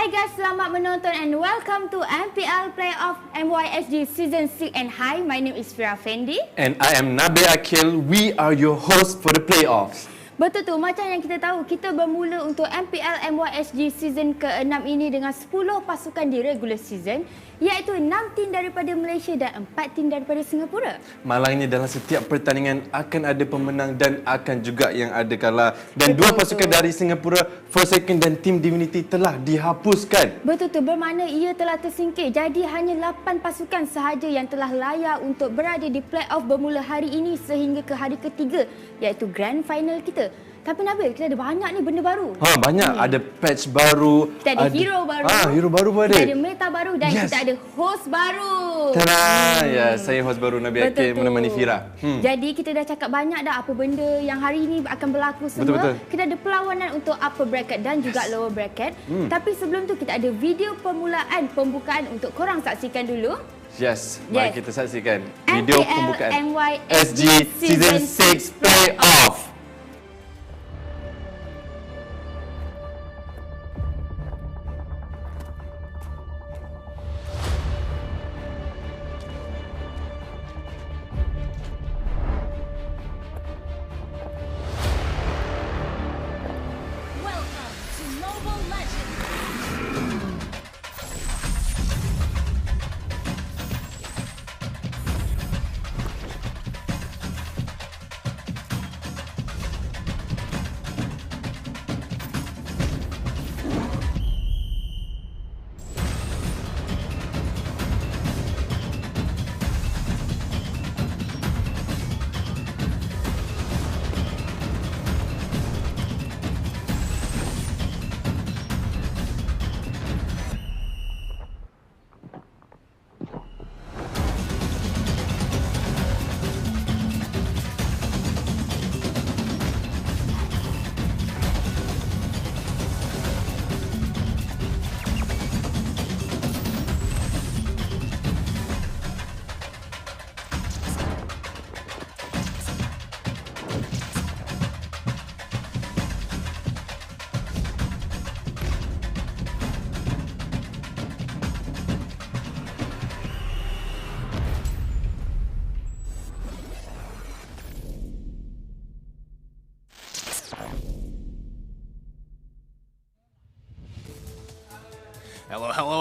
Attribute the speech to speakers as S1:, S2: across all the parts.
S1: Hai guys, selamat menonton and welcome to MPL Playoff MYSG Season 6. And hi, my name is Fira Fendi.
S2: And I am Nabil Akil. We are your hosts for the playoffs.
S1: Betul tu, macam yang kita tahu, kita bermula untuk MPL MYSG Season ke-6 ini dengan 10 pasukan di regular season, iaitu 6 tim daripada Malaysia dan 4 tim daripada Singapura.
S2: Malangnya dalam setiap pertandingan akan ada pemenang dan akan juga yang ada kalah. Dan dua pasukan dari Singapura, Forsaken dan Team Divinity telah dihapuskan.
S1: Betul tu, bermakna ia telah tersingkir. Jadi hanya 8 pasukan sahaja yang telah layak untuk berada di playoff bermula hari ini sehingga ke hari ketiga, iaitu grand final kita. Tapi Nabil, kita ada banyak ni benda baru.
S2: Banyak. Ada patch baru.
S1: Kita ada hero baru.
S2: Hero baru pun ada.
S1: Kita ada meta baru dan kita ada host baru.
S2: Tada! Ya, saya host baru Nabil Akil menemani Fira.
S1: Jadi kita dah cakap banyak dah apa benda yang hari ini akan berlaku semua.
S2: Betul.
S1: Kita ada perlawanan untuk upper bracket dan juga lower bracket. Tapi sebelum tu kita ada video permulaan pembukaan untuk korang saksikan dulu.
S2: Yes, mari kita saksikan video pembukaan
S1: MPL
S2: SG Season 6 Playoff.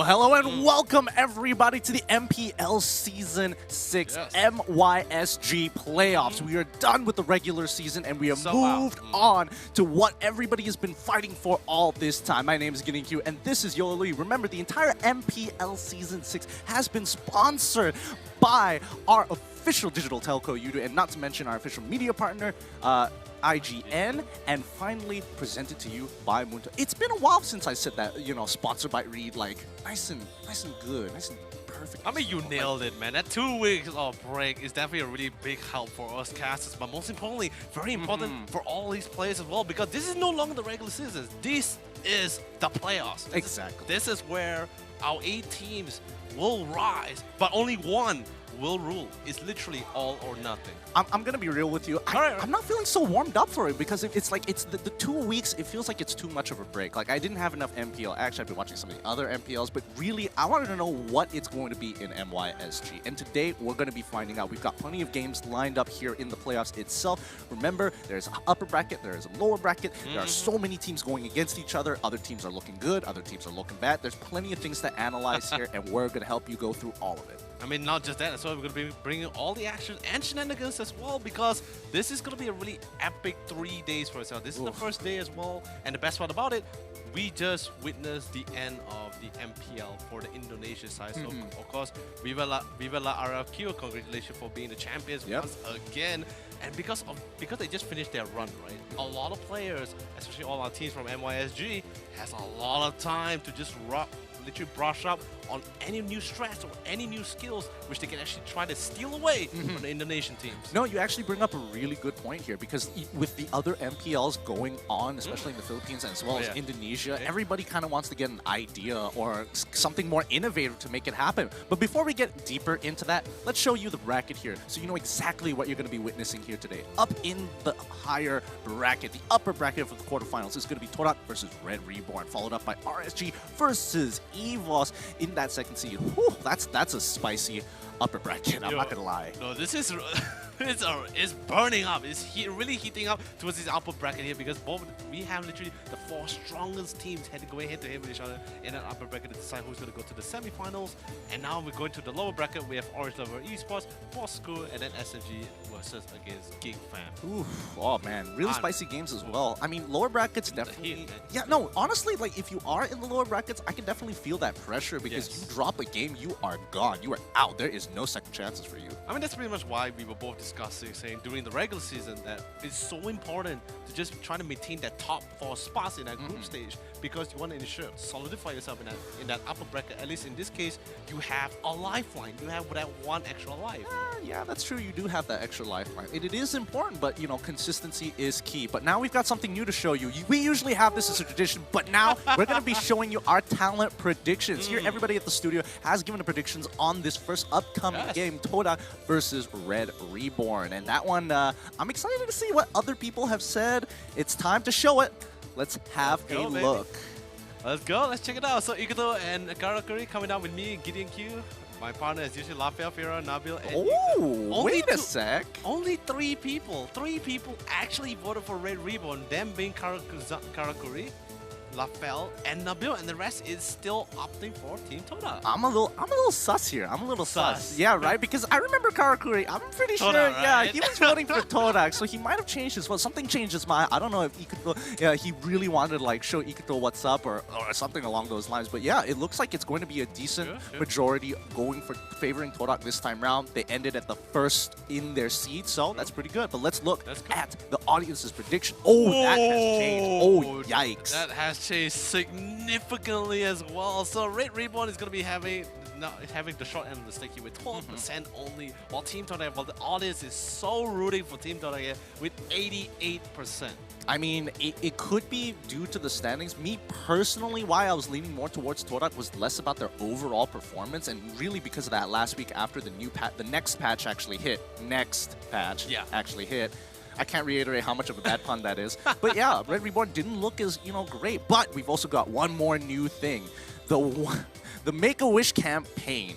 S3: Hello, and welcome everybody to the MPL Season 6 MYSG Playoffs. We are done with the regular season and we have moved on to what everybody has been fighting for all this time. My name is Getting Q and this is Yoli. Remember, the entire MPL Season 6 has been sponsored by our official digital telco, Yudu, and not to mention our official media partner, IGN, and finally presented to you by Munto. It's been a while since I said that, sponsored by Reed, like nice and good, nice and perfect.
S4: I mean, you nailed it, man. That 2 weeks of break is definitely a really big help for us casters, but most importantly, very important for all these players as well, because this is no longer the regular season. This is the playoffs.
S3: Exactly.
S4: This is where our 8 teams will rise, but only one will rule. It's literally all or nothing.
S3: I'm gonna be real with you. I'm not feeling so warmed up for it because it's like the 2 weeks. It feels like it's too much of a break. Like I didn't have enough MPL. Actually, I've been watching some of the other MPLs, but really, I wanted to know what it's going to be in MYSG. And today, we're going to be finding out. We've got plenty of games lined up here in the playoffs itself. Remember, there's an upper bracket, there is a lower bracket. There are so many teams going against each other. Other teams are looking good. Other teams are looking bad. There's plenty of things to analyze here, and we're going to help you go through all of it.
S4: I mean, not just that, so we're going to be bringing all the action and shenanigans as well, because this is going to be a really epic 3 days for us. This is the first day as well, and the best part about it, we just witnessed the end of the MPL for the Indonesia side. So, of course, Viva la RFQ, congratulations for being the champions once again. And because they just finished their run, right? A lot of players, especially all our teams from MYSG, has a lot of time to just literally brush up on any new strats or any new skills which they can actually try to steal away from the Indonesian teams.
S3: No, you actually bring up a really good point here because with the other MPLs going on, especially in the Philippines as well as Indonesia, everybody kind of wants to get an idea or something more innovative to make it happen. But before we get deeper into that, let's show you the bracket here so you know exactly what you're going to be witnessing here today. Up in the higher bracket, the upper bracket for the quarterfinals is going to be Torak versus Red Reborn, followed up by RSG versus EVOS in that second seed. Whew, that's a spicy upper bracket, I'm not going to lie.
S4: No, this is... it's burning up. It's really heating up towards this upper bracket here because we have literally the 4 strongest teams going head-to-head with each other in that upper bracket to decide who's going to go to the semi-finals. And now we're going to the lower bracket. We have Orange Lover Esports, Bosco, and then SMG versus against Geek Fam.
S3: Oof, oh man, really spicy games as well. I mean, lower brackets definitely... Yeah, no, honestly, like if you are in the lower brackets, I can definitely feel that pressure because you drop a game, you are gone. You are out. There is no second chances for you.
S4: I mean, that's pretty much why we were both discussing, saying during the regular season that it's so important to just try to maintain that top 4 spots in that group stage because you want to ensure solidify yourself in that upper bracket. At least in this case, you have a lifeline. You have that 1 extra life.
S3: Yeah, that's true. You do have that extra lifeline. It is important, but you know, consistency is key. But now we've got something new to show you. We usually have this as a tradition, but now we're going to be showing you our talent predictions. Here, everybody at the studio has given the predictions on this first upcoming game, Torak versus Red Reborn. And that one, I'm excited to see what other people have said. It's time to show it. Let's have a look.
S4: Let's go. Let's check it out. So Ikuto and Karakuri coming down with me, Gideon Q. My partner is usually Lafayette, Fira, Nabil, and
S3: oh, wait a sec.
S4: Only 3 people. 3 people actually voted for Red Reborn. Them being Karakuri, Lafel, and Nabil, and the rest is still opting for Team Torak.
S3: I'm a little sus here. I'm a little sus. Yeah, right? Because I remember Karakuri. I'm pretty sure,
S4: Torak,
S3: yeah,
S4: right?
S3: he was voting for Torak, so he might have changed his vote. Something changed his mind. I don't know if Ikuto, he really wanted to like show Ikuto what's up or something along those lines. But yeah, it looks like it's going to be a decent majority going for favoring Torak this time round. They ended at the first in their seed, so that's pretty good. But let's look at the audience's prediction. Oh, that has changed. Oh, yikes.
S4: That has changed significantly as well. So Red Reborn is going to be having the short end of the stick here with 12% only, while Team Torak, well, the audience is so rooting for Team Torak here with 88%.
S3: I mean, it could be due to the standings. Me personally, why I was leaning more towards Torak was less about their overall performance, and really because of that last week after the next patch actually hit. Actually hit. I can't reiterate how much of a bad pun that is. But yeah, Red Reborn didn't look as, great. But we've also got one more new thing. The Make-A-Wish campaign.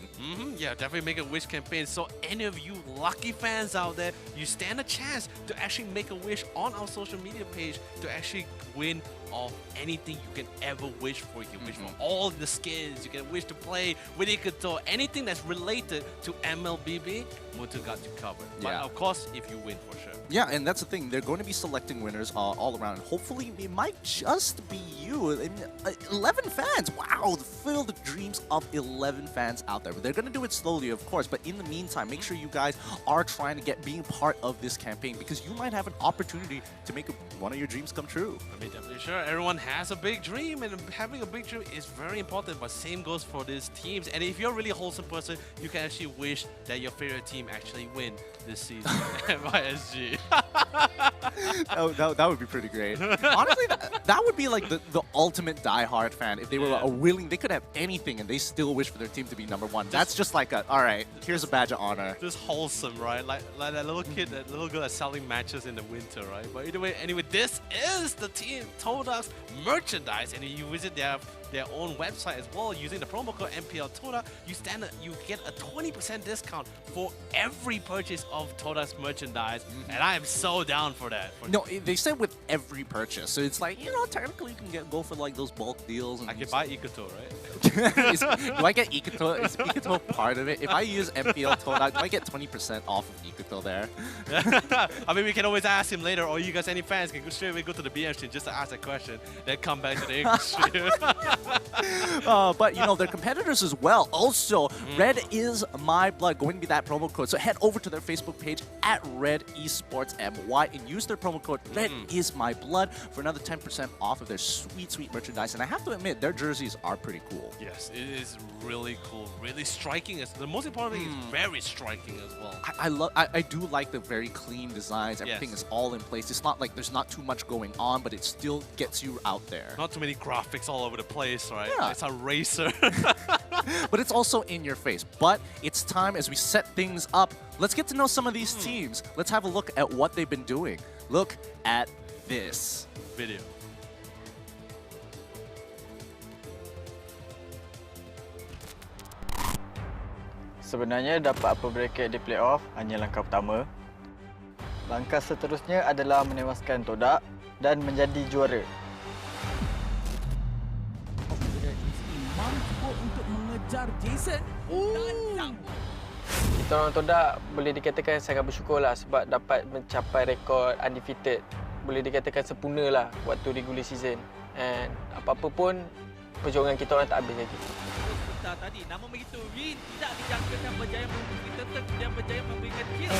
S4: Yeah, definitely Make-A-Wish campaign. So any of you lucky fans out there, you stand a chance to actually make a wish on our social media page to actually win of anything you can ever wish for. You can wish for all the skins, you can wish to play with Ikuto, anything that's related to MLBB, Mutu got you covered. But of course, if you win for sure.
S3: Yeah, and that's the thing. They're going to be selecting winners all around. Hopefully, it might just be you. 11 fans. Wow, fill the dreams of 11 fans out there. But they're going to do it slowly, of course. But in the meantime, make sure you guys are trying to being part of this campaign because you might have an opportunity to make one of your dreams come true.
S4: I mean, definitely sure. Everyone has a big dream, and having a big dream is very important. But same goes for these teams. And if you're a really wholesome person, you can actually wish that your favorite team actually win this season at MISG.
S3: that would be pretty great. Honestly, that would be like the ultimate die-hard fan. If they were willing, they could have anything and they still wish for their team to be #1. That's just like all right, here's a badge of honor.
S4: Just wholesome, right? Like that little kid, that little girl that's selling matches in the winter, right? But anyway, this is the Team Torak's merchandise, and if you visit their own website as well using the promo code MPL Torak, you get a 20% discount for every purchase of Torak's merchandise, and I am so down for that.
S3: No, they said with every purchase, so it's like, technically you can go for like those bulk deals. And
S4: I can buy Ikuto, right?
S3: Do I get Ikuto? Is Ikuto part of it? If I use MPL Torak, do I get 20% off of Ikuto there?
S4: I mean, we can always ask him later, or you guys, any fans, can straight away go to the BM stream just to ask that question, then come back to the English stream.
S3: But their competitors as well. Also, Red is My Blood, going to be that promo code. So head over to their Facebook page at Red Esports MY and use their promo code Red is My Blood for another 10% 20% off of their sweet merchandise. And I have to admit, their jerseys are pretty cool.
S4: Yes, it is really cool, really striking. The most important thing is very striking as well.
S3: I do like the very clean designs. Everything is all in place. It's not like there's not too much going on, but it still gets you out there.
S4: Not too many graphics all over the place, right?
S3: Yeah.
S4: It's a racer.
S3: But it's also in your face. But it's time as we set things up. Let's get to know some of these teams. Let's have a look at what they've been doing. Look at this
S4: Video.
S5: Sebenarnya dapat upper bracket di playoff hanya langkah pertama. Langkah seterusnya adalah menewaskan Todak dan menjadi juara.
S6: Mampu untuk mengejar Jason dan sanggup.
S5: Kita orang Todak boleh dikatakan sangat bersyukurlah sebab dapat mencapai rekod undefeated. Boleh dikatakan sempurna lah waktu regular season. And apa-apa pun perjuangan kita orang tak habis lagi.
S6: Tadi namun begitu Win tidak dijangkakan berjaya tetap dia berjaya memberikan kill.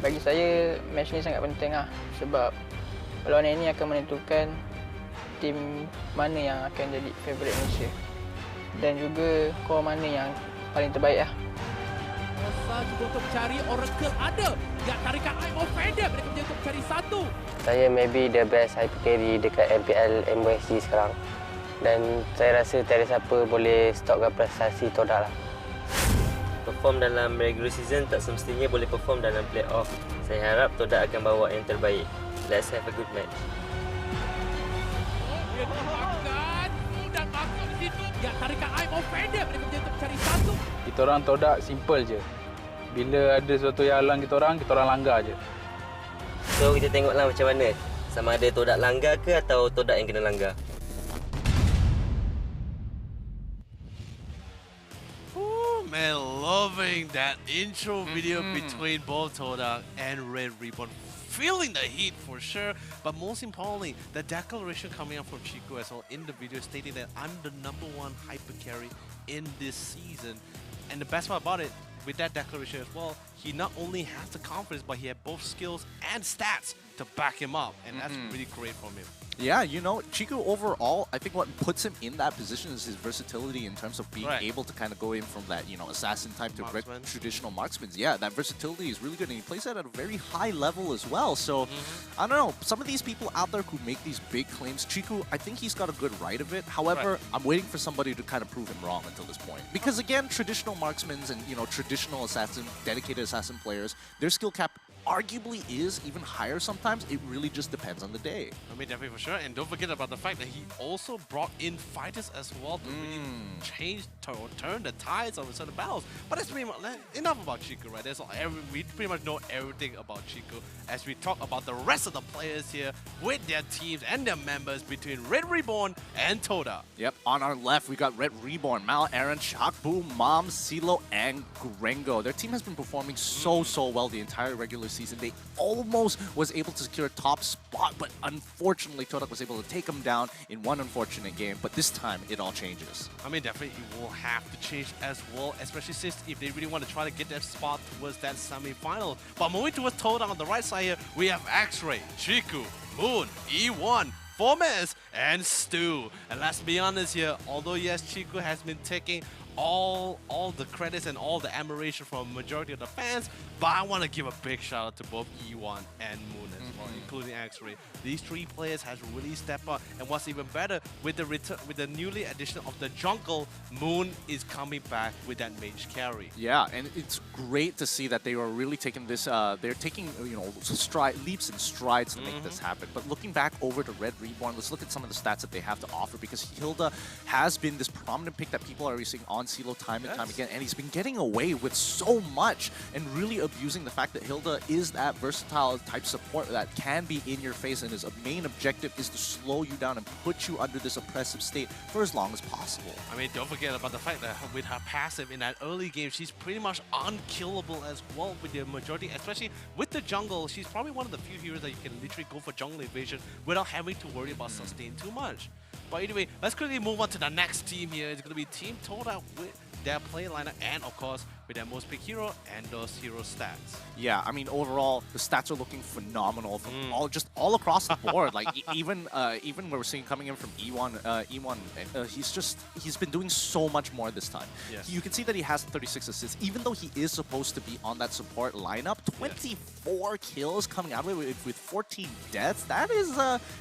S7: Bagi saya match ni sangat penting lah sebab perlawanan ini akan menentukan tim mana yang akan jadi favourite Malaysia dan juga core mana yang paling terbaik lah.
S6: Rosa cuba untuk mencari Oracle ada. Dia tarikan Eye of Fender mereka menjadi untuk mencari satu.
S8: Saya maybe the best hyper carry dekat MPL MYSG sekarang. Dan saya rasa tiada siapa boleh stopkan prestasi Todak lah. Perform dalam regular season tak semestinya boleh perform dalam playoff. Saya harap Todak akan bawa yang terbaik. Let's have a good match.
S6: Dia makan dan masuk di situ. Dia tarikan Eye of Fender mereka menjadi untuk mencari satu.
S9: Kita orang Todak simple je. Bila ada sesuatu yang halang kita orang langgar je.
S8: So kita tengoklah macam mana. Sama ada Todak langgar ke atau Todak yang kena langgar.
S4: Man, loving that intro video between both Todak and Red Ribbon. Feeling the heat for sure, but most importantly, the declaration coming out from Chico as well in the video stating that I'm the #1 hyper carry in this season. And the best part about it, with that declaration as well, he not only has the confidence, but he had both skills and stats to back him up, and that's really great from him.
S3: Yeah, you know, Chico overall, I think what puts him in that position is his versatility in terms of being able to kind of go in from that, you know, assassin type to traditional marksman. Yeah, that versatility is really good, and he plays that at a very high level as well. So, I don't know, some of these people out there who make these big claims, Chico, I think he's got a good right of it. However, I'm waiting for somebody to kind of prove him wrong until this point. Because again, traditional marksmen and, you know, traditional assassin, dedicated assassin players, their skill cap arguably is even higher sometimes. It really just depends on the day.
S4: I mean, definitely for sure. And don't forget about the fact that he also brought in fighters as well to really change, turn the tides of certain battles. But that's pretty much enough about Chico, right? We pretty much know everything about Chico as we talk about the rest of the players here with their teams and their members between Red Reborn and Todak.
S3: Yep, on our left, we got Red Reborn, Mal, Aaron, Shakbu, Mom, Silo, and Grengo. Their team has been performing so well the entire regular season. They almost was able to secure a top spot, but unfortunately, Todak was able to take them down in one unfortunate game. But this time, it all changes.
S4: I mean, definitely it will have to change as well, especially since if they really want to try to get that spot towards that semi-final. But moving towards Todak on the right side here, we have X-Ray, Chiku, Moon, E1, Formes, and Stu. And let's be honest here, although yes, Chiku has been taking all the credits and all the admiration from a majority of the fans, but I want to give a big shout out to both E1 and Moon as well, including X-Ray. These three players has really stepped up, and what's even better, with the newly addition of the jungle, Moon is coming back with that mage carry.
S3: Yeah, and it's great to see that they are really taking this. They're taking leaps and strides to make this happen. But looking back over to Red Reborn, let's look at some of the stats that they have to offer, because Hilda has been this prominent pick that people are using on Silo time and time again, and he's been getting away with so much and really abusing the fact that Hilda is that versatile type support that can be in your face, and his main objective is to slow you down and put you under this oppressive state for as long as possible.
S4: I mean, don't forget about the fact that with her passive in that early game, she's pretty much unkillable as well with the majority, especially with the jungle. She's probably one of the few heroes that you can literally go for jungle invasion without having to worry about sustain too much. But anyway, let's quickly move on to the next team here. It's going to be Team Todak with their play lineup and, of course, with their most picked hero and those hero stats.
S3: Yeah, I mean overall the stats are looking phenomenal from all across the board. Like even when we're seeing coming in from E1, he's been doing so much more this time.
S4: Yes.
S3: You can see that he has 36 assists, even though he is supposed to be on that support lineup. 24 kills coming out of it with 14 deaths. That is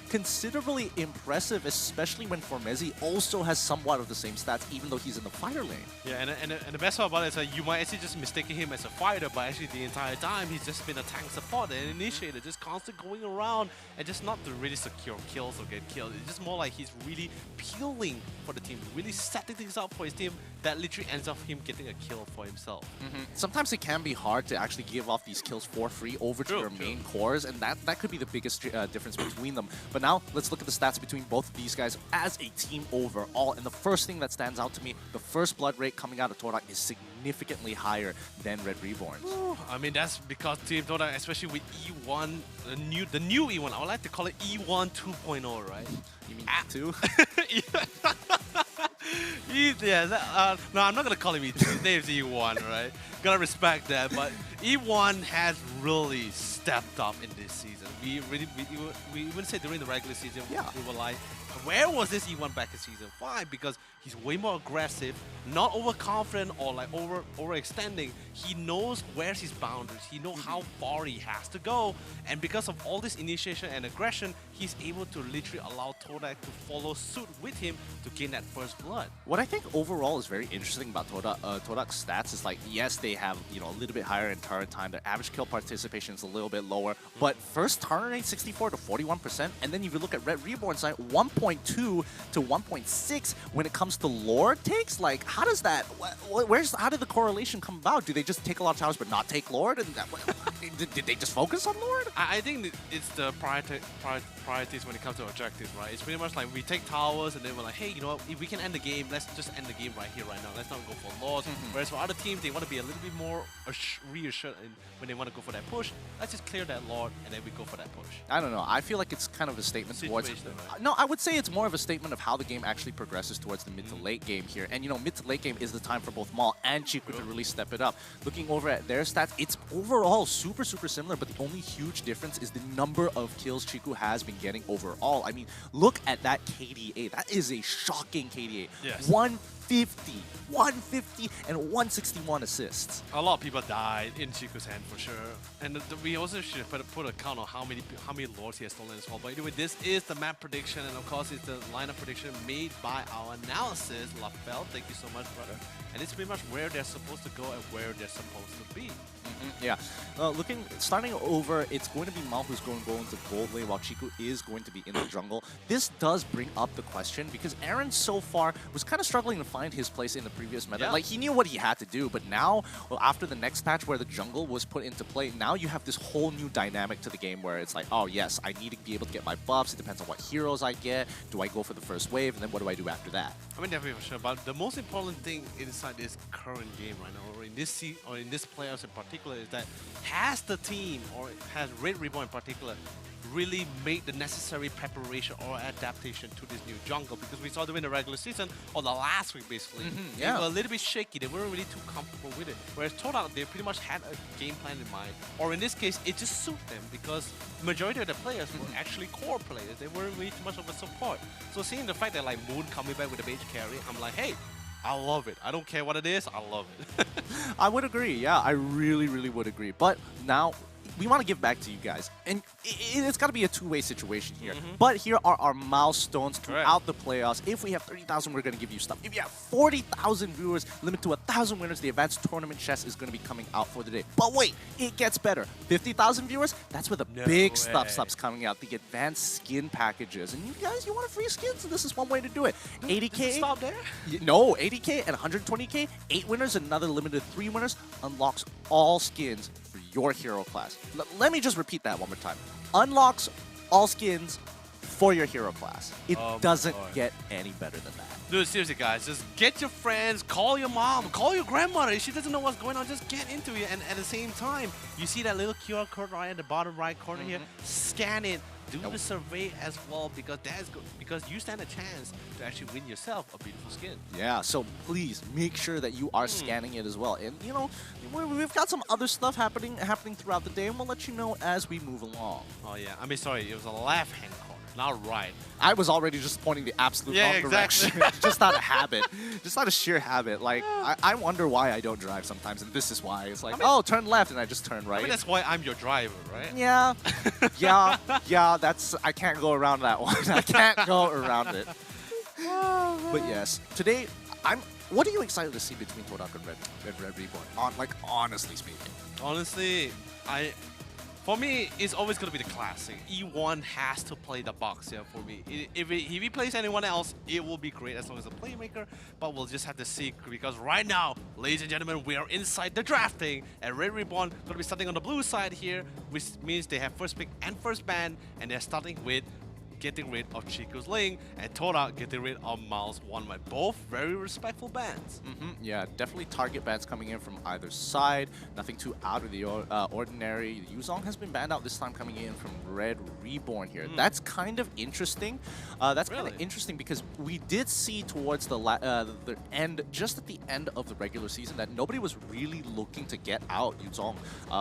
S3: considerably impressive, especially when Formezi also has somewhat of the same stats, even though he's in the fighter lane.
S4: Yeah, and the best part about it is that you might actually just mistaken him as a fighter, but actually the entire time he's just been a tank support and initiator, just constantly going around and just not to really secure kills or get killed. It's just more like he's really peeling for the team, really setting things up for his team that literally ends up him getting a kill for himself.
S3: Sometimes it can be hard to actually give off these kills for free over to your main cores, and that could be the biggest difference between them. But now let's look at the stats between both of these guys as a team overall. And the first thing that stands out to me, the first blood rate coming out of Torak is significantly higher than Red Reborns.
S4: I mean, that's because Team Todak, especially with E1, the new E1, I would like to call it E1 2.0, right?
S3: You mean E2?
S4: No, I'm not gonna call him E2. His name's E1, right? Gotta respect that, but E1 has really stepped up in this season. We even said during the regular season, we were like, where was this E1 back in season 5? Because he's way more aggressive, not overconfident or like overextending. He knows where's his boundaries. He knows how far he has to go. And because of all this initiation and aggression, he's able to literally allow Todak to follow suit with him to gain that first blood.
S3: What I think overall is very interesting about Todak's stats is like, yes, they have a little bit higher in turret time. Their average kill participation is a little bit lower, but first turret rate 64 to 41%, and then if you look at Red Reborn side, 1.2 to 1.6 when it comes to lore takes. Like, how does that? How did the correlation come about? Do they just take a lot of towers but not take lord? And did they just focus on lord?
S4: I think it's the priorities when it comes to objectives, right? It's pretty much like we take towers and then we're like, hey, you know what? If we can end the game, let's just end the game right here, right now. Let's not go for lords. Whereas for other teams, they want to be a little bit more reassured when they want to go for that push. Let's just clear that lord and then we go for that push.
S3: I don't know. I feel like it's kind of a statement towards.
S4: Right?
S3: No, I would say it's more of a statement of how the game actually progresses towards the mid to late game here. And mid to late game is the time for both Maul and Chiku to really step it up. Looking over at their stats, it's overall super similar, but the only huge difference is the number of kills Chiku has been getting overall. I mean, look at that KDA. That is a shocking KDA.
S4: Yes.
S3: 150 and 161 assists.
S4: A lot of people died in Chiku's hand for sure, and we also should put a count on how many lords he has stolen as well. But anyway, this is the map prediction, and of course it's the lineup prediction made by our analysis. Lafel, thank you so much, brother. And it's pretty much where they're supposed to go and where they're supposed to be.
S3: Yeah. Starting over, it's going to be Mao who's going to go into gold lane while Chiku is going to be in the jungle. This does bring up the question because Aaron so far was kind of struggling to find his place in the previous meta. Like, he knew what he had to do, but now, after the next patch where the jungle was put into play, now you have this whole new dynamic to the game where it's like, oh yes, I need to be able to get my buffs. It depends on what heroes I get. Do I go for the first wave? And then what do I do after that?
S4: I mean, definitely for sure. But the most important thing inside this current game right now, or in this playoffs in particular, is that has the team, or has Red Reborn in particular, really made the necessary preparation or adaptation to this new jungle? Because we saw them in the regular season, or the last week basically, they were a little bit shaky, they weren't really too comfortable with it. Whereas Todak, they pretty much had a game plan in mind, or in this case, it just suited them because the majority of the players were actually core players, they weren't really too much of a support. So seeing the fact that like Moon coming back with a mage carry, I'm like, hey, I love it. I don't care what it is, I love it.
S3: I would agree, yeah, I really would agree. But now, we want to give back to you guys. And it's got to be a two-way situation here. But here are our milestones throughout the playoffs. If we have 30,000, we're going to give you stuff. If you have 40,000 viewers, limit to 1,000 winners, the advanced tournament chest is going to be coming out for the day. But wait, it gets better. 50,000 viewers, that's where the big stuff's coming out. The advanced skin packages. And you guys, you want a free skin? So this is one way to do it. 80K.
S4: Does it stop there?
S3: No, 80K and 120K. 8 winners, another limited 3 winners, unlocks all skins your hero class. Let me just repeat that one more time. Unlocks all skins for your hero class. It
S4: Oh my
S3: doesn't
S4: God.
S3: get any better than that.
S4: Dude, seriously, guys, just get your friends, call your mom, call your grandmother. If she doesn't know what's going on, just get into it. And at the same time, you see that little QR code right at the bottom right corner here? Scan it. Do the survey as well, because because you stand a chance to actually win yourself a beautiful skin.
S3: Yeah, so please make sure that you are scanning it as well. And you know, we've got some other stuff happening throughout the day, and we'll let you know as we move along.
S4: Oh yeah, I mean, sorry, it was a left-hand corner, not right.
S3: I was already just pointing the absolute
S4: Yeah,
S3: wrong
S4: exactly.
S3: direction. Just out of habit. Just out of sheer habit. Like, I wonder why I don't drive sometimes, and this is why. It's like, oh, turn left, and I just turn right.
S4: I mean, that's why I'm your driver, right?
S3: Yeah, yeah, that's, I can't go around that one. I can't go around it. But yes, today, what are you excited to see between Todak and Red Reborn? Honestly speaking.
S4: Honestly, for me, it's always going to be the classic. E1 has to play the box here for me. If he plays anyone else, it will be great as long as a playmaker, but we'll just have to see, because right now, ladies and gentlemen, we are inside the drafting, and Red Reborn going to be starting on the blue side here, which means they have first pick and first ban, and they're starting with getting rid of Chico's Ling, and Todak getting rid of Miles One White. Both very respectful bans.
S3: Yeah, definitely target bans coming in from either side. Nothing too out of the ordinary. Yuzong has been banned out this time, coming in from Red Reborn here. That's kind of interesting. That's kind of interesting because we did see towards the end, just at the end of the regular season, that nobody was really looking to get out Yuzong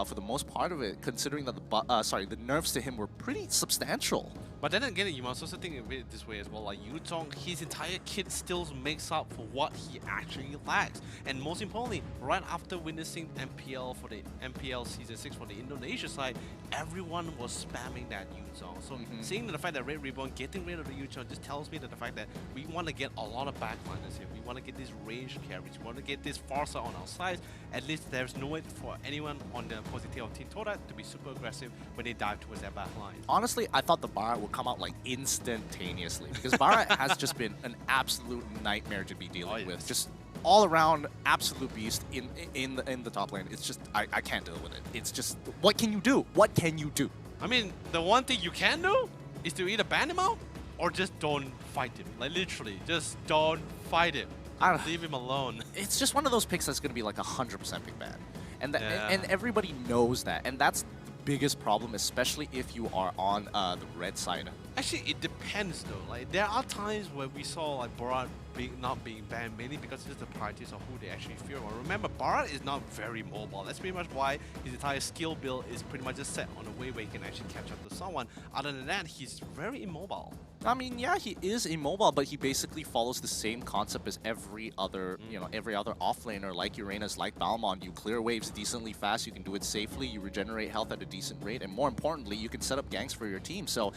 S3: for the most part of it, considering that the nerfs to him were pretty substantial.
S4: But then again, you must also think of it this way as well. Like Yuzong, his entire kit still makes up for what he actually lacks. And most importantly, right after witnessing MPL for the MPL Season 6 for the Indonesia side, everyone was spamming that Yuzong. So seeing the fact that Red Reborn getting rid of the Yuzong just tells me that the fact that we want to get a lot of backliners here. We want to get these range carries. We want to get this Farsa on our side. At least there's no way for anyone on the opposing team of Team Todak to be super aggressive when they dive towards that backline.
S3: Honestly, I thought the Barat would come out like instantaneously, because Barat has just been an absolute nightmare to be dealing with. Just all around absolute beast in the top lane. It's just I can't deal with it. It's just, what can you do? What can you do?
S4: I mean, the one thing you can do is to either ban him out or just don't fight him. Like literally, just don't fight him. Leave him alone.
S3: It's just one of those picks that's going to be like 100% pick ban. And everybody knows that. And that's the biggest problem, especially if you are on the red side.
S4: Actually, it depends though. Like there are times where we saw like Barat not being banned, mainly because it's the priorities of who they actually fear. Well, remember, Barat is not very mobile. That's pretty much why his entire skill build is pretty much just set on a way where he can actually catch up to someone. Other than that, he's very immobile.
S3: I mean, yeah, he is immobile, but he basically follows the same concept as every other, every other offlaner, like Uranus, like Balmond. You clear waves decently fast, you can do it safely, you regenerate health at a decent rate, and more importantly, you can set up ganks for your team. So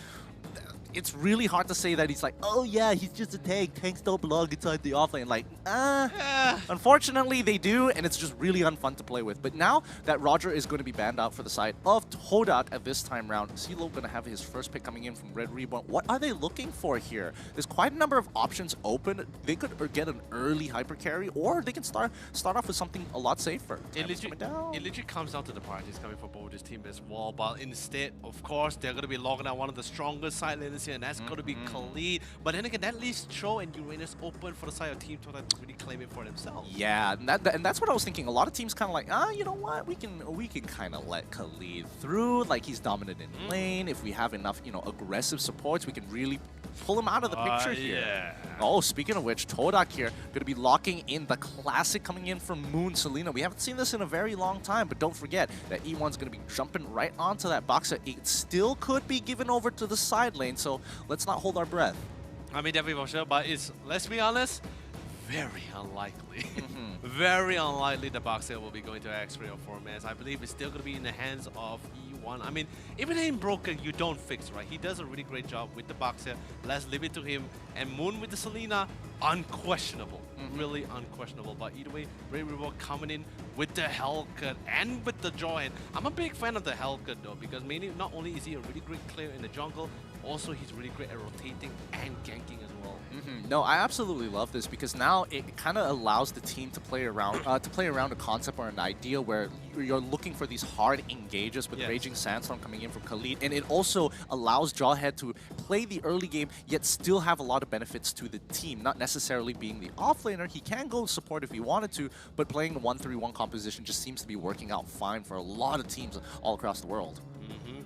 S3: it's really hard to say that he's like, oh yeah, he's just a tank. Tanks don't belong inside the offlane. Like, unfortunately they do, and it's just really unfun to play with. But now that Roger is going to be banned out for the side of Todak at this time round, CeeLo going to have his first pick coming in from Red Reborn. What are they looking for here? There's quite a number of options open. They could get an early hyper carry, or they can start off with something a lot safer.
S4: It literally comes down to the priorities coming from both this team as well. But instead, of course, they're going to be logging out one of the strongest side laners here, and that's going to be Khalid. But then again, that leaves Cho and Uranus open for the side of Team Todak to really claim it for themselves.
S3: Yeah, and that's what I was thinking. A lot of teams kind of like, you know what? We can kind of let Khalid through. Like, he's dominant in lane. If we have enough, aggressive supports, we can really pull him out of the picture here.
S4: Yeah.
S3: Oh, speaking of which, Todak here going to be locking in the classic coming in from Moon Selena. We haven't seen this in a very long time, but don't forget that E1's going to be jumping right onto that boxer. It still could be given over to the side lane, so let's not hold our breath.
S4: I mean, definitely for sure, but it's, let's be honest, very unlikely. Very unlikely the Boxer will be going to X-Ray or 4-Mans. I believe it's still going to be in the hands of E1. I mean, if it ain't broken, you don't fix, right? He does a really great job with the Boxer. Let's leave it to him. And Moon with the Selena, unquestionable. Really unquestionable. But either way, Red Reborn coming in with the Hellcat and with the Jawhead. I'm a big fan of the Hellcat though, because mainly not only is he a really great clear in the jungle, also he's really great at rotating and ganking as well.
S3: No, I absolutely love this, because now it kind of allows the team to play around a concept or an idea where you're looking for these hard engages with Raging Sandstorm coming in from Khalid, and it also allows Jawhead to play the early game, yet still have a lot of benefits to the team. Not necessarily being the offlaner. He can go support if he wanted to, but playing the 1-3-1 composition just seems to be working out fine for a lot of teams all across the world.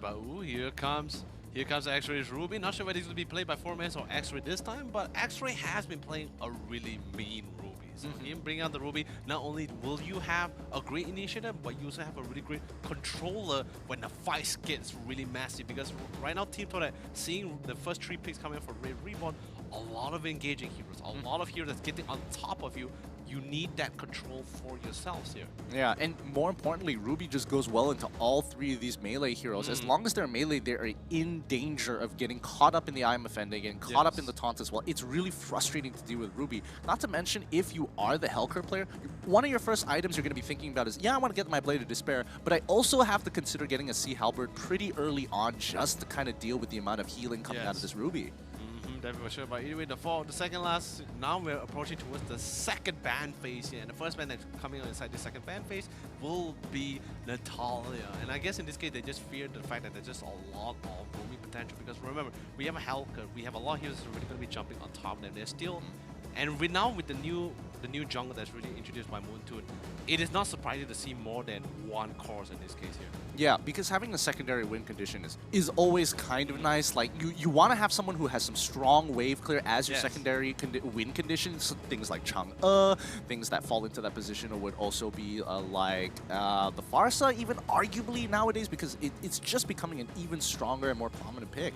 S4: But ooh, here comes X-Ray's Ruby. Not sure whether he's going to be played by 4-man or X-Ray this time, but X-Ray has been playing a really mean Ruby. So him bringing out the Ruby, not only will you have a great initiator, but you also have a really great controller when the fight gets really massive. Because right now, Team Toadette, seeing the first 3 picks coming from Red Reborn, a lot of engaging heroes, a lot of heroes that's getting on top of you. You need that control for yourselves here.
S3: Yeah, and more importantly, Ruby just goes well into all 3 of these melee heroes. As long as they're melee, they're in danger of getting caught up in the IMFN, getting caught up in the taunt as well. It's really frustrating to deal with Ruby. Not to mention, if you are the Hellcurt player, one of your first items you're going to be thinking about is, yeah, I want to get my Blade of Despair, but I also have to consider getting a Sea Halberd pretty early on just to kind of deal with the amount of healing coming out of this Ruby.
S4: Definitely for sure, but anyway, the second last, now we're approaching towards the second ban phase here, and the first ban that's coming on inside the second ban phase will be Natalia. And I guess in this case, they just feared the fact that there's just a lot of roaming potential, because remember, we have a Hellcurt, we have a lot of heroes that are really going to be jumping on top of them. They're still, and now with the new jungle that's really introduced by Moontoon, it is not surprising to see more than one course in this case here.
S3: Yeah, because having a secondary win condition is always kind of nice. Like, you want to have someone who has some strong wave clear as your secondary win conditions. Things like Chang'e, things that fall into that position would also be like the Pharsa, even arguably nowadays, because it's just becoming an even stronger and more prominent pick.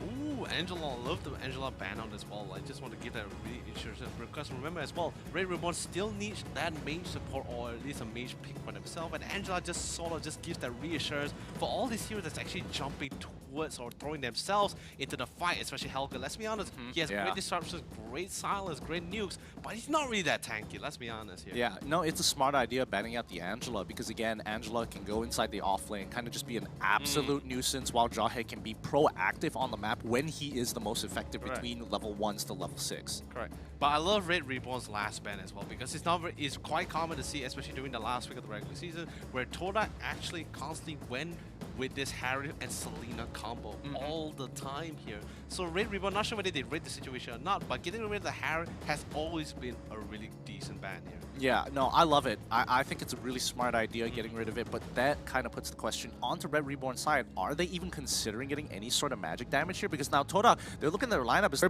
S4: Ooh, Angela, I love the Angela ban out as well. I just want to give that really insurance, because remember as well, Red Reborn still needs that mage support, or at least a mage pick for themselves, and Angela just sort of just gives that reassurance for all these heroes that's actually jumping towards or throwing themselves into the fight, especially Hellcurt. Let's be honest, he has great disruptions, great silence, great nukes, but he's not really that tanky, let's be honest here.
S3: Yeah, no, it's a smart idea banning out the Angela, because again, Angela can go inside the off lane, kind of just be an absolute nuisance, while Jahe can be proactive on the map when he is the most effective between level 1s to level 6.
S4: Correct. But I love Red Reborn's last ban as well, because it's quite common to see, especially during the last week of the regular season, where Toadette actually constantly went with this Harry and Selena combo all the time here. So Red Reborn, not sure whether they read the situation or not, but getting rid of the Harry has always been a really decent ban here.
S3: Yeah, no, I love it. I think it's a really smart idea getting rid of it, but that kind of puts the question onto Red Reborn's side. Are they even considering getting any sort of magic damage here? Because now Toadette, they're looking at their lineup, is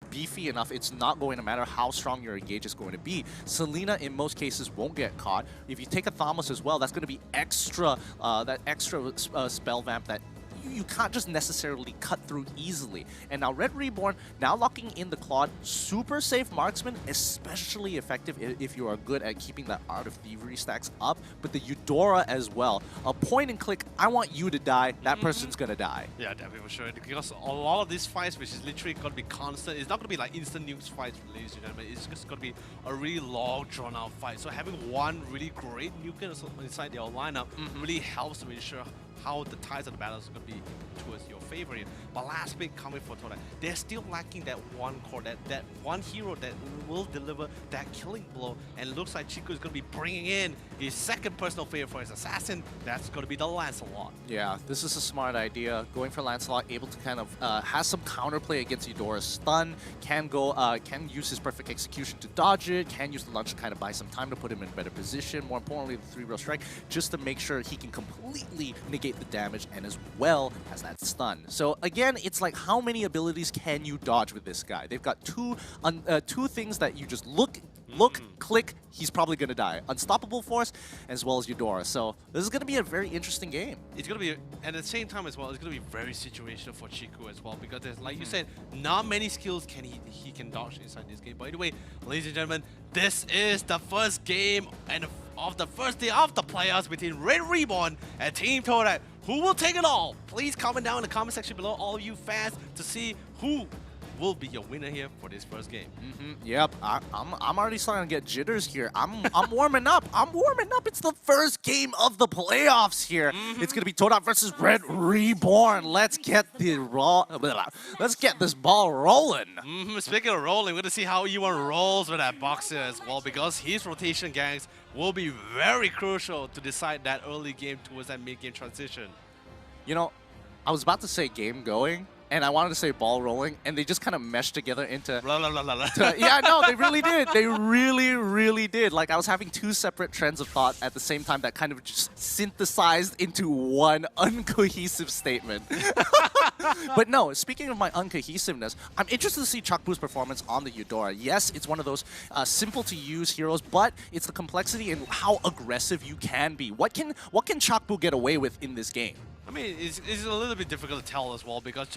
S3: beefy enough, it's not going to matter how strong your engage is going to be. Selena, in most cases, won't get caught. If you take a Thamos as well, that's going to be extra, that extra spell vamp that you can't just necessarily cut through easily. And now Red Reborn, now locking in the Claude, super safe marksman, especially effective if you are good at keeping that Art of Thievery stacks up, but the Eudora as well. A point and click, I want you to die, that person's gonna die.
S4: Yeah, definitely for sure, because a lot of these fights, which is literally going to be constant, it's not going to be like instant nukes fights, ladies and gentlemen, it's just going to be a really long, drawn-out fight. So having one really great nuke inside your lineup really helps to ensure how the tides of the battle is going to be towards your favor here. But last pick coming for Toadette, they're still lacking that one core, that one hero that will deliver that killing blow. And it looks like Chico is going to be bringing in his second personal favorite for his assassin. That's going to be the Lancelot.
S3: Yeah, this is a smart idea. Going for Lancelot, able to kind of has some counterplay against Eudora's stun. Can use his perfect execution to dodge it. Can use the launch to kind of buy some time to put him in a better position. More importantly, the 3-rail strike, just to make sure he can completely negate the damage and as well as that stun. So again, it's like, how many abilities can you dodge with this guy? They've got two things that you just look, click, he's probably going to die. Unstoppable Force as well as Eudora. So this is going to be a very interesting game.
S4: It's going to be, and at the same time as well, it's going to be very situational for Chico as well, because there's, like you said, not many skills he can dodge inside this game. By the way, ladies and gentlemen, this is the first game of the first day of the playoffs between Red Reborn and Team Toadette. Who will take it all? Please comment down in the comment section below, all of you fans, to see who will be your winner here for this first game.
S3: Yep, I'm already starting to get jitters here. I'm warming up. I'm warming up. It's the first game of the playoffs here. It's gonna be Toadette versus Red Reborn. Let's get this ball rolling.
S4: Speaking of rolling, we're gonna see how E1 rolls with that Boxer as well, because his rotation gangs will be very crucial to decide that early game towards that mid-game transition.
S3: You know, I was about to say game going, and I wanted to say ball rolling, and they just kind of meshed together into...
S4: La, la, la, la, la.
S3: Yeah, no, they really did. They really, really did. Like, I was having two separate trends of thought at the same time that kind of just synthesized into one uncohesive statement. But no, speaking of my uncohesiveness, I'm interested to see Chakbu's performance on the Eudora. Yes, it's one of those simple-to-use heroes, but it's the complexity and how aggressive you can be. What can Chakbu get away with in this game?
S4: I mean, it's a little bit difficult to tell as well because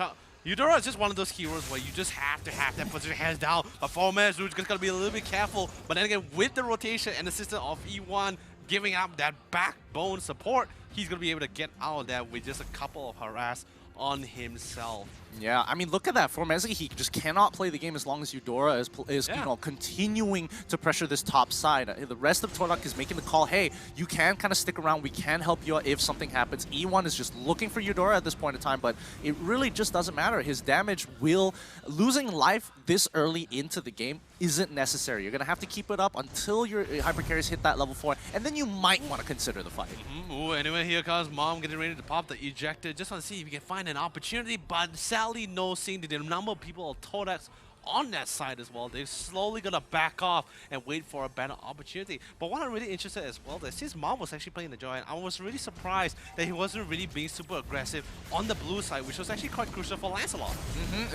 S4: Eudora is just one of those heroes where you just have to have that position hands down. But Formes, you're just gotta be a little bit careful. But then again, with the rotation and the system of E1 giving up that backbone support, he's gonna be able to get out of that with just a couple of harass on himself.
S3: Yeah, I mean, look at that. Formezi, he just cannot play the game as long as Eudora is you know, continuing to pressure this top side. The rest of Todak is making the call, hey, you can kind of stick around. We can help you out if something happens. E1 is just looking for Eudora at this point in time, but it really just doesn't matter. His damage will... Losing life this early into the game isn't necessary. You're going to have to keep it up until your Hyper Carries hit that level 4, and then you might want to consider the fight.
S4: Ooh, anyway, here comes Mom getting ready to pop the ejector. Just want to see if you can find an opportunity, but sadly, no, seeing the number of people of Todaks on that side as well. They're slowly going to back off and wait for a better opportunity. But what I'm really interested as well, that since Mom was actually playing the Giant, I was really surprised that he wasn't really being super aggressive on the blue side, which was actually quite crucial for Lancelot.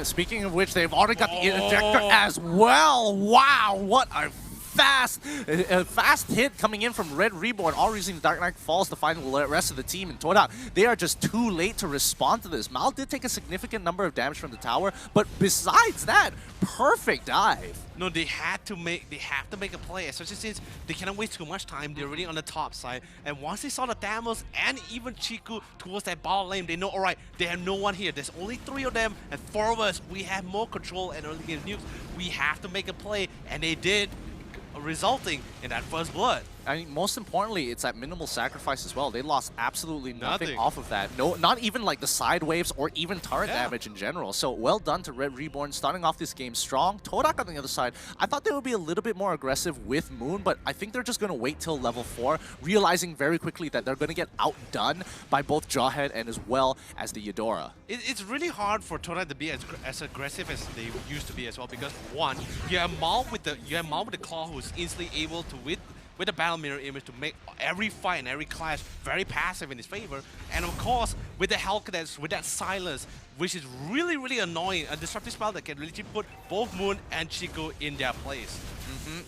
S3: Speaking of which, they've already got the ejector as well. Wow, what a fast hit coming in from Red Reborn, all using Dark Knight Falls to find the rest of the team. And Todak, they are just too late to respond to this. Mal did take a significant number of damage from the tower, but besides that, perfect dive.
S4: No, they have to make a play, especially since they cannot waste too much time. They're already on the top side, and once they saw the Thamos and even Chiku towards that bottom lane, they know, all right, they have no one here. There's only 3 of them, and 4 of us. We have more control and early game nukes. We have to make a play, and they did, resulting in that first blood.
S3: I mean, most importantly, it's at minimal sacrifice as well. They lost absolutely nothing off of that. No, not even like the side waves or even turret damage in general. So well done to Red Reborn, starting off this game strong. Todak on the other side, I thought they would be a little bit more aggressive with Moon, but I think they're just going to wait till level 4, realizing very quickly that they're going to get outdone by both Jawhead and as well as the Eudora.
S4: It's really hard for Todak to be as aggressive as they used to be as well, because one, you have Maul with the Claw, who's instantly able to with the Battle Mirror Image to make every fight and every clash very passive in his favor. And of course, with the Hell Cadets, with that Silence, which is really, really annoying, a disruptive spell that can literally put both Moon and Chico in their place.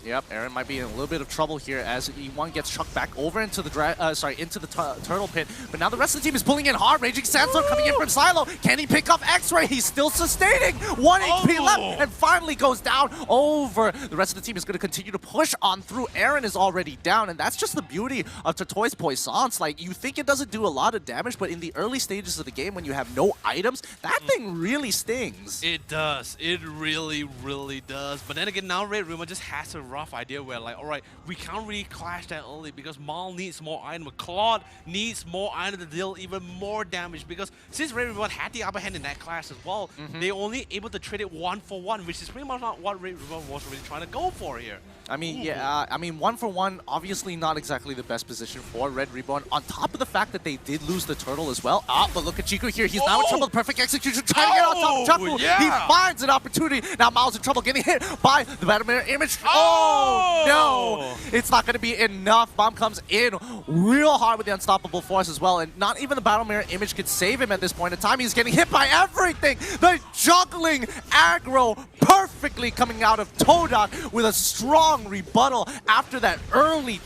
S3: Yep, Aaron might be in a little bit of trouble here as E1 gets chucked back over into the turtle pit. But now the rest of the team is pulling in hard. Raging Sandstorm coming in from Silo. Can he pick off X-Ray? He's still sustaining. 1 HP left and finally goes down over. The rest of the team is going to continue to push on through. Aaron is already down, and that's just the beauty of Tortoise Poissance. Like, you think it doesn't do a lot of damage, but in the early stages of the game when you have no items, that thing really stings.
S4: It does. It really, really does. But then again, now Red Rumor just has a rough idea where, like, alright, we can't really clash that early because Maul needs more item. Claude needs more item to deal even more damage, because since Red Rumor had the upper hand in that clash as well, they're only able to trade it 1-for-1, which is pretty much not what Red Rumor was really trying to go for here.
S3: I mean, yeah, I mean, 1-for-1, obviously not exactly the best position for Red Reborn, on top of the fact that they did lose the turtle as well. But look at Chico here. He's now in trouble. Perfect execution, trying to get on top of Chakbu. He finds an opportunity. Now Miles in trouble, getting hit by the Battle Mirror Image. Oh, no! It's not going to be enough. Bomb comes in real hard with the Unstoppable Force as well, and not even the Battle Mirror Image could save him at this point in time. He's getting hit by everything. The juggling aggro perfectly coming out of Todak with a strong rebuttal after that early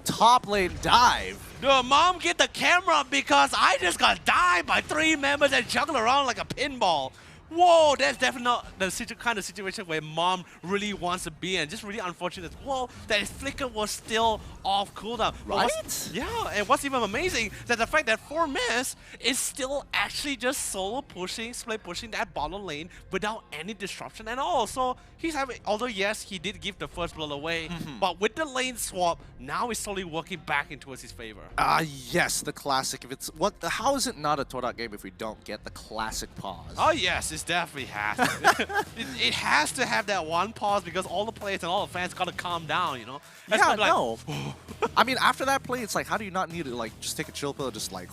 S3: top lane dive.
S4: No, Mom, get the camera because I just got dived by 3 members and juggled around like a pinball. Whoa, that's definitely not the kind of situation where Mom really wants to be, and just really unfortunate as well that his flicker was still off cooldown.
S3: Right?
S4: Yeah, and what's even amazing that the fact that Formes is still actually just solo pushing, split pushing that bottom lane without any disruption at all. So he's having, although yes, he did give the first blood away, but with the lane swap, now he's slowly working back into his favor.
S3: Yes, the classic. If it's how is it not a Todak game if we don't get the classic pause?
S4: Oh yes, it definitely has to. it has to have that one pause because all the players and all the fans gotta calm down, you know?
S3: Yeah, no. I mean, after that play, it's like, how do you not need to, like, just take a chill pill, just like,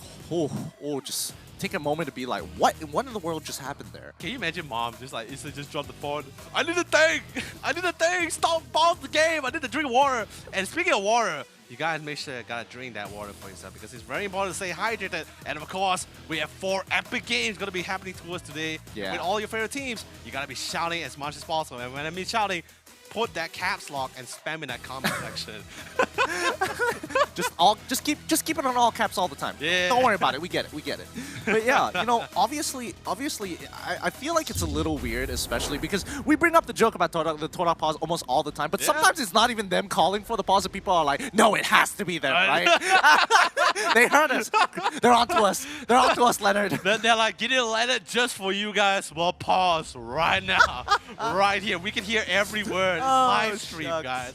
S3: just take a moment to be like, what in the world just happened there?
S4: Can you imagine mom just like instantly just drop the phone? I need a tank! I need a tank! Stop, pause the game! I need to drink water! And speaking of water, you guys make sure you gotta drink that water for yourself because it's very important to stay hydrated. And of course, we have 4 epic games gonna be happening to us today with all your favorite teams. You gotta be shouting as much as possible. And when I mean shouting, put that caps lock and spam in that comment section.
S3: just keep it on all caps all the time.
S4: Yeah.
S3: Don't worry about it. We get it. But yeah, you know, obviously, I feel like it's a little weird, especially because we bring up the joke about the Todak pause almost all the time. But sometimes it's not even them calling for the pause, and people are like, no, it has to be them, right? They heard us. They're onto us. They're onto us, Leonard.
S4: They're like, Gideon Leonard, just for you guys. Well, pause right now, right here. We can hear every word. Live stream, guys.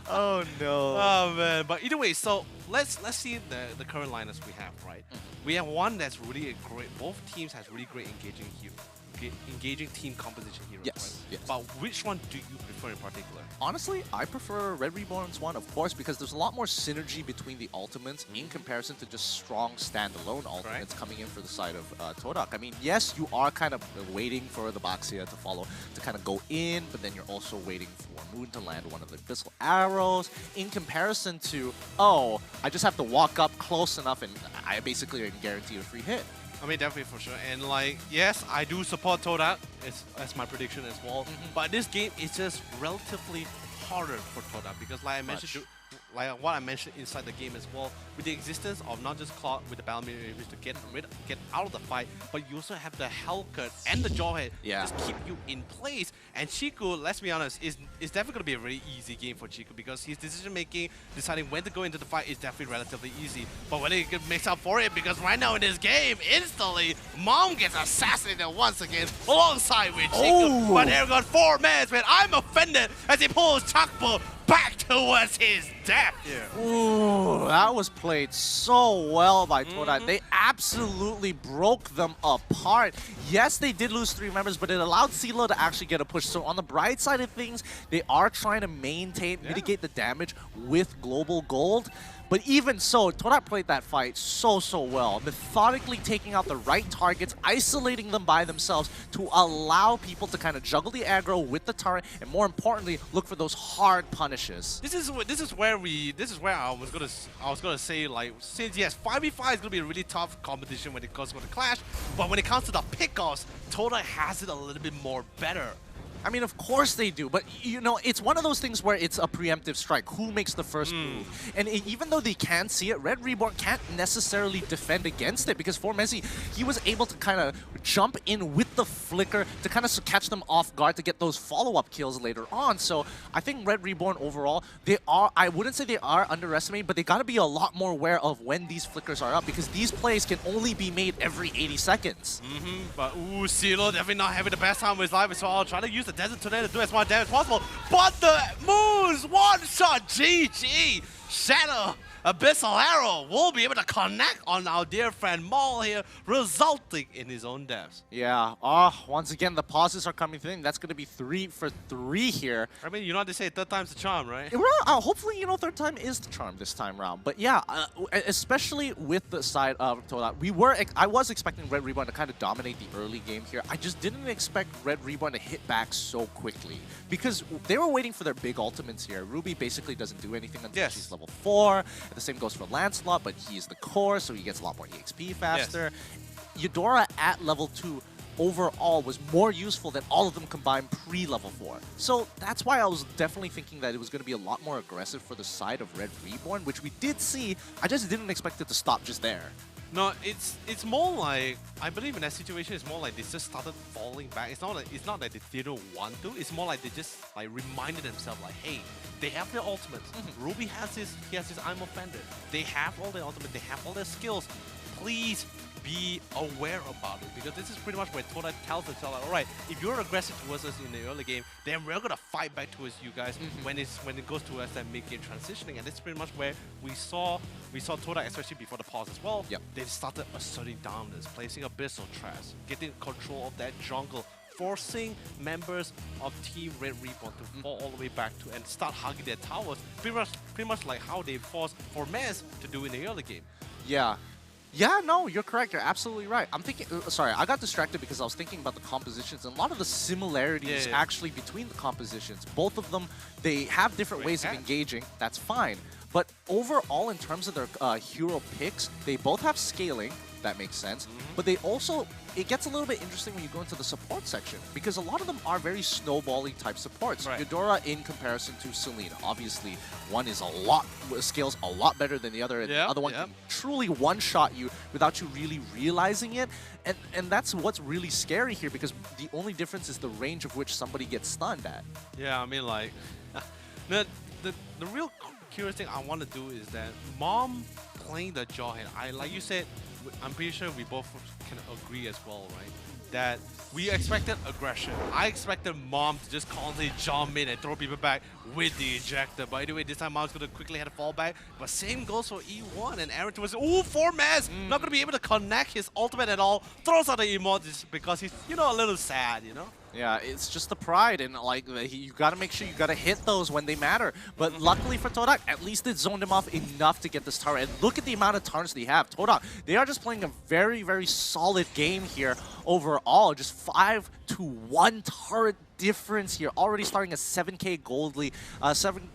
S3: Oh no.
S4: Oh man. But either way, so let's see the current lineups we have, right? We have one that's really great. Both teams has really great engaging team composition heroes.
S3: Yes,
S4: right?
S3: yes.
S4: But which one do you prefer in particular?
S3: Honestly, I prefer Red Reborn's one, of course, because there's a lot more synergy between the ultimates in comparison to just strong standalone ultimates coming in for the side of Todak. I mean, yes, you are kind of waiting for the Baxia to follow, to kind of go in, but then you're also waiting for Moon to land one of the Abyssal Arrows, in comparison to, oh, I just have to walk up close enough and I basically am guaranteed a free hit.
S4: I mean, definitely for sure. And like, yes, I do support Todak. That's my prediction as well. But this game is just relatively harder for Todak because, like I mentioned, like what I mentioned inside the game as well, with the existence of not just Cloud with the Battle Mirror to get out of the fight, but you also have the Hellcut and the Jawhead just keep you in place. And Chico, let's be honest, is definitely going to be a very easy game for Chico because his decision making, deciding when to go into the fight is definitely relatively easy. But when he makes up for it, because right now in this game, instantly, Mom gets assassinated once again alongside with Chico. But here we got 4 men, man. I'm offended as he pulls Chakpo back towards his death here.
S3: Ooh, that was played so well by Todak. They absolutely broke them apart. Yes, they did lose 3 members, but it allowed CeeLo to actually get a push. So on the bright side of things, they are trying to mitigate the damage with Global Gold. But even so, Todak played that fight so well, methodically taking out the right targets, isolating them by themselves to allow people to kind of juggle the aggro with the turret, and more importantly, look for those hard punishes.
S4: This is where I was gonna say, like, since yes, 5v5 is gonna be a really tough competition when it comes to the clash, but when it comes to the pickoffs, Todak has it a little bit more better.
S3: I mean, of course they do, but you know, it's one of those things where it's a preemptive strike. Who makes the first move? And even though they can see it, Red Reborn can't necessarily defend against it because Formezi, he was able to kind of jump in with the flicker to kind of catch them off guard to get those follow-up kills later on. So I think Red Reborn overall, I wouldn't say they are underestimated, but they got to be a lot more aware of when these flickers are up because these plays can only be made every 80 seconds.
S4: But CeeLo definitely not having the best time of his life, so I'll try to use the Desert Tornado to do as much damage as possible. But the Moon's one-shot GG! Shadow Abyssal Arrow will be able to connect on our dear friend Maul here, resulting in his own deaths.
S3: Yeah, once again, the pauses are coming in. That's going to be 3 for 3 here.
S4: I mean, you know what they say, third time's the charm, right?
S3: Hopefully, you know, third time is the charm this time around. But yeah, especially with the side of Todak, I was expecting Red Reborn to kind of dominate the early game here. I just didn't expect Red Reborn to hit back so quickly because they were waiting for their big ultimates here. Ruby basically doesn't do anything until she's level 4. The same goes for Lancelot, but he's the core, so he gets a lot more EXP faster. Eudora at level 2 overall was more useful than all of them combined pre-level 4. So that's why I was definitely thinking that it was going to be a lot more aggressive for the side of Red Reborn, which we did see. I just didn't expect it to stop just there.
S4: No, it's more like, I believe in that situation, it's more like they just started falling back. It's not that they didn't want to, it's more like they just like reminded themselves like, hey, they have their ultimates. Ruby has his I'm offended. They have all their ultimates, they have all their skills. Please be aware about it, because this is pretty much where Todak tells themselves, like, all right, if you're aggressive towards us in the early game, then we're gonna fight back towards you guys when it goes towards that mid-game transitioning, and that's pretty much where we saw Todak, especially before the pause as well. They started asserting dominance, placing Abyssal traps, getting control of that jungle, forcing members of Team Red Reborn to fall all the way back to and start hugging their towers, pretty much like how they forced Formez to do in the early game.
S3: Yeah, no, you're correct. You're absolutely right. I'm thinking, sorry, I got distracted because I was thinking about the compositions and a lot of the similarities actually between the compositions. Both of them, they have different ways of engaging. That's fine. But overall, in terms of their hero picks, they both have scaling. That makes sense. But they also, it gets a little bit interesting when you go into the support section because a lot of them are very snowballing type supports. Eudora in comparison to Selena. Obviously, one is scales a lot better than the other, and the other one can truly one-shot you without you really realizing it. And that's what's really scary here because the only difference is the range of which somebody gets stunned at.
S4: Yeah, I mean, like, the real curious thing I want to do is that Mom playing the Jawhead. Like you said, I'm pretty sure we both can agree as well, right? That we expected aggression. I expected Mom to just constantly jump in and throw people back with the ejector. By the way, this time Mom's going to quickly head a fallback. But same goes for E1 and Aaron was, ooh, 4-mass! Not going to be able to connect his ultimate at all. Throws out the emote just because he's, you know, a little sad, you know?
S3: Yeah, it's just the pride, and like you gotta make sure you gotta hit those when they matter. But luckily for Todak, at least it zoned him off enough to get this tower. And look at the amount of turns they have. Todak, they are just playing a very, very solid game here overall. Just 5-1 turret difference here. Already starting a 7k gold lead,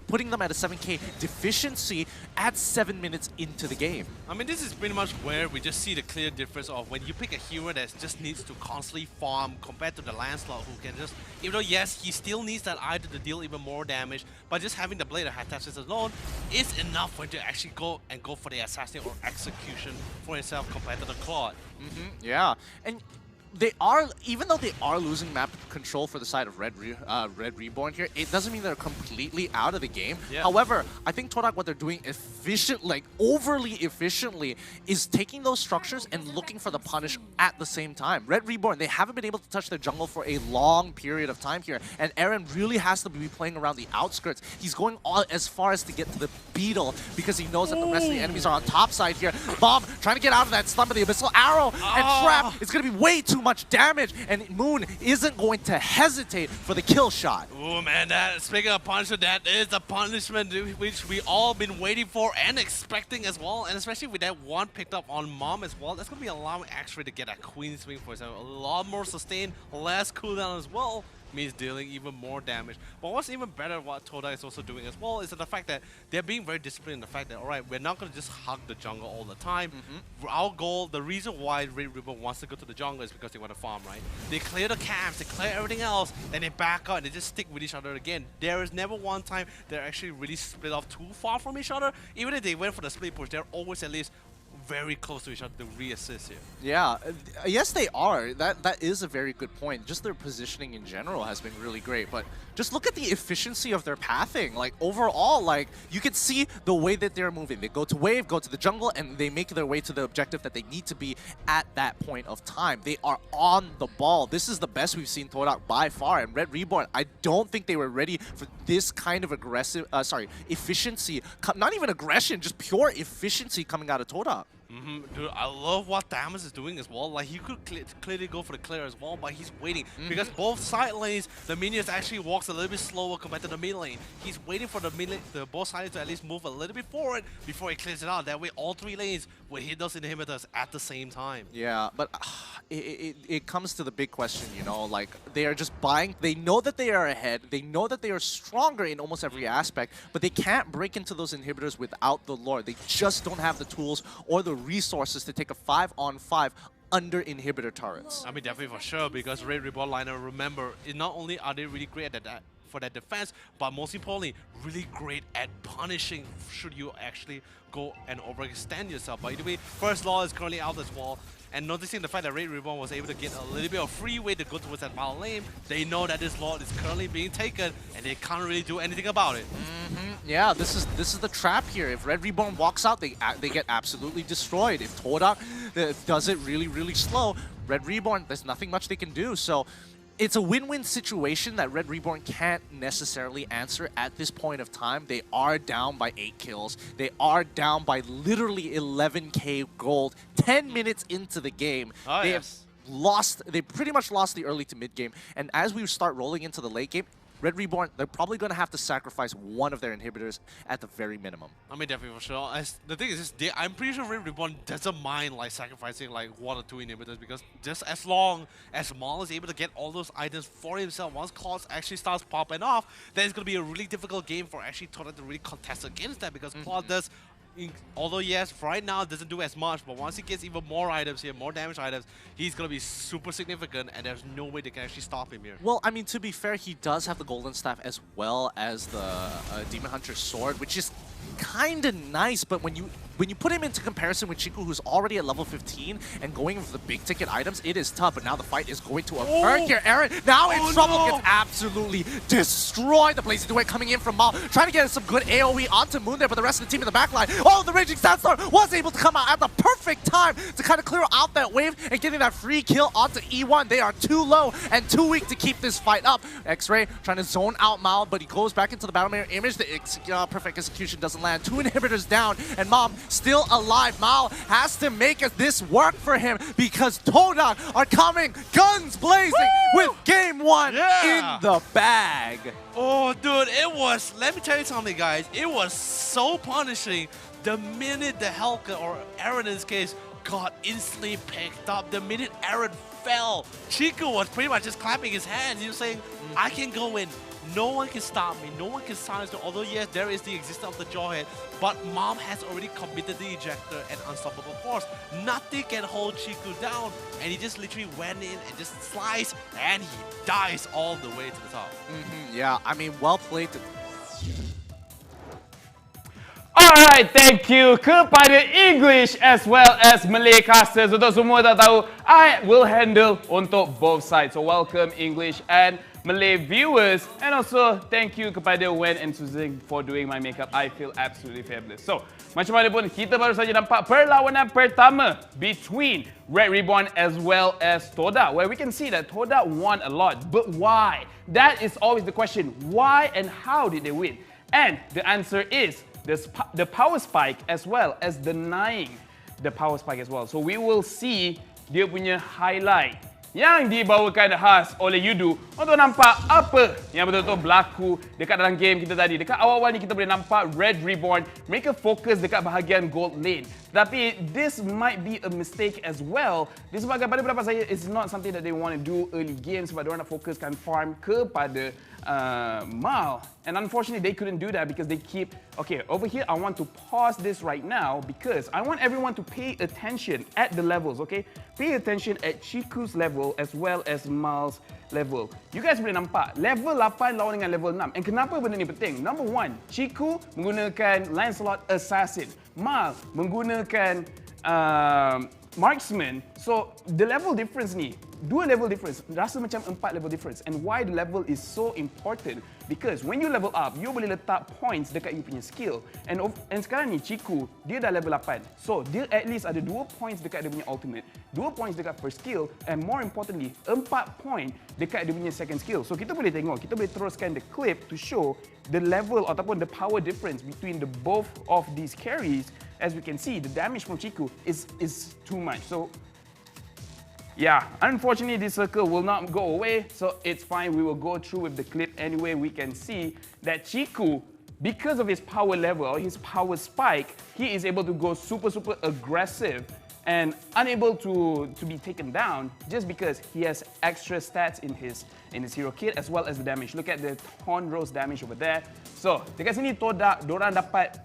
S3: putting them at a 7k deficiency at 7 minutes into the game.
S4: I mean, this is pretty much where we just see the clear difference of when you pick a hero that just needs to constantly farm compared to the Lancelot who can just, even though yes, he still needs that eye to deal even more damage, but just having the Blade of Hatasis alone is enough for him to actually go for the assassin or execution for himself compared to the Claude.
S3: Yeah, and they are, even though they are losing map control for the side of Red Reborn here, it doesn't mean they're completely out of the game. However, I think Todak, what they're doing overly efficiently, is taking those structures and looking for the punish at the same time. Red Reborn, they haven't been able to touch their jungle for a long period of time here, and Aaron really has to be playing around the outskirts. He's going all as far as to get to the Beetle because he knows that the rest of the enemies are on top side here. Bomb trying to get out of that stun, but the Abyssal Arrow and Trap, it's going to be way too much damage, and Moon isn't going to hesitate for the kill shot.
S4: Oh man, speaking of punishment, that is the punishment which we all been waiting for and expecting as well, and especially with that one picked up on Mom as well, that's going to be allowing X-Ray to get a Queen Swing for himself. A lot more sustain, less cooldown as well, means dealing even more damage. But what's even better, what Todak is also doing as well, is that the fact that they're being very disciplined in the fact that, alright, we're not going to just hug the jungle all the time. Our goal, the reason why Red Ribbon wants to go to the jungle is because they want to farm, right? They clear the camps, they clear everything else, then they back out and they just stick with each other again. There is never one time they're actually really split off too far from each other. Even if they went for the split push, they're always at least very close to each other to re-assist here.
S3: Yeah, yes they are. That is a very good point. Just their positioning in general has been really great, but just look at the efficiency of their pathing. Like overall, like you can see the way that they're moving. They go to wave, go to the jungle, and they make their way to the objective that they need to be at that point of time. They are on the ball. This is the best we've seen Todak by far, and Red Reborn, I don't think they were ready for this kind of efficiency. Not even aggression, just pure efficiency coming out of Todak.
S4: Dude, I love what Damas is doing as well. Like, he could clearly go for the clear as well, but he's waiting. Because both side lanes, the minions actually walks a little bit slower compared to the mid lane. He's waiting for the both sides to at least move a little bit forward before he clears it out. That way, all three lanes will hit those inhibitors at the same time.
S3: Yeah, but it comes to the big question, you know, like, they are just buying. They know that they are ahead. They know that they are stronger in almost every aspect, but they can't break into those inhibitors without the lore. They just don't have the tools or the resources to take a 5-on-5 under inhibitor turrets.
S4: I mean, definitely for sure, because Red Reborn liner, remember, not only are they really great at that for that defense, but most importantly, really great at punishing should you actually go and overextend yourself. By the way, first law is currently out as well. And noticing the fact that Red Reborn was able to get a little bit of free way to go towards that bottom lane, they know that this Lord is currently being taken, and they can't really do anything about it.
S3: Yeah, this is the trap here. If Red Reborn walks out, they get absolutely destroyed. If Todak does it really, really slow, Red Reborn, there's nothing much they can do. So it's a win-win situation that Red Reborn can't necessarily answer at this point of time. They are down by 8 kills. They are down by literally 11k gold 10 minutes into the game. They pretty much lost the early to mid game. And as we start rolling into the late game, Red Reborn, they're probably going to have to sacrifice one of their inhibitors at the very minimum.
S4: I mean, definitely for sure. The thing is, I'm pretty sure Red Reborn doesn't mind like sacrificing like 1 or 2 inhibitors, because just as long as Maul is able to get all those items for himself, once Claws actually starts popping off, then it's going to be a really difficult game for actually Toda to really contest against that, because Claw does, although yes, right now it doesn't do as much, but once he gets even more items here, more damage items, he's going to be super significant, and there's no way they can actually stop him here.
S3: Well, I mean, to be fair, he does have the Golden Staff as well as the Demon Hunter's Sword, which is kind of nice, but when you put him into comparison with Chiku, who's already at level 15 and going for the big ticket items, it is tough. But now the fight is going to occur here. Aaron now in trouble, gets absolutely destroyed. The Blazing Duet coming in from Mao, trying to get some good AoE onto Moon there, but the rest of the team in the backline, oh, the Raging Sandstorm was able to come out at the perfect time to kind of clear out that wave and getting that free kill onto E1. They are too low and too weak to keep this fight up. X-Ray trying to zone out Mao, but he goes back into the battle mirror image. The perfect execution doesn't land. 2 inhibitors down, and Mom still alive. Mao has to make this work for him, because Toda are coming guns blazing with game 1 in the bag.
S4: Oh, dude, it was, let me tell you something, guys. It was so punishing the minute the Helka, or Aaron in this case, got instantly picked up. The minute Aaron fell, Chiku was pretty much just clapping his hands. He was saying, I can go in. No one can stop me. No one can silence me. Although, yes, there is the existence of the Jawhead, but Mom has already committed the ejector and unstoppable force. Nothing can hold Chiku down, and he just literally went in and just sliced, and he dies all the way to the top.
S3: Yeah, I mean, well played.
S10: Alright, thank you kepada English as well as Malay casters. Untuk semua tak tahu, I will handle untuk both sides. So welcome English and Malay viewers, and also thank you kepada Wen and Susan for doing my makeup. I feel absolutely fabulous. So, macam mana pun, kita baru saja nampak perlawanan pertama between Red Reborn as well as Toda, where we can see that Toda won a lot. But why? That is always the question. Why and how did they win? And the answer is the power spike as well as denying the power spike as well. So we will see dia punya highlight yang dibawakan khas oleh Yudu untuk nampak apa yang betul-betul berlaku dekat dalam game kita tadi. Dekat awal-awal ni kita boleh nampak Red Reborn, mereka fokus dekat bahagian gold lane. Tapi this might be a mistake as well. Disebabkan pada pendapat saya, it's not something that they want to do early game sebab diorang nak fokuskan farm kepada Mal. And unfortunately, they couldn't do that because they keep... Okay, over here, I want to pause this right now because I want everyone to pay attention at the levels, okay? Pay attention at Chiku's level as well as Mal's level. You guys boleh nampak, level 8 lawan dengan level 6. And kenapa benda ni penting? Number 1, Chiku menggunakan Lancelot Assassin. Mal menggunakan Marksman. So, the level difference ni, 2 level difference, rasa macam 4 level difference. And why the level is so important? Because when you level up, you boleh letak points dekat you punya skill. And sekarang ni, Chiku, dia dah level 8. So, dia at least ada 2 points dekat dia punya ultimate, 2 points dekat first skill, and more importantly, 4 point dekat dia punya second skill. So, kita boleh tengok, kita boleh teruskan the clip to show the level ataupun the power difference between the both of these carries. As we can see, the damage from Chiku is too much. So, yeah, unfortunately this circle will not go away, so it's fine. We will go through with the clip anyway. We can see that Chiku, because of his power level, or his power spike, he is able to go super aggressive and unable to be taken down just because he has extra stats in his hero kit as well as the damage. Look at the Horn Rose damage over there. So, dekat sini Toda, dorang dapat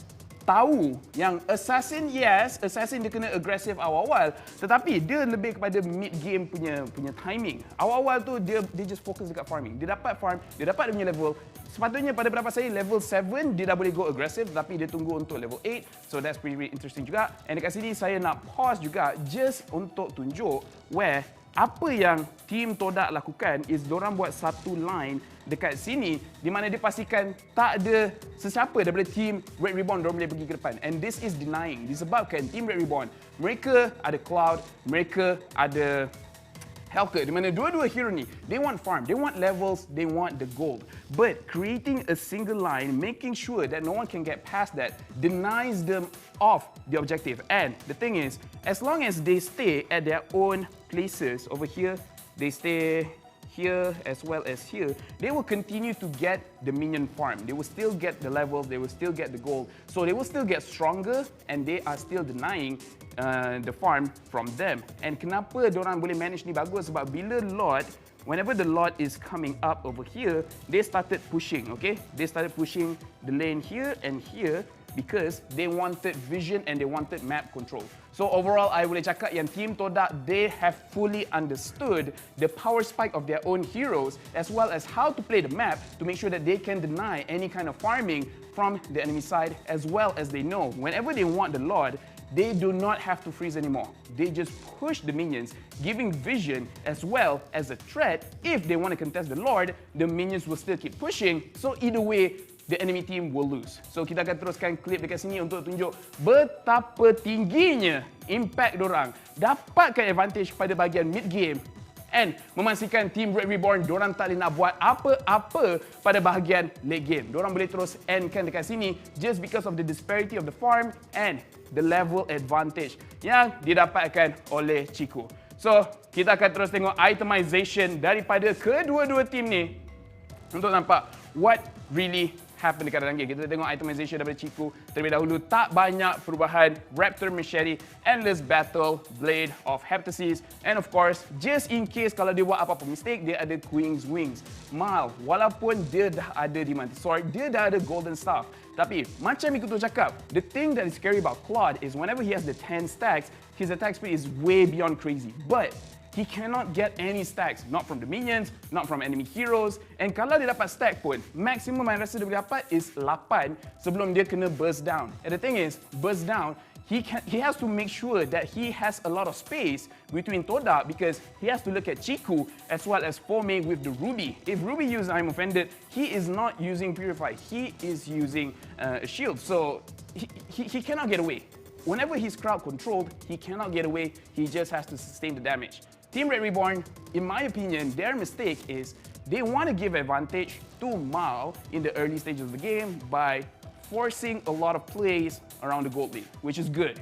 S10: tahu yang Assassin, yes, Assassin dia kena aggressive awal-awal, tetapi dia lebih kepada mid game punya timing. Awal-awal tu dia just fokus dekat farming. Dia dapat farm, dia dapat dia punya level. Sepatutnya pada pendapat saya level 7 dia dah boleh go aggressive, tapi dia tunggu untuk level 8. So that's pretty interesting juga. And dekat sini saya nak pause juga just untuk tunjuk where apa yang team Toda lakukan is diorang buat satu line dekat sini di mana dia pastikan tak ada sesiapa daripada team Red Reborn diorang boleh pergi ke depan. And this is denying. Disebabkan team Red Reborn, mereka ada Cloud, mereka ada Helka, di mana dua-dua hero ni, they want farm, they want levels, they want the gold. But creating a single line, making sure that no one can get past that, denies them of the objective. And the thing is, as long as they stay at their own places, over here, they stay here, as well as here, they will continue to get the minion farm. They will still get the levels, they will still get the gold. So they will still get stronger and they are still denying the farm from them. And kenapa diorang boleh manage ni bagus? Sebab bila Lord, whenever the Lord is coming up over here, they started pushing, okay? They started pushing the lane here and here because they wanted vision and they wanted map control. So overall, I boleh cakap yang Team Todak, they have fully understood the power spike of their own heroes as well as how to play the map to make sure that they can deny any kind of farming from the enemy side, as well as they know whenever they want the Lord, they do not have to freeze anymore. They just push the minions, giving vision as well as a threat. If they want to contest the Lord, the minions will still keep pushing. So either way, the enemy team will lose. So kita akan teruskan klip dekat sini untuk tunjuk betapa tingginya impact dorang dapatkan advantage pada bahagian mid game and memastikan Team Red Reborn dorang tak boleh nak buat apa-apa pada bahagian late game. Dorang boleh terus endkan dekat sini just because of the disparity of the farm and the level advantage yang didapatkan oleh Chiku. So, kita akan terus tengok itemization daripada kedua-dua team ni untuk nampak what really happen dekat dalam game. Kita tengok itemization daripada Chiku terlebih dahulu. Tak banyak perubahan. Raptor Machete, Endless Battle, Blade of Heptasis, and of course, just in case kalau dia buat apa-apa mistake, dia ada Queen's Wings. Mal, walaupun dia dah ada Diamante Sword, dia dah ada Golden Staff. Tapi, macam Mikuto cakap, the thing that is scary about Claude is whenever he has the 10 stacks, his attack speed is way beyond crazy. But he cannot get any stacks, not from the minions, not from enemy heroes. And kalau dia dapat stack pun, maximum yang rasa dia boleh dapat is 8 sebelum dia kena burst down. And the thing is, burst down, he has to make sure that he has a lot of space between Todak because he has to look at Chiku as well as Fome with the Ruby. If Ruby uses I'm Offended, he is not using Purify, he is using a shield. So he cannot get away. Whenever he's crowd controlled, he cannot get away, he just has to sustain the damage. Team Red Reborn, in my opinion, their mistake is they want to give advantage to Mao in the early stages of the game by forcing a lot of plays around the gold lane, which is good,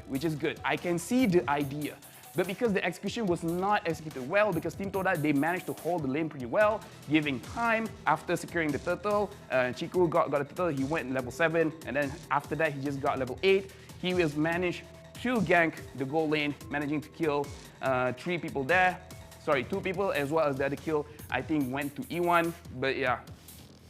S10: I can see the idea. But because the execution was not executed well, because Team Todak, they managed to hold the lane pretty well, giving time after securing the turtle. Chiku got a turtle, he went level 7, and then after that, he just got level 8. He was managed to gank the gold lane, managing to kill 2 people, as well as the other kill, I think, went to E1. But yeah,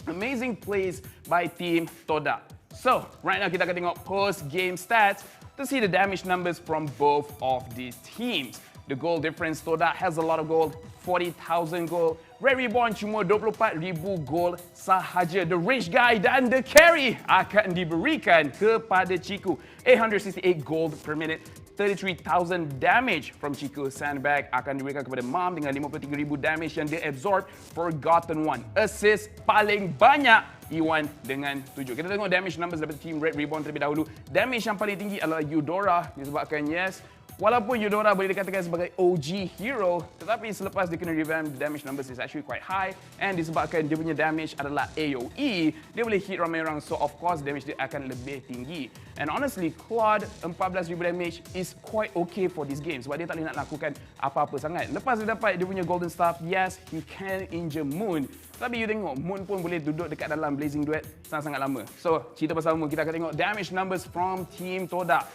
S10: amazing plays by Team Todak. So, right now kita akan tengok post-game stats to see the damage numbers from both of these teams. The goal difference, Todak has a lot of gold, 40,000 gold. Red Reborn cuma 24,000 gold sahaja. The rich guy dan the carry akan diberikan kepada Chiku. 868 gold per minute. 33,000 damage from Chiku. Sandbag akan diberikan kepada Mom dengan 53,000 damage yang dia absorb. Forgotten One. Assist paling banyak E1 dengan 7. Kita tengok damage numbers daripada Team Red Reborn terlebih dahulu. Damage yang paling tinggi adalah Eudora disebabkan walaupun Eudora boleh dikatakan sebagai OG hero, tetapi selepas dia kena revamp, the damage numbers is actually quite high. And disebabkan dia punya damage adalah AoE, dia boleh hit ramai orang, so of course damage dia akan lebih tinggi. And honestly, Claude 14,000 damage is quite okay for this game sebab dia tak boleh nak lakukan apa-apa sangat. Lepas dia dapat dia punya Golden Staff, yes, he can injure Moon. Tapi you tengok, Moon pun boleh duduk dekat dalam Blazing Duet sangat-sangat lama. So, cerita pasal Moon, kita akan tengok damage numbers from Team Todak.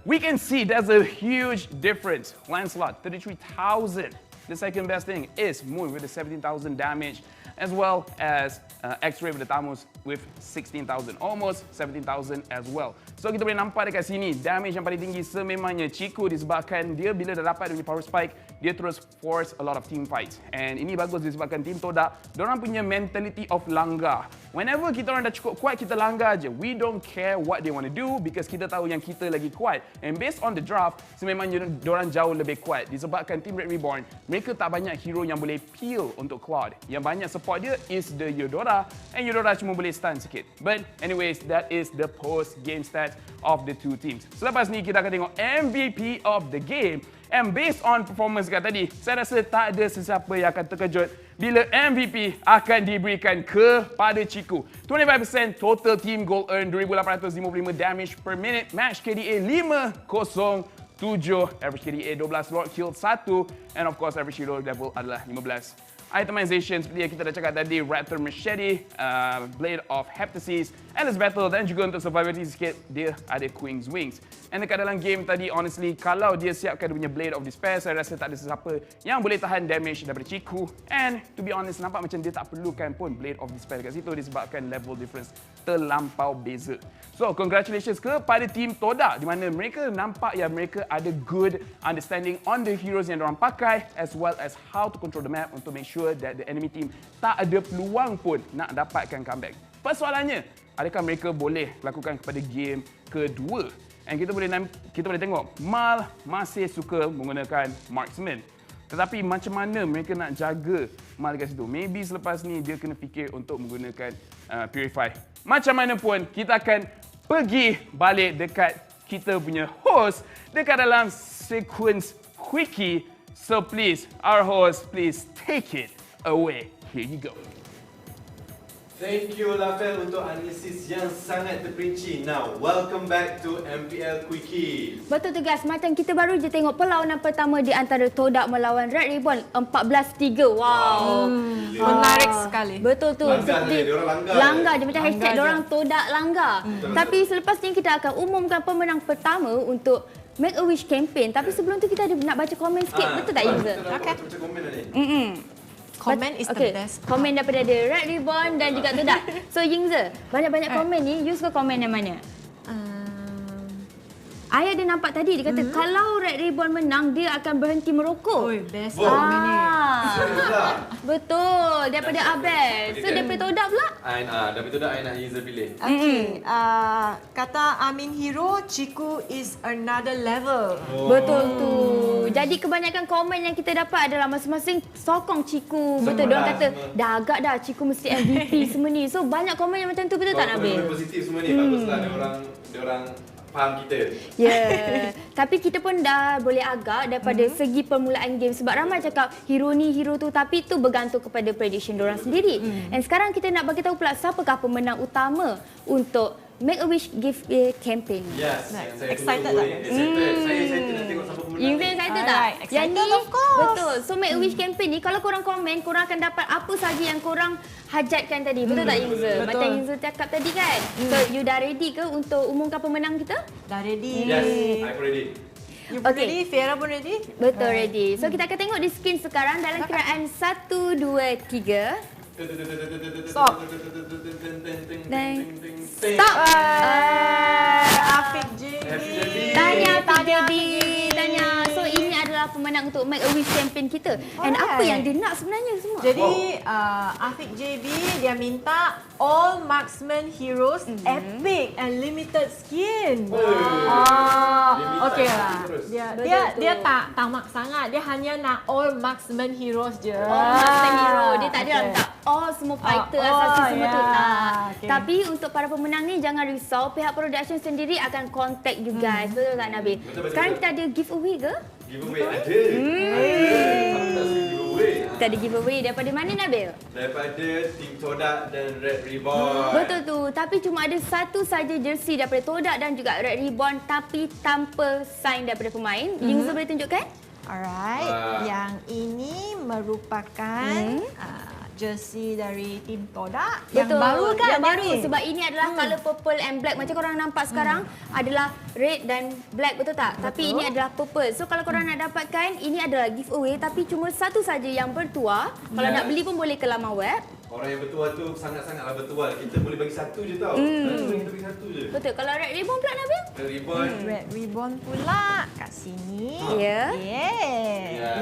S10: We can see there's a huge difference. Lancelot, 33,000. The second best thing is Moon with the 17,000 damage, as well as X-Ray with the Thamus with 16,000, almost 17,000 as well. So kita boleh nampak dekat sini, damage yang paling tinggi sememangnya Chiku disebabkan dia bila dah dapat dari power spike, dia terus force a lot of team fights. And ini bagus disebabkan Team Todak, diorang punya mentality of langgar. Whenever kita orang dah cukup kuat, kita langgar je. We don't care what they want to do because kita tahu yang kita lagi kuat. And based on the draft, sememangnya diorang jauh lebih kuat. Disebabkan Team Red Reborn, mereka tak banyak hero yang boleh peel untuk Claude. Yang banyak support dia is the Eudora, and Eudora cuma boleh stun sikit. But anyways, that is the post-game stats of the two teams. Selepas ni kita akan tengok MVP of the game. And based on performance kat tadi, saya rasa tak ada sesiapa yang akan terkejut bila MVP akan diberikan kepada Chiku. 25% total team goal earn, 2,855 damage per minute, match KDA 507, average KDA 12, Lord killed 1, and of course average hero level adalah 15. itemization seperti yang kita dah cakap tadi, Raptor Machete, Blade of Heptasis, Endless Battle, dan juga untuk survivability sikit, dia ada Queen's Wings. And dekat dalam game tadi, honestly, kalau dia siapkan dia punya Blade of Despair, saya rasa tak ada sesiapa yang boleh tahan damage daripada Chiku. And to be honest, nampak macam dia tak perlukan pun Blade of Despair dekat situ disebabkan level difference terlampau beza. So, congratulations kepada team Todak di mana mereka nampak yang mereka ada good understanding on the heroes yang diorang pakai as well as how to control the map untuk make sure that the enemy team tak ada peluang pun nak dapatkan comeback. Persoalannya, adakah mereka boleh lakukan kepada game kedua? And kita boleh tengok Mal masih suka menggunakan marksman. Tetapi macam mana mereka nak jaga Mal dekat situ? Maybe selepas ni dia kena fikir untuk menggunakan Purify. Macam mana pun, kita akan pergi balik dekat kita punya host dekat dalam sequence quickie. So please, our host, please take it away. Here you go.
S2: Thank you Lafel untuk analisis yang sangat terperinci. Now, welcome back to MPL Quickie.
S1: Betul tu guys, macam kita baru je tengok perlawanan pertama di antara Todak melawan Red Ribbon 14-3. Wow.
S11: Menarik sekali.
S1: Betul tu.
S2: Langgar je, diorang langgar
S1: je macam hashtag diorang Todak langgar. Tapi selepas ni kita akan umumkan pemenang pertama untuk Make a Wish campaign. Tapi sebelum tu kita ada nak baca komen sikit. Betul tak Yingza?
S2: Okay. Baca komen ni.
S11: Comment is the best.
S1: Komen daripada ada Red Ribbon dan juga Todak. So Yingza, banyak-banyak komen ni, you suka komen yang mana? Ayah dia nampak tadi, dia kata kalau Red Ribbon menang, dia akan berhenti merokok.
S11: Oi, best komen ni.
S1: Betul, daripada Abel. So daripada Todak pula?
S2: Daripada Todak, I nak Yingza pilih.
S11: Okay, kata Amin Hero, Chiku is another level.
S1: Betul tu. Jadi kebanyakan komen yang kita dapat adalah masing-masing sokong Chiku. Betul, diorang kata dah agak dah Chiku mesti MVP semua ni. So banyak komen yang macam tu, betul tak Nabil?
S2: Komen positif semua ni, baguslah diorang faham kita.
S1: Ya, tapi kita pun dah boleh agak daripada segi permulaan game sebab ramai cakap hero ni, hero tu, tapi tu bergantung kepada prediction diorang sendiri. Dan sekarang kita nak bagi tahu pula siapakah pemenang utama untuk Make a Wish giveaway campaign.
S2: Yes, saya
S11: excited tak?
S2: Saya excited nak tengok siapa pemenang.
S1: You excited tak?
S11: Excited,
S1: Yang ni,
S11: of course.
S1: betul. So Make a Wish campaign ni, kalau korang komen, korang akan dapat apa sahaja yang korang hajatkan tadi. Betul tak Yingza?
S11: Betul.
S1: Macam Yingza cakap tadi kan? So you dah ready ke untuk umumkan pemenang kita?
S11: Dah ready.
S2: Yes, I'm ready.
S11: You pun ready? Fiera pun ready?
S1: Betul, ready. So kita akan tengok di skrin sekarang dalam kiraan 1, 2, 3.
S11: Stop.
S1: Stop.
S11: Afiq JB.
S1: Tanya. So ini adalah pemenang untuk Make a Wish campaign kita. And apa yang dia nak sebenarnya semua?
S11: Jadi Afiq JB dia minta all marksman heroes epic and limited skin. Okey lah. Dia tak tamak sangat. Dia hanya nak all marksman heroes je.
S1: All marksman hero. Dia tak ada tak all semua fighter asasi semua tu tak.
S11: Okay.
S1: Tapi untuk para pemenang ni jangan risau, pihak production sendiri akan contact you guys. Betul tak Nabil? Sekarang kita ada giveaway ke?
S2: Giveaway ada. Siapa tak suka giveaway?
S1: Kita ada giveaway daripada mana Nabil?
S2: Daripada Team Todak dan Red Ribbon.
S1: Betul tu. Tapi cuma ada satu saja jersey daripada Todak dan juga Red Ribbon tapi tanpa sign daripada pemain. Yingza boleh tunjukkan?
S11: Alright. Yang ini merupakan jersey dari tim Todak. Yang baru kan?
S1: Yang baru sebab ini adalah colour purple and black. Macam korang nampak sekarang adalah red dan black, betul tak? Tapi ini adalah purple. So kalau korang nak dapatkan, ini adalah giveaway tapi cuma satu saja yang bertuah. Kalau nak beli pun boleh ke laman web.
S2: Orang yang bertuah tu sangat-sangatlah bertuah. Kita boleh bagi satu je tau. Kita bagi satu je.
S1: Betul. Kalau Red Ribbon pula Nabil?
S2: Red Ribbon.
S11: Red Ribbon pula kat sini.
S1: Ya.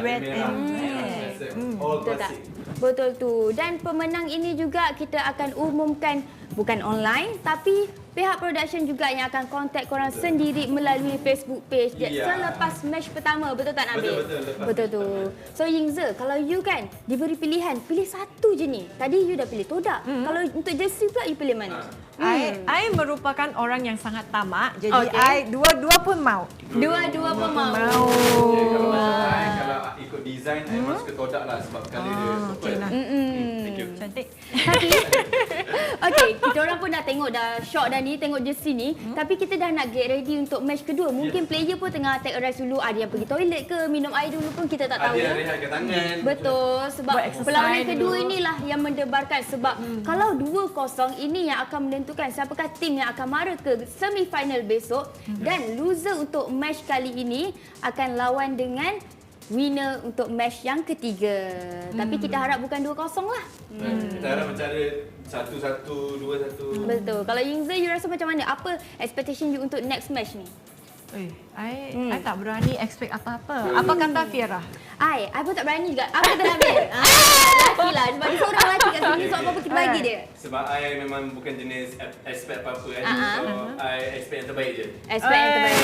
S11: Red and
S2: All
S1: betul tak?
S2: classic.
S1: Betul tu. Dan pemenang ini juga kita akan umumkan bukan online tapi pihak production juga yang akan contact korang sendiri melalui Facebook page selepas match pertama. Betul tak Nabil? Betul tu. So Yingza, kalau you kan diberi pilihan, pilih satu je ni. Tadi you dah pilih Todak. Kalau untuk jersey pula you pilih mana?
S11: I merupakan orang yang sangat tamak. Jadi I dua-dua pun mau.
S1: Dua-dua pun mau.
S2: Kalau macam I, kalau ikut design, I masuk ke Todak lah sebab colour dia purple.
S11: Thank you. Cantik.
S1: Tapi Okay, kita orang pun dah tengok dah shot dah ni, tengok jersey ni. Tapi kita dah nak get ready untuk match kedua. Mungkin player pun tengah take a rest dulu. Ada yang pergi toilet ke, minum air dulu pun kita tak tahu.
S2: Ada yang rehatkan tangan.
S1: Betul, sebab perlawanan kedua inilah yang mendebarkan. Sebab kalau 2-0 ini yang akan menentukan siapakah tim yang akan mara ke semi-final besok. Dan loser untuk match kali ini akan lawan dengan winner untuk match yang ketiga. Tapi kita harap bukan 2-0 lah.
S2: Kita harap macam ada 1-1, 2-1.
S1: Betul. Kalau Yingzi, you rasa macam mana? Apa expectation you untuk next match ni?
S11: I tak berani expect apa-apa. Apa kata Fiera?
S1: I pun tak berani juga. Apa kata Nabil? Lelaki lah. Sebab dia seorang lelaki kat sini. So apa-apa kita bagi dia.
S2: Sebab I memang bukan jenis expect apa-apa kan. So I expect yang terbaik je.
S1: Expect yang terbaik.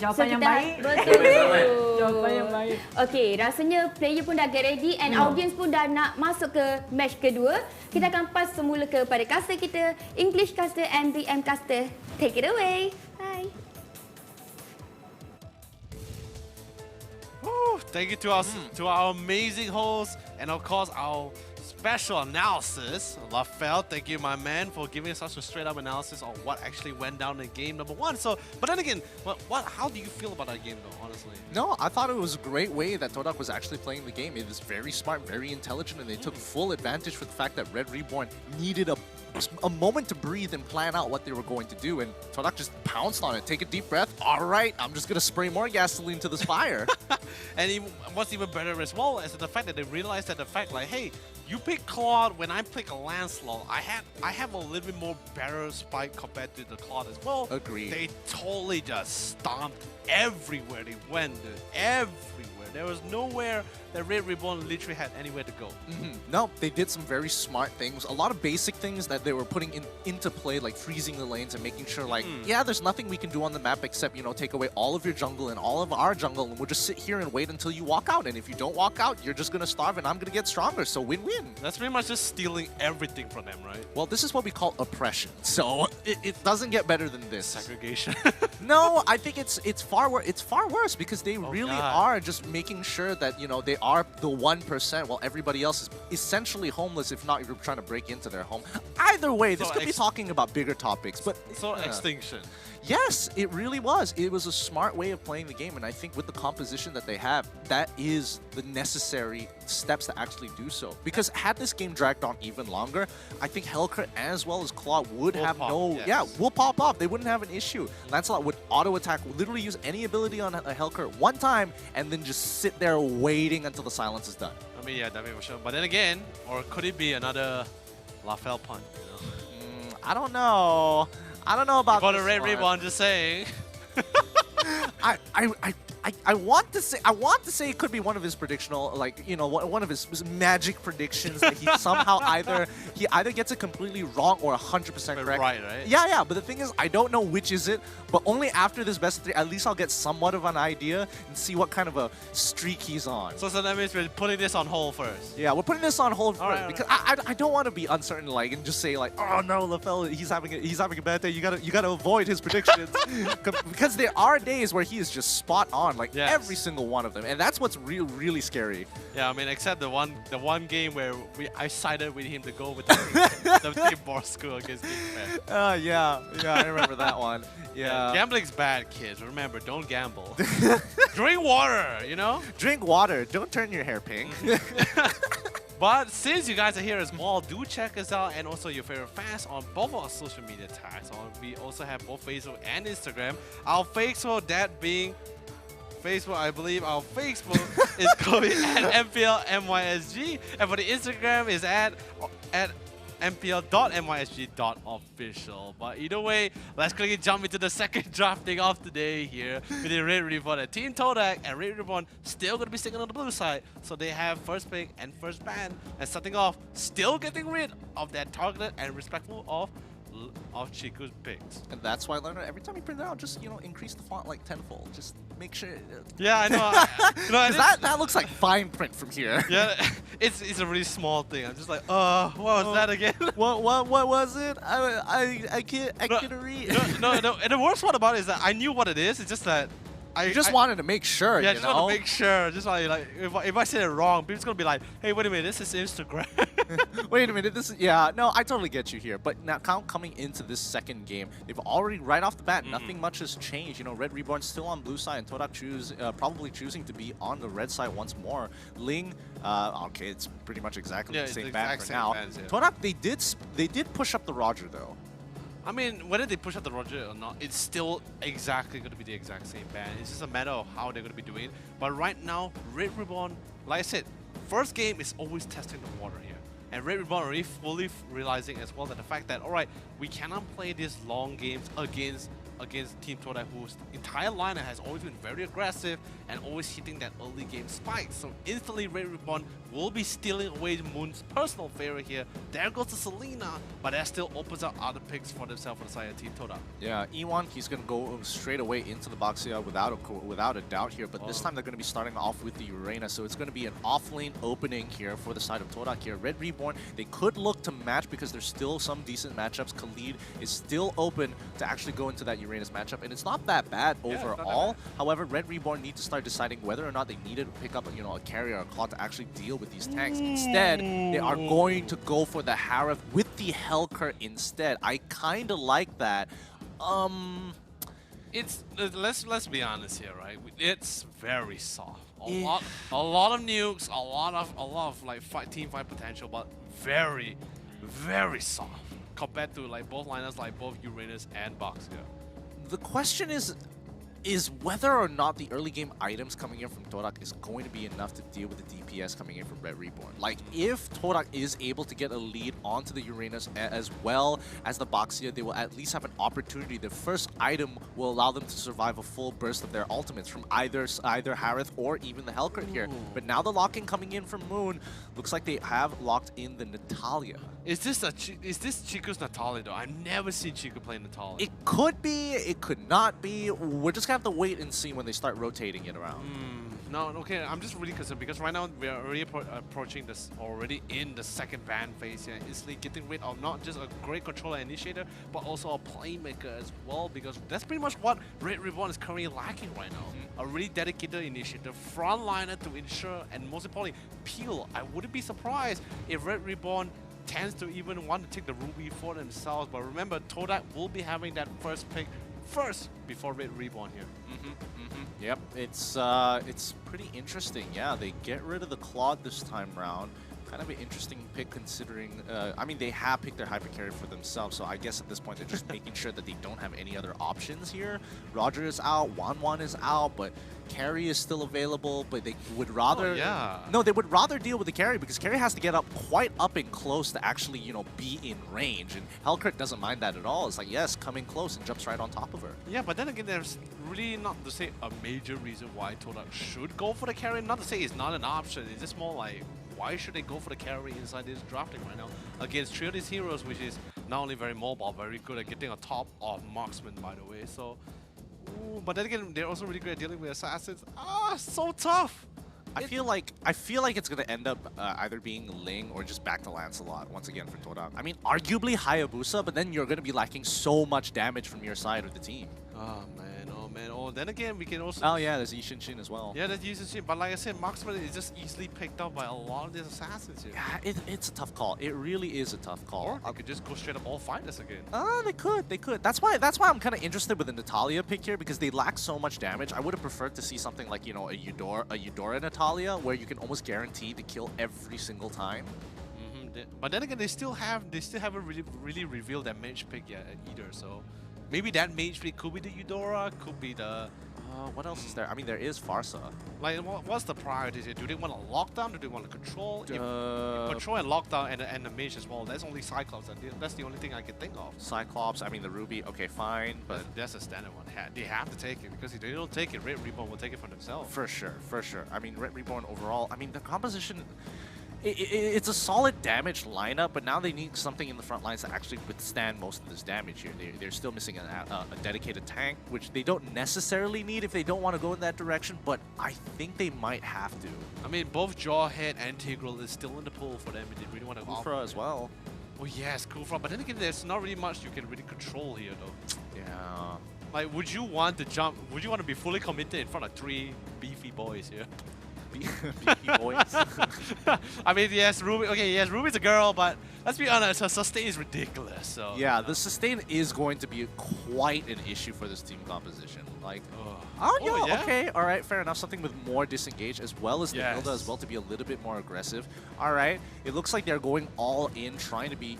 S11: Jawapan yang baik.
S1: Betul.
S11: Jawapan yang baik.
S1: Okay, rasanya player pun dah get ready and audience pun dah nak masuk ke match kedua. Kita akan pass semula kepada caster kita, English caster and BM caster. Take it away. Bye.
S4: Thank you to our amazing host and of course our special analysis, Lafel. Thank you, my man, for giving us such a straight-up analysis on what actually went down in game number 1. So, but then again, how do you feel about that game, though? Honestly,
S12: no, I thought it was a great way that Todak was actually playing the game. It was very smart, very intelligent, and they took full advantage for the fact that Red Reborn needed a moment to breathe and plan out what they were going to do, and Todak just pounced on it. Take a deep breath. All right, I'm just gonna spray more gasoline to this fire.
S4: And what's even better as well is the fact that they realized that the fact like, hey, you pick Claude when I pick a Lancelot. I have a little bit more better spike compared to the Claude as well.
S12: Agreed.
S4: They totally just stomped everywhere they went, dude. Everywhere. There was nowhere that Red Reborn literally had anywhere to go.
S12: No, they did some very smart things. A lot of basic things that they were putting into play, like freezing the lanes and making sure, like, yeah, there's nothing we can do on the map except, you know, take away all of your jungle and all of our jungle, and we'll just sit here and wait until you walk out. And if you don't walk out, you're just gonna starve, and I'm gonna get stronger. So win-win.
S4: That's pretty much just stealing everything from them, right?
S12: Well, this is what we call oppression. So it doesn't get better than this.
S4: Segregation.
S12: No, I think it's far worse because they really are just making sure that, you know, they are the 1% while everybody else is essentially homeless, if not you're trying to break into their home. Either way, this could be talking about bigger topics, but
S4: extinction.
S12: Yes, it really was. It was a smart way of playing the game, and I think with the composition that they have, that is the necessary steps to actually do so. Because had this game dragged on even longer, I think Helcurt as well as Claude would have will pop off. They wouldn't have an issue. Lancelot would auto attack, literally use any ability on a Helcurt one time, and then just sit there waiting until the silence is done.
S4: I mean, yeah, that for sure. But then again, or could it be another Lafel punt? You know?
S12: I don't know. I don't know about
S4: for the Red Reborn, just saying.
S12: I want to say it could be one of his predictional, like, you know, one of his magic predictions that he somehow either gets it completely wrong or 100% correct.
S4: Right.
S12: Yeah. But the thing is, I don't know which is it. But only after this best of 3, at least I'll get somewhat of an idea and see what kind of a streak he's on.
S4: So that means we're putting this on hold first.
S12: Yeah, we're putting this on hold first because I don't want to be uncertain, like, and just say like, oh no, Lafel, he's having a bad day. You gotta avoid his predictions because there are days where he is just spot on. Like every single one of them, and that's what's really scary.
S4: Yeah, I mean, except the one game where I sided with him to go with the Team Borsco against Team Fan.
S12: Yeah, I remember that one. Yeah,
S4: gambling's bad, kids. Remember, don't gamble. Drink water, you know.
S12: Drink water. Don't turn your hair pink.
S4: But since you guys are here as well, do check us out and also your favorite fans on both our social media tags. We also have both Facebook and Instagram. Our Facebook, that being Facebook, I believe our Facebook is going at MPL_MYSG, and for the Instagram is at MPL.MYSG.official. But either way, let's quickly jump into the second drafting of today here with the Red Reborn and Team Todak, and Red Reborn still going to be sitting on the blue side, so they have first pick and first ban, and starting off, still getting rid of that targeted and respectful of Chiku's picks.
S12: And that's why, Leonard, every time you print it out, just, you know, increase the font like tenfold. Just make sure.
S4: Yeah, I know.
S12: That looks like fine print from here.
S4: Yeah, it's a really small thing. I'm just like, what was that again?
S12: What was it? I can't read.
S4: No. And the worst part about it is that I knew what it is. It's just that
S12: I just wanted to make sure.
S4: Yeah,
S12: you
S4: just
S12: know?
S4: want to make sure. Just like if I said it wrong, people's gonna be like, hey, wait a minute, this is Instagram.
S12: Wait a minute, this is, yeah, no, I totally get you here. But now coming into this second game, they've already, right off the bat, nothing much has changed. You know, Red Reborn still on blue side, and Todak probably choosing to be on the red side once more. Ling, okay, it's pretty much exactly the same ban for now. Todak, they did push up the Roger, though.
S4: I mean, whether they push up the Roger or not, it's still exactly going to be the exact same ban. It's just a matter of how they're going to be doing it. But right now, Red Reborn, like I said, first game is always testing the water here. And Red Reborn already fully realizing as well that the fact that, alright, we cannot play these long games against Team Todak, whose entire lineup has always been very aggressive and always hitting that early game spike. So instantly Red Reborn will be stealing away Moon's personal favorite here. There goes to Selena, but that still opens up other picks for themselves on the side of Team Todak.
S12: Yeah, E1, he's going to go straight away into the Boxia without a doubt here, but this time they're going to be starting off with the Urena, so it's going to be an off-lane opening here for the side of Todak here. Red Reborn, they could look to match because there's still some decent matchups. Khalid is still open to actually go into that Uranus matchup, and it's not that bad overall. However, Red Reborn need to start deciding whether or not they needed to pick up, you know, a carrier or a Claw to actually deal with these tanks. Instead, they are going to go for the Harith with the Helcurt instead. I kind of like that.
S4: It's let's be honest here, right? It's very soft. A lot of nukes, a lot of like team fight potential, but very, very soft compared to like both lineups, like both Uranus and Boxia.
S12: The question is whether or not the early game items coming in from Todak is going to be enough to deal with the DPS coming in from Red Reborn. Like, if Todak is able to get a lead onto the Uranus as well as the Boxia, they will at least have an opportunity. The first item will allow them to survive a full burst of their ultimates from either Harith or even the Helcurt here. But now the lock-in coming in from Moon, looks like they have locked in the Natalia.
S4: Is this Chiku's Natalia though? I've never seen Chiku play Natalia.
S12: It could be, it could not be. We're just gonna have to wait and see when they start rotating it around.
S4: No, okay, I'm just really concerned because right now we're already approaching this, already in the second ban phase here. Instantly getting rid of not just a great controller initiator, but also a playmaker as well, because that's pretty much what Red Reborn is currently lacking right now. A really dedicated initiator, frontliner to ensure, and most importantly, peel. I wouldn't be surprised if Red Reborn tends to even want to take the Ruby for themselves, but remember, Todak will be having that first pick first before Red Reborn here.
S12: Yep, it's pretty interesting. Yeah, they get rid of the Claude this time round. Kind of an interesting pick considering, I mean, they have picked their hyper carry for themselves, so I guess at this point they're just making sure that they don't have any other options here. Roger is out, Wan is out, but carry is still available, but they would rather... No, they would rather deal with the carry because carry has to get up quite up and close to actually, you know, be in range, and Helcurt doesn't mind that at all. It's like, yes, come in close and jumps right on top of her.
S4: Yeah, but then again, there's really not to say a major reason why Todak should go for the carry. Not to say it's not an option, it's just more like, why should they go for the carry inside this drafting right now against three of these heroes, which is not only very mobile, very good at getting on top of marksman, by the way. So, but then again, they're also really good at dealing with assassins. So tough.
S12: I feel like it's gonna end up either being Ling or just back to Lancelot once again for Todak. I mean, arguably Hayabusa, but then you're gonna be lacking so much damage from your side of the team.
S4: Oh man. Oh, then again, we can also...
S12: Oh yeah, there's Yishin as well.
S4: Yeah, there's Yishin, but like I said, marksman is just easily picked up by a lot of these assassins here.
S12: Yeah, it's a tough call. It really is a tough call.
S4: Or they could just go straight up all fighters again.
S12: They could. That's why I'm kind of interested with the Natalia pick here, because they lack so much damage. I would have preferred to see something like, you know, a Eudora Natalia, where you can almost guarantee to kill every single time.
S4: But then again, they still haven't really revealed that mage pick yet either, so... Maybe that mage pick could be the Eudora, could be the...
S12: what else is there? I mean, there is Farsa.
S4: Like, what's the priority here? Do they want to lockdown? Do they want to control? If control and lockdown and the mage as well, that's only Cyclops. That's the only thing I can think of.
S12: Cyclops, I mean, the Ruby, okay, fine. But
S4: that's a standard one. They have to take it, because if they don't take it, Red Reborn will take it for themselves.
S12: For sure. I mean, Red Reborn overall, I mean, the composition... It's a solid damage lineup, but now they need something in the front lines to actually withstand most of this damage here. They're still missing a dedicated tank, which they don't necessarily need if they don't want to go in that direction, but I think they might have to.
S4: I mean, both Jawhead and Tigreal is still in the pool for them if they really want to...
S12: Kufra as well.
S4: Oh yes, Kufra, but then again, there's not really much you can really control here though.
S12: Yeah.
S4: Like, would you want to jump, would you want to be fully committed in front of three beefy boys here? BP boys. I mean, yes, Ruby. Okay, yes, Ruby's a girl, but let's be honest, her sustain is ridiculous. So
S12: yeah, the sustain is going to be quite an issue for this team composition. Like,
S4: yeah.
S12: Okay, all right, fair enough. Something with more disengage as well as the Hilda as well to be a little bit more aggressive. All right, it looks like they're going all in, trying to be,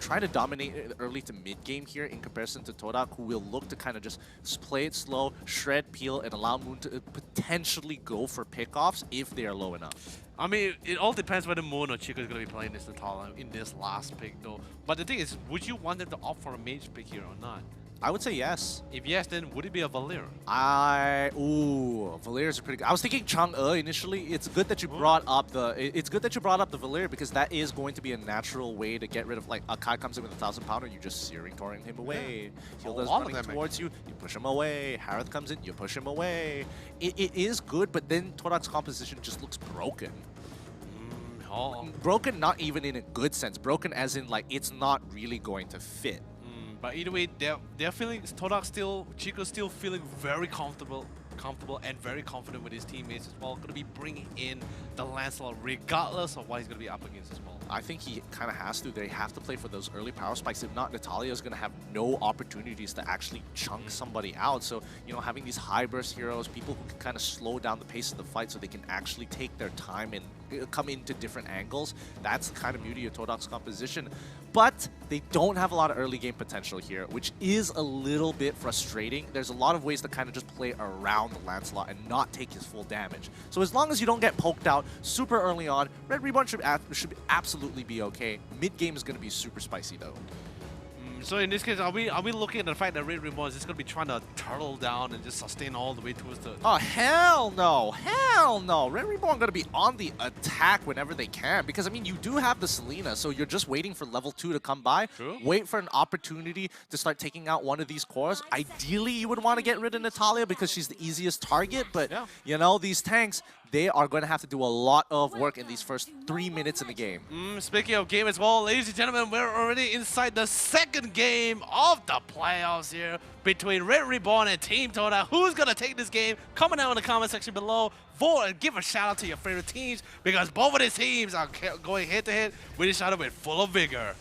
S12: trying to dominate early to mid game here in comparison to Todak, who will look to kind of just play it slow, shred, peel, and allow Moon to potentially go for pickoffs if they are low enough.
S4: I mean, it all depends whether Moon or Chico is going to be playing this Natalia in this last pick, though. But the thing is, would you want them to opt for a mage pick here or not?
S12: I would say yes.
S4: If yes, then would it be a Valir?
S12: Valirs are pretty good. I was thinking Chang'e initially. It's good that you brought up the Valir, because that is going to be a natural way to get rid of, like, Akai comes in with 1,000 pounder, you just searing touring him away. Hilda's running towards you push him away. Harith comes in, you push him away. It is good, but then Todak's composition just looks broken. Broken not even in a good sense. Broken as in, like, it's not really going to fit.
S4: But either way, they're feeling, Chico's still feeling very comfortable and very confident with his teammates as well. Going to be bringing in the Lancelot regardless of what he's going to be up against as well.
S12: I think he kind of has to. They have to play for those early power spikes. If not, Natalia is going to have no opportunities to actually chunk somebody out. So, having these high burst heroes, people who can kind of slow down the pace of the fight so they can actually take their time and come into different angles, that's the kind of beauty of Todak's composition. But they don't have a lot of early game potential here, which is a little bit frustrating. There's a lot of ways to kind of just play around the Lancelot and not take his full damage. So as long as you don't get poked out super early on, Red Reborn should absolutely be okay. Mid game is going to be super spicy though.
S4: So in this case, are we looking at the fact that Red Reborn is just going to be trying to turtle down and just sustain all the way towards the...
S12: Oh, hell no. Hell no. Red Reborn going to be on the attack whenever they can. Because, I mean, you do have the Selena, so you're just waiting for level 2 to come by.
S4: True.
S12: Wait for an opportunity to start taking out one of these cores. Ideally, you would want to get rid of Natalia because she's the easiest target. But, these tanks, they are going to have to do a lot of work in these first 3 minutes in the game.
S4: Speaking of game as well, ladies and gentlemen, we're already inside the second game of the playoffs here between Red Reborn and Team Todak. Who's going to take this game? Comment down in the comment section below. Vote and give a shout out to your favorite teams because both of these teams are going head to head with each other with full of vigor.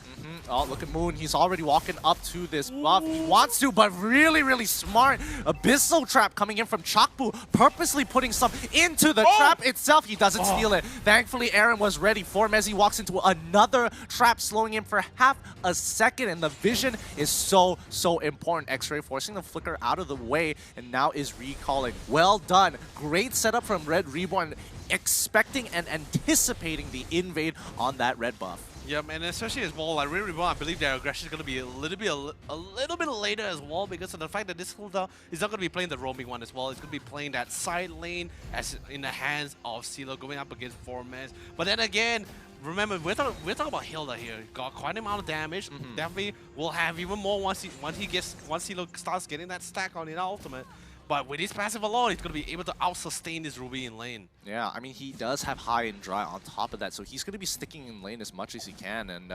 S12: Oh, look at Moon. He's already walking up to this buff. He wants to, but really, really smart. Abyssal Trap coming in from Chakbu, purposely putting some into the trap itself. He doesn't steal it. Thankfully, Aaron was ready for him as he walks into another trap, slowing him for half a second. And the vision is so important. X-Ray forcing the flicker out of the way, and now is recalling. Well done. Great setup from Red Reborn, expecting and anticipating the invade on that red buff.
S4: Yep, and especially as well, like Red Reborn, I believe their aggression is going to be a little bit later as well because of the fact that this Hilda is not going to be playing the roaming one as well. It's going to be playing that side lane as in the hands of CeeLo going up against Formez. But then again, remember, we're talking about Hilda here. Got quite an amount of damage. Definitely will have even more once CeeLo starts getting that stack on the ultimate. But with his passive alone, he's going to be able to out-sustain this Ruby in lane.
S12: Yeah, I mean, he does have high and dry on top of that, so he's going to be sticking in lane as much as he can, and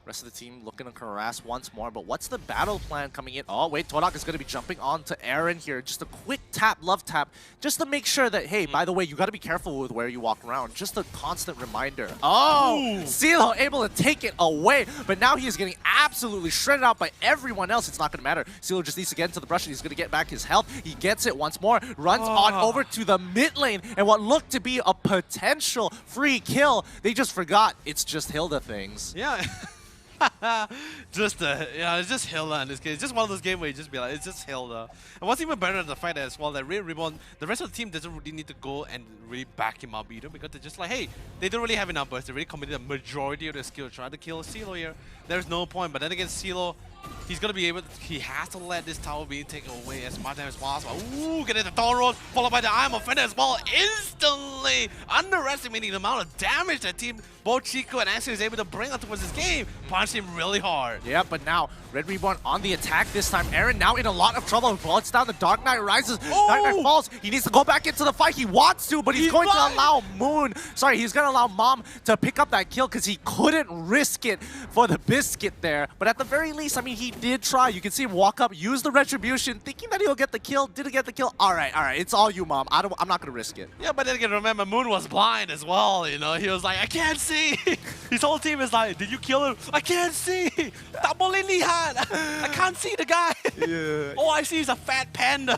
S12: rest of the team looking to harass once more. But what's the battle plan coming in? Oh, wait, Todak is going to be jumping onto Aaron here. Just a quick tap, love tap, just to make sure that, hey, by the way, you got to be careful with where you walk around. Just a constant reminder. Oh, CeeLo able to take it away, but now he is getting absolutely shredded out by everyone else. It's not going to matter. CeeLo just needs to get into the brush, and he's going to get back his health. He gets it once more, runs on over to the mid lane, and what looked to be a potential free kill, they just forgot it's just Hilda things.
S4: Yeah. It's just Hilda in this case. It's just one of those games where you just be like, it's just Hilda. And what's even better is the fact that as well that Red Reborn, the rest of the team doesn't really need to go and really back him up either because they're just like, hey, they don't really have enough burst. They really committed a majority of their skill trying to kill CeeLo here. There's no point. But then again, CeeLo, he's gonna be able to, he has to let this tower be taken away as much as possible. Ooh, getting the Thorn Rolls, followed by the Iron Offender as well, instantly underestimating the amount of damage that team, both Chico and Ansel is able to bring out towards this game. Punched him really hard.
S12: Yeah, but now Red Reborn on the attack this time. Aaron now in a lot of trouble. Bullets down, the Dark Knight rises, Dark Knight falls. He needs to go back into the fight. He wants to, but he's going to allow he's going to allow Mom to pick up that kill because he couldn't risk it for the biscuit there. But at the very least, I mean, mean, he did try. You can see him walk up, use the retribution, thinking that he'll get the kill. Didn't get the kill. All right, it's all you, Mom. I'm not gonna risk it.
S4: Yeah, but then again, remember, Moon was blind as well, you know? He was like, I can't see! His whole team is like, did you kill him? I can't see! Tak boleh lihat! I can't see the guy!
S12: Yeah.
S4: All I see is a fat panda!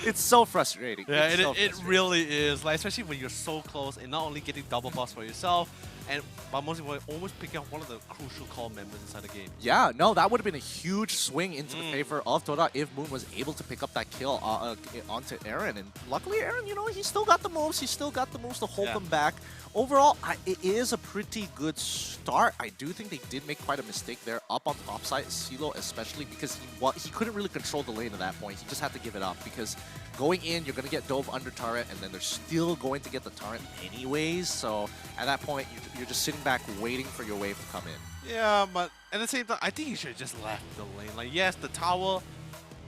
S12: It's so frustrating.
S4: Yeah,
S12: It's
S4: it really is. Like, especially when you're so close and not only getting double buffs for yourself, but most importantly, almost picking up one of the crucial core members inside the game.
S12: Yeah, no, that would have been a huge swing into the favor of Toda if Moon was able to pick up that kill onto Aaron. And luckily, Aaron, you know, he still got the moves. He still got the moves to hold them back. Overall, it is a pretty good start. I do think they did make quite a mistake there up on the top side, CeeLo especially, because he couldn't really control the lane at that point. He just had to give it up because going in, you're going to get dove under turret, and then they're still going to get the turret anyways. So at that point, you're just sitting back waiting for your wave to come in.
S4: Yeah, but at the same time, I think you should have just left the lane. Like, yes, the tower,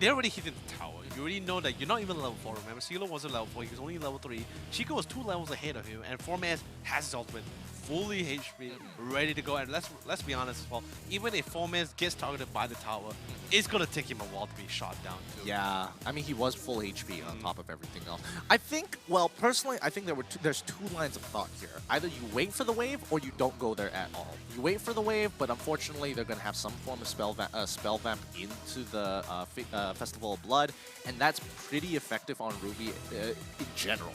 S4: they already hit the tower. You already know that you're not even level 4, remember? CeeLo wasn't level 4, he was only level 3. Chico was 2 levels ahead of him, and Formaz has his ultimate, fully HP, ready to go. And let's be honest as well, even if Formaz gets targeted by the tower, it's going to take him a while to be shot down too.
S12: Yeah, I mean, he was full HP on top of everything else. I think, well, personally, I think there's two lines of thought here. Either you wait for the wave, or you don't go there at all. You wait for the wave, but unfortunately, they're going to have some form of spell vamp into the Festival of Blood, and that's pretty effective on Ruby in general.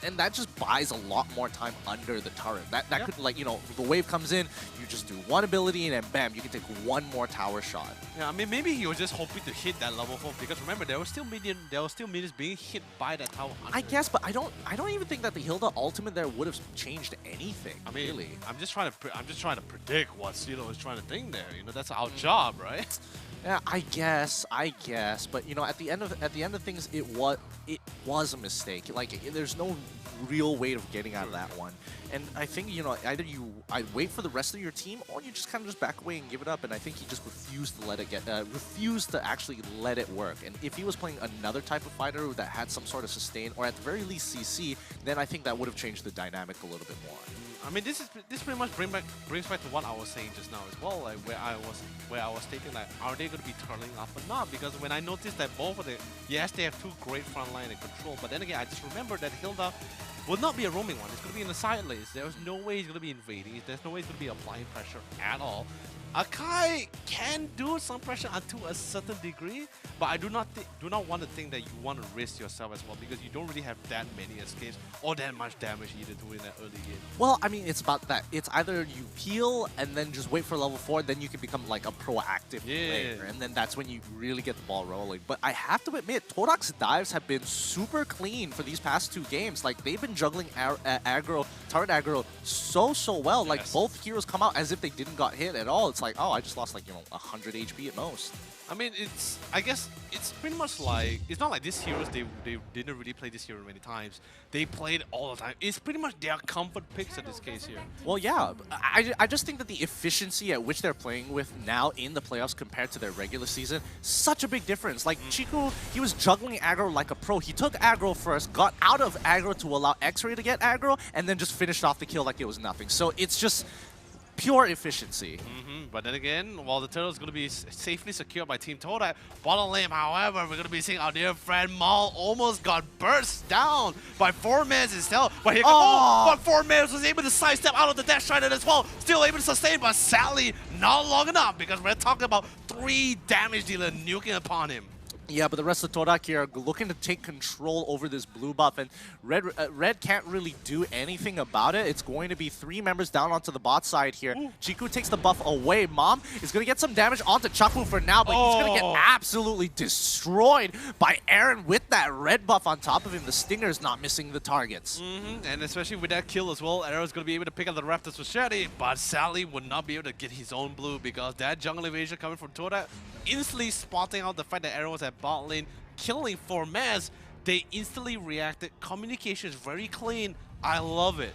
S12: And that just buys a lot more time under the turret. That could, like, you know, the wave comes in, you just do one ability, and then bam, you can take one more tower shot.
S4: Yeah, I mean, maybe he was just hoping to hit that level 4, because remember, there were still minions being hit by that tower.
S12: I guess, but I don't even think that the Hilda ultimate there would have changed anything.
S4: I mean,
S12: really.
S4: I'm just trying to predict what CeeLo is trying to think there. You know, that's our job, right?
S12: Yeah, I guess, but you know, at the end of things, it was a mistake. Like, there's no real way of getting out of that one. And I think, you know, either I wait for the rest of your team, or you just kind of just back away and give it up. And I think he just refused to let it refused to actually let it work. And if he was playing another type of fighter that had some sort of sustain, or at the very least CC, then I think that would have changed the dynamic a little bit more.
S4: I mean, this pretty much brings back to what I was saying just now as well, like where I was thinking, like, are they going to be turning up or not? Because when I noticed that both of them, yes, they have 2 great front line and control, but then again, I just remembered that Hilda will not be a roaming one. It's going to be in the side lanes. There's no way he's going to be invading. There's no way he's going to be applying pressure at all. Akai can do some pressure to a certain degree, but I do not want to think that you want to risk yourself as well, because you don't really have that many escapes or that much damage either to win that early game.
S12: Well, I mean, it's about that. It's either you peel and then just wait for level 4, then you can become like a proactive player, and then that's when you really get the ball rolling. But I have to admit, Todak's dives have been super clean for these past 2 games. Like, they've been juggling aggro, turret aggro so well. Like, both heroes come out as if they didn't got hit at all. It's like, oh, I just lost, like, you know, 100 HP at most.
S4: I mean, I guess it's pretty much like, it's not like these heroes, they didn't really play this hero many times. They played all the time. It's pretty much their comfort picks in this case here.
S12: Well, yeah, I just think that the efficiency at which they're playing with now in the playoffs compared to their regular season, such a big difference. Like, Chico, he was juggling aggro like a pro. He took aggro first, got out of aggro to allow X-Ray to get aggro, and then just finished off the kill like it was nothing. So it's just pure efficiency.
S4: But then again, while the turtle is going to be safely secured by Team Toda, bottom lane, however, we're going to be seeing our dear friend Maul almost got burst down by Formaz himself. But here but Formaz was able to sidestep out of the dash trident as well, still able to sustain, but sadly not long enough, because we're talking about 3 damage dealer nuking upon him.
S12: Yeah, but the rest of Todak here are looking to take control over this blue buff, and Red can't really do anything about it. It's going to be 3 members down onto the bot side here. Chiku takes the buff away. Mom is going to get some damage onto Chapu for now, but he's going to get absolutely destroyed by Aaron with that red buff on top of him. The Stinger's not missing the targets.
S4: And especially with that kill as well, Aaron's going to be able to pick up the Raptors Machete, but sadly would not be able to get his own blue, because that jungle invasion coming from Todak, instantly spotting out the fact that Aaron was at bot lane, killing Formaz. They instantly reacted. Communication is very clean. I love it.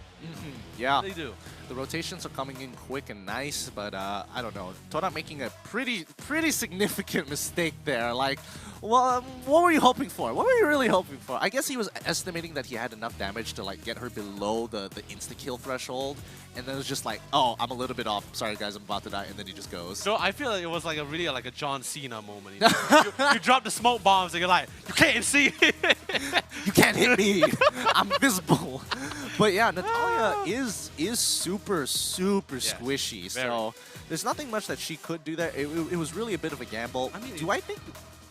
S12: Yeah.
S4: They do.
S12: The rotations are coming in quick and nice, but I don't know. Toda making a pretty significant mistake there. Like, well, what were you hoping for? What were you really hoping for? I guess he was estimating that he had enough damage to like get her below the insta-kill threshold, and then it was just like, oh, I'm a little bit off. Sorry guys, I'm about to die, and then he just goes.
S4: So I feel like it was like a John Cena moment. You drop the smoke bombs and you're like, you can't see.
S12: You can't hit me. I'm visible. But yeah, Natalia is super squishy. So there's nothing much that she could do there. It was really a bit of a gamble. I mean,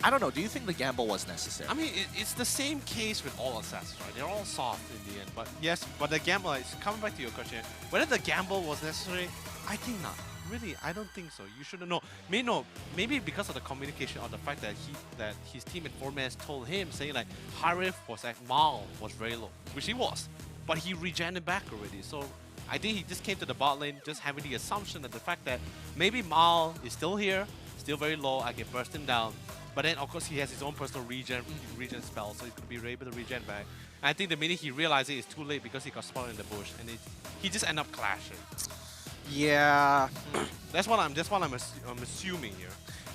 S12: I don't know. Do you think the gamble was necessary?
S4: I mean, it's the same case with all assassins, right? They're all soft in the end. But yes, but the gamble, like, coming back to your question, whether the gamble was necessary, I think not. Really, I don't think so. You shouldn't know. Maybe because of the communication or the fact that his team informants told him, saying like Harif was at Mal was very low, which he was, but he regenerated back already. So I think he just came to the bot lane just having the assumption that the fact that maybe Mal is still here, still very low, I can burst him down. But then of course he has his own personal regen spell, so he's going to be able to regen back. And I think the minute he realized it's too late because he got spotted in the bush, and he just ended up clashing.
S12: Yeah.
S4: That's what I'm assuming here.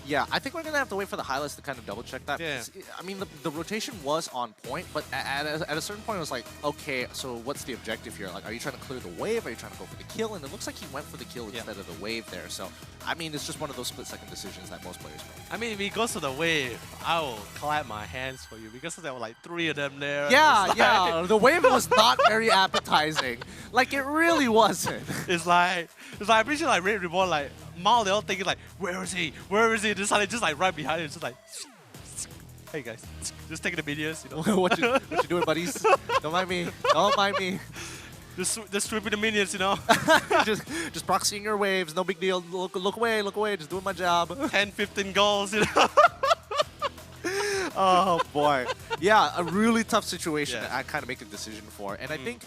S12: Yeah, I think we're going to have to wait for the highlights to kind of double check that.
S4: Yeah.
S12: I mean, the rotation was on point, but at a certain point it was like, okay, so what's the objective here? Like, are you trying to clear the wave? Are you trying to go for the kill? And it looks like he went for the kill instead of the wave there. So, I mean, it's just one of those split-second decisions that most players make.
S4: I mean, if he goes to the wave, I will clap my hands for you because there were like 3 of them there.
S12: Yeah. The wave was not very appetizing. Like, it really wasn't.
S4: It's like I'm pretty sure like Red Reborn, like Mal, they're all thinking like, where is he? Where is he? Just like right behind him, just like, hey guys, just taking the minions, you know.
S12: what you doing, buddies? Don't mind me. Don't mind me.
S4: Just sweeping the minions, you know.
S12: just proxying your waves. No big deal. Look away. Look away. Just doing my job.
S4: 10, 15 goals, you know.
S12: Oh boy. Yeah, a really tough situation to kind of make a decision for, and I think.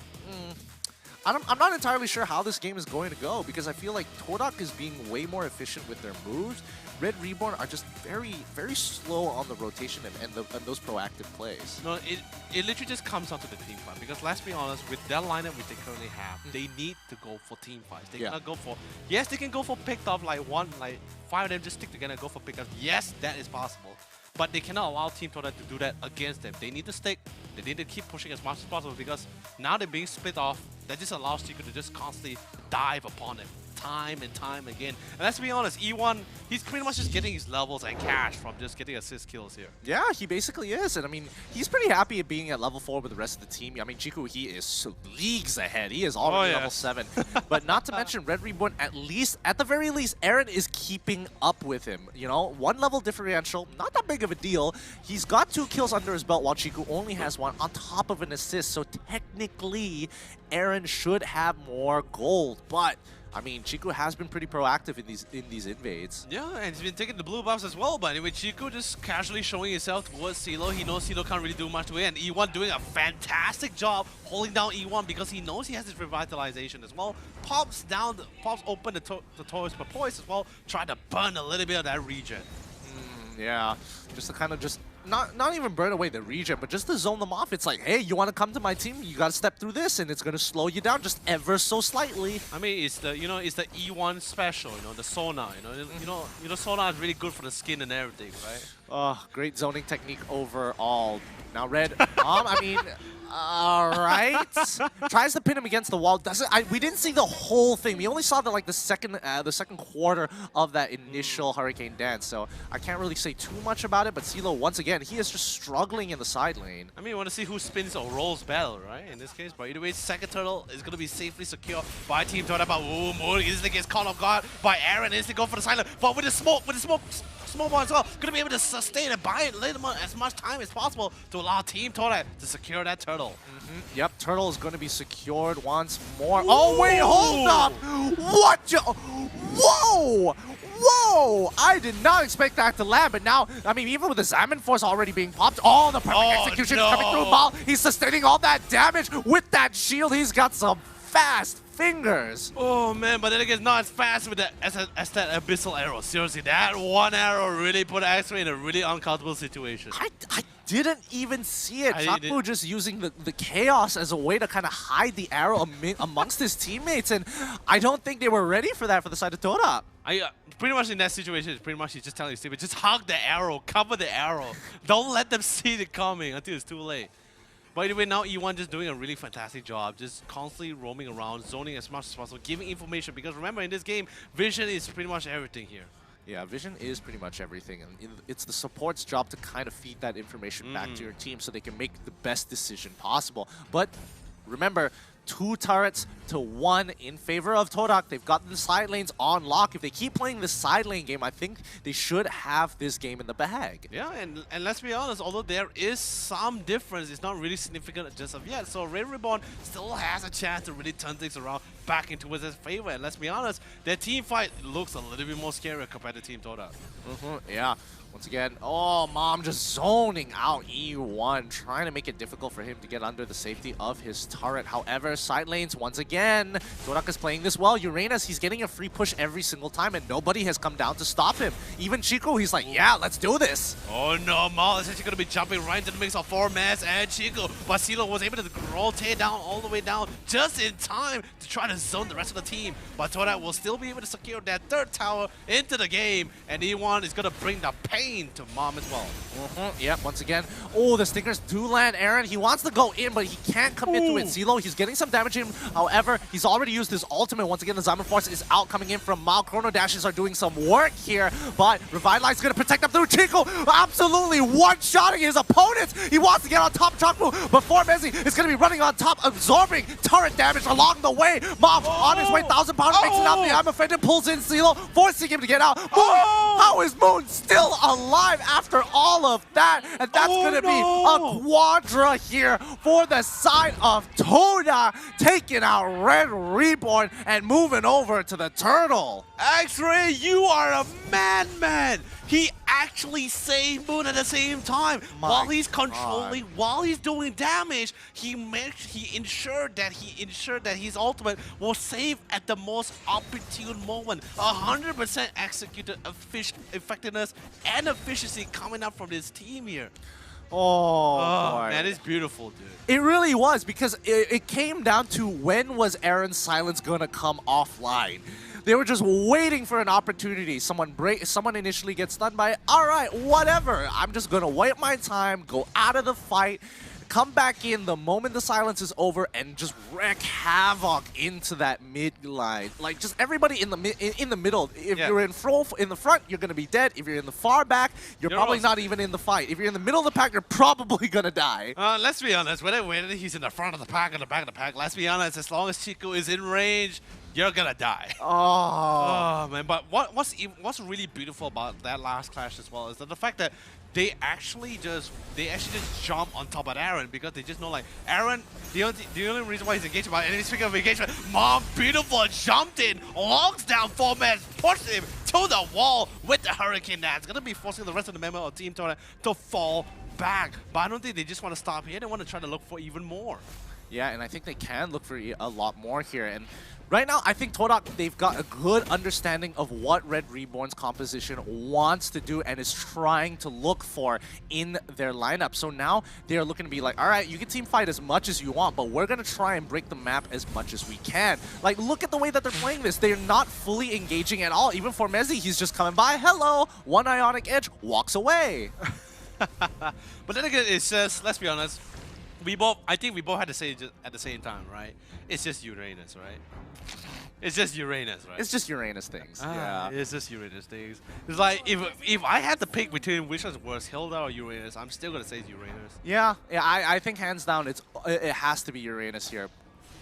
S12: I'm not entirely sure how this game is going to go because I feel like Todak is being way more efficient with their moves. Red Reborn are just very slow on the rotation and those proactive plays.
S4: No, it literally just comes down to the team fight because let's be honest, with their lineup which they currently have, they need to go for team fights. They cannot go for, yes, they can go for picked off like 5 of them just stick together and go for pickups. Yes, that is possible. But they cannot allow Team Todak to do that against them. They need to stick. They need to keep pushing as much as possible because now they're being split off. That just allows Chico to just constantly dive upon them time and time again. And let's be honest, E1, he's pretty much just getting his levels and cash from just getting assist kills here.
S12: Yeah, he basically is. And I mean, he's pretty happy at being at level 4 with the rest of the team. I mean, Chico, he is leagues ahead. He is already level 7. But not to mention, Red Reborn, at the very least, Aaron is keeping up with him. You know, 1 level differential, not that big of a deal. He's got 2 kills under his belt while Chico only has 1 on top of an assist. So technically, Aaron should have more gold. But I mean, Chico has been pretty proactive in these invades.
S4: Yeah, and he's been taking the blue buffs as well. But anyway, Chico just casually showing himself towards CeeLo. He knows CeeLo can't really do much to it. And E1 doing a fantastic job holding down E1 because he knows he has his revitalization as well. Pops open the Toys per Poise as well. Try to burn a little bit of that regen.
S12: Yeah, just to kind of not even burn away the regen, but just to zone them off. It's like, hey, you want to come to my team? You got to step through this, and it's going to slow you down just ever so slightly.
S4: I mean, it's the it's the E1 special, the Sona. You know, Sona is really good for the skin and everything, right?
S12: Oh, great zoning technique overall. Now, Red, I mean, all right. Tries to pin him against the wall. We didn't see the whole thing. We only saw the second quarter of that initial Hurricane Dance. So I can't really say too much about it. But CeeLo, once again, he is just struggling in the side lane.
S4: I mean, you want to see who spins or rolls better, right? In this case, but either way, second turtle is going to be safely secured by Team Todak. But Mori instantly gets caught off guard by Aaron. Instantly go for the silent. But with the smoke ball as well, going to be able to sustain and buy it, let him as much time as possible to allow Team Todak to secure that turtle.
S12: Yep, turtle is going to be secured once more. Ooh. Oh wait, hold up! What? Whoa! Whoa! I did not expect that to land, but now, I mean, even with the Salmon Force already being popped, the perfect execution is coming through Mal. He's sustaining all that damage with that shield. He's got some fast fingers.
S4: Oh man, but then again, not as fast with as that Abyssal arrow. Seriously, that one arrow really put X-Ray in a really uncomfortable situation.
S12: I didn't even see it.
S4: I
S12: Chakbu
S4: didn't-
S12: just using the chaos as a way to kind of hide the arrow amongst his teammates, and I don't think they were ready for that for the side of Todak.
S4: Pretty much in that situation, pretty much he's just telling his teammates, just hug the arrow, cover the arrow. Don't let them see it coming until it's too late. By the way, now E1 just doing a really fantastic job, just constantly roaming around, zoning as much as possible, giving information, because remember in this game, vision is pretty much everything here.
S12: Yeah, vision is pretty much everything, and it's the support's job to kind of feed that information back to your team so they can make the best decision possible. But remember, 2 turrets to 1 in favor of Todak. They've got the side lanes on lock. If they keep playing this side lane game, I think they should have this game in the bag.
S4: Yeah, and let's be honest, although there is some difference, it's not really significant just of yet. So Red Reborn still has a chance to really turn things around back into his favor. And let's be honest, their team fight looks a little bit more scarier compared to Team Todak.
S12: Yeah. Once again, oh, Mom just zoning out E1, trying to make it difficult for him to get under the safety of his turret. However, side lanes, once again, Todak is playing this well. Uranus, he's getting a free push every single time, and nobody has come down to stop him. Even Chico, he's like, yeah, let's do this.
S4: Oh no, Mal is actually going to be jumping right into the mix of 4Maz and Chico. But CeeLo was able to rotate down all the way down just in time to try to zone the rest of the team. But Todak will still be able to secure that 3rd tower into the game, and E1 is going to bring the pain to Mom as well.
S12: Yep, once again. Oh, the stinkers do land Aaron. He wants to go in, but he can't commit to it. CeeLo, he's getting some damage in. However, he's already used his ultimate. Once again, the Diamond Force is out coming in from Mal. Chrono Dashes are doing some work here, but Revitalize is going to protect him through Chico. Absolutely one-shotting his opponents. He wants to get on top of Chakbu, but Formezi is going to be running on top, absorbing turret damage along the way. Mom on his way, 1,000 pounds, makes it out. The I'm offended, pulls in CeeLo, forcing him to get out. Moon, how is Moon still alive after all of that? And that's going to be a quadra here for the side of Todak, taking out Red Reborn and moving over to the Turtle.
S4: X-Ray, you are a man. He actually saved Moon at the same time. While he's controlling, while he's doing damage, he ensured that his ultimate was saved at the most opportune moment. 100% executed effectiveness and efficiency coming up from this team here.
S12: Oh,
S4: man, it's beautiful, dude.
S12: It really was, because it came down to when was Aaron's silence gonna come offline. They were just waiting for an opportunity. Someone initially gets stunned by it. All right, whatever. I'm just gonna wait my time, go out of the fight, come back in the moment the silence is over, and just wreak havoc into that mid line. Like, just everybody in the middle. If you're in the front, you're gonna be dead. If you're in the far back, you're probably not even in the fight. If you're in the middle of the pack, you're probably gonna die.
S4: Let's be honest. Whether he's in the front of the pack or the back of the pack, let's be honest. As long as Chico is in range, you're gonna die. Oh man! But what's really beautiful about that last clash as well is that the fact that they actually just jump on top of Aaron, because they just know, like, Aaron, the only reason why he's engaged by enemy, speaking of engagement, Mom Beautiful jumped in, locks down 4Maz, pushed him to the wall with the Hurricane Dance. Gonna be forcing the rest of the member of Team Todak to fall back. But I don't think they just want to stop here. They want to try to look for even more.
S12: Yeah, and I think they can look for a lot more here. And right now, I think Todak, they've got a good understanding of what Red Reborn's composition wants to do and is trying to look for in their lineup. So now they're looking to be like, all right, you can team fight as much as you want, but we're going to try and break the map as much as we can. Like, look at the way that they're playing this. They're not fully engaging at all. Even for Mezzi, he's just coming by, hello, one Ionic Edge, walks away.
S4: But then again, it's just, let's be honest, I think we both had to say it at the same time, right? It's just Uranus, right? It's just Uranus, right?
S12: It's just Uranus things. Yeah,
S4: it's just Uranus things. It's like, if I had to pick between which one's worse, Hilda or Uranus, I'm still gonna say it's Uranus.
S12: Yeah, I think hands down it has to be Uranus here.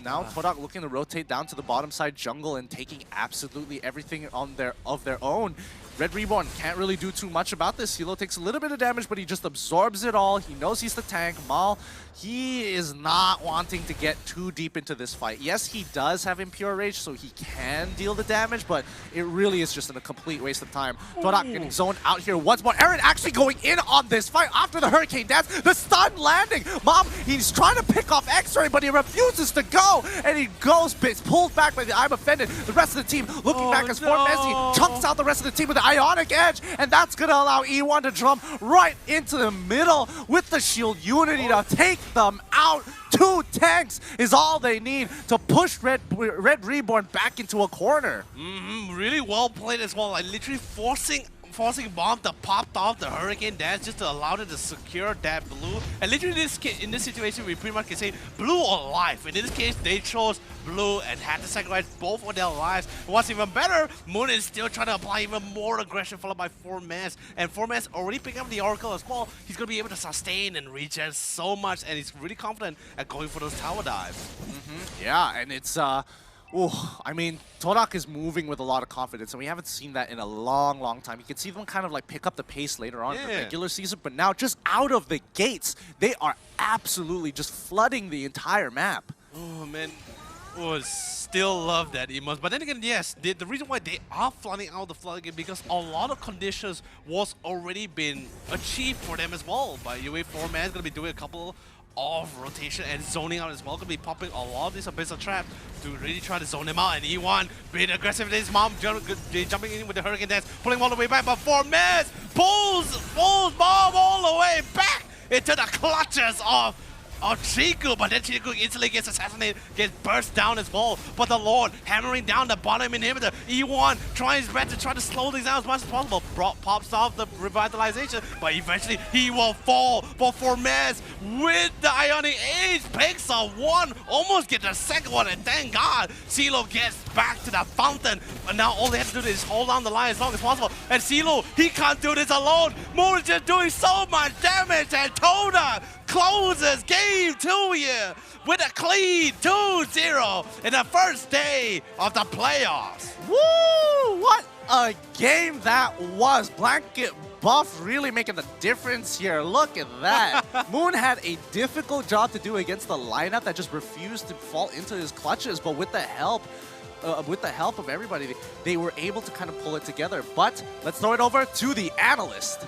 S12: Now Todak looking to rotate down to the bottom side jungle and taking absolutely everything of their own. Red Reborn can't really do too much about this. CeeLo takes a little bit of damage, but he just absorbs it all. He knows he's the tank. Mal, he is not wanting to get too deep into this fight. Yes, he does have Impure Rage, so he can deal the damage, but it really is just a complete waste of time. Todak getting zoned out here once more. Aaron actually going in on this fight after the Hurricane Dance. The stun landing. Mom, he's trying to pick off X-Ray, but he refuses to go. go! And he goes, it's pulled back by the I'm Offended. The rest of the team looking back as Formez chunks out the rest of the team with the Ionic Edge, and that's gonna allow E1 to jump right into the middle with the Shield Unity to take them out. 2 tanks is all they need to push Red Reborn back into a corner.
S4: Really well played as well. Like literally forcing Bomb to pop off the Hurricane Dash just to allow them to secure that blue. And literally in this situation, we pretty much can say blue or life. And in this case, they chose blue and had to sacrifice both of their lives. And what's even better, Moon is still trying to apply even more aggression, followed by Formez. And Formez already picking up the Oracle as well. He's going to be able to sustain and regen so much, and he's really confident at going for those tower dives.
S12: Yeah, and it's I mean, Todak is moving with a lot of confidence, and we haven't seen that in a long time. You can see them kind of like pick up the pace later on in the regular season, but now just out of the gates, they are absolutely just flooding the entire map.
S4: Oh, man. Oh, still love that Emos. But then again, yes, the reason why they are flooding out the floodgate because a lot of conditions was already been achieved for them as well. By the way, Formez is going to be doing a couple of rotation and zoning out as well. Going to be popping a lot of these Abyssal traps to really try to zone him out. And E1 being aggressive with his mom, jumping in with the Hurricane Dance, pulling him all the way back. But Formez pulls Bomb all the way back into the clutches of Chiku, but then Chiku instantly gets assassinated, gets burst down as well. But the Lord hammering down the bottom inhibitor. E1 trying his best to try to slow things down as much as possible. Pops off the revitalization, but eventually he will fall. But Formez with the Ionic Age picks a 1, almost get the second one, and thank God CeeLo gets back to the fountain. And now all they have to do is hold on the line as long as possible. And CeeLo, he can't do this alone. Moon is just doing so much damage, and Toda closes game 2 here with a clean 2-0 in the first day of the playoffs.
S12: Woo! What a game that was. Blanket Buff really making the difference here. Look at that. Moon had a difficult job to do against the lineup that just refused to fall into his clutches, but with the help of everybody, they were able to kind of pull it together. But let's throw it over to the analyst.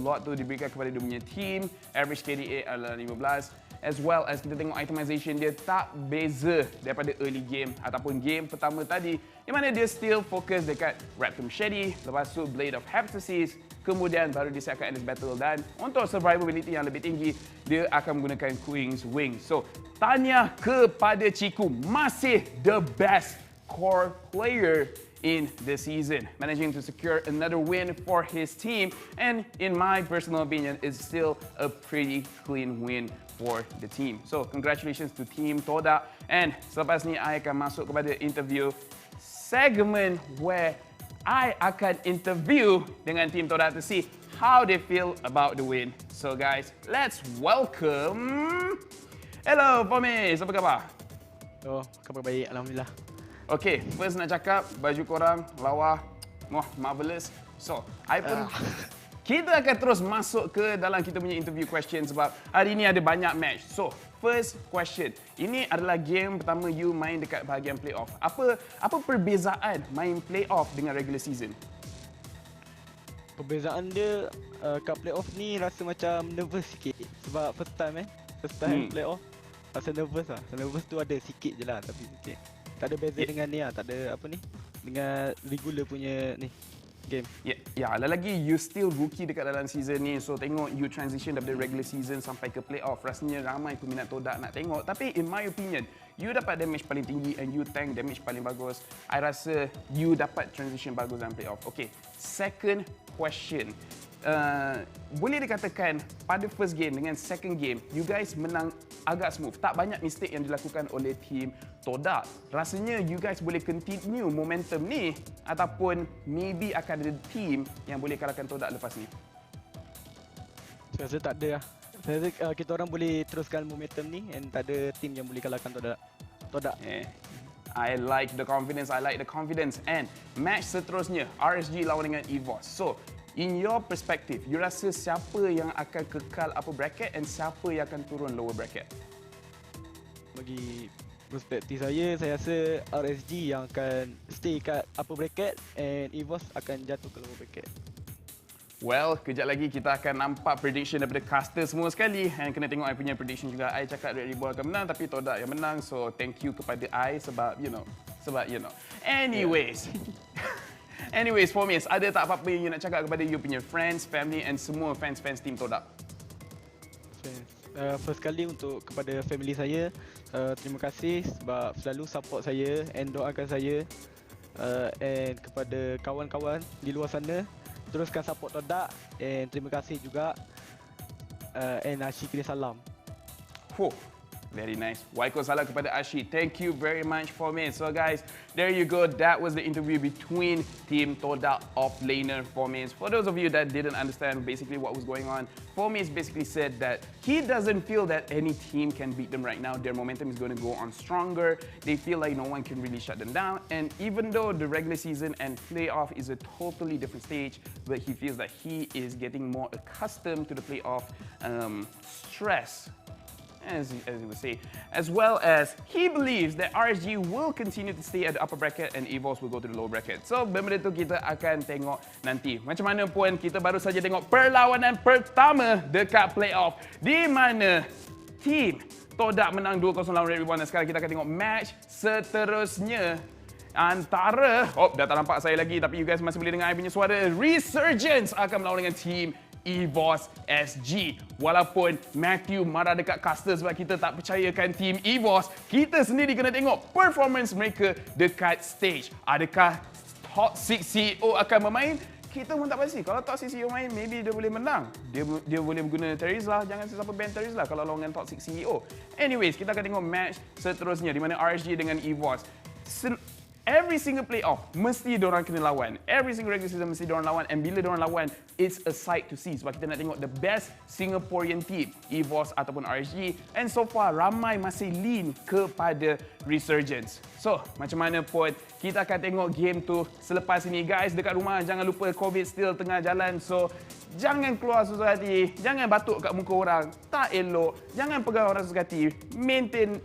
S10: lot tu diberikan kepada dia punya team. Average KDA adalah 15. As well as kita tengok itemization dia tak beza daripada early game ataupun game pertama tadi, di mana dia still fokus dekat Raptor Machete, lepas tu Blade of Heptasis, kemudian baru disiapkan Endless Battle, dan untuk survivability yang lebih tinggi dia akan menggunakan Queen's Wing. So tahniah kepada Ciku, masih the best core player in the season, managing to secure another win for his team, and in my personal opinion, it's still a pretty clean win for the team. So congratulations to Team Todak. And selepas ni, I akan masuk kepada interview segment where I akan interview dengan Team Todak to see how they feel about the win. So guys, let's welcome... Hello, Pomis. Apa khabar?
S13: Oh, khabar baik. Alhamdulillah.
S10: Okay, first nak cakap, baju korang lawa, wah, marvelous. So, I pun... Kita akan terus masuk ke dalam kita punya interview question sebab hari ini ada banyak match. So, first question. Ini adalah game pertama you main dekat bahagian playoff. Apa perbezaan main playoff dengan regular season?
S13: Perbezaan dia kat playoff ni rasa macam nervous sikit sebab first time playoff. Rasa nervous lah. Nervous tu ada sikit je lah, tapi sikit. Tak ada beza dengan ni lah, tak ada apa ni, dengan regular punya ni game.
S10: Ya, lagi you still rookie dekat dalam season ni. So tengok you transition daripada regular season sampai ke playoff. Rasanya ramai peminat Todak nak tengok. Tapi in my opinion, you dapat damage paling tinggi and you tank damage paling bagus. I rasa you dapat transition bagus dalam playoff. Okay, second question. Boleh dikatakan pada first game dengan second game, you guys menang agak smooth. Tak banyak mistake yang dilakukan oleh team Todak. Rasanya you guys boleh continue momentum ni ataupun maybe akan ada team yang boleh kalahkan Todak lepas ni?
S13: Saya rasa tak ada lah. Saya rasa kita orang boleh teruskan momentum ni and tak ada team yang boleh kalahkan Todak.
S10: I like the confidence. And match seterusnya, RSG lawan dengan EVOS. So, in your perspective, you rasa siapa yang akan kekal upper bracket and siapa yang akan turun lower bracket?
S13: Bagi perspektif saya rasa RSG yang akan stay kat upper bracket and EVOS akan jatuh ke lower bracket.
S10: Well, kejap lagi kita akan nampak prediction daripada caster semua sekali. And kena tengok I punya prediction juga. I cakap Red Ribbon akan menang tapi Todak yang menang. So, thank you kepada I sebab, you know. Anyways. Anyways, Pomis, ada tak apa-apa yang you nak cakap kepada you punya friends, family and semua fans Team Todak?
S13: First kali untuk kepada family saya, terima kasih sebab selalu support saya and doakan saya. And kepada kawan-kawan di luar sana, teruskan support Todak and terima kasih juga. And Ashi kirim salam.
S10: Very nice. Waalaikumsalam kepada Ashi. Thank you very much for me. So guys, there you go. That was the interview between Team Todak offlaner Formis. For those of you that didn't understand basically what was going on, Formis basically said that he doesn't feel that any team can beat them right now. Their momentum is going to go on stronger. They feel like no one can really shut them down. And even though the regular season and playoff is a totally different stage, but he feels that he is getting more accustomed to the playoff stress, as you would say, as well as he believes that RSG will continue to stay at the upper bracket and EVOS will go to the lower bracket. So, benda tu kita akan tengok nanti. Macam mana pun, kita baru saja tengok perlawanan pertama dekat playoff di mana team Todak menang 2-0 lawan Red Ribbon dan sekarang kita akan tengok match seterusnya antara, dah tak nampak saya lagi tapi you guys masih boleh dengar I punya suara. Resurgence akan melawan dengan team EVOS SG. Walaupun Matthew marah dekat caster sebab kita tak percayakan team EVOS, kita sendiri kena tengok performance mereka dekat stage. Adakah Toxic CEO akan bermain? Kita pun tak pasti. Kalau Toxic CEO main, maybe dia boleh menang. Dia boleh guna Terizla. Jangan sesiapa ban Terizla kalau lawan dengan Toxic CEO. Anyways, kita akan tengok match seterusnya di mana RSG dengan EVOS. Every single playoff mesti diorang kena lawan. Every single regular season mesti diorang lawan. And bila diorang lawan, it's a sight to see. Sebab kita nak tengok the best Singaporean team, EVOS ataupun RSG. And so far, ramai masih lean kepada Resurgence. So, macam mana pun, kita akan tengok game tu selepas ini. Guys, dekat rumah, jangan lupa COVID still tengah jalan. So, jangan keluar susah hati. Jangan batuk kat muka orang. Tak elok. Jangan pegang orang susah hati. Maintain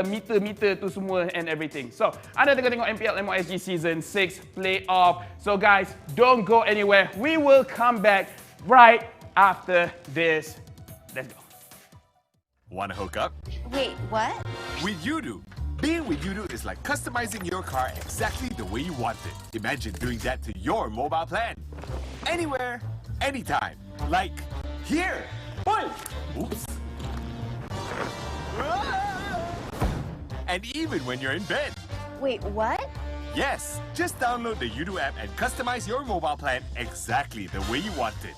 S10: meter tu semua and everything. So, anda tengah tengok MPL MOSG Season 6 Playoff. So guys, don't go anywhere. We will come back right after this. Let's go.
S14: Want to hook up?
S15: Wait, what?
S14: With Yudu. Being with Yudu is like customizing your car exactly the way you want it. Imagine doing that to your mobile plan. Anywhere, anytime. Like here. Oops. And even when you're in bed.
S15: Wait, what?
S14: Yes, just download the Yudu app and customize your mobile plan exactly the way you want it.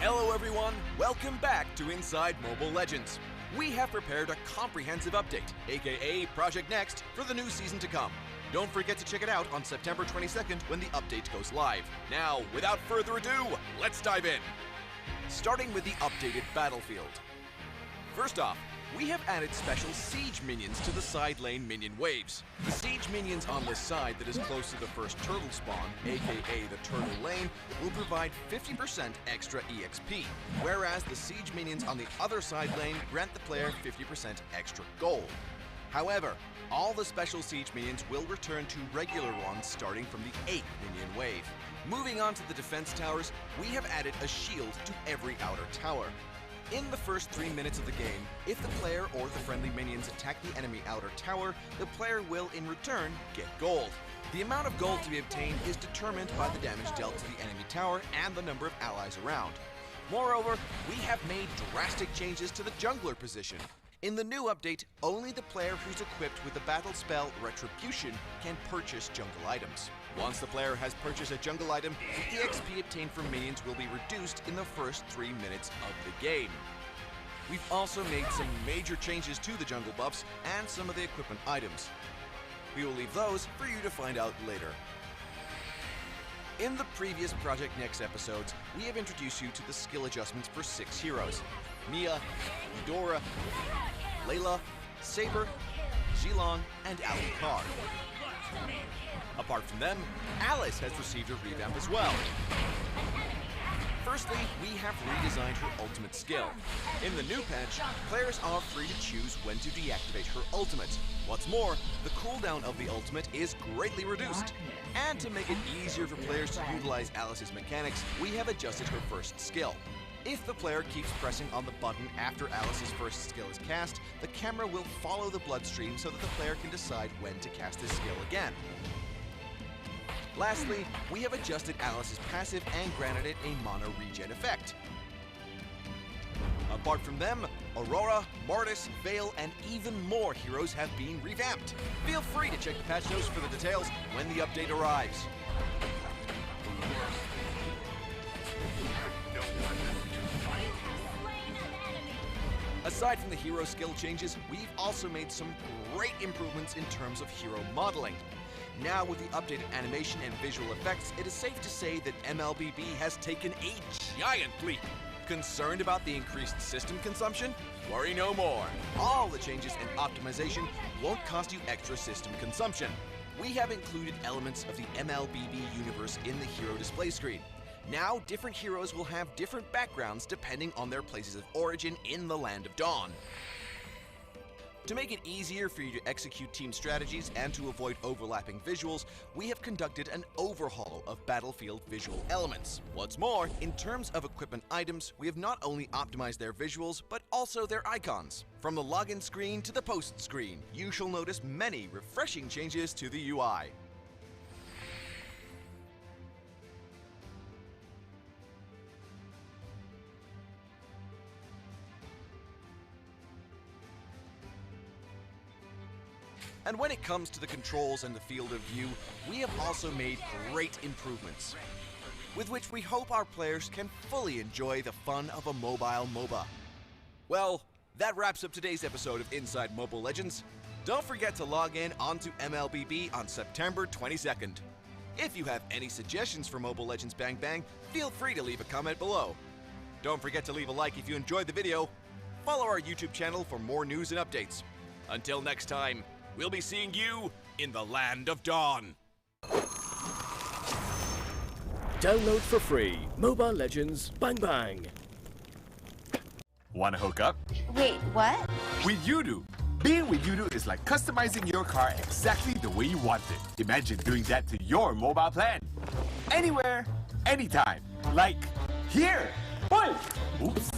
S16: Hello everyone, welcome back to Inside Mobile Legends. We have prepared a comprehensive update, aka Project Next, for the new season to come. Don't forget to check it out on September 22nd when the update goes live. Now, without further ado, let's dive in. Starting with the updated battlefield. First off, we have added special siege minions to the side lane minion waves. The siege minions on the side that is close to the first turtle spawn, aka the turtle lane, will provide 50% extra EXP, whereas the siege minions on the other side lane grant the player 50% extra gold. However, all the special siege minions will return to regular ones starting from the 8th minion wave. Moving on to the defense towers, we have added a shield to every outer tower. In the first 3 minutes of the game, if the player or the friendly minions attack the enemy outer tower, the player will in return get gold. The amount of gold to be obtained is determined by the damage dealt to the enemy tower and the number of allies around. Moreover, we have made drastic changes to the jungler position. In the new update, only the player who's equipped with the battle spell Retribution can purchase jungle items. Once the player has purchased a jungle item, the EXP obtained from minions will be reduced in the first 3 minutes of the game. We've also made some major changes to the jungle buffs and some of the equipment items. We will leave those for you to find out later. In the previous Project Next episodes, we have introduced you to the skill adjustments for 6 heroes: Mia, Eudora, Layla, Saber, Zilong, and Alucard. Apart from them, Alice has received a revamp as well. Firstly, we have redesigned her ultimate skill. In the new patch, players are free to choose when to deactivate her ultimate. What's more, the cooldown of the ultimate is greatly reduced. And to make it easier for players to utilize Alice's mechanics, we have adjusted her first skill. If the player keeps pressing on the button after Alice's first skill is cast, the camera will follow the bloodstream so that the player can decide when to cast this skill again. Lastly, we have adjusted Alice's passive and granted it a mana regen effect. Apart from them, Aurora, Mortis, Vale, and even more heroes have been revamped. Feel free to check the patch notes for the details when the update arrives. Aside from the hero skill changes, we've also made some great improvements in terms of hero modeling. Now with the updated animation and visual effects, it is safe to say that MLBB has taken a giant leap. Concerned about the increased system consumption? Worry no more. All the changes and optimization won't cost you extra system consumption. We have included elements of the MLBB universe in the hero display screen. Now, different heroes will have different backgrounds depending on their places of origin in the Land of Dawn. To make it easier for you to execute team strategies and to avoid overlapping visuals, we have conducted an overhaul of Battlefield visual elements. What's more, in terms of equipment items, we have not only optimized their visuals, but also their icons. From the login screen to the post screen, you shall notice many refreshing changes to the UI. And when it comes to the controls and the field of view, we have also made great improvements, with which we hope our players can fully enjoy the fun of a mobile MOBA. Well, that wraps up today's episode of Inside Mobile Legends. Don't forget to log in onto MLBB on September 22nd. If you have any suggestions for Mobile Legends Bang Bang, feel free to leave a comment below. Don't forget to leave a like if you enjoyed the video. Follow our YouTube channel for more news and updates. Until next time, we'll be seeing you in the Land of Dawn.
S17: Download for free Mobile Legends Bang Bang.
S14: Want to hook up?
S15: Wait, what?
S14: With Yudu. Being with Yudu is like customizing your car exactly the way you want it. Imagine doing that to your mobile plan. Anywhere, anytime. Like here. Oops.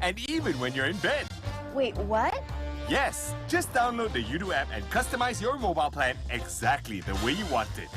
S14: And even when you're in bed.
S15: Wait, what?
S14: Yes, just download the Yudu app and customize your mobile plan exactly the way you want it.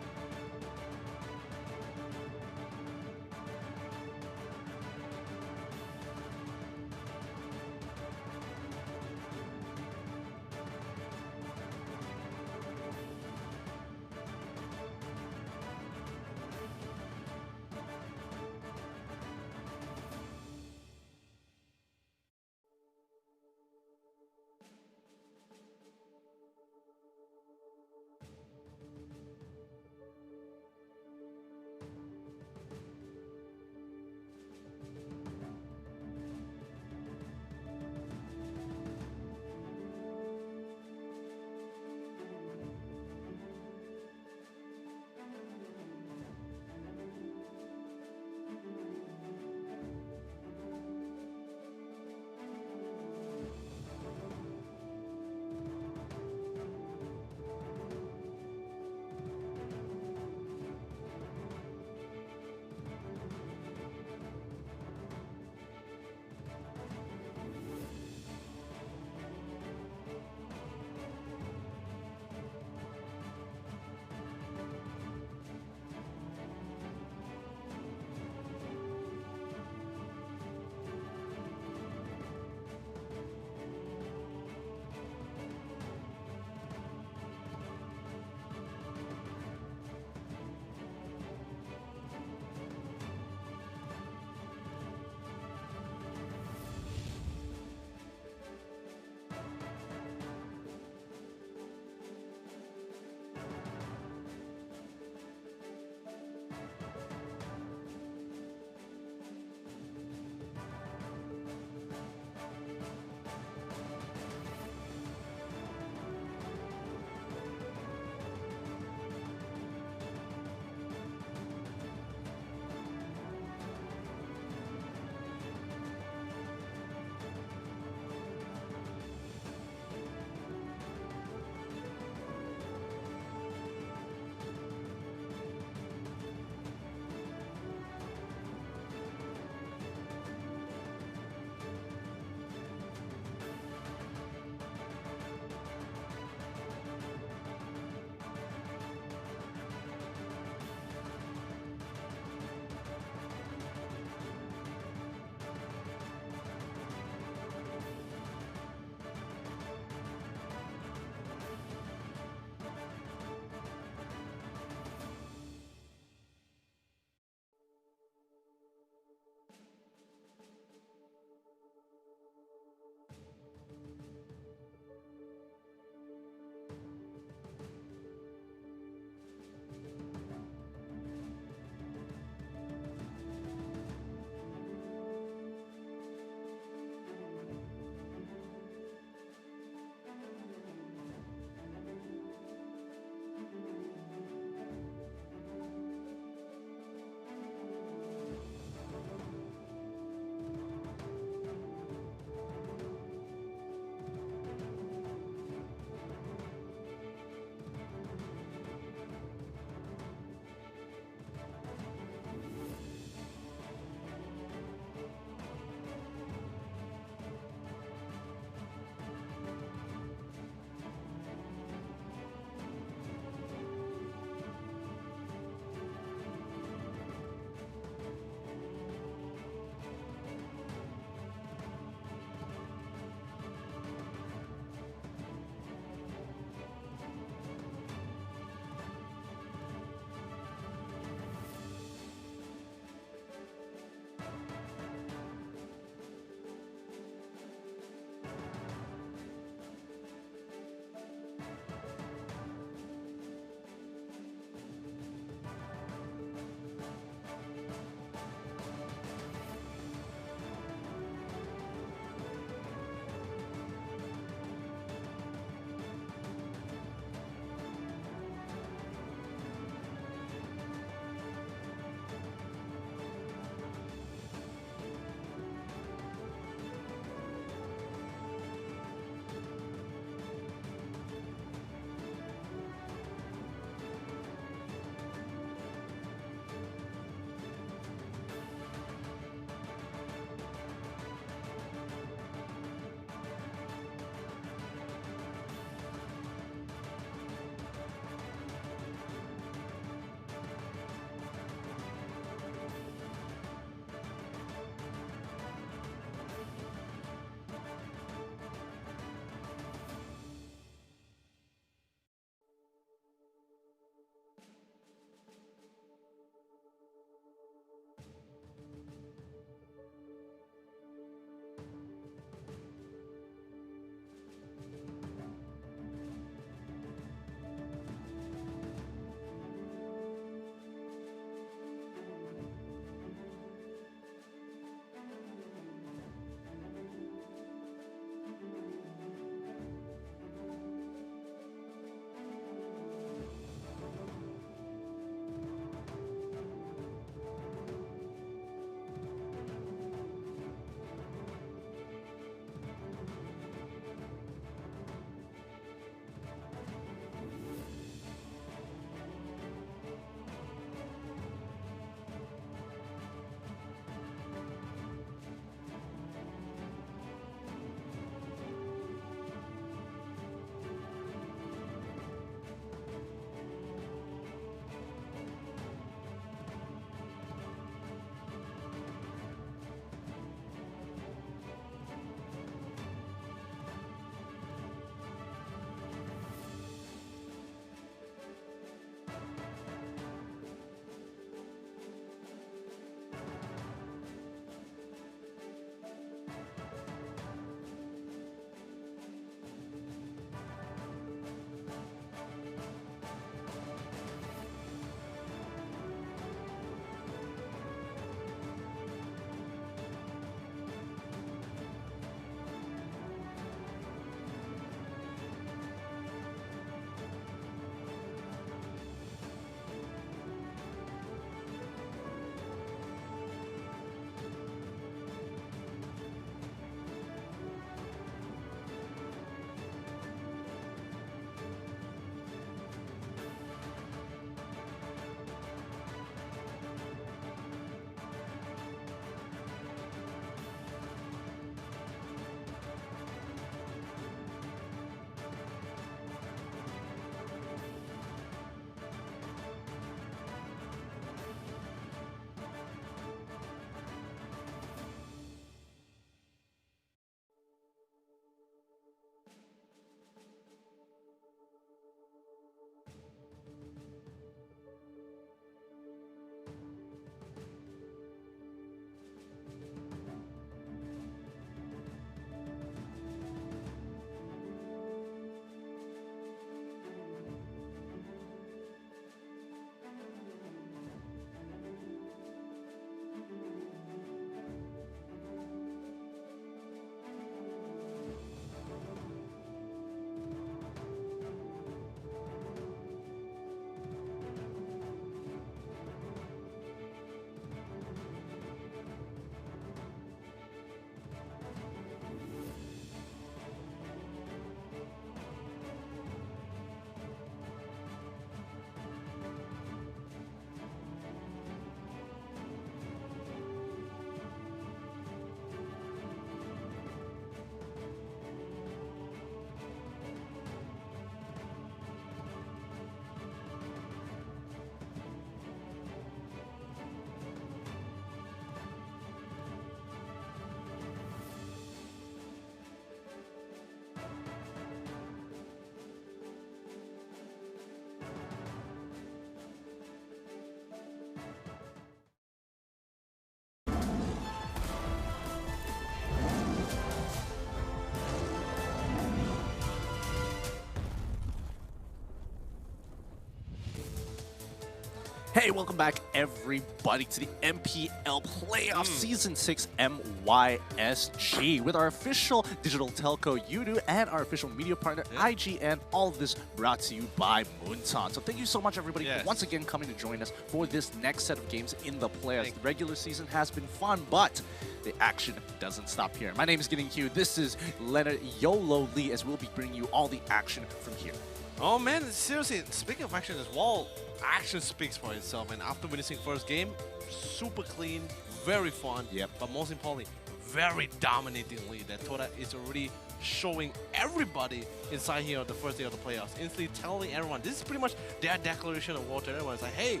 S12: Hey, welcome back, everybody, to the MPL Playoff Season 6 MYSG with our official digital telco, Yudu, and our official media partner, IGN. All of this brought to you by Moonton. So thank you so much, everybody, for once again coming to join us for this next set of games in the playoffs. The regular season has been fun, but the action doesn't stop here. My name is Getting Q. This is Leonard YOLO Lee, as we'll be bringing you all the action from here.
S4: Oh man, seriously, speaking of action as well, action speaks for itself. And after witnessing first game, super clean, very fun, but most importantly, very dominatingly, that Toda is already showing everybody inside here on the first day of the playoffs, instantly telling everyone, this is pretty much their declaration of war to everyone. It's like, hey,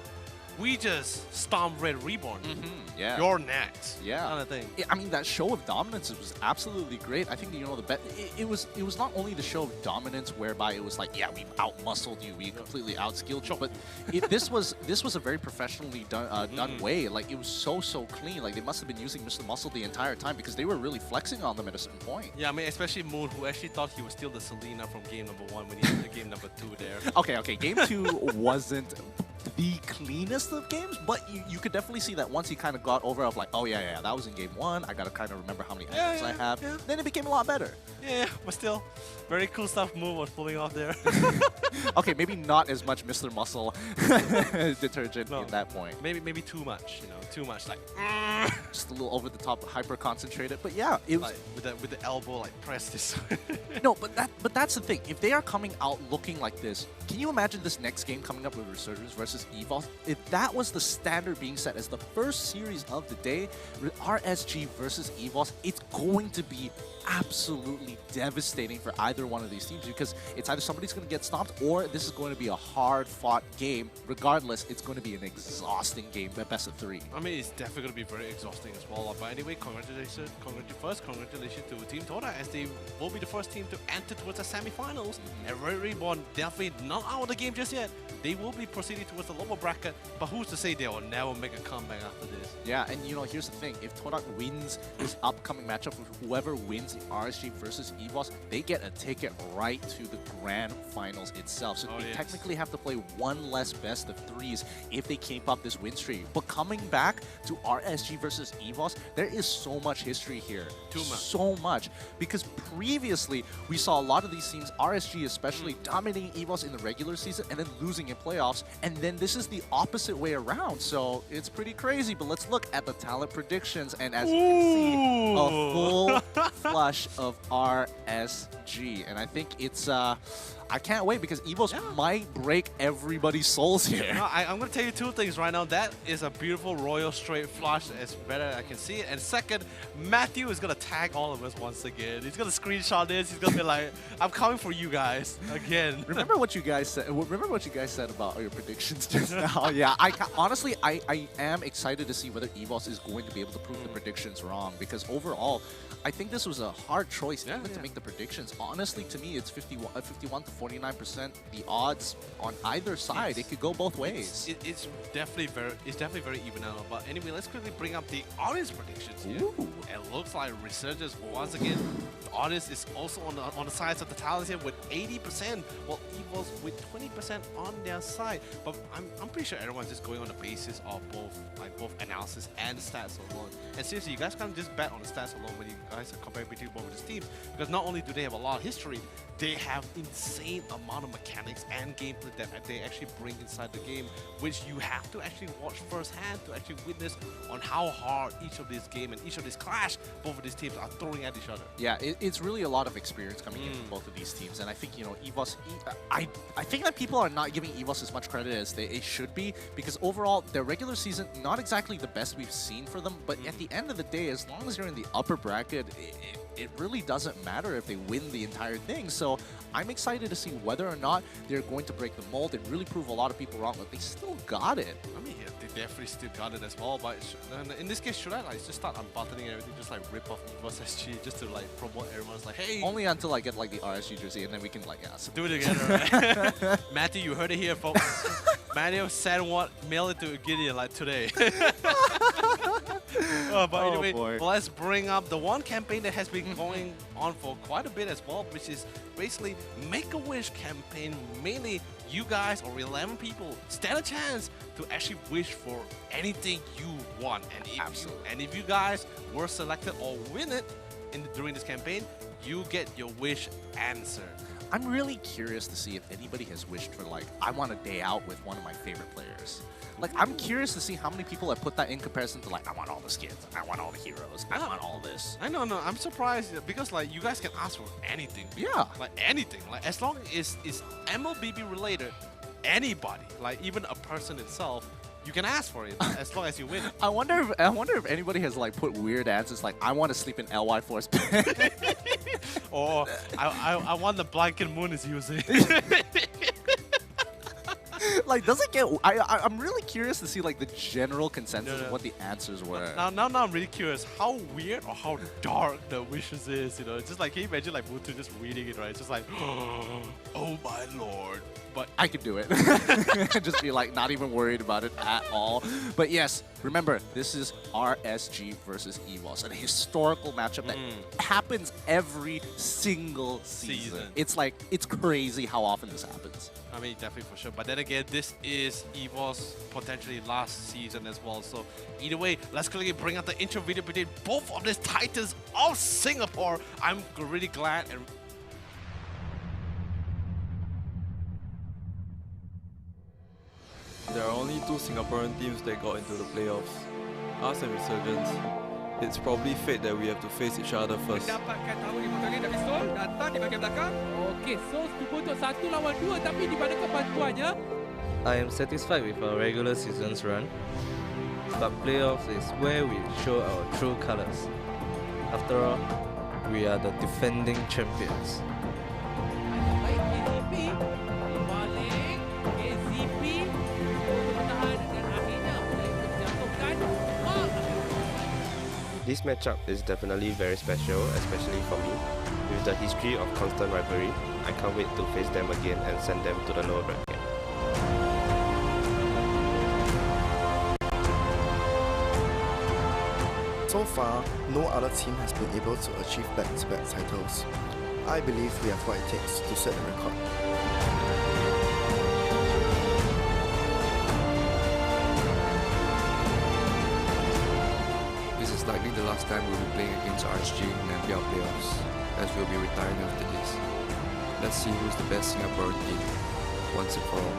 S4: we just stomped Red Reborn.
S12: Yeah.
S4: You're next.
S12: Yeah.
S4: Kind of thing.
S12: I mean, that show of dominance was absolutely great. I think, you know, it was not only the show of dominance whereby it was like, yeah, we out-muscled you, we completely outskilled you, but this was a very professionally done way. Like, it was so clean. Like, they must have been using Mr. Muscle the entire time because they were really flexing on them at a certain point.
S4: Yeah, I mean, especially Moon, who actually thought he was still the Selena from game number 1 when he entered game number 2 there.
S12: Okay, game 2 wasn't the cleanest of games, but you could definitely see that once he kind of got over of like, oh yeah, that was in game 1, I gotta kind of remember how many items I have, then it became a lot better.
S4: Yeah, but still, very cool stuff Moon was pulling off there.
S12: Okay, maybe not as much Mr. Muscle detergent in that point.
S4: Maybe too much, you know, too much, like
S12: just a little over the top, hyper concentrated. But yeah, it was
S4: like, with the elbow, like press this.
S12: No, but that's the thing. If they are coming out looking like this, can you imagine this next game coming up with Resurgence versus EVOS? If that was the standard being set as the first series of the day, RSG versus EVOS, it's going to be absolutely devastating for either one of these teams because it's either somebody's going to get stomped or this is going to be a hard-fought game. Regardless, it's going to be an exhausting game at best of 3.
S4: I mean, it's definitely going to be very exhausting as well. But anyway, congratulations to Team Toda as they will be the first team to enter towards the semi-finals. And Red Reborn definitely not out of the game just yet. They will be proceeding towards the lower bracket, but who's to say they will never make a comeback after this?
S12: Yeah, and you know, here's the thing. If Todak wins this upcoming matchup with whoever wins the RSG versus EVOS, they get a ticket right to the grand finals itself. So they technically have to play one less best of 3s if they keep up this win streak. But coming back to RSG versus EVOS, there is so much history here.
S4: Too much.
S12: So much. Because previously, we saw a lot of these teams, RSG especially, dominating EVOS in the regular season and then losing in playoffs. And then this is the opposite way around. So it's pretty crazy. But let's look at the talent predictions. And as you can see, a full flush of RSG. And I think it's I can't wait because EVOS might break everybody's souls here.
S4: No, I'm going to tell you two things right now. That is a beautiful royal straight flush as better I can see it. And second, Matthew is going to tag all of us once again. He's going to screenshot this. He's going to be like, I'm coming for you guys again.
S12: Remember what you guys said? Remember what you guys said about your predictions just now? Yeah, honestly, I am excited to see whether EVOS is going to be able to prove the predictions wrong because overall, I think this was a hard choice to make the predictions. Honestly, to me, it's 51 to 49%. The odds on either side, it could go both ways.
S4: It's definitely very even out. But anyway, let's quickly bring up the audience predictions here. It looks like Resurgence once again. The audience is also on the side of the talents here with 80%, while EVOS with 20% on their side. But I'm pretty sure everyone's just going on the basis of both analysis and stats alone. And seriously, you guys can't just bet on the stats alone when you guys are comparing between both of these teams, because not only do they have a lot of history, they have insane amount of mechanics and gameplay that they actually bring inside the game, which you have to actually watch firsthand to actually witness on how hard each of these game and each of these clash both of these teams are throwing at each other.
S12: Yeah, it's really a lot of experience coming in from both of these teams, and I think, you know, EVOS, I think that people are not giving EVOS as much credit as they should be, because overall, their regular season, not exactly the best we've seen for them, but at the end of the day, as long as you're in the upper bracket, it really doesn't matter if they win the entire thing. So I'm excited to see whether or not they're going to break the mold and really prove a lot of people wrong, but they still got it.
S4: I mean, yeah, they definitely still got it as well, but in this case, should I just start unbuttoning everything, just like rip off EVOS SG just to like promote everyone's like, hey.
S12: Only until I get like the RSG jersey and then we can like,
S4: do it again, right? Matthew, you heard it here, folks. Manuel sent what mail it to Gideon like today. But anyway,
S2: boy.
S4: let's bring up the one campaign that has been going on for quite a bit as well, which is basically Make-A-Wish campaign. Mainly, you guys or 11 people stand a chance to actually wish for anything you want. And if you guys were selected or win it during this campaign, you get your wish answered.
S12: I'm really curious to see if anybody has wished for, like, I want a day out with one of my favorite players. Like, I'm curious to see how many people have put that in comparison to, like, I want all the skins, I want all the heroes, I want all this.
S4: I know, I'm surprised because, like, you guys can ask for anything.
S12: Yeah.
S4: Like, anything. Like, as long as it's MLBB related, anybody, like, even a person itself, you can ask for it as long as you win it.
S12: I wonder if anybody has, like, put weird answers like, I want to sleep in LY Force bed.
S4: Or I want the blanket Moon is using.
S12: Like, does it get... I'm really curious to see, like, the general consensus of what the answers were.
S4: Now I'm really curious how weird or how dark the wishes is, you know? It's just like, can you imagine, like, Mutu just reading it, right? It's just like, oh my lord. But
S12: I could do it. Just be like, not even worried about it at all. But yes, remember, this is RSG versus EVOS, a historical matchup that happens every single season. It's like, it's crazy how often this happens.
S4: I mean, definitely for sure. But then again, this is EVOS potentially last season as well. So either way, let's quickly bring out the intro video between both of these titans of Singapore. I'm really glad and
S18: there are only 2 Singaporean teams that got into the playoffs, us and Resurgence. It's probably fate that we have to face each other first.
S6: Mendapatkan tahu di belakang dan pistol, datang di bahagian belakang. Okey, so cuba untuk 1 lawan 2 tapi di mana kebantuannya?
S19: I am satisfied with our regular season's run, but playoffs is where we show our true colours. After all, we are the defending champions.
S6: Baik, KZP balik, KZP untuk bertahan dan akhirnya mulai menjatuhkan Mark.
S20: This matchup is definitely very special, especially for me. With the history of constant rivalry, I can't wait to face them again and send them to the lower bracket.
S21: So far, no other team has been able to achieve back-to-back titles. I believe we have what it takes to set the record.
S22: This is likely the last time we'll be playing against RSG in MPL playoffs, as we'll be retiring after this. Let's see who's the best Singaporean team, once and for all.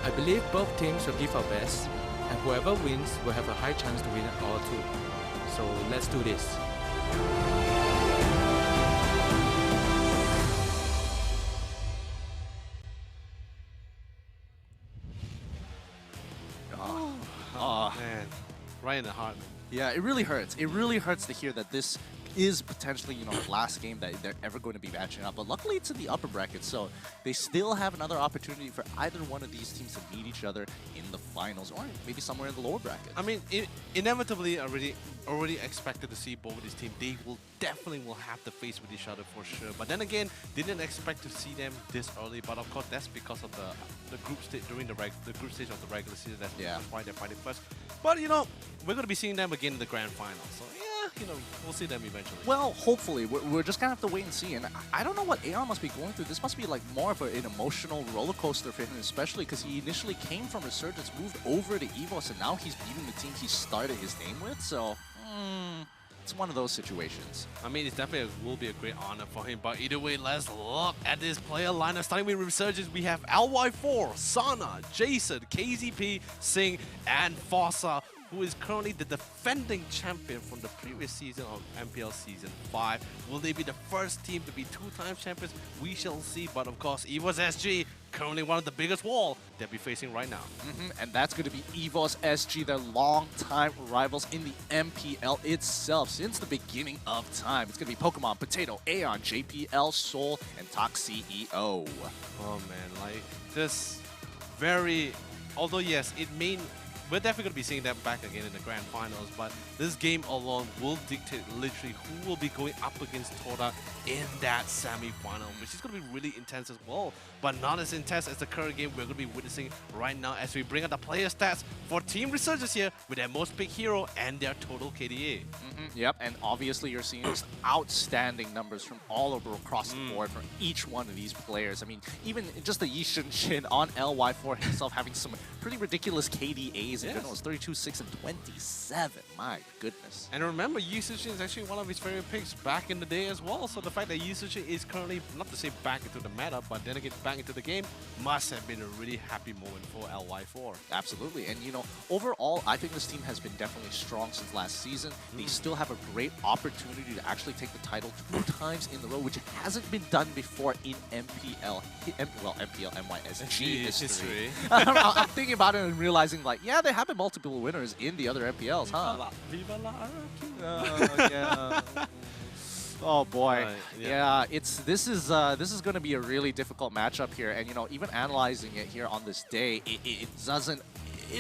S23: I believe both teams will give our best, and whoever wins will have a high chance to win it all too. So let's do this.
S4: Oh man, right in the heart.
S12: Yeah, it really hurts. It really hurts to hear that this is potentially, you know, the last game that they're ever going to be matching up. But luckily, it's in the upper bracket, so they still have another opportunity for either one of these teams to meet each other in the finals, or maybe somewhere in the lower bracket.
S4: I mean, inevitably, already expected to see both of these teams. They will definitely have to face with each other for sure. But then again, didn't expect to see them this early. But of course, that's because of the group stage during the group stage of the regular season. That's why they're fighting first. But you know, we're gonna be seeing them again in the grand final. So yeah, you know, we'll see them eventually.
S12: Well, hopefully. We're just gonna have to wait and see. And I don't know what Aeon must be going through. This must be like more of an emotional roller coaster for him, especially because he initially came from Resurgence, moved over to EVOS, and now he's beating the team he started his name with. So it's one of those situations.
S4: I mean, it's definitely will be a great honor for him. But either way, let's look at this player lineup. Starting with Resurgence, we have LY4, Sana, Jason, KZP, Singh, and Fossa, who is currently the defending champion from the previous season of MPL Season 5. Will they be the first team to be 2-time champions? We shall see. But of course, EVOS SG, currently one of the biggest wall they'll be facing right now.
S12: And that's going to be EVOS SG, their long-time rivals in the MPL itself since the beginning of time. It's going to be Pokemon, Potato, Aeon, JPL, Soul, and Talk CEO.
S4: Oh man, like this very... Although yes, it may we're definitely going to be seeing them back again in the grand finals, but this game alone will dictate literally who will be going up against Toda in that semi-final, which is going to be really intense as well, but not as intense as the current game we're going to be witnessing right now as we bring out the player stats for Team Resurgence here with their most picked hero and their total KDA.
S12: Yep, and obviously you're seeing just outstanding numbers from all over across the board from each one of these players. I mean, even just the Yi Shin on LY4 himself having some pretty ridiculous KDAs in general. It's 32, 6, and 27. My goodness.
S4: And remember, Yi Shin is actually one of his favorite picks back in the day as well. So the fact that Yi Shin is currently, not to say back into the meta, but then again back into the game, must have been a really happy moment for LY4.
S12: Absolutely. And you know, overall, I think this team has been definitely strong since last season. They still have a great opportunity to actually take the title 2 times in a row, which hasn't been done before in MPL, MYSG history. I'm thinking about it and realizing, like, yeah, there have been multiple winners in the other MPLs, huh?
S4: Viva la Araki.
S12: Yeah. Oh boy, yeah. This is going to be a really difficult matchup here, and you know, even analyzing it here on this day, it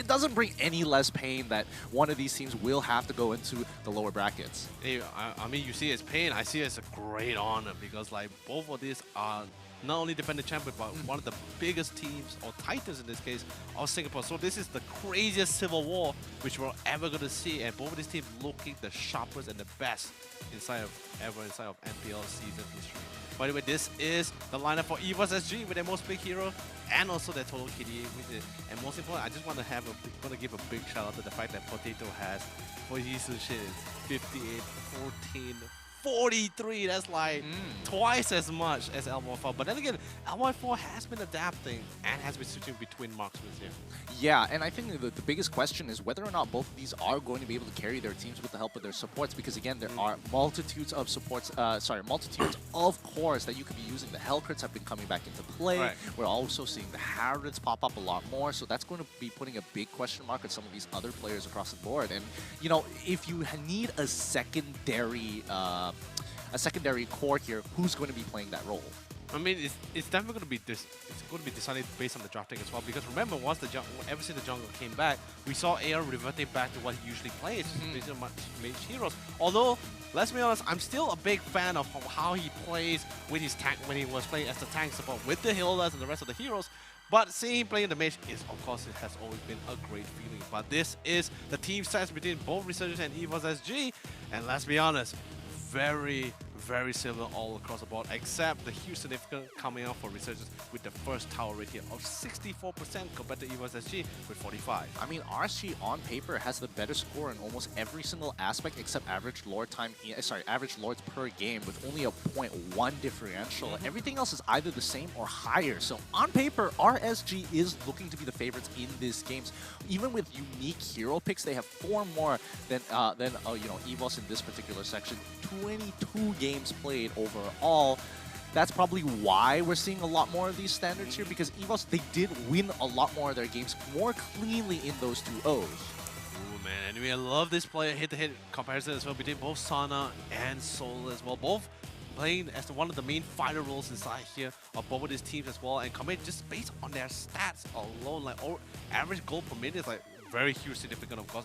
S12: doesn't bring any less pain that one of these teams will have to go into the lower brackets.
S4: Hey, I mean, you see it as pain, I see it as a great honor, because like both of these are not only defending champion, but one of the biggest teams, or titans in this case, of Singapore. So this is the craziest civil war which we're ever going to see, and both of these teams looking the sharpest and the best inside of MPL season history. By the way, this is the lineup for EVOS-SG with their most big hero and also their total KDA with it. And most important, I just want to give a big shout out to the fact that Potato has for Yi Shin 58, 14, 43. That's like twice as much as LY4. But then again, LY4 has been adapting and has been switching between marksmen here.
S12: Yeah, and I think the biggest question is whether or not both of these are going to be able to carry their teams with the help of their supports, because again, there are multitudes of supports, multitudes of cores that you could be using. The Hellcrits have been coming back into play.
S4: Right.
S12: We're also seeing the Harrods pop up a lot more, so that's going to be putting a big question mark on some of these other players across the board. And you know, if you need a secondary core here, who's going to be playing that role?
S4: I mean, it's definitely going to be decided based on the drafting as well. Because remember, ever since the jungle came back, we saw AR reverting back to what he usually plays, basically mage heroes. Although, let's be honest, I'm still a big fan of how he plays with his tank when he was playing as the tank support with the healers and the rest of the heroes. But seeing him playing the mage is, of course, it has always been a great feeling. But this is the team stats between both Resurgence and EVOS-SG, and let's be honest, very, very similar all across the board, except the huge significance coming out for Resurgence with the first tower rate here of 64% compared to EVOS-SG with 45.
S12: I mean, RSG on paper has the better score in almost every single aspect except average lord time, average lords per game with only a 0.1 differential. Everything else is either the same or higher. So on paper, RSG is looking to be the favorites in these games. Even with unique hero picks, they have 4 more than you know, EVOS in this particular section. 22 games played overall. That's probably why we're seeing a lot more of these standards here, because EVOS, they did win a lot more of their games more cleanly in those 2 O's.
S4: Ooh, man, and we love this player hit-to-hit comparison as well between both Sana and Soul as well. Both playing as one of the main fighter roles inside here of both of these teams as well, and coming just based on their stats alone, like average gold per minute is like very huge significant, of course.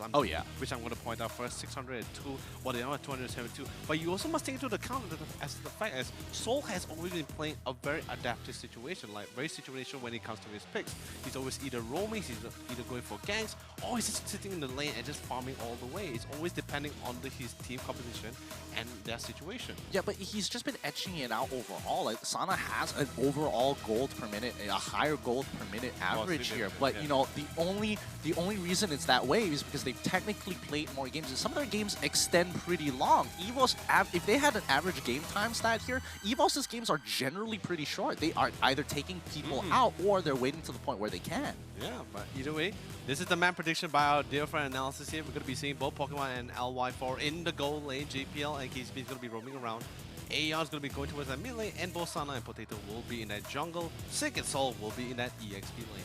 S4: Which I'm going to point out first, 602, well, they are 272. But you also must take into account as the fact as Soul has always been playing a very adaptive situation, like very situational when it comes to his picks. He's always either roaming, he's either going for ganks, or he's just sitting in the lane and just farming all the way. It's always depending on his team composition and their situation.
S12: Yeah, but he's just been etching it out overall. Like, Sana has an overall gold per minute, a higher gold per minute average here. But you know, the only reason it's that way is because they've technically played more games, and some of their games extend pretty long. EVOS, if they had an average game time stat here, EVOS's games are generally pretty short. They are either taking people out or they're waiting to the point where they can.
S4: Yeah, but either way, this is the map prediction by our dear friend Analysis here. We're going to be seeing both Pokemon and LY4 in the gold lane. JPL and KCP is going to be roaming around. AR is going to be going towards that mid lane, and both Sana and Potato will be in that jungle. Sick and Soul will be in that EXP lane.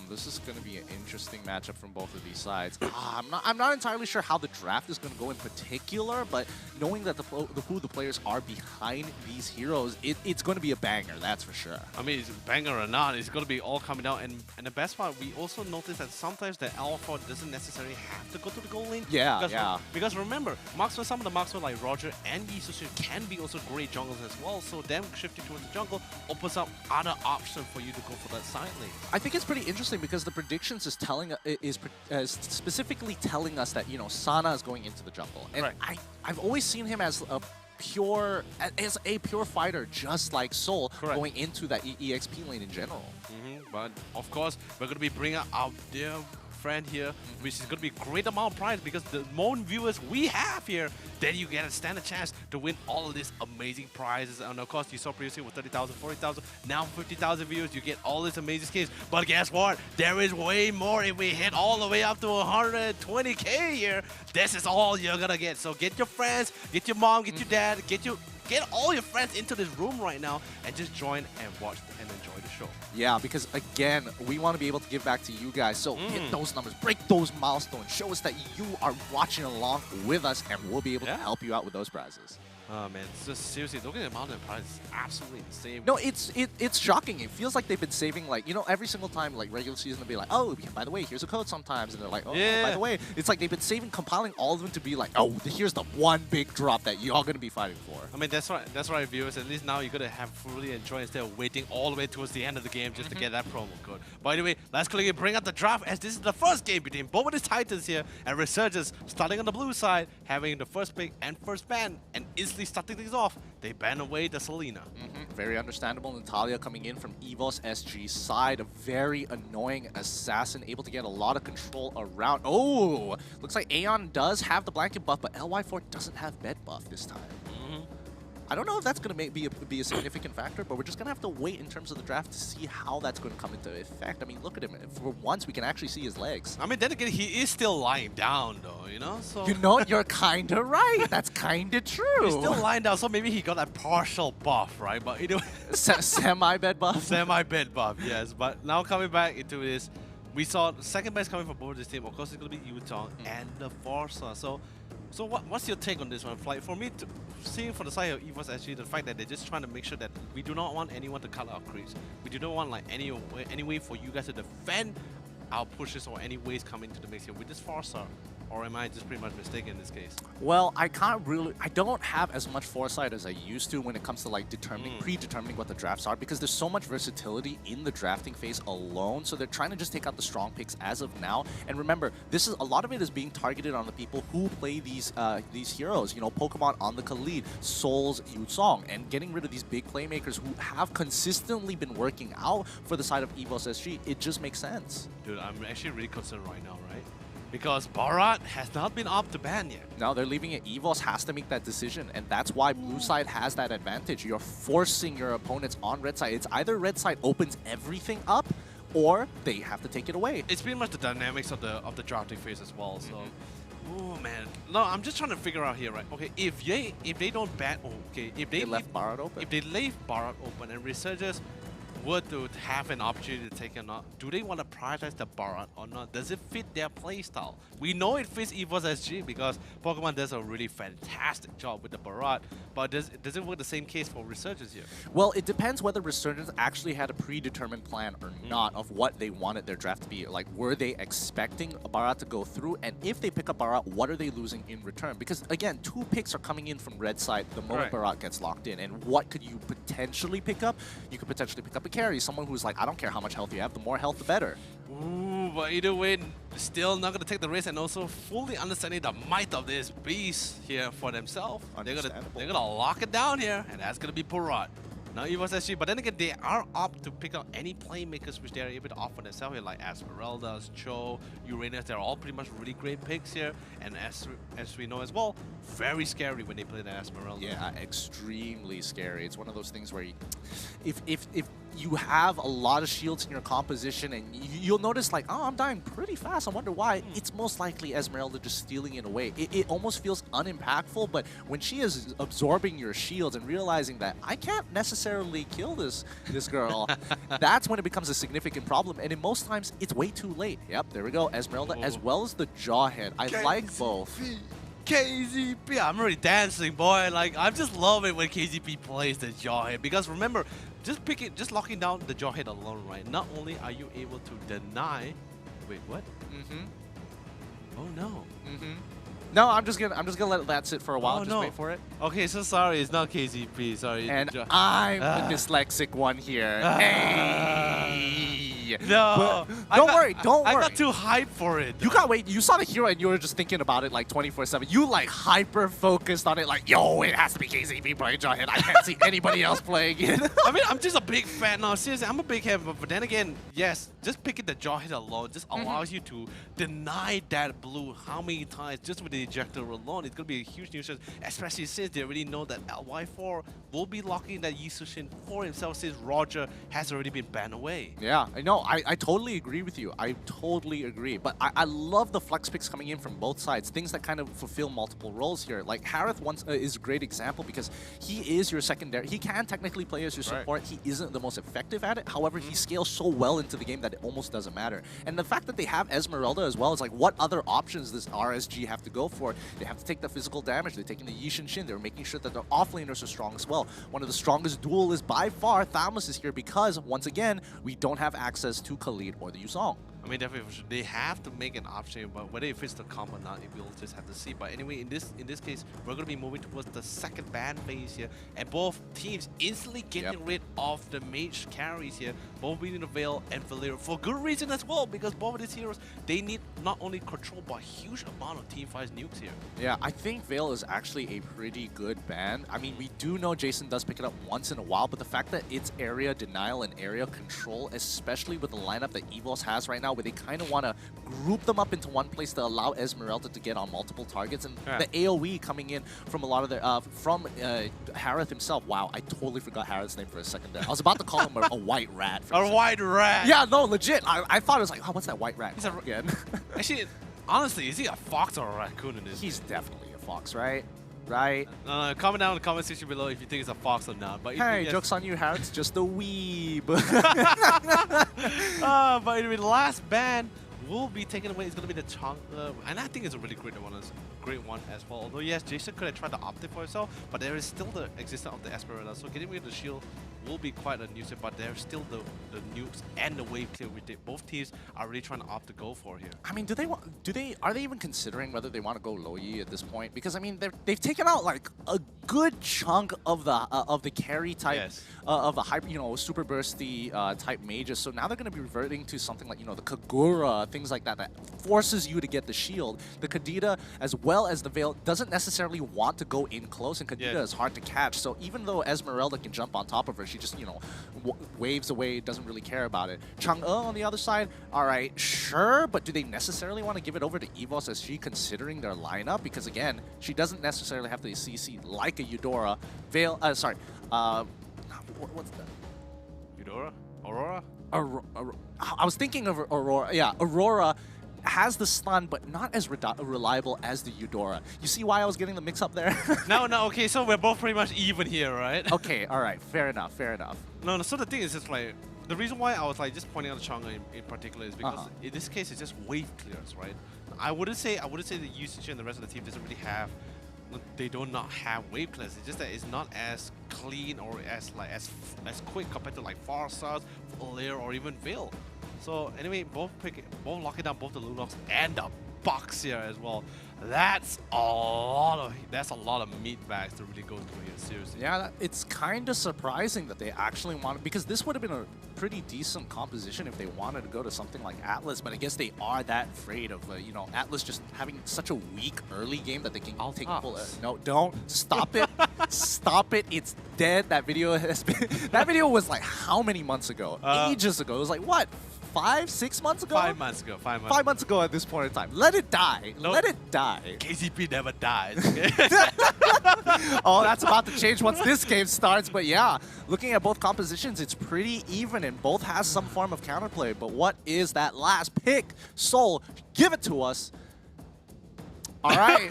S12: This is going to be an interesting matchup from both of these sides. I'm not entirely sure how the draft is going to go in particular, but knowing that who the players are behind these heroes, it's going to be a banger, that's for sure.
S4: I mean, it's a banger or not, it's going to be all coming out. And the best part, we also noticed that sometimes the Alpha doesn't necessarily have to go to the goal lane. Because remember, marksmen, some of the marksmen like Roger and Isusu can be also great jungles as well. So them shifting towards the jungle opens up other options for you to go for that side lane.
S12: I think it's pretty interesting because the predictions is specifically telling us that, you know, Sana is going into the jungle, and I've always seen him as a pure fighter, just like Soul, going into that EXP lane in general.
S4: But of course, we're going to be bringing out their friend here, which is going to be a great amount of prize, because the more viewers we have here, then you get a stand a chance to win all of these amazing prizes. And of course, you saw previously with 30,000, 40,000, now 50,000 viewers, you get all these amazing skins. But guess what? There is way more. If we hit all the way up to 120k here, this is all you're going to get. So get your friends, get your mom, get your dad, get all your friends into this room right now and just join and watch and enjoy the show.
S12: Yeah, because again, we want to be able to give back to you guys. So hit those numbers, break those milestones, show us that you are watching along with us, and we'll be able to help you out with those prizes.
S4: Oh man, it's just seriously, look at the amount of prize. It's absolutely insane.
S12: No, it's shocking. It feels like they've been saving, like, you know, every single time, like, regular season, they'll be like, oh, by the way, here's a code sometimes. And they're like, oh, by the way. It's like they've been compiling all of them to be like, oh, here's the one big drop that you're going to be fighting for.
S4: I mean, that's right, viewers. At least now you're going to have fully enjoy instead of waiting all the way towards the end of the game just to get that promo code. By the way, let's quickly bring up the draft, as this is the first game between both of the Titans here, and Resurgence starting on the blue side, having the first pick and first ban, and instantly starting things off. They ban away the Selena.
S12: Very understandable. Natalia coming in from EVOS SG's side. A very annoying assassin, able to get a lot of control around. Oh, looks like Aeon does have the blanket buff, but LY4 doesn't have med buff this time. I don't know if that's going to be a significant factor, but we're just going to have to wait in terms of the draft to see how that's going to come into effect. I mean, look at him. For once, we can actually see his legs.
S4: I mean, then again, he is still lying down, though, you know? So
S12: you know, you're kind of right. That's kind of true.
S4: He's still lying down, so maybe he got that partial buff, right? But anyway,
S12: semi-bed buff?
S4: Semi-bed buff, yes. But now coming back into this, we saw the second best coming from both this team. Of course, it's going to be Yutong and the Forza. So what's your take on this one? Like, for me, seeing from the side of EVOS SG, the fact that they're just trying to make sure that we do not want anyone to cut our creeps. We do not want like any way for you guys to defend our pushes or any ways coming to the mix here with this Forza. Or am I just pretty much mistaken in this case?
S12: Well, I don't have as much foresight as I used to when it comes to like predetermining what the drafts are, because there's so much versatility in the drafting phase alone. So they're trying to just take out the strong picks as of now. And remember, a lot of it is being targeted on the people who play these heroes. You know, Pokemon on the Khalid, Soul's Yuzong, and getting rid of these big playmakers who have consistently been working out for the side of EVOS SG. It just makes sense.
S4: Dude, I'm actually really concerned right now, right? Because Barat has not been up to ban yet.
S12: No, they're leaving it. EVOS has to make that decision, and that's why blue side has that advantage. You're forcing your opponents on red side. It's either red side opens everything up, or they have to take it away.
S4: It's pretty much the dynamics of the drafting phase as well. So, oh man, no, I'm just trying to figure out here, right? Okay, if they don't ban, if they
S12: left Barat open,
S4: if they leave Barat open and Resurgence were to have an opportunity to take or not, do they want to prioritize the Barat or not? Does it fit their playstyle? We know it fits EVOS SG because Pokemon does a really fantastic job with the Barat, but does it work the same case for Resurgence here?
S12: Well, it depends whether Resurgence actually had a predetermined plan or not of what they wanted their draft to be. Like, were they expecting a Barat to go through? And if they pick up Barat, what are they losing in return? Because again, 2 picks are coming in from red side the moment Barat gets locked in. And what could you potentially pick up? You could potentially pick up a carry, someone who's like, I don't care how much health you have, the more health the better.
S4: Ooh, but either way, still not going to take the risk, and also fully understanding the might of this beast here for themselves. They're gonna lock it down here, and that's gonna be Barat. Now EVOS SG, but then again, they are up to pick up any playmakers which they are able to offer themselves here, like Esmeralda's, Cho, Uranus. They're all pretty much really great picks here, and as we know as well, very scary when they play the Esmeralda.
S12: Yeah, extremely scary. It's one of those things where if you have a lot of shields in your composition, and you'll notice like, oh, I'm dying pretty fast. I wonder why. It's most likely Esmeralda just stealing it away. It almost feels unimpactful, but when she is absorbing your shields and realizing that I can't necessarily kill this girl, that's when it becomes a significant problem. And in most times, it's way too late. Yep, there we go. Esmeralda as well as the Jawhead. I like both.
S4: KZP, I'm already dancing, boy. Like, I just love it when KZP plays the Jawhead, because remember, just locking down the Jawhead alone, right? Not only are you able to deny, wait, what? Oh no.
S12: No, I'm just gonna let that sit for a while.
S4: Oh,
S12: just wait for it.
S4: Okay, so sorry, it's not KZP. Sorry.
S12: And I'm the dyslexic one here. Hey.
S4: No,
S12: Don't worry.
S4: I got too hyped for it.
S12: You saw the hero and you were just thinking about it like 24/7. You like hyper focused on it, like, yo, it has to be KZP playing Jawhead. I can't see anybody else playing it.
S4: I mean, I'm just a big fan. No, seriously, I'm a big fan. But then again, yes, just picking the Jawhead alone just allows you to deny that blue how many times just with the ejector alone. It's gonna be a huge nuisance, especially since they already know that LY4 will be locking that Yisushin for himself since Roger has already been banned away.
S12: Yeah, I know. I totally agree with you. I totally agree. But I love the flex picks coming in from both sides. Things that kind of fulfill multiple roles here. Like Harith is a great example because he is your secondary. He can technically play as your support. He isn't the most effective at it. However, he scales so well into the game that it almost doesn't matter. And the fact that they have Esmeralda as well is like, what other options does RSG have to go for? They have to take the physical damage. They're taking the Yishin Shin. They're making sure that their offlaners are strong as well. One of the strongest duel is by far Thamus is here because, once again, we don't have access to Khalid or the Yuzong.
S4: I mean, definitely, they have to make an option, but whether if it's the comp or not, we'll just have to see. But anyway, in this case, we're going to be moving towards the second ban phase here, and both teams instantly getting rid of the mage carries here, both being the Veil and Valeera, for good reason as well, because both of these heroes, they need not only control, but a huge amount of teamfight nukes here.
S12: Yeah, I think Veil is actually a pretty good ban. I mean, we do know Jason does pick it up once in a while, but the fact that it's area denial and area control, especially with the lineup that EVOS has right now, where they kind of want to group them up into one place to allow Esmeralda to get on multiple targets, and the AoE coming in from a lot of their from Harith himself. Wow, I totally forgot Harith's name for a second there. I was about to call him a white rat.
S4: A white rat.
S12: Yeah, no, legit. I thought it was like, oh, what's that white rat again?
S4: Actually, honestly, is he a fox or a raccoon in this?
S12: He's definitely a fox, right? Right?
S4: Comment down in the comment section below if you think it's a fox or not. But
S12: hey, joke's on you, Harith's just a weeb.
S4: But anyway, the last ban will be taken away. It's going to be the Chang, and I think it's a really great one as well. Although yes, Jason could have tried to opt it for himself, but there is still the existence of the Esmeralda. So getting rid of the shield will be quite a nuisance, but there's still the nukes and the wave clear with it. Both teams are really trying to opt to go for here.
S12: I mean, are they even considering whether they want to go low Yi at this point? Because I mean, they've taken out like a good chunk of the carry type of the hyper, super bursty type mages. So now they're going to be reverting to something like the Kagura, things like that forces you to get the shield. The Kadita as well as the Veil doesn't necessarily want to go in close, and Kadita is hard to catch. So even though Esmeralda can jump on top of her, she just waves away, doesn't really care about it. Chang'e on the other side, all right, sure, but do they necessarily want to give it over to EVOS as she considering their lineup? Because again, she doesn't necessarily have the CC like a Eudora. Veil, what's that?
S4: Eudora? Aurora?
S12: I was thinking of Aurora. Yeah, Aurora has the stun, but not as reliable as the Eudora. You see why I was getting the mix-up there?
S4: No, okay, so we're both pretty much even here, right?
S12: Okay, all right, fair enough.
S4: No, so the thing is just like, the reason why I was like just pointing out the Chang'e in particular is because in this case it's just wave clears, right? I wouldn't say the usage and the rest of the team doesn't really have, they do not have wave clears. It's just that it's not as clean or as quick compared to like Farsaz, Valeera, or even Veil. So anyway, both locking down both the Lunox and the Box here as well. That's a lot of meat bags to really go through here, seriously.
S12: Yeah, it's kind of surprising that they actually wanted, because this would have been a pretty decent composition if they wanted to go to something like Atlas, but I guess they are that afraid of, Atlas just having such a weak early game that they can take full. No, don't. Stop it. Stop it. It's dead. That video has been, that video was like how many months ago? Ages ago. It was like, what? 5-6 months ago?
S4: 5 months ago. 5 months.
S12: 5 months ago at this point in time. Let it die.
S4: No.
S12: Let it die.
S4: KCP never dies. Okay?
S12: Oh, that's about to change once this game starts. But yeah, looking at both compositions, it's pretty even and both has some form of counterplay. But what is that last pick? Soul, give it to us. All right.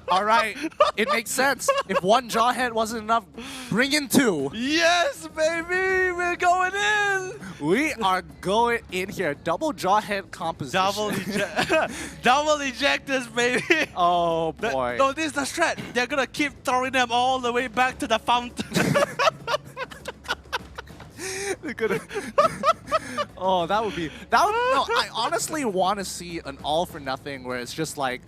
S12: All right. It makes sense. If one Jawhead wasn't enough, bring in two.
S4: Yes, baby. We're going in.
S12: We are going in here. Double Jawhead composition.
S4: Double ejectors, baby.
S12: Oh, boy.
S4: No, this is the strat. They're going to keep throwing them all the way back to the fountain.
S12: Oh, that would be... No, I honestly want to see an all for nothing where it's just like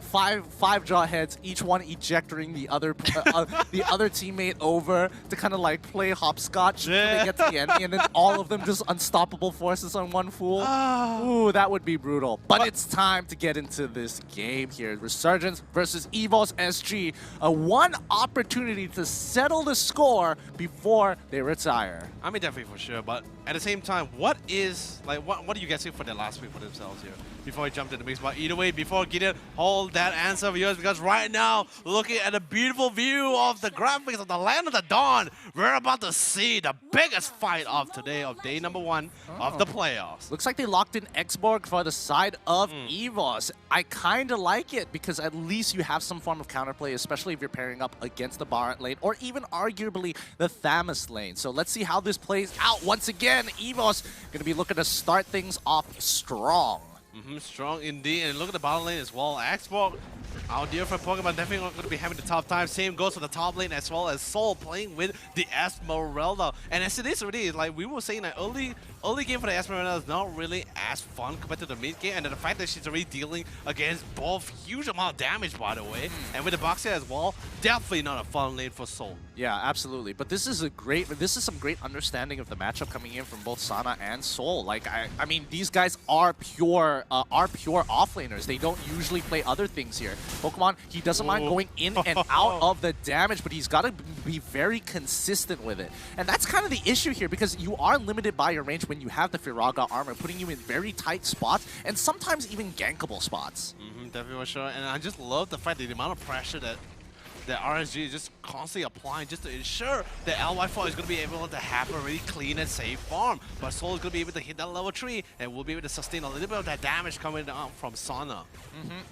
S12: five Jawheads, each one ejecting the other teammate over to kind of like play hopscotch until they get to the enemy, and then all of them just unstoppable forces on one fool. Ooh, that would be brutal. But it's time to get into this game here. Resurgence versus EVOS SG. A one opportunity to settle the score before they retire.
S4: I mean, definitely for sure. But at the same time, what are you guessing for their last pick for themselves here? Before I jump to the mix, but either way, before Gideon, hold that answer of yours, because right now, looking at a beautiful view of the graphics of the Land of the Dawn, we're about to see the biggest fight of today, of day number 1 of the playoffs.
S12: Looks like they locked in Xborg for the side of EVOS. I kind of like it because at least you have some form of counterplay, especially if you're pairing up against the Baron lane or even arguably the Thamus lane. So let's see how this plays out. Once again, EVOS going to be looking to start things off strong.
S4: Strong indeed, and look at the bottom lane as well. Xborg, our dear friend Pokemon, definitely not going to be having the tough time. Same goes for the top lane as well as Soul playing with the Esmeralda. And as it is already, like we were saying, that early game for the Esmeralda is not really as fun compared to the mid game, and the fact that she's already dealing against both huge amount of damage, by the way, and with the Boxer as well, definitely not a fun lane for Soul.
S12: Yeah, absolutely. But this is some great understanding of the matchup coming in from both Sana and Soul. Like I mean, these guys are pure offlaners. They don't usually play other things here. Pokemon, he doesn't mind going in and out of the damage, but he's got to be very consistent with it. And that's kind of the issue here, because you are limited by your range when you have the Firaga armor, putting you in very tight spots and sometimes even gankable spots.
S4: Definitely for sure. And I just love the fact that the amount of pressure that RSG is just constantly applying just to ensure that LY4 is going to be able to have a really clean and safe farm. But Soul is going to be able to hit that level 3 and will be able to sustain a little bit of that damage coming out from Sana.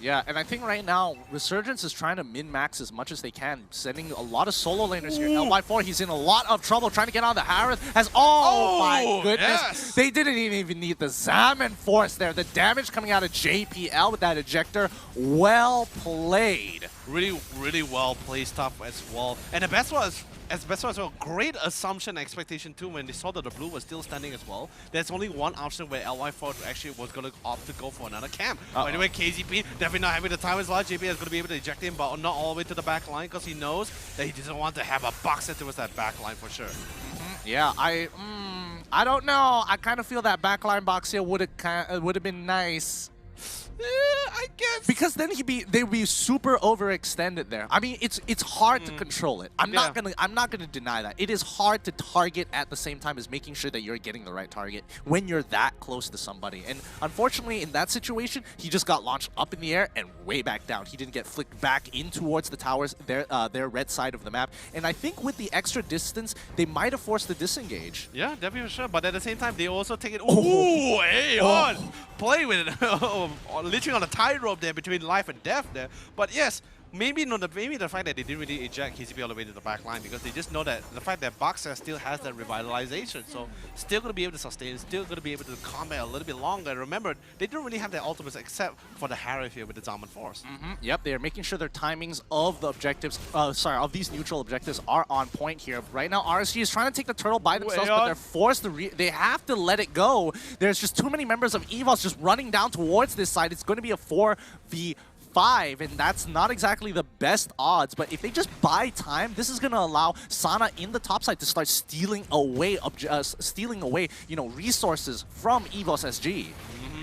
S12: Yeah, and I think right now, Resurgence is trying to min-max as much as they can, sending a lot of solo laners here. LY4, he's in a lot of trouble trying to get on the Harith. Oh my goodness.
S4: Yes.
S12: They didn't even need the Zaman Force there. The damage coming out of JPL with that ejector, well played.
S4: Really, really well played stuff as well. And the best was as well, great assumption expectation too when they saw that the blue was still standing as well. There's only one option where LY4 actually was going to opt to go for another camp. By the way, KZP definitely not having the time as well. JP is going to be able to eject him, but not all the way to the back line because he knows that he doesn't want to have a boxer towards that back line for sure.
S12: Yeah, I don't know. I kind of feel that backline box here would have been nice.
S4: I guess
S12: because then they would be super overextended there. I mean, it's hard to control it. I'm not gonna deny that. It is hard to target at the same time as making sure that you're getting the right target when you're that close to somebody. And unfortunately, in that situation, he just got launched up in the air and way back down. He didn't get flicked back in towards the towers, their red side of the map. And I think with the extra distance, they might have forced the disengage.
S4: Yeah, definitely for sure. But at the same time, they also take it. Ooh, hey, on play with it. Literally on a tightrope there between life and death there. But yes, maybe the fact that they didn't really eject KCP all the way to the back line, because they just know that the fact that Boxer still has that revitalization, so still going to be able to sustain, still going to be able to combat a little bit longer. Remember, they don't really have their ultimates except for the Harith here with the Zaman Force.
S12: Yep, they are making sure their timings of the objectives, of these neutral objectives are on point here. Right now, RSG is trying to take the turtle by themselves, but they're forced to they have to let it go. There's just too many members of EVOS just running down towards this side. It's going to be a 4v5, and that's not exactly the best odds. But if they just buy time, this is going to allow Sana in the top side to start stealing away, resources from EVOS SG.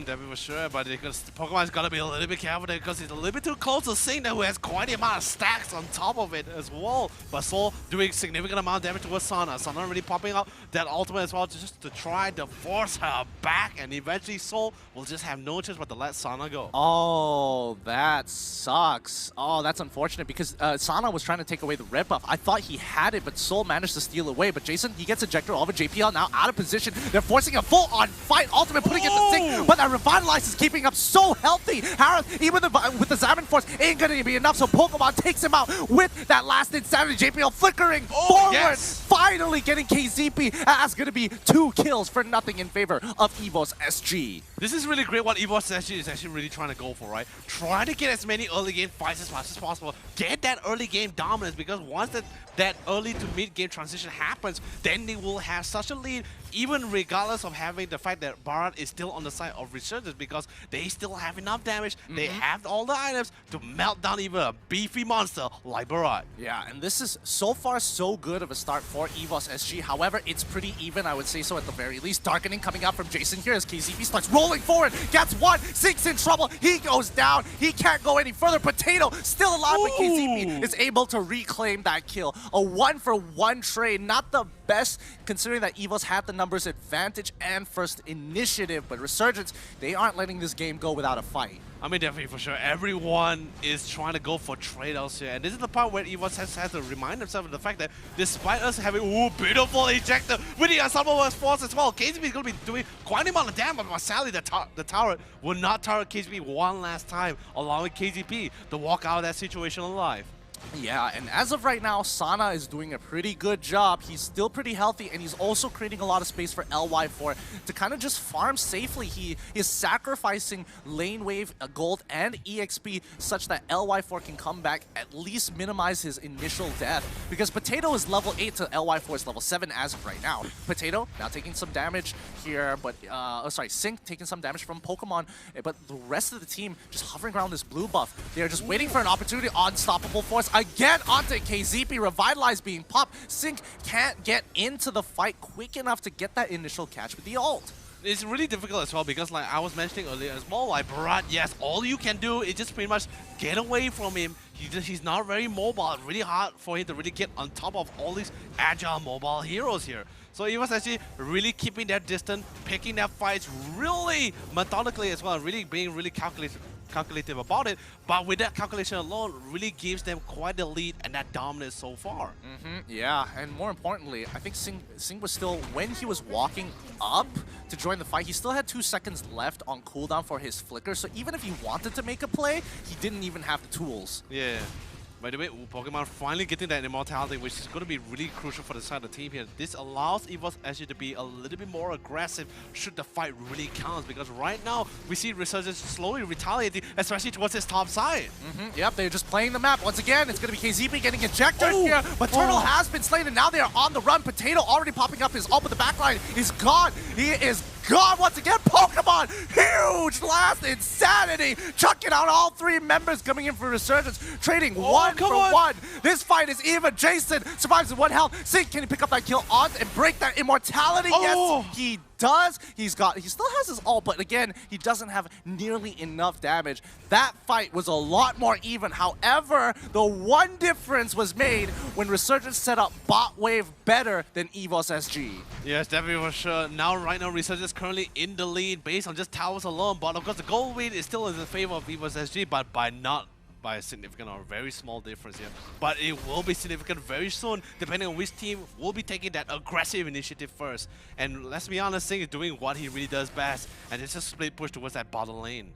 S4: Definitely for sure, but because Pokemon's got to be a little bit careful there because it's a little bit too close to Sing who has quite the amount of stacks on top of it as well. But Soul doing significant amount of damage towards Sana. Sana really popping out that ultimate as well just to try to force her back, and eventually Soul will just have no choice but to let Sana go.
S12: Oh, that sucks. Oh, that's unfortunate because Sana was trying to take away the red buff. I thought he had it, but Soul managed to steal away. But Jason, he gets ejected over. JPL now out of position. They're forcing a full-on fight. Ultimate putting it to Sing, but that Revitalize is keeping up so healthy. Harith, even with the Xamarin Force, ain't gonna be enough, so Pokemon takes him out with that last Insanity. JPL flickering forward, finally getting KZP. That's gonna be 2 kills for nothing in favor of EVOS SG.
S4: This is really great what EVOS SG is actually really trying to go for, right? Try to get as many early game fights as much as possible. Get that early game dominance, because once that early to mid game transition happens, then they will have such a lead, even regardless of having the fact that Barat is still on the side of Resurgence, because they still have enough damage. They have all the items to melt down even a beefy monster like Barat.
S12: Yeah, and this is so far so good of a start for EVOS SG. However, it's pretty even, I would say so at the very least. Darkening coming out from Jason here as KZP starts rolling forward, gets one, Sink's in trouble, he goes down, he can't go any further. Potato still alive, but KZP is able to reclaim that kill. A 1-for-1 trade, not the best considering that EVOS had the numbers advantage and first initiative, but Resurgence, they aren't letting this game go without a fight.
S4: I mean, definitely for sure. Everyone is trying to go for trade-outs here. And this is the part where EVOS has to remind themselves of the fact that despite us having, beautiful ejector with the Ensemble Force as well, KZP is going to be doing quite a amount of damage, but sadly the tower will not target KZP one last time, allowing KZP to walk out of that situation alive.
S12: Yeah, and as of right now, Sana is doing a pretty good job. He's still pretty healthy, and he's also creating a lot of space for LY4 to kind of just farm safely. He is sacrificing lane wave, gold, and EXP such that LY4 can come back, at least minimize his initial death. Because Potato is level 8 to LY4 is level 7 as of right now. Potato now taking some damage here, but, Sink taking some damage from Pokemon, but the rest of the team just hovering around this blue buff. They are just waiting for an opportunity. Unstoppable Force again onto KZP, Revitalize being popped. Sink can't get into the fight quick enough to get that initial catch with the ult.
S4: It's really difficult as well because, like I was mentioning earlier as well, like Barat, yes, all you can do is just pretty much get away from him. He's not very mobile. It's really hard for him to really get on top of all these agile mobile heroes here. So he was actually really keeping that distance, picking their fights really methodically as well, really being really calculative about it, but with that calculation alone really gives them quite the lead and that dominance so far.
S12: Yeah, and more importantly, I think Sing was still, when he was walking up to join the fight, he still had 2 seconds left on cooldown for his flicker, so even if he wanted to make a play, he didn't even have the tools.
S4: Yeah. By the way, Pokemon finally getting that immortality, which is going to be really crucial for the side of the team here. This allows EVOS actually to be a little bit more aggressive should the fight really count, because right now we see Resurgence slowly retaliating, especially towards his top side.
S12: Yep, they're just playing the map. Once again, it's going to be KZP getting ejected here, but Turtle has been slain, and now they are on the run. Potato already popping up his ult, but the backline is gone. He is gone once again. Pokemon, huge last Insanity, chucking out all 3 members coming in for Resurgence, trading 1 for 1. This fight is even. Jason survives with 1 health. Sink, can he pick up that kill on and break that immortality? Yes, he does. He still has his ult, but again, he doesn't have nearly enough damage. That fight was a lot more even. However, the one difference was made when Resurgence set up bot wave better than EVOS SG.
S4: Yes, definitely for sure. Right now, Resurgence currently in the lead based on just towers alone, but of course the gold lead is still in the favor of EVOS SG, but by a significant or a very small difference here. But it will be significant very soon, depending on which team will be taking that aggressive initiative first. And let's be honest, Sing is doing what he really does best, and it's just split push towards that bottom lane.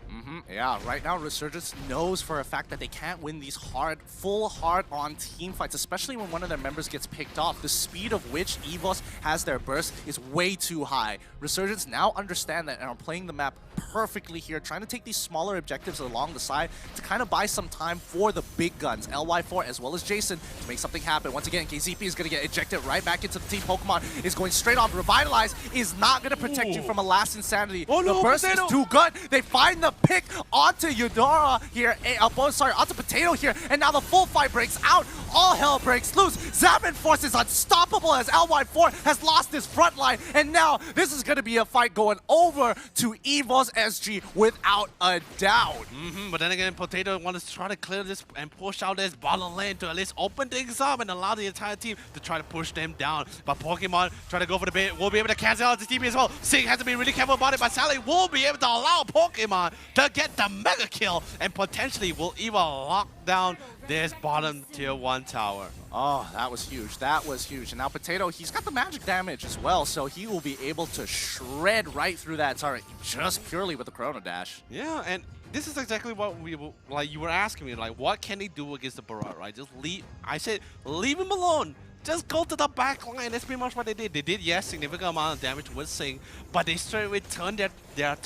S12: Yeah, right now Resurgence knows for a fact that they can't win these full hard-on team fights, especially when one of their members gets picked off. The speed of which EVOS has their burst is way too high. Resurgence now understand that and are playing the map perfectly here, trying to take these smaller objectives along the side to kind of buy some time for the big guns, LY4 as well as Jason, to make something happen. Once again, KZP is going to get ejected right back into the team. Pokemon is going straight on. Revitalize is not going to protect you from a last Insanity. The burst is too good. They find the pick onto Eudora here, onto Potato here, and now the full fight breaks out
S3: all hell breaks loose. Zaman Force is unstoppable as LY4 has lost his front line, and now this is going to be a fight going over to EVOS SG without a doubt.
S4: But then again, Potato wants to try to clear this and push out this bottom lane to at least open things up and allow the entire team to try to push them down. But Pokemon try to go for the bait, will be able to cancel out the TP as well. Sing has to be really careful about it, but Sally will be able to allow Pokemon to get the mega kill and potentially will even lock down this bottom tier 1 tower.
S12: Oh, that was huge. That was huge. And now Potato, he's got the magic damage as well, so he will be able to shred right through that turret just purely with the Chrono Dash.
S4: Yeah, and this is exactly what you were asking me, like, what can he do against the Barat, right? Just leave. I said, leave him alone. Just go to the back line. That's pretty much what they did. They did, yes, significant amount of damage with Sing, but they straight away turned their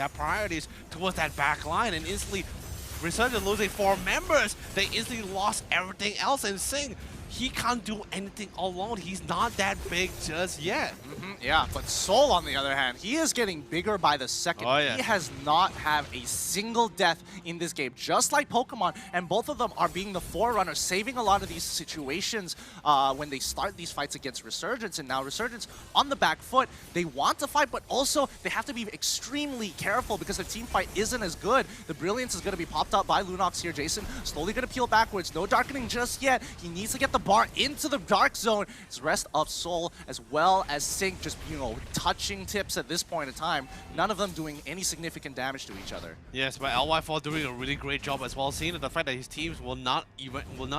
S4: priorities towards that back line and instantly Resurgence losing 4 members. They instantly lost everything else, and Sing, he can't do anything alone. He's not that big just yet.
S12: Yeah, but Soul, on the other hand, he is getting bigger by the second.
S4: Oh, yeah.
S12: He has not had a single death in this game, just like Pokemon, and both of them are being the forerunner, saving a lot of these situations when they start these fights against Resurgence. And now Resurgence on the back foot, they want to fight, but also they have to be extremely careful because their team fight isn't as good. The Brilliance is going to be popped up by Lunox here. Jason slowly going to peel backwards. No darkening just yet. He needs to get the bar into the dark zone. It's rest of Soul as well as Sync, just, you know, touching tips at this point in time. None of them doing any significant damage to each other.
S4: Yes, but LY4 doing a really great job as well, seeing the fact that his teams will not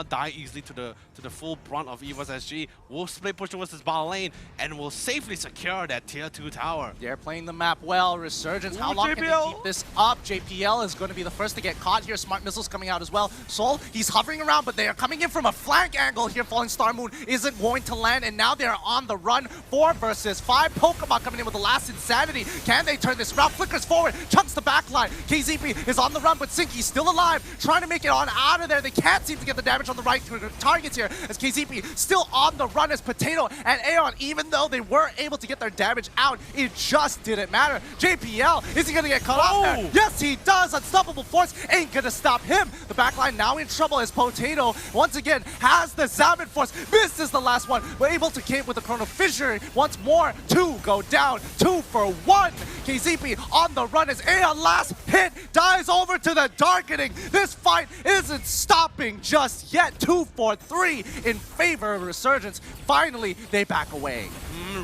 S4: die easily to the full brunt of EVOS SG. Will split push towards this bottom lane and will safely secure that tier 2 tower.
S12: They're playing the map well. Resurgence, how long can they keep this up? JPL is going to be the first to get caught here. Smart Missiles coming out as well. Soul, he's hovering around, but they are coming in from a flank angle here. Falling Star Moon isn't going to land, and now they're on the run. 4 versus 5. Pokemon coming in with the last Insanity. Can they turn this route? Flickers forward, chunks the back line. KZP is on the run, but Sinky's still alive, trying to make it on out of there. They can't seem to get the damage on the right targets here, as KZP still on the run as Potato and Aeon, even though they were able to get their damage out, it just didn't matter. JPL, is he going to get caught off there? Yes, he does. Unstoppable Force ain't going to stop him. The backline now in trouble as Potato, once again, has the Zaman Force. Misses the last one. We're able to cape with the Chrono Fissure once more. 2 go down. 2 for 1. KZP on the run as Aeon last hit dies over to the Darkening. This fight isn't stopping just yet. 2 for 3 in favor of Resurgence. Finally, they back away.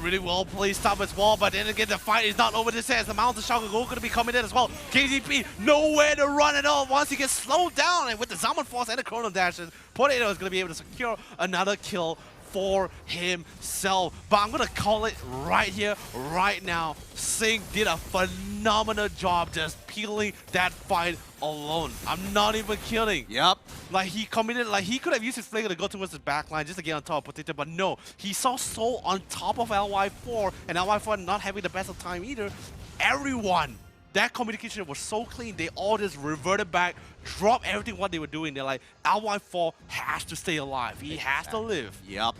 S4: Really well played stop as well, but then again, the fight is not over this as the Mountain Shock going to be coming in as well. KZP nowhere to run at all once he gets slowed down, and with the Zaman Force and the Chrono Dashes, Potato is going to be able to secure another kill for himself. But I'm going to call it right here, right now. Sing did a phenomenal job just peeling that fight alone. I'm not even kidding.
S12: Yep.
S4: Like, he committed, like, he could have used his flanger to go towards his backline just to get on top of Potato, but no. He saw Soul on top of LY4, and LY4 not having the best of time either. Everyone, that communication was so clean, they all just reverted back, dropped everything what they were doing. They're like, LY4 has to stay alive. He has to live.
S12: Yep.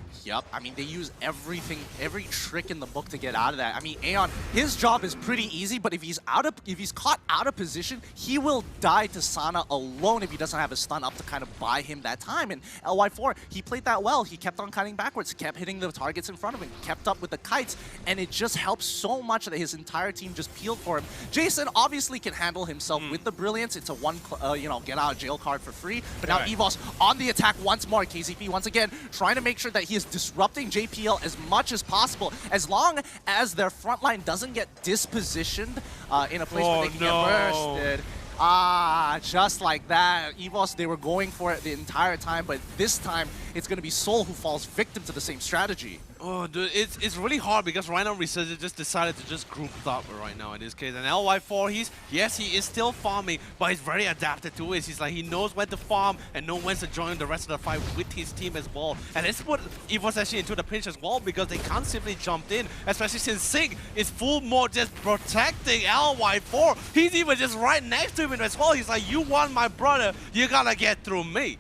S12: I mean, they use everything, every trick in the book to get out of that. I mean, Aeon, his job is pretty easy, but if he's caught out of position, he will die to Sana alone if he doesn't have a stun up to kind of buy him that time. And LY4, he played that well. He kept on cutting backwards, kept hitting the targets in front of him, kept up with the kites, and it just helps so much that his entire team just peeled for him. Jason obviously can handle himself with the Brilliance. It's a get out of jail card for free. But now EVOS on the attack once more. KZP once again trying to make sure that he is disrupting JPL as much as possible. As long as their front line doesn't get dispositioned in a place where they can get bursted. Just like that. EVOS, they were going for it the entire time, but this time it's going to be Soul who falls victim to the same strategy.
S4: Oh, dude, it's really hard because right now Resurgence just decided to just group up right now in this case. And LY4, he is still farming, but he's very adapted to it. He's like, he knows when to farm and knows when to join the rest of the fight with his team as well. And it's put EVOS actually into the pinch as well because they can't simply jump in, especially since Sync is full mode just protecting LY4. He's even just right next to him as well. He's like, you want my brother, you gotta get through me.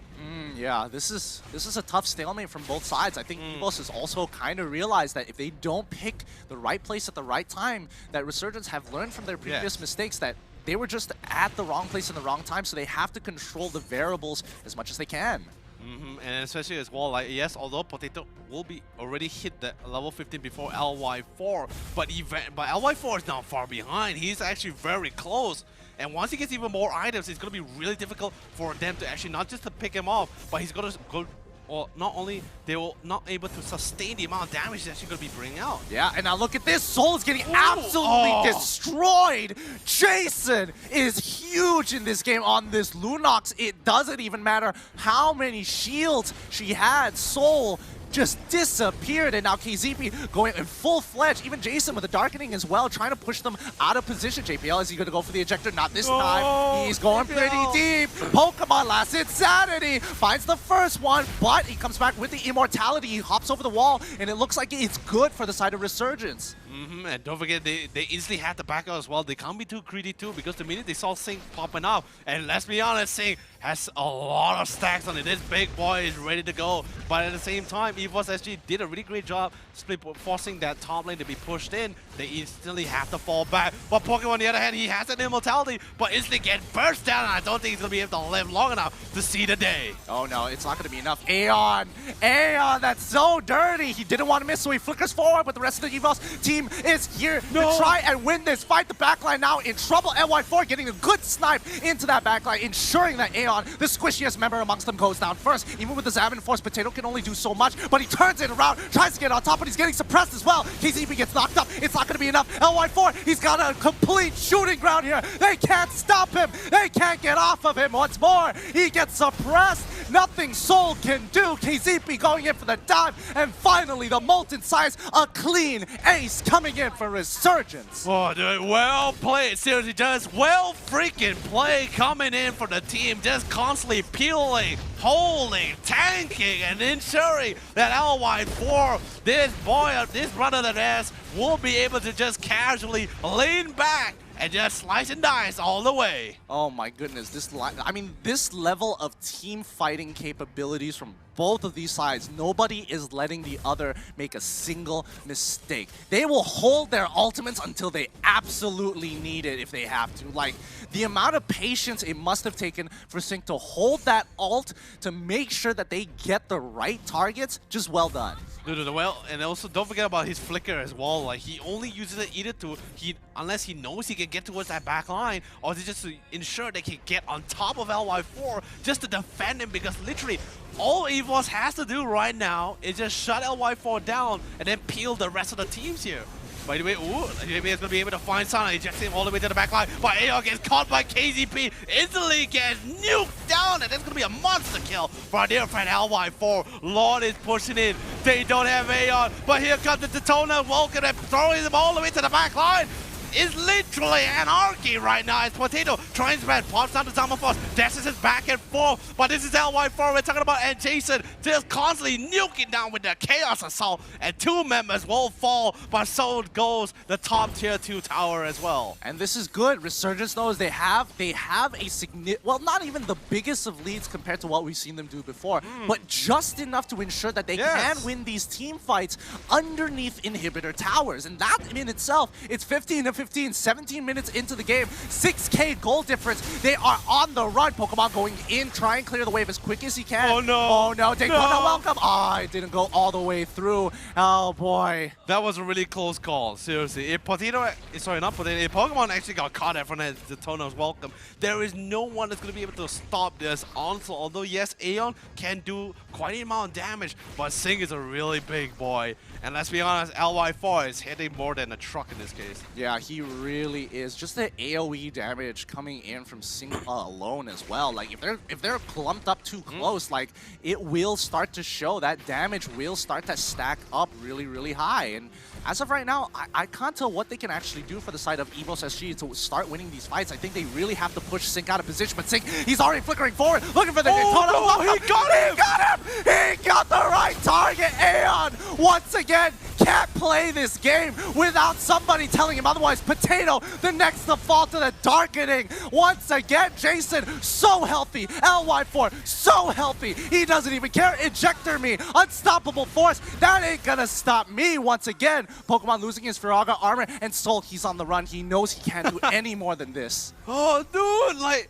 S12: Yeah, this is a tough stalemate from both sides. I think EVOS has also kind of realized that if they don't pick the right place at the right time, that Resurgence have learned from their previous mistakes that they were just at the wrong place in the wrong time, so they have to control the variables as much as they can.
S4: And especially as well, like, yes, although Potato will be already hit the level 15 before LY4, but LY4 is not far behind. He's actually very close. And once he gets even more items, it's going to be really difficult for them to actually not just to pick him off, but he's going to go. Or not only they will not able to sustain the amount of damage he's actually going to be bringing out.
S12: Yeah, and now look at this. Soul is getting absolutely destroyed. Jason is huge in this game on this Lunox. It doesn't even matter how many shields she had. Soul just disappeared, and now KZP going in full-fledged. Even Jason with the Darkening as well, trying to push them out of position. JPL, is he going to go for the ejector? Not this time. He's going pretty deep. Pokemon Last Insanity finds the first one, but he comes back with the Immortality. He hops over the wall, and it looks like it's good for the side of Resurgence.
S4: And don't forget, they instantly have to back out as well. They can't be too greedy too, because the minute they saw Sing popping up, and let's be honest, Sing has a lot of stacks on it. This big boy is ready to go. But at the same time, EVOS SG did a really great job forcing that top lane to be pushed in. They instantly have to fall back. But Pokemon, on the other hand, he has an Immortality, but instantly get burst down, and I don't think he's going to be able to live long enough to see the day.
S12: Oh no, it's not going to be enough. Aeon, that's so dirty. He didn't want to miss, so he flickers forward, but the rest of the EVOS team is here to try and win this fight. The backline now in trouble. LY4 getting a good snipe into that backline, ensuring that Aeon, the squishiest member amongst them, goes down first. Even with the Zavin Force, Potato can only do so much, but he turns it around, tries to get on top, but he's getting suppressed as well. KZP gets knocked up. It's not going to be enough. LY4, he's got a complete shooting ground here. They can't stop him. They can't get off of him. Once more, he gets suppressed. Nothing Soul can do. KZP going in for the dive, and finally the Molten Size, a clean ace coming in for Resurgence.
S4: Oh, dude, well played. Seriously, just well freaking played coming in for the team. Just constantly peeling, holding, tanking, and ensuring that LY4, this boy, this brother of theirs, will be able to just casually lean back and just slice and dice all the way.
S12: Oh my goodness, this level of team fighting capabilities from both of these sides, nobody is letting the other make a single mistake. They will hold their ultimates until they absolutely need it if they have to. Like, the amount of patience it must have taken for Sync to hold that ult to make sure that they get the right targets, just well done.
S4: Well, and also don't forget about his flicker as well. Like, he only uses it either unless he knows he can get towards that back line, or just to ensure they can get on top of LY4 just to defend him, because literally all EVOS has to do right now is just shut LY4 down and then peel the rest of the teams here. By the way, JB is going to be able to find Sana, ejects him all the way to the back line, but Aeon gets caught by KZP, instantly gets nuked down, and that's going to be a monster kill for our dear friend LY4. Lord is pushing in, they don't have Aeon, but here comes the Detona, Vulcan, and throwing them all the way to the back line. Is literally anarchy right now as Potato tries to pops down to Zama Force, dashes his back and forth, but this is LY4 we're talking about, and Jason just constantly nuking down with the Chaos Assault, and 2 members will fall, but so goes the top tier 2 tower as well.
S12: And this is good. Resurgence knows they have a significant, well, not even the biggest of leads compared to what we've seen them do before, but just enough to ensure that they can win these team fights underneath inhibitor towers, and that in itself, it's 15 to 15, 17 minutes into the game, 6k goal difference. They are on the run. Pokemon going in, try and clear the wave as quick as he can.
S4: Oh no!
S12: Oh no! Daytona, welcome! Oh, it didn't go all the way through. Oh boy.
S4: That was a really close call, seriously. If Potato, sorry, not Potato, if Pokemon actually got caught in front of Daytona's welcome, there is no one that's going to be able to stop this onslaught. Although yes, Aeon can do quite an amount of damage, but Sing is a really big boy. And let's be honest, LY4 is hitting more than a truck in this case.
S12: Yeah, he really is. Just the AoE damage coming in from Sing alone as well. Like, if they're clumped up too close, like, it will start to show. That damage will start to stack up really, really high. And as of right now, I can't tell what they can actually do for the side of EVOS SG to start winning these fights. I think they really have to push Sync out of position, but Sync, he's already flickering forward, looking for the Daytona.
S4: No, he got him!
S12: He got him! He got the right target! Aeon, once again, can't play this game without somebody telling him otherwise. Potato, the next to fall to the Darkening. Once again, Jason, so healthy. LY4, so healthy. He doesn't even care. Ejector me, unstoppable force. That ain't gonna stop me once again. Pokemon losing his Firaga armor, and Soul, he's on the run. He knows he can't do any more than this.
S4: Oh, dude, like,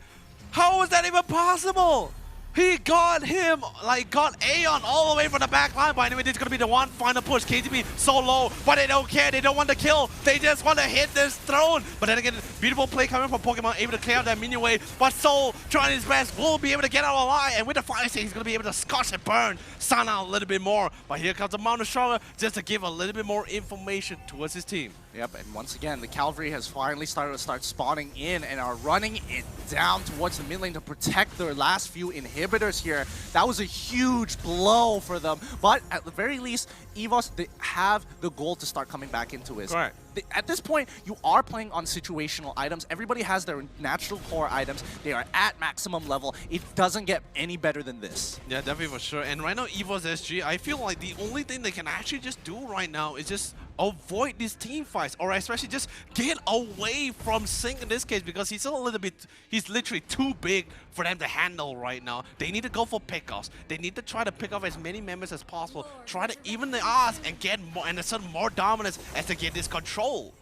S4: how is that even possible? He got him, got Aeon all the way from the back line. But anyway, this is going to be the one final push. KTB so low, but they don't care. They don't want to kill. They just want to hit this throne. But then again, beautiful play coming from Pokemon, able to clear out that minion wave. But Soul, trying his best, will be able to get out alive. And with the fire state, he's going to be able to scorch and burn Sana a little bit more. But here comes the Mount of Stronger just to give a little bit more information towards his team.
S12: Yep, and once again, the Cavalry has finally started to spawning in and are running it down towards the mid lane to protect their last few inhibitors here. That was a huge blow for them, but at the very least, EVOS, they have the goal to start coming back into it.
S4: Right.
S12: At this point, you are playing on situational items. Everybody has their natural core items. They are at maximum level. It doesn't get any better than this.
S4: Yeah, definitely for sure. And right now, EVOS SG, I feel like the only thing they can actually just do right now is just avoid these team fights, or especially just get away from Sync in this case, because he's he's literally too big for them to handle right now. They need to go for pickoffs. They need to try to pick off as many members as possible, try to even the odds and get more and assert more dominance as they get this control.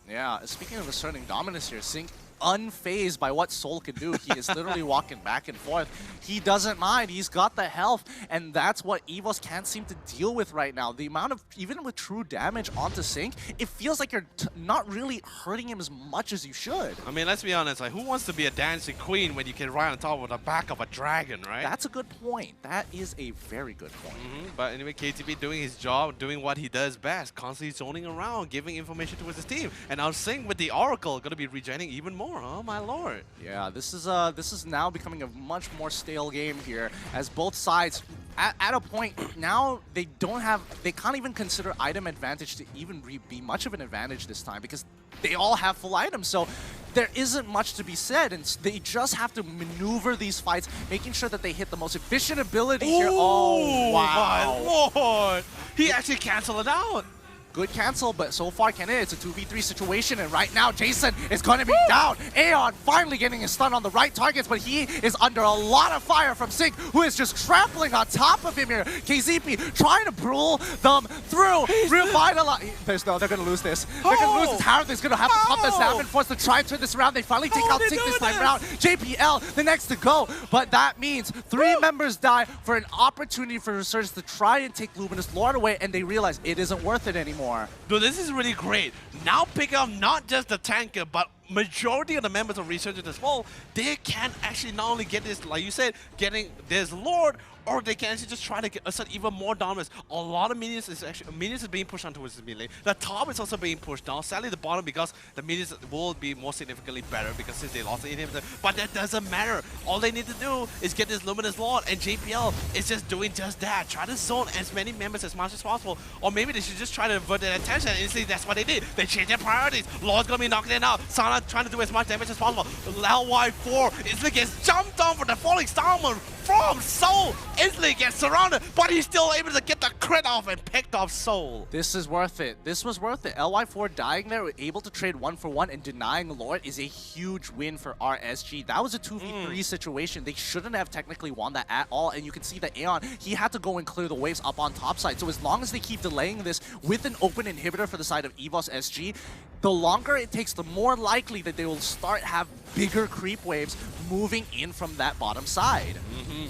S12: Yeah, speaking of asserting dominance here, Sync unfazed by what Soul can do. He is literally walking back and forth. He doesn't mind. He's got the health, and that's what EVOS can't seem to deal with right now. The amount of, even with true damage onto Sync, it feels like you're not really hurting him as much as you should.
S4: I mean, let's be honest, who wants to be a dancing queen when you can ride on top of the back of a dragon, right?
S12: That's a good point. That is a very good point.
S4: But anyway, KTB doing his job, doing what he does best, constantly zoning around, giving information towards his team. And now Sync with the Oracle, going to be regenerating even more. Oh my lord.
S12: Yeah, this is now becoming a much more stale game here, as both sides at a point now they can't even consider item advantage to even be much of an advantage this time, because they all have full items. So there isn't much to be said, and they just have to maneuver these fights, making sure that they hit the most efficient ability here. Oh, wow.
S4: My lord. He actually canceled it out.
S12: Good cancel, but so far, it's a 2v3 situation, and right now, Jason is going to be down. Aeon finally getting his stun on the right targets, but he is under a lot of fire from Sync, who is just trampling on top of him here. KZP trying to pull them through. Revitalize. They're going to lose this. They're going to lose this. Harrow's going to have to pump the Salmon Force to try and turn this around. They finally take out Sync this time around. JPL, the next to go, but that means 3 members die for an opportunity for Resurgence to try and take Luminous Lord away, and they realize it isn't worth it anymore.
S4: Dude, this is really great. Now pick up not just the tanker, but majority of the members of Resurgence as well. They can actually not only get this, like you said, getting this Lord, or they can actually just try to assert even more dominance. A lot of minions is being pushed on towards the mid lane. The top is also being pushed down. Sadly, the bottom, because the minions will be more significantly better because since they lost the inhibitor. But that doesn't matter. All they need to do is get this Luminous Lord, and JPL is just doing just that. Try to zone as many members as much as possible. Or maybe they should just try to divert their attention, and instantly that's what they did. They changed their priorities. Lord's gonna be knocking it out. Sana trying to do as much damage as possible. LY4 instantly gets jumped on for the falling Starman from Soul. Instantly gets surrounded, but he's still able to get the crit off and picked off Soul.
S12: This is worth it. This was worth it. LY4 dying there, able to trade 1-for-1 and denying Lord is a huge win for RSG. That was a 2v3 situation. They shouldn't have technically won that at all, and you can see that Aeon, he had to go and clear the waves up on top side. So as long as they keep delaying this with an open inhibitor for the side of EVOS SG, the longer it takes, the more likely that they will start have bigger creep waves moving in from that bottom side.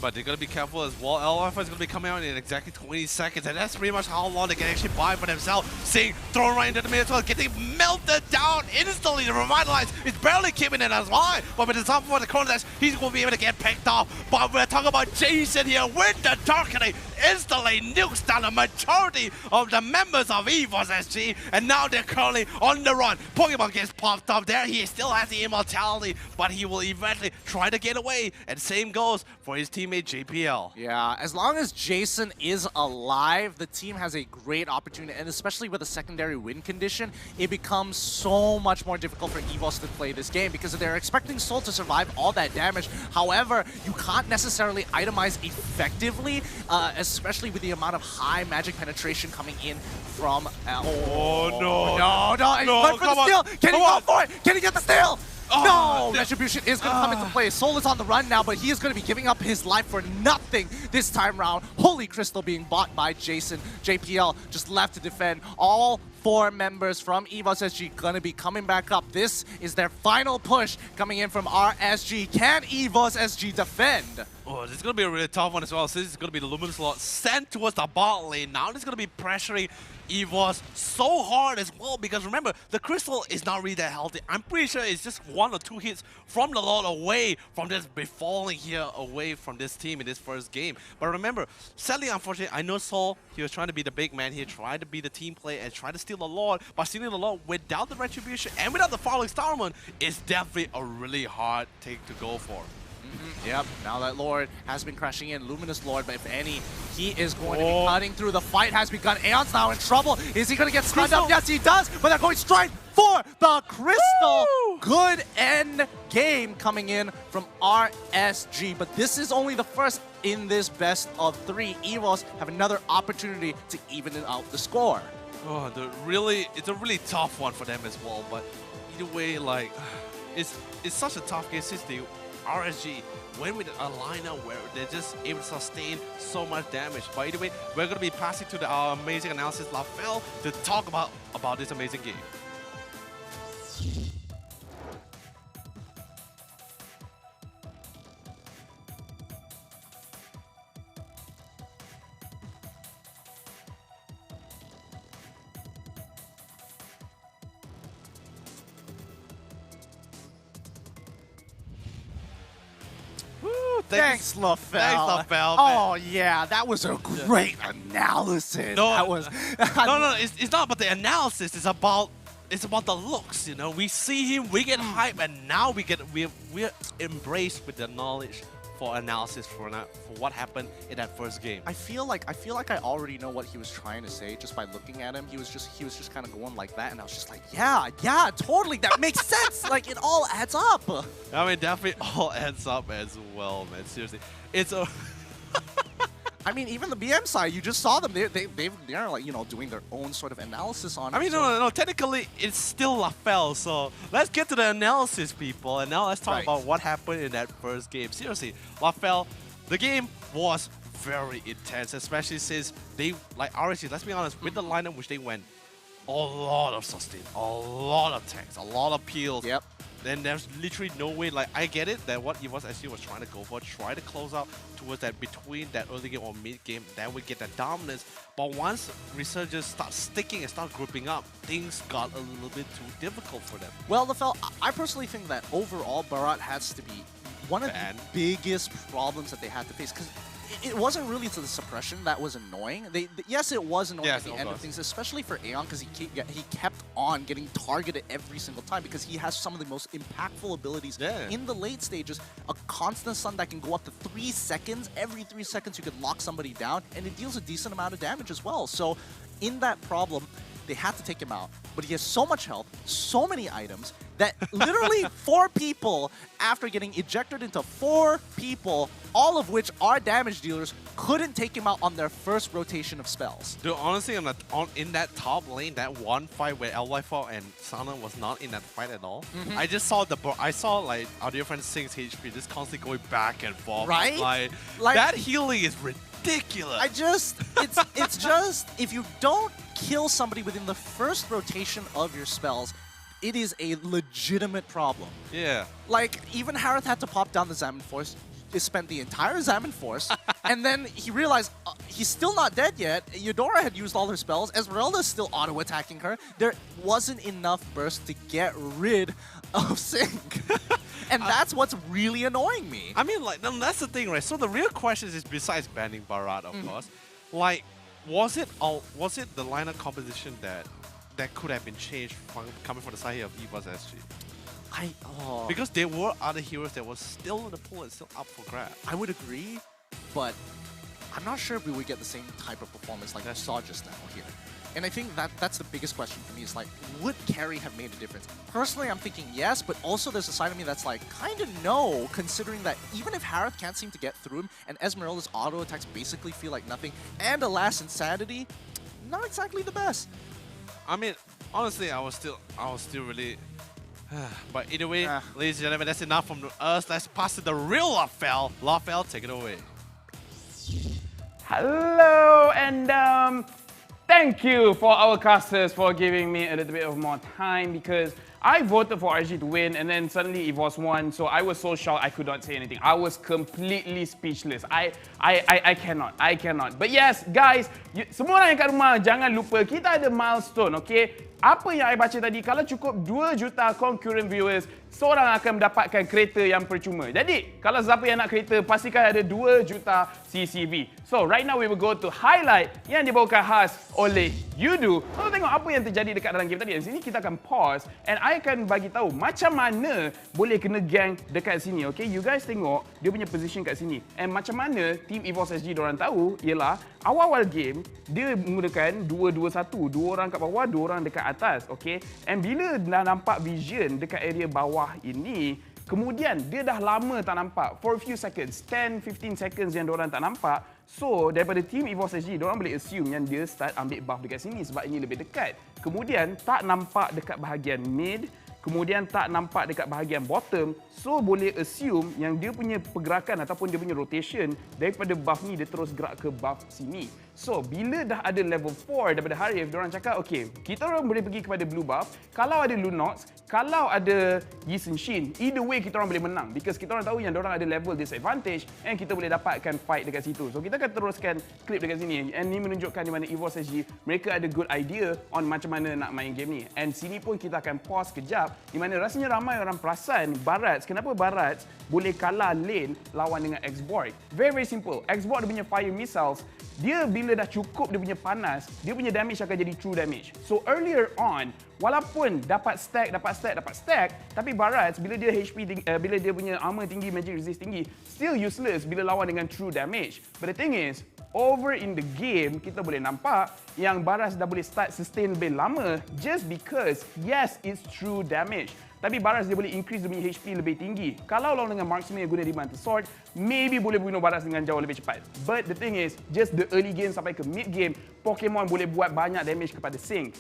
S4: But they're going to be careful as well. LY4 is going to be coming out in exactly 20 seconds, and that's pretty much how long they can actually buy for themselves. Seeing thrown right into the mid as well, getting melted down instantly to revitalize. It's barely keeping it as well, but with the top for the corner dash, he's going to be able to get picked off. But we're talking about Jason here with the Darkening, instantly nukes down the majority of the members of EVOS SG, and now they're currently on the run. Pokemon gets popped up there. He still has the immortality, but he will eventually try to get away, and same goes for his teammate JPL.
S12: Yeah, as long as Jason is alive, the team has a great opportunity, and especially with a secondary win condition, it becomes so much more difficult for EVOS to play this game because they're expecting Soul to survive all that damage. However, you can't necessarily itemize effectively, especially with the amount of high magic penetration coming in from...
S4: No,
S12: for the steal! Can he go for it? Can he get the steal? No! Retribution is going to come into play. Soul is on the run now, but he is going to be giving up his life for nothing this time round. Holy Crystal being bought by Jason. JPL just left to defend. All 4 members from EVOS SG gonna be coming back up. This is their final push coming in from RSG. Can EVOS SG defend?
S4: Oh, this is going to be a really tough one as well. Since it's going to be the Luminous Lord sent towards the bot lane. Now this is going to be pressuring EVOS so hard as well. Because remember, the Crystal is not really that healthy. I'm pretty sure it's just 1 or 2 hits from the Lord away from just befalling here away from this team in this first game. But remember, sadly, unfortunately, I know Sol, he was trying to be the big man here, tried to be the team player and try to steal the Lord. But stealing the Lord without the Retribution and without the following Starman is definitely a really hard take to go for.
S12: Yep, now that Lord has been crashing in, Luminous Lord, but if any, he is going to be cutting through. The fight has begun. Aeon's now in trouble. Is he going to get stunned up? Yes, he does, but they're going straight for the Crystal. Good end game coming in from RSG, but this is only the first in this best of 3. EVOS have another opportunity to even out the score.
S4: Oh, it's a really tough one for them as well, but either way, like, it's such a tough game since RSG went with a lineup where they're just able to sustain so much damage. But either way, we're going to be passing to our amazing analysis, Lafell, to talk about this amazing game.
S12: Thanks, Lafell.
S4: Thanks, Lafell.
S12: Oh, yeah, that was a great analysis.
S4: No,
S12: that was...
S4: no, it's not about the analysis. It's about the looks, you know. We see him, we get hype, and now we're embraced with the knowledge for analysis for what happened in that first game.
S12: I feel like I already know what he was trying to say just by looking at him. He was just kind of going like that, and I was just like, yeah, totally, that makes sense. Like, it all adds up.
S4: I mean, definitely all adds up as well, man. Seriously, it's a.
S12: I mean, even the BM side, you just saw them. They're like, you know, doing their own sort of analysis on it.
S4: I mean, no. Technically, it's still Lafell. So let's get to the analysis, people. And now let's talk about what happened in that first game. Seriously, Lafell, the game was very intense, especially since they, like RSG, let's be honest, with the lineup which they went, a lot of sustain, a lot of tanks, a lot of peels.
S12: Yep.
S4: Then there's literally no way, like, I get it that what EVOS actually was trying to go for, try to close out towards that between that early game or mid game, then we get that dominance. But once Resurgence start sticking and start grouping up, things got a little bit too difficult for them.
S12: Well, Lafell, I personally think that overall Barat has to be one of the biggest problems that they had to face, because it wasn't really the suppression that was annoying. Yes, it was annoying at the end of things, especially for Aeon, because he kept on getting targeted every single time because he has some of the most impactful abilities in the late stages. A constant stun that can go up to 3 seconds. Every 3 seconds you could lock somebody down, and it deals a decent amount of damage as well. So in that problem, they had to take him out. But he has so much health, so many items, that literally 4 people, after getting ejected into 4 people, all of which are damage dealers, couldn't take him out on their first rotation of spells.
S4: Dude, honestly, in that top lane, that one fight where LYFO and Sana was not in that fight at all, I just saw like our dear friend Sing's HP just constantly going back and forth.
S12: Right?
S4: Like that healing is ridiculous.
S12: It's just, if you don't kill somebody within the first rotation of your spells, it is a legitimate problem.
S4: Yeah.
S12: Like, even Harith had to pop down the Xammen Force. He spent the entire Xammen Force, and then he realized he's still not dead yet. Eudora had used all her spells. Esmeralda's still auto-attacking her. There wasn't enough burst to get rid of Sync. And that's what's really annoying me.
S4: I mean, like, that's the thing, right? So the real question is, besides banning Barat, of course, like, was it the lineup composition that could have been changed coming from the side here of EVOS SG? Because there were other heroes that were still in the pool and still up for grabs.
S12: I would agree, but I'm not sure if we would get the same type of performance like I saw just now here. And I think that's the biggest question for me, is like, would carry have made a difference? Personally, I'm thinking yes, but also there's a side of me that's like, kind of no, considering that even if Harith can't seem to get through him, and Esmeralda's auto attacks basically feel like nothing, and Alas Insanity, not exactly the best.
S4: I mean, honestly, I was still really... But either way, ladies and gentlemen, that's enough from us. Let's pass to the real Lafell. Lafell, take it away.
S10: Hello, and thank you for our casters for giving me a little bit of more time because I voted for RSG to win and then suddenly EVOS won. So I was so shocked I could not say anything. I was completely speechless. I cannot. But yes, guys, semua orang yang kat rumah jangan lupa kita ada milestone, okay? Apa yang I baca tadi, kalau cukup 2 juta concurrent viewers, seorang akan mendapatkan kereta yang percuma. Jadi, kalau siapa yang nak kereta, pastikan ada 2 juta CCV. So, right now we will go to highlight yang dibawakan khas oleh Yudu. Kalau tengok apa yang terjadi dekat dalam game tadi, di sini kita akan pause and I akan bagi tahu macam mana boleh kena gang dekat sini, okay? You guys tengok dia punya position kat sini. And macam mana Team EVOS SG diorang tahu ialah awal-awal game dia menggunakan 2-2-1, 2 orang kat bawah, 2 orang dekat atas, okay? And bila dah nampak vision dekat area bawah ini, kemudian dia dah lama tak nampak, for a few seconds, 10-15 seconds yang diorang tak nampak. So, daripada Team EVOS SG, diorang boleh assume yang dia start ambil buff dekat sini sebab ini lebih dekat. Kemudian, tak nampak dekat bahagian mid, kemudian tak nampak dekat bahagian bottom. So, boleh assume yang dia punya pergerakan ataupun dia punya rotation daripada buff ni, dia terus gerak ke buff sini. So, bila dah ada level 4 daripada Harif, diorang cakap, okay, kita orang boleh pergi kepada blue buff. Kalau ada Lunox, kalau ada Yi Sun-shin, either way kita orang boleh menang. Because kita orang tahu yang diorang ada level disadvantage and kita boleh dapatkan fight dekat situ. So, kita akan teruskan klip dekat sini. And ni menunjukkan di mana EVOS SG, mereka ada good idea on macam mana nak main game ni. And sini pun kita akan pause kejap, di mana rasanya ramai orang perasan Barats, kenapa Barats boleh kalah lane lawan dengan X-Borg. Very simple. X-Borg dia punya fire missiles, dia bila dah cukup dia punya panas, dia punya damage akan jadi true damage. So earlier on, walaupun dapat stack, tapi Barats bila dia HP tinggi, bila dia punya armor tinggi, magic resist tinggi, still useless bila lawan dengan true damage. But the thing is, over in the game, kita boleh nampak yang Barats dah boleh start sustain lebih lama just because, yes, it's true damage. Tapi Barats dia boleh increase dia punya HP lebih tinggi. Kalau lawan dengan marksman yang guna Demon Sword, maybe boleh bunuh Barats dengan jauh lebih cepat. But the thing is, just the early game sampai ke mid game, Pokemon boleh buat banyak damage kepada Sync.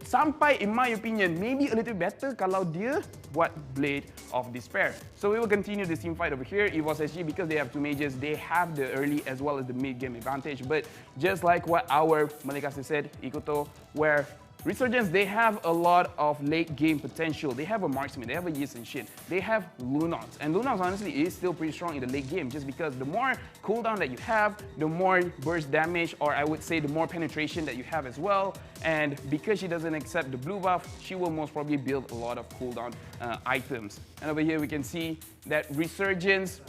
S10: Sampai, in my opinion, maybe a little better kalau dia buat Blade of Despair. So we will continue this team fight over here. EVOS SG, because they have 2 mages, they have the early as well as the mid game advantage. But just like what our Malikaster said, Ikuto, where Resurgence, they have a lot of late game potential. They have a marksman, they have a Yi Sun-shin, they have Lunox. And Lunox honestly is still pretty strong in the late game just because the more cooldown that you have, the more burst damage, or I would say the more penetration that you have as well. And because she doesn't accept the blue buff, she will most probably build a lot of cooldown items. And over here we can see that Resurgence,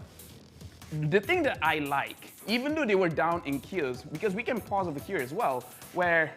S10: the thing that I like, even though they were down in kills, because we can pause over here as well, where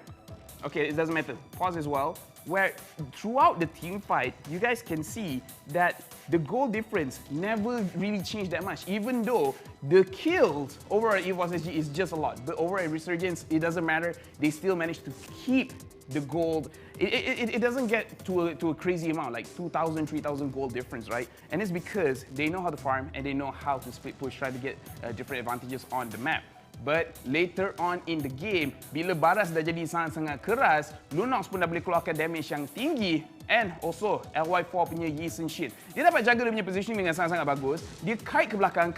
S10: okay, it doesn't matter. Pause as well. Where throughout the team fight, you guys can see that the goal difference never really changed that much. Even though the kills over at EVOS SG is just a lot, but over at Resurgence, it doesn't matter. They still managed to keep the gold. It doesn't get to a crazy amount, like 2,000, 3,000 gold difference, right? And it's because they know how to farm and they know how to split push, try to get different advantages on the map. But later on in the game, bila Barats dah jadi sangat-sangat keras, Lunox pun dah boleh keluarkan damage yang tinggi, and also LY4 punya Yi Sun-shin. Dia dapat jaga dia punya positioning dengan sangat-sangat bagus. Dia kite ke belakang,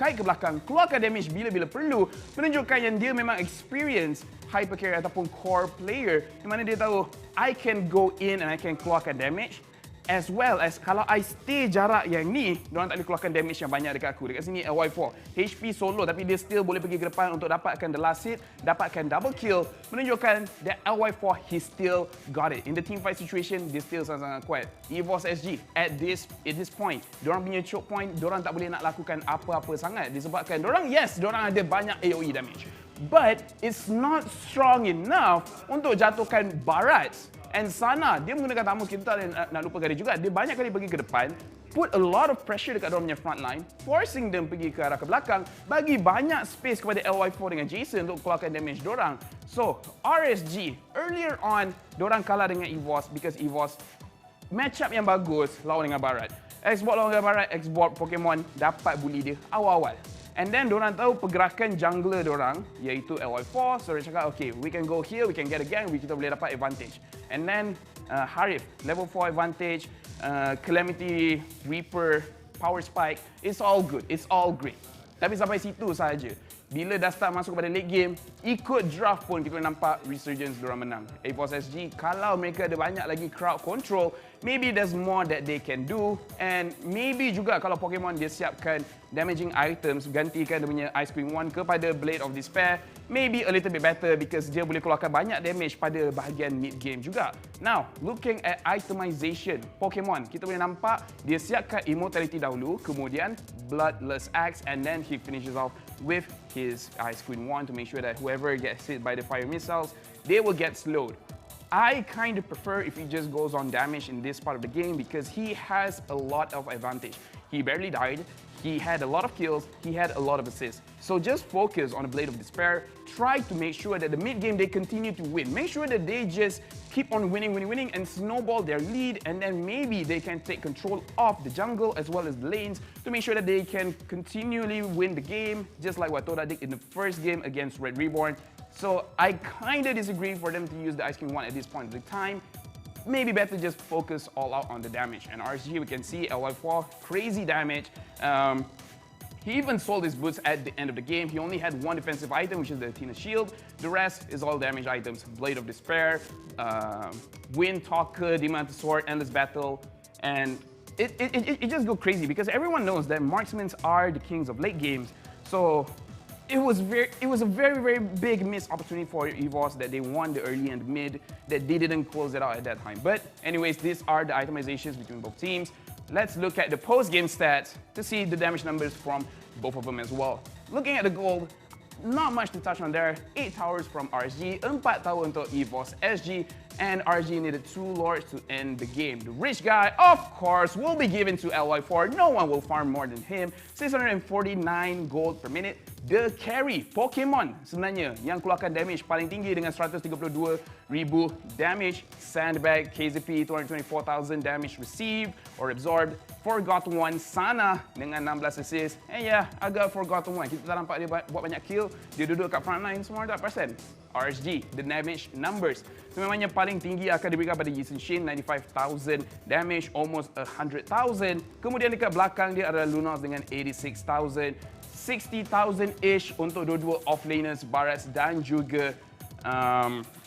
S10: keluarkan damage bila-bila perlu, menunjukkan yang dia memang experience hyper carry ataupun core player, di mana dia tahu I can go in and I can keluarkan damage. As well as kalau I stay jarak yang ni, diorang tak boleh keluarkan damage yang banyak dekat aku. Dekat sini LY4, HP solo tapi dia still boleh pergi ke depan untuk dapatkan the last hit, dapatkan double kill, menunjukkan that LY4 he still got it. In the team fight situation, dia still sangat-sangat kuat. EVOS SG at this point, diorang punya choke point, diorang tak boleh nak lakukan apa-apa sangat disebabkan diorang, yes, diorang ada banyak AoE damage. But it's not strong enough untuk jatuhkan Barats. And Sana, dia menggunakan tamu, kita tak nak lupakan dia juga. Dia banyak kali pergi ke depan, put a lot of pressure dekat diorang punya front line, forcing them pergi ke arah ke belakang, bagi banyak space kepada LY4 dengan Jason untuk keluarkan damage diorang. So, RSG, earlier on, diorang kalah dengan EVOS because EVOS matchup yang bagus lawan dengan Barat. X-Bot lawan dengan Barat, X-Bot Pokemon dapat bully dia awal-awal. And then diorang tahu pergerakan jungler diorang iaitu LY4, so dia cakap okay, we can go here, we can get a gang, kita boleh dapat advantage. And then Harif, level 4 advantage, Calamity, Reaper, Power Spike, it's all good, it's all great. Tapi sampai situ sahaja. Bila dah start masuk kepada late game, ikut draft pun kita boleh nampak Resurgence diorang menang. EVOS SG, kalau mereka ada banyak lagi crowd control, maybe there's more that they can do. And maybe juga kalau Pokemon dia siapkan damaging items, gantikan dia punya Ice Queen 1 kepada Blade of Despair, maybe a little bit better because dia boleh keluarkan banyak damage pada bahagian mid game juga. Now, looking at itemization Pokemon, kita boleh nampak dia siapkan Immortality dahulu, kemudian Bloodless Axe, and then he finishes off with his Ice Queen 1 to make sure that whoever gets hit by the fire missiles, they will get slowed. I kind of prefer if he just goes on damage in this part of the game because he has a lot of advantage. He barely died, he had a lot of kills, he had a lot of assists. So just focus on the Blade of Despair, try to make sure that the mid game they continue to win. Make sure that they just keep on winning and snowball their lead, and then maybe they can take control of the jungle as well as the lanes to make sure that they can continually win the game, just like what Toda did in the first game against Red Reborn. So I kind of disagree for them to use the Ice King 1 at this point of the time. Maybe better just focus all out on the damage. And RSG, we can see LY4, crazy damage. He even sold his boots at the end of the game. He only had one defensive item, which is the Athena Shield. The rest is all damage items. Blade of Despair, Wind Talker, Demon Sword, Endless Battle. And it just goes crazy because everyone knows that marksmen are the kings of late games. So it was a very big missed opportunity for EVOS that they won the early and mid, that they didn't close it out at that time. But anyways, these are the itemizations between both teams. Let's look at the post-game stats to see the damage numbers from both of them as well. Looking at the gold, not much to touch on there. 8 towers from RSG, 4 tower untuk EVOS SG, and RSG needed 2 lords to end the game. The rich guy, of course, will be given to LY4. No one will farm more than him. 649 gold per minute. The carry Pokemon sebenarnya yang keluarkan damage paling tinggi dengan 132,000 damage. Sandbag, KZP, 224,000 damage received or absorbed. Forgotten One, Sana dengan 16 assist. And yeah, agak Forgotten One. Kita tak nampak dia buat banyak kill. Dia duduk kat front line semua 100%. RSG, the damage numbers. Sememangnya paling tinggi akan diberikan pada Yi Sun-shin, 95,000 damage, almost 100,000. Kemudian dekat belakang dia adalah Lunos dengan 86,000. 60,000-ish untuk dua-dua offlaners, Baras dan juga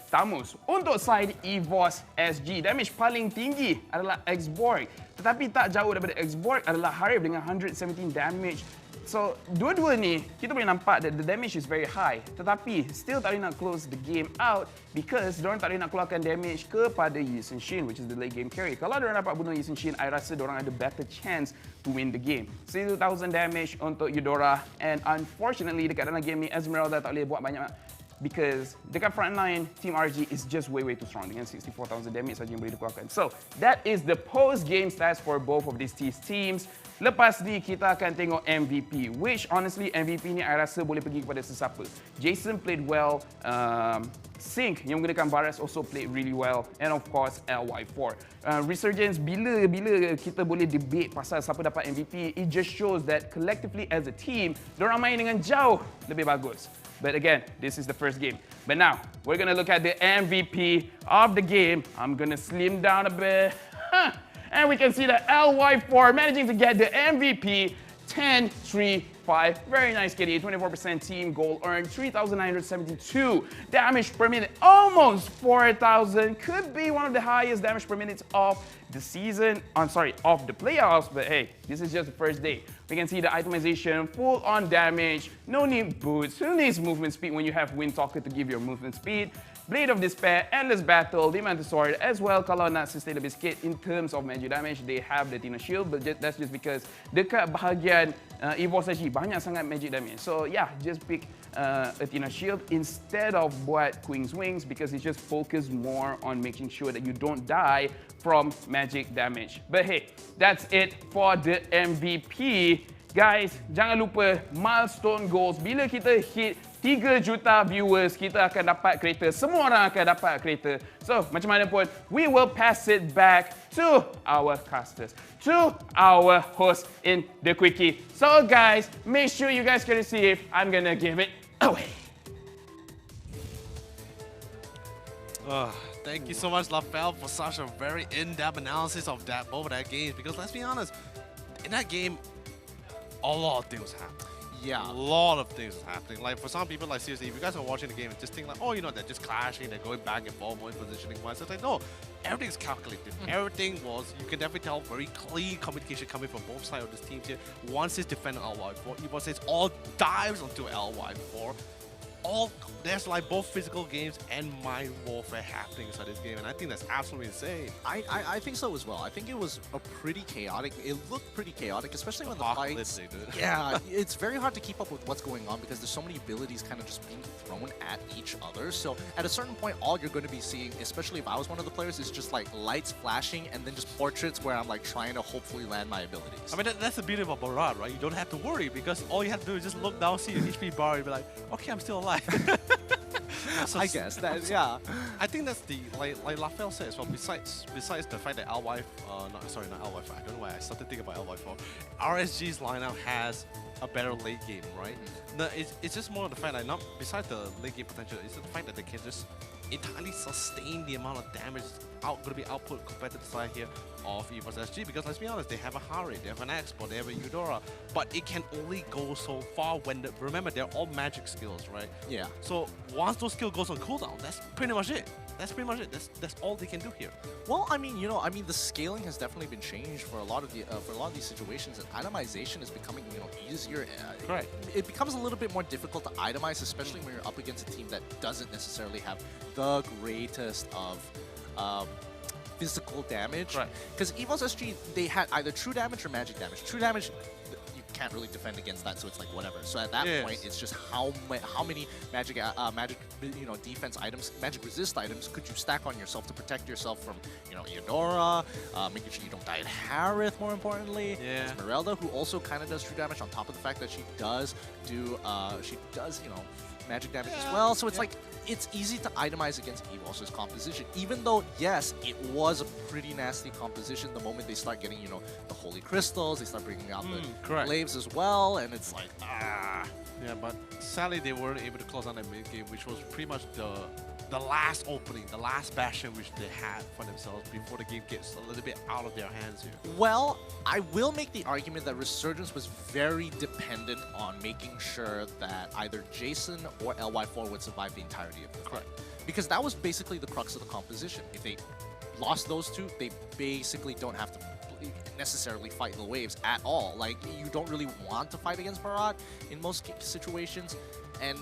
S10: Tamus. Untuk side EVOS SG, damage paling tinggi adalah X-Borg. Tetapi tak jauh daripada X-Borg adalah Harif dengan 117 damage. So, dua-dua ni, kita boleh nampak that the damage is very high. Tetapi, still tak boleh nak close the game out because diorang tak boleh nak keluarkan damage kepada Yi Sun-shin, which is the late game carry. Kalau diorang dapat bunuh Yi Sun-shin, I rasa diorang ada better chance to win the game. 6,000 damage untuk Eudora, and unfortunately, dekat dalam game ni, Esmeralda tak boleh buat banyak because dekat front line, Team RG is just way too strong dengan 64,000 damage saja yang boleh dikeluarkan. So, that is the post-game stats for both of these teams. Lepas ni, kita akan tengok MVP, which honestly, MVP ni I rasa boleh pergi kepada sesiapa. Jason played well, Sync yang menggunakan Baras also played really well, and of course, LY4. Resurgence, bila kita boleh debate pasal siapa dapat MVP, it just shows that collectively as a team, diorang main dengan jauh lebih bagus. But again, this is the first game. But now, we're gonna look at the MVP of the game. I'm gonna slim down a bit. And we can see that LY4 managing to get the MVP, 10-3-5. Very nice kitty, 24% team goal earned, 3,972 damage per minute, almost 4,000. Could be one of the highest damage per minute of the season, of the playoffs, but hey, this is just the first day. We can see the itemization, full on damage, no need boots, who needs movement speed when you have Wind Talker to give you movement speed. Blade of Despair, Endless Battle, Demon Sword as well. Kalau nak sustain lebih sikit in terms of magic damage, they have the Athena Shield, but that's just because dekat bahagian EVOS SG banyak sangat magic damage. So yeah, just pick Athena Shield instead of buat Queen's Wings because it just focus more on making sure that you don't die from magic damage. But hey, that's it for the MVP. Guys, jangan lupa milestone goals. Bila kita hit 3 juta viewers, kita akan dapat kereta. Semua orang akan dapat kereta. So, macam mana pun, we will pass it back to our casters, to our host in the Quickie. So guys, make sure you guys can receive. I'm gonna give it away.
S4: Thank you so much, LaFell, for such a very in-depth analysis of both of that games. Because let's be honest, in that game, a lot of things happened. a lot of things is happening. Like for some people, like seriously, if you guys are watching the game and just think like, oh, you know, they're just clashing, they're going back and forth, more positioning wise. It's like, no, everything's calculated. Everything was, you can definitely tell, very clean communication coming from both sides of this team here. Once it's defended LY4, EVOS says all dives onto LY4. There's like both physical games and mind warfare happening inside this game, and I think that's absolutely insane.
S12: I think so as well. I think it was a pretty chaotic. It looked pretty chaotic, especially when the fights. Yeah, it's very hard to keep up with what's going on because there's so many abilities kind of just being thrown at each other. So at a certain point, all you're going to be seeing, especially if I was one of the players, is just like lights flashing and then just portraits where I'm like trying to hopefully land my abilities.
S4: I mean, that's the beauty about Barat, right? You don't have to worry because all you have to do is just look down, see your HP bar, and be like, okay, I'm still alive.
S12: I guess that, yeah.
S4: I think that's the like Lafayette said as well. Besides the fact that not LY5. I don't know why I started thinking about LY4. RSG's lineup has a better late game, right? No, it's just more of the fact that not besides the late game potential, it's the fact that they can just entirely sustain the amount of damage going to be output compared to the side here of EVOS SG, because let's be honest, they have a Hari, they have an Export, they have a Eudora, but it can only go so far when remember, they're all magic skills, right?
S12: Yeah.
S4: So once those skills goes on cooldown, that's pretty much it. That's pretty much it. That's all they can do here.
S12: Well, I mean, the scaling has definitely been changed for a lot of these situations, and itemization is becoming, easier.
S4: Correct.
S12: It becomes a little bit more difficult to itemize, especially when you're up against a team that doesn't necessarily have the greatest of physical damage.
S4: Right.
S12: Because EVOS SG, they had either true damage or magic damage. True damage, you can't really defend against that, so it's like whatever. So at that point, it's just how many magic defense items, magic resist items could you stack on yourself to protect yourself from Eudora, making sure you don't die at Harith, more importantly.
S4: Yeah.
S12: Esmeralda, who also kind of does true damage on top of the fact that she does magic damage as well. So it's like, it's easy to itemize against EVOS' composition, even though, yes, it was a pretty nasty composition the moment they start getting, the holy crystals, they start bringing out the glaives as well, and it's like,
S4: Yeah, but sadly they weren't able to close on that mid game, which was pretty much the last opening, the last bastion which they had for themselves before the game gets a little bit out of their hands here.
S12: Well, I will make the argument that Resurgence was very dependent on making sure that either Jason or LY4 would survive the entirety of the fight. Because that was basically the crux of the composition. If they lost those two, they basically don't have to necessarily fight the waves at all. Like, you don't really want to fight against Barat in most situations, and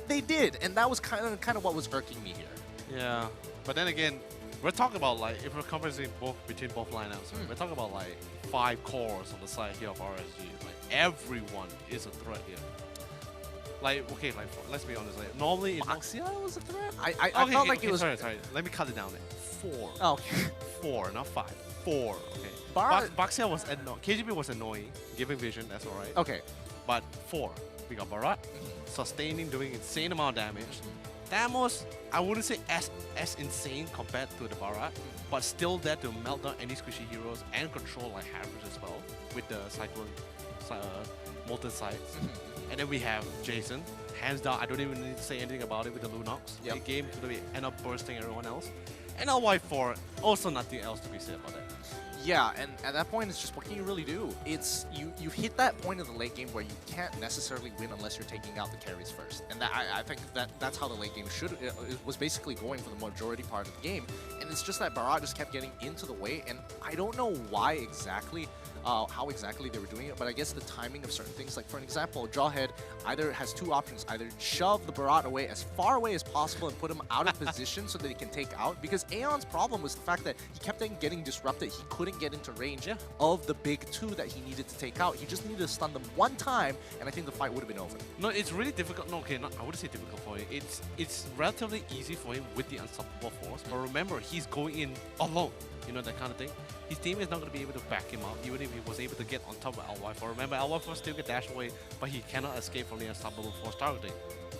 S12: they did, and that was kind of what was irking me here.
S4: Yeah, but then again, we're talking about like, if we're comparing between both lineups, we're talking about like 5 cores on the side here of RSG. Like, everyone is a threat here. Like, okay, like, let's be honest, like, normally
S12: Baxia was a threat? I felt like it was...
S4: Sorry, let me cut it down there. 4.
S12: Oh, okay.
S4: 4, not 5. 4, okay. Baxia was annoying. KGB was annoying, giving vision, that's alright.
S12: Okay.
S4: But 4, we got Barat, sustaining, doing insane amount of damage. Thamos, I wouldn't say as insane compared to the Barat, but still there to melt down any squishy heroes and control like Harris as well with the Cyclone Molten Sights. And then we have Jason, hands down, I don't even need to say anything about it with the Lunox. The game could end up bursting everyone else. And LY4, also nothing else to be said about that.
S12: Yeah, and at that point, it's just, what can you really do? It's you hit that point in the late game where you can't necessarily win unless you're taking out the carries first, and I think that's how the late game was basically going for the majority part of the game. And it's just that Barat just kept getting into the way, and I don't know why exactly. How exactly they were doing it, but I guess the timing of certain things, like for an example, Jawhead either has 2 options: either shove the Barat away as far away as possible and put him out of position so that he can take out, because Aeon's problem was the fact that he kept getting disrupted. He couldn't get into range of the big 2 that he needed to take out. He just needed to stun them one time, and I think the fight would have been over.
S4: No, it's really difficult. No, okay, I wouldn't say difficult for him. It's relatively easy for him with the Unstoppable Force, but remember, he's going in alone. You know, that kind of thing. His team is not going to be able to back him up, even if he was able to get on top of LY4. Remember, LY4 still can dash away, but he cannot escape from the Unstoppable Force targeting.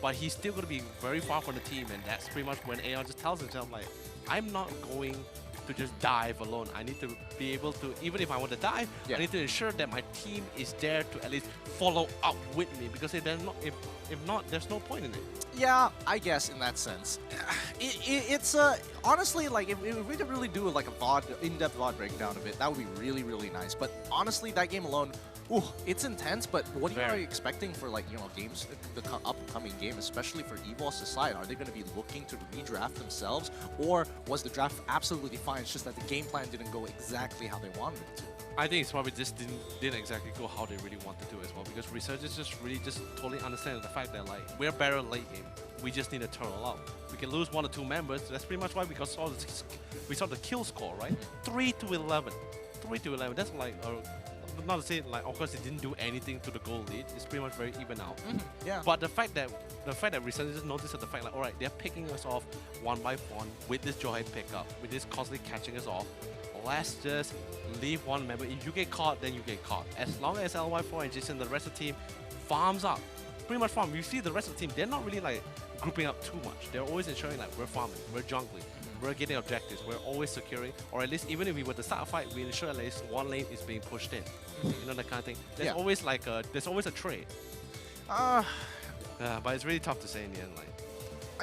S4: But he's still going to be very far from the team, and that's pretty much when Aeon just tells himself, like, I'm not going to just dive alone. I need to be able to, even if I want to dive, I need to ensure that my team is there to at least follow up with me, because if not, there's no point in it.
S12: Yeah, I guess in that sense. It's honestly, like, if we could really do like a in-depth VOD breakdown of it, that would be really, really nice. But honestly, that game alone Ooh, it's intense, but what are you expecting for, like, you know, games, the upcoming game, especially for EVOS aside? Are they going to be looking to redraft themselves, or was the draft absolutely fine? It's just that the game plan didn't go exactly how they wanted it to.
S4: I think it's probably just didn't exactly go how they really wanted to as well, because Resurgence just totally understand the fact that, like, we're better late game. We just need to turn it out. We can lose 1 or 2 members. That's pretty much why we saw the kill score, right? 3-11. 3-11. That's like not to say, like, of course it didn't do anything to the goal lead. It's pretty much very even out.
S12: Yeah.
S4: But the fact that Resurgence just noticed that the fact, like, all right, they're picking us off 1 by 1 with this Jawhead pickup, with this constantly catching us off. Let's just leave 1 member. If you get caught, then you get caught. As long as LY4 and Jason, the rest of the team, farms up. Pretty much farm. You see the rest of the team, they're not really, like, grouping up too much. They're always ensuring, like, we're farming, we're jungling, we're getting objectives, we're always securing, or at least even if we were to start a fight, we ensure at least 1 lane is being pushed in. You know, that kind of thing. There's always like there's always a trade. But it's really tough to say in the end, like.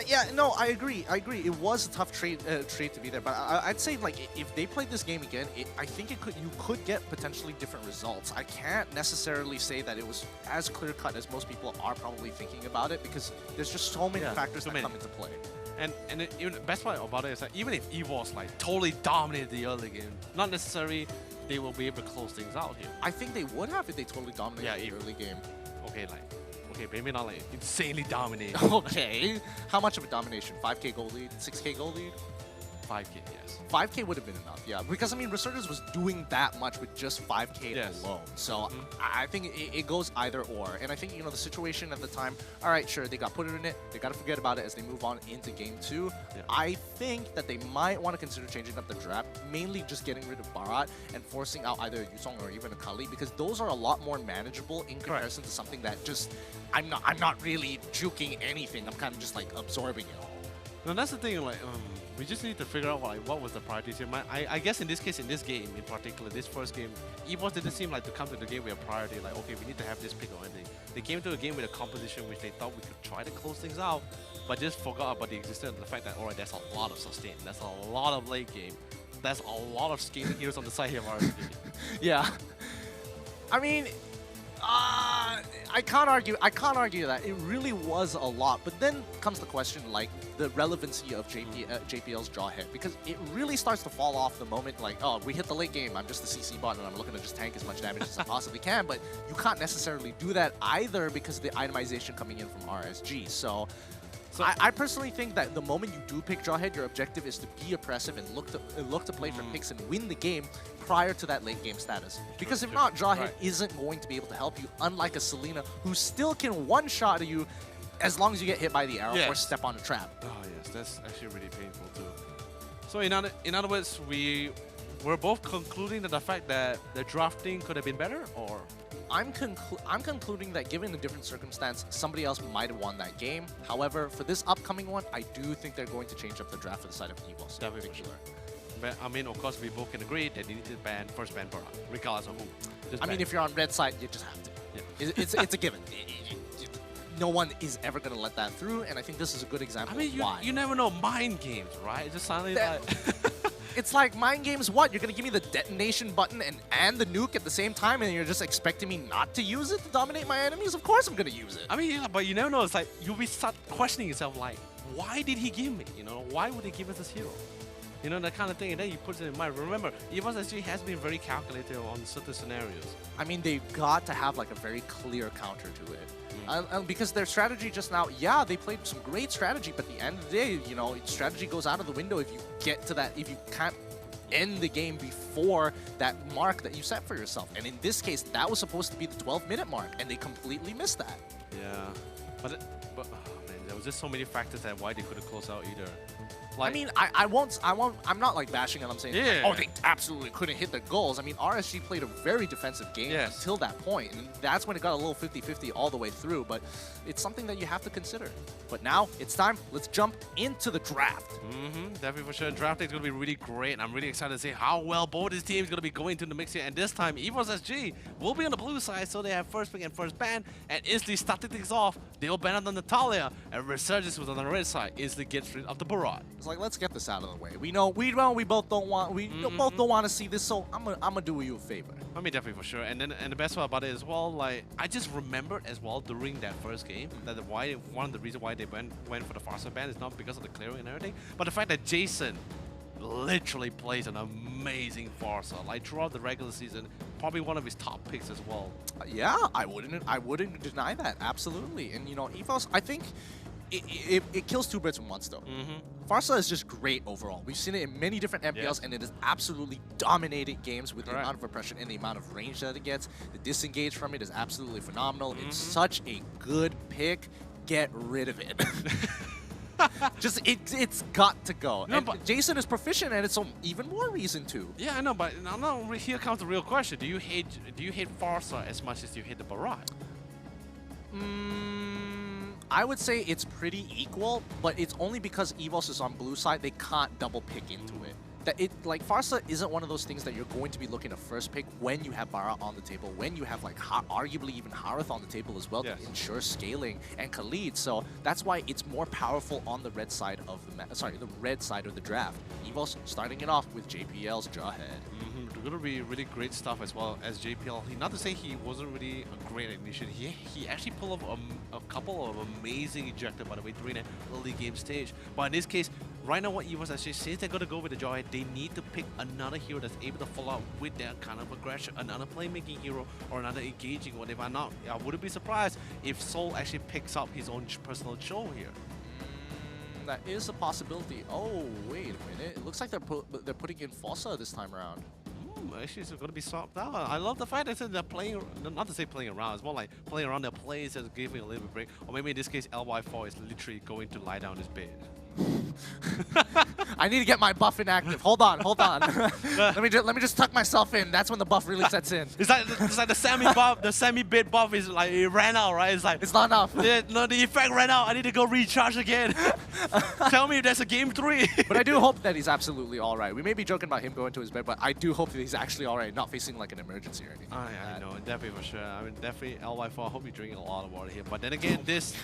S12: Yeah, no, I agree. It was a tough trade to be there, but I'd say, like, if they played this game again, I think you could get potentially different results. I can't necessarily say that it was as clear cut as most people are probably thinking about it, because there's just so many factors that come into play.
S4: And even the best part about it is that even if EVOS, like, totally dominated the early game, not necessarily they will be able to close things out here.
S12: I think they would have if they totally dominated the early game.
S4: Okay, maybe not like insanely dominated.
S12: Okay. How much of a domination? 5k gold lead? 6k gold lead?
S4: 5k, yes.
S12: 5k would have been enough, yeah. Because, I mean, Resurgence was doing that much with just 5k alone. So I think it goes either or. And I think, you know, the situation at the time, all right, sure, they got put in it. They got to forget about it as they move on into Game 2. Yeah. I think that they might want to consider changing up the draft, mainly just getting rid of Barat and forcing out either Yusong or even Akali, because those are a lot more manageable in comparison to something that just, I'm not really juking anything. I'm kind of just, like, absorbing it all.
S4: No, that's the thing, like, we just need to figure out, like, what was the priorities here. I guess in this case, in this game in particular, this first game, EVOS didn't seem like to come to the game with a priority, like, okay, we need to have this pick or anything. They came to a game with a composition which they thought we could try to close things out, but just forgot about the existence of the fact that, alright, there's a lot of sustain, there's a lot of late game, there's a lot of scaling heroes on the side here of RSG.
S12: Yeah. I mean, I can't argue that. It really was a lot. But then comes the question, like, the relevancy of JPL's Jawhead, because it really starts to fall off the moment, like, oh, we hit the late game, I'm just the CC bot and I'm looking to just tank as much damage as I possibly can, but you can't necessarily do that either because of the itemization coming in from RSG. So I personally think that the moment you do pick Jawhead, your objective is to be oppressive and look to play for picks and win the game prior to that late game status. Because if not, Jawhead isn't going to be able to help you, unlike a Selena who still can one-shot you as long as you get hit by the arrow or step on a trap.
S4: Oh yes, that's actually really painful too. So in other words, we're both concluding that the fact that the drafting could have been better, or?
S12: I'm concluding that given the different circumstance, somebody else might have won that game. However, for this upcoming one, I do think they're going to change up the draft for the side of EVOS in particular.
S4: But, I mean, of course, we both can agree that they need to first ban Barat, regardless of who.
S12: I mean, if you're on red side, you just have to. Yeah. It's a given. No one is ever going to let that through, and I think this is a good example
S4: of why. You never know mind games, right? It's just suddenly like...
S12: It's like, mind games what? You're going to give me the detonation button and the nuke at the same time, and you're just expecting me not to use it to dominate my enemies? Of course I'm going to use it.
S4: I mean, yeah, but you never know. It's like, you'll be start questioning yourself, like, why did he give me? You know, why would he give us this hero? You know, that kind of thing, and then you put it in mind. Remember, EVOS SG has been very calculated on certain scenarios.
S12: I mean, they've got to have, like, a very clear counter to it. Because their strategy just now, yeah, they played some great strategy, but at the end of the day, you know, strategy goes out of the window if you get to that, if you can't end the game before that mark that you set for yourself. And in this case, that was supposed to be the 12-minute mark, and they completely missed that.
S4: Yeah, but oh man, there was just so many factors that why they couldn't close out either. Like,
S12: I mean, I'm not like bashing it. I'm saying, like, oh, they absolutely couldn't hit their goals. I mean, RSG played a very defensive game until that point, and that's when it got a little 50-50 all the way through, but it's something that you have to consider. But now, it's time. Let's jump into the draft.
S4: Definitely for sure. Drafting is going to be really great, and I'm really excited to see how well both these teams are going to be going to the mix here, and this time, EVOS SG will be on the blue side, so they have first pick and first ban, and instantly starting things off, they'll ban on the Natalia, and Resurgence was on the red side, instantly gets rid of the Barat.
S12: It's like, let's get this out of the way. We both don't want both don't want to see this, so I'm gonna do you a favor.
S4: I mean, definitely for sure. And the best part about it as well, like I just remembered as well during that first game that one of the reasons why they went for the Farsa ban is not because of the clearing and everything, but the fact that Jason literally plays an amazing Farsa. Like throughout the regular season, probably one of his top picks as well.
S12: Yeah, I wouldn't deny that, absolutely. And you know, EVOS, I think it kills two birds with one stone. Farsa is just great overall. We've seen it in many different MPLs, and it has absolutely dominated games with the amount of oppression and the amount of range that it gets. The disengage from it is absolutely phenomenal. It's such a good pick. Get rid of it. Just it's got to go. No, and but Jason is proficient, and it's even more reason to.
S4: Yeah, I know, but now here comes the real question: Do you hate Farsa as much as you hate the Barat?
S12: I would say it's pretty equal, but it's only because EVOS is on blue side, they can't double pick into it. Like Farsa isn't one of those things that you're going to be looking to first pick when you have Bara on the table, when you have like arguably even Harith on the table as well to ensure scaling and Khalid. So that's why it's more powerful on the red side of the red side of the draft. EVOS starting it off with JPL's Jawhead.
S4: Going to be really great stuff as well as JPL. Not to say he wasn't really a great ignition. He actually pulled off a couple of amazing ejector, by the way, during the early game stage. But in this case, right now what EVOS actually, since they're going to go with the Jawhead, they need to pick another hero that's able to follow up with that kind of aggression, another playmaking hero or another engaging one. If I'm not, I wouldn't be surprised if Soul actually picks up his own personal Cho here.
S12: That is a possibility. Oh, wait a minute. It looks like they're putting in Fossa this time around.
S4: Actually, it's going to be swapped out. I love the fact that they're playing, not to say playing around, it's more like playing around their plays and giving a little bit of break. Or maybe in this case, LY4 is literally going to lie down his bed.
S12: I need to get my buff inactive. Hold on. let me just tuck myself in. That's when the buff really sets in.
S4: It's like the semi buff, the semi bit buff is like it ran out, right? It's like
S12: it's not enough.
S4: The effect ran out. I need to go recharge again. Tell me if there's a game 3.
S12: But I do hope that he's absolutely all right. We may be joking about him going to his bed, but I do hope that he's actually all right, not facing like an emergency or anything.
S4: I know, definitely for sure. I mean, definitely LY4. I hope you're drinking a lot of water here. But then again, this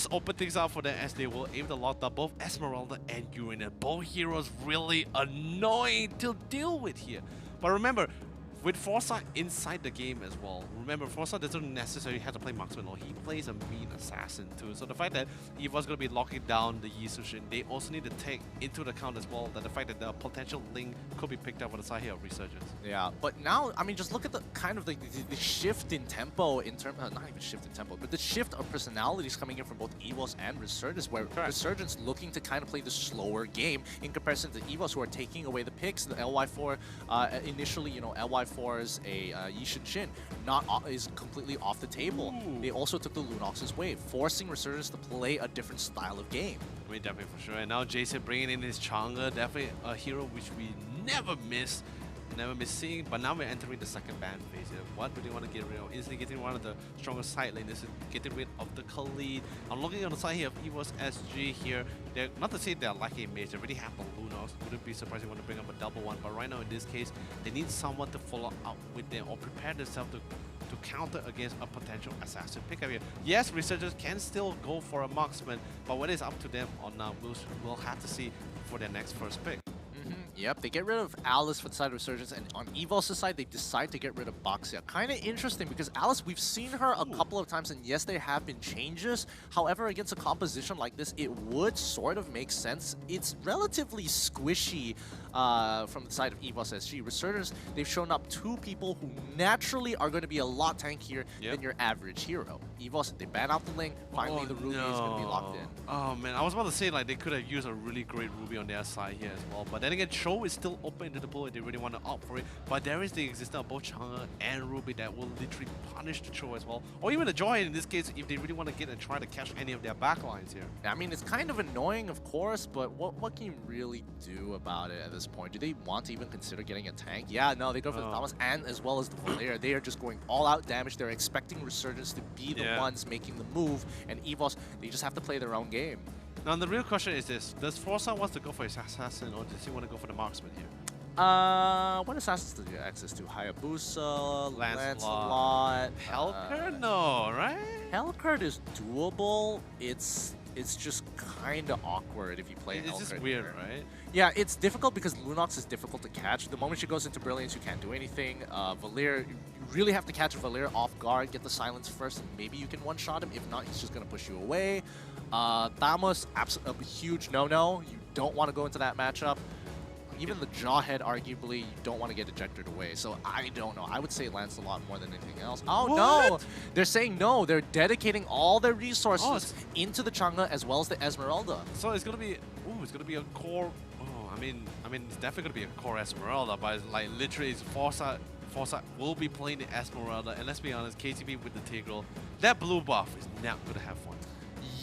S4: opened things up for them as they were able to lock up both Esmeralda and Urina. Both heroes really annoying to deal with here. But remember, with Forza inside the game as well, remember Forza doesn't necessarily have to play marksman, or he plays a mean assassin too. So the fact that EVO's going to be locking down the Yi Sushin, they also need to take into account as well that the fact that the potential link could be picked up on the side here of Resurgence.
S12: Yeah, but now, I mean, just look at the kind of the shift in tempo in terms, not even shift in tempo, but the shift of personalities coming in from both EVOS and Resurgence, where Resurgence looking to kind of play the slower game in comparison to EVOS, who are taking away the picks. The LY4, initially, you know, LY4's a Yi Shin is completely off the table. Ooh. They also took the Lunox's wave, forcing Resurgence to play a different style of game.
S4: I mean, definitely for sure. And now Jason bringing in his Chang'e, definitely a hero which we never miss seeing. But now we're entering the second ban phase here. What do they want to get rid of? Instantly getting one of the strongest side laners, getting rid of the Khalid. I'm looking on the side here of EVOS SG here. They're not to say they're lacking a mage, they already have the Lunox. Wouldn't be surprised if they want to bring up a double one. But right now in this case, they need someone to follow up with them or prepare themselves to counter against a potential assassin pickup here. Yes, Resurgence can still go for a marksman, but when it's up to them on now, we'll have to see for their next first pick.
S12: Yep, they get rid of Alice for the side of Resurgence, and on EVOS' side, they decide to get rid of Baxia. Kind of interesting, because Alice, we've seen her a couple of times, and yes, there have been changes. However, against a composition like this, it would sort of make sense. It's relatively squishy from the side of EVOS SG. Resurgence, they've shown up two people who naturally are going to be a lot tankier than your average hero. EVOS, they ban out the Link, finally the Ruby is going to be locked in.
S4: Oh man, I was about to say like they could have used a really great Ruby on their side here as well, but then again, Cho is still open into the pool if they really want to opt for it. But there is the existence of both Chang'e and Ruby that will literally punish the Cho as well, or even the Joy in this case if they really want to get and try to catch any of their backlines here.
S12: I mean, it's kind of annoying, of course, but what can you really do about it at this point? Do they want to even consider getting a tank? Yeah, no, they go for the Thomas and as well as the Valeria. They are just going all out damage. They're expecting Resurgence to be the ones making the move, and EVOS, they just have to play their own game.
S4: Now the real question is this: does Forza want to go for his assassin, or does he want to go for the marksman here?
S12: What assassins do you have access to? Hayabusa, Lancelot,
S4: Helcurt? No, right?
S12: Helcurt is doable. It's it's just kind of awkward if you play
S4: It's just
S12: Elkert
S4: weird,
S12: here.
S4: right?
S12: Yeah, it's difficult because Lunox is difficult to catch. The moment she goes into Brilliance, you can't do anything. Valir, you really have to catch Valir off guard, get the silence first, and maybe you can one-shot him. If not, he's just going to push you away. Thamos, a huge no-no. You don't want to go into that matchup. Even the Jawhead, arguably, you don't want to get ejected away. So I don't know. I would say Lancelot more than anything else. Oh, no! They're saying no. They're dedicating all their resources into the Chang'e as well as the Esmeralda.
S4: So it's gonna be, it's gonna be a core. I mean, it's definitely gonna be a core Esmeralda, but it's like literally, it's Foresight will be playing the Esmeralda, and let's be honest, KTB with the Tigreal, that blue buff is not gonna have fun.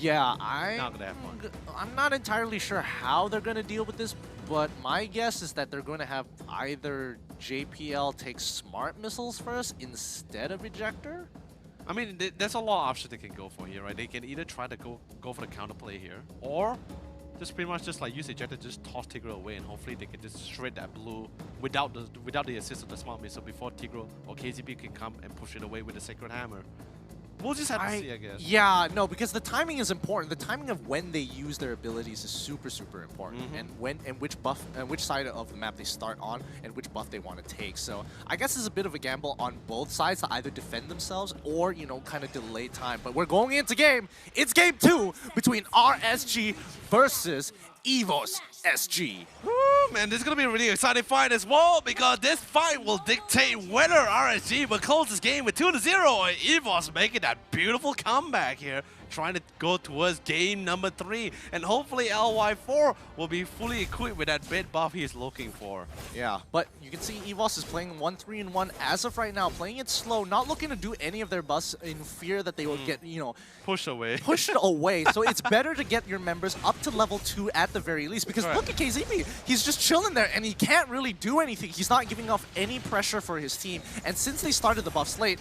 S12: Yeah,
S4: not gonna have fun.
S12: I'm not entirely sure how they're gonna deal with this, but my guess is that they're going to have either JPL take Smart Missiles first instead of Ejector.
S4: I mean, there's a lot of options they can go for here, right? They can either try to go for the counterplay here, or just pretty much just like use Ejector, just toss Tigreal away, and hopefully they can just shred that blue without the assist of the Smart Missile before Tigreal or KTB can come and push it away with the Sacred Hammer. We'll just have to see, I guess.
S12: Yeah, no, because the timing is important. The timing of when they use their abilities is super, super important, and which side of the map they start on, and which buff they want to take. So I guess it's a bit of a gamble on both sides to either defend themselves or, you know, kind of delay time. But we're going into game. It's game 2 between RSG versus EVOS SG.
S4: Woo, man, this is going to be a really exciting fight as well, because this fight will dictate whether RSG will close this game with 2-0 or EVOS making that beautiful comeback here, trying to go towards game number 3. And hopefully LY4 will be fully equipped with that bit buff he's looking for.
S12: Yeah, but you can see EVOS is playing 1-3-1 as of right now, playing it slow, not looking to do any of their buffs in fear that they will get, you know,
S4: pushed away.
S12: So it's better to get your members up to level 2 at the very least, because look at KZP. He's just chilling there and he can't really do anything. He's not giving off any pressure for his team. And since they started the buff slate,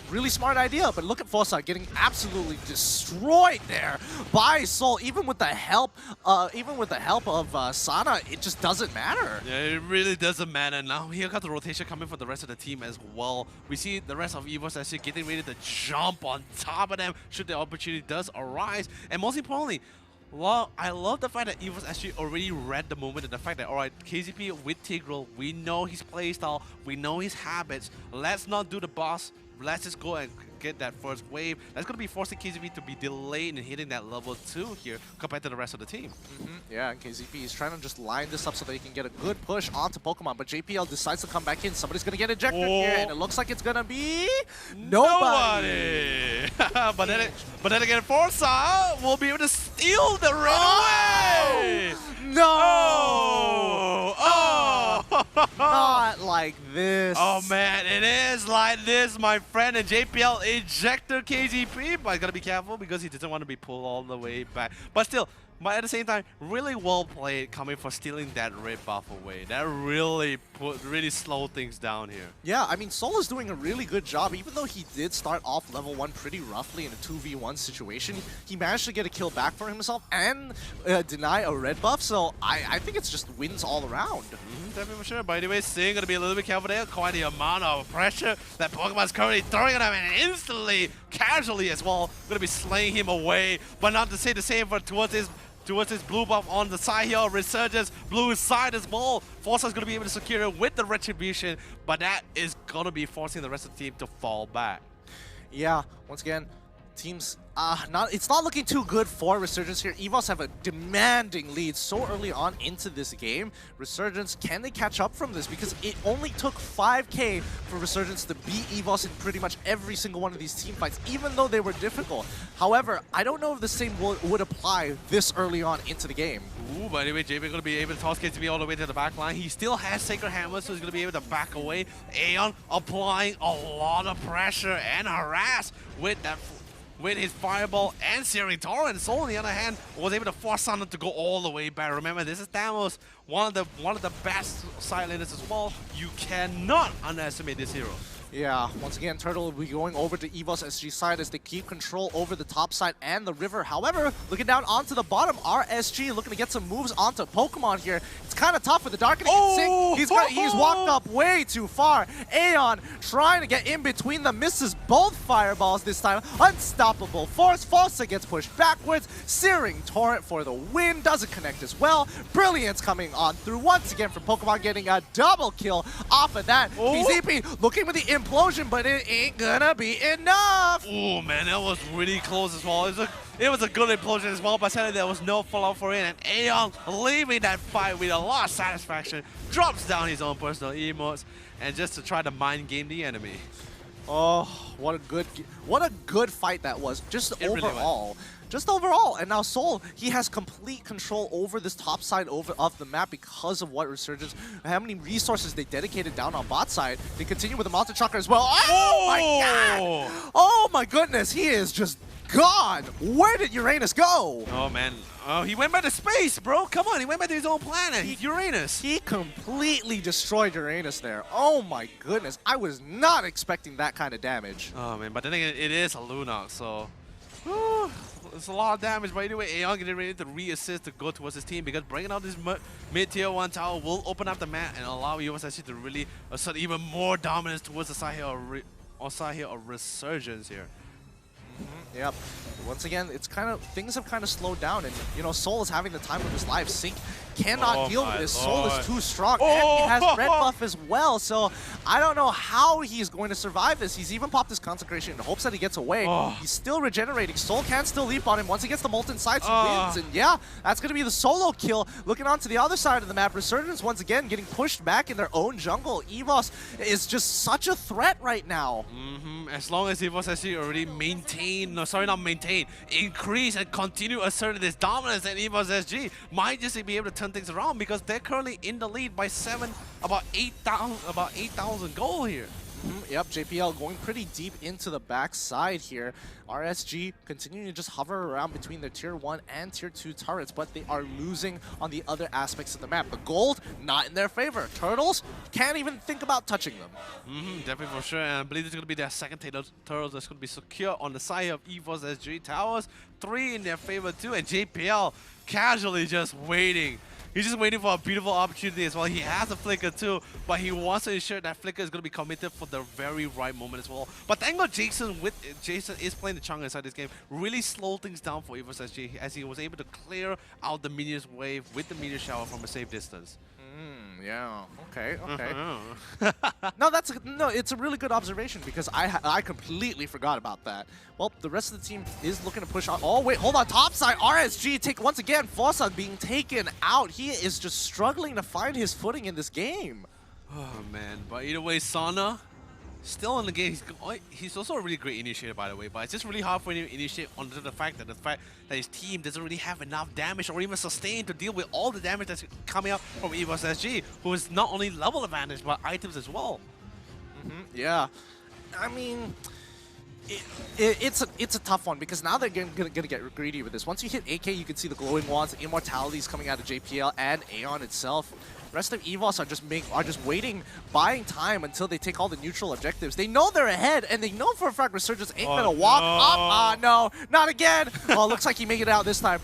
S12: really smart idea, but look at Foresight getting absolutely destroyed there by Soul. Even with the help of Sana, it just doesn't matter.
S4: Yeah, it really doesn't matter. Now here comes the rotation coming for the rest of the team as well. We see the rest of EVOS actually getting ready to jump on top of them should the opportunity does arise. And most importantly, I love the fact that EVOS actually already read the moment and the fact that, alright, KZP with Tigreal, we know his playstyle, we know his habits. Let's not do the boss. Let's just go and get that first wave. That's going to be forcing KZP to be delayed in hitting that level 2 here compared to the rest of the team.
S12: Yeah, and KZP is trying to just line this up so that he can get a good push onto Pokemon, but JPL decides to come back in. Somebody's going to get ejected here, and it looks like it's going to be nobody.
S4: but then again, Foresight will be able to steal the run away.
S12: No! Not like this.
S4: Oh man, it is like this, my friend. And JPL ejected KZP, but he's gotta be careful because he doesn't want to be pulled all the way back. But still, at the same time, really well played coming for stealing that red buff away. That really slowed things down here.
S12: Yeah, I mean, Soul is doing a really good job. Even though he did start off level 1 pretty roughly in a 2v1 situation, he managed to get a kill back for himself and deny a red buff. So I think it's just wins all around.
S4: Definitely for sure. By the way, Sing gonna be a little bit careful there. Quite the amount of pressure that Pokemon's currently throwing at him, and instantly, casually as well, gonna be slaying him away. But not to say the same for towards his blue buff on the side here. Resurgence, blue side as well. Foresight's going to be able to secure it with the Retribution, but that is going to be forcing the rest of the team to fall back.
S12: Yeah, once again, teams, it's not looking too good for Resurgence here. EVOS have a demanding lead so early on into this game. Resurgence, can they catch up from this? Because it only took 5k for Resurgence to beat EVOS in pretty much every single one of these team fights, even though they were difficult. However, I don't know if the same would apply this early on into the game.
S4: Ooh, but anyway, JP going to be able to toss KTB all the way to the back line. He still has Sacred Hammer, so he's going to be able to back away. Aeon applying a lot of pressure and harass with his Fireball and Searing Torrent. Soul, on the other hand, was able to force Sana to go all the way back. Remember, this is Thamos, one of the best sideliners as well. You cannot underestimate this hero.
S12: Yeah, once again, Turtle will be going over to EVOS SG side as they keep control over the top side and the river. However, looking down onto the bottom, RSG looking to get some moves onto Pokemon here. It's kind of tough with the Darkening Sync. He's walked up way too far. Aeon trying to get in between them, misses both fireballs this time. Unstoppable force. Fossa gets pushed backwards. Searing Torrent for the win. Doesn't connect as well. Brilliance coming on through once again from Pokemon, getting a double kill off of that. PZP looking with the implosion, but it ain't gonna be enough.
S4: Oh man, that was really close as well. It was a good implosion as well, but sadly there was no fallout for it, and Aeon leaving that fight with a lot of satisfaction, drops down his own personal emotes, and just to try to mind game the enemy.
S12: Oh, what a good fight that was. Just overall. Just overall, and now Soul, he has complete control over this top side of the map because of what Resurgence, how many resources they dedicated down on bot side. They continue with the Mountain Chakra as well. Oh my god! Oh my goodness, he is just gone. Where did Uranus go?
S4: Oh man, he went back to space, bro. Come on, he went back to his own planet, Uranus.
S12: He completely destroyed Uranus there. Oh my goodness, I was not expecting that kind of damage.
S4: Oh man, but then again, it is a Lunox, so it's a lot of damage. But anyway, Aeon getting ready to re-assist to go towards his team, because bringing out this mid-tier 1 tower will open up the map and allow USSG to really assert even more dominance towards the side here of Resurgence here.
S12: Yep. Once again, things have kind of slowed down, and you know, Soul is having the time of his life. Sync cannot deal with this. Soul is too strong, and he has red buff as well. So I don't know how he's going to survive this. He's even popped his consecration in hopes that he gets away. He's still regenerating. Soul can still leap on him. Once he gets the Molten Sights, he wins. And yeah, that's going to be the solo kill. Looking on to the other side of the map, Resurgence once again getting pushed back in their own jungle. EVOS is just such a threat right now.
S4: As long as EVOS actually already increase and continue asserting this dominance, and EVOS SG might just be able to turn things around, because they're currently in the lead by about 8,000 gold here.
S12: Yep, JPL going pretty deep into the backside here. RSG continuing to just hover around between their tier 1 and tier 2 turrets, but they are losing on the other aspects of the map. The gold, not in their favor. Turtles, can't even think about touching them.
S4: Definitely for sure, and I believe it's going to be their second turtles that's going to be secure on the side of EVOS SG. Towers, 3 in their favor too, and JPL casually just waiting. He's just waiting for a beautiful opportunity as well. He has a Flicker too, but he wants to ensure that Flicker is going to be committed for the very right moment as well. But thank God Jason is playing the chunk inside this game, really slow things down for EVOS SG, as he was able to clear out the Minions wave with the Meteor Shower from a safe distance.
S12: Yeah. Okay. No, it's a really good observation, because I completely forgot about that. Well, the rest of the team is looking to push on. Oh wait, hold on. Top side, RSG once again. Fossa being taken out. He is just struggling to find his footing in this game.
S4: Oh man, but either way, Sana still in the game. He's also a really great initiator, by the way, but it's just really hard for him to initiate onto the fact that his team doesn't really have enough damage or even sustain to deal with all the damage that's coming up from EVOS SG, who is not only level advantage but items as well.
S12: Yeah, I mean, it's a tough one, because now they're gonna get greedy with this. Once you hit AK, you can see the glowing wands, the immortalities coming out of JPL and Aeon itself. Rest of EVOS are just waiting, buying time until they take all the neutral objectives. They know they're ahead, and they know for a fact Resurgence ain't gonna walk up. No, not again. Oh, looks like he made it out this time.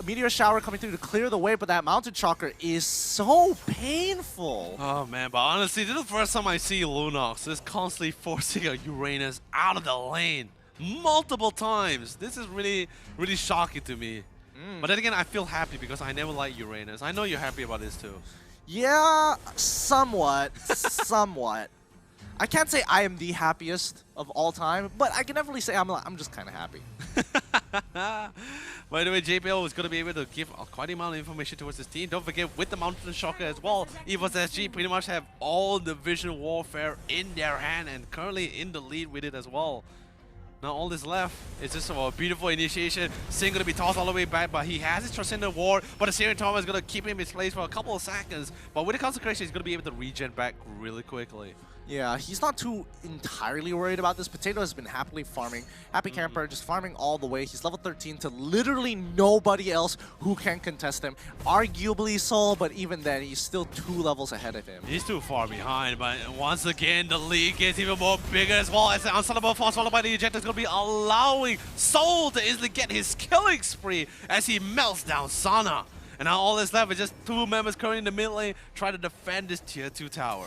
S12: Meteor Shower coming through to clear the way, but that Mountain Chakra is so painful.
S4: Oh man, but honestly, this is the first time I see Lunox just constantly forcing a Uranus out of the lane multiple times. This is really, really shocking to me. But then again, I feel happy because I never liked Uranus. I know you're happy about this too.
S12: Yeah, somewhat. I can't say I am the happiest of all time, but I can definitely say I'm just kind of happy.
S4: By the way, JPL is going to be able to give quite a amount of information towards his team. Don't forget, with the Mountain Shocker as well, EVOS SG pretty much have all the Vision Warfare in their hand and currently in the lead with it as well. Now all that's left is just a beautiful initiation. Sin going to be tossed all the way back, but he has his Transcendent Ward, but the Searing Torment is going to keep him in his place for a couple of seconds. But with the Consecration, he's going to be able to regen back really quickly.
S12: Yeah, he's not too entirely worried about this. Potato has been happily farming. Happy Camper just farming all the way. He's level 13 to literally nobody else who can contest him. Arguably Soul, but even then, he's still 2 levels ahead of him.
S4: He's too far behind, but once again, the lead gets even more bigger as well, as the Unstoppable Force followed by the Ejector is going to be allowing Soul to easily get his killing spree as he melts down Sana. And now all that's left is just 2 members currently in the mid lane trying to defend this tier 2 tower.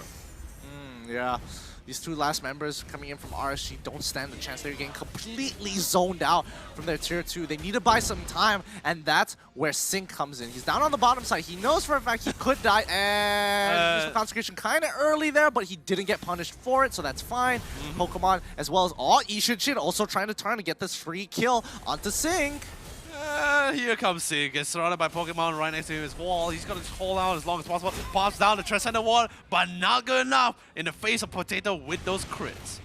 S12: Yeah. These 2 last members coming in from RSG don't stand a chance. They're getting completely zoned out from their tier 2. They need to buy some time, and that's where Sync comes in. He's down on the bottom side. He knows for a fact he could die, and used the consecration kind of early there, but he didn't get punished for it, so that's fine. Pokemon, as well as Ishin also trying to turn to get this free kill onto Sync.
S4: Here comes Sig, gets surrounded by Pokemon right next to his wall. He's gonna hold out as long as possible. Pops down the Transcendent Ward, but not good enough in the face of Potato with those crits.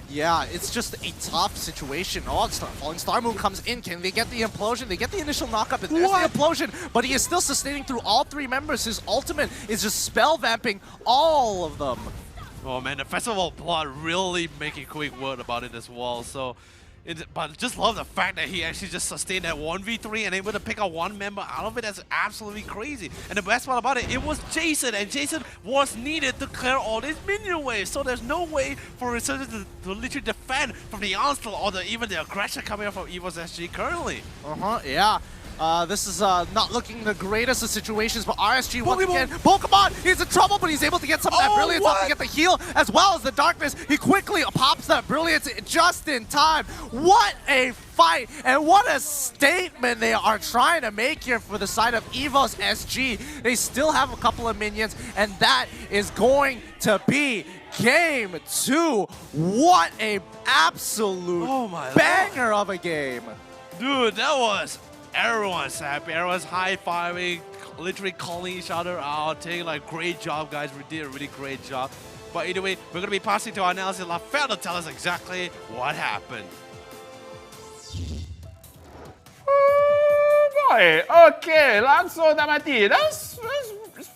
S12: Yeah, it's just a tough situation. Falling Star Moon comes in. Can they get the implosion? They get the initial knockup, and there's the implosion, but he is still sustaining through all 3 members. His ultimate is just spell vamping all of them.
S4: Oh man, the Festival of Blood really making quick word about it as well. So, but just love the fact that he actually just sustained that 1v3 and able to pick out 1 member out of it. That's absolutely crazy. And the best part about it was Jason, and Jason was needed to clear all these minion waves. So there's no way for Resurgence to literally defend from the onslaught or even the aggression coming up from EVOS SG currently.
S12: Yeah. This is not looking the greatest of situations, but RSG once again, Pokemon, he's in trouble, but he's able to get some of that Brilliance up to get the heal, as well as the Darkness. He quickly pops that Brilliance just in time. What a fight, and what a statement they are trying to make here for the side of EVOS SG. They still have a couple of minions, and that is going to be Game 2. What a absolute banger of a game.
S4: Dude, that was... Everyone's happy, everyone's high-fiving, literally calling each other out, saying like, great job guys, we did a really great job. But either way, we're going to be passing to our analysis LaFell to tell us exactly what happened.
S10: Oh boy, okay, langsung tak mati. That's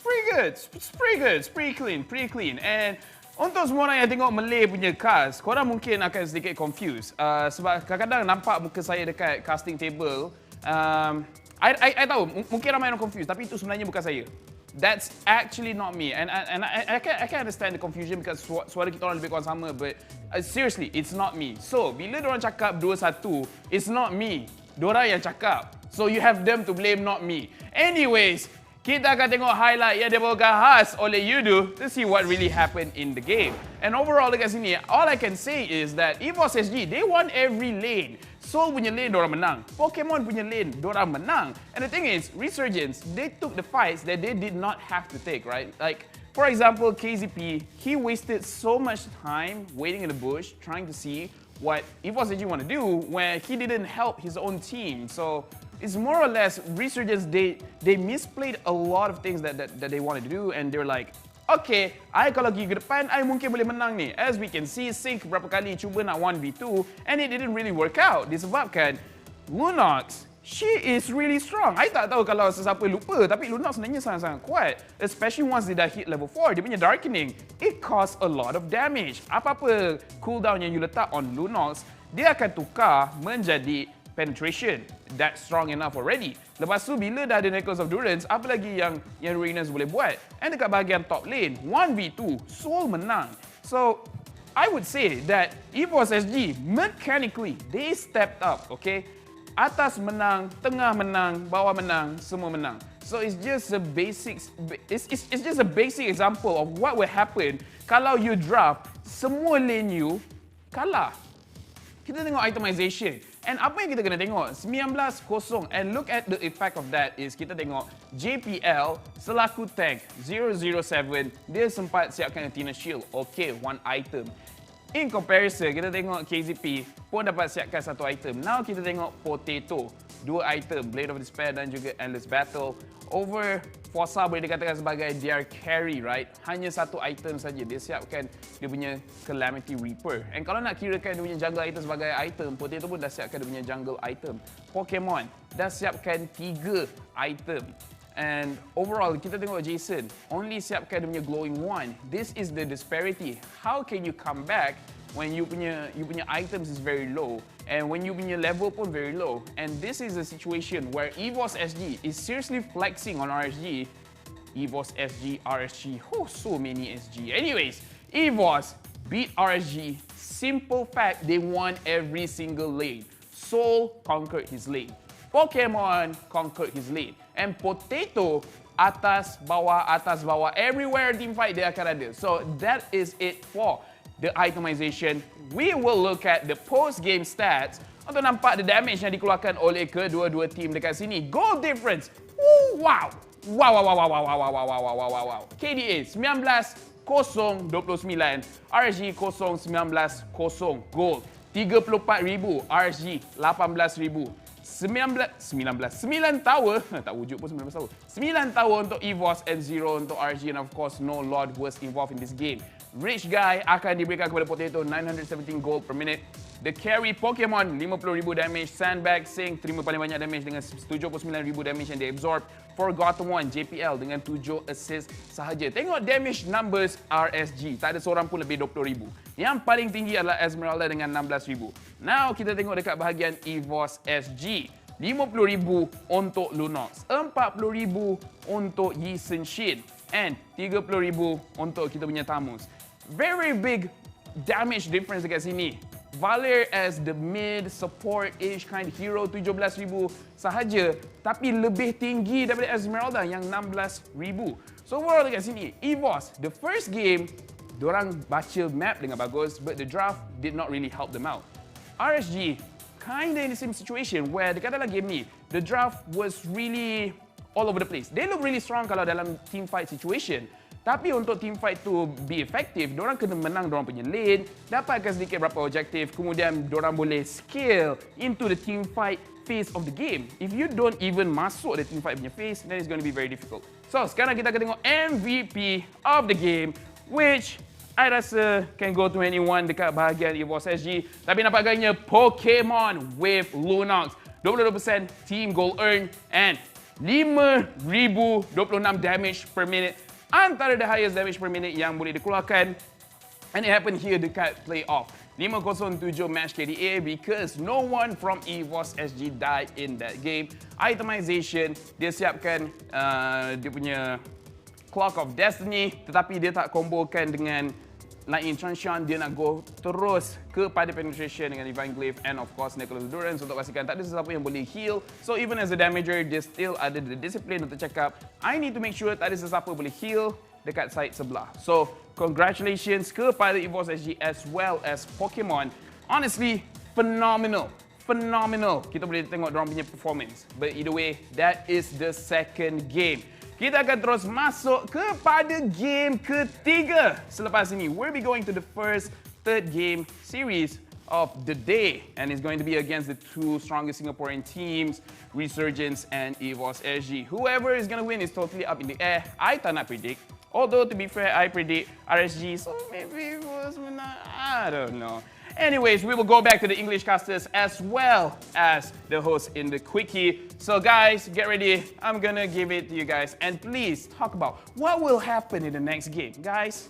S10: pretty good, it's pretty good, it's pretty clean. And untuk semua orang yang tengok Malay punya cast, korang mungkin akan sedikit confused. Sebab kadang-kadang nampak muka saya dekat casting table, I tahu, mungkin ramai orang confused, tapi itu sebenarnya bukan saya. That's actually not me, and I can understand the confusion because suara kita orang lebih kurang sama, but seriously, it's not me. So bila diorang cakap 2-1, it's not me. Diorang yang cakap. So you have them to blame, not me. Anyways, kita akan tengok highlight yang dibawakan khas oleh Yudu to see what really happened in the game. And overall dekat sini, all I can say is that EVOS SG, they won every lane. Soul punya lane, dorang menang. Pokemon punya lane, dorang menang. And the thing is, Resurgence, they took the fights that they did not have to take, right? Like, for example, KZP, he wasted so much time waiting in the bush, trying to see what EVOS SG want to do when he didn't help his own team. So, it's more or less Resurgence, they misplayed a lot of things that they wanted to do, and they're like, okay, I kalau pergi ke depan, I mungkin boleh menang ni. As we can see, Sync berapa kali cuba nak 1v2, and it didn't really work out. Disebabkan Lunox, she is really strong. I tak tahu kalau sesiapa lupa, tapi Lunox sebenarnya sangat-sangat kuat. Especially once dia dah hit level 4, dia punya Darkening, it cause a lot of damage. Apa-apa cooldown yang you letak on Lunox, dia akan tukar menjadi Penetration. That's strong enough already. Lepas tu bila dah ada Necklace of Durance, apa lagi yang Ruinous boleh buat? And dekat bahagian top lane, 1v2, Soul menang. So, I would say that EVOS SG, mechanically, they stepped up, okay? Atas menang, tengah menang, bawah menang, semua menang. So it's just a basic, it's just a basic example of what will happen kalau you drop semua lane you kalah. Kita tengok itemization. And apa yang kita kena tengok? 19-0. And look at the effect of that is kita tengok JPL selaku tank 007, dia sempat siapkan Athena Shield. Okay, 1 item. In comparison, kita tengok KZP pun dapat siapkan 1 item. Now kita tengok Potato, 2 item, Blade of Despair dan juga Endless Battle. Over Forza boleh dikatakan sebagai their carry, right? Hanya 1 item saja dia siapkan dia punya Calamity Reaper. And kalau nak kirakan dia punya jungle item sebagai item, Potato pun dah siapkan dia punya jungle item. Pokemon dah siapkan 3 item. And overall, kita tengok Jason, only siapkan dia punya Glowing Wand. This is the disparity. How can you come back when you punya items is very low and when you punya level pun very low? And this is a situation where EVOS SG is seriously flexing on RSG. EVOS SG, RSG, oh, so many SG. Anyways, EVOS beat RSG. Simple fact, they won every single lane. Soul conquered his lane. Pokemon conquered his lane. And Potato, atas, bawah, everywhere team fight dia akan ada. So that is it for the itemization. We will look at the post-game stats untuk nampak the damage yang dikeluarkan oleh kedua-dua team dekat sini. Goal difference. Wow. KDA 19-0-29, RSG 0-19-0 goal. 34,000, RSG 18,000. 9 tower, tak wujud pun 19 tower. 9 tower untuk EVOS and 0 untuk RSG, and of course no Lord was involved in this game. Rich Guy akan diberikan kepada Potato 917 gold per minute. The carry Pokemon 50,000 damage. Sandbag Sing terima paling banyak damage dengan 79,000 damage yang dia absorb. Forgotten One JPL dengan 7 assist sahaja. Tengok damage numbers RSG. Tak ada seorang pun lebih 20,000. Yang paling tinggi adalah Esmeralda dengan 16,000. Now kita tengok dekat bahagian EVOS SG. 50,000 untuk Lunox, 40,000 untuk Yi Senshin, and 30,000 untuk kita punya Tamus. Very big damage difference dekat sini. Valer as the mid support-ish kind of hero 17,000 sahaja, tapi lebih tinggi daripada Esmeralda yang 16,000. So overall dekat sini, EVOS, the first game, diorang baca map dengan bagus, but the draft did not really help them out. RSG, kind of in the same situation where dekat dalam game ni, the draft was really all over the place. They look really strong kalau dalam team fight situation. Tapi untuk team fight tu be effective, diorang kena menang diorang punya lane, dapatkan sedikit berapa objektif, kemudian diorang boleh scale into the team fight phase of the game. If you don't even masuk the team fight punya phase, then it's going to be very difficult. So, sekarang kita akan tengok MVP of the game, which I rasa can go to anyone dekat bahagian EVOS SG. Tapi nampak gayanya Pokemon with Lunox. 22% team goal earn and 5,026 damage per minute. Antara the highest damage per minute yang boleh dikeluarkan. And it happened here dekat playoff. 507 match KDA because no one from EVOS SG died in that game. Itemization, dia siapkan dia punya Clock of Destiny, tetapi dia tak combokan dengan Lightning Transhunt. Dia nak go terus kepada penetration dengan Divine Glaive and of course Nicholas Endurance untuk pastikan tak ada sesiapa yang boleh heal. So even as a damager, dia still ada the discipline untuk cakap, I need to make sure tak ada sesiapa boleh heal dekat side sebelah. So congratulations kepada EVOS SG as well as Pokemon. Honestly, phenomenal. Kita boleh tengok diorang punya performance. But either way, that is the second game. Kita akan terus masuk kepada game ketiga. Selepas ini, we'll be going to the third game series of the day. And it's going to be against the two strongest Singaporean teams, Resurgence and EVOS SG. Whoever is going to win is totally up in the air. I tak nak predict. Although, to be fair, I predict RSG, so maybe EVOS menang. I don't know. Anyways, we will go back to the English casters as well as the host in the quickie. So guys, get ready. I'm gonna give it to you guys. And please talk about what will happen in the next game. Guys,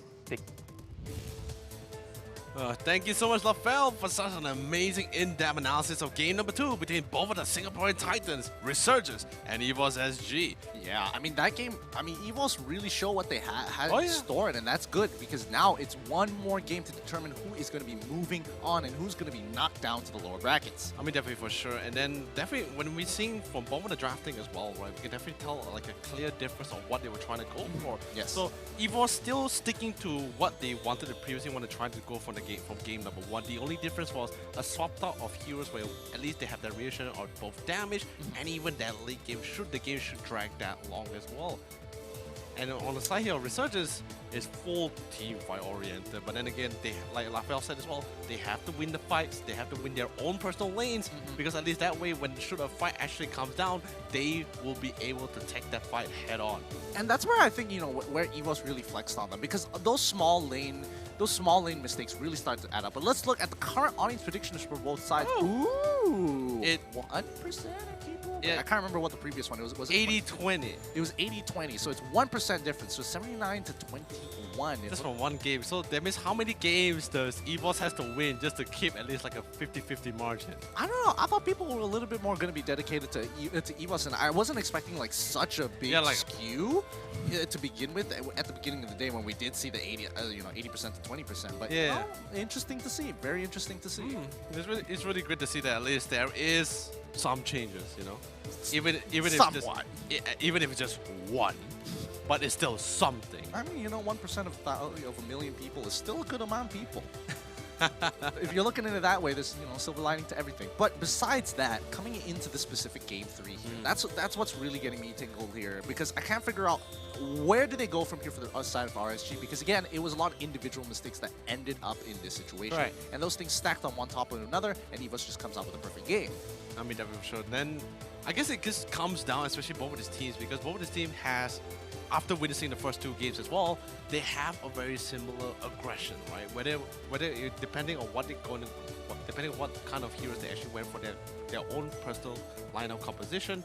S4: thank you so much, LaFell, for such an amazing in-depth analysis of game number 2 between both of the Singaporean Titans, Resurgence and EVOS SG.
S12: Yeah, I mean, that game, EVOS really show what they had stored, and that's good because now it's one more game to determine who is going to be moving on and who's going to be knocked down to the lower brackets.
S4: I mean, definitely for sure. And then definitely when we see from both of the drafting as well, right, we can definitely tell like a clear difference on what they were trying to go for.
S12: Yes.
S4: So EVOS still sticking to what they wanted to previously when they tried to go for the game from game number 1. The only difference was a swapped out of heroes where at least they have that reassurance of both damage and even that late game should drag that long as well. And on the side here, Resurgence is full team fight oriented, but then again, they, like LaFell said as well, they have to win the fights, they have to win their own personal lanes, because at least that way, when should a fight actually comes down, they will be able to take that fight head on.
S12: And that's where I think, you know, where EVOS really flexed on them, because those small lane mistakes really start to add up. But let's look at the current audience predictions for both sides. Ooh, 1%. Yeah. I can't remember what the previous one was.
S4: 80-20.
S12: It was 80-20, so it's 1% difference. So 79-21.
S4: Just from one game. So that means how many games does EVOS has to win just to keep at least like a 50-50 margin?
S12: I don't know. I thought people were a little bit more going to be dedicated to EVOS, and I wasn't expecting like such a big skew to begin with at the beginning of the day when we did see the 80% to 20%. But yeah, interesting to see. Very interesting to see.
S4: It's really good to see that at least there is some changes, you know. Even
S12: Somewhat.
S4: even if it's just one, but it's still something.
S12: I mean, you know, 1% of a million people is still a good amount of people. If you're looking at it that way, there's, you know, silver lining to everything. But besides that, coming into the specific Game 3 here, that's what's really getting me tingled here, because I can't figure out where do they go from here for the side of RSG, because again, it was a lot of individual mistakes that ended up in this situation.
S4: Right.
S12: And those things stacked on one top of another, and EVOS just comes out with a perfect game.
S4: I mean, that for sure. Then I guess it just comes down, especially both of these teams, because both of this team has, after witnessing the first 2 games as well, they have a very similar aggression, right? Whether depending on what they're going to, depending on what kind of heroes they actually went for their own personal lineup composition,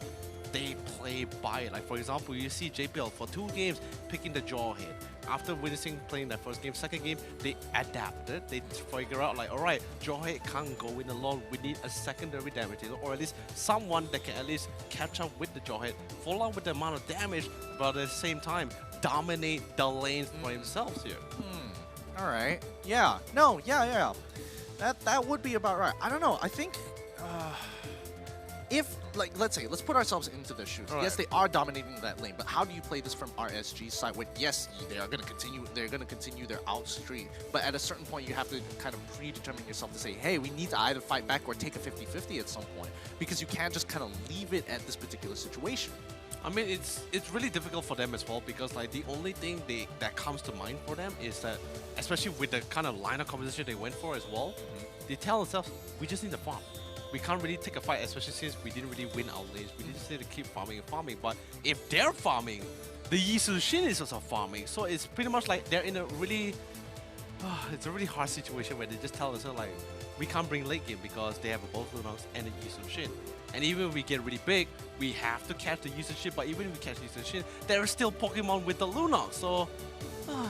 S4: they play by it. Like for example, you see JPL for 2 games picking the Jawhead. After witnessing playing that first game, second game, they adapted. They figure out like, all right, Jawhead can't go in alone. We need a secondary damage dealer, or at least someone that can at least catch up with the Jawhead, follow up with the amount of damage, but at the same time, dominate the lanes for themselves here.
S12: All right. Yeah. No. Yeah. That would be about right. I don't know. I think if, like, let's put ourselves into their shoes.
S4: All
S12: yes,
S4: right.
S12: they are dominating that lane, but how do you play this from RSG's side? Where yes, they are going to continue. They're going to continue their outstream, but at a certain point, you have to kind of predetermine yourself to say, hey, we need to either fight back or take a 50-50 at some point, because you can't just kind of leave it at this particular situation.
S4: I mean, it's really difficult for them as well, because like the only thing that comes to mind for them is that, especially with the kind of lineup composition they went for as well, they tell themselves, we just need to farm. We can't really take a fight, especially since we didn't really win our lanes. We just need to keep farming and farming. But if they're farming, the Yisu Shin is also farming. So it's pretty much like they're in a really, it's a really hard situation where they just tell themselves like, we can't bring late game because they have both Lunox and a Yisu Shin. And even if we get really big, we have to catch the Yisu Shin. But even if we catch the Yisu Shin, there are still Pokemon with the Lunox. So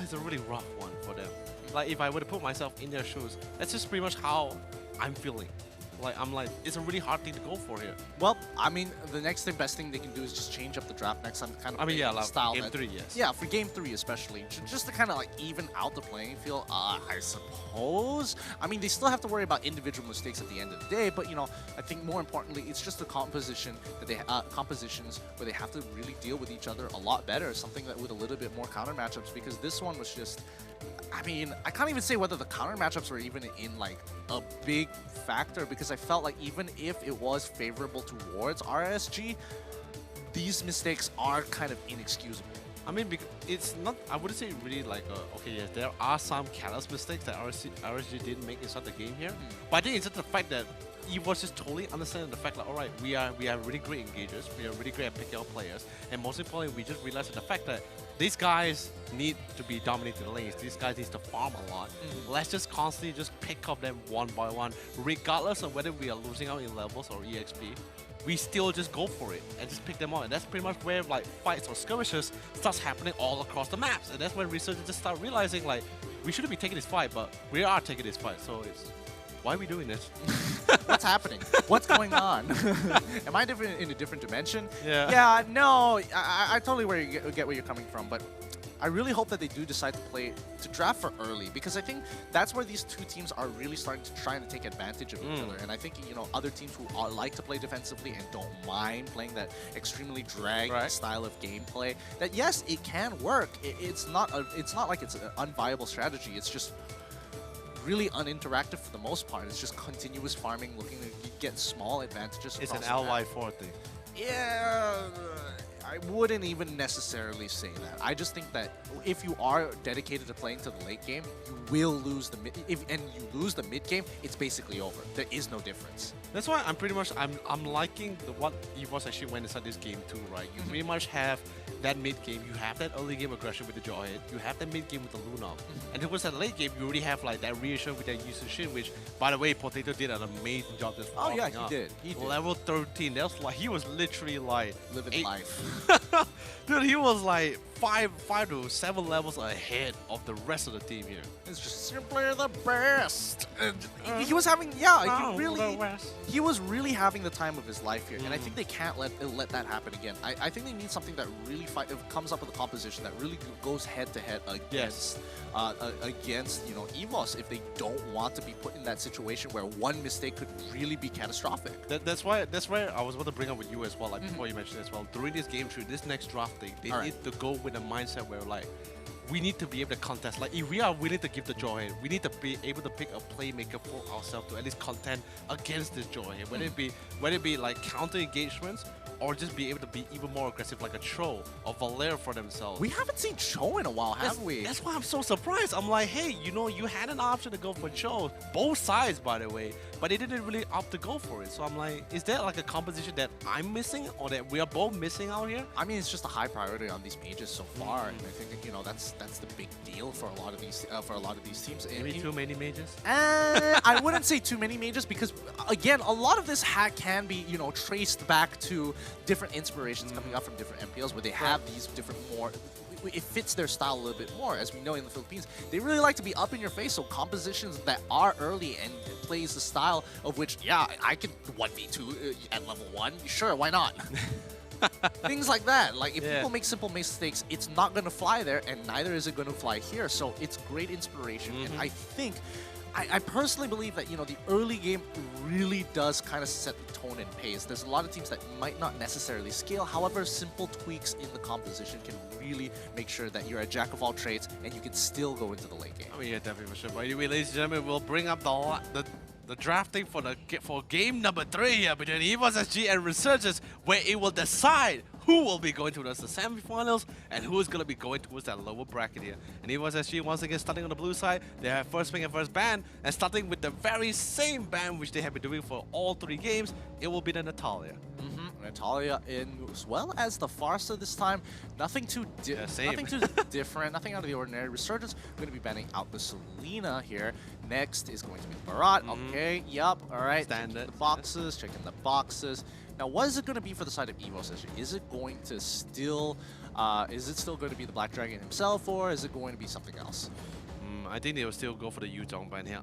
S4: it's a really rough one for them. Like if I were to put myself in their shoes, that's just pretty much how I'm feeling. I'm like, it's a really hard thing to go for here.
S12: Well, I mean, the next best thing they can do is just change up the draft next time, kind of.
S4: I mean, yeah,
S12: the
S4: like
S12: style
S4: game 3, yes.
S12: Yeah, for game 3 especially, just to kind of like even out the playing field. I suppose. I mean, they still have to worry about individual mistakes at the end of the day, but you know, I think more importantly, it's just the composition that they compositions where they have to really deal with each other a lot better. Something that with a little bit more counter matchups, because this one was just. I mean, I can't even say whether the counter matchups were even in like a big factor, because I felt like even if it was favorable towards RSG, these mistakes are kind of inexcusable.
S4: I mean, it's not, I wouldn't say really like, okay, yes, there are some careless mistakes that RSG didn't make inside the game here, but I think it's just the fact that EVOS just totally understanding the fact like, alright, we are really great engagers, we are really great at picking out players, and most importantly, we just realized the fact that these guys need to be dominating the lanes, these guys need to farm a lot. Let's just constantly just pick up them one by one, regardless of whether we are losing out in levels or EXP. We still just go for it and just pick them out, and that's pretty much where like fights or skirmishes starts happening all across the maps, and that's when researchers just start realizing like, we shouldn't be taking this fight, but we are taking this fight, so it's, why are we doing this?
S12: What's happening? What's going on? Am I different in a different dimension?
S4: Yeah.
S12: Yeah, no, I totally get where you're coming from, but I really hope that they do decide to draft for early, because I think that's where these two teams are really starting to try and take advantage of each other. And I think, you know, other teams who like to play defensively and don't mind playing that extremely dragged style of gameplay, that yes, it can work. It's not like it's an unviable strategy. It's just really uninteractive for the most part. It's just continuous farming, looking to get small advantages.
S4: It's an
S12: across the
S4: LY4
S12: map.
S4: thing.
S12: Yeah, I wouldn't even necessarily say that. I just think that if you are dedicated to playing to the late game, you will lose the mid. And you lose the mid game, it's basically over. There is no difference.
S4: That's why I'm pretty much I'm liking what EVOS actually went inside this game too, right? You pretty much have that mid game, you have that early game aggression with the Jawhead, you have that mid game with the Lunox, and towards that late game, you already have like that reassurance with that Yisu Shin, which by the way, Potato did an amazing job just
S12: Oh yeah,
S4: farming up.
S12: he did.
S4: Level 13. That's like he was literally like
S12: living life.
S4: Dude, he was like five to 7 levels ahead of the rest of the team here.
S12: It's just simply the best. And he was having, he was really having the time of his life here. And I think they can't let that happen again. I think they need something that really comes up with a composition that really goes head to head against against EVOS if they don't want to be put in that situation where one mistake could really be catastrophic.
S4: That's why I was about to bring up with you as well, like before you mentioned as well. During this game through this next draft thing, they need to go with a mindset where like we need to be able to contest. Like if we are willing to give the Jawhead, we need to be able to pick a playmaker for ourselves to at least contend against this Jawhead. Whether it be like counter engagements or just be able to be even more aggressive like a Cho or Valera for themselves.
S12: We haven't seen Cho in a while, have we?
S4: That's why I'm so surprised. I'm like, hey, you had an option to go for Cho, both sides by the way, but they didn't really opt to go for it. So I'm like, is there like a composition that I'm missing or that we are both missing out here?
S12: I mean, it's just a high priority on these mages so far, and I think that's the big deal for a lot of these teams.
S4: Maybe too many mages?
S12: I wouldn't say too many mages because again, a lot of this hack can be traced back to different inspirations coming up from different MPLs where they have these different it fits their style a little bit more. As we know in the Philippines, they really like to be up in your face, so compositions that are early and plays the style of which, I can 1v2 at level 1, sure, why not? Things like that. Like if people make simple mistakes, it's not going to fly there, and neither is it going to fly here, so it's great inspiration. And I think I personally believe that the early game really does kind of set the tone and pace. There's a lot of teams that might not necessarily scale. However, simple tweaks in the composition can really make sure that you're a jack of all trades and you can still go into the late game.
S4: I mean, yeah, definitely for sure. But anyway, ladies and gentlemen, we'll bring up the drafting for game number 3 here between EVOS SG and Resurgence, where it will decide who will be going towards the semifinals and who is going to be going towards that lower bracket here. And EVOS SG once again starting on the blue side. They have first pick and first ban, and starting with the very same ban which they have been doing for all 3 games, it will be the Natalia.
S12: Natalia as well as the Farsa this time. Nothing too different, nothing out of the ordinary. Resurgence going to be banning out the Selena here. Next is going to be Barat. Okay, yup, alright.
S4: Standard.
S12: Checking the boxes. Now, what is it going to be for the side of EVOS? Is it going to still, going to be the Black Dragon himself, or is it going to be something else?
S4: I think they will still go for the Yutong ban here,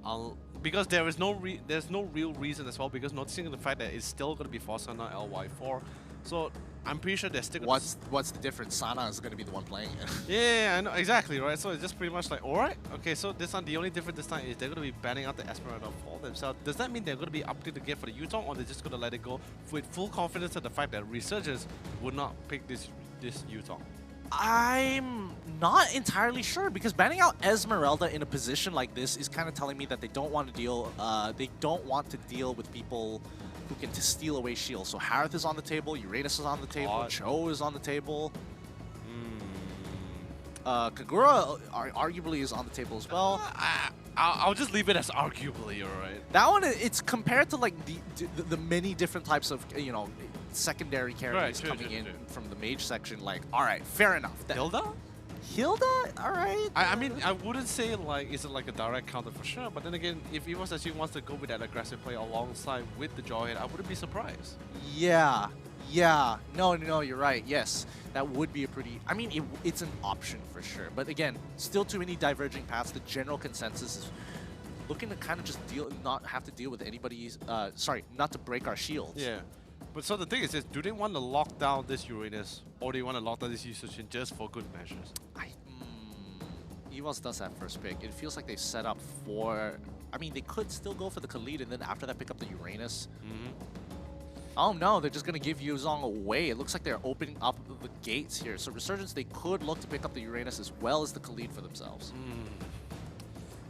S4: because there's no real reason as well. Because noticing the fact that it's still going to be for Sana LY4, so I'm pretty sure they're still.
S12: What's the difference? Sana is going to be the one playing it.
S4: Yeah, I know exactly, right? So it's just pretty much like, all right, okay. So this time the only difference this time is they're going to be banning out the Esmeralda for themselves. Does that mean they're going to be opting to get for the Yutong, or they're just going to let it go with full confidence of the fact that Resurgence would not pick this Yutong?
S12: I'm not entirely sure, because banning out Esmeralda in a position like this is kind of telling me that they don't want to deal. They don't want to deal with people who can steal away shields. So Harith is on the table, Uranus is on the table, Cho is on the table. Kagura arguably is on the table as well.
S4: I'll just leave it as arguably, alright.
S12: That one, it's compared to like the many different types of secondary carries coming in from the mage section. Like, all right, fair enough.
S4: Hilda,
S12: all right.
S4: I mean, I wouldn't say like it's like a direct counter for sure, but then again, if EVOS actually wants to go with that aggressive play alongside with the Jawhead, I wouldn't be surprised.
S12: Yeah. No, you're right. Yes, that would be a pretty. I mean, it's an option for sure. But again, still too many diverging paths. The general consensus is looking to kind of just not have to deal with anybody's. Not to break our shields.
S4: Yeah. But so the thing is, do they want to lock down this Uranus, or do they want to lock down this usage just for good measures?
S12: EVOS does have first pick. It feels like they've set up for. I mean, they could still go for the Khalid, and then after that pick up the Uranus. Oh no, they're just going to give Yuzong away. It looks like they're opening up the gates here. So Resurgence, they could look to pick up the Uranus as well as the Khalid for themselves.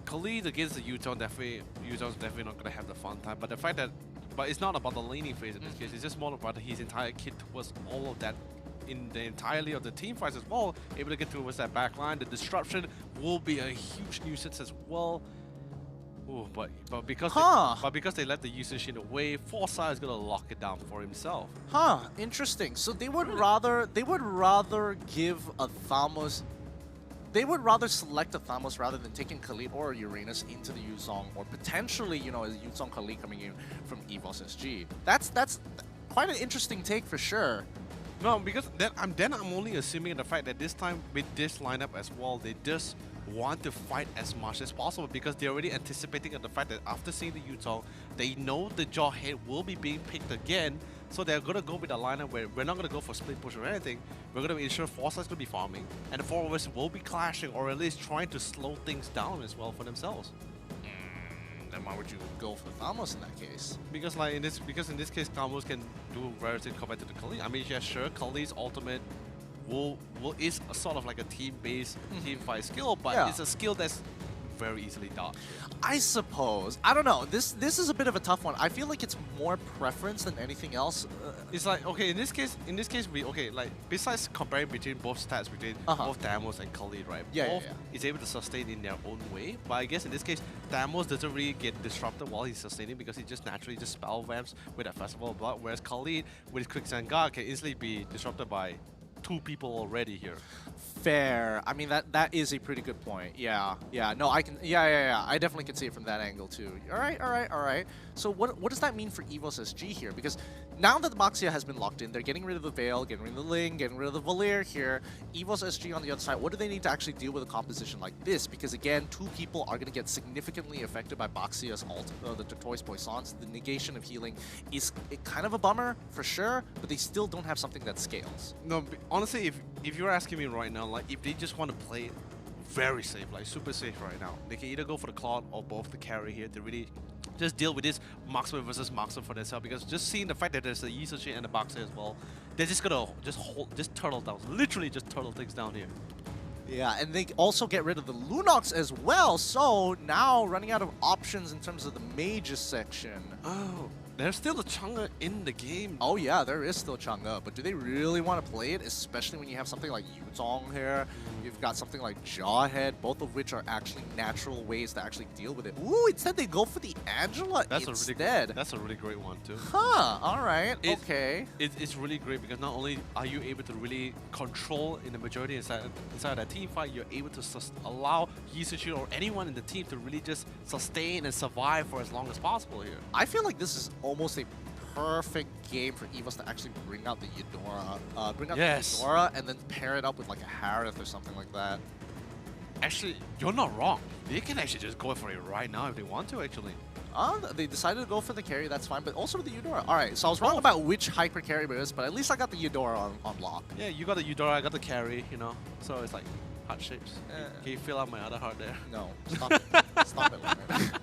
S4: Khalid against the Yutong, Yutong's definitely not going to have the fun time. But the fact that, it's not about the laning phase in this case. It's just more about his entire kit towards all of that in the entirety of the team fights as well. Able to get towards that back line. The disruption will be a huge nuisance as well. Ooh, but because they let the usage in away, Forza is gonna lock it down for himself.
S12: Interesting. So they would rather give a Thamos. They would rather select a Thamos rather than taking Khalid or Uranus into the Yuzong, or potentially, a Yuzong Khalid coming in from EVOS SG. That's quite an interesting take for sure.
S4: No, because then I'm only assuming the fact that this time with this lineup as well, they just want to fight as much as possible because they're already anticipating the fact that after seeing the Yutong, they know the Jawhead will be being picked again. So they're going to go with a lineup where we're not going to go for split push or anything. We're going to ensure Foresight is going to be farming, and the four of us will be clashing or at least trying to slow things down as well for themselves.
S12: Then why would you go for Thamos in that case?
S4: Because in this case, Thamos can do relative compared to the Kali. I mean, yeah, sure, Kali's ultimate is a sort of like a team-based team fight skill, but it's a skill that's very easily dodged.
S12: I suppose. I don't know. This is a bit of a tough one. I feel like it's more preference than anything else.
S4: It's like, okay, in this case, like besides comparing between both stats between both Thamos and Kali, right? Both is able to sustain in their own way. But I guess in this case, Thamos doesn't really get disrupted while he's sustaining because he just naturally just spell vamps with that Festival of Blood, whereas Kali with his Quicksand Guard can easily be disrupted by 2 people already here.
S12: Fair. I mean, that is a pretty good point. Yeah. No, I can. Yeah. I definitely can see it from that angle too. All right. So what does that mean for EVOS SG here? Because now that the Baxia has been locked in, they're getting rid of the Veil, getting rid of the Ling, getting rid of the Valir here. EVOS SG on the other side, what do they need to actually deal with a composition like this? Because again, 2 people are going to get significantly affected by Baxia's ult, the Tortoise Poissons. The negation of healing is kind of a bummer for sure, but they still don't have something that scales.
S4: No, honestly, if you're asking me right now, like if they just want to play very safe, like super safe right now, they can either go for the Claude or both the carry here to really just deal with this marksman versus marksman for themselves. Because just seeing the fact that there's the Yi Sushi and the Boxer as well, they're just gonna just turtle down, literally just turtle things down here.
S12: Yeah, and they also get rid of the Lunox as well. So now running out of options in terms of the mages section.
S4: Oh. There's still a Chang'e in the game.
S12: Oh yeah, there is still Chang'e, but do they really want to play it? Especially when you have something like Yutong here, you've got something like Jawhead, both of which are actually natural ways to actually deal with it. Ooh, instead they go for the Angela instead.
S4: That's a really great one too.
S12: Huh, alright, okay.
S4: It's really great because not only are you able to really control in the majority inside that team fight, you're able to allow Yi Sushi or anyone in the team to really just sustain and survive for as long as possible here.
S12: I feel like this is almost a perfect game for EVOS to actually bring out the Eudora. The Eudora and then pair it up with like a Harith or something like that.
S4: Actually, you're not wrong. They can actually just go for it right now if they want to, actually.
S12: They decided to go for the carry, that's fine, but also with the Eudora. Alright, so I was wrong about which hyper carry it is, but at least I got the Eudora on lock.
S4: Yeah, you got the Eudora, I got the carry, you know, so it's like heart shapes. Can you fill out my other heart there?
S12: No, stop it. Stop it, Leonard.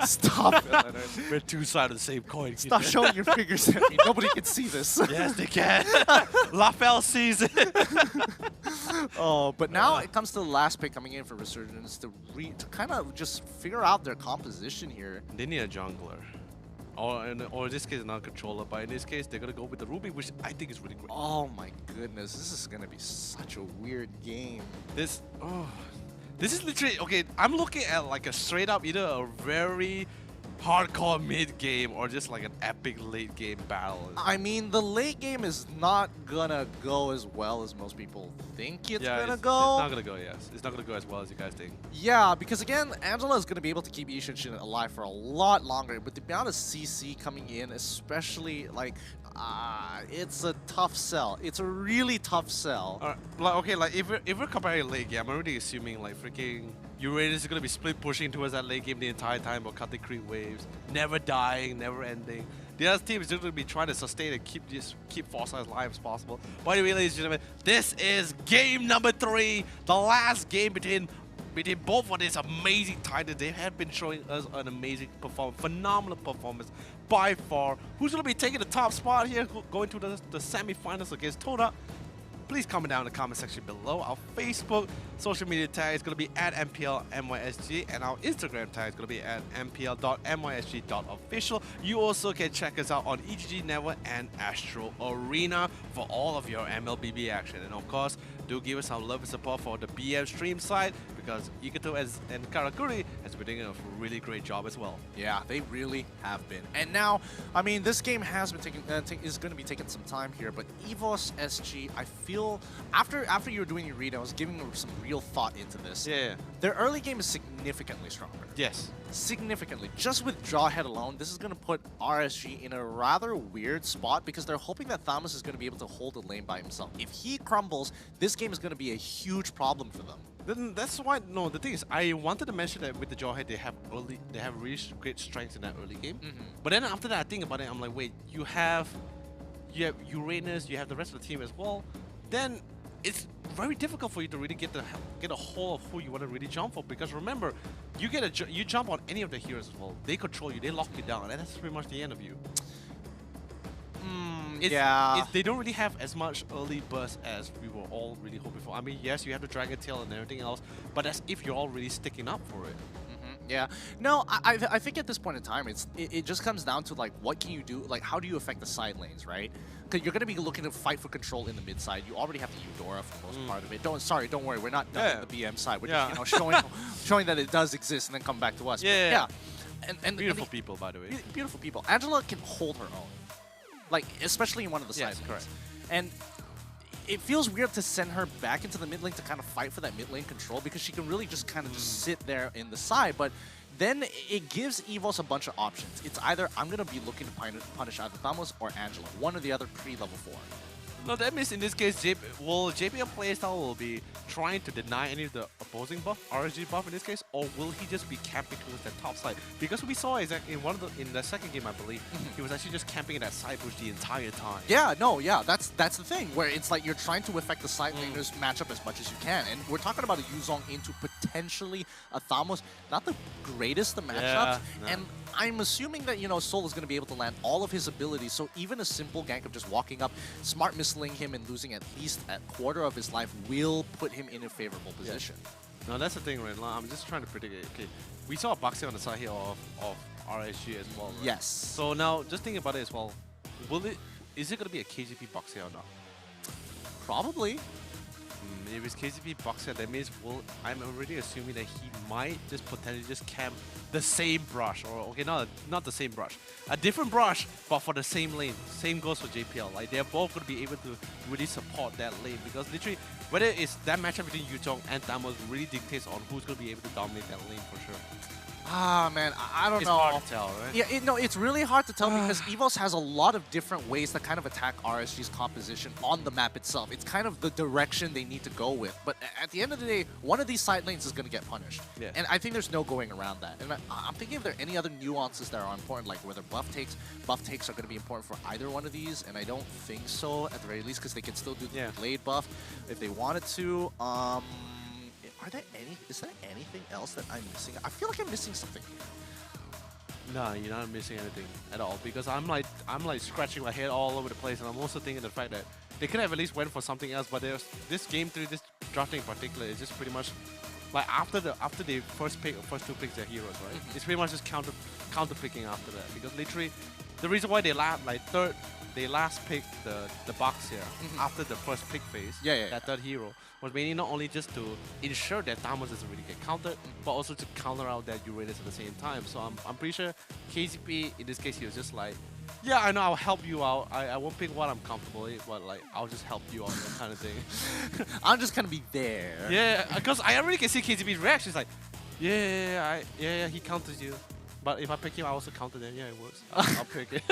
S12: Stop it, Leonard.
S4: We're 2 sides of the same coin.
S12: Stop showing your fingers at me. Nobody can see this.
S4: Yes, they can. LaFell sees it.
S12: Oh, but now it comes to the last pick coming in for Resurgence to kind of just figure out their composition here.
S4: They need a jungler. Or in this case, not a controller, but in this case, they're going to go with the Ruby, which I think is really great.
S12: Oh my goodness, this is going to be such a weird game.
S4: This is literally, okay, I'm looking at like a straight up either a very hardcore mid game or just like an epic late game battle.
S12: I mean, the late game is not gonna go as well as most people think it's gonna go.
S4: It's not gonna go, yes. It's not gonna go as well as you guys think.
S12: Yeah, because again, Angela is gonna be able to keep Ishinshin alive for a lot longer, but the amount of CC coming in, especially like, it's a tough sell. It's a really tough sell.
S4: Okay, like if we're comparing late game, I'm already assuming like freaking Uranus is gonna be split pushing towards that late game the entire time or cutting creep waves, never dying, never ending. The other team is just gonna be trying to sustain and keep Foresight as alive as possible. But anyway, ladies and gentlemen, this is game number 3, the last game between both of these amazing titans. They have been showing us an amazing performance, phenomenal performance by far. Who's gonna be taking the top spot here, going to the semi-finals against Toda? Please comment down in the comment section below. Our Facebook social media tag is going to be at MPLNYSG, and our Instagram tag is going to be at MPL.NYSG.official. You also can check us out on EGG Network and Astro Arena for all of your MLBB action. And of course, do give us some love and support for the BM stream side, because Iketo and Karakuri has been doing a really great job as well.
S12: Yeah, they really have been. And now, I mean, this game has been is going to be taking some time here, but EVOS SG, I feel after you were doing your read, I was giving some real thought into this.
S4: Yeah.
S12: Their early game is significant. significantly stronger.
S3: Yes.
S12: Significantly. Just with Jawhead alone, this is going to put RSG in a rather weird spot because they're hoping that Thamus is going to be able to hold the lane by himself. If he crumbles, this game is going to be a huge problem for them.
S4: Then that's why, no, the thing is, I wanted to mention that with the Jawhead, they have really great strengths in that early game. But then after that, I think about it, I'm like, wait, you have Uranus, you have the rest of the team as well. Then it's very difficult for you to really get a hold of who you want to really jump for, because remember, you jump on any of the heroes as well. They control you, they lock you down, and that's pretty much the end of you. They don't really have as much early burst as we were all really hoping for. I mean, yes, you have the Dragon Tail and everything else, but that's if you're all really sticking up for it.
S12: Yeah, no, I think at this point in time, it just comes down to like, what can you do? Like, how do you affect the side lanes, right? Because you're going to be looking to fight for control in the mid side. You already have the Eudora for the most part of it. Don't worry, we're not done with the BM side. We're just showing that it does exist and then come back to us.
S4: Yeah.
S12: And
S4: beautiful people, by the way.
S12: Beautiful people. Angela can hold her own, like especially in one of the side lanes.
S4: Correct.
S12: And it feels weird to send her back into the mid lane to kind of fight for that mid lane control, because she can really just kind of just sit there in the side. But then it gives EVOS a bunch of options. It's either I'm going to be looking to punish either Thamus or Angela, one or the other pre-level 4.
S4: No, that means in this case, JPL playstyle will be trying to deny any of the opposing buff, RSG buff in this case, or will he just be camping towards that top side? Because we saw exactly in the second game, I believe, he was actually just camping in that side push the entire time.
S12: Yeah, that's the thing, where it's like you're trying to affect the side laners matchup as much as you can. And we're talking about a Yuzong into potentially a Thamos, not the greatest of matchups. And I'm assuming that, Sol is going to be able to land all of his abilities, so even a simple gank of just walking up, smart misling him and losing at least a quarter of his life will put him in a favorable position.
S4: No, that's the thing, right? I'm just trying to predict it. Okay, we saw a Baxi on the side here of RSG as well, right?
S12: Yes.
S4: So now, just think about it as well. Is it going to be a KGP Baxi or not?
S12: Probably.
S4: If it's KGP Boxer, that means I'm already assuming that he might just potentially just camp the same brush, or okay, not the same brush, a different brush, but for the same lane. Same goes for JPL. Like, they're both going to be able to really support that lane, because literally, whether it's that matchup between Yuzong and Thamus really dictates on who's going to be able to dominate that lane for sure.
S12: Ah, man, I don't know.
S4: It's hard to tell, right?
S12: Yeah, it's really hard to tell because EVOS has a lot of different ways to kind of attack RSG's composition on the map itself. It's kind of the direction they need to go with. But at the end of the day, one of these side lanes is going to get punished.
S4: Yeah.
S12: And I think there's no going around that. And I'm thinking if there are any other nuances that are important, like whether buff takes are going to be important for either one of these. And I don't think so, at the very least, because they can still do the blade buff if they wanted to. Is there anything else that I'm missing? I feel like I'm missing something here.
S4: No, you're not missing anything at all, because I'm like scratching my head all over the place, and I'm also thinking the fact that they could have at least went for something else, but this game 3, this drafting in particular, is just pretty much like after they first two picks their heroes, right? It's pretty much just counter picking after that, because literally the reason why they last picked the box here after the first pick phase, that third hero, was mainly not only just to ensure that Thamus doesn't really get countered, but also to counter out that Uranus at the same time. So I'm pretty sure KCP, in this case, he was just like, yeah, I know, I'll help you out. I won't pick what I'm comfortable with, but like, I'll just help you out, that kind of thing.
S12: I'm just gonna be there.
S4: Yeah, because I already can see KCP's reaction. It's like, yeah, he counters you. But if I pick him, I also counter them. Yeah, it works. I'll pick it.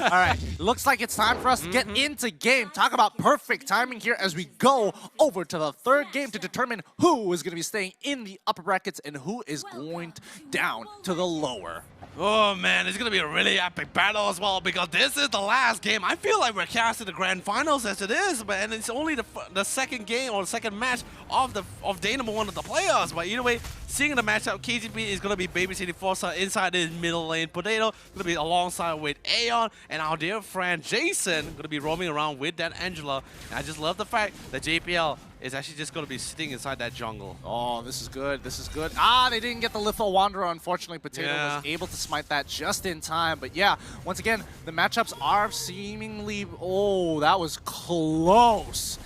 S12: All right, looks like it's time for us to get into game. Talk about perfect timing here as we go over to the third game to determine who is going to be staying in the upper brackets and who is going down to the lower.
S4: Oh man, it's gonna be a really epic battle as well, because this is the last game. I feel like we're casting the grand finals as it is, but and it's only the second game or the second match of day number 1 of the playoffs. But either way, seeing the matchup, KGP is gonna be babysitting Forza inside his middle lane. Potato gonna be alongside with Aeon, and our dear friend Jason gonna be roaming around with that Angela. And I just love the fact that JPL is actually just going to be sitting inside that jungle.
S12: Oh, this is good. This is good. Ah, they didn't get the Lethal Wanderer, unfortunately. Potato was able to smite that just in time. But yeah, once again, the matchups are seemingly... Oh, that was close.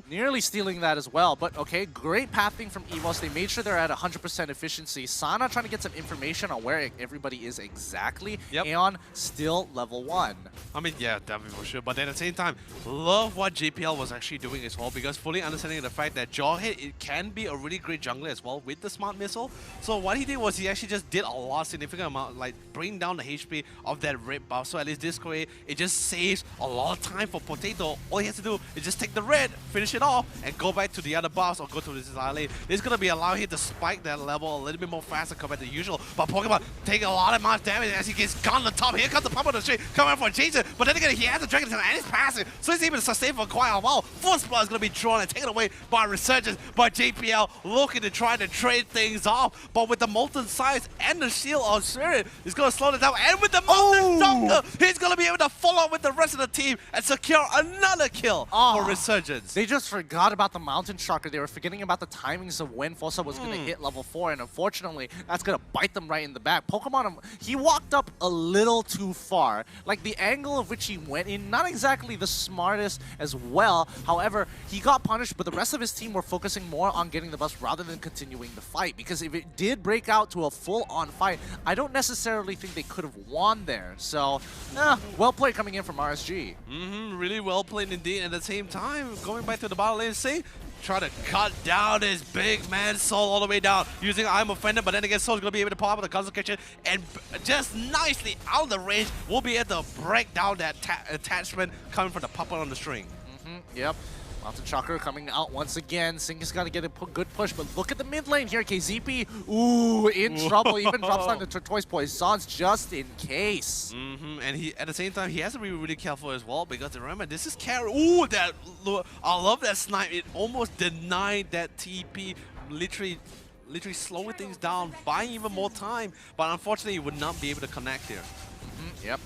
S12: Nearly stealing that as well. But okay, great pathing from EVOS. They made sure they're at 100% efficiency. Sana trying to get some information on where everybody is exactly. Aeon still level 1.
S4: I mean, yeah, definitely for sure. But at the same time, love what JPL was actually doing as well, because fully understanding the fact that Jawhead, it can be a really great jungler as well with the Smart Missile. So what he did was he actually just did a lot, significant amount, like bring down the HP of that red buff. So at least this way, it just saves a lot of time for Potato. All he has to do is just take the red, finish it off, and go back to the other buffs or go to this lane. This is going to be allowing him to spike that level a little bit more faster compared to usual. But Pokemon taking a lot of much damage as he gets gone on the top. Here comes the pump on the street coming for Jason. But then again, he has the Dragon Tail and it's passive, so he's able to sustain for quite a while. Force Blood is going to be drawn and taken away by Resurgence, by JPL looking to try to trade things off. But with the Molten Size and the Shield of Spirit, he's going to slow it down. And with the Molten Jungle, he's going to be able to follow up with the rest of the team and secure another kill for Resurgence.
S12: They just forgot about the Mountain Shocker. They were forgetting about the timings of when Fossa was going to hit level 4, and unfortunately, that's going to bite them right in the back. Pokemon, he walked up a little too far. Like, the angle of which he went in, not exactly the smartest as well. However, he got punished, but the rest of his team were focusing more on getting the buffs rather than continuing the fight. Because if it did break out to a full-on fight, I don't necessarily think they could have won there. So, well played coming in from RSG.
S4: Really well played indeed. At the same time, going back to the bottom lane, try to cut down his big man Soul all the way down using I'm Offended, but then again, Soul's going to be able to pop up the concentration and just nicely out of the range, we'll be able to break down that attachment coming from the puppet on the string.
S12: Yep. Mountain Shocker coming out once again. Sink has got to get a good push, but look at the mid lane here. KZP, ooh, in trouble. Even drops down the Tortoise Poisons just in case.
S4: And he, at the same time, he has to be really careful as well, because remember, this is carry. Ooh, I love that snipe. It almost denied that TP. Literally slowing things down, buying even more time. But unfortunately, he would not be able to connect here.
S12: Yep.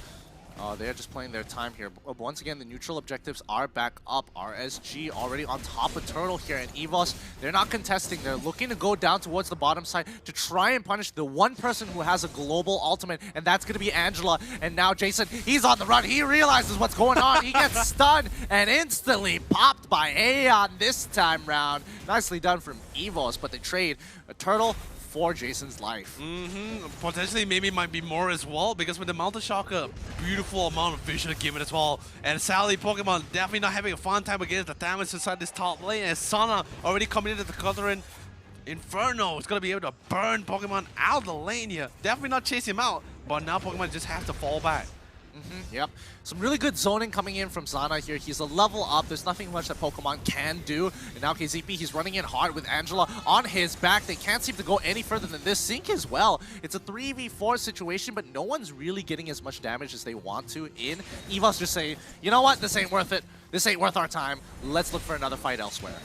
S12: They're just playing their time here. Once again, the neutral objectives are back up. RSG already on top of Turtle here, and EVOS, they're not contesting. They're looking to go down towards the bottom side to try and punish the one person who has a global ultimate, and that's going to be Angela. And now Jason, he's on the run. He realizes what's going on. He gets stunned and instantly popped by Aeon this time round. Nicely done from EVOS, but they trade a Turtle for Jason's life.
S4: Potentially maybe might be more as well, because with the Mountain Shocker, beautiful amount of vision given as well. And Sally Pokemon definitely not having a fun time against the damage inside this top lane, as Sana already coming into the Cothran. Inferno is going to be able to burn Pokemon out of the lane here. Definitely not chase him out, but now Pokemon just have to fall back.
S12: Yep. Some really good zoning coming in from Zana here. He's a level up. There's nothing much that Pokemon can do. And now KZP, he's running in hard with Angela on his back. They can't seem to go any further than this. Sync as well. It's a 3v4 situation, but no one's really getting as much damage as they want to in. EVOS just saying, you know what? This ain't worth it. This ain't worth our time. Let's look for another fight elsewhere.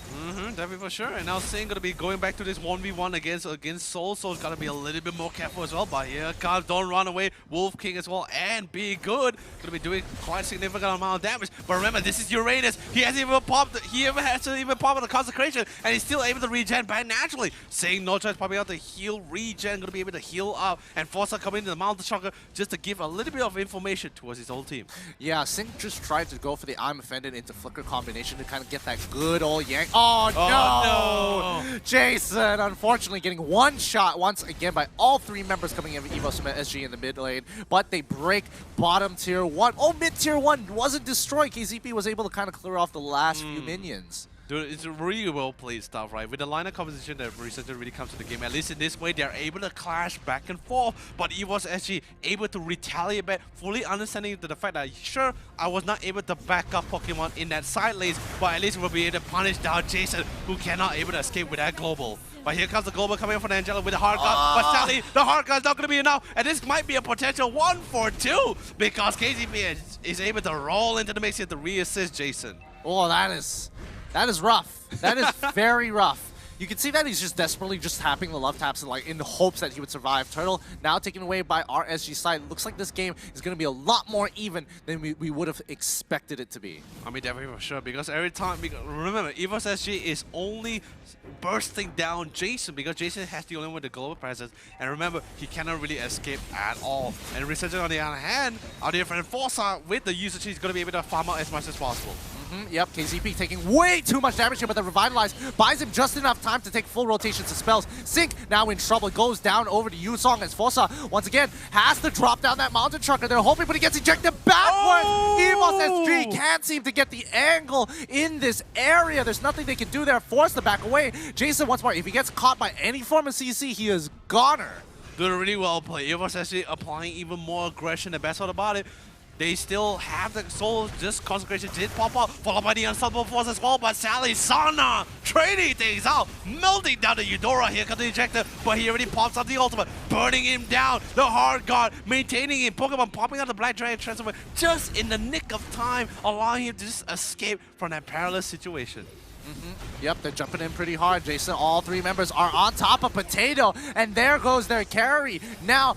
S4: Definitely for sure. And now Singh gonna be going back to this 1v1 against Soul. Soul's gotta be a little bit more careful as well. But here comes Don't Run Away, Wolf King as well, and Be Good. Gonna be doing quite a significant amount of damage. But remember, this is Uranus. He hasn't even popped. He even has to even pop the Consecration, and he's still able to regen back naturally. Singh no choice, popping out the heal regen, gonna be able to heal up, and Forza coming into the Mountain Shocker just to give a little bit of information towards his whole team.
S12: Yeah, Singh just tried to go for the I'm Offended into Flicker combination to kind of get that good old yank. Oh no! Jason, unfortunately, getting one shot once again by all three members coming in with EVOS from SG in the mid lane, but they break bottom tier 1. Oh, mid tier 1 wasn't destroyed. KZP was able to kind of clear off the last few minions.
S4: Dude, it's really well played stuff, right? With the line of composition that Resurgence really comes to the game, at least in this way, they're able to clash back and forth. But EVOS SG able to retaliate back, fully understanding the fact that, sure, I was not able to back up Pokemon in that side lanes, but at least we'll be able to punish down Jason, who cannot able to escape with that global. But here comes the global coming in from Angela with the hard gun. But sadly, the hard gun is not going to be enough. And this might be a potential 1-for-2 because KZP is able to roll into the mix here to re-assist Jason.
S12: Oh, that is rough. That is very rough. You can see that he's just desperately just tapping the love taps in the hopes that he would survive. Turtle now taken away by RSG side. Looks like this game is going to be a lot more even than we would have expected it to be.
S4: I mean, definitely for sure, because every time, remember, EVOS SG is only bursting down Jason because Jason has the only one with the global presence. And remember, he cannot really escape at all. And Resurgence, on the other hand, our dear friend Forza with the usage, he's going to be able to farm out as much as possible.
S12: Yep, KZP taking way too much damage here, but the Revitalize buys him just enough time to take full rotations to spells. Sync now in trouble, goes down over to Yusong as Fossa once again has to drop down that mountain trucker. They're hoping, but he gets ejected backwards. EVOS SG can't seem to get the angle in this area. There's nothing they can do there. Forced to back away. Jason once more, if he gets caught by any form of CC, he is goner.
S4: Doing really well play. EVOS actually applying even more aggression. The best part about it, they still have the soul. Just Consecration did pop up, followed by the Unstoppable Force as well. But Sally Sana trading things out, melting down the Eudora. Here comes the ejector, but he already pops up the ultimate, burning him down. The Hard Guard maintaining him. Pokemon popping out the Black Dragon Transformer just in the nick of time, allowing him to just escape from that perilous situation.
S12: Yep, they're jumping in pretty hard. Jason, all three members are on top of Potato, and there goes their carry. Now,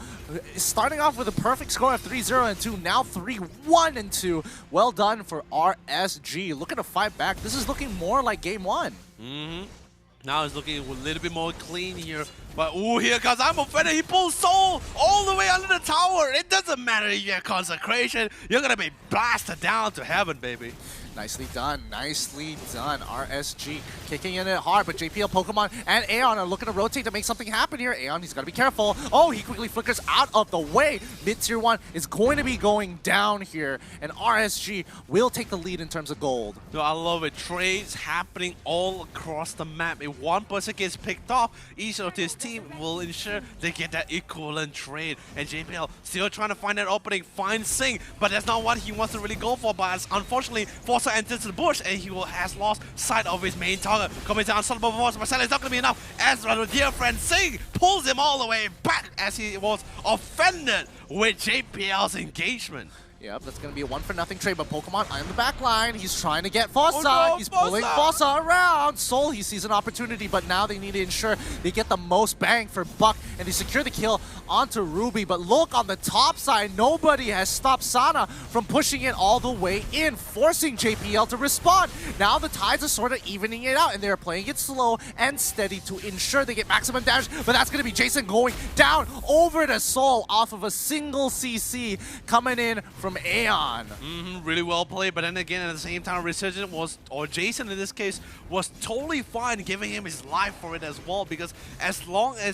S12: starting off with a perfect score of 3-0 and 2, now 3-1 and 2. Well done for RSG. Looking to fight back. This is looking more like game one.
S4: Now it's looking a little bit more clean here. But ooh, here comes I'm offended. He pulls Soul all the way under the tower. It doesn't matter if you have Consecration. You're going to be blasted down to heaven, baby.
S12: Nicely done, nicely done. RSG kicking in it hard, but JPL, Pokemon, and Aeon are looking to rotate to make something happen here. Aeon, he's got to be careful. Oh, he quickly flickers out of the way. Mid-tier 1 is going to be going down here, and RSG will take the lead in terms of gold.
S4: No, I love it. Trades happening all across the map. If one person gets picked off, each of his team will ensure they get that equivalent trade. And JPL still trying to find that opening, find Sing, but that's not what he wants to really go for. But unfortunately, Forza enters the bush and he has lost sight of his main target. Coming down, Unstoppable Force, Marcelo is not going to be enough as our dear friend Sing pulls him all the way back as he was offended with JPL's engagement.
S12: Yep, that's going to be a 1-for-0 trade, but Pokemon on the back line. He's trying to get Fossa. He's pulling Fossa around. Soul, he sees an opportunity, but now they need to ensure they get the most bang for buck, and they secure the kill onto Ruby. But look on the top side, nobody has stopped Sana from pushing it all the way in, forcing JPL to respond. Now the tides are sort of evening it out, and they're playing it slow and steady to ensure they get maximum damage, but that's going to be Jason going down over to Soul off of a single CC coming in from Aeon.
S4: Really well played, but then again, at the same time, Resurgent was, or Jason in this case, was totally fine giving him his life for it as well, because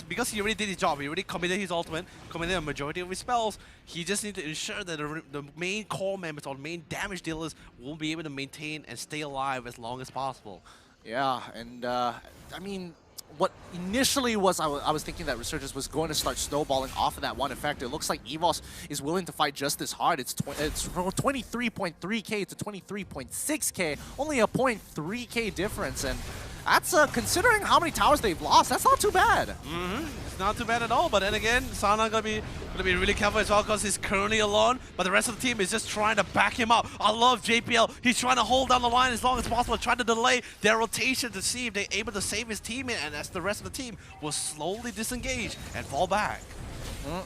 S4: because he already did his job, he already committed his ultimate, committed a majority of his spells, he just needs to ensure that the main core members or the main damage dealers will be able to maintain and stay alive as long as possible.
S12: Yeah, and I mean, what initially was, I was thinking that Resurgence was going to start snowballing off of that one effect. It looks like EVOS is willing to fight just as hard. It's 23.3k to 23.6k, only a 0.3k difference, and that's considering how many towers they've lost, that's not too bad.
S4: It's not too bad at all, but then again, Sana gonna be really careful as well because he's currently alone, but the rest of the team is just trying to back him up. I love JPL. He's trying to hold down the line as long as possible, trying to delay their rotation to see if they're able to save his teammate, and as the rest of the team will slowly disengage and fall back.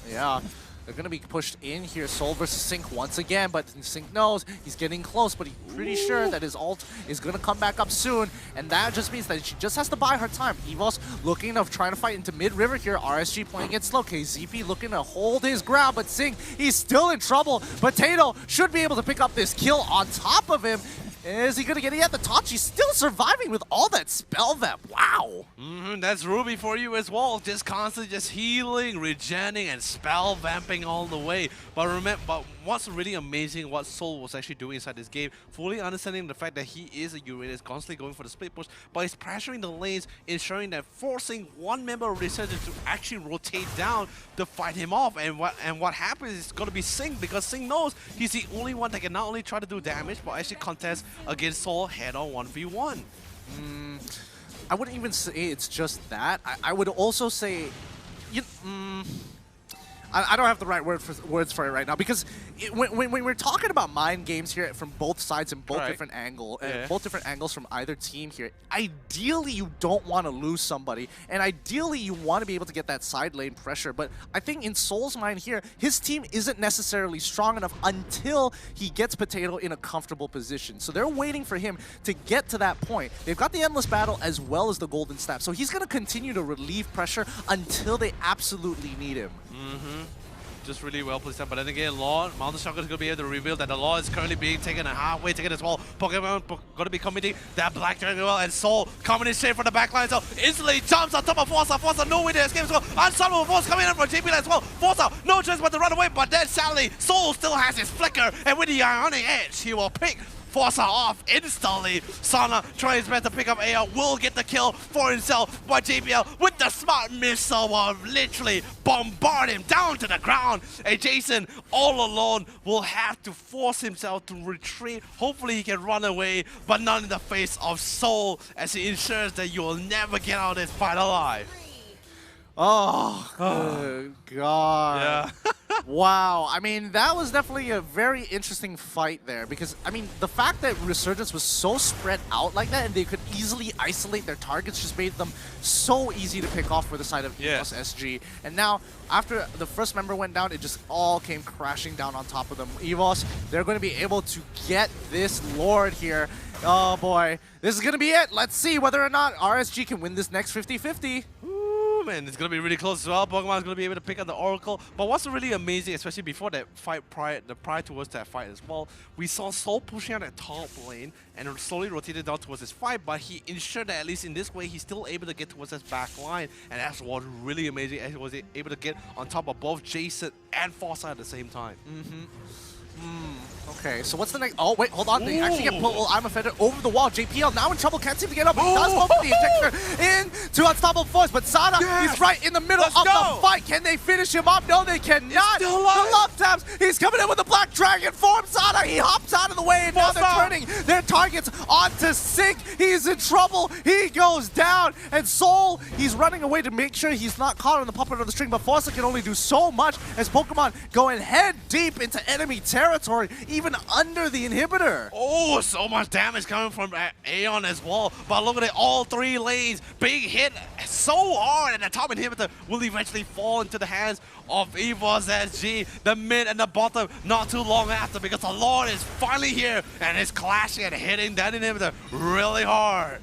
S12: Yeah. They're going to be pushed in here. Soul versus Sync once again, but Sync knows he's getting close, but he's pretty sure that his ult is going to come back up soon, and that just means that she just has to buy her time. EVOS looking to try to fight into mid-river here. RSG playing it slow. KZP looking to hold his ground, but Sync, he's still in trouble. Potato should be able to pick up this kill on top of him. Is he going to get it at the top? She's still surviving with all that spell vamp. Wow.
S4: That's Ruby for you as well. Just constantly just healing, regenerating, and spell vamping all the way. But remember, what's really amazing, what Soul was actually doing inside this game, fully understanding the fact that he is a Uranus, constantly going for the split push, but he's pressuring the lanes, ensuring that forcing one member of Resurgence to actually rotate down to fight him off. And what happens is going to be Sing, because Sing knows he's the only one that can not only try to do damage, but actually contest against Soul head-on 1v1.
S12: I wouldn't even say it's just that. I would also say, I don't have the right words for it right now, because when we're talking about mind games here from both sides and both different angles from either team here, ideally you don't want to lose somebody, and ideally you want to be able to get that side lane pressure. But I think in Soul's mind here, his team isn't necessarily strong enough until he gets Potato in a comfortable position. So they're waiting for him to get to that point. They've got the Endless Battle as well as the Golden Staff, so he's going to continue to relieve pressure until they absolutely need him.
S4: just really well placed. But then again, Law, Mountain Shocker is going to be able to reveal that the Law is currently being taken a halfway ticket as well. Pokemon going to be committing that Black Dragon as well, and Soul coming in straight from the back line. So instantly jumps on top of Forza. Forza no way to escape as well. Unstoppable Force coming in from JP as well. Forza no choice but to run away, but then sadly Soul still has his flicker, and with the Ionic Edge, he will pick Forza off instantly. Sana trying his best to pick up AR, will get the kill for himself, but JBL with the smart missile will literally bombard him down to the ground. And Jason, all alone, will have to force himself to retreat. Hopefully he can run away, but not in the face of Soul, as he ensures that you will never get out of this fight alive.
S12: Oh, good God.
S4: Yeah.
S12: Wow. I mean, that was definitely a very interesting fight there because, I mean, the fact that Resurgence was so spread out like that and they could easily isolate their targets just made them so easy to pick off for the side of EVOS SG. And now, after the first member went down, it just all came crashing down on top of them. EVOS, they're going to be able to get this Lord here. Oh boy, this is going to be it. Let's see whether or not RSG can win this next 50-50.
S4: And it's going to be really close as well. Pokemon's going to be able to pick up the Oracle. But what's really amazing, especially before that fight, prior towards that fight as well, we saw Soul pushing out that top lane and slowly rotated down towards his fight, but he ensured that at least in this way, he's still able to get towards his back line. And that's what's really amazing, as he was able to get on top of both Jason and Forza at the same time.
S12: Okay, so what's the next? Oh, wait, hold on. They actually get pulled. I'm offended over the wall. JPL now in trouble. Can't seem to get up. But he does go for the injector into Unstoppable Force. But Sana, he's right in the middle of the fight. Can they finish him up? No, they cannot. The love taps. He's coming in with the Black Dragon form. Sana, he hops out of the way. And now they're turning their targets onto Sync. He's in trouble. He goes down. And Soul, he's running away to make sure he's not caught on the puppet of the string. But Forza can only do so much as Pokemon going head deep into enemy territory, even under the inhibitor.
S4: Oh, so much damage coming from Aeon as well. But look at it, all three lanes. Big hit so hard, and the top inhibitor will eventually fall into the hands of EVOS SG. The mid and the bottom not too long after, because the Lord is finally here and is clashing and hitting that inhibitor really hard.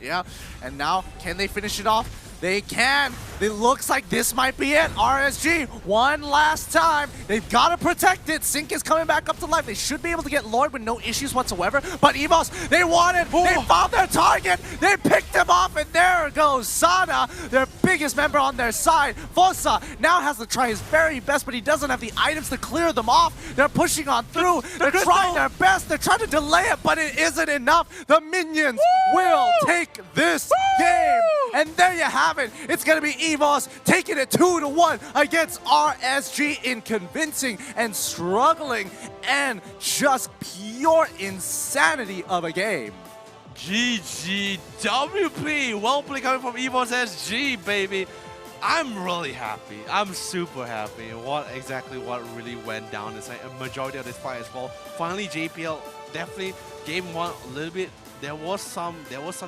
S12: Yeah, and now can they finish it off? They can. It looks like this might be it. RSG, one last time. They've got to protect it. Sync is coming back up to life. They should be able to get Lord with no issues whatsoever. But EVOS, they won it. They found their target. They picked him off, and there goes Sana, their biggest member on their side. Forza now has to try his very best, but he doesn't have the items to clear them off. They're pushing on through. They're trying their best. They're trying to delay it, but it isn't enough. The minions will take this game. And there you have it. It's going to be EVOS taking it 2-1 against RSG in convincing and struggling and just pure insanity of a game.
S4: GG WP. Well played coming from EVOS SG, baby. I'm really happy. I'm super happy. What really went down inside a majority of this fight as well. Finally, JPL definitely game one a little bit. There was some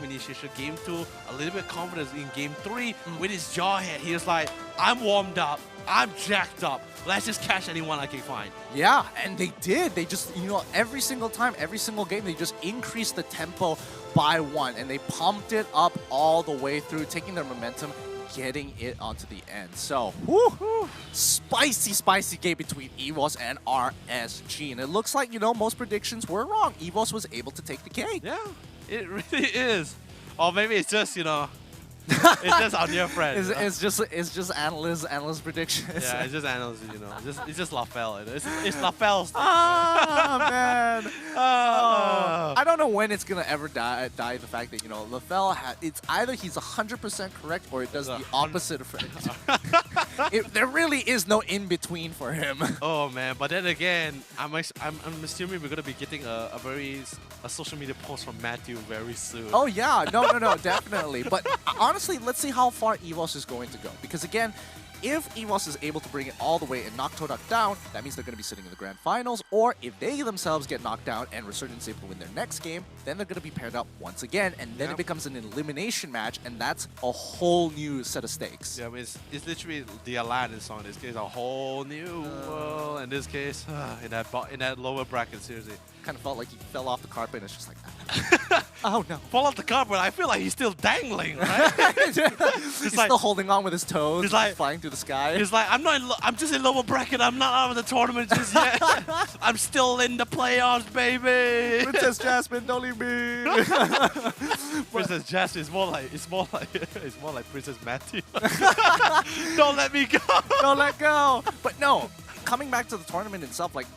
S4: initiation. Game 2, a little bit confidence. In Game 3, with his jaw hit, he was like, I'm warmed up, I'm jacked up. Let's just catch anyone I can find.
S12: Yeah, and they did. They just, you know, every single time, every single game, they just increased the tempo by one, and they pumped it up all the way through, taking their momentum, getting it onto the end. So, spicy game between EVOS and RSG. And it looks like, you know, most predictions were wrong. EVOS was able to take the cake.
S4: Yeah, it really is. Or maybe it's just, you know, it's just our dear friend.
S12: It's just analyst predictions.
S4: Yeah, it's just analysts, you know. It's just LaFell. It's LaFell's.
S12: Man. I don't know when it's gonna ever die. The fact that, you know, LaFell it's either he's 100% correct or it does the opposite effect. There really is no in between for him.
S4: Oh man, but then again, I'm assuming we're gonna be getting a social media post from Matthew very soon.
S12: Oh yeah, no, definitely. But honestly, let's see how far EVOS is going to go. Because again, if EVOS is able to bring it all the way and knock Todak down, that means they're going to be sitting in the grand finals. Or if they themselves get knocked down and Resurgence is able to win their next game, then they're going to be paired up once again, and then it becomes an elimination match, and that's a whole new set of stakes.
S4: Yeah, it's literally the Aladdin song in this case, a whole new world. In this case, in that lower bracket, seriously.
S12: Kind of felt like he fell off the carpet, and it's just like, oh no.
S4: Fall off the carpet, I feel like he's still dangling, right?
S12: He's still holding on with his toes,
S4: he's like,
S12: flying through the sky.
S4: He's like, I'm just in lower bracket, I'm not out of the tournament just yet. I'm still in the playoffs, baby.
S12: Princess Jasmine, don't leave me.
S4: Princess Jasmine is more like Princess Matthew. Don't let me go.
S12: Don't let go. But no, coming back to the tournament itself, like,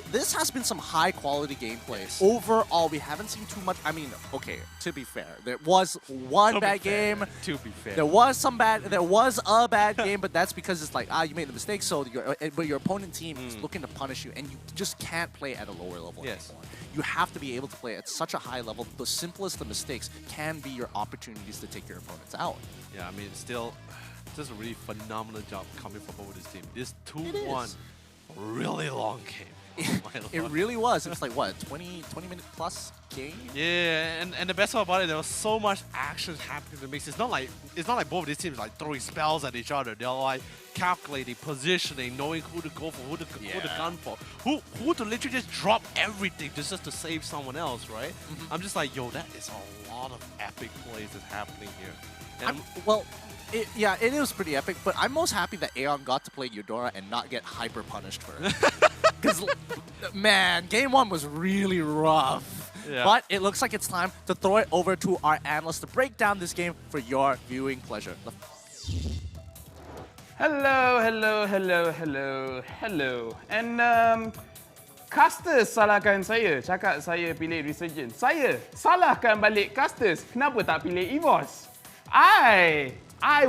S12: this has been some high quality gameplay. Overall, we haven't seen too much. I mean, okay, to be fair, there was one bad game.
S4: To be fair.
S12: There was a bad game, but that's because it's like, you made the mistake, so your opponent team is looking to punish you, and you just can't play at a lower level anymore. You have to be able to play at such a high level. The simplest of mistakes can be your opportunities to take your opponents out.
S4: Yeah, I mean, still, just a really phenomenal job coming from both this team. This 2-1, really long game.
S12: It really was. It was like, what, 20-minute plus game?
S4: Yeah, and the best part about it, there was so much action happening in the mix. It's not like both of these teams like throwing spells at each other. They're like calculating, positioning, knowing who to go for, who to gun for, who to literally just drop everything just to save someone else, right? I'm just like, yo, that is a lot of epic plays that's happening here. And
S12: it is pretty epic, but I'm most happy that Aeon got to play Eudora and not get hyper punished for it. Because, man, game 1 was really rough. Yeah. But it looks like it's time to throw it over to our analyst to break down this game for your viewing pleasure.
S10: Hello. And Casters salahkan saya, cakap saya pilih Resurgence. Saya salahkan balik Casters, kenapa tak pilih EVOS? I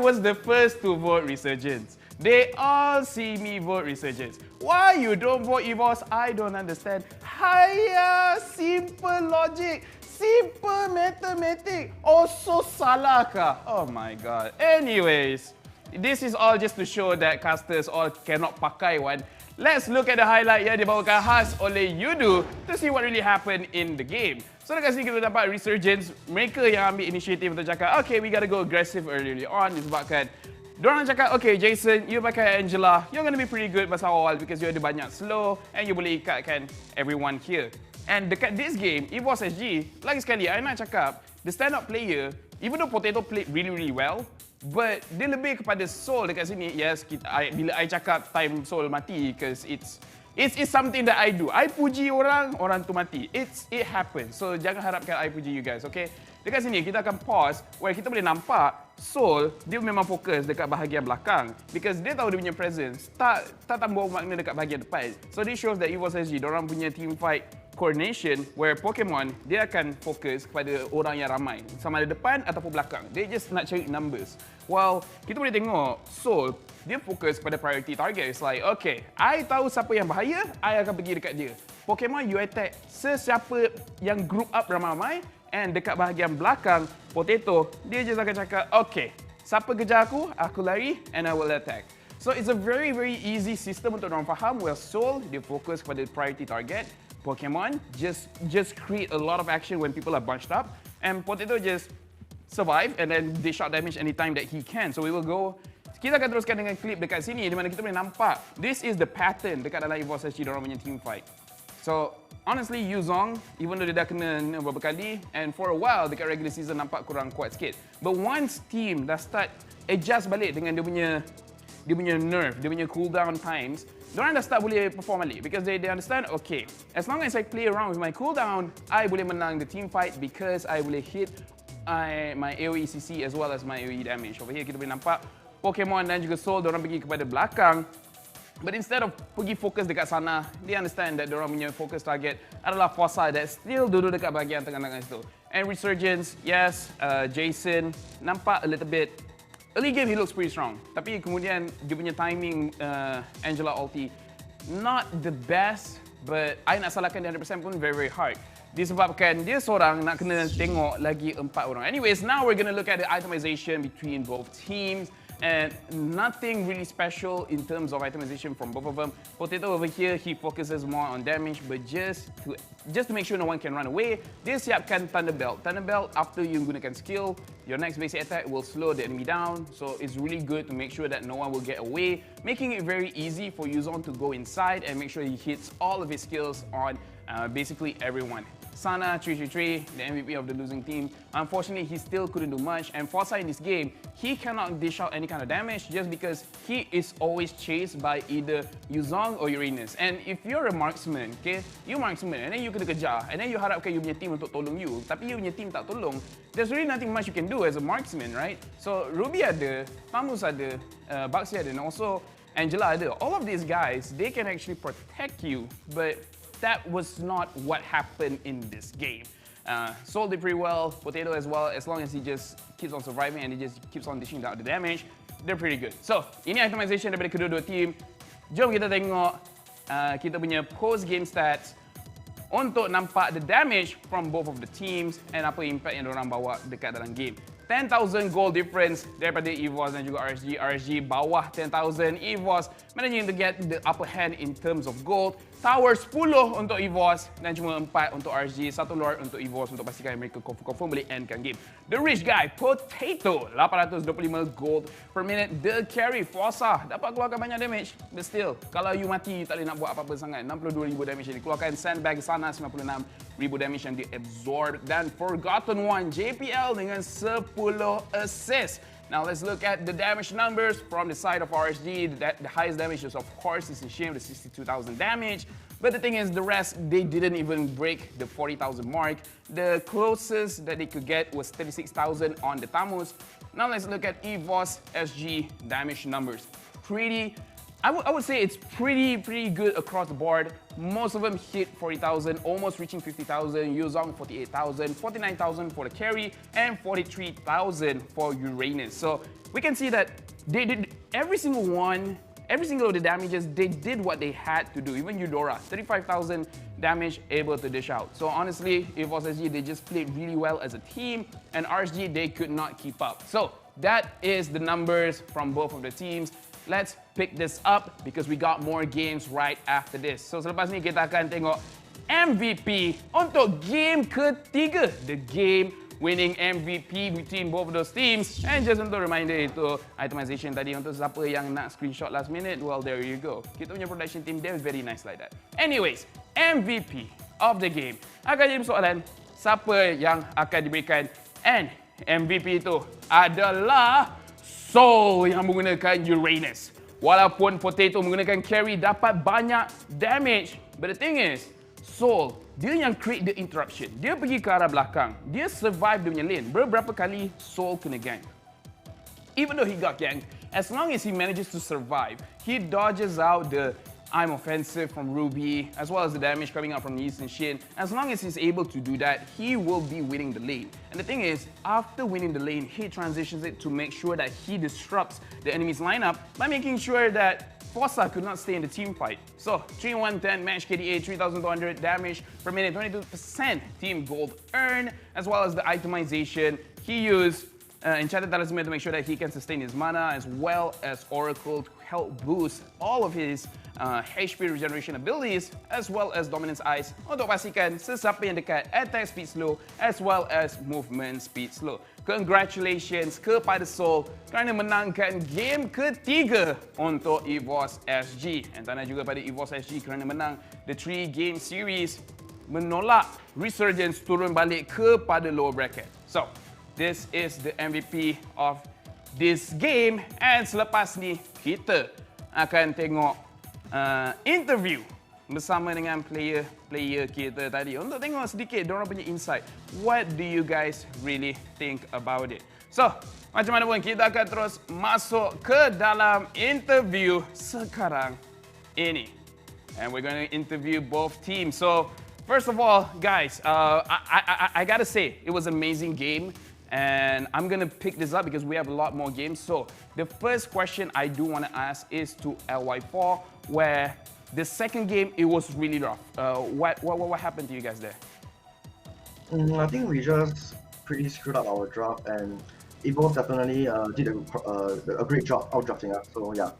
S10: was the first to vote Resurgence. They all see me vote Resurgence. Why you don't vote EVOS? I don't understand. Hiya, simple logic, simple mathematics. Also salah kah? Oh my god. Anyways, this is all just to show that casters all cannot pakai one. Let's look at the highlight yang dibawakan khas oleh Yudu to see what really happened in the game. So dekat sini kita dapat Resurgence, mereka yang ambil inisiatif untuk cakap, okay, we gotta go aggressive early on disebabkan diorang cakap, okay Jason, you pakai Angela, you're gonna be pretty good masa awal because you ada banyak slow and you boleh ikatkan everyone here. And dekat this game, EVOS SG, lagi sekali, I nak cakap, the stand-up player, even though Potato played really well, but dia lebih kepada soul dekat sini. Yes, bila I cakap time soul mati because it's something that I do. I puji orang tu mati. It happens. So jangan harapkan I puji you guys, okay? Dekat sini kita akan pause where kita boleh nampak Soul dia memang fokus dekat bahagian belakang because dia tahu dia punya presence tak tambah makna dekat bahagian depan. So this shows that EVOS SG diorang punya team fight coordination where Pokemon dia akan fokus kepada orang yang ramai sama ada depan ataupun belakang. They just nak cari numbers. While kita boleh tengok Soul dia fokus pada priority target. It's like, okay, I tahu siapa yang bahaya, I akan pergi dekat dia. Pokemon you attack sesiapa yang group up ramai-ramai and dekat bahagian belakang Potato dia just akan cakap, okay, siapa kejar aku lari and I will attack. So it's a very easy system untuk orang faham where Soul dia fokus kepada priority target. Pokemon just create a lot of action when people are bunched up and Potato just survive and then they shot damage anytime that he can. So we will go. Kita akan teruskan dengan klip dekat sini di mana kita boleh nampak this is the pattern dekat dalam EVOS SG diorang punya team fight. So honestly, Yuzong, even though dia dah kena beberapa kali and for a while dekat regular season nampak kurang kuat sikit. But once team dah start adjust balik dengan dia punya nerf, dia punya cooldown times, diorang dah start boleh perform balik because they understand, okay, as long as I play around with my cooldown, I boleh menang the team fight because I boleh hit my AoE CC as well as my AoE damage. Over here kita boleh nampak Pokemon dan juga Soul diorang pergi kepada belakang. But instead of pergi fokus dekat sana, they understand that diorang punya focus target adalah Fossa that still duduk dekat bahagian tengah-tengah situ. And Resurgence, yes, Jason nampak a little bit. Early game he looks pretty strong. Tapi kemudian dia punya timing Angela ulti not the best, but I nak salahkan dia 100% pun very hard. Disebabkan dia seorang nak kena tengok lagi 4 orang. Anyways, now we're gonna look at the itemization between both teams. And nothing really special in terms of itemization from both of them. Potato over here, he focuses more on damage, but just to just to make sure no one can run away, dia siapkan Thunderbelt. Thunderbelt, after you gunakan skill, your next basic attack will slow the enemy down. So it's really good to make sure that no one will get away, making it very easy for Yuzong to go inside and make sure he hits all of his skills on basically everyone. Sana 333, the MVP of the losing team. Unfortunately, he still couldn't do much. And Forza in this game, he cannot dish out any kind of damage just because he is always chased by either Yuzong or Uranus. And if you're a marksman, okay, you marksman and then you kena kejar and then you harapkan you punya team untuk tolong you, tapi you punya team tak tolong, there's really nothing much you can do as a marksman, right? So Ruby ada, Tamus ada, Baxi ada, and also Angela ada. All of these guys, they can actually protect you, but that was not what happened in this game. Soul did pretty well, Potato as well, as long as he just keeps on surviving and he just keeps on dishing out the damage, they're pretty good. So, ini itemization daripada kedua-dua team. Jom kita tengok kita punya post-game stats untuk nampak the damage from both of the teams and apa impact yang diorang bawa dekat dalam game. 10,000 goal difference daripada EVOS dan juga RSG. RSG bawah 10,000. EVOS managing to get the upper hand in terms of gold. Tower 10 untuk EVOS dan cuma 4 untuk RSG. 1 Lord untuk EVOS untuk pastikan mereka confirm boleh endkan game. The Rich Guy, Potato, 825 gold per minute. The Carry, Forza, dapat keluarkan banyak damage. But still, kalau you mati, you tak boleh nak buat apa-apa sangat. 62,000 damage yang dikeluarkan. Sandbag Sana, 96,000 damage yang di-absorb. Dan Forgotten One, JPL dengan 10 assist. Now let's look at the damage numbers from the side of RSG. The highest damage is of course is Shin with 62,000 damage. But the thing is, the rest, they didn't even break the 40,000 mark. The closest that they could get was 36,000 on the Tamus. Now let's look at EVOS SG damage numbers. I would say it's pretty good across the board. Most of them hit 40,000, almost reaching 50,000. Yuzong 48,000, 49,000 for the Carry, and 43,000 for Uranus. So we can see that they did every single of the damages, they did what they had to do. Even Eudora, 35,000 damage able to dish out. So honestly, EVOS SG, they just played really well as a team, and RSG, they could not keep up. So that is the numbers from both of the teams. Let's pick this up because we got more games right after this. So selepas ni kita akan tengok MVP untuk game ketiga. The game winning MVP between both of those teams. And just untuk reminder itu itemization tadi untuk siapa yang nak screenshot last minute, well there you go. Kita punya production team, they're very nice like that. Anyways, MVP of the game. Akan jadi soalan, siapa yang akan diberikan? And MVP itu adalah Soul yang menggunakan Uranus. Walaupun Potato menggunakan Carry dapat banyak damage. But the thing is, Soul, dia yang create the interruption. Dia pergi ke arah belakang. Dia survive dia punya lane. Berapa kali Soul kena gank? Even though he got ganked, as long as he manages to survive, he dodges out the I'm offensive from Ruby, as well as the damage coming out from East and Shin. As long as he's able to do that, he will be winning the lane. And the thing is, after winning the lane, he transitions it to make sure that he disrupts the enemy's lineup by making sure that Forza could not stay in the team fight. So, 3-1-10 match KDA, 3,200 damage per minute, 22% team gold earned, as well as the itemization. He used Enchanted Talisman to make sure that he can sustain his mana, as well as Oracle to help boost all of his HP regeneration abilities, as well as Dominance Ice untuk pastikan sesiapa yang dekat attack speed slow, as well as movement speed slow. Congratulations kepada Soul kerana menangkan game ketiga untuk EVOS SG. And tanda juga pada EVOS SG kerana menang the 3-game series, menolak Resurgence turun balik kepada lower bracket. So, this is the MVP of this game. And selepas ni, kita akan tengok interview bersama dengan player kita tadi untuk tengok sedikit diorang punya insight. What do you guys really think about it? So, macam mana pun kita akan terus masuk ke dalam interview sekarang ini. And we're going to interview both teams. So, first of all, guys, I gotta say, it was an amazing game. And I'm going to pick this up because we have a lot more games. So the first question I do want to ask is to LY4, where the second game, it was really rough. What happened to you guys there?
S21: I think we just pretty screwed up our draft, and EVOS definitely did a great job out drafting us. So yeah.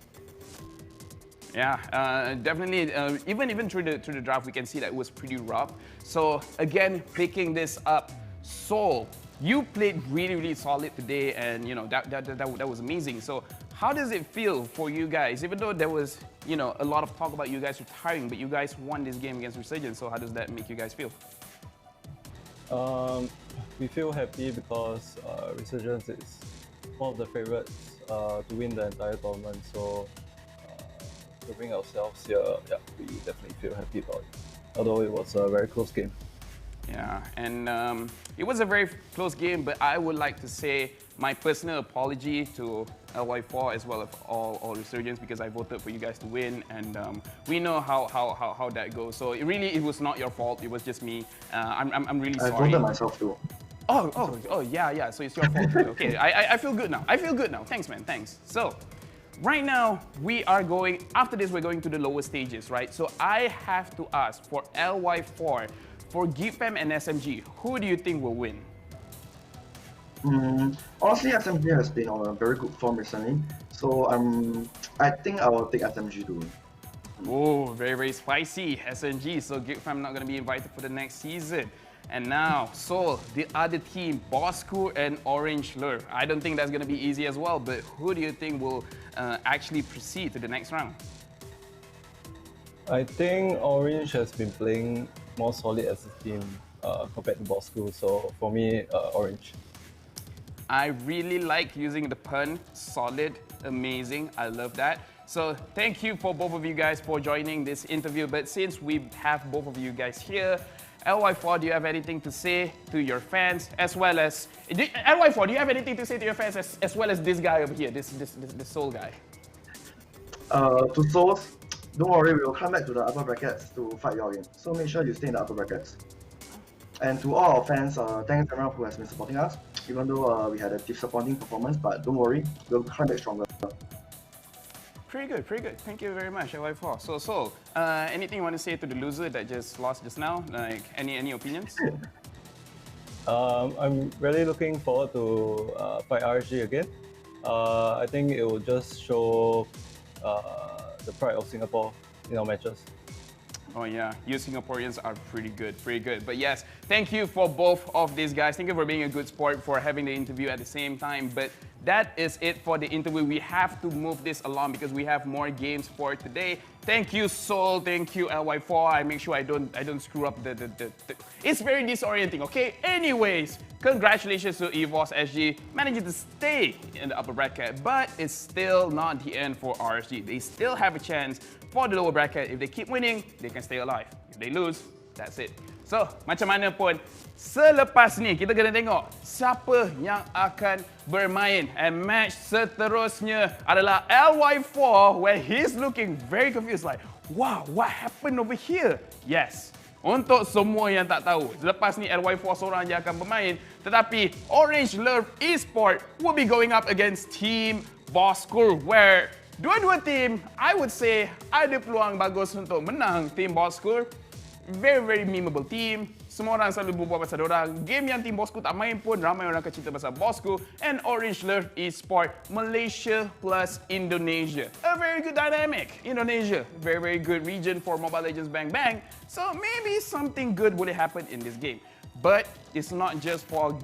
S10: Yeah, definitely. Even through the draft, we can see that it was pretty rough. So again, picking this up, Seoul, you played really solid today, and that was amazing. So how does it feel for you guys? Even though there was a lot of talk about you guys retiring, but you guys won this game against Resurgence. So how does that make you guys feel?
S5: We feel happy because Resurgence is one of the favorites to win the entire tournament. So to bring ourselves here, yeah, we definitely feel happy about it. Although it was a very close game.
S10: Yeah, and it was a very close game, but I would like to say my personal apology to LY4 as well as all Resurgence, because I voted for you guys to win, and we know how that goes. So it was not your fault. It was just me. I'm really sorry.
S21: I voted myself too.
S10: Oh, yeah. So it's your fault too. Okay, I feel good now. Thanks, man. Thanks. So right now after this we're going to the lower stages, right? So I have to ask for LY4, for GiveFam and SMG, who do you think will win?
S21: Honestly, SMG has been on a very good form recently, so I think I will take SMG to win.
S10: Oh, very spicy, SMG. So GiveFam not going to be invited for the next season. And now, Seoul, the other team, Bosco and Orange Lure. I don't think that's going to be easy as well, but who do you think will actually proceed to the next round?
S5: I think Orange has been playing more solid as a team compared to Bosco, so for me, Orange.
S10: I really like using the pun, solid, amazing, I love that. So thank you for both of you guys for joining this interview, but since we have both of you guys here, LY4, do you have anything to say to your fans, as well as... LY4, do you have anything to say to your fans as well as this guy over here, this Seoul guy?
S21: To Seoul, don't worry, we will come back to the upper brackets to fight you again. So make sure you stay in the upper brackets. And to all our fans, thanks everyone who has been supporting us. Even though we had a disappointing performance, but don't worry, we'll come back stronger.
S10: Pretty good. Thank you very much, LY4. So, anything you want to say to the loser that just lost just now? Like, any opinions?
S5: I'm really looking forward to fight RSG again. I think it will just show the pride of Singapore in our matches.
S10: Oh yeah, you Singaporeans are pretty good. But yes, thank you for both of these guys. Thank you for being a good sport, for having the interview at the same time. But that is it for the interview. We have to move this along because we have more games for today. Thank you, Seoul. Thank you, LY4. I make sure I don't screw up the. It's very disorienting, okay? Anyways, congratulations to EVOS SG managing to stay in the upper bracket, but it's still not the end for RSG. They still have a chance for the lower bracket. If they keep winning, they can stay alive. If they lose, that's it. So, macam mana pun, selepas ni kita kena tengok siapa yang akan bermain. And match seterusnya adalah LY4, where he's looking very confused, like, wow, what happened over here? Yes, untuk semua yang tak tahu, selepas ni LY4 seorang je akan bermain, tetapi Orange Lure Esport will be going up against Team Bosco, where dua-dua tim, I would say, ada peluang bagus untuk menang Team Bosco. Very memeable team. Semua orang selalu berbual pasal diorang. Game yang Team Bosco tak main pun, ramai orang akan cerita pasal Bosco. And Orange Lure Esport, Malaysia plus Indonesia. A very good dynamic. Indonesia, very good region for Mobile Legends Bang Bang. So maybe something good boleh happen in this game. But it's not just for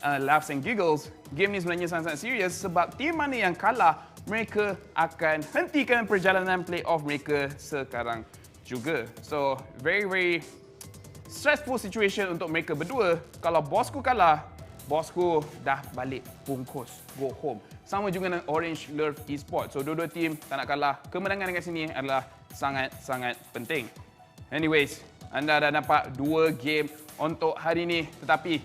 S10: laughs and giggles. Game ni sebenarnya sangat serius sebab tim mana yang kalah, mereka akan hentikan perjalanan playoff mereka sekarang juga. So, very stressful situation untuk mereka berdua. Kalau Bosco kalah, Bosco dah balik bungkus, go home. Sama juga dengan Orange Lure Esport. So, dua-dua tim tak nak kalah. Kemenangan dekat sini adalah sangat penting. Anyways, anda dah nampak dua game untuk hari ini. Tetapi,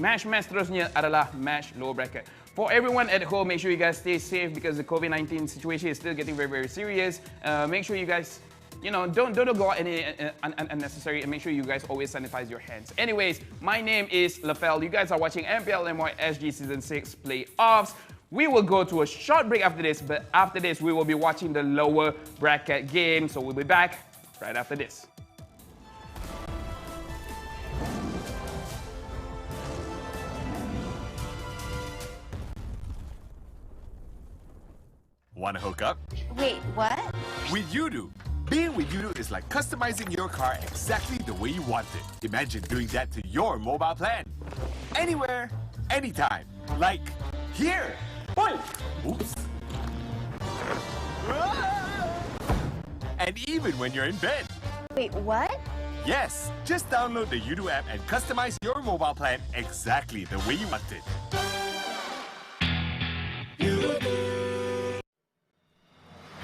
S10: match terusnya adalah match lower bracket. For everyone at home, make sure you guys stay safe because the COVID-19 situation is still getting very serious. Make sure you guys, don't go out any unnecessary, and make sure you guys always sanitize your hands. Anyways, my name is Lafel. You guys are watching MPL NYSG Season 6 Playoffs. We will go to a short break after this, but after this, we will be watching the lower bracket game. So we'll be back right after this.
S14: Want to hook up?
S15: Wait, what?
S14: With Yudu, being with Yudu is like customizing your car exactly the way you want it. Imagine doing that to your mobile plan. Anywhere, anytime. Like here. Oi! Oops. And even when you're in bed.
S15: Wait, what?
S14: Yes, just download the Yudu app and customize your mobile plan exactly the way you want it.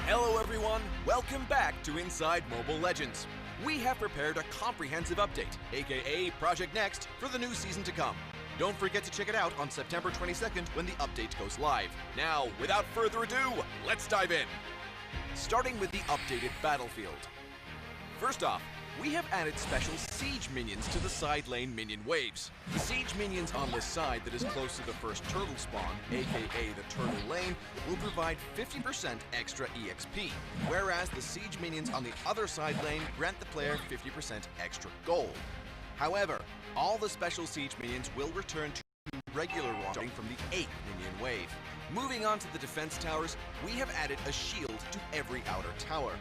S16: Hello everyone, welcome back to Inside Mobile Legends. We have prepared a comprehensive update, aka Project Next, for the new season to come. Don't forget to check it out on September 22nd when the update goes live. Now, without further ado, let's dive in. Starting with the updated battlefield. First off, we have added special siege minions to the side lane minion waves. The siege minions on the side that is close to the first turtle spawn, aka the turtle lane, will provide 50% extra EXP, whereas the siege minions on the other side lane grant the player 50% extra gold. However, all the special siege minions will return to regular starting from the 8th minion wave. Moving on to the defense towers, we have added a shield to every outer tower.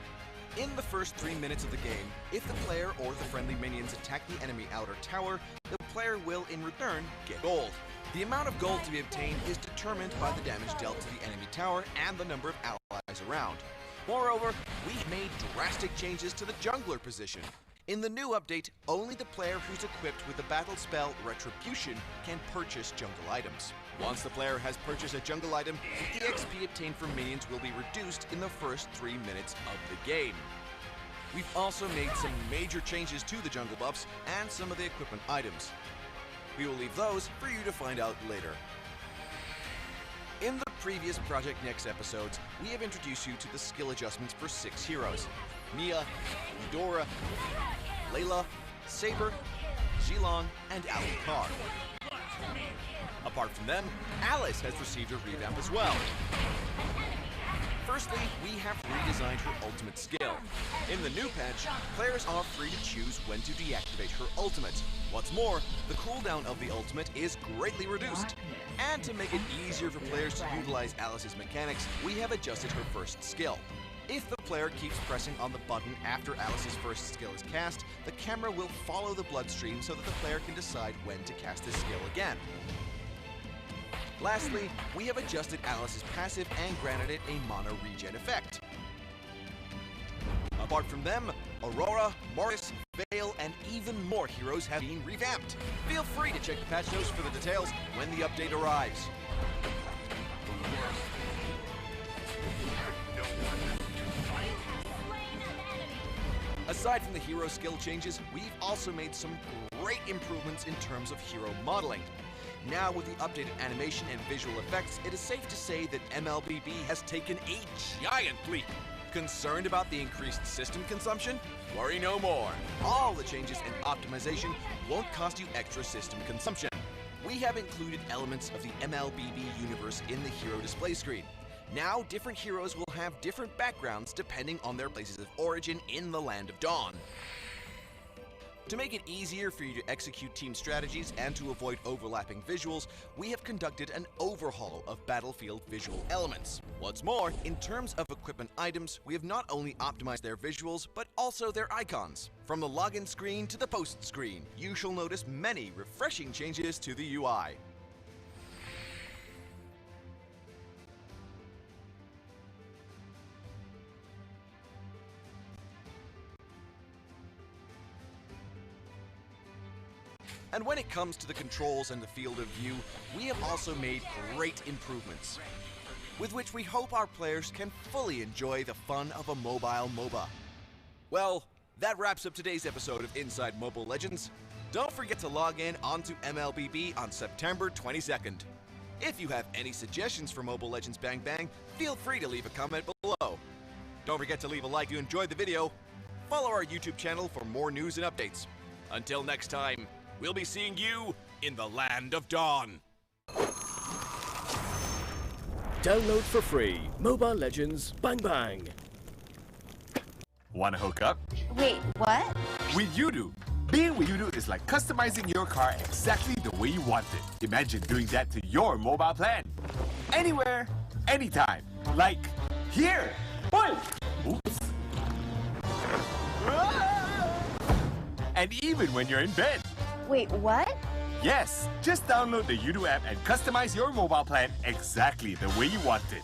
S16: In the first 3 minutes of the game, if the player or the friendly minions attack the enemy outer tower, the player will in return get gold. The amount of gold to be obtained is determined by the damage dealt to the enemy tower and the number of allies around. Moreover, we made drastic changes to the jungler position. In the new update, only the player who's equipped with the battle spell Retribution can purchase jungle items. Once the player has purchased a jungle item, the EXP obtained from minions will be reduced in the first 3 minutes of the game. We've also made some major changes to the jungle buffs and some of the equipment items. We will leave those for you to find out later. In the previous Project Next episodes, we have introduced you to the skill adjustments for 6 heroes: Mia, Eudora, Layla, Saber, Zilong, and Alucard. Apart from them, Alice has received a revamp as well. Firstly, we have redesigned her ultimate skill. In the new patch, players are free to choose when to deactivate her ultimate. What's more, the cooldown of the ultimate is greatly reduced. And to make it easier for players to utilize Alice's mechanics, we have adjusted her first skill. If the player keeps pressing on the button after Alice's first skill is cast, the camera will follow the bloodstream so that the player can decide when to cast this skill again. Lastly, we have adjusted Alice's passive and granted it a mana regen effect. Apart from them, Aurora, Morris, Vale, and even more heroes have been revamped. Feel free to check the patch notes for the details when the update arrives. Aside from the hero skill changes, we've also made some great improvements in terms of hero modeling. Now with the updated animation and visual effects, it is safe to say that MLBB has taken a giant leap. Concerned about the increased system consumption? Worry no more. All the changes and optimization won't cost you extra system consumption. We have included elements of the MLBB universe in the hero display screen. Now, different heroes will have different backgrounds depending on their places of origin in the Land of Dawn. To make it easier for you to execute team strategies and to avoid overlapping visuals, we have conducted an overhaul of battlefield visual elements. What's more, in terms of equipment items, we have not only optimized their visuals, but also their icons. From the login screen to the post screen, you shall notice many refreshing changes to the UI. And when it comes to the controls and the field of view, we have also made great improvements, with which we hope our players can fully enjoy the fun of a mobile MOBA. Well, that wraps up today's episode of Inside Mobile Legends. Don't forget to log in onto MLBB on September 22nd. If you have any suggestions for Mobile Legends Bang Bang, feel free to leave a comment below. Don't forget to leave a like if you enjoyed the video. Follow our YouTube channel for more news and updates. Until next time, we'll be seeing you in the Land of Dawn.
S17: Download for free Mobile Legends Bang Bang.
S14: Wanna hook up?
S15: Wait, what?
S14: With Yudu. Being with Yudu is like customizing your car exactly the way you want it. Imagine doing that to your mobile plan. Anywhere, anytime. Like here. Oi! Oops. and even when you're in bed.
S15: Wait, what?
S14: Yes, just download the Udo app and customize your mobile plan exactly the way you want it.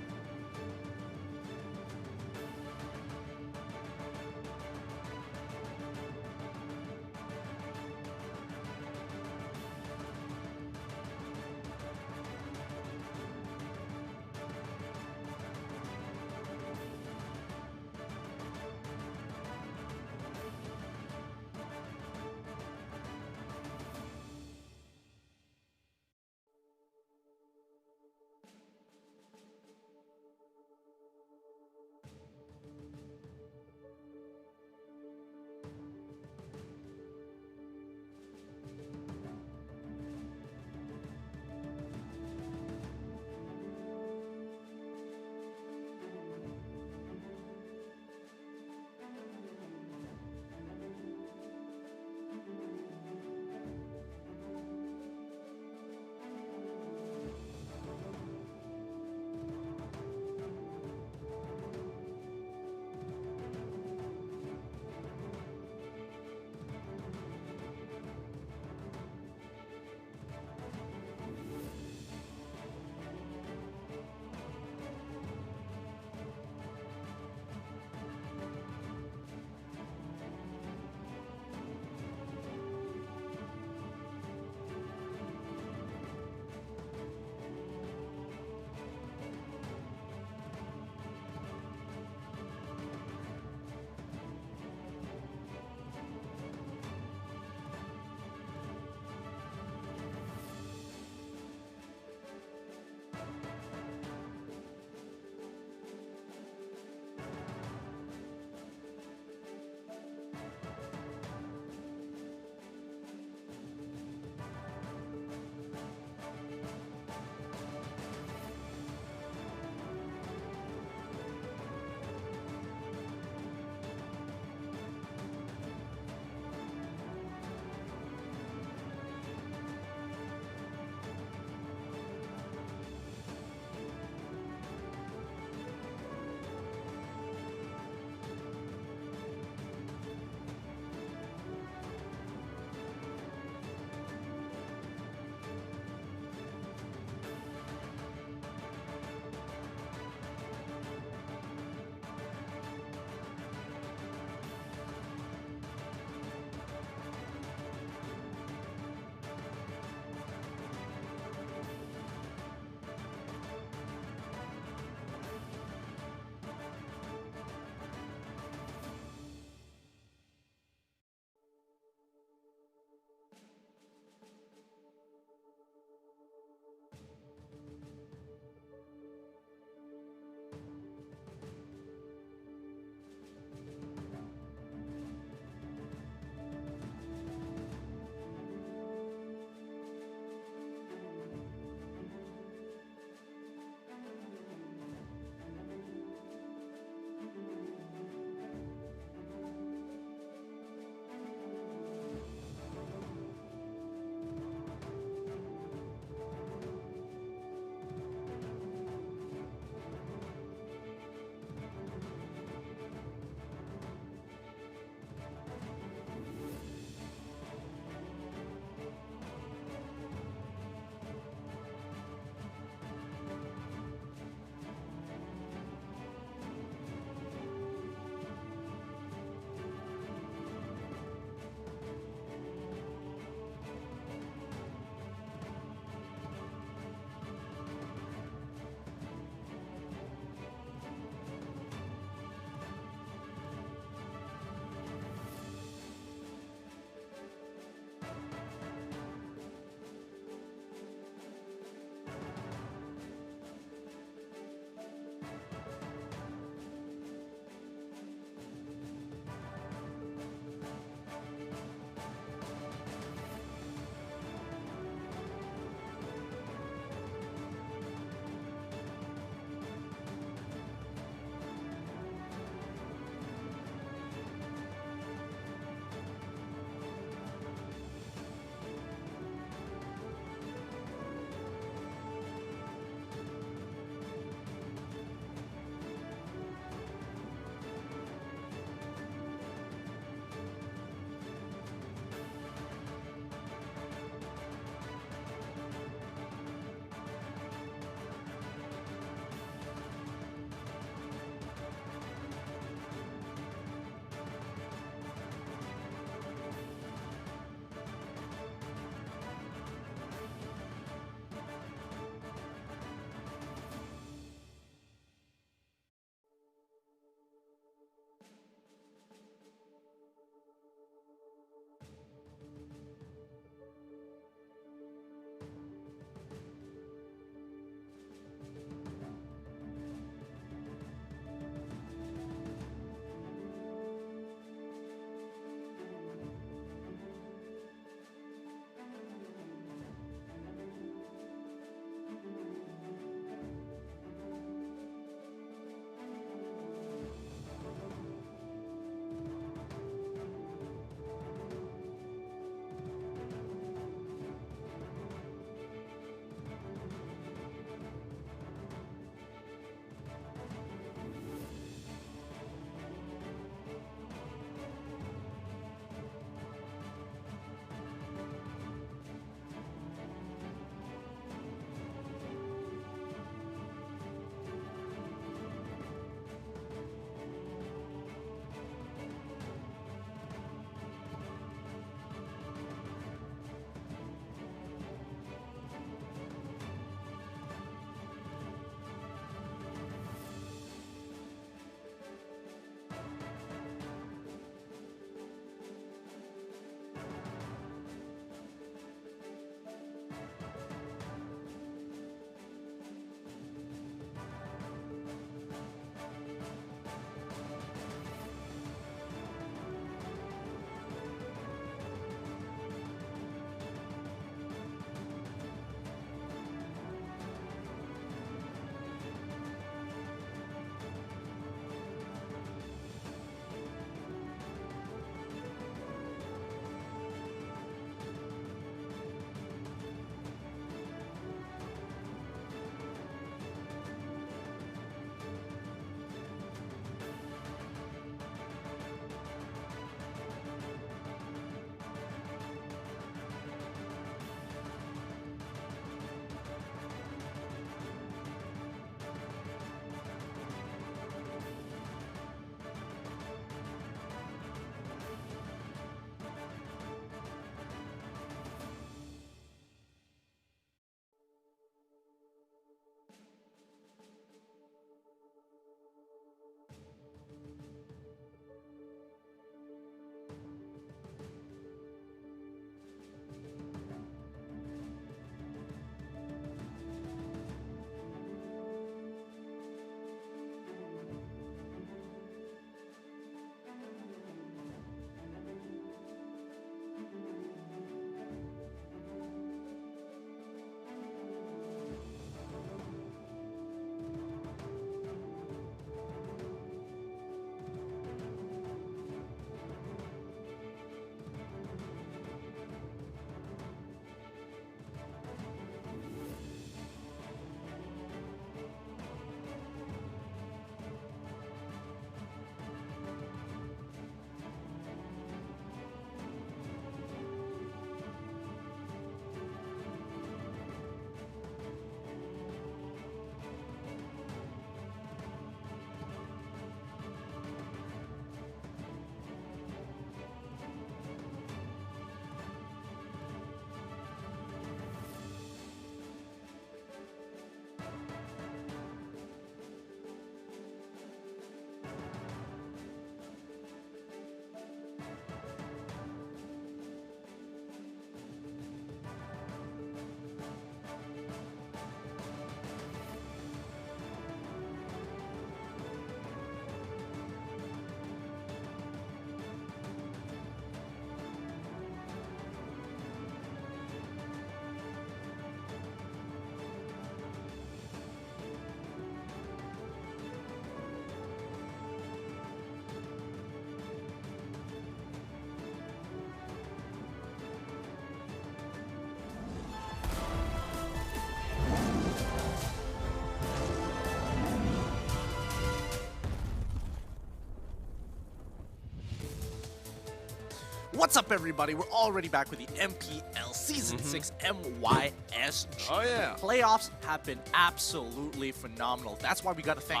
S3: What's up, everybody? We're already back with the MPL Season 6 MYSG.
S4: Oh, yeah.
S3: The playoffs have been absolutely phenomenal. That's why we got to thank...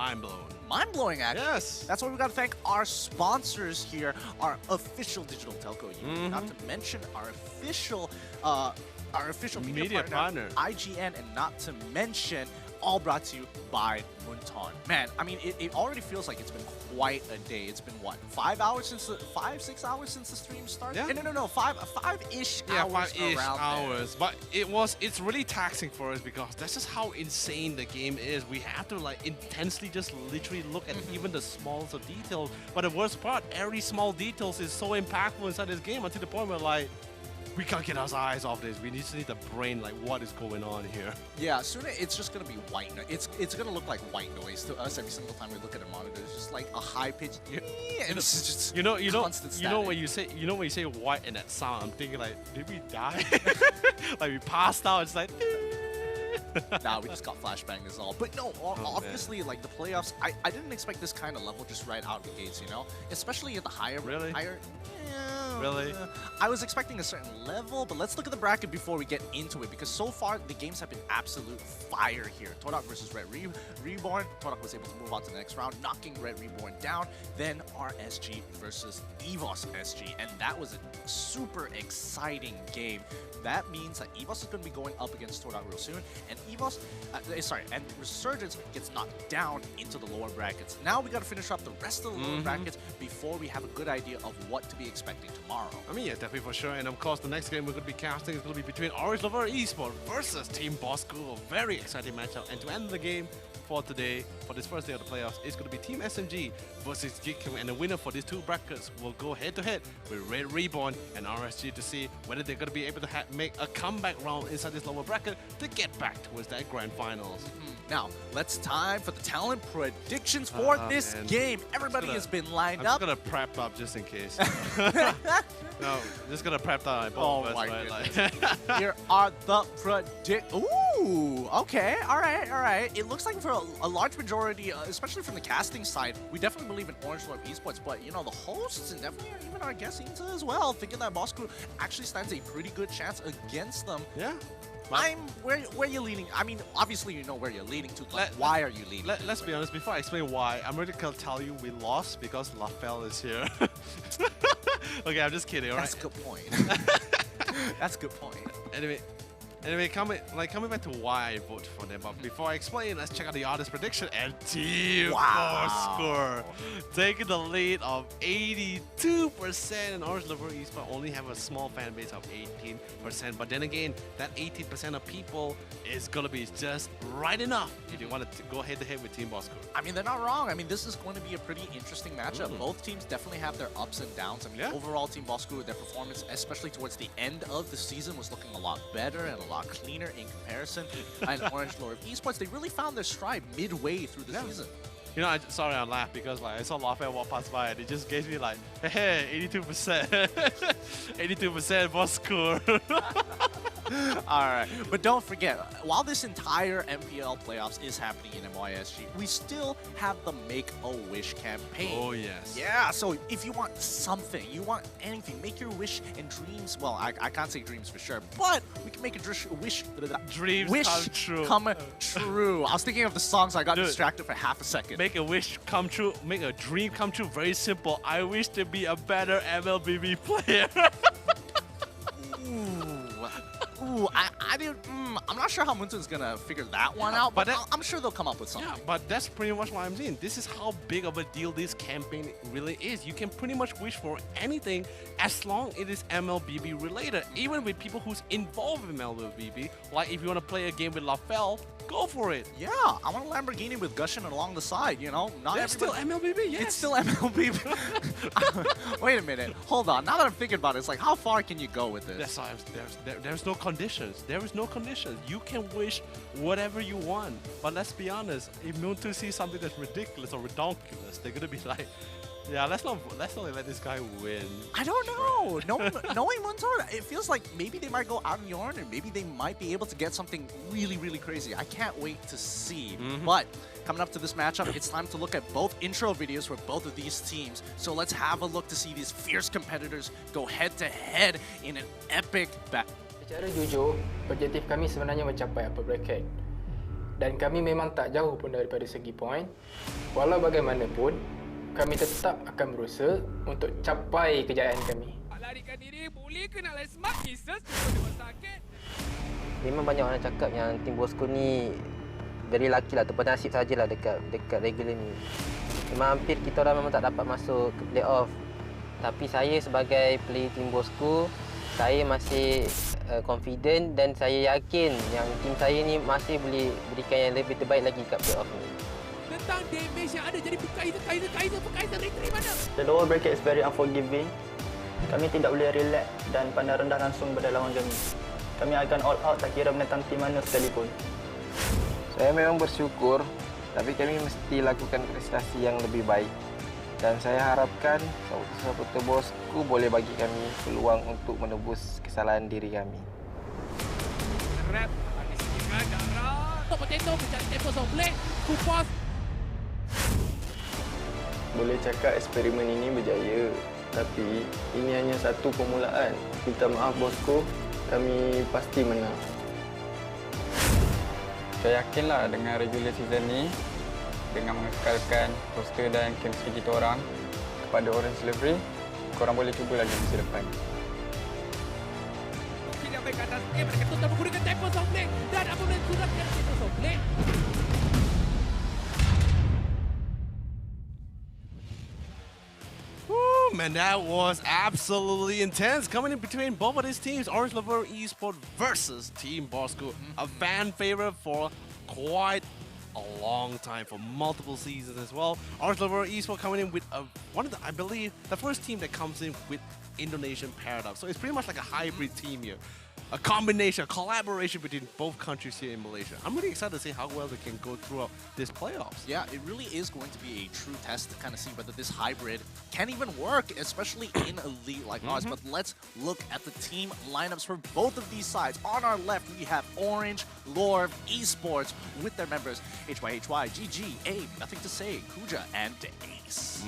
S3: Mind-blowing, actually.
S4: Yes.
S3: That's why we got to thank our sponsors here, our official digital telco unit, not to mention our official media partner, IGN, and not to mention, all brought to you by Munton. Man, I mean, it already feels like it's been quite a day. It's been what, 5 hours since 6 hours since the stream started?
S4: Yeah.
S3: No, five-ish
S4: Yeah,
S3: hours.
S4: 5-ish
S3: around
S4: hours. But it's really taxing for us because that's just how insane the game is. We have to like intensely just literally look at even the smallest of details. But the worst part, every small details is so impactful inside this game until the point where like, we can't get our eyes off this. We just need the brain, like, what is going on here?
S3: Yeah, soon it's just gonna be white noise. It's gonna look like white noise to us every single time we look at a monitor. It's just like a high pitched.
S4: You know when you say white and that sound, I'm thinking like, did we die? Like we passed out. It's like.
S3: Nah, we just got flashbang is all. But no, obviously, like the playoffs, I didn't expect this kind of level just right out the gates, you know? Especially at the higher.
S4: Really?
S3: I was expecting a certain level, but let's look at the bracket before we get into it, because so far the games have been absolute fire here. Todak versus Red Reborn. Todak was able to move on to the next round, knocking Red Reborn down. Then RSG versus EVOS SG, and that was a super exciting game. That means that EVOS is going to be going up against Todak real soon, and and Resurgence gets knocked down into the lower brackets. Now we got to finish up the rest of the lower brackets before we have a good idea of what to be expecting tomorrow.
S4: I mean, yeah, definitely for sure. And of course, the next game we're going to be casting is going to be between Orange Lover Esports versus Team Bosco. A very exciting matchup. And to end the game for today, for this first day of the playoffs, it's going to be Team SMG versus GKIM. And the winner for these two brackets will go head-to-head with Red Reborn and RSG to see whether they're going to be able to make a comeback round inside this lower bracket to get back towards that grand finals.
S3: Now, let's time for the talent predictions for this game. Everybody has been lined up.
S4: I'm just gonna prep up just in case. No, just gonna prep up.
S3: Here are the Ooh, okay, all right. It looks like for a large majority, especially from the casting side, we definitely believe in Orange Lord Esports, but you know, the hosts and definitely even our guest Inta as well, thinking that Bosco actually stands a pretty good chance against them.
S4: Yeah.
S3: Where you leaning? I mean, obviously you know where you're leaning to, but why are you leaning?
S4: Let's be honest, before I explain why, I'm ready to tell you we lost because LaFell is here. Okay, I'm just kidding, alright?
S3: That's a good point. That's a good point.
S4: Anyway, coming back to why I voted for them, but before I explain, let's check out the artist prediction and Team Bosco taking the lead of 82%, and Orange Lover Esports only have a small fan base of 18%. But then again, that 18% of people is gonna be just right enough if you want to go head-to-head with Team Bosco.
S3: I mean, they're not wrong. I mean, this is going to be a pretty interesting matchup. Both teams definitely have their ups and downs. I mean, overall, Team Bosco, their performance, especially towards the end of the season, was looking a lot better and a lot cleaner in comparison. And Orange Lord Esports, they really found their stride midway through the season.
S4: You know, sorry I laughed because like I saw LaFell walk past by and it just gave me like, hey, 82%. 82% Bosco.
S3: Alright, but don't forget, while this entire MPL playoffs is happening in MYSG, we still have the Make-A-Wish campaign.
S4: Oh, yes.
S3: Yeah, so if you want something, you want anything, make your wish and dreams, well, I can't say dreams for sure, but we can make a wish
S4: come true.
S3: Come true. I was thinking of the song, so I got distracted for half a second.
S4: Make a wish come true, make a dream come true, very simple. I wish to be a better MLBB player.
S3: Ooh, I'm not sure how Munton's gonna figure that one out, but I'm sure they'll come up with something.
S4: Yeah, but that's pretty much what I'm saying. This is how big of a deal this campaign really is. You can pretty much wish for anything as long as it is MLBB related, even with people who's involved in MLBB. Like if you want to play a game with LaFell, go for it.
S3: Yeah, I want a Lamborghini with Gushin along the side, you know?
S4: That's still MLBB, yes.
S3: It's still MLBB. Wait a minute, hold on. Now that I'm thinking about it, it's like, how far can you go with this?
S4: That's why there's no conditions. There is no conditions. You can wish whatever you want. But let's be honest, if Munton sees something that's ridiculous or redonkulous, they're gonna be like, Yeah, let's not let this guy win.
S12: I don't know. Knowing Munzor, it feels like maybe they might go out in Yorn and maybe they might be able to get something really, really crazy. I can't wait to see. But coming up to this matchup, it's time to look at both intro videos for both of these teams. So let's have a look to see these fierce competitors go head-to-head in an epic battle.
S7: Secara jujur, objektif kami sebenarnya mencapai upper bracket. Dan kami memang tak jauh pun daripada segi point. Walau bagaimanapun, kami tetap akan berusaha untuk capai kejayaan kami.
S6: Larikan diri, boleh ke nak live smart Jesus? Memang sakit.
S8: Memang banyak orang cakap yang tim Bosco ni very lucky lah, bernasib sajalah dekat regular ni. Memang hampir kita orang memang tak dapat masuk ke playoff. Tapi saya sebagai player tim Bosco, saya masih confident dan saya yakin yang tim saya ni masih boleh berikan yang lebih terbaik lagi kat playoff ni.
S6: Tentang damage yang ada, jadi Kaiser retreat mana?
S9: The lower bracket is very unforgiving. Kami tidak boleh relax dan pandang rendah langsung pada lawan kami. Kami akan all out tak kira menentang tim mana sekalipun.
S8: Saya memang bersyukur, tapi kami mesti lakukan prestasi yang lebih baik. Dan saya harapkan supporter Bosco boleh bagi kami peluang untuk menebus kesalahan diri kami.
S6: Rap, ada sedikit darah. Potato mencari tempo Zomblet. Kupas.
S9: Boleh cakap eksperimen ini berjaya, tapi ini hanya satu permulaan. Minta maaf Bosco, kami pasti menang.
S24: Saya yakinlah dengan regular season ni, dengan mengekalkan roster dan chemistry kita orang kepada Orange Delivery, korang boleh cuba lagi masa depan.
S6: Mungkin yang baik atas game, mereka tetap menggunakan tempo Zomblet. Dan apabila sudah kira tempo Zomblet,
S4: Man, that was absolutely intense. Coming in between both of these teams, Orange Lavoro Esports versus Team Bosco. A fan favorite for quite a long time, for multiple seasons as well. Orange Lavoro Esports coming in with I believe, the first team that comes in with Indonesian Paradox. So it's pretty much like a hybrid team here. A combination, a collaboration between both countries here in Malaysia. I'm really excited to see how well they can go throughout this playoffs.
S12: Yeah, it really is going to be a true test to kind of see whether this hybrid can even work, especially in a league like ours. But let's look at the team lineups for both of these sides. On our left, we have Orange Lorv Esports with their members HYHY, GG, Abe, Nothing to Say, Kuja, and Ace.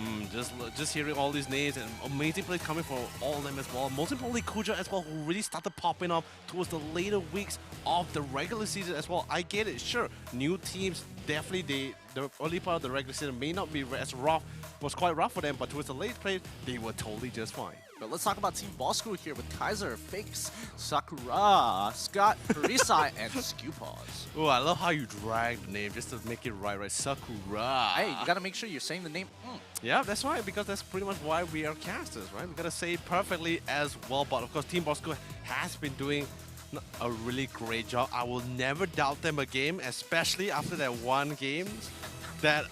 S4: Just hearing all these names and amazing plays coming from all of them as well. Most importantly, Kuja as well, who really started popping up towards the later weeks of the regular season as well. I get it, sure. New teams, definitely the early part of the regular season may not be as rough, was quite rough for them, but towards the late play, they were totally just fine.
S12: But let's talk about Team Bosco here with Kaiser, Fakes, Sakura, Scott, Risai, and Skewpaws.
S4: Oh, I love how you drag the name just to make it right. Sakura.
S12: Hey, you gotta make sure you're saying the name.
S4: Yeah, that's right, because that's pretty much why we are casters, right? We gotta say it perfectly as well. But of course, Team Bosco has been doing a really great job. I will never doubt them again, especially after that one game. That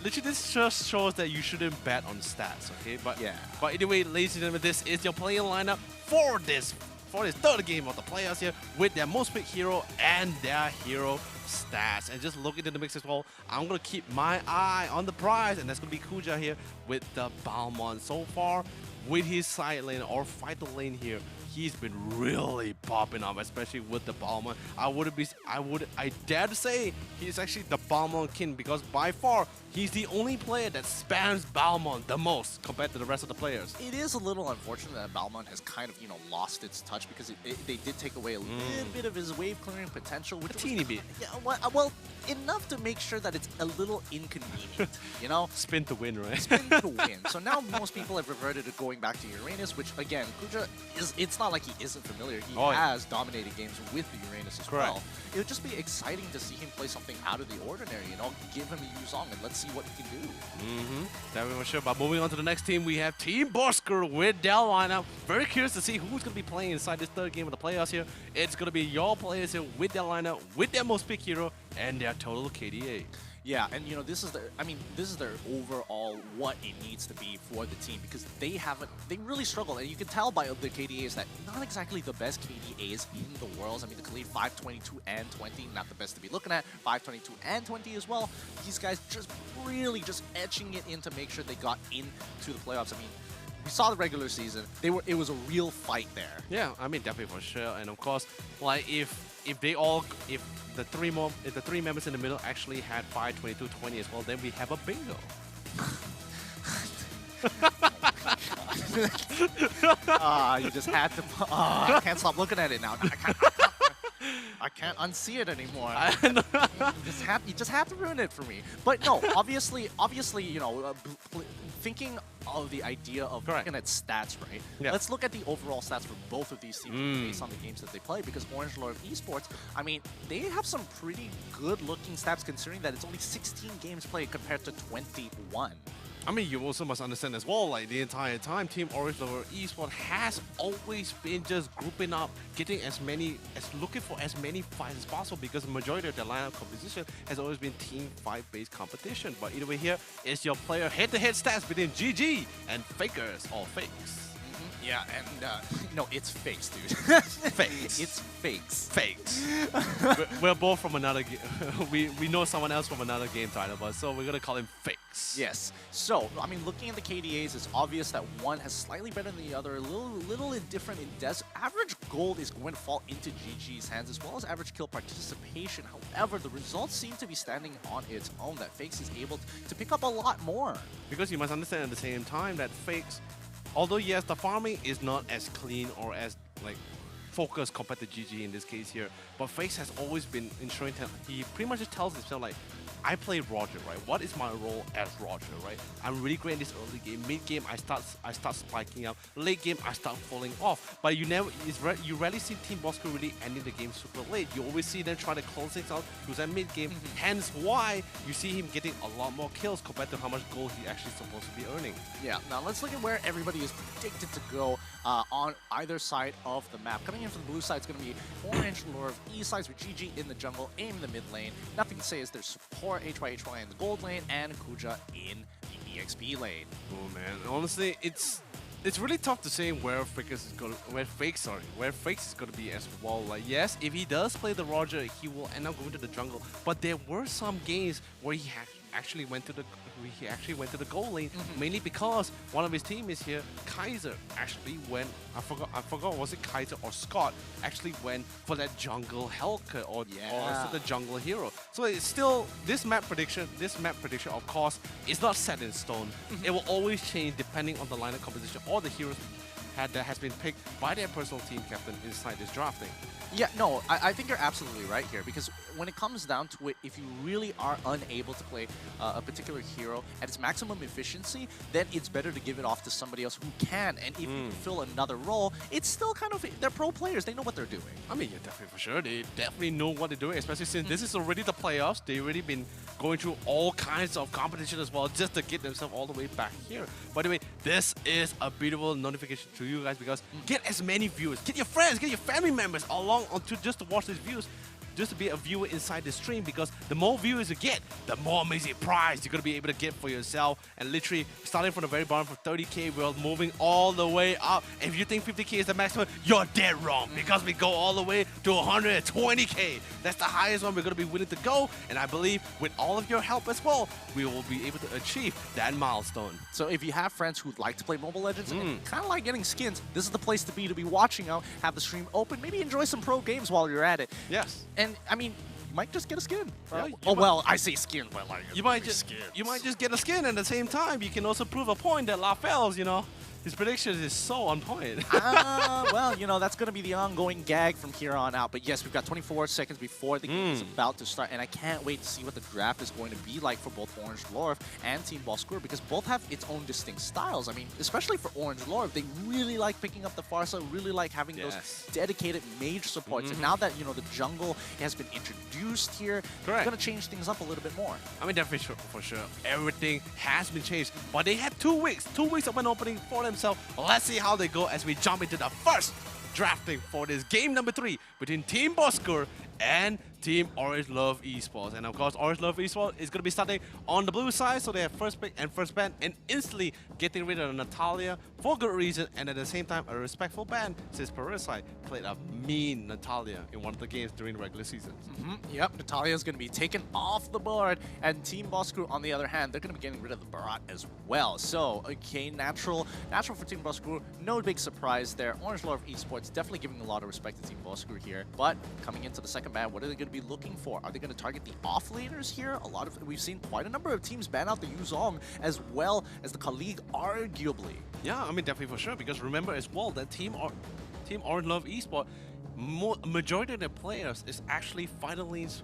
S4: literally this just shows that you shouldn't bet on stats, okay? But
S12: yeah.
S4: But anyway, ladies and gentlemen, this is your playing lineup for this third game of the playoffs here with their most picked hero and their hero stats. And just look into the mix as well. I'm gonna keep my eye on the prize, and that's gonna be Kuja here with the Balmond. So far, with his side lane or fighter lane here, he's been really popping up, especially with the Balmond. I dare to say he's actually the Balmond king, because by far he's the only player that spams Balmond the most compared to the rest of the players.
S12: It is a little unfortunate that Balmond has kind of, lost its touch, because they did take away a little bit of his wave clearing potential. Which
S4: a teeny bit.
S12: Yeah, well, enough to make sure that it's a little inconvenient,
S4: Spin to win, right?
S12: Spin to win. So now most people have reverted to going back to Uranus, which again, Kuja it's not like he isn't familiar. He has dominated games with the Uranus as well. It would just be exciting to see him play something out of the ordinary, give him a Yuzong and let's see what he can do.
S4: Definitely sure. But moving on to the next team, we have Team Bosco with their lineup. Very curious to see who's going to be playing inside this third game of the playoffs here. It's going to be your players here with their lineup, with their most picked hero, and their total KDA.
S12: Yeah, and you know, this is their overall what it needs to be for the team, because they really struggle, and you can tell by the KDAs that not exactly the best KDAs in the world. I mean, the Khalid 522 and 20, not the best to be looking at, 522 and 20 as well. These guys just really just etching it in to make sure they got into the playoffs. I mean, we saw the regular season. It was a real fight there.
S4: Yeah, I mean, definitely for sure. And of course, like if the three members in the middle actually had 522-20 as well, then we have a bingo.
S12: You just had to. I can't stop looking at it now. I can't unsee it anymore. You just have to ruin it for me. But no, obviously, you know, thinking of the idea of looking at stats, right?
S4: Yeah.
S12: Let's look at the overall stats for both of these teams based on the games that they play, because Orange Lord Esports, I mean, they have some pretty good-looking stats considering that it's only 16 games played compared to 21.
S4: I mean, you also must understand as well, like the entire time, Team Orange Lord Esports has always been just grouping up, looking for as many fights as possible, because the majority of their lineup composition has always been team fight-based competition. But either way, here is your player head-to-head stats between GG and Fakers or Fakes.
S12: Yeah, and no, it's fakes, dude.
S4: Fakes.
S12: It's fakes.
S4: Fakes. we're both from another game. we know someone else from another game title, but so we're gonna call him Fakes.
S12: Yes. So, I mean, looking at the KDAs, it's obvious that one has slightly better than the other, a little indifferent in Des. Average gold is going to fall into GG's hands, as well as average kill participation. However, the results seem to be standing on its own, that Fakes is able to pick up a lot more.
S4: Because you must understand at the same time that Fakes, although yes, the farming is not as clean or as like focused compared to GG in this case here, but Fakes has always been ensuring that he pretty much just tells himself like, I play Roger, right? What is my role as Roger, right? I'm really great in this early game. Mid game, I start spiking up. Late game, I start falling off. But you rarely see Team Bosco really ending the game super late. You always see them try to close things out because at mid game. Hence why you see him getting a lot more kills compared to how much gold he actually supposed to be earning.
S12: Yeah. Now let's look at where everybody is predicted to go on either side of the map. Coming in from the blue side is going to be Orange Lord Esports with GG in the jungle, in the mid lane. Nothing to say is there's support, HY in the gold lane, and Kuja in the EXP lane.
S4: Oh man, honestly, it's really tough to say where Fakes is going to be as well. Like, yes, if he does play the Roger, he will end up going to the jungle. But there were some games where he actually went to the goal lane, mainly because one of his teammates here, Kaiser, actually went. I forgot was it Kaiser or Scott actually went for that jungle Helker or the jungle hero. So it's still this map prediction of course is not set in stone. It will always change depending on the lineup composition or the heroes that has been picked by their personal team captain inside this drafting.
S12: Yeah, no, I think you're absolutely right here, because when it comes down to it, if you really are unable to play a particular hero at its maximum efficiency, then it's better to give it off to somebody else who can. And if you fill another role, it's still kind of, they're pro players, they know what they're doing.
S4: I mean, yeah, definitely for sure. They definitely know what they're doing, especially since this is already the playoffs. They've already been going through all kinds of competition as well just to get themselves all the way back here. By the way, this is a beautiful notification to you guys, because get as many viewers, get your friends, get your family members along just to watch these views, just to be a viewer inside the stream, because the more viewers you get, the more amazing prize you're going to be able to get for yourself. And literally, starting from the very bottom for 30k, we're moving all the way up. And if you think 50k is the maximum, you're dead wrong, because we go all the way to 120k. That's the highest one we're going to be willing to go. And I believe with all of your help as well, we will be able to achieve that milestone.
S12: So if you have friends who like to play Mobile Legends and kind of like getting skins, this is the place to be watching out, have the stream open, maybe enjoy some pro games while you're at it.
S4: Yes.
S12: And I mean, you might just get a skin.
S4: Yeah,
S12: well, I say skin, but like
S4: you might just get a skin, and at the same time, you can also prove a point that LaFels, you know, his predictions is so on point.
S12: Well, you know, that's going to be the ongoing gag from here on out. But yes, we've got 24 seconds before the game is about to start, and I can't wait to see what the draft is going to be like for both Orange Lorf and Team Boskur, because both have its own distinct styles. I mean, especially for Orange Lorf, they really like picking up the Pharsa, really like having those dedicated mage supports. And now that, you know, the jungle has been introduced here, it's going to change things up a little bit more.
S4: I mean, definitely for sure. Everything has been changed, but they had 2 weeks of an opening for themselves. Let's see how they go as we jump into the first drafting for this game number 3 between Team Boskur and Team Orange Love Esports. And of course, Orange Love Esports is going to be starting on the blue side, so they have first pick and first ban, and instantly getting rid of Natalia for good reason, and at the same time, a respectful ban since Parasite played a mean Natalia in one of the games during the regular season.
S3: Yep, Natalia is going to be taken off the board, and Team Boss Crew, on the other hand, they're going to be getting rid of the Barat as well. So, okay, natural for Team Boss Crew. No big surprise there. Orange Love Esports definitely giving a lot of respect to Team Boss Crew here, but coming into the second ban, what are they going to be looking for? Are they going to target the off-laners here? We've seen quite a number of teams ban out the Yuzong as well as the Khalig, arguably.
S4: Yeah, I mean, definitely for sure, because remember as well that Team Orange Love Esports, majority of their players is actually Fighter Lane's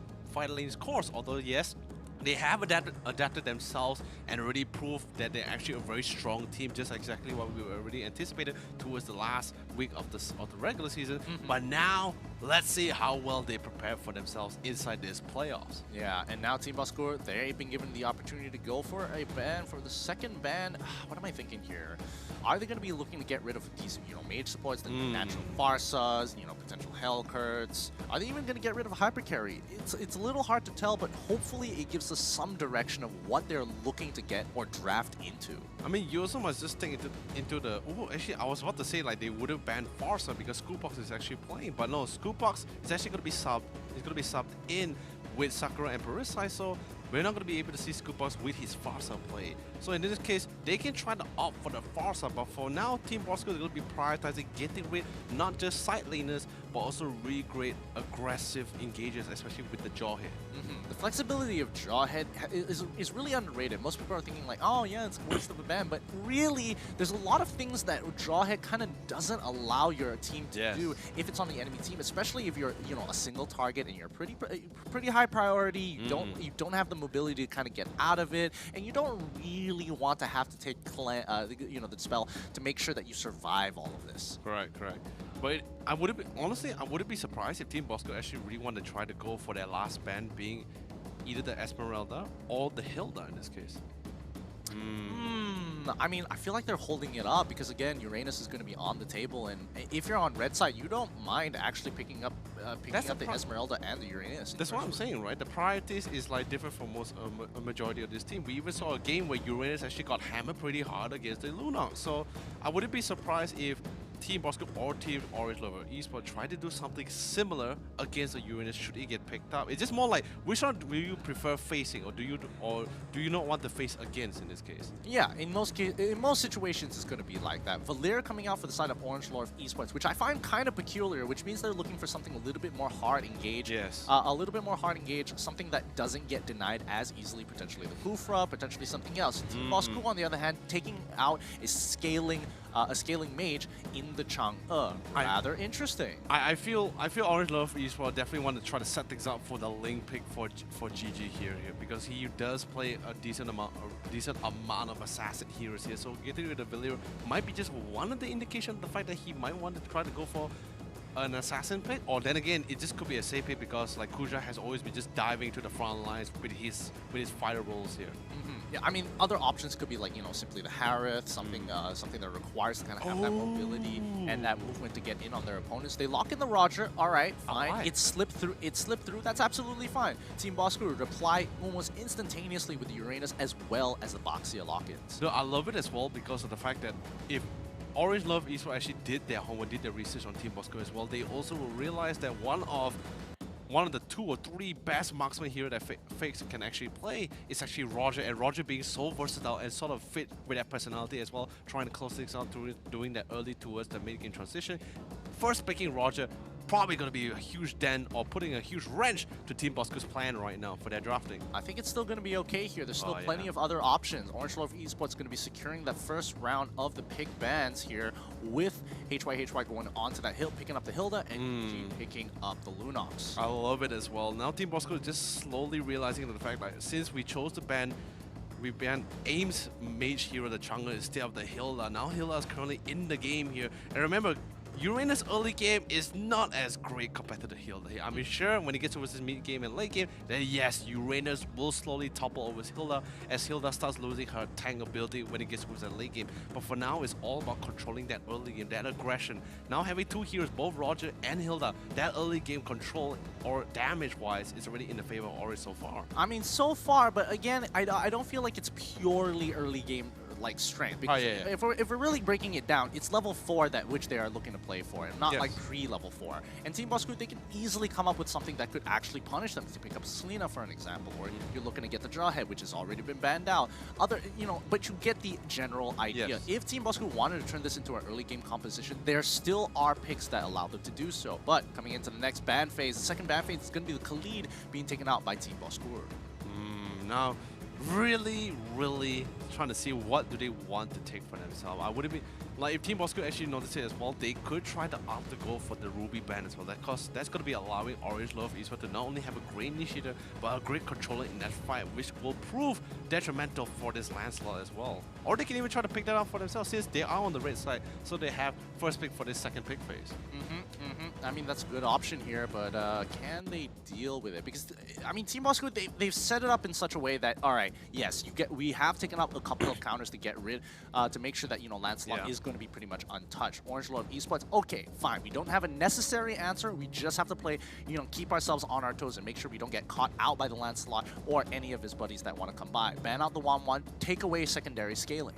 S4: course, although yes, they have adapted themselves and already proved that they're actually a very strong team, just exactly what we were already anticipated towards the last week of the regular season. But now, let's see how well they prepare for themselves inside this playoffs.
S3: Yeah, and now Team Boss Crew, they've been given the opportunity to go for a ban, for the second ban. What am I thinking here? Are they going to be looking to get rid of these, mage supports, the natural Farsas, potential Hellcurts? Are they even going to get rid of Hypercarry? It's a little hard to tell, but hopefully it gives us some direction of what they're looking to get or draft into.
S4: I mean, you also must just think into the... Oh, actually, I was about to say, like, they would have banned Farsa because Scoopbox is actually playing, but no, Scoopbox is actually going to be subbed. It's going to be subbed in with Sakura and Parasite, so we're not going to be able to see Scoopbox with his Farsa play. So in this case, they can try to opt for the Farsa, but for now, Team Bosco is going to be prioritizing getting rid not just side laners, but also really great aggressive engagers, especially with the Jawhead.
S3: The flexibility of Jawhead is really underrated. Most people are thinking like, oh yeah, it's a waste of a ban, but really, there's a lot of things that Jawhead kind of doesn't allow your team to do if it's on the enemy team, especially if you're a single target and you're pretty high priority. You don't have the mobility to kind of get out of it, and you don't really want to have to take the spell to make sure that you survive all of this.
S4: Correct. But I wouldn't be surprised if Team Bosco actually really want to try to go for their last ban being either the Esmeralda or the Hilda in this case.
S3: I mean, I feel like they're holding it up because, again, Uranus is going to be on the table, and if you're on red side, you don't mind actually picking up the Esmeralda and the Uranus.
S4: That's what I'm saying, right? The priorities is like different for most a majority of this team. We even saw a game where Uranus actually got hammered pretty hard against the Lunox, so I wouldn't be surprised if Team Bosco or Team Orange Lover Esports try to do something similar against the Uranus should it get picked up. It's just more like, which one do you prefer facing, or do you not want to face against in this case?
S3: Yeah, in most situations it's going to be like that. Valir coming out for the side of Orange Lord Esports, which I find kind of peculiar, which means they're looking for something a little bit more hard engaged.
S4: Yes.
S3: A little bit more hard engaged, something that doesn't get denied as easily, potentially the Kufra, potentially something else. Team Bosco, on the other hand, taking out a scaling mage in the Chang'e. Rather interesting.
S4: I feel Orange Love Esports definitely want to try to set things up for the link pick for GG here because he does play a decent amount of assassin heroes here. So getting rid of Valir might be just one of the indications of the fact that he might want to try to go for an assassin pick, or then again, it just could be a safe pick because like Kuja has always been just diving to the front lines with his fighter roles here.
S3: Yeah, I mean, other options could be like, simply the Harith, something that requires to kind of have that mobility and that movement to get in on their opponents. They lock in the Roger, all right, fine. It slipped through, that's absolutely fine. Team Bosco reply almost instantaneously with the Uranus as well as the Boxia lock-ins.
S4: So I love it as well because of the fact that if Orange Love Esports actually did their homework, did their research on Team Bosco as well, they also will realize that one of the 2 or 3 best marksman here that Fakes can actually play is actually Roger, and Roger being so versatile and sort of fit with that personality as well, trying to close things out doing that early towards the mid-game transition. First picking Roger, probably going to be a huge dent or putting a huge wrench to Team Bosco's plan right now for their drafting.
S3: I think it's still going to be okay here. There's still plenty of other options. Orange Love Esports is going to be securing that first round of the pick bans here with HYHY going onto that hill, picking up the Hilda, and G picking up the Lunox.
S4: I love it as well. Now Team Bosco is just slowly realizing the fact that since we chose to ban AIM's mage hero, the Chang'e, instead of the Hilda. Now Hilda is currently in the game here. And remember, Uranus early game is not as great compared to the Hilda here. I mean, sure, when it gets towards this mid game and late game, then yes, Uranus will slowly topple over Hilda as Hilda starts losing her tank ability when it gets towards the late game. But for now, it's all about controlling that early game, that aggression. Now having two heroes, both Roger and Hilda, that early game control or damage-wise is already in the favor of Ori so far.
S3: I mean, so far, but again, I don't feel like it's purely early game like strength. Because if we're really breaking it down, it's level 4 that which they are looking to play for, and not like pre-level 4. And Team Boss Crew, they can easily come up with something that could actually punish them. To pick up Selena for an example, or you're looking to get the Jawhead, which has already been banned out. But you get the general idea. If Team Boss Crew wanted to turn this into an early game composition, there still are picks that allow them to do so. But coming into the next ban phase, the second ban phase is going to be the Khalid being taken out by Team Boss Crew.
S4: Now, really trying to see what do they want to take for themselves. I wouldn't be like if Team Boss could actually notice it as well. They could try to opt to go for the Ruby ban as well. That's going to be allowing Orange Love Esports to not only have a great initiator but a great controller in that fight, which will prove detrimental for this Lancelot as well. Or they can even try to pick that up for themselves since they are on the red side, so they have first pick for this second pick phase.
S3: I mean, that's a good option here, but can they deal with it? Because I mean, Team Boss Crew, they've set it up in such a way that, all right, yes, we have taken up a couple of counters to get rid, to make sure that Lancelot is going to be pretty much untouched. Orange Love Esports, okay, fine. We don't have a necessary answer. We just have to play, keep ourselves on our toes and make sure we don't get caught out by the Lancelot or any of his buddies that want to come by. Ban out the 1-1, take away secondary scaling.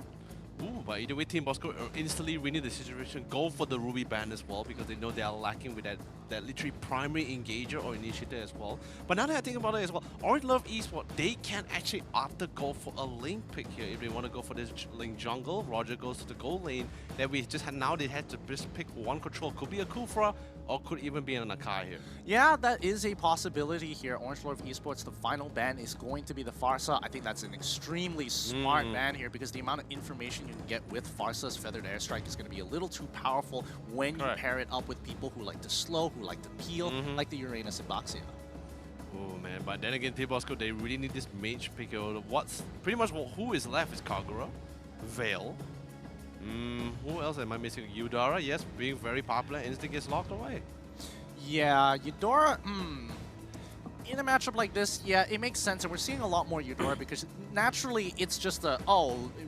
S4: Ooh, but either way, Team Boss Crew instantly winning the situation, go for the Ruby ban as well because they know they are lacking with that literally primary engager or initiator as well. But now that I think about it as well, Orange Love Esports, they can actually opt to go for a Link pick here if they want to go for this Link jungle. Roger goes to the gold lane. Then we just had they had to just pick one control. Could be a Kufra or could even be an Akai here.
S3: Yeah, that is a possibility here. Orange Lord Esports, the final ban is going to be the Pharsa. I think that's an extremely smart ban here because the amount of information you can get with Pharsa's Feathered Airstrike is going to be a little too powerful when you pair it up with people who like to slow, who like to peel, like the Uranus and Baxia.
S4: Oh man, but then again, Team Boss Crew, they really need this mage pick. What's pretty much who is left is Kagura, Veil. Who else am I missing? Eudora, yes, being very popular, instantly gets locked away.
S3: Yeah, Eudora, in a matchup like this, yeah, it makes sense, and we're seeing a lot more Eudora because naturally it's just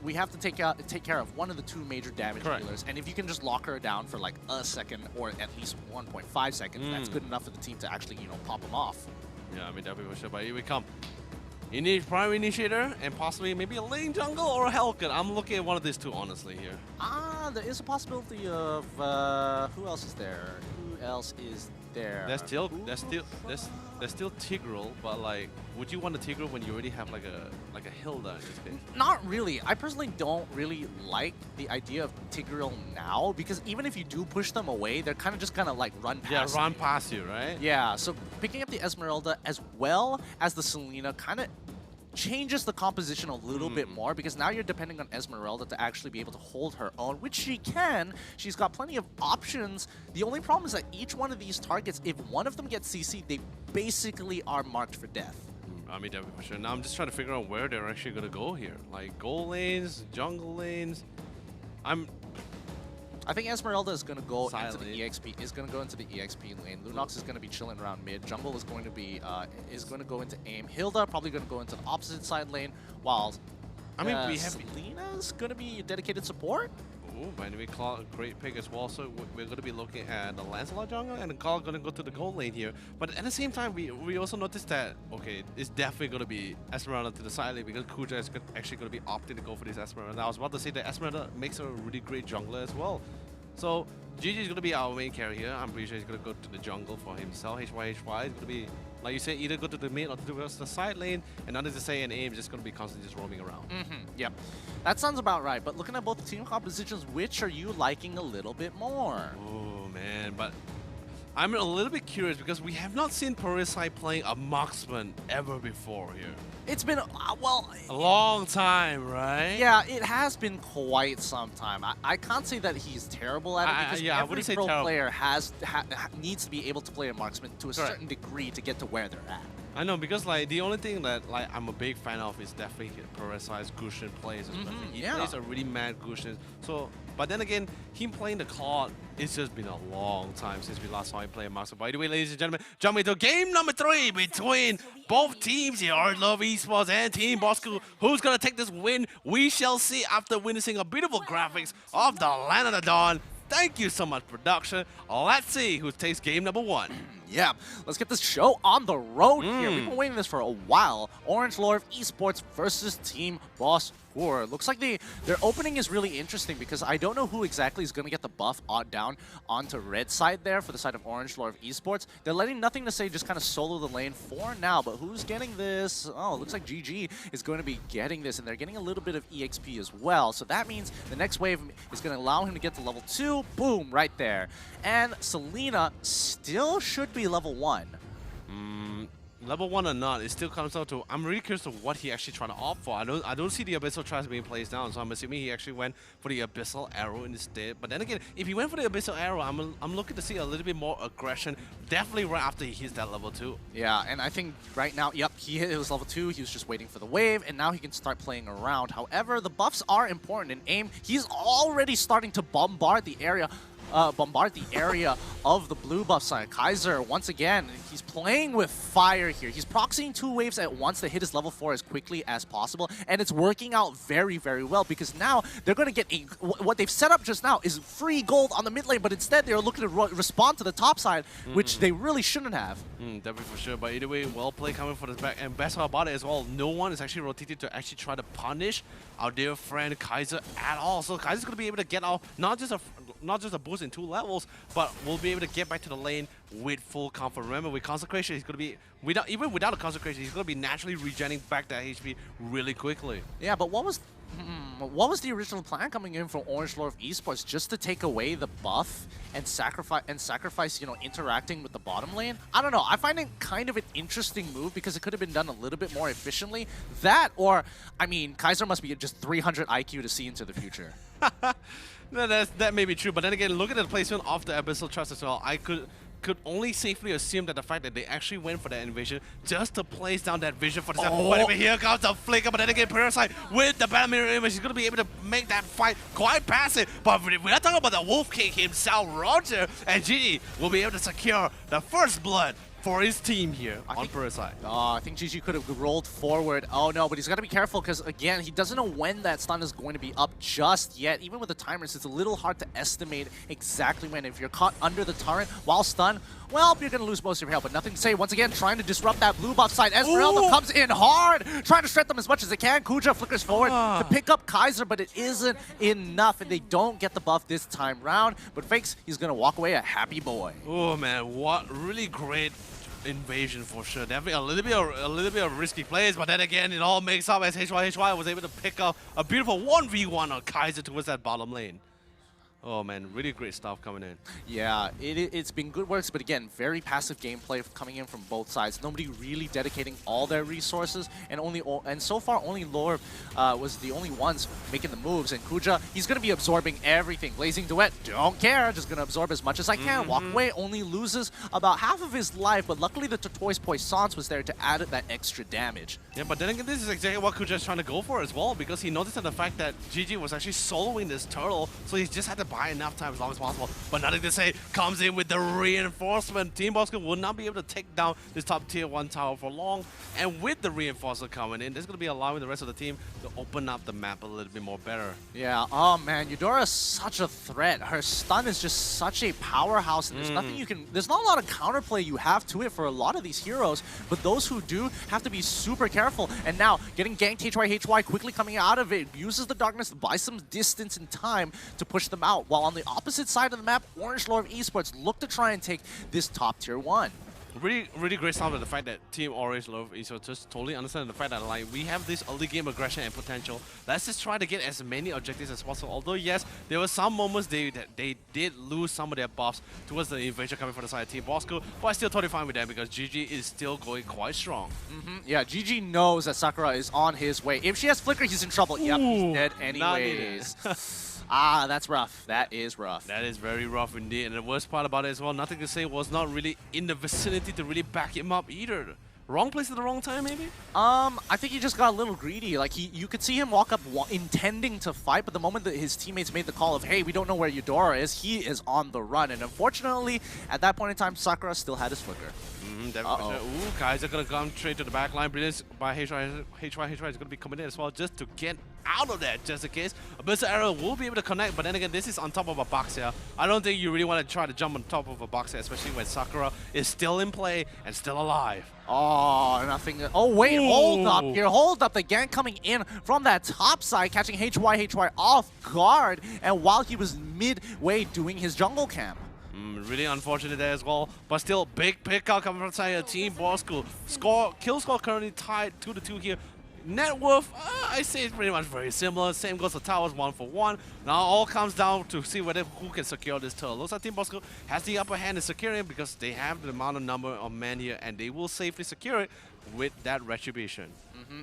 S3: we have to take care of one of the two major damage dealers, and if you can just lock her down for like a second or at least 1.5 seconds, that's good enough for the team to actually, pop them off.
S4: Yeah, I mean, that'd be for sure, but here we come. You need Primary Initiator and possibly maybe a Lane Jungle or a Hellcat. I'm looking at one of these two, honestly, here.
S3: There is a possibility of, who else is there? Who else is there?
S4: There's still Tigreal, but like, would you want a Tigreal when you already have like a Hilda in this case?
S3: Not really. I personally don't really like the idea of Tigreal now because even if you do push them away, they're kind of just gonna like run past.
S4: Yeah, run past you, right?
S3: Yeah. So picking up the Esmeralda as well as the Selena kind of changes the composition a little bit more because now you're depending on Esmeralda to actually be able to hold her own, which she can. She's got plenty of options. The only problem is that each one of these targets, if one of them gets CC, they basically are marked for death.
S4: I mean, definitely for sure. Now I'm just trying to figure out where they're actually going to go here. Like gold lanes, jungle lanes.
S3: I think Esmeralda is going to go into the EXP. Is going to go into the EXP lane. Lunox is going to be chilling around mid. Jungle is going to be go into aim. Hilda probably going to go into the opposite side lane. While Selena's going to be dedicated support.
S4: Ooh, man, we call a great pick as well. So we're going to be looking at the Lancelot jungle and the Carl going to go to the gold lane here. But at the same time, we also noticed that it's definitely going to be Esmeralda to the side lane because Kuja is actually going to be opting to go for this Esmeralda. I was about to say that Esmeralda makes her a really great jungler as well. So GG is going to be our main carry here. I'm pretty sure he's going to go to the jungle for himself. HY is going to be, like you said, either go to the mid or to the side lane. And nothing to say, and aim is just going to be constantly just roaming around.
S3: Yep, that sounds about right. But looking at both team compositions, which are you liking a little bit more?
S4: Oh man, but I'm a little bit curious because we have not seen Perisai playing a marksman ever before here.
S3: It's been,
S4: a long time, right?
S3: Yeah, it has been quite some time. I can't say that he's terrible at it because every pro player needs to be able to play a marksman to a certain degree to get to where they're at.
S4: I know, because like the only thing that I'm a big fan of is definitely Perisai's Gusion plays. He plays a really mad Gusion. So, But then again, him playing the card, it's just been a long time since we last saw him play Master. By the way, ladies and gentlemen, jumping to game number 3 between both teams here, Art Love Esports and Team Bosco. Who's going to take this win? We shall see after witnessing a beautiful graphics of the Land of the Dawn. Thank you so much, production. Let's see who takes game number 1.
S3: Yeah, let's get this show on the road here. We've been waiting this for a while. Orange Lord Esports versus Team Boss 4. Looks like their opening is really interesting because I don't know who exactly is going to get the buff down onto red side there for the side of Orange Lord Esports. They're letting Nothing to Say just kind of solo the lane for now, but who's getting this? Oh, it looks like GG is going to be getting this, and they're getting a little bit of EXP as well. So that means the next wave is going to allow him to get to level 2. Boom, right there. And Selena still should be level 1.
S4: Level 1 or not, it still comes down to, I'm really curious to what he actually trying to opt for. I don't see the Abyssal Trash being placed down, so I'm assuming he actually went for the Abyssal Arrow instead. But then again, if he went for the Abyssal Arrow, I'm looking to see a little bit more aggression, definitely right after he hits that level 2.
S3: Yeah, and I think right now, yep, he hit his level 2, he was just waiting for the wave, and now he can start playing around. However, the buffs are important in aim. He's already starting to bombard the area of the blue buff side. Kaiser, once again, he's playing with fire here. He's proxying 2 waves at once to hit his level 4 as quickly as possible, and it's working out very, very well because now they're going to get what they've set up just now is free gold on the mid lane, but instead they're looking to respond to the top side, which they really shouldn't have.
S4: Definitely for sure, but either way, well played coming for the back, and best part about it as well, no one is actually rotated to actually try to punish our dear friend Kaiser at all. So Kaiser's going to be able to get out not just a boost in 2 levels, but we'll be able to get back to the lane with full comfort. Remember, with Consecration, he's going to be, even without a Consecration, he's going to be naturally regenerating back that HP really quickly.
S3: Yeah, but what was the original plan coming in from Orange Lord Esports? Just to take away the buff and sacrifice, you know, interacting with the bottom lane? I don't know. I find it kind of an interesting move because it could have been done a little bit more efficiently. That, or, I mean, Kaiser must be just 300 IQ to see into the future.
S4: No, that may be true, but then again, look at the placement of the Abyssal Trust as well. I could only safely assume that the fact that they actually went for that invasion just to place down that vision for the But here comes the flicker, but then again, Parasite with the Battle Mirror Image, he's going to be able to make that fight quite passive. But we're not talking about the Wolf King himself, Roger, and GG will be able to secure the first blood for his team here on Parasite.
S3: I think GG could have rolled forward. Oh no, but he's got to be careful because, again, he doesn't know when that stun is going to be up just yet. Even with the timers, it's a little hard to estimate exactly when. If you're caught under the turret while stunned, well, you're going to lose most of your health. But Nothing to Say, once again, trying to disrupt that blue buff side. Esmeralda comes in hard, trying to shred them as much as they can. Kuja flickers forward to pick up Kaiser, but it isn't enough, and they don't get the buff this time round. But Fakes, he's going to walk away a happy boy.
S4: Oh, man, what really great invasion for sure. Definitely a little bit of risky plays, but then again, it all makes up as HY was able to pick up a beautiful 1v1 on Kaiser towards that bottom lane. Oh man, really great stuff coming in.
S3: Yeah, it's been good works, but again, very passive gameplay coming in from both sides. Nobody really dedicating all their resources, and so far only Lord was the only ones making the moves. And Kuja, he's going to be absorbing everything. Blazing Duet, don't care, just going to absorb as much as I can. Walk away, only loses about half of his life, but luckily the Tortoise Poissance was there to add that extra damage.
S4: Yeah, but then again, this is exactly what Kuja is trying to go for as well, because he noticed the fact that GG was actually soloing this turtle, so he just had to buy enough time as long as possible. But Nothing to Say comes in with the reinforcement. Team Bosco will not be able to take down this top tier 1 tower for long, and with the reinforcement coming in, this is going to be allowing the rest of the team to open up the map a little bit more better.
S3: Yeah, oh man, Eudora is such a threat. Her stun is just such a powerhouse, and there's nothing you can, there's not a lot of counterplay you have to it for a lot of these heroes, but those who do have to be super careful. And now, getting ganked HY quickly coming out of it, uses the darkness to buy some distance and time to push them out, while on the opposite side of the map, Orange Lord Esports look to try and take this top tier 1.
S4: Really great sound of the fact that Team Orange Love Esports just totally understand the fact that like we have this early game aggression and potential. Let's just try to get as many objectives as possible. Although yes, there were some moments they did lose some of their buffs towards the invasion coming from the side of Team Bosco, but I still totally fine with that because GG is still going quite strong.
S3: Yeah, GG knows that Sakura is on his way. If she has Flicker, he's in trouble. Yep, he's dead anyways. Ah, that's rough. That is rough.
S4: That is very rough indeed. And the worst part about it as well, Nothing to Say was not really in the vicinity to really back him up either. Wrong place at the wrong time, maybe?
S3: I think he just got a little greedy. Like, you could see him walk up intending to fight, but the moment that his teammates made the call of, hey, we don't know where Eudora is, he is on the run. And unfortunately, at that point in time, Sakura still had his flicker.
S4: Ooh, Kaiser gonna come straight to the back line. Brilliant by HY is gonna be coming in as well just to get out of that, just in case. Abyssal Arrow will be able to connect, but then again, this is on top of a box here. I don't think you really want to try to jump on top of a box here, especially when Sakura is still in play and still alive.
S3: Oh, nothing. Oh, wait, hold up here. Hold up. The gank coming in from that top side, catching HY off guard, and while he was midway doing his jungle camp.
S4: Really unfortunate there as well, but still big pickup coming from side of Team Bosco. Kill score currently tied 2-2 here. Net worth, I say it's pretty much very similar. Same goes for towers, 1 for 1. Now all comes down to see who can secure this turtle. Looks like Team Bosco has the upper hand in securing it because they have the amount of number of men here, and they will safely secure it with that retribution.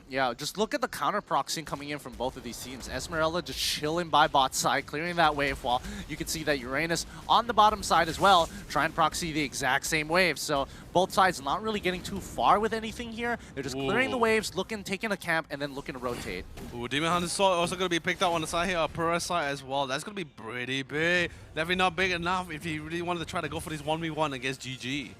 S3: Yeah, just look at the counter proxying coming in from both of these teams. Esmeralda just chilling by bot side, clearing that wave, while you can see that Uranus on the bottom side as well, trying to proxy the exact same wave. So both sides not really getting too far with anything here. They're just clearing the waves, taking a camp, and then looking to rotate.
S4: Ooh, Demon Hunter Sword also going to be picked up on the side here, Pura side as well. That's going to be pretty big. Definitely not big enough if you really wanted to try to go for this 1v1 against GG.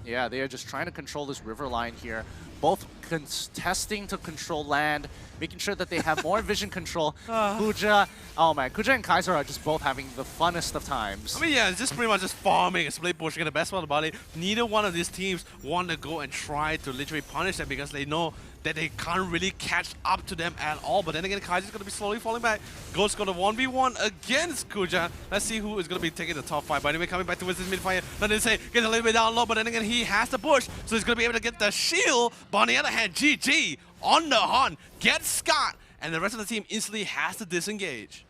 S3: Yeah, they are just trying to control this river line here. Both contesting to control land, making sure that they have more vision control. Kuja, oh man, Kuja and Kaiser are just both having the funnest of times.
S4: I mean, yeah, it's just pretty much just farming and split pushing. And the best part about it, neither one of these teams want to go and try to literally punish them because they know that they can't really catch up to them at all. But then again, Kaiser's going to be slowly falling back. Ghost got a 1v1 against Kuja. Let's see who is going to be taking the top 5. By the way, coming back towards his mid-fire. Not to say, get a little bit down low, but then again, he has to push. So he's going to be able to get the shield. But on the other hand, GG on the hunt, gets Scott. And the rest of the team instantly has to disengage.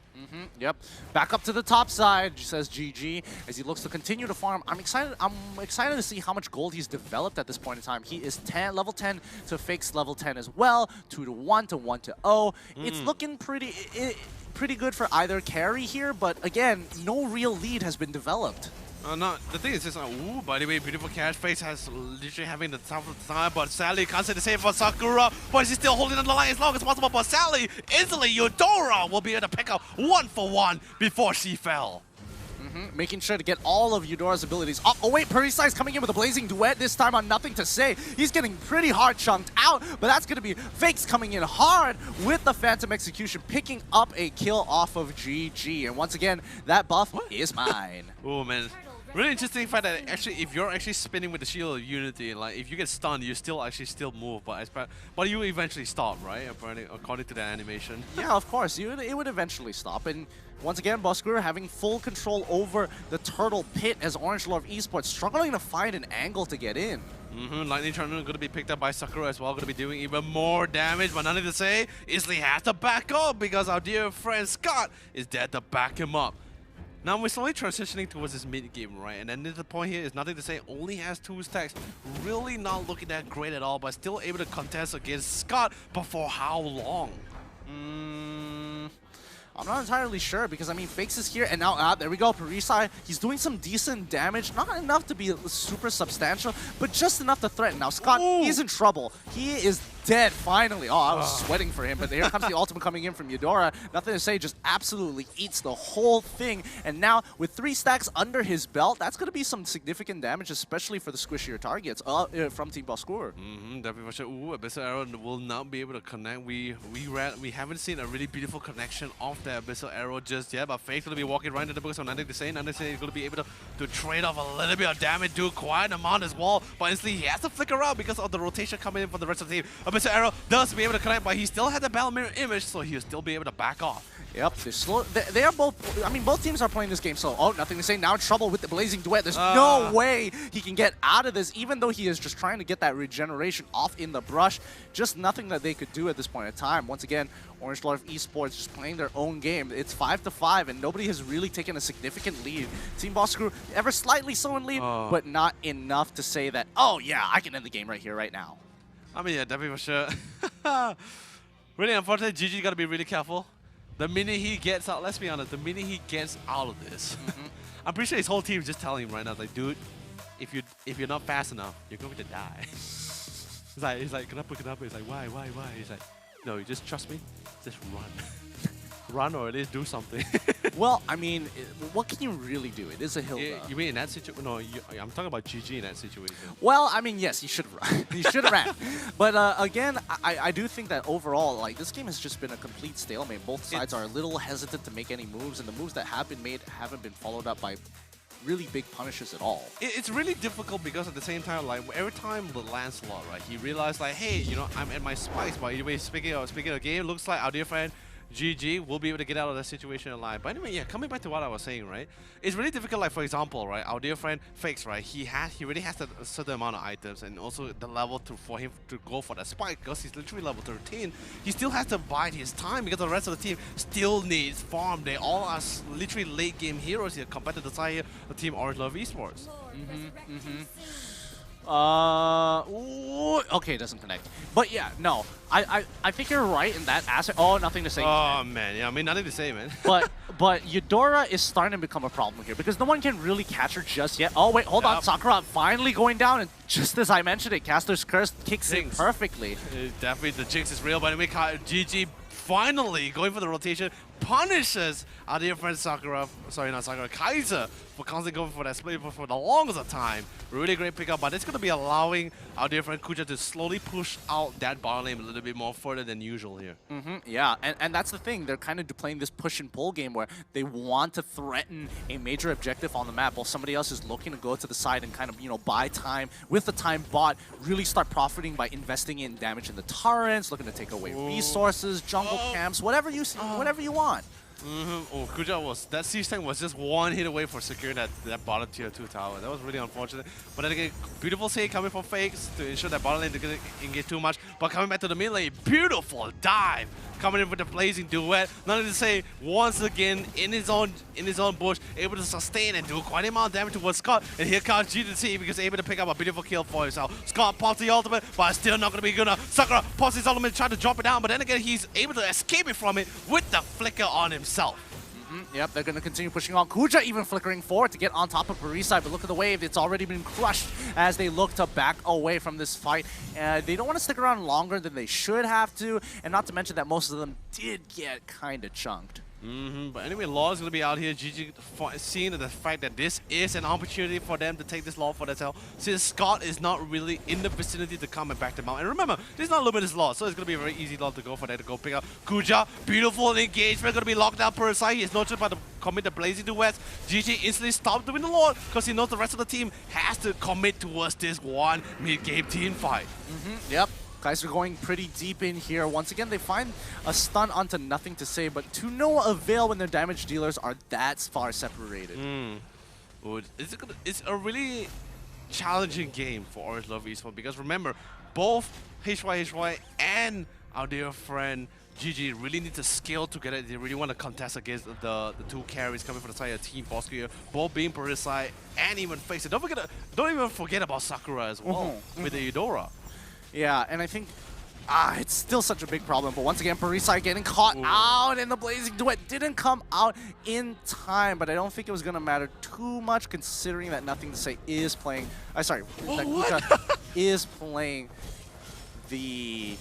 S3: Yep. Back up to the top side, says GG, as he looks to continue to farm. I'm excited to see how much gold he's developed at this point in time. He is level 10 to Fake's level 10 as well, 2-1 to 1-0. It's looking pretty good for either carry here, but again, no real lead has been developed.
S4: No, the thing is just ooh, by the way, beautiful Cash Face has literally having the tough time, but Sally can't say the same for Sakura, but she's still holding on the line as long as possible. But Sally, instantly Eudora will be able to pick up 1 for 1 before she fell.
S3: Making sure to get all of Eudora's abilities. Oh wait, Purisai's coming in with a Blazing Duet, this time on Nothing to Say. He's getting pretty hard chunked out, but that's going to be Fakes coming in hard with the Phantom Execution, picking up a kill off of GG. And once again, that buff is mine.
S4: Oh man. Really interesting fact that actually, if you're actually spinning with the Shield of Unity, like if you get stunned, you still move, but you eventually stop, right? According to the animation.
S3: Yeah, of course, it would eventually stop. And once again, Bosquir having full control over the turtle pit as Orange Lord Esports struggling to find an angle to get in.
S4: Lightning Tornado going to be picked up by Sakura as well, going to be doing even more damage, but nothing to say. Isley has to back up because our dear friend Scott is there to back him up. Now we're slowly transitioning towards this mid-game, right? And then the point here is Nothing to Say only has 2 stacks. Really not looking that great at all, but still able to contest against Scott, but for how long?
S3: I'm not entirely sure because, I mean, Fakes is here, and now, there we go, Purisai. He's doing some decent damage, not enough to be super substantial, but just enough to threaten. Now, Scott, he's in trouble. He is dead, finally. Oh, I was sweating for him, but here comes the ultimate coming in from Eudora. Nothing to Say just absolutely eats the whole thing, and now, with 3 stacks under his belt, that's going to be some significant damage, especially for the squishier targets from Team Bosquir.
S4: Definitely for sure. Ooh, Abyssal Arrow will not be able to connect. We haven't seen a really beautiful connection of the Abyssal Arrow just yet, but Fake's going to be walking right into the book, so Nothing to Say is going to be able to trade off a little bit of damage, do quite an amount as well, but instantly he has to flicker out because of the rotation coming in from the rest of the team. Abyssal Arrow does be able to connect, but he still had the Battle Mirror image, so he'll still be able to back off.
S3: Yep, they're slow. They are both, I mean, both teams are playing this game slow. Oh, Nothing to Say, now in trouble with the Blazing Duet. There's no way he can get out of this, even though he is just trying to get that regeneration off in the brush. Just nothing that they could do at this point in time. Once again, Orange Lord Esports just playing their own game. It's 5-5, and nobody has really taken a significant lead. Team Bosquir ever slightly so in lead, but not enough to say that, oh yeah, I can end the game right here, right now.
S4: I mean, yeah, definitely for sure. Really unfortunate, GG got to be really careful. The minute he gets out, let's be honest, the minute he gets out of this, I'm pretty sure his whole team is just telling him right now, like, dude, if you're not fast enough, you're going to die. He's like, kenapa? He's like, why? He's like, no, you just trust me. Just run. Run or at least do something.
S3: Well, I mean, what can you really do? It is a Hilda.
S4: You mean in that situation? No, I'm talking about GG in that situation.
S3: Well, I mean, yes, you should run. You should have ran. But again, I do think that overall, like, this game has just been a complete stalemate. Both sides are a little hesitant to make any moves, and the moves that have been made haven't been followed up by really big punishes at all.
S4: It's really difficult because at the same time, like every time with Lancelot, right, he realized like, hey, you know, I'm at my spikes. But anyway, speaking of the game, looks like our dear friend GG will be able to get out of that situation alive. But anyway, yeah, coming back to what I was saying, right? It's really difficult, like for example, right, our dear friend Fakes, right? He really has a certain amount of items and also the level for him to go for that spike because he's literally level 13. He still has to bide his time because the rest of the team still needs farm. They all are literally late game heroes here compared to the side here, the team Orange Love Esports.
S3: Okay, it doesn't connect. But yeah, no, I think you're right in that aspect. Oh, nothing to say.
S4: Oh man, yeah, I mean nothing to say, man.
S3: but Eudora is starting to become a problem here because no one can really catch her just yet. Oh wait, hold on, Sakura finally going down, and just as I mentioned it, Caster's Curse kicks in perfectly.
S4: Definitely the jinx is real, but anyway, GG finally going for the rotation, punishes our dear friend Sakura, sorry, not Sakura, Kaiser, for constantly going for that split for the longest of time. Really great pickup, but it's going to be allowing our dear friend Kuja to slowly push out that bottom lane a little bit more further than usual here.
S3: Yeah, and that's the thing. They're kind of playing this push and pull game where they want to threaten a major objective on the map while somebody else is looking to go to the side and kind of, you know, buy time with the time bot, really start profiting by investing in damage in the turrets, looking to take away resources, jungle camps, whatever you see, whatever you want.
S4: Oh, Kuja that siege tank was just one hit away for securing that bottom tier 2 tower. That was really unfortunate. But then again, beautiful save coming from Fakes to ensure that bottom lane didn't engage too much. But coming back to the mid lane, beautiful dive coming in with the blazing duet. Nothing to say, once again in his own bush, able to sustain and do quite a amount of damage towards Scott. And here comes GTC because able to pick up a beautiful kill for himself. Scott pops the ultimate, but still not going to be good enough. Sakura pops his ultimate, trying to drop it down, but then again he's able to escape it from it with the flicker on himself.
S3: Yep, they're going to continue pushing on. Kuja even flickering forward to get on top of Parisa, but look at the wave. It's already been crushed as they look to back away from this fight. They don't want to stick around longer than they should have to, and not to mention that most of them did get kind of chunked.
S4: But anyway, Law is going to be out here. GG seeing the fact that this is an opportunity for them to take this Law for themselves, since Scott is not really in the vicinity to come and back them out. And remember, this is not limited Law, so it's going to be a very easy Law to go for that, to go pick up Kuja. Beautiful engagement, going to be locked down per side. He is not just about to commit the blazing duets. GG instantly stopped doing the Lord because he knows the rest of the team has to commit towards this one mid-game team fight.
S3: Yep. Guys are going pretty deep in here. Once again, they find a stun onto Nothing to Say, but to no avail when their damage dealers are that far separated.
S4: It's a really challenging game for Orange Love Esports because remember, both HY and our dear friend GG really need to scale together. They really want to contest against the two carries coming from the side of Team Bosco here, both being Parasite and even Face. Don't even forget about Sakura as well with the Eudora.
S3: Yeah, and I think it's still such a big problem. But once again, Parisa getting caught out, and the blazing duet didn't come out in time. But I don't think it was going to matter too much, considering that Nothing to Say is playing. That Kuja is playing the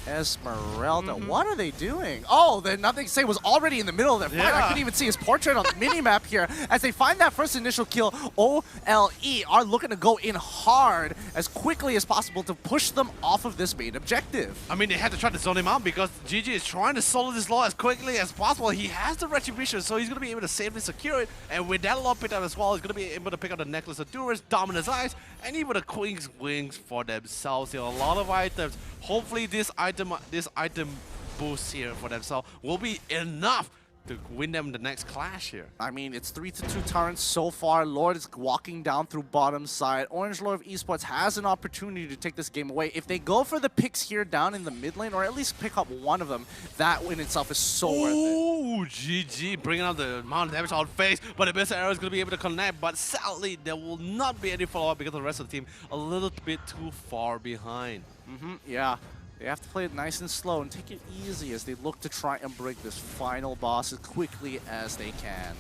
S3: Esmeralda. What are they doing? Oh, the Nothing to Say was already in the middle of their fight. I couldn't even see his portrait on the mini-map here. As they find that first initial kill, OLE are looking to go in hard as quickly as possible to push them off of this main objective.
S4: I mean, they had to try to zone him out because GG is trying to solo this Law as quickly as possible. He has the Retribution, so he's going to be able to safely secure it. And with that Law picked up as well, he's going to be able to pick up the Necklace of Durance, Dominant's Eyes, and even the Queen's Wings for themselves. There are a lot of items. Hopefully this item boost here for themselves will be enough to win them the next clash here.
S3: I mean, it's 3-2 turrets so far. Lord is walking down through bottom side. Orange Lord of Esports has an opportunity to take this game away. If they go for the picks here down in the mid lane, or at least pick up one of them, that in itself is so worth it.
S4: Ooh, GG bringing out the amount of damage on Face, but the best arrow is going to be able to connect. But sadly, there will not be any follow-up because the rest of the team a little bit too far behind.
S3: Yeah. They have to play it nice and slow and take it easy as they look to try and break this final boss as quickly as they can.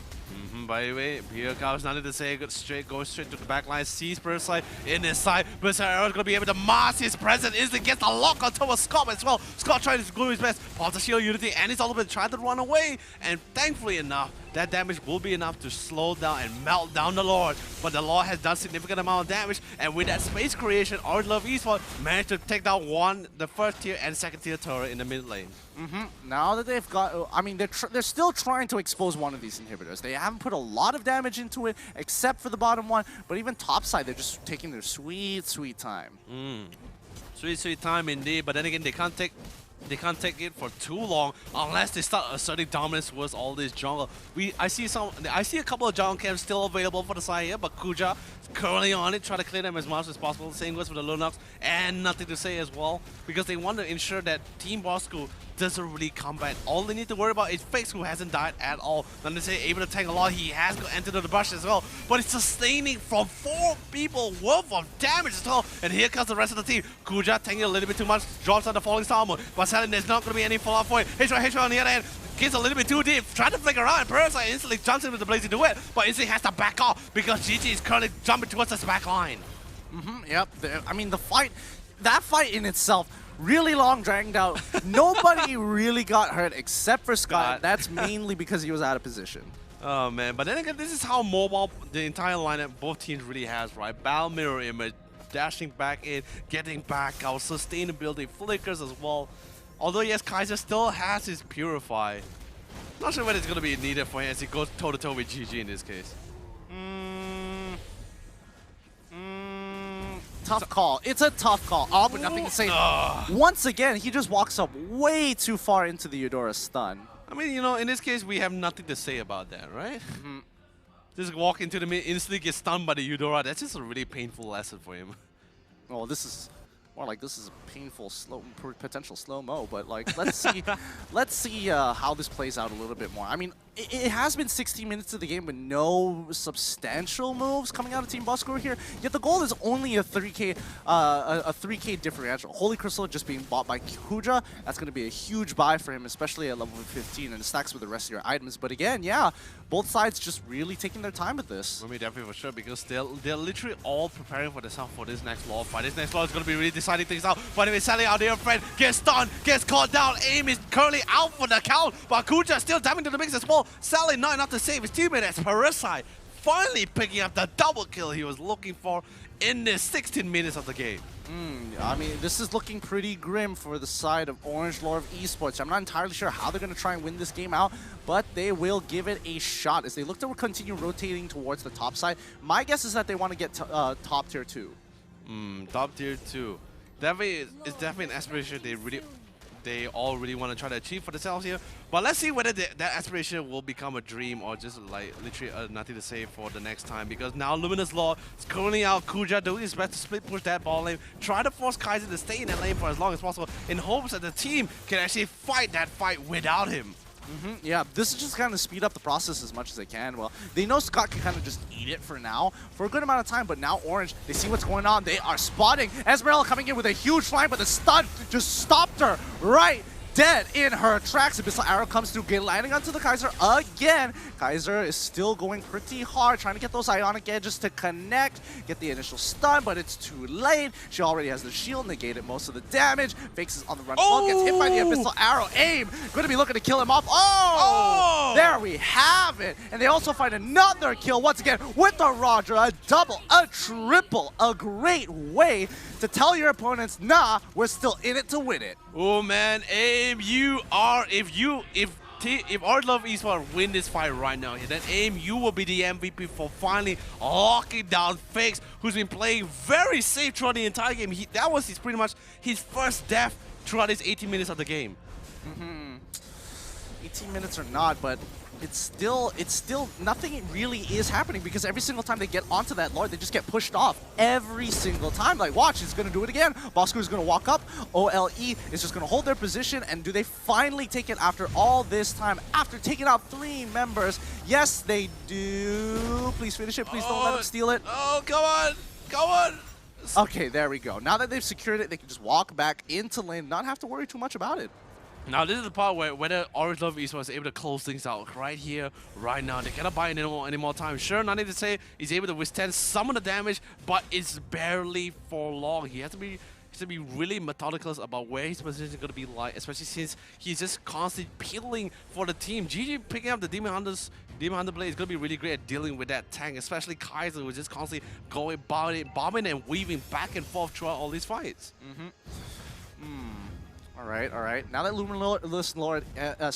S4: By the way, here comes nothing to say. Goes straight to the back line. Sees Parasite in his side. Parasite Arrow is going to be able to mask his presence. Instantly gets the lock on top of Scott as well. Scott trying to do his best. Pops the shield Unity and he's all bit trying to run away. And thankfully enough, that damage will be enough to slow down and melt down the Lord. But the Lord has done significant amount of damage. And with that space creation, Orange Esports managed to take down the first tier and second tier turret in the mid lane.
S3: Now that they've got, I mean, they're still trying to expose one of these inhibitors. They haven't put a lot of damage into it, except for the bottom one. But even top side, they're just taking their sweet time.
S4: Sweet time indeed. But then again, they can't take it for too long unless they start asserting dominance towards all this jungle. I see a couple of jungle camps still available for the side here, but Kuja is currently on it, try to clear them as much as possible. Same goes for the Lunox, and nothing to say as well, because they want to ensure that Team Bosco doesn't really combat. All they need to worry about is Fix, who hasn't died at all. Not to say able to tank a lot, he has entered the brush as well, but it's sustaining from 4 people worth of damage as well. And here comes the rest of the team. Kuja tanking a little bit too much, drops on the falling star mode, but sadly there's not going to be any fallout for it. H1 on the other end gets a little bit too deep, trying to flick around, and Parasite instantly jumps into the Blazing Duet, but instantly has to back off because GG is currently jumping towards his back line.
S3: Yep, I mean that fight in itself, really long, dragged out. Nobody really got hurt except for Scott. That's mainly because he was out of position.
S4: Oh man, but then again, this is how mobile the entire lineup both teams really has, right? Battle Mirror Image, dashing back in, getting back out, sustainability, flickers as well. Although yes, Kaiser still has his Purify. Not sure whether it's going to be needed for him as he goes toe-to-toe with GG in this case.
S3: Tough call. It's a tough call. All but nothing to say. Once again, he just walks up way too far into the Eudora stun.
S4: I mean, you know, in this case, we have nothing to say about that, right? Just walk into the mid, instantly get stunned by the Eudora. That's just a really painful lesson for him.
S3: Oh, this is more like this is a painful potential slow-mo, but like let's see how this plays out a little bit more. I mean, it has been 16 minutes of the game with no substantial moves coming out of Team Bosco here. Yet the goal is only a 3K differential. Holy Crystal just being bought by Kuja. That's going to be a huge buy for him, especially at level 15, and it stacks with the rest of your items. But again, yeah, both sides just really taking their time with this.
S4: I mean, definitely for sure, because they're literally all preparing for themselves for this next law fight. This next law is going to be really deciding things out. But anyway, Sally out there, friend, gets stunned, gets caught down. Aim is currently out for the count, but Kuja still diving to the mix as well. Sally not enough to save his teammate as Parasite finally picking up the double kill he was looking for in the 16 minutes of the game.
S3: I mean, this is looking pretty grim for the side of Orange Lord of Esports. I'm not entirely sure how they're going to try and win this game out, but they will give it a shot as they look to continue rotating towards the top side. My guess is that they want to get top tier 2.
S4: Top tier 2. It's definitely an aspiration they all really want to try to achieve for themselves here. But let's see whether that aspiration will become a dream or just like literally nothing to say for the next time. Because now Luminous Law is currently out. Kuja doing his best to split push that ball lane, try to force Kaiser to stay in that lane for as long as possible in hopes that the team can actually fight that fight without him.
S3: Yeah, this is just kind of speed up the process as much as they can. Well, they know Scott can kind of just eat it for now, for a good amount of time, but now Orange, they see what's going on. They are spotting Esmeralda coming in with a huge line, but the stun just stopped her right dead in her tracks. Abyssal Arrow comes through, landing onto the Kaiser again. Kaiser is still going pretty hard, trying to get those Ionic Edges to connect, get the initial stun, but it's too late. She already has the shield, negated most of the damage. Fakes is on the run, gets hit by the Abyssal Arrow. Aim, going to be looking to kill him off. There we have it. And they also find another kill once again with the Roger. A double, a triple, a great way to tell your opponents, nah, we're still in it to win it.
S4: Oh man, Aim, if Art Love Esports win this fight right now, then Aim, you will be the MVP for finally locking down Fakes, who's been playing very safe throughout the entire game. That was pretty much his first death throughout his 18 minutes of the game.
S3: 18 minutes or not, but it's still nothing really is happening, because every single time they get onto that Lord, they just get pushed off every single time. Like, watch, he's going to do it again. Bosco is going to walk up. OLE is just going to hold their position, and do they finally take it after all this time, after taking out 3 members? Yes, they do. Please finish it. Please don't let them steal it.
S4: Oh, come on. Come on.
S3: Okay, there we go. Now that they've secured it, they can just walk back into lane, not have to worry too much about it.
S4: Now this is the part where whether Orange Love Esports is able to close things out right here, right now. They cannot buy any more time. Sure, nothing to say. He's able to withstand some of the damage, but it's barely for long. He has to be really methodical about where his position is going to be like, especially since he's just constantly peeling for the team. GG picking up the Demon Hunter Blade is going to be really great at dealing with that tank, especially Kaiser, who's just constantly going bombing and weaving back and forth throughout all these fights.
S3: All right. Now that Luminous Lord, now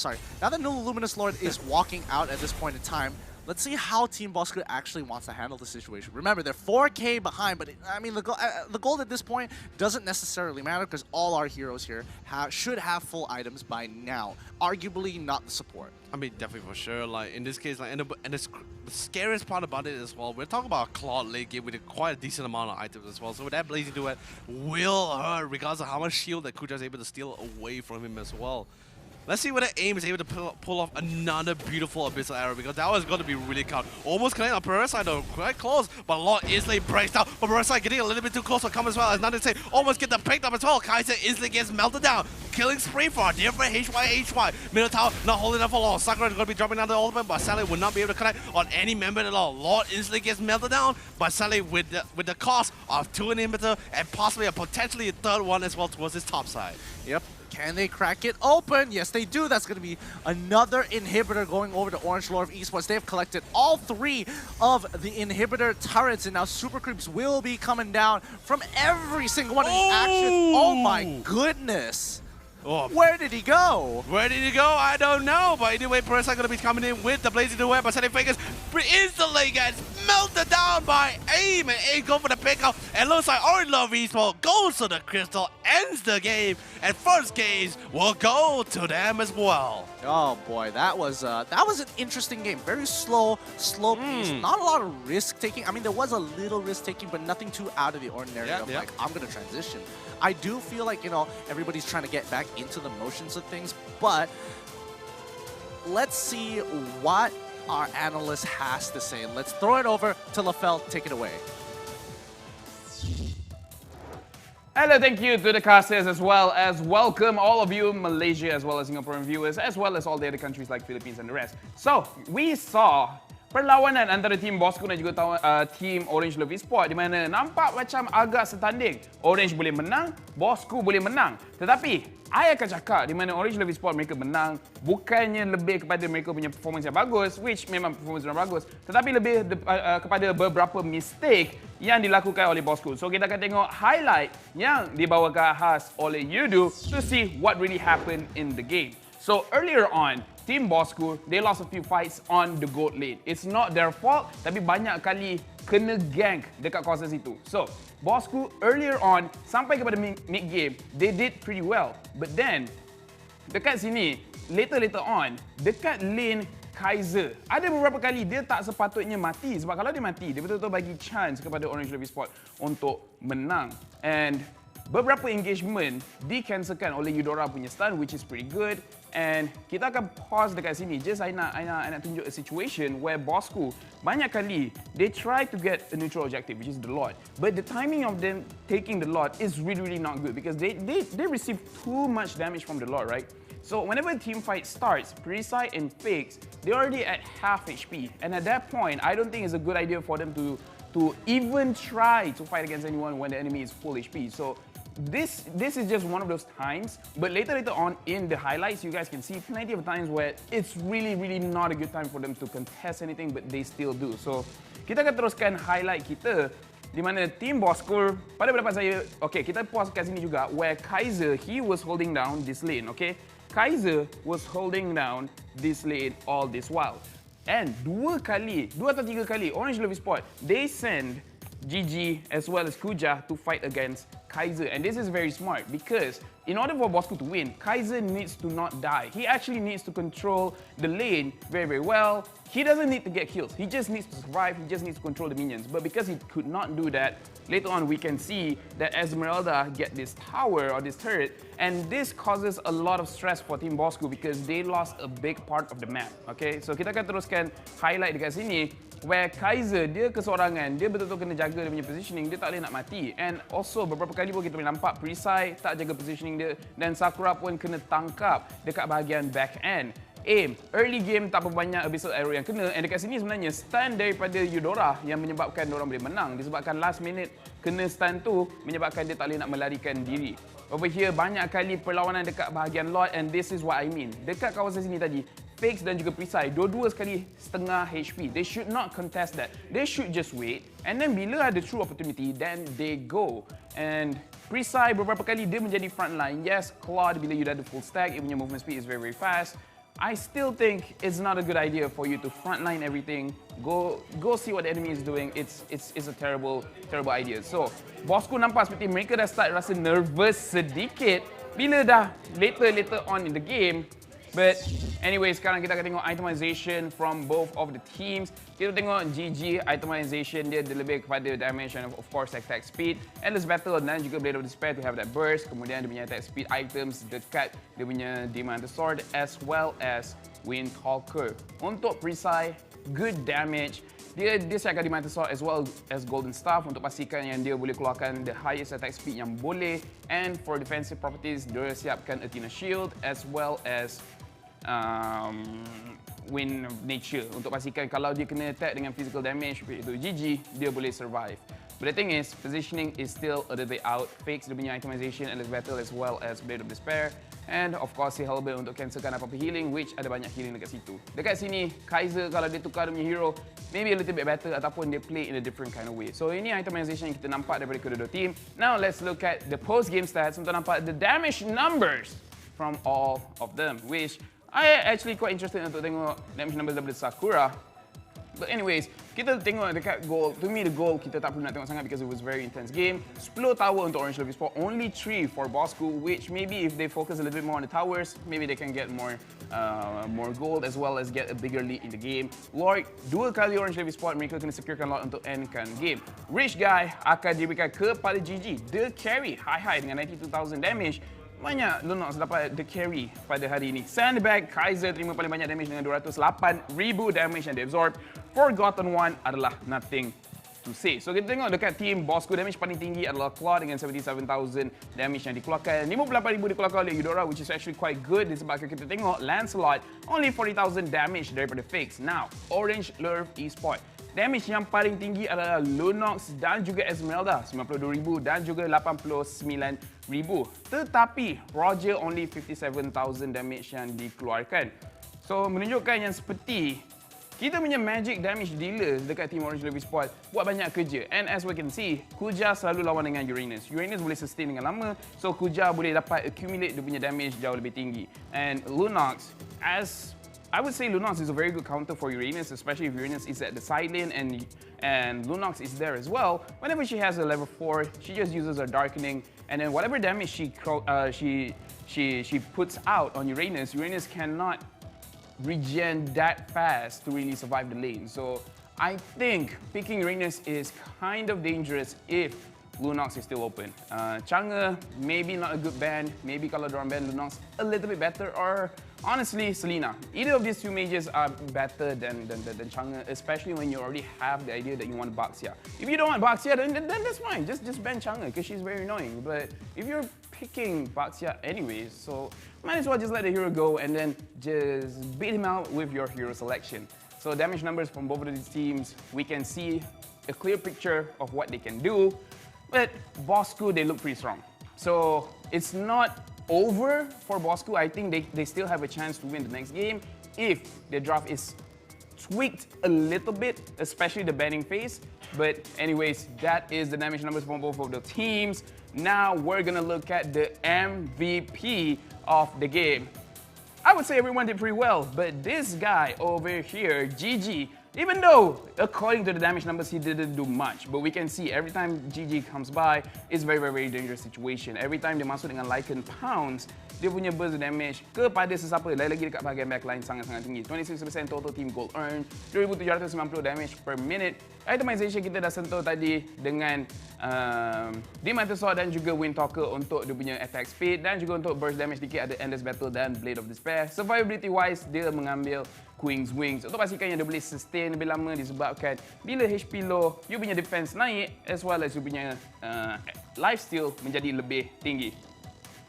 S3: that Luminous Lord is walking out at this point in time, let's see how Team Bosco actually wants to handle the situation. Remember, they're 4K behind, but I mean, the gold at this point doesn't necessarily matter because all our heroes here should have full items by now. Arguably, not the support.
S4: I mean, definitely for sure. Like in this case, like, and the scariest part about it as well, we're talking about a Claude late game with quite a decent amount of items as well. So that Blazing Duet will hurt, regardless of how much shield that Kuja is able to steal away from him as well. Let's see whether AIM is able to pull off another beautiful Abyssal Arrow, because that was going to be really count. Almost connecting on Parasite though, quite close, but Lord Isley breaks down. But Parasite getting a little bit too close to come as well. As nothing to say, almost get them picked up as well. Kaiser Isley gets melted down. Killing spree for a different HY. Minotaur not holding up for long. Sakura is going to be dropping down the ultimate, but Sally will not be able to connect on any member at all. Lord Isley gets melted down, but Sally with the cost of 2 inhibitor and possibly a potentially a third one as well towards his top side.
S3: Yep. Can they crack it open? Yes, they do. That's going to be another inhibitor going over to Orange Lord of Esports. They've collected all 3 of the inhibitor turrets, and now Super Creeps will be coming down from every single one of these actions. Oh my goodness.
S4: Oh.
S3: Where did he go?
S4: Where did he go? I don't know. But anyway, Parasite going to be coming in with the Blazing Duet. But Sally Fingers instantly gets melted down by AIM. And AIM go for the pickup. And looks like Orange Love Esports goes to the crystal, ends the game. And first gaze will go to them as well.
S3: Oh boy, that was an interesting game. Very slow pace. Not a lot of risk taking. I mean, there was a little risk taking, but nothing too out of the ordinary. Like, I'm gonna transition. I do feel like, you know, everybody's trying to get back into the motions of things, but let's see what our analyst has to say. Let's throw it over to LaFell. Take it away.
S10: Hello, thank you to the casters, as well as welcome all of you Malaysia as well as Singaporean viewers, as well as all the other countries like Philippines and the rest. So, we saw perlawanan antara tim Bosco dan juga tim Orange Love Esports di mana nampak macam agak setanding. Orange boleh menang, Bosco boleh menang. Tetapi, I akan cakap di mana Orange Love Esports mereka menang bukannya lebih kepada mereka punya performance yang bagus, which memang performance yang bagus, tetapi lebih kepada beberapa mistake yang dilakukan oleh Bosco. So, kita akan tengok highlight yang dibawakan khas oleh Yudu to see what really happened in the game. So, earlier on, Team Bosco, they lost a few fights on the gold lane. It's not their fault, tapi banyak kali kena gank dekat kawasan situ. So, Bosco earlier on, sampai kepada mid-game, they did pretty well. But then, dekat sini, later on, dekat lane Kaiser, ada beberapa kali dia tak sepatutnya mati. Sebab kalau dia mati, dia betul-betul bagi chance kepada Orange Love Esports untuk menang. And beberapa engagement di-cancelkan oleh Eudora punya stun, which is pretty good. And kita akan pause dekat sini. Just I nak tunjuk a situation where Bosco banyak kali they try to get a neutral objective, which is the Lord. But the timing of them taking the Lord is really not good because they receive too much damage from the Lord, right? So whenever a team fight starts, Parasite and Fakes, they're already at half HP. And at that point, I don't think it's a good idea for them to even try to fight against anyone when the enemy is full HP. So this is just one of those times, but later on in the highlights, you guys can see plenty of times where it's really not a good time for them to contest anything, but they still do. So, kita akan teruskan highlight kita di mana Team Bosco, pada pendapat saya, okay, kita pause kat sini juga, where Kaiser, he was holding down this lane, okay? Kaiser was holding down this lane all this while. And dua atau tiga kali, Orange Love Esports, they send GG as well as Kuja to fight against Kaiser. And this is very smart because in order for Bosco to win, Kaiser needs to not die. He actually needs to control the lane very well. He doesn't need to get kills. He just needs to survive. He just needs to control the minions. But because he could not do that, later on we can see that Esmeralda get this tower or this turret, and this causes a lot of stress for Team Bosco because they lost a big part of the map. Okay, so kita akan teruskan highlight dekat sini where Kaiser, dia kesorangan, dia betul-betul kena jaga dia punya positioning, dia tak boleh nak mati. And also beberapa sekali pun kita boleh nampak Prisai tak jaga positioning dia dan Sakura pun kena tangkap dekat bahagian back end. Aim, early game tak berapa banyak abyssal arrow yang kena, and dekat sini sebenarnya stun daripada Eudora yang menyebabkan diorang boleh menang disebabkan last minute kena stun tu menyebabkan dia tak boleh nak melarikan diri. Over here banyak kali perlawanan dekat bahagian lot, and this is what I mean. Dekat kawasan sini tadi, Fakes dan juga Prisai dua-dua sekali setengah HP. They should not contest that. They should just wait, and then bila ada true opportunity, then they go. And Prisai beberapa kali dia menjadi frontline. Yes, Claude bila you dah ada full stack, dia punya movement speed is very very fast. I still think it's not a good idea for you to frontline everything. Go see what the enemy is doing. It's a terrible idea. So, Bosku nampak seperti mereka dah start rasa nervous sedikit bila dah later on in the game. But anyway, sekarang kita akan tengok itemization from both of the teams. Kita tengok GG itemization dia lebih kepada damage and of course attack speed. Endless Battle dan juga Blade of Despair to have that burst. Kemudian dia punya attack speed items dekat dia punya Demon the Sword as well as Windtalker. Untuk Prisai, good damage. Dia siapkan Demon the Sword as well as Golden Staff untuk pastikan yang dia boleh keluarkan the highest attack speed yang boleh. And for defensive properties, dia siapkan Athena Shield as well as Wind Nature untuk pastikan kalau dia kena attack dengan physical damage iaitu GG, dia boleh survive. But the thing is, positioning is still a little bit out. Fakes dia punya itemization, Endless Battle as well as Blade of Despair. And of course si Halberd untuk cancelkan apa-apa healing, which ada banyak healing dekat situ. Dekat sini, Kaiser kalau dia tukar dia punya hero, maybe a little bit better ataupun dia play in a different kind of way. So ini itemization yang kita nampak daripada kedua-dua team. Now let's look at the post-game stats untuk nampak the damage numbers from all of them, which I actually quite interested untuk tengok damage numbers daripada Sakura. But anyways, kita tengok dekat goal. To me, the goal kita tak perlu nak tengok sangat because it was very intense game. 10 tower untuk Orange Lucky Sport, only 3 for Bosku, which maybe if they focus a little bit more on the towers, maybe they can get more gold as well as get a bigger lead in the game. Lord, 2 kali Orange Lucky Sport, mereka kena securekan lot untuk endkan game. Rich Guy akan diberikan kepada GG. The carry, high dengan 92,000 damage. Banyak Lunox dapat the carry pada hari ini. Sandbag, Kaiser terima paling banyak damage dengan 208,000 damage yang dia absorb. Forgotten One adalah nothing to say. So kita tengok dekat team Bosku, damage paling tinggi adalah Claude dengan 77,000 damage yang dikeluarkan. 58,000 dikeluarkan oleh Eudora, which is actually quite good disebabkan kita tengok Lancelot only 40,000 damage daripada Fakes. Now, Orange Lurv Esport. Damage yang paling tinggi adalah Lunox dan juga Esmeralda, 92,000 dan juga 89,000. Tetapi Roger only 57,000 damage yang dikeluarkan. So menunjukkan yang seperti kita punya magic damage dealer dekat team Orange Lurv Esport buat banyak kerja. And as we can see, Kuja selalu lawan dengan Uranus. Uranus boleh sustain dengan lama, so Kuja boleh dapat accumulate dia punya damage jauh lebih tinggi. And Lunox, I would say Lunox is a very good counter for Uranus, especially if Uranus is at the side lane and Lunox is there as well. Whenever she has a level 4, she just uses her Darkening, and then whatever damage she puts out on Uranus, Uranus cannot regen that fast to really survive the lane. So I think picking Uranus is kind of dangerous if Lunox is still open. Chang'e, maybe not a good ban. Maybe kalau dorang ban Lunox a little bit better, or honestly, Selena. Either of these two mages are better than Chang'e, especially when you already have the idea that you want Baxia. If you don't want Baxia, then that's fine. Just ban Chang'e because she's very annoying. But if you're picking Baxia anyways, so might as well just let the hero go and then just beat him out with your hero selection. So damage numbers from both of these teams, we can see a clear picture of what they can do. But Bosku, they look pretty strong. So it's not over for Bosku. I think they still have a chance to win the next game if their draft is tweaked a little bit, especially the banning phase. But anyways, that is the damage numbers from both of the teams. Now we're gonna look at the MVP of the game. I would say everyone did pretty well, but this guy over here, GG, even though, according to the damage numbers, he didn't do much. But we can see every time GG comes by, it's very, very, very dangerous situation. Every time dia masuk dengan Lycan Pounds, dia punya burst damage kepada sesiapa, lagi-lagi dekat bahagian backline sangat-sangat tinggi. 26% total team gold earn, 2,790 damage per minute. Itemization kita dah sentuh tadi dengan Demon Sword dan juga Windtalker untuk dia punya attack speed, dan juga untuk burst damage dikit ada Endless Battle dan Blade of Despair. Survivability wise, dia mengambil Queen's Wings untuk pastikan yang dia boleh sustain lebih lama disebabkan bila HP low, you punya defense naik as well as you punya lifesteal menjadi lebih tinggi.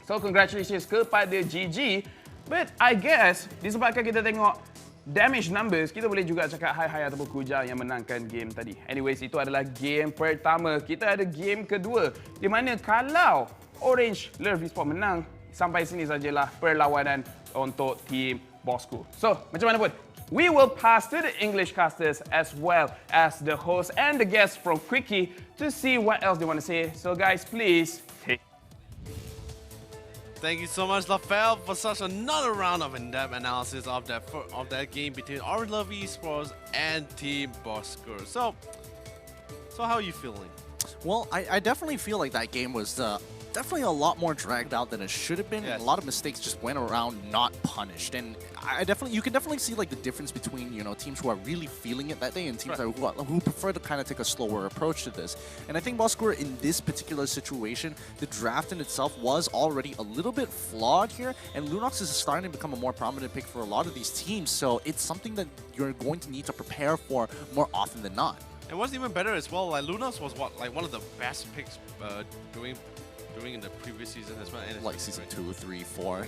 S10: So congratulations kepada GG. But I guess disebabkan kita tengok damage numbers, kita boleh juga cakap Hai ataupun Kuja yang menangkan game tadi. Anyways, itu adalah game pertama. Kita ada game kedua di mana kalau Orange Love Esports menang, sampai sini sajalah perlawanan untuk team Bosku. So, macam mana pun, we will pass to the English casters as well as the host and the guests from Quickie to see what else they want to say. So guys, please take.
S4: Thank you so much, LaFell, for such another round of in-depth analysis of that game between Orange Love Esports and Team Bosku. So how are you feeling?
S12: Well, I definitely feel like that game was definitely a lot more dragged out than it should have been.
S4: Yes.
S12: A lot of mistakes just went around not punished, and you can definitely see like the difference between teams who are really feeling it that day and teams who prefer to kind of take a slower approach to this. And I think Bosku in this particular situation, the draft in itself was already a little bit flawed here, and Lunox is starting to become a more prominent pick for a lot of these teams. So it's something that you're going to need to prepare for more often than not.
S4: And what's even better as well, like Lunox was one of the best picks doing in the previous season as well. And
S12: like season 2, 3, 4.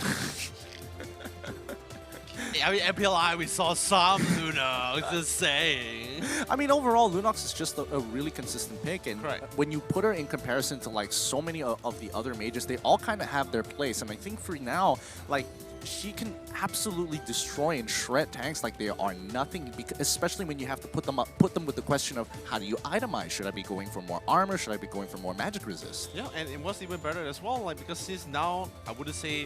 S4: I mean, MPLI, we saw some Lunox, just saying.
S12: I mean, overall, Lunox is just a really consistent pick, and when you put her in comparison to like so many of the other mages, they all kind of have their place. And I think for now, like, she can absolutely destroy and shred tanks like they are nothing, especially when you have to put them with the question of how do you itemize? Should I be going for more armor? Should I be going for more magic resist?
S4: Yeah, and it was even better as well, like, because since now, I wouldn't say,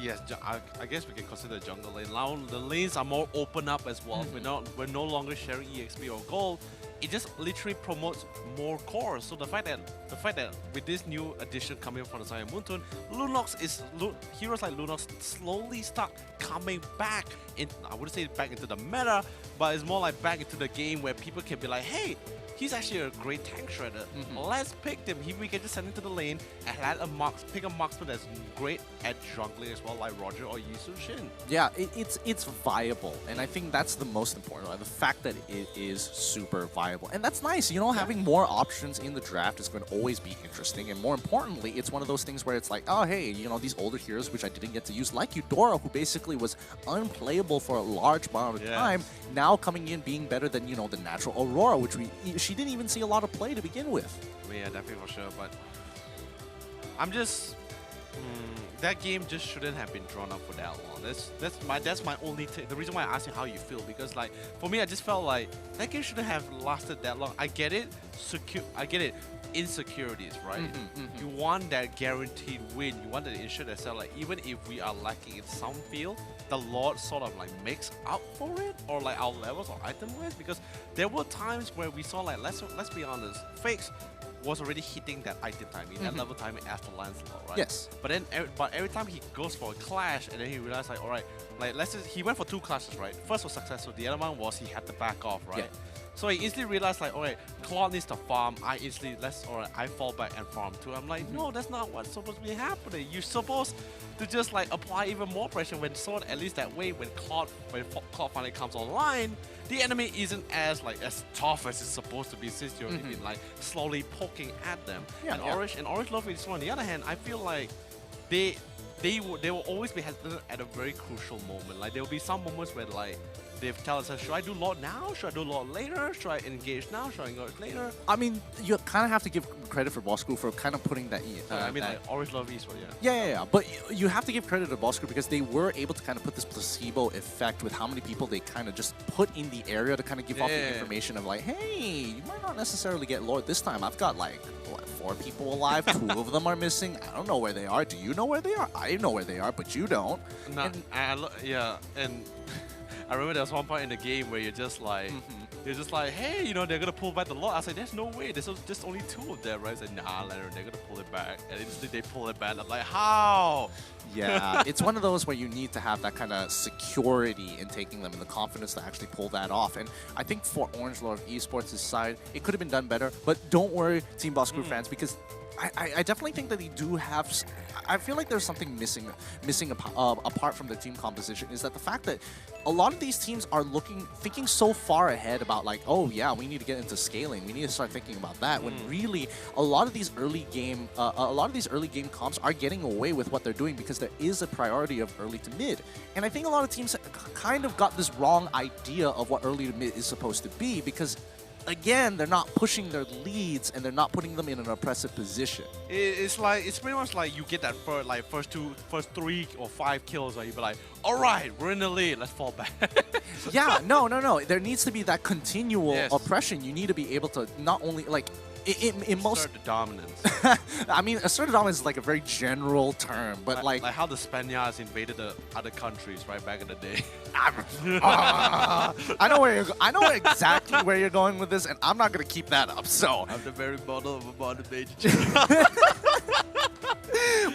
S4: yes, I guess we can consider jungle lane. Now the lanes are more open up as well. We're no longer sharing EXP or gold. It just literally promotes more cores. So the fact that with this new addition coming from the side of Moonton, heroes like Lunox slowly start coming back in. I wouldn't say back into the meta, but it's more like back into the game where people can be like, hey, he's actually a great tank shredder. Let's pick him. We can just send him to the lane and pick a marksman that's great at jungling as well, like Roger or Yisu Shin.
S12: Yeah, it's viable, and I think that's the most important. The fact that it is super viable, and that's nice. Having more options in the draft is going to always be interesting, and more importantly, it's one of those things where it's like, oh hey, these older heroes which I didn't get to use, like Eudora, who basically was unplayable for a large amount of time, now coming in being better than the natural Aurora, which she didn't even see a lot of play to begin with.
S4: Yeah, definitely for sure. But I'm just that game just shouldn't have been drawn up for that long. That's my only the reason why I asked you how you feel, because like for me, I just felt like that game shouldn't have lasted that long. I get it, insecurities, right? You want that guaranteed win. You want to ensure that like even if we are lacking in some field, the Lord sort of like makes up for it, or like our levels or item wise, because there were times where we saw like let's be honest, Fakes was already hitting that item timing, that level timing after Lancelot, right?
S12: Yes.
S4: But every time he goes for a clash, and then he realized like, all right, like he went for 2 clashes, right? First was successful, the other one was he had to back off, right?
S12: Yeah.
S4: So he instantly realized like, alright, Claude needs to farm, I fall back and farm too. I'm like, no, that's not what's supposed to be happening. You're supposed to just like apply even more pressure when at least that way when Claude finally comes online, the enemy isn't as tough as it's supposed to be, since you're been like slowly poking at them.
S12: Yeah,
S4: and Orange Love is on the other hand, I feel like they will always be hesitant at a very crucial moment. Like there will be some moments where like they've tell us, should I do Lord now? Should I do Lord later? Should I engage now? Should I engage later?
S12: I mean, you kind of have to give credit for Bosku for kind of putting that.
S4: like Orange Love Esports,
S12: Yeah. But you have to give credit to Bosku because they were able to kind of put this placebo effect with how many people they kind of just put in the area to kind of give off the information of like, hey, you might not necessarily get Lord this time. I've got like 4 people alive, 2 of them are missing. I don't know where they are. Do you know where they are? I know where they are, but you don't.
S4: No, and I remember there was one point in the game where you're just like, hey, they're gonna pull back the Lord. I was like, there's no way. There's just only 2 of them, right? I said, nah, Leonard, they're gonna pull it back. And instantly they pull it back. I'm like, how?
S12: Yeah, it's one of those where you need to have that kind of security in taking them and the confidence to actually pull that off. And I think for Orange Lord Esports' side, it could have been done better. But don't worry, Team Bosku fans, because I definitely think that they do have. I feel like there's something missing apart from the team composition. Is that the fact that a lot of these teams are thinking so far ahead about like, oh yeah, we need to get into scaling. We need to start thinking about that. When really a lot of these early game comps are getting away with what they're doing because there is a priority of early to mid. And I think a lot of teams kind of got this wrong idea of what early to mid is supposed to be because, again, they're not pushing their leads and they're not putting them in an oppressive position.
S4: It's pretty much like you get that first 3 or 5 kills, where you be like, all right, we're in the lead, let's fall back.
S12: Yeah, no. There needs to be that continual oppression. You need to be able to not only like. In most
S4: assert the dominance.
S12: I mean, assert dominance is like a very general term, but like
S4: how the Spaniards invaded the other countries right back in the day.
S12: I know exactly where you're going with this, and I'm not gonna keep that up. So
S4: I'm the very model of a modern major.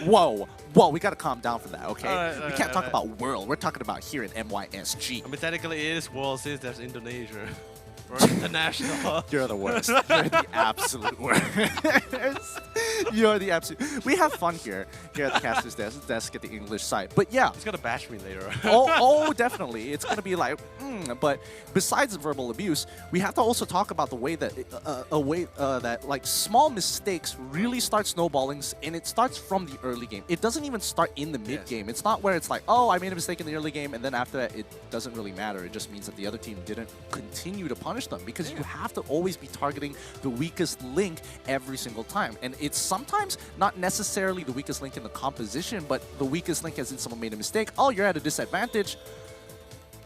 S12: Whoa, we gotta calm down for that, okay? We can't talk about world. We're talking about here in MYSG.
S4: I mean, technically it is world since there's Indonesia. We're international.
S12: You're the worst. You're the absolute worst. You're the absolute. We have fun here at the caster's desk at the English side. But yeah,
S4: he's gonna bash me later.
S12: oh, definitely. It's gonna be like, But besides verbal abuse, we have to also talk about the way that that like small mistakes really start snowballing, and it starts from the early game. It doesn't even start in the mid game. It's not where it's like, oh, I made a mistake in the early game, and then after that, it doesn't really matter. It just means that the other team didn't continue to punish them, because you have to always be targeting the weakest link every single time. And it's sometimes not necessarily the weakest link in the composition, but the weakest link as in someone made a mistake. Oh, you're at a disadvantage.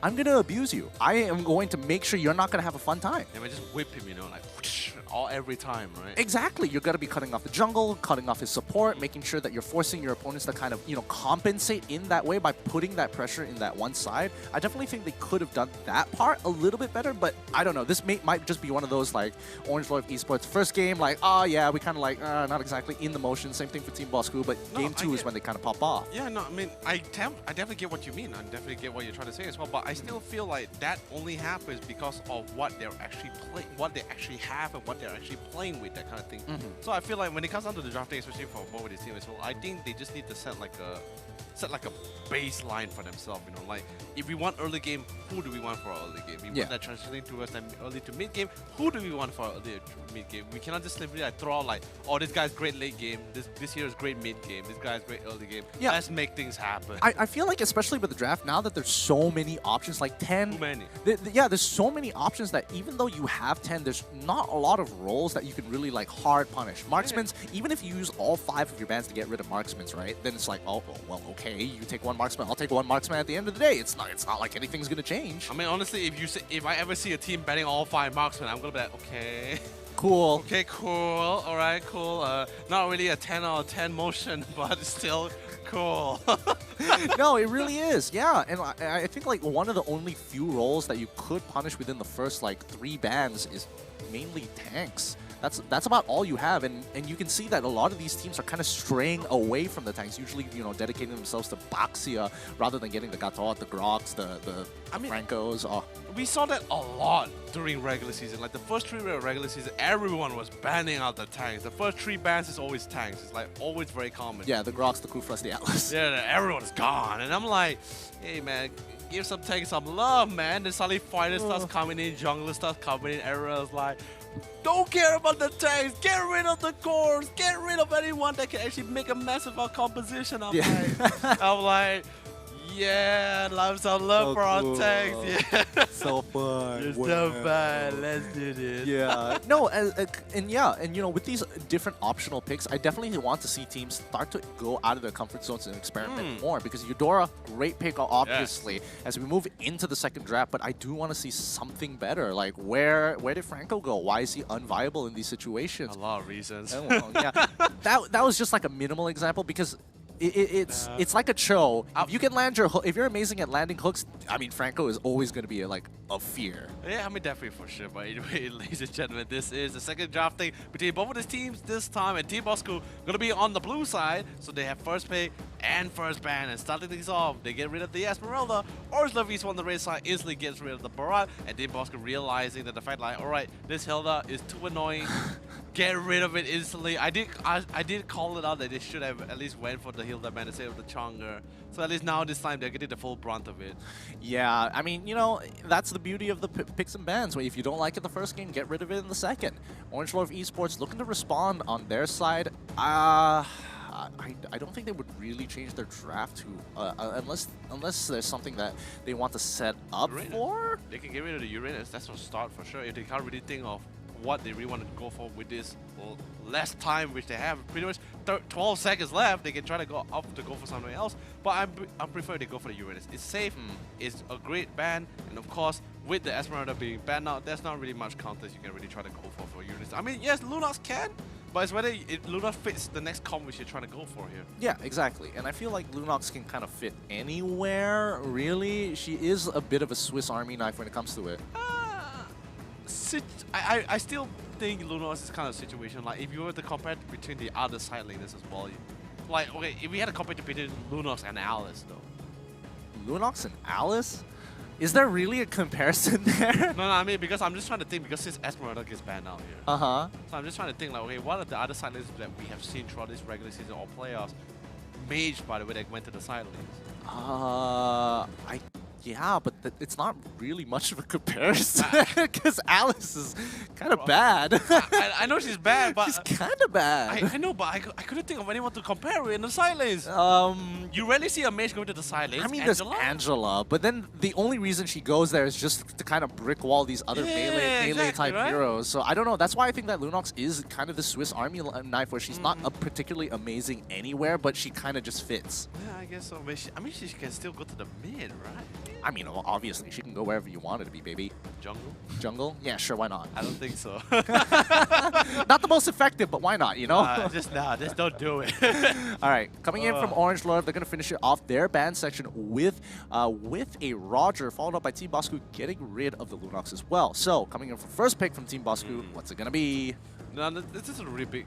S12: I'm going to abuse you. I am going to make sure you're not going to have a fun time.
S4: Yeah, but just whip him, like whoosh, every time, right?
S12: Exactly. You're going to be cutting off the jungle, cutting off his support, making sure that you're forcing your opponents to kind of, compensate in that way by putting that pressure in that one side. I definitely think they could have done that part a little bit better, but I don't know. This might just be one of those, like, Orange Lord Esports first game, like, oh, yeah, we kind of like, not exactly in the motion. Same thing for Team Bosku, but game 2 is when they kind of pop off.
S4: Yeah, no, I mean, I definitely get what you mean. I definitely get what you're trying to say as well, but I still feel like that only happens because of what they're actually playing, what they actually have, and what they're actually playing with, that kind of thing. So I feel like when it comes down to the drafting, especially for both of these teams as well, I think they just need to set like a baseline for themselves. Like if we want early game, who do we want for our early game? We want that transitioning towards that early to mid game. Who do we want for our early to mid game? We cannot just simply throw out like, oh, this guy's great late game. This here is great mid game. This guy's great early game. Yeah, let's make things happen.
S12: I feel like, especially with the draft now, that there's so many options, like 10.
S4: Too many.
S12: There's so many options that even though you have 10, there's not a lot of roles that you can really like hard punish. Marksman's, even if you use all 5 of your bans to get rid of marksman's, right? Then it's like, oh, well, okay, you take one marksman, I'll take one marksman at the end of the day. It's not like anything's gonna change.
S4: I mean, honestly, if I ever see a team banning all 5 marksmen, I'm gonna be like, okay.
S12: Cool.
S4: Okay, cool. All right, cool. Not really a 10 out of 10 motion, but still cool.
S12: No, it really is. Yeah, and I think like one of the only few roles that you could punish within the first like 3 bans is mainly tanks. That's about all you have, and you can see that a lot of these teams are kind of straying away from the tanks, usually dedicating themselves to Baxia rather than getting the Gatot, the Grox, the Francos. Oh.
S4: We saw that a lot during regular season. Like the first 3 regular season, everyone was banning out the tanks. The first 3 bans is always tanks. It's like always very common.
S12: Yeah, the Grox, the Kufras, the Atlas.
S4: Yeah, everyone's gone, and I'm like, hey man, give some tanks some love, man. Then suddenly fighters starts coming in, junglers starts coming in, everyone's like, don't care about the tanks, get rid of the cores, get rid of anyone that can actually make a mess of our composition. I'm like, yeah, love some love for our tanks. Yeah.
S12: So fun.
S4: It's so fun. Let's do this.
S12: Yeah. No, and with these different optional picks, I definitely want to see teams start to go out of their comfort zones and experiment more, because Eudora, great pick, obviously, as we move into the second draft, but I do want to see something better. Like, where did Franco go? Why is he unviable in these situations?
S4: A lot of reasons.
S12: Yeah. That was just like a minimal example, because it's like a Cho. If you can land if you're amazing at landing hooks, I mean, Franco is always going to be a fear.
S4: Yeah, I mean, definitely for sure. But anyway, ladies and gentlemen, this is the second drafting between both of these teams this time, and Team Bosku going to be on the blue side, so they have first pick and first ban. And starting things off, they get rid of the Esmeralda. Orange Love East on the red side instantly gets rid of the Barat, and Team Bosku realizing that the fact like, all right, this Hilda is too annoying. get rid of it instantly. I did call it out that they should have at least went for the Hilda Man instead of the Chang'e. So at least now this time they're getting the full brunt of it.
S12: Yeah, I mean, you know, that's the beauty of the picks and bans. Where if you don't like it the first game, get rid of it in the second. Orange Love Esports looking to respond on their side. I don't think they would really change their draft to unless there's something that they want to set up for.
S4: They can get rid of the Uranus. That's a start for sure. If they can't really think of what they really want to go for with this less time which they have, pretty much 12 seconds left, they can try to go up to go for something else. But I prefer they go for the Uranus. It's safe, it's a great ban, and of course with the Esmeralda being banned out, there's not really much counters you can really try to go for Uranus. I mean, yes, Lunox can, but it's whether Lunox fits the next comp which you're trying to go for here.
S12: Yeah, exactly. And I feel like Lunox can kind of fit anywhere, really. She is a bit of a Swiss Army knife when it comes to it.
S4: I still think Lunox is kind of a situation, like if you were to compare between the other side laners as well. Like, okay, if we had a compare between Lunox and Alice though.
S12: Lunox and Alice? Is there really a comparison there?
S4: No, I mean, because I'm just trying to think, because since Esmeralda gets banned out here.
S12: Uh-huh.
S4: So I'm just trying to think, like, okay, what are the other side lanes that we have seen throughout this regular season or playoffs? Mage, by the way, that went to the side lanes.
S12: Yeah, but it's not really much of a comparison because Alice is kind of bad.
S4: I know she's bad, but
S12: she's kind of bad.
S4: I know, but I couldn't think of anyone to compare with in the side lanes. You rarely see a mage going to the side lanes.
S12: I mean, there's Angela, but then the only reason she goes there is just to kind of brick wall these other melee type heroes. So I don't know. That's why I think that Lunox is kind of the Swiss Army knife, where she's not particularly amazing anywhere, but she kind of just fits.
S4: Yeah, I guess so. I mean, she can still go to the mid, right?
S12: I mean, obviously, she can go wherever you want her to be, baby.
S4: Jungle?
S12: Jungle? Yeah, sure, why not?
S4: I don't think so.
S12: Not the most effective, but why not, you know?
S4: Just don't do it.
S12: All right, coming in from Orange Love, they're going to finish it off their ban section with a Roger, followed up by Team Bosku getting rid of the Lunox as well. So, coming in for first pick from Team Bosku, what's it going to be?
S4: No, this is a really big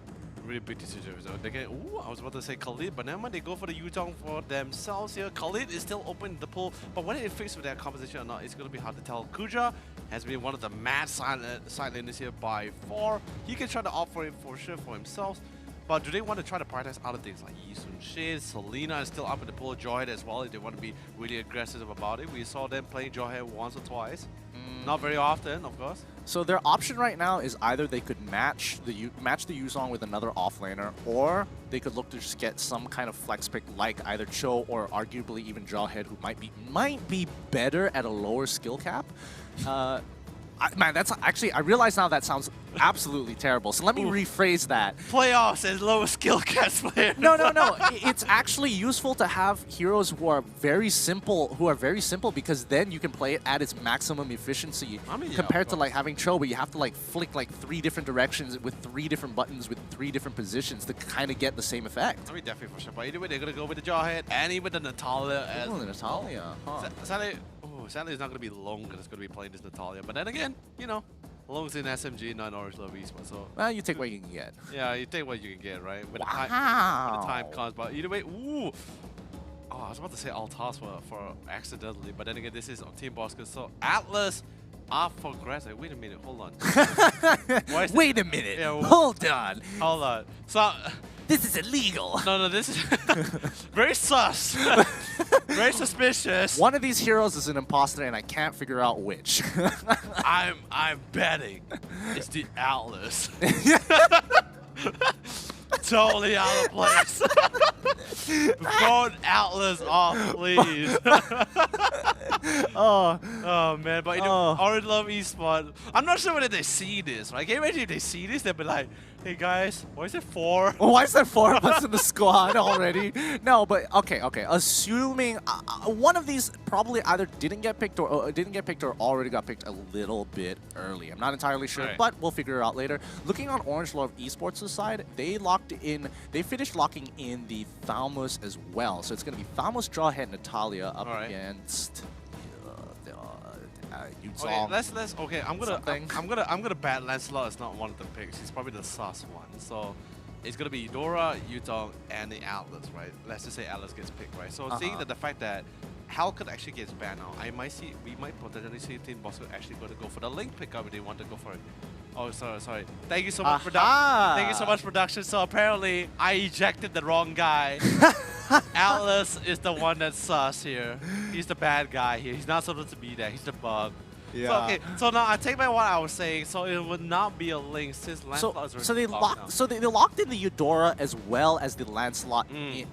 S4: decision. So they get, I was about to say Khalid, but never mind, they go for the Yutong for themselves here. Khalid is still open in the pool, but whether it fits with their composition or not, it's going to be hard to tell. Kuja has been one of the mad side laners here by far. He can try to opt for it for sure for himself, but do they want to try to prioritize other things like Yi Sun-shin? Selena is still up in the pool, Jawhead as well, if they want to be really aggressive about it. We saw them playing Jawhead once or twice. Not very often, of course.
S12: So their option right now is either they could match the Yuzong with another offlaner, or they could look to just get some kind of flex pick like either Cho or arguably even Jawhead, who might be better at a lower skill cap. Man, that's actually, I realize now that sounds absolutely terrible. So let me rephrase that.
S4: Playoffs as lower skill cap player.
S12: No. It's actually useful to have heroes who are very simple, because then you can play it at its maximum efficiency compared to like having Cho, where you have to like flick like 3 different directions with 3 different buttons with 3 different positions to kind of get the same effect.
S4: I mean, definitely for sure. But either way, they're going to go with the Jawhead and even the Natalia as
S12: the Natalia. Huh.
S4: Sadly, it's not going to be long because it's going to be playing this Natalia. But then again, you know, long as in SMG, not Orange Love Esports. So
S12: well, you take what you can get.
S4: Yeah, you take what you can get, right? When the time comes. But either way, I was about to say Altas for accidentally, but then again, this is on Team Bosku. So Atlas up for grabs. Like, wait a minute, hold on.
S12: Wait a minute, hold on.
S4: Hold on. So
S12: this is illegal.
S4: No, this is very sus. Very suspicious.
S12: One of these heroes is an imposter, and I can't figure out which.
S4: I'm betting it's the Atlas. Totally out of place. Vote Atlas off, please. Oh man, but you know, Orange Love Esports, I'm not sure whether they see this, right? Can you imagine if they see this, they'll be like, hey guys, why is there 4?
S12: Why is there 4 of us in the squad already? No, but okay. Assuming one of these probably either didn't get picked or already got picked a little bit early. I'm not entirely sure, but we'll figure it out later. Looking on Orange Love Esports' side, they finished locking in the Thalmos as well. So it's going to be Thalmos, Jawhead, Natalia up against
S4: Yuzong. Okay, I'm gonna bet Lancelot is not one of the picks. He's probably the sus one. So it's gonna be Eudora, Yutong, and the Atlas, right? Let's just say Atlas gets picked, right? So seeing that the fact that Halcyon actually gets banned now, we might potentially see Team Bosku actually going to go for the Link pickup if they want to go for it. Oh, sorry. Thank you so much, Thank you so much, production. So apparently, I ejected the wrong guy. Atlas is the one that's sus here. He's the bad guy here. He's not supposed to be there. He's the bug.
S3: Yeah.
S4: So, okay, so now I take back what I was saying. So it would not be a link since Lancelot is
S3: they locked in the Eudora as well as the Lancelot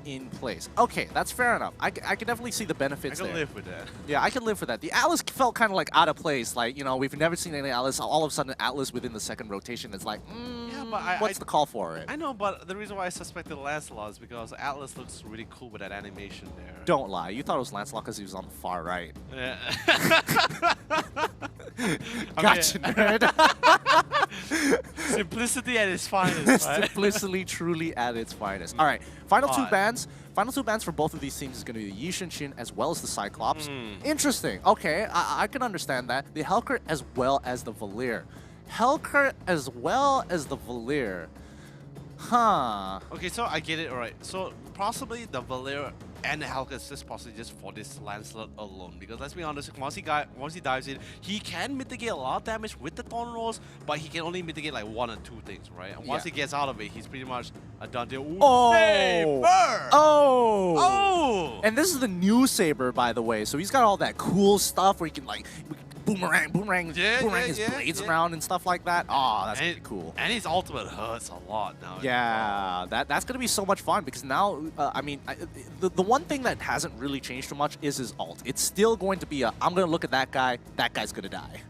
S3: in place. Okay, that's fair enough. I can definitely see the benefits there.
S4: I can live with that.
S3: Yeah, I can live with that. The Atlas felt kind of like out of place. Like, you know, we've never seen any Atlas. All of a sudden, Atlas within the second rotation. It's like,
S4: yeah, but
S3: what's the call for it?
S4: I know, but the reason why I suspected Lancelot is because Atlas looks really cool with that animation there.
S3: Don't lie. You thought it was Lancelot because he was on the far right.
S4: Yeah.
S3: Gotcha, nerd.
S4: Simplicity at its finest, right?
S3: Simplicity truly at its finest. All right, final two bans. Final two bans for both of these teams is going to be the Yi Shin as well as the Cyclops. Interesting. Okay, I can understand that. The Hellcurt as well as the Valir. Hellcurt as well as the Valir. Huh.
S4: Okay, so I get it, alright. So possibly the Valir and the Hellcurt is just possibly just for this Lancelot alone. Because let's be honest, once he dives in, he can mitigate a lot of damage with the Thorn Rolls, but he can only mitigate like 1 or 2 things, right? And once he gets out of it, he's pretty much a done deal. Ooh, Saber!
S3: Oh! And this is the new Saber, by the way. So he's got all that cool stuff where he can like boomerang his blades around and stuff like that. Oh, that's pretty cool.
S4: And his ultimate hurts a lot now.
S3: Yeah, that's going to be so much fun because now, I mean, the one thing that hasn't really changed too much is his ult. It's still going to be I'm going to look at that guy's going to die.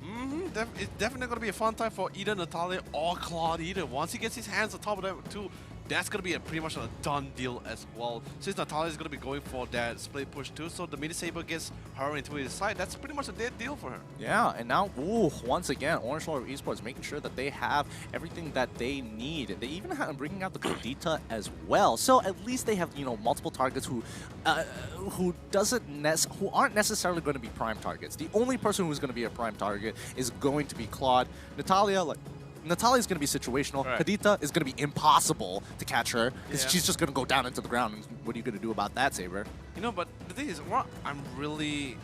S4: It's definitely going to be a fun time for either Natalia or Claude either. Once he gets his hands on top of them too, that's going to be pretty much a done deal as well. Since Natalia is going to be going for that split push too, so the mini Saber gets her into his side, that's pretty much a dead deal for her.
S3: Yeah, and now, once again, Orange Lord Esports making sure that they have everything that they need. They even have bringing out the Kadita as well. So at least they have, you know, multiple targets who aren't necessarily going to be prime targets. The only person who's going to be a prime target is going to be Claude. Natalia's going to be situational. Right. Kadita is going to be impossible to catch her because she's just going to go down into the ground. And what are you going to do about that, Saber?
S4: You know, but the thing is, what I'm really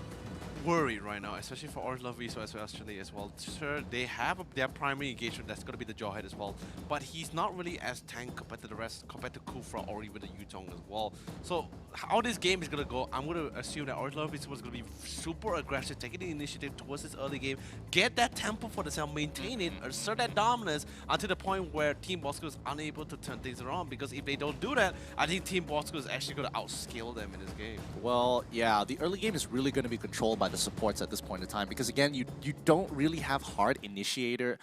S4: worried right now, especially for Orange Lord Esports actually as well. Sure, they have their primary engagement that's going to be the Jawhead as well, but he's not really as tank compared to the rest, compared to Kufra or even the Yutong as well. So how this game is going to go, I'm going to assume that Orange Lord Esports is going to be super aggressive, taking the initiative towards this early game, get that tempo for themselves, maintain it, assert that dominance until the point where Team Bosco is unable to turn things around, because if they don't do that, I think Team Bosco is actually going to outscale them in this game.
S3: Well, yeah, the early game is really going to be controlled by the supports at this point in time, because again, you don't really have hard initiators,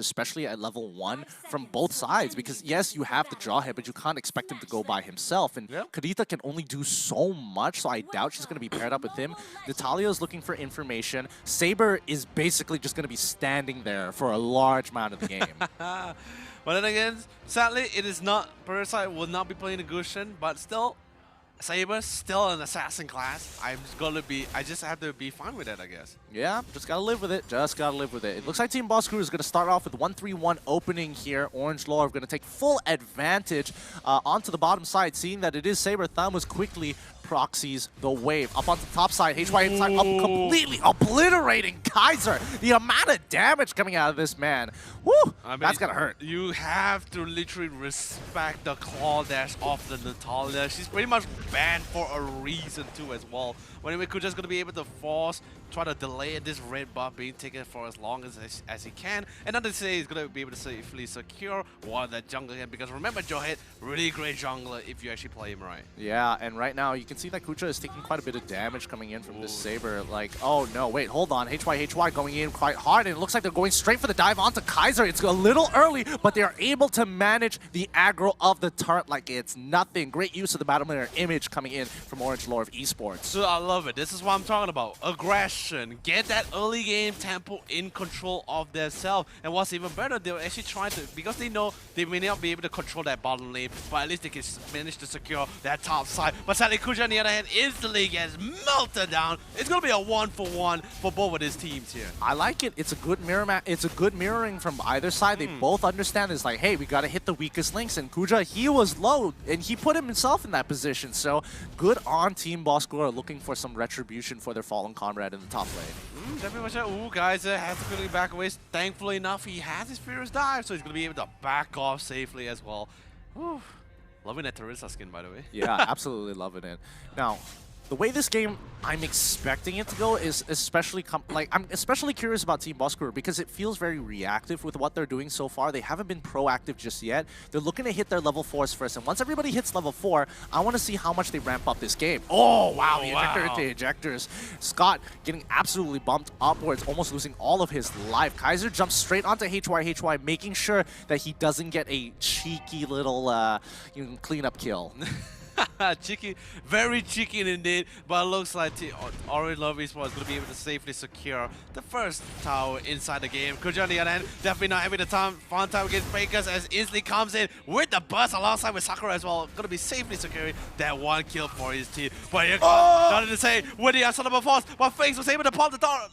S3: especially at level 1 from both sides, because yes, you have the Jawhead, but you can't expect him to go by himself, and Kadita can only do so much, so I doubt she's going to be paired up with him. Natalia is looking for information. Saber is basically just going to be standing there for a large amount of the game.
S4: But then again, sadly, it is not, Parasite will not be playing the Gusion, but still, Saber still an assassin class. I just have to be fine with that, I guess.
S3: Yeah, just gotta live with it. Just gotta live with it. It looks like Team Boss Crew is gonna start off with 1-3-1 opening here. Orange Lore are gonna take full advantage onto the bottom side, seeing that it is Saber. Thamus quickly proxies the wave. Up onto the top side, HY inside, up completely obliterating Kaiser. The amount of damage coming out of this man. Woo! I mean, that's gonna hurt.
S4: You have to literally respect the claw dash of the Natalia. She's pretty much banned for a reason too as well. When anyway, Kuja's gonna be able to try to delay this red buff being taken for as long as he can. And not to say he's gonna be able to safely secure while that jungle again, because remember, Jawhead, really great jungler if you actually play him right.
S3: Yeah, and right now you can see that Kuja is taking quite a bit of damage coming in from this Saber. Like, oh no, wait, hold on. HY going in quite hard, and it looks like they're going straight for the dive onto Kaiser. It's a little early, but they are able to manage the aggro of the turret like it's nothing. Great use of the Battle Mirror image coming in from Orange Lore of Esports.
S4: So I love it. This is what I'm talking about. Aggression. Get that early game tempo in control of themselves. And what's even better, they're actually trying to, because they know they may not be able to control that bottom lane, but at least they can manage to secure that top side. But sadly, Kuja on the other hand instantly gets melted down. It's going to be a 1-for-1 for both of these teams here.
S3: I like it. It's a good it's a good mirroring from either side. They both understand it's like, hey, we got to hit the weakest links. And Kuja, he was low, and he put himself in that position. So good on Team Boss Score, looking for some retribution for their fallen comrade in the top lane.
S4: Definitely much. Ooh, guys, has to quickly back away. Thankfully enough, he has his Furious Dive, so he's going to be able to back off safely as well. Ooh. Loving that Teresa skin, by the way.
S12: Yeah, absolutely loving it. Now, the way this game, I'm expecting it to go is especially I'm especially curious about Team Boskur because it feels very reactive with what they're doing so far. They haven't been proactive just yet. They're looking to hit their level 4s first, and once everybody hits level 4, I want to see how much they ramp up this game. Oh, wow, the ejector into ejectors. Scott getting absolutely bumped upwards, almost losing all of his life. Kaiser jumps straight onto HY, making sure that he doesn't get a cheeky little cleanup kill.
S4: Cheeky, very cheeky indeed, but it looks like Orange Love Esports is going to be able to safely secure the first tower inside the game. Kuja on the other hand, definitely not having the fun time against Fakers as Inslee comes in with the burst alongside with Sakura as well. Going to be safely securing that one kill for his team. But here comes, nothing to say, with the Unstoppable Force, but Fakes was able to pop the tower.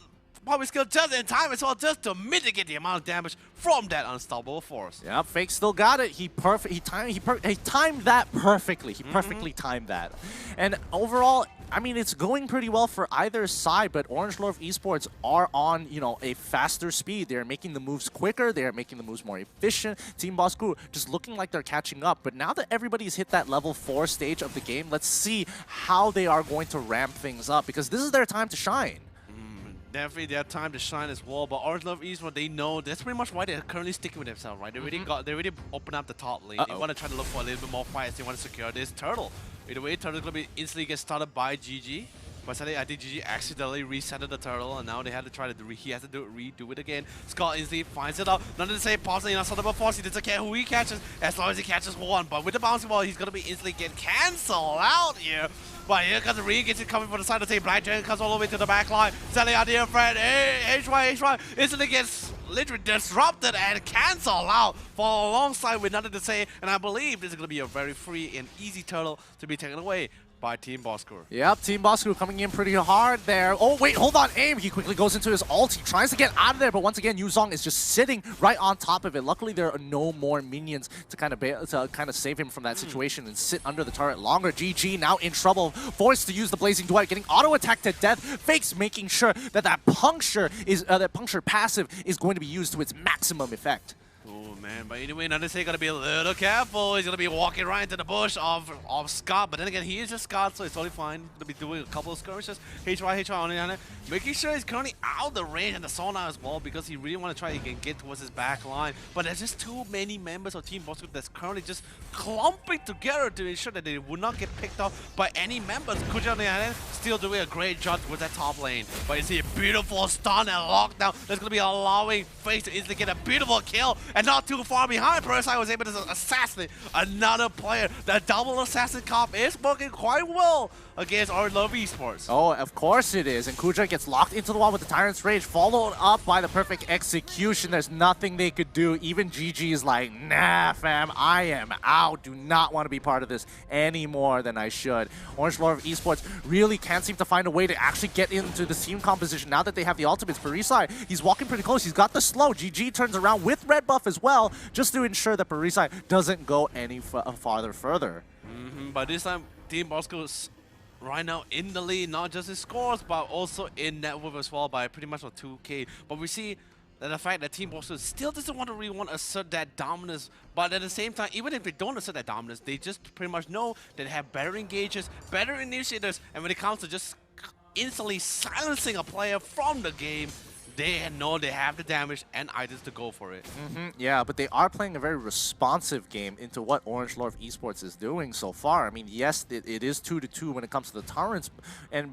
S4: Probably skill just in time as well, just to mitigate the amount of damage from that Unstoppable Force.
S12: Yeah, Fake still got it. He timed that perfectly. He perfectly timed that. And overall, I mean, it's going pretty well for either side, but Orange Love Esports are on, a faster speed. They're making the moves quicker. They're making the moves more efficient. Team Bosku just looking like they're catching up. But now that everybody's hit that level 4 stage of the game, let's see how they are going to ramp things up, because this is their time to shine.
S4: Definitely their time to shine as well, but Orange Love Esports, they know that's pretty much why they're currently sticking with themselves, right? They already opened up the top lane. They want to try to look for a little bit more fights. They want to secure this turtle. Either way, turtle's gonna be instantly get started by GG. But suddenly I think GG accidentally resetted the turtle, and now they had to try to redo it again. Scott instantly finds it up. None of the same possibly not Unstoppable Force. He doesn't care who he catches as long as he catches one. But with the bouncing ball, he's gonna be instantly get cancelled out here. But here comes the re-engage coming from the side of the team. Black Dragon comes all the way to the back line. Selling out here, Fred. HY instantly gets literally disrupted and cancelled out for alongside with nothing to say. And I believe this is going to be a very free and easy turtle to be taken away by Team Boskur.
S12: Yep, Team Boskur coming in pretty hard there. Oh, wait, hold on, aim. He quickly goes into his ult. He tries to get out of there, but once again, Yuzong is just sitting right on top of it. Luckily, there are no more minions to kind of save him from that situation and sit under the turret longer. GG now in trouble, forced to use the Blazing Dwight, getting auto-attacked to death. Fakes making sure that that puncture passive is going to be used to its maximum effect.
S4: Oh man, but anyway, Nandase gotta be a little careful. He's gonna be walking right into the bush of Scott, but then again, he is just Scott, so it's totally fine. Gonna be doing a couple of skirmishes. HY on it, making sure he's currently out of the range and the sauna as well, because he really want to try to get towards his back line. But there's just too many members of Team Bosku that's currently just clumping together to ensure that they would not get picked off by any members. Kuja on the other hand, still doing a great job with that top lane. But you see a beautiful stun and lockdown that's gonna be allowing Face to instantly get a beautiful kill. And not too far behind, Parasite was able to assassinate another player. The double assassin comp is working quite well against Orange Love Esports.
S12: Oh, of course it is. And Kuja gets locked into the wall with the Tyrant's Rage, followed up by the perfect execution. There's nothing they could do. Even GG is like, nah, fam, I am out. Do not want to be part of this any more than I should. Orange Love Esports really can't seem to find a way to actually get into the team composition now that they have the ultimates. Parisai, he's walking pretty close. He's got the slow. GG turns around with red buff as well, just to ensure that Parisai doesn't go any further.
S4: But this time, Team Bosku's right now in the lead, not just in scores, but also in net worth as well by pretty much 2K. But we see that the fact that Team Bosku still doesn't really want to assert that dominance, but at the same time, even if they don't assert that dominance, they just pretty much know that they have better engages, better initiators, and when it comes to just instantly silencing a player from the game, they know they have the damage and items to go for it.
S12: Yeah, but they are playing a very responsive game into what Orange Love Esports is doing so far. I mean, yes, it is 2-2 when it comes to the Torrents,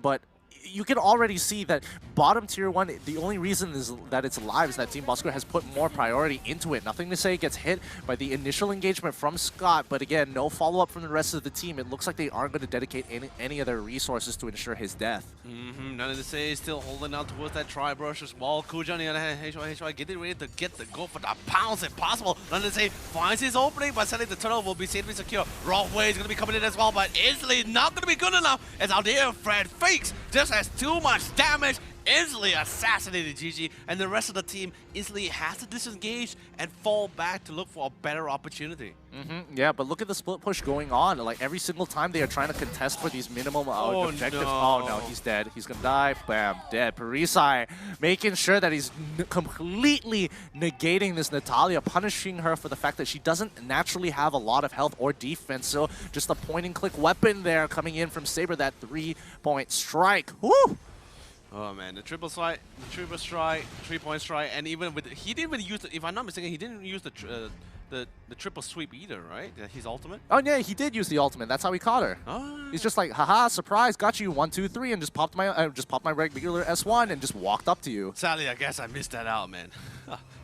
S12: but you can already see that bottom tier 1, the only reason is that it's alive is that Team Bosku has put more priority into it. Nothing to say it gets hit by the initial engagement from Scott, but again, no follow-up from the rest of the team. It looks like they aren't going to dedicate any of their resources to ensure his death.
S4: Nothing to say, still holding out towards that tri-brush as well. Kuja on the other hand, HY getting ready to get the go for the pounce if possible. Nothing to say, finds his opening, but suddenly the turtle will be safely secure. Wrong way is going to be coming in as well, but instantly not going to be good enough as Aldeia Fred Fakes just has too much damage instantly assassinated GG, and the rest of the team instantly has to disengage and fall back to look for a better opportunity.
S12: Yeah, but look at the split push going on. Like every single time they are trying to contest for these minimum objectives. Oh no, he's dead. He's gonna die. Bam, dead. Perisai making sure that he's completely negating this Natalia, punishing her for the fact that she doesn't naturally have a lot of health or defense. So just a point and click weapon there coming in from Saber, that 3-point strike. Woo!
S4: Oh man, the triple strike, 3-point strike, and even with he didn't even use the, if I'm not mistaken, he didn't use the triple sweep either, right? His ultimate?
S12: Oh yeah, he did use the ultimate. That's how he caught her.
S4: Oh.
S12: He's just like, haha, surprise, got you, 1, 2, 3, and just popped my regular S1 and just walked up to you.
S4: Sadly, I guess I missed that out, man.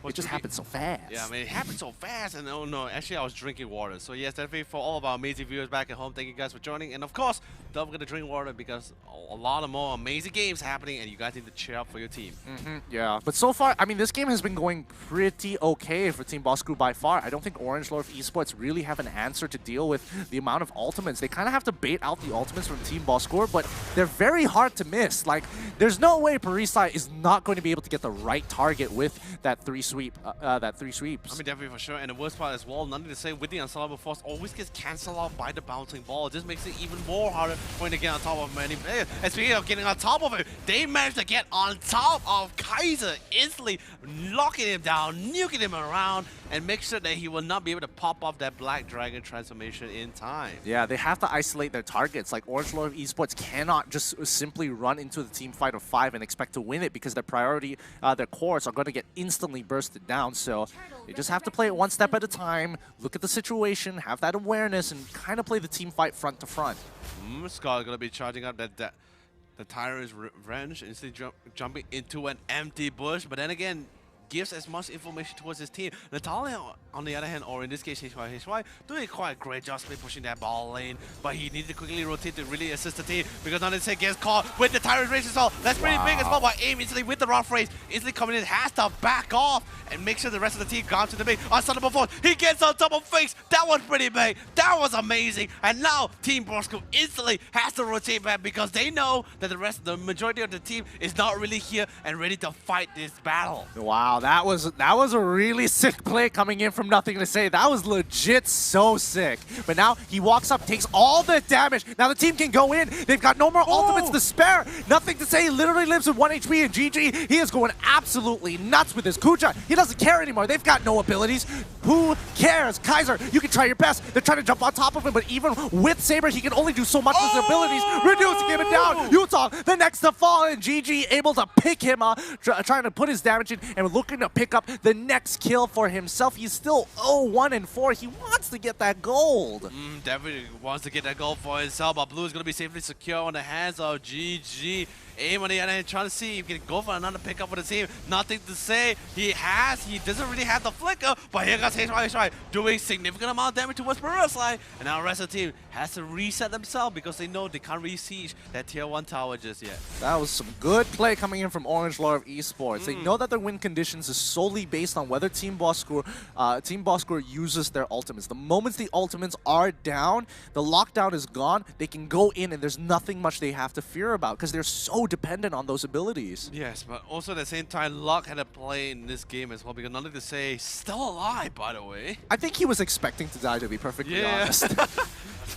S12: It just happened so fast.
S4: Yeah, I mean, it happened so fast, and oh no, actually I was drinking water. So yes, definitely for all of our amazing viewers back at home, thank you guys for joining. And of course, don't forget to drink water because a lot of more amazing games happening, and you guys need to cheer up for your team.
S12: Yeah, but so far, I mean, this game has been going pretty okay for Team Boss Crew by far. I don't think Orange Lord Esports really have an answer to deal with the amount of ultimates. They kind of have to bait out the ultimates from Team Boss Crew, but they're very hard to miss. Like, there's no way Perisai is not going to be able to get the right target with that 3 sweeps.
S4: I mean, definitely for sure. And the worst part as well, nothing to say with the Unstoppable Force always gets cancelled out by the bouncing ball. It just makes it even more harder for him to get on top of many players. And speaking of getting on top of it, they managed to get on top of Kaiser instantly, locking him down, nuking him around, and make sure that he will not be able to pop off that Black Dragon transformation in time.
S12: Yeah, they have to isolate their targets. Like, Orange Lord Esports cannot just simply run into the team fight of 5 and expect to win it because their priority, their cores are going to get instantly bursted down. So you just have to play it one step at a time, look at the situation, have that awareness, and kind of play the team fight front to front.
S4: Scott going to be charging up the Tyrant's Revenge, instantly jumping into an empty bush, but then again, gives as much information towards his team. Natalia, on the other hand, or in this case, HY, doing quite a great job pushing that ball lane, but he needed to quickly rotate to really assist the team because now they gets caught with the Tyrant Rage as well. That's pretty big as well, but AIM instantly with the rough race, instantly coming in, has to back off and make sure the rest of the team comes to the big. Unstoppable Force, he gets on top of Fakes. That was pretty big. That was amazing. And now Team Bosco instantly has to rotate back because they know that the majority of the team is not really here and ready to fight this battle.
S12: Wow, that was a really sick play coming in from Nothing to Say. That was legit so sick. But now he walks up, takes all the damage. Now the team can go in. They've got no more ultimates to spare. Nothing to Say literally lives with 1 HP, and GG, he is going absolutely nuts with his Kuja. He doesn't care anymore. They've got no abilities. Who cares? Kaiser, you can try your best. They're trying to jump on top of him, but even with Saber, he can only do so much with his abilities. Reduce, give it down. Utah, the next to fall, and GG able to pick him up, trying to put his damage in, and looking to pick up the next kill for himself. He's still 0-1-4. He wants to get that gold.
S4: Definitely wants to get that gold for himself, but Blue is going to be safely secure on the hands of GG. AIM on the other hand, trying to see if he can go for another pickup for the team. Nothing to say. He doesn't really have the flicker, but here comes HY doing significant amount of damage towards Perisai. And now the rest of the team has to reset themselves because they know they can't re-siege that tier 1 tower just yet.
S12: That was some good play coming in from Orange Lord Esports. They know that their win conditions is solely based on whether Team Boss Crew uses their ultimates. The moments the ultimates are down, the lockdown is gone, they can go in and there's nothing much they have to fear about because they're so dependent on those abilities.
S4: Yes, but also at the same time, Luck had a play in this game as well because Nothing to Say, still alive, by the way.
S12: I think he was expecting to die, to be perfectly honest.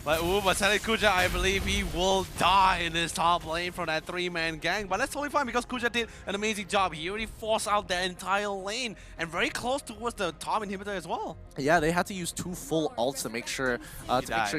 S4: But Sally Kuja, I believe he will die in this top lane from that 3-man gang. But that's totally fine because Kuja did an amazing job. He already forced out the entire lane and very close towards the top inhibitor as well.
S12: Yeah, they had to use 2 full ults to make sure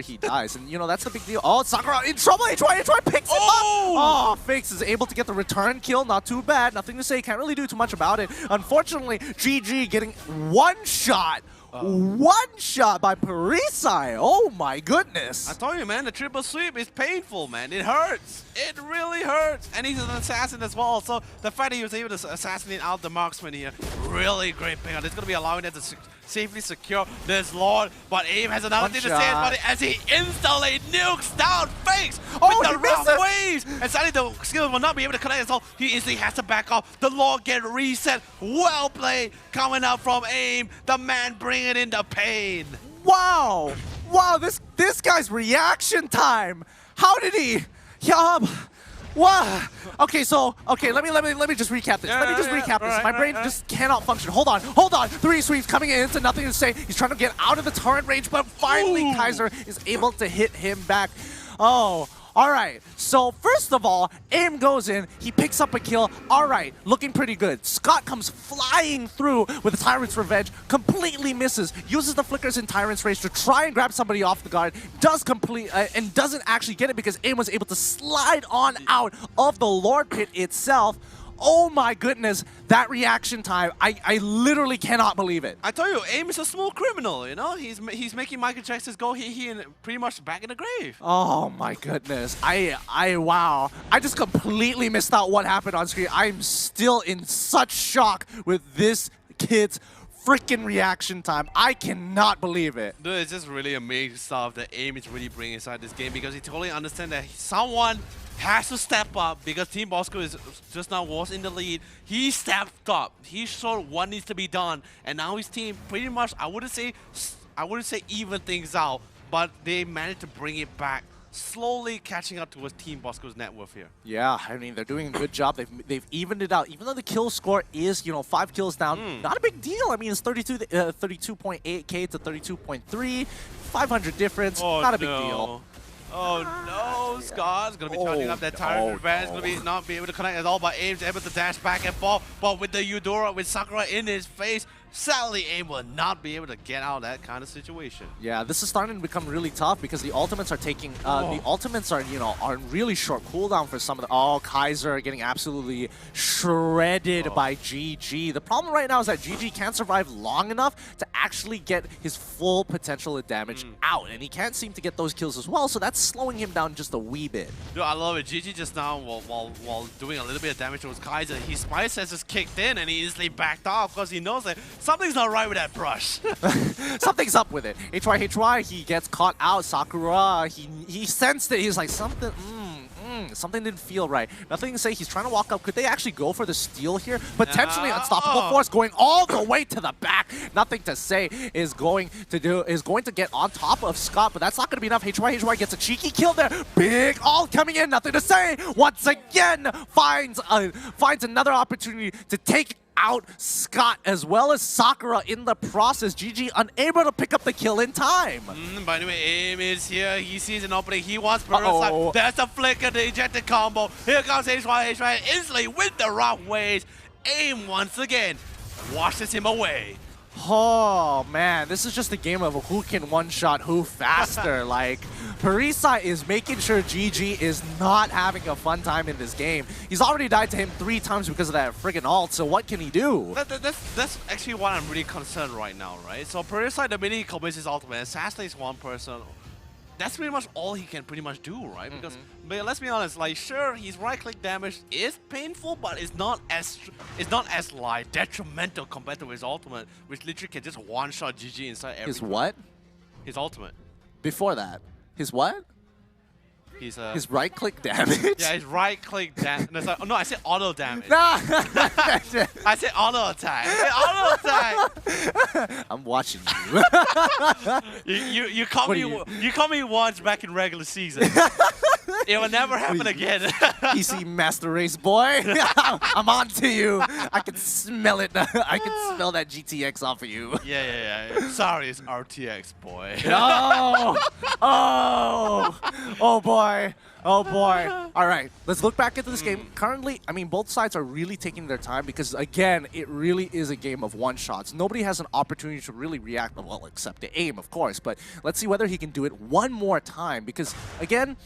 S12: he dies. And you know, that's the big deal. Oh, Sakura in trouble. HY picks him up. Oh, Fakes is able to get the return kill. Not too bad. Nothing to say. Can't really do too much about it. Unfortunately, GG getting one shot by Perisai. Oh my goodness.
S4: I told you, man, the triple sweep is painful, man. It hurts. It really hurts. And he's an assassin as well. So the fact that he was able to assassinate out the marksman here, really great pickup. It's going to be allowing them to safely secure this Lord. But AIM has another thing to say about it as he instantly nukes down Fakes with the rough waves. And sadly, the skill will not be able to connect, so he instantly has to back off. The Lord get reset. Well played coming up from AIM. The man bringing in the pain.
S12: Wow, this guy's reaction time. How did he?
S3: What? Okay, so let me just recap this. Let me just recap this. My brain just cannot function. Hold on. 3 sweeps coming in to nothing to say. He's trying to get out of the turret range, but finally Kaiser is able to hit him back. Oh. All right, so first of all, AIM goes in, he picks up a kill. All right, looking pretty good. Scott comes flying through with the Tyrant's Revenge, completely misses, uses the flickers in Tyrant's Rage to try and grab somebody off the guard, does complete, and doesn't actually get it because AIM was able to slide on out of the Lord Pit itself. Oh my goodness, that reaction time, I literally cannot believe it.
S4: I tell you, AIM is a small criminal, you know? He's making Michael Jackson go he and pretty much back in the grave.
S3: Oh my goodness. Wow. I just completely missed out what happened on screen. I'm still in such shock with this kid's freaking reaction time. I cannot believe it.
S4: Dude, it's just really amazing stuff that AIM is really bringing inside this game because he totally understands that someone has to step up because Team Bosco is just now was in the lead. He stepped up. He showed what needs to be done, and now his team pretty much I wouldn't say even things out, but they managed to bring it back, slowly catching up towards Team Bosco's net worth here.
S3: Yeah, I mean they're doing a good job. They've evened it out, even though the kill score is 5 kills down. Not a big deal. I mean it's 32.8k to 32.3, 500 difference. Not a big deal.
S4: Oh no, Scott's gonna be charging up that Tyrant Revenge, gonna not be able to connect at all, but AIM's able to dash back and fall. But with the Eudora, with Sakura in his face, sadly AIM will not be able to get out of that kind of situation.
S3: Yeah, this is starting to become really tough because the ultimates are taking, the ultimates are, are really short cooldown for some of the, Kaiser getting absolutely shredded by GG. The problem right now is that GG can't survive long enough to actually get his full potential of damage out, and he can't seem to get those kills as well, so that's slowing him down just a wee bit.
S4: Dude, I love it. GG just now, while doing a little bit of damage towards Kaiser, his Spy Senses kicked in and he easily backed off because he knows that something's not right with that brush.
S3: Something's up with it. HY, he gets caught out. Sakura, he sensed it. He's like, something didn't feel right. Nothing to say. He's trying to walk up. Could they actually go for the steal here? Potentially unstoppable force going all the way to the back. Nothing to say is going to get on top of Scott, but that's not going to be enough. HY gets a cheeky kill there. Big ult coming in. Nothing to say. Once again, finds another opportunity to take out Scott as well as Sakura in the process. GG unable to pick up the kill in time.
S4: By the way, AIM is here. He sees an opening. He wants Parasite. There's a flicker, the ejected combo. Here comes HY instantly with the rock waves. AIM once again washes him away.
S3: Oh man, this is just a game of who can one-shot who faster. Like, Parasite is making sure GG is not having a fun time in this game. He's already died to him 3 times because of that friggin' ult, so what can he do?
S4: That's actually what I'm really concerned right now, right? So Parasite, the minute he commits his ultimate, assassinates one person, that's pretty much all he can pretty much do, right? Because, but let's be honest, like, sure, his right-click damage is painful, but it's not as like detrimental compared to his ultimate, which literally can just one-shot GG inside every.
S3: His what?
S4: His ultimate.
S3: Before that, his what? His right-click damage?
S4: Yeah, his right-click damage. No, I said auto damage.
S3: No!
S4: I said auto attack. Auto attack.
S3: I'm watching you.
S4: you caught me once back in regular season. It will never happen again.
S3: Easy Master Race boy. I'm on to you. I can smell it. I can smell that GTX off of you.
S4: Yeah. Sorry, it's RTX boy.
S3: No! Oh boy. Oh boy. All right, let's look back into this game. Currently, I mean, both sides are really taking their time because, again, it really is a game of one-shots. Nobody has an opportunity to really react, well, except the AIM, of course. But let's see whether he can do it one more time because, again,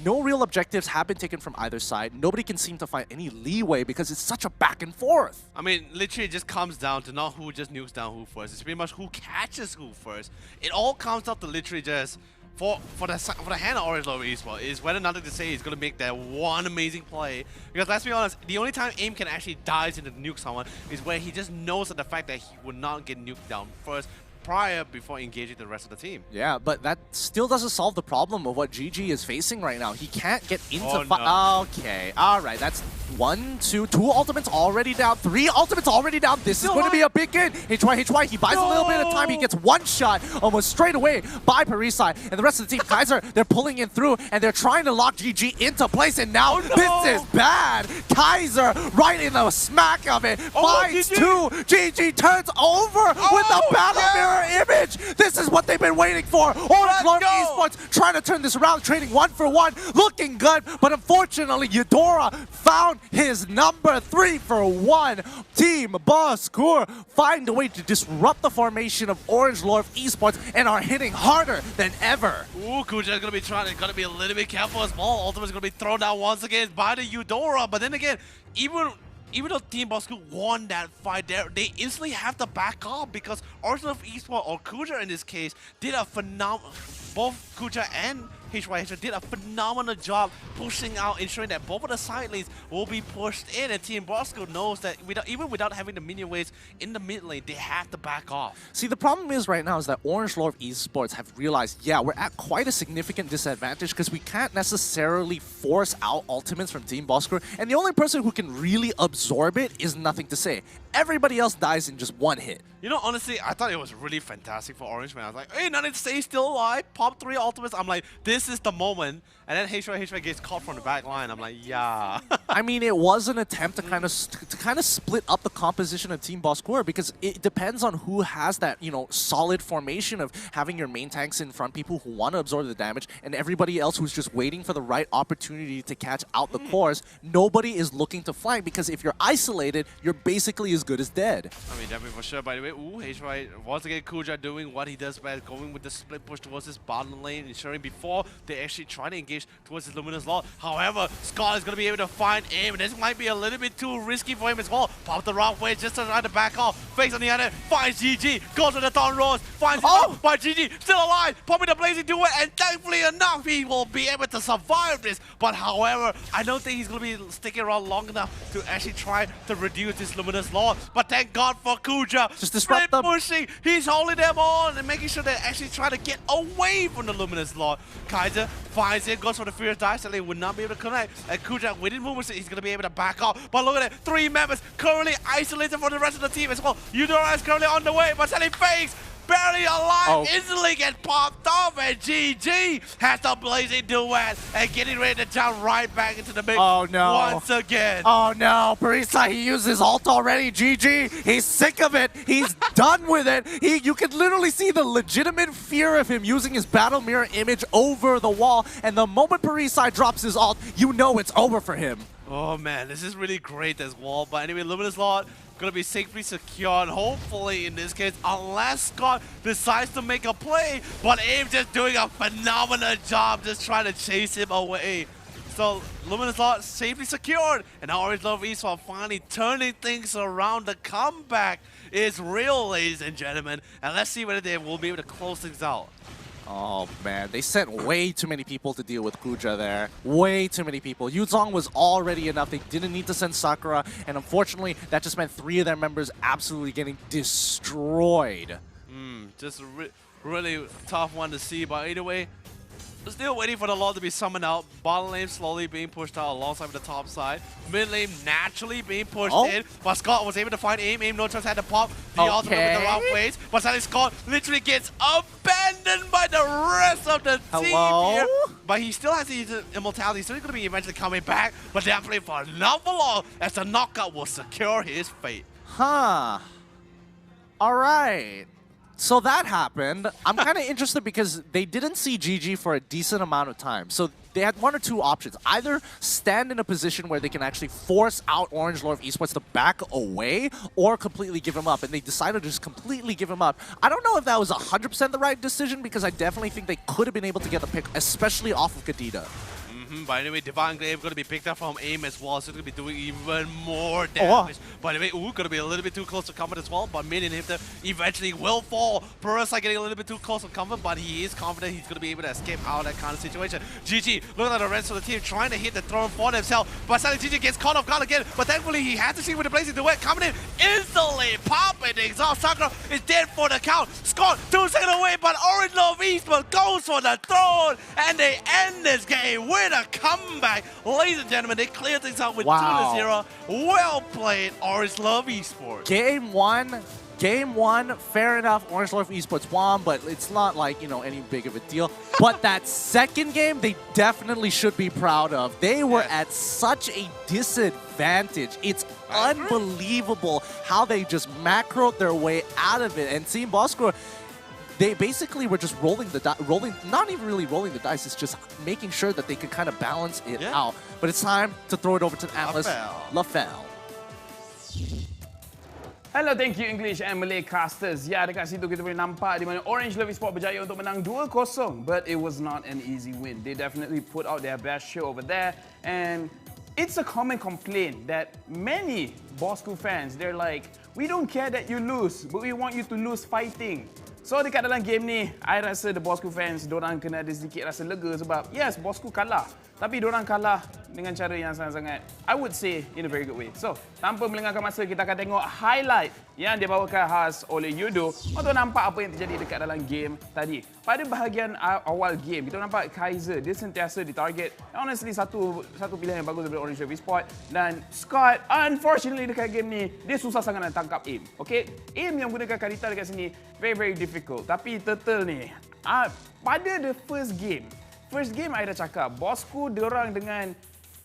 S3: no real objectives have been taken from either side. Nobody can seem to find any leeway because it's such a back and forth.
S4: I mean, literally it just comes down to not who just nukes down who first. It's pretty much who catches who first. It all comes down to literally just for the hand of Orange Lover Esports is whether or not to say he's going to make that one amazing play. Because let's be honest, the only time AIM can actually dive into nuke someone is where he just knows that the fact that he would not get nuked down first prior before engaging the rest of the team.
S12: Yeah, but that still doesn't solve the problem of what GG is facing right now. He can't get into Okay, alright, that's 1, 2 ultimates already down, 3 ultimates already down. This is going to be a big game. HY, he buys a little bit of time. He gets one shot almost straight away by Perisai. And the rest of the team, Kaiser, they're pulling in through and they're trying to lock GG into place. And now this is bad. Kaiser right in the smack of it. Finds 2. GG turns over with the battle mirror image. This is what they've been waiting for. Orange Lord Esports trying to turn this around, trading 1 for 1, looking good. But unfortunately, Eudora found his number 3 for 1. Team Boskur find a way to disrupt the formation of Orange Lord Esports and are hitting harder than ever.
S4: Ooh, Kuja's gonna be gotta be a little bit careful as well. Ultimate's gonna be thrown down once again by the Eudora. But then again, even though Team Boskur won that fight there, they instantly have to back off because Orange Lord Esports, or Kuja in this case, did a phenomenal. Both Kuja and HYH did a phenomenal job pushing out, ensuring that both of the side lanes will be pushed in, and Team Bosco knows that even without having the minion waves in the mid lane, they have to back off.
S12: See, the problem is right now is that Orange Lord Esports have realized, yeah, we're at quite a significant disadvantage because we can't necessarily force out ultimates from Team Bosco, and the only person who can really absorb it is Nothing to Say. Everybody else dies in just one hit.
S4: You know, honestly, I thought it was really fantastic for Orange, man. I was like, hey, Nothing to Say still alive, pop 3 ultimates. I'm like, this is the moment. And then HY gets caught from the back line. I'm like, yeah.
S12: I mean, it was an attempt to kind of split up the composition of Team Boskur because it depends on who has that, you know, solid formation of having your main tanks in front, people who want to absorb the damage, and everybody else who's just waiting for the right opportunity to catch out the cores. Nobody is looking to flank because if you're isolated, you're basically as good as dead.
S4: I mean, definitely for sure. By the way, ooh, HY, once again, Kuja doing what he does best, going with the split push towards his bottom lane, ensuring before they actually try to engage towards his Luminous Lord. However, Scott is going to be able to find aim, and this might be a little bit too risky for him as well. Pop the wrong way just to try to back off. Face on the other, finds GG, goes to the Thorn Rose, finds him by GG, still alive, popping the Blazing Duet, and thankfully enough, he will be able to survive this. But however, I don't think he's going to be sticking around long enough to actually try to reduce this Luminous Lord. But thank God for Kuja.
S12: Just disrupt them.
S4: Pushing, he's holding them on and making sure they actually try to get away from the Luminous Lord. Kaiser finds it, goes for the Fierce Dive, so they would not be able to connect. And Kuja, within movements, he's going to be able to back off. But look at it, 3 members currently isolated from the rest of the team as well. Eudora is currently on the way, but Sally fakes. Barely alive, instantly get popped off, and GG has the Blazing Duet and getting ready to jump right back into the mix once again.
S12: Oh no, Parisa, he used his ult already, GG. He's sick of it. He's done with it. You can literally see the legitimate fear of him using his battle mirror image over the wall, and the moment Parisa drops his ult, you know it's over for him.
S4: Oh man, this is really great as well. But anyway, Luminous Lord gonna be safely secured, hopefully in this case, unless Scott decides to make a play. But AIM just doing a phenomenal job just trying to chase him away. So Luminous Lord safely secured, and now Orange Lord Esports finally turning things around. The comeback is real, ladies and gentlemen, and let's see whether they will be able to close things out.
S12: Oh man, they sent way too many people to deal with Kuja there. Way too many people. Yuzong was already enough. They didn't need to send Sakura, and unfortunately, that just meant 3 of their members absolutely getting destroyed.
S4: Just a really tough one to see, but either way, still waiting for the Lord to be summoned out. Bottom lane slowly being pushed out alongside with the top side. Mid lane naturally being pushed in. But Scott was able to find aim. Aim no chance had to pop the ultimate with the wrong ways. But suddenly Scott literally gets abandoned by the rest of the team here. But he still has his immortality. He's still going to be eventually coming back. But definitely for not for long, as the knockout will secure his fate.
S12: Huh. Alright. So that happened. I'm kind of interested because they didn't see GG for a decent amount of time. So they had 1 or 2 options. Either stand in a position where they can actually force out Orange Lord Esports to back away or completely give him up. And they decided to just completely give him up. I don't know if that was 100% the right decision because I definitely think they could have been able to get the pick, especially off of Kadita.
S4: By the way, Divine Glaive going to be picked up from aim as well, so it's going to be doing even more damage. By the way, going to be a little bit too close to comfort as well, but mid inhibitor eventually will fall. Parasite getting a little bit too close to comfort, but he is confident he's going to be able to escape out of that kind of situation. GG, looking at the rest of the team, trying to hit the throne for themselves, but suddenly GG gets caught off guard again, but thankfully he has to see with the Blazing Duet coming in, instantly popping the exhaust. Sakura is dead for the count. Scott 2 seconds away, but Orange Love Esports goes for the throne, and they end this game with a comeback. Ladies and gentlemen, they clear things out with 2-0. Well played, Orange Love Esports.
S3: Game one, fair enough, Orange Love Esports won, but it's not like, you know, any big of a deal. But that second game, they definitely should be proud of. They were at such a disadvantage. It's unbelievable how they just macroed their way out of it. And Team Bosco, they basically were just rolling the dice, not even really rolling the dice, it's just making sure that they could kind of balance it out. But it's time to throw it over to Atlas Lafell.
S10: Hello, thank you English and Malay casters. Ya, dekat situ kita boleh nampak di mana Orange Love Esports berjaya untuk menang 2-0, but it was not an easy win. They definitely put out their best show over there, and it's a common complaint that many Bosco fans, they're like, we don't care that you lose, but we want you to lose fighting. So dekat dalam game ni, I rasa the Bosco fans, dorang kena ada sedikit rasa lega sebab yes, Bosco kalah. Tapi dorang kalah dengan cara yang sangat-sangat, I would say, in a very good way. So, tanpa melengahkan masa, kita akan tengok highlight yang dibawakan khas oleh Yudo untuk nampak apa yang terjadi dekat dalam game tadi. Pada bahagian awal game, kita nampak Kaiser, dia sentiasa ditarget. Honestly, satu pilihan yang bagus daripada Orange Love Esports. Dan Scott, unfortunately dekat game ni, dia susah sangat nak tangkap aim. Okay? Aim yang gunakan Karita dekat sini, very, very difficult. Tapi Turtle ni, pada the first game, I dah cakap, Bosco diorang dengan...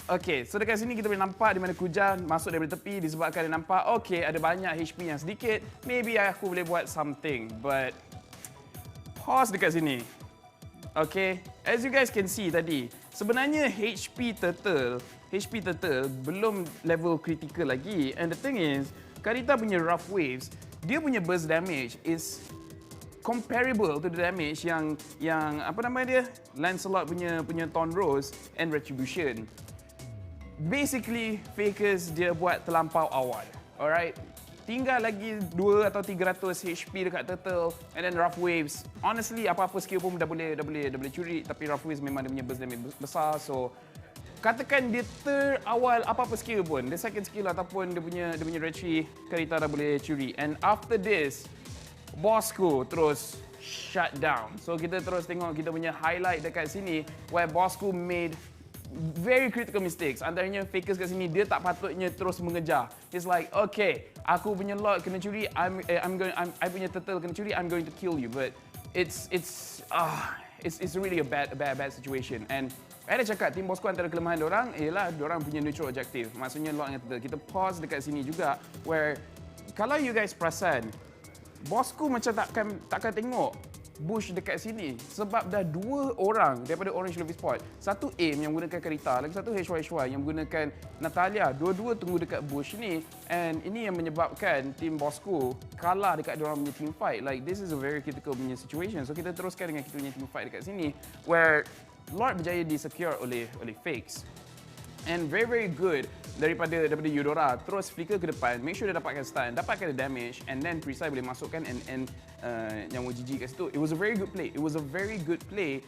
S10: Okay, so dekat sini kita boleh nampak di mana Kujan masuk daripada tepi disebabkan dia nampak, okay, ada banyak HP yang sedikit, maybe aku boleh buat something, but... Pause dekat sini. Okay, as you guys can see tadi, sebenarnya HP Turtle belum level critical lagi, and the thing is, Karita punya Rough Waves, dia punya burst damage is comparable to the damage yang apa nama dia, Lancelot punya Thorn Rose and Retribution. Basically, Fakers dia buat terlampau awal. Alright, tinggal lagi 200 atau 300 HP dekat Turtle, and then Rough Waves. Honestly, apa-apa skill pun dah boleh curi, tapi Rough Waves memang dia punya burst damage besar, so katakan dia terawal apa-apa skill pun, the second skill ataupun dia punya retry, Karita dah boleh curi. And after this, Bosco terus shut down. So kita terus tengok kita punya highlight dekat sini where Bosco made very critical mistakes. Antaranya Fakers kat sini, dia tak patutnya terus mengejar. It's like, okay, aku punya Lord kena curi, I punya Turtle kena curi, I'm going to kill you. But it's really a bad situation. And I dah cakap, Team Bosco antara kelemahan diorang ialah diorang punya neutral objective. Maksudnya Lord dengan Turtle. Kita pause dekat sini juga where kalau you guys perasan, Bosco macam takkan tengok Bush dekat sini sebab dah 2 orang daripada Orange Love Esports. Satu aim yang menggunakan Karita, lagi satu HYHY yang menggunakan Natalia. Dua-dua tunggu dekat Bush ni, and ini yang menyebabkan Team Bosco kalah dekat diorang punya team fight. Like, this is a very critical punya situation. So kita teruskan dengan kita punya team fight dekat sini where Lord berjaya di-secure oleh Fakes. And very, very good daripada Eudora. Terus flicker ke depan, make sure dia dapatkan stun, dapatkan damage, and then Prisai boleh masukkan and yang GG kat situ. It was a very good play.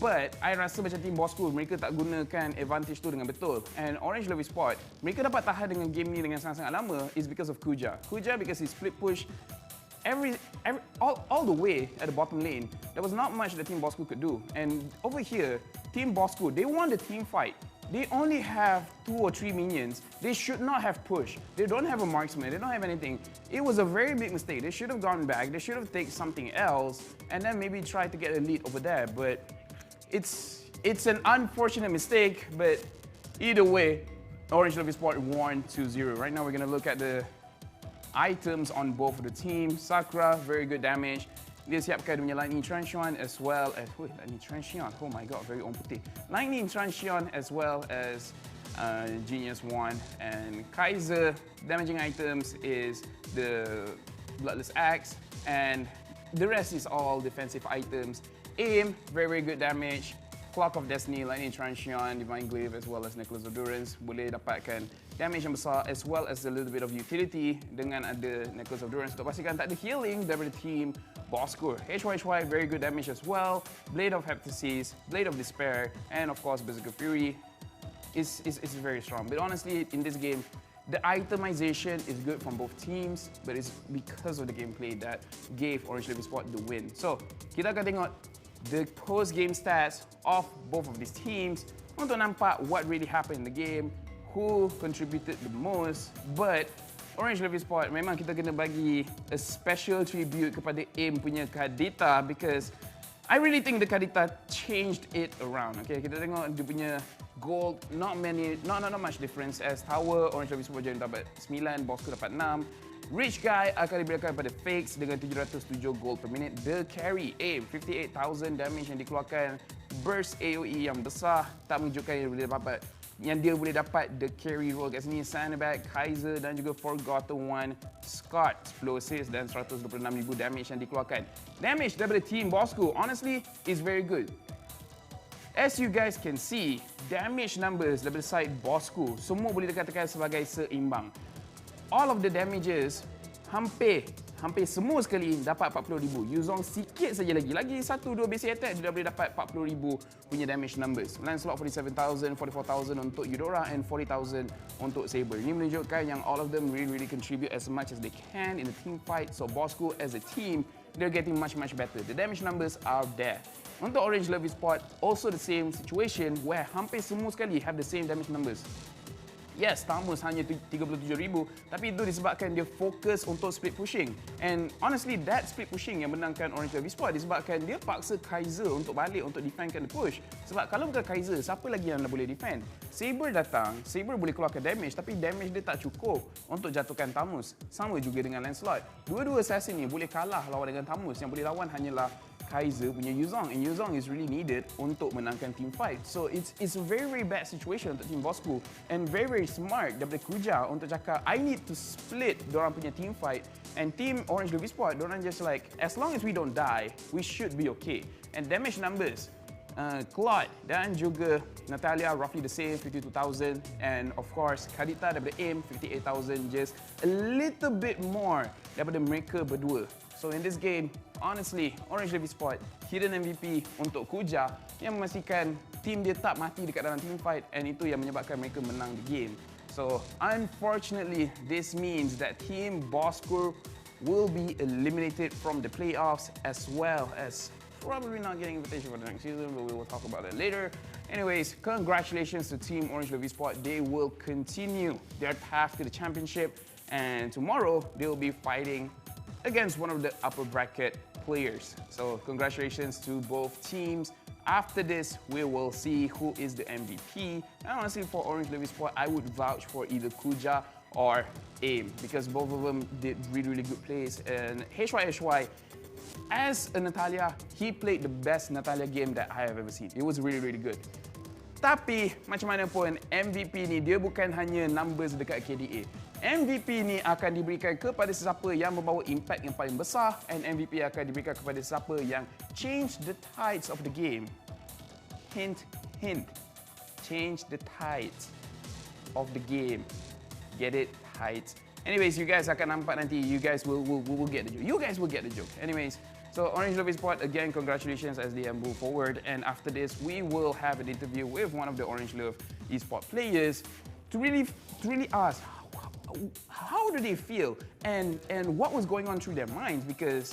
S10: But I rasa macam Team Bosco, mereka tak gunakan advantage tu dengan betul. And Orange Love Esports, mereka dapat tahan dengan game ni dengan sangat-sangat lama is because of Kuja. Kuja because he split push all the way at the bottom lane. There was not much that Team Bosco could do. And over here, Team Bosco, they won the team fight. They only have 2 or 3 minions. They should not have pushed. They don't have a marksman. They don't have anything. It was a very big mistake. They should have gone back. They should have taken something else and then maybe try to get a lead over there. But it's an unfortunate mistake. But either way, Orange Love Esports won 2-0. Right now, we're going to look at the items on both of the teams. Sakura, very good damage. Dia siapkan dia punya Lightning Transhuan as well as... Lightning Transhuan, oh my god, very on putih. Lightning Transhuan as well as Genius 1. And Kaiser, damaging items is the Bloodless Axe. And the rest is all defensive items. Aim, very, very good damage. Clock of Destiny, Lightning Transient, Divine Glaive as well as Necklace of Endurance boleh dapatkan damage yang besar as well as a little bit of utility dengan ada Necklace of Endurance untuk pastikan tak ada healing daripada team Bosco. HYHY very good damage as well. Blade of Heptasis, Blade of Despair, and of course Berserker Fury is very strong. But honestly, in this game, the itemization is good from both teams, but it's because of the gameplay that gave Orange Levi Sport the win. So, kita akan tengok the post-game stats of both of these teams untuk nampak what really happened in the game, who contributed the most. But Orange Levi Sport, memang kita kena bagi a special tribute kepada AIM punya Kadita because I really think the Kadita changed it around. Okay, kita tengok dia punya gold, not much difference as Tower, Orange Levi Sport jadi dapat 9, Bosco dapat 6. Rich Guy akan diberikan pada Fakes dengan 707 gold per minute. The Carry, AIM, 58,000 damage yang dikeluarkan. Burst AoE yang besar, tak menunjukkan yang dia boleh dapat the carry role kat sini. Sandbag, Kaiser dan juga Forgotten One, Scott, Explosives dan 126,000 damage yang dikeluarkan. Damage daripada team Bosco, honestly, is very good. As you guys can see, damage numbers daripada side Bosco semua boleh dikatakan sebagai seimbang. All of the damages hampir semua sekali dapat 40,000. Yuzong sikit saja lagi 1-2 basic attack dia dah boleh dapat 40,000 punya damage numbers. Lancelot 47,000, 44,000 untuk Eudora and 40,000 untuk Saber. Ini menunjukkan yang all of them really contribute as much as they can in the team fight. So Bosco as a team, they're getting much better. The damage numbers are there. Untuk Orange Levi Sport, also the same situation where hampir semua sekali have the same damage numbers. Yes, Tamus hanya 37,000, tapi itu disebabkan dia fokus untuk split pushing. And honestly, that split pushing yang menangkan Orange Levi Sport disebabkan dia paksa Kaiser untuk balik untuk defendkan the push. Sebab kalau bukan Kaiser, siapa lagi yang boleh defend? Saber datang, Saber boleh keluarkan damage, tapi damage dia tak cukup untuk jatuhkan Tamus. Sama juga dengan Lancelot. Dua-dua assassin ni boleh kalah lawan dengan Tamus. Yang boleh lawan hanyalah Kaiser punya Yuzong, and Yuzong is really needed untuk menangkan team fight. So it's a very bad situation untuk team Bosco, and very smart daripada Kuja untuk cakap I need to split dorang punya team fight, and team Orange Levi Sport dorang just like as long as we don't die, we should be okay. And damage numbers, Claude dan juga Natalia roughly the same, 52,000, and of course Kadita daripada AIM 58,000, just a little bit more daripada mereka berdua. So in this game, honestly, Orange Levi Sport hidden MVP untuk Kuja yang memastikan tim dia tak mati dekat dalam team fight, and itu yang menyebabkan mereka menang the game. So unfortunately, this means that team Bosco will be eliminated from the playoffs as well as probably not getting invitation for the next season, but we will talk about that later. Anyways, congratulations to Team Orange Levi Sport. They will continue their path to the championship, and tomorrow they will be fighting against one of the upper bracket players. So congratulations to both teams. After this, we will see who is the MVP. And honestly, for Orange Levi Sport, I would vouch for either Kuja or AIM because both of them did really good plays. And HYHY, as a Natalia, he played the best Natalia game that I have ever seen. It was really good. Tapi macam mana pun, MVP ni dia bukan hanya numbers dekat KDA. MVP ni akan diberikan kepada sesiapa yang membawa impact yang paling besar, and MVP akan diberikan kepada sesiapa yang change the tides of the game. Hint. Change the tides of the game. Get it? Tides. Anyways, you guys akan nampak nanti. You guys will get the joke. You guys will get the joke. Anyways, so Orange Levi Sport, again, congratulations as they move forward. And after this, we will have an interview with one of the Orange Love eSport players to really ask how do they feel and what was going on through their minds, because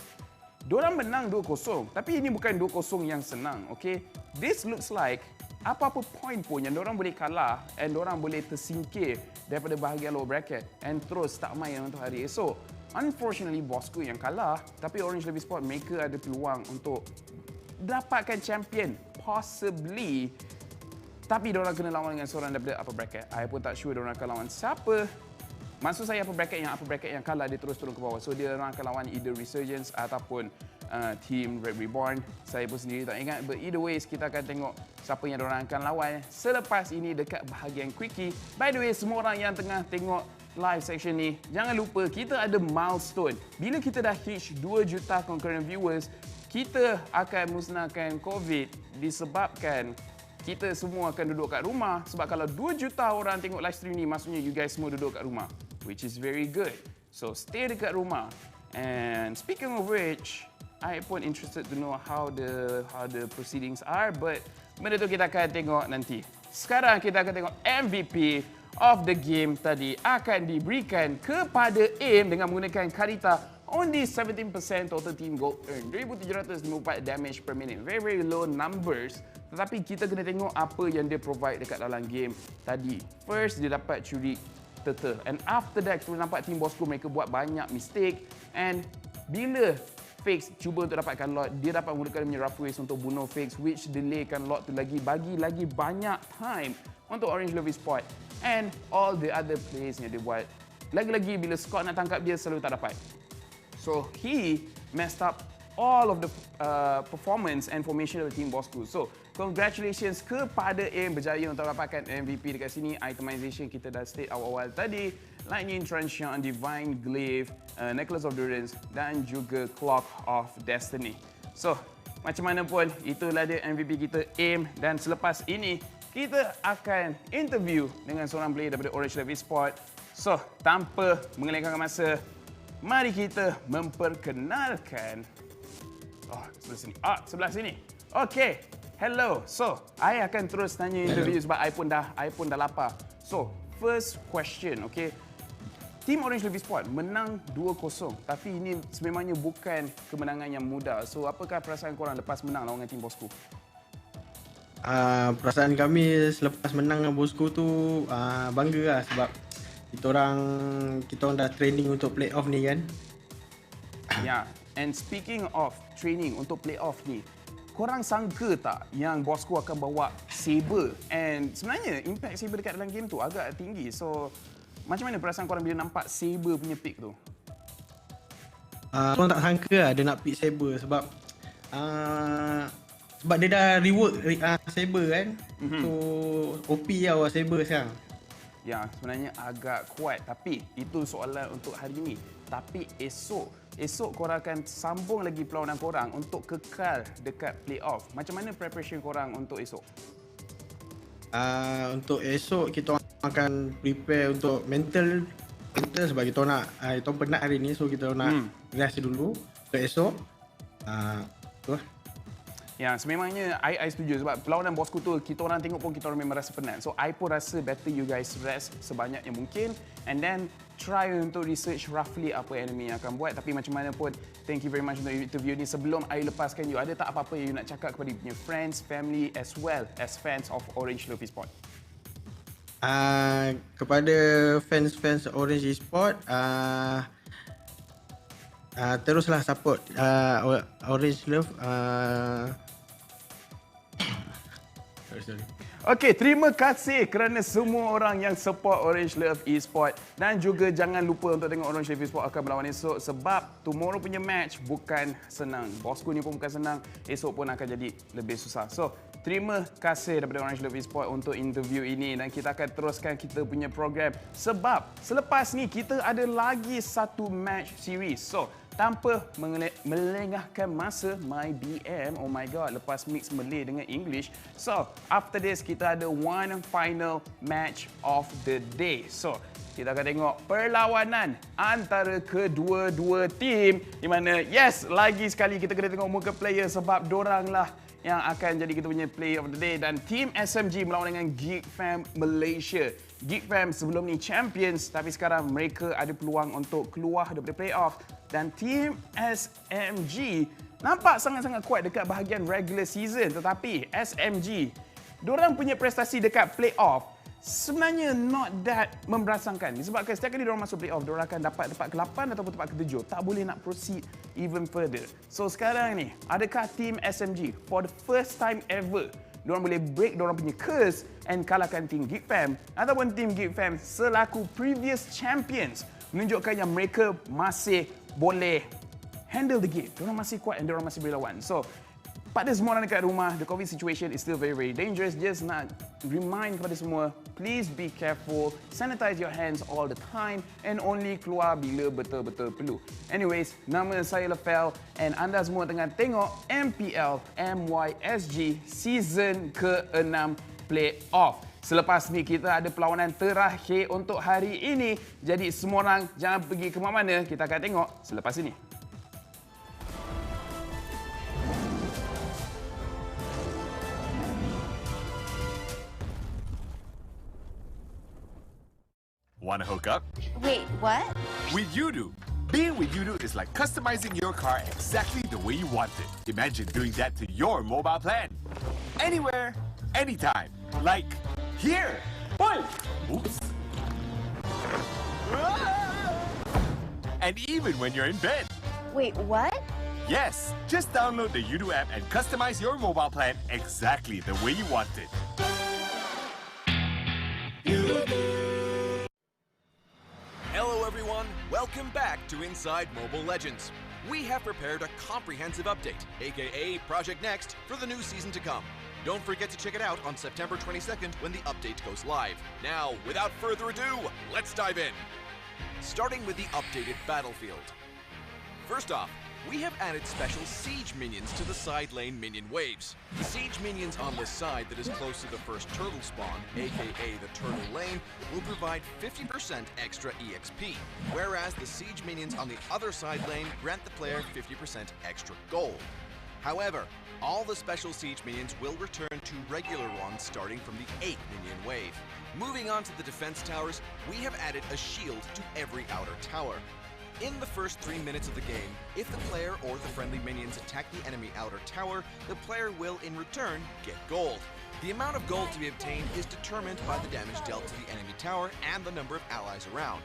S10: dorang menang 2-0, tapi ini bukan 2-0 yang senang, okay? This looks like apa-apa point pun yang dorang boleh kalah and dorang boleh tersingkir daripada bahagian lower bracket and terus tak main untuk hari esok. Unfortunately, Bosco yang kalah, tapi Orange Levi Sport mereka ada peluang untuk dapatkan champion, possibly. Tapi diorang kena lawan dengan seorang daripada upper bracket. I pun tak sure diorang akan lawan siapa. Maksud saya upper bracket yang kalah dia terus turun ke bawah. So dia orang akan lawan either Resurgence ataupun Team Red Reborn. Saya pun sendiri tak ingat. But either ways, kita akan tengok siapa yang diorang akan lawan selepas ini dekat bahagian Quickie. By the way, semua orang yang tengah tengok live section ni, jangan lupa kita ada milestone. Bila kita dah hit 2 juta concurrent viewers, kita akan musnahkan COVID disebabkan kita semua akan duduk kat rumah. Sebab kalau 2 juta orang tengok live stream ni, maksudnya you guys semua duduk kat rumah. Which is very good. So stay dekat rumah. And speaking of which, I pun interested to know how the proceedings are. But benda tu kita akan tengok nanti. Sekarang kita akan tengok MVP of the game tadi akan diberikan kepada AIM dengan menggunakan Karita. Only 17% total team gold earn. 2,754 damage per minute. Very, very low numbers. Tetapi kita kena tengok apa yang dia provide dekat dalam game tadi. First, dia dapat curi turtle. And after that, kita nampak team Bosco mereka buat banyak mistake. And bila Fakes cuba untuk dapatkan lot, dia dapat menggunakan punya rough ways untuk bunuh Fakes, which delaykan lot tu lagi, bagi lagi banyak time untuk Orange Love Esports. And all the other plays yang dia buat. Lagi-lagi bila Scott nak tangkap dia, selalu tak dapat. So he messed up all of the performance and formation of the team Bosco. So congratulations kepada AIM berjaya untuk dapatkan MVP dekat sini. Itemization kita dah state awal-awal tadi. Lightning Transient, Divine Glaive, Necklace of Durance dan juga Clock of Destiny. So macam mana pun itulah dia MVP kita AIM. Dan selepas ini kita akan interview dengan seorang player daripada Orange Love Esports. So tanpa mengelengkan masa, mari kita memperkenalkan sebelah sini. Okay, hello. So, I akan terus tanya interview sebab I pun dah lapar. So, first question, okay. Team Orange Love Esports menang 2-0, tapi ini sememangnya bukan kemenangan yang mudah. So, apakah perasaan korang lepas menang lawan team Bosco?
S1: Perasaan kami selepas menang dengan Bosco tu bangga lah sebab kita orang dah training untuk playoff ni kan.
S10: Yeah, and speaking of training untuk playoff ni, korang sangka tak yang Bosco akan bawa Saber? And sebenarnya impact Saber dekat dalam game tu agak tinggi. So macam mana perasaan korang bila nampak Saber punya pick tu?
S1: Korang tak sangka lah dia nak pick Saber sebab dia dah rework Saber kan. So OP lah Saber sekarang.
S10: Ya, sebenarnya agak kuat, tapi itu soalan untuk hari ini. Tapi esok korang akan sambung lagi perlawanan korang untuk kekal dekat playoff. Macam mana preparation korang untuk esok?
S1: Untuk esok kita akan prepare untuk mental sebab kita nak penat hari ni, so kita nak rest dulu untuk esok. Tu lah.
S10: Ya, sememangnya I setuju sebab perlawanan Bosco tu kita orang tengok pun kita orang memang rasa penat. So I pun rasa better you guys rest sebanyak yang mungkin and then try untuk research roughly apa enemy yang akan buat. Tapi macam mana pun, thank you very much untuk interview ni. Sebelum I lepaskan you, ada tak apa-apa yang you nak cakap kepada you punya friends, family as well as fans of Orange Love Esports?
S1: Kepada fans Orange Esports, teruslah support Orange Love.
S10: Okey, terima kasih kerana semua orang yang support Orange Love Esports dan juga jangan lupa untuk tengok Orange Love Esports akan berlawan esok sebab tomorrow punya match bukan senang. Bosco ni pun bukan senang, esok pun akan jadi lebih susah. So, terima kasih daripada Orange Love Esports untuk interview ini dan kita akan teruskan kita punya program sebab selepas ni kita ada lagi satu match series. So, tanpa melengahkan masa, my BM, oh my god, lepas mix Malay dengan English. So, after this, kita ada one final match of the day. So, kita akan tengok perlawanan antara kedua-dua tim di mana, yes, lagi sekali kita kena tengok muka player sebab dorang lah yang akan jadi kita punya player of the day. Dan Team SMG melawan dengan Geek Fam Malaysia. Geek Fam sebelum ni champions tapi sekarang mereka ada peluang untuk keluar daripada playoff. Dan Team SMG nampak sangat-sangat kuat dekat bahagian regular season. Tetapi SMG, diorang punya prestasi dekat playoff sebenarnya not that memberasangkan. Disebabkan setiap kali diorang masuk playoff, diorang akan dapat tempat ke-8 ataupun tempat ke-7. Tak boleh nak proceed even further. So sekarang ni, adakah Team SMG for the first time ever diorang boleh break diorang punya curse and kalahkan Team Geek Fam? Ataupun Team Geek Fam selaku previous champions menunjukkan yang mereka masih boleh handle the game. Diorang masih kuat dan diorang masih boleh lawan. So, pada semua orang dekat rumah, the COVID situation is still very, very dangerous. Just nak remind kepada semua, please be careful, sanitize your hands all the time and only keluar bila betul-betul perlu. Anyways, nama saya Lefel and anda semua tengah tengok MPL MYSG Season ke-6 Playoff. Selepas ni kita ada perlawanan terakhir untuk hari ini. Jadi semua orang jangan pergi ke mana-mana. Kita akan tengok selepas ini.
S14: Want to hook up?
S15: Wait, what?
S14: With Yudu. Being with Yudu is like customizing your car exactly the way you want it. Imagine doing that to your mobile plan. Anywhere, anytime. Like here. Oops. And even when you're in bed.
S15: Wait, what?
S14: Yes, just download the Yudu app and customize your mobile plan exactly the way you want it.
S16: Hello everyone, welcome back to Inside Mobile Legends. We have prepared a comprehensive update, aka Project Next, for the new season to come. Don't forget to check it out on September 22nd when the update goes live. Now, without further ado, let's dive in. Starting with the updated battlefield. First off, we have added special siege minions to the side lane minion waves. The siege minions on the side that is close to the first turtle spawn, aka the turtle lane, will provide 50% extra EXP, whereas the siege minions on the other side lane grant the player 50% extra gold. However, all the special siege minions will return to regular ones starting from the 8th minion wave. Moving on to the defense towers, we have added a shield to every outer tower. In the first 3 minutes of the game, if the player or the friendly minions attack the enemy outer tower, the player will in return get gold. The amount of gold to be obtained is determined by the damage dealt to the enemy tower and the number of allies around.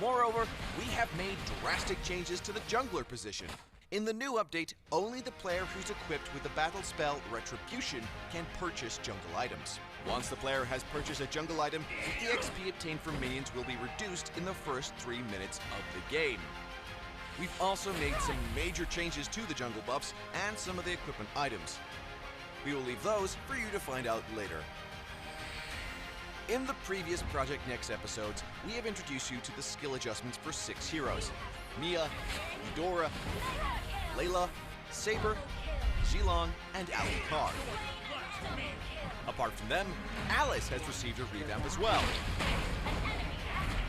S16: Moreover, we have made drastic changes to the jungler position. In the new update, only the player who's equipped with the battle spell Retribution can purchase jungle items. Once the player has purchased a jungle item, the EXP obtained from minions will be reduced in the first 3 minutes of the game. We've also made some major changes to the jungle buffs and some of the equipment items. We will leave those for you to find out later. In the previous Project Next episodes, we have introduced you to the skill adjustments for 6 heroes: Mia, Eudora, Layla, Saber, Zilong, and Alucard. Apart from them, Alice has received a revamp as well.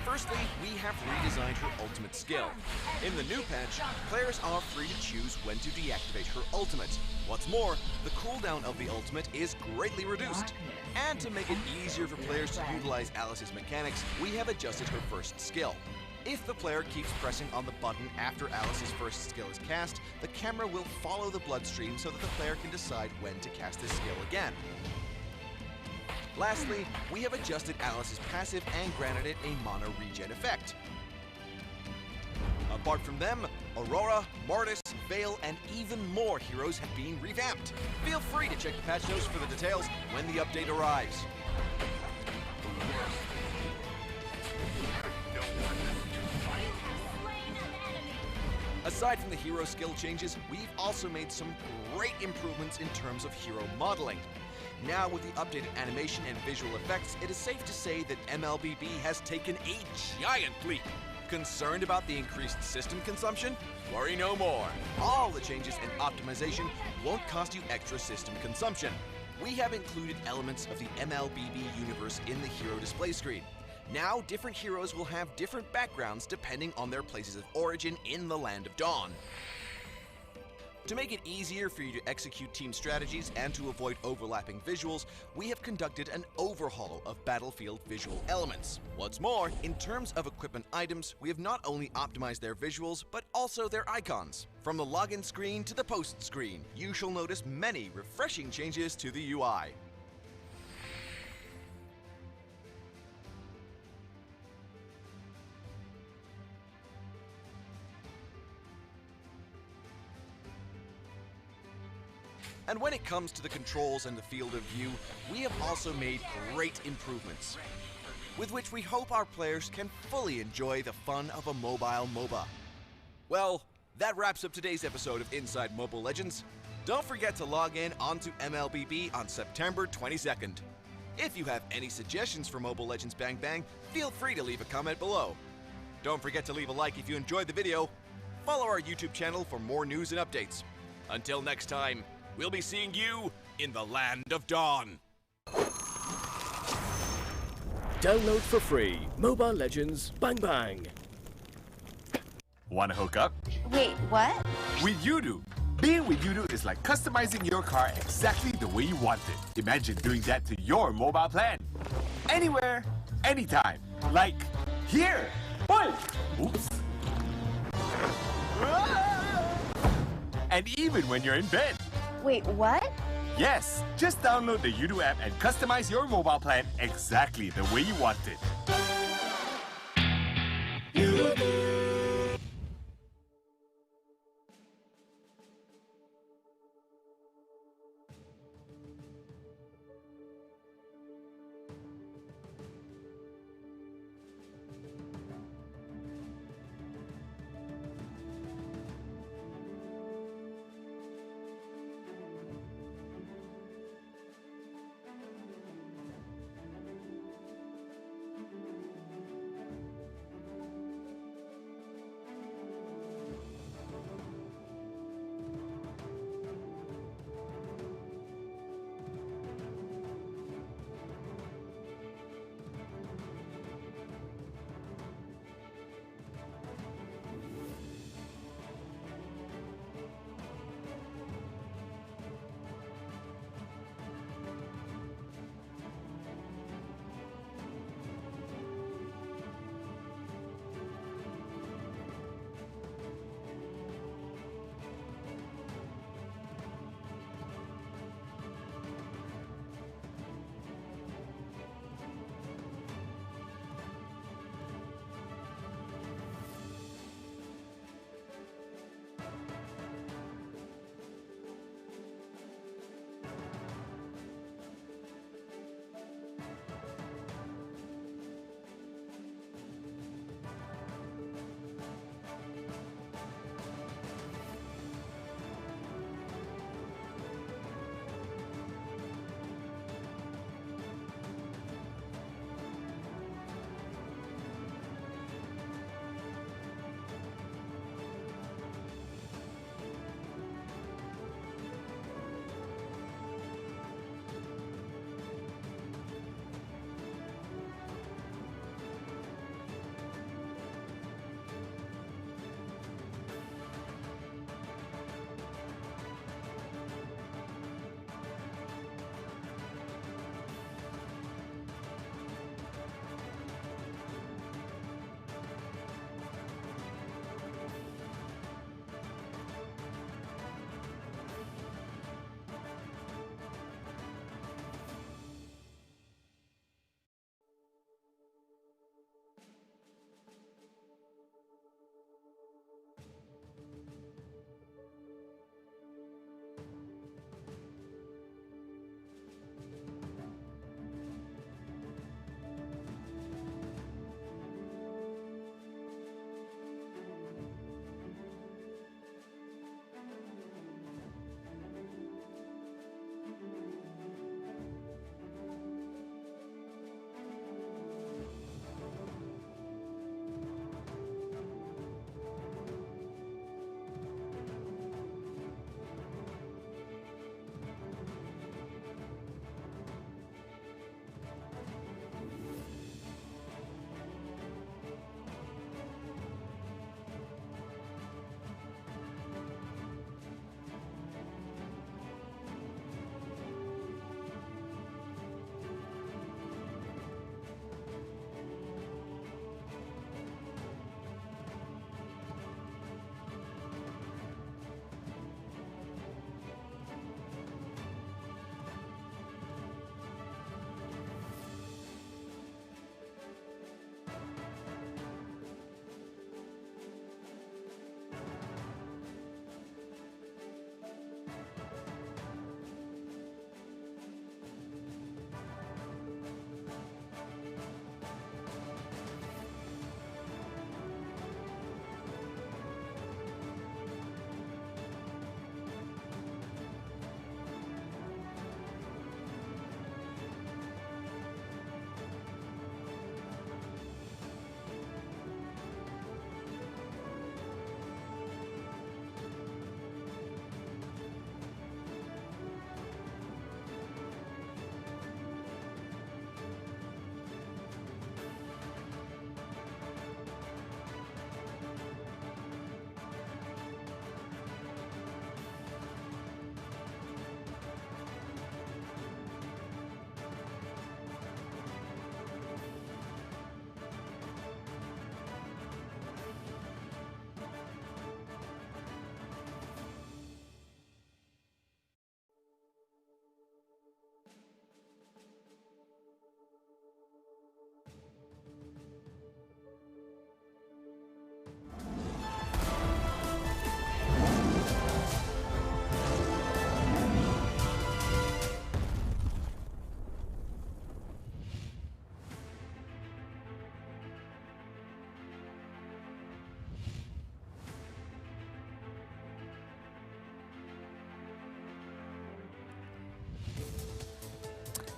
S16: Firstly, we have redesigned her ultimate skill. In the new patch, players are free to choose when to deactivate her ultimate. What's more, the cooldown of the ultimate is greatly reduced. And to make it easier for players to utilize Alice's mechanics, we have adjusted her first skill. If the player keeps pressing on the button after Alice's first skill is cast, the camera will follow the bloodstream so that the player can decide when to cast this skill again. Lastly, we have adjusted Alice's passive and granted it a mana regen effect. Apart from them, Aurora, Mortis, Vale, and even more heroes have been revamped. Feel free to check the patch notes for the details when the update arrives. Aside from the hero skill changes, we've also made some great improvements in terms of hero modeling. Now, with the updated animation and visual effects, it is safe to say that MLBB has taken a giant leap. Concerned about the increased system consumption? Worry no more. All the changes and optimization won't cost you extra system consumption. We have included elements of the MLBB universe in the hero display screen. Now, different heroes will have different backgrounds depending on their places of origin in the Land of Dawn. To make it easier for you to execute team strategies and to avoid overlapping visuals, we have conducted an overhaul of battlefield visual elements. What's more, in terms of equipment items, we have not only optimized their visuals, but also their icons. From the login screen to the post screen, you shall notice many refreshing changes to the UI. And when it comes to the controls and the field of view, we have also made great improvements, with which we hope our players can fully enjoy the fun of a mobile MOBA. Well, that wraps up today's episode of Inside Mobile Legends. Don't forget to log in onto MLBB on September 22nd. If you have any suggestions for Mobile Legends Bang Bang, feel free to leave a comment below. Don't forget to leave a like if you enjoyed the video. Follow our YouTube channel for more news and updates. Until next time, we'll be seeing you in the Land of Dawn.
S17: Download for free Mobile Legends Bang Bang.
S14: Want to hook up?
S15: Wait, what?
S14: With Yudu. Being with Yudu is like customizing your car exactly the way you want it. Imagine doing that to your mobile plan. Anywhere, anytime. Like here. Oops. And even when you're in bed.
S15: Wait, what?
S14: Yes, just download the Yudu app and customize your mobile plan exactly the way you want it.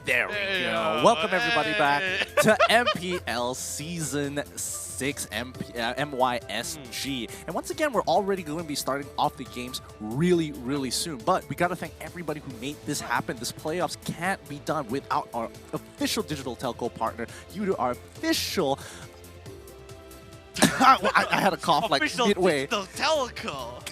S3: There we go. Welcome everybody back to MPL Season 6 MYSG. And once again, we're already going to be starting off the games really, really soon. But we got to thank everybody who made this happen. This playoffs can't be done without our official digital telco partner, Yudu, our official... I had a cough like midway.
S4: Digital telco.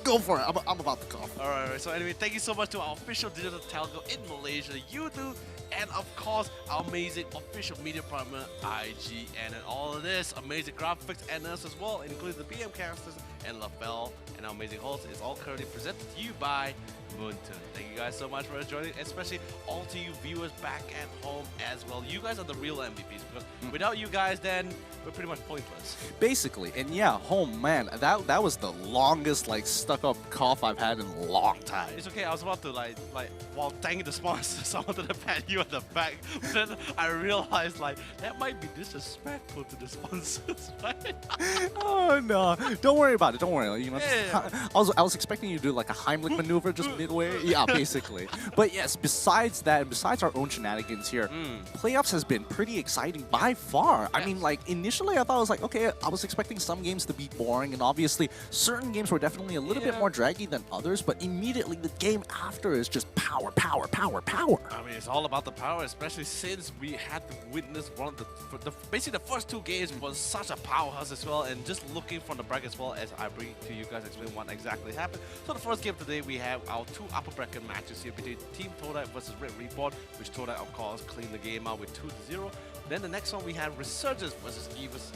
S3: Go for it. I'm about to cough.
S4: All right. So anyway, thank you so much to our official digital telco in Malaysia, Yudu, and of course our amazing official media partner, IGN, and all of this amazing graphics and us as well, including the BM casters and LaFell and our amazing host. Is all currently presented to you by Moonton. Thank you guys so much for joining, especially all to you viewers back at home as well. You guys are the real MVPs because without you guys, then we're pretty much pointless.
S3: Basically, and yeah, home man, that was the longest like stuck-up cough I've had in a long time.
S4: It's okay. I was about to like while thanking the sponsors, I wanted to pat you at the back, but then I realized like that might be disrespectful to the sponsors, right?
S3: Oh no! Don't worry about it. Don't worry. You know, I was expecting you to do like a Heimlich maneuver just midway. Yeah, basically. But yes, besides that, besides our own shenanigans here, playoffs has been pretty exciting by far. I mean, like initially I thought I was like, okay, I was expecting some games to be boring, and obviously certain games were definitely a little bit more draggy than others. But immediately the game after is just power, power, power, power.
S4: I mean, it's all about the power, especially since we had to witness one of the basically the first two games was such a powerhouse as well. And just looking from the bracket as well, as I bring to you guys explain what exactly happened. So the first game today we have our two upper bracket matches here between Team Todai versus Red Reborn, which Todai of course cleaned the game out with 2-0. Then the next one we have Resurgence versus EVOS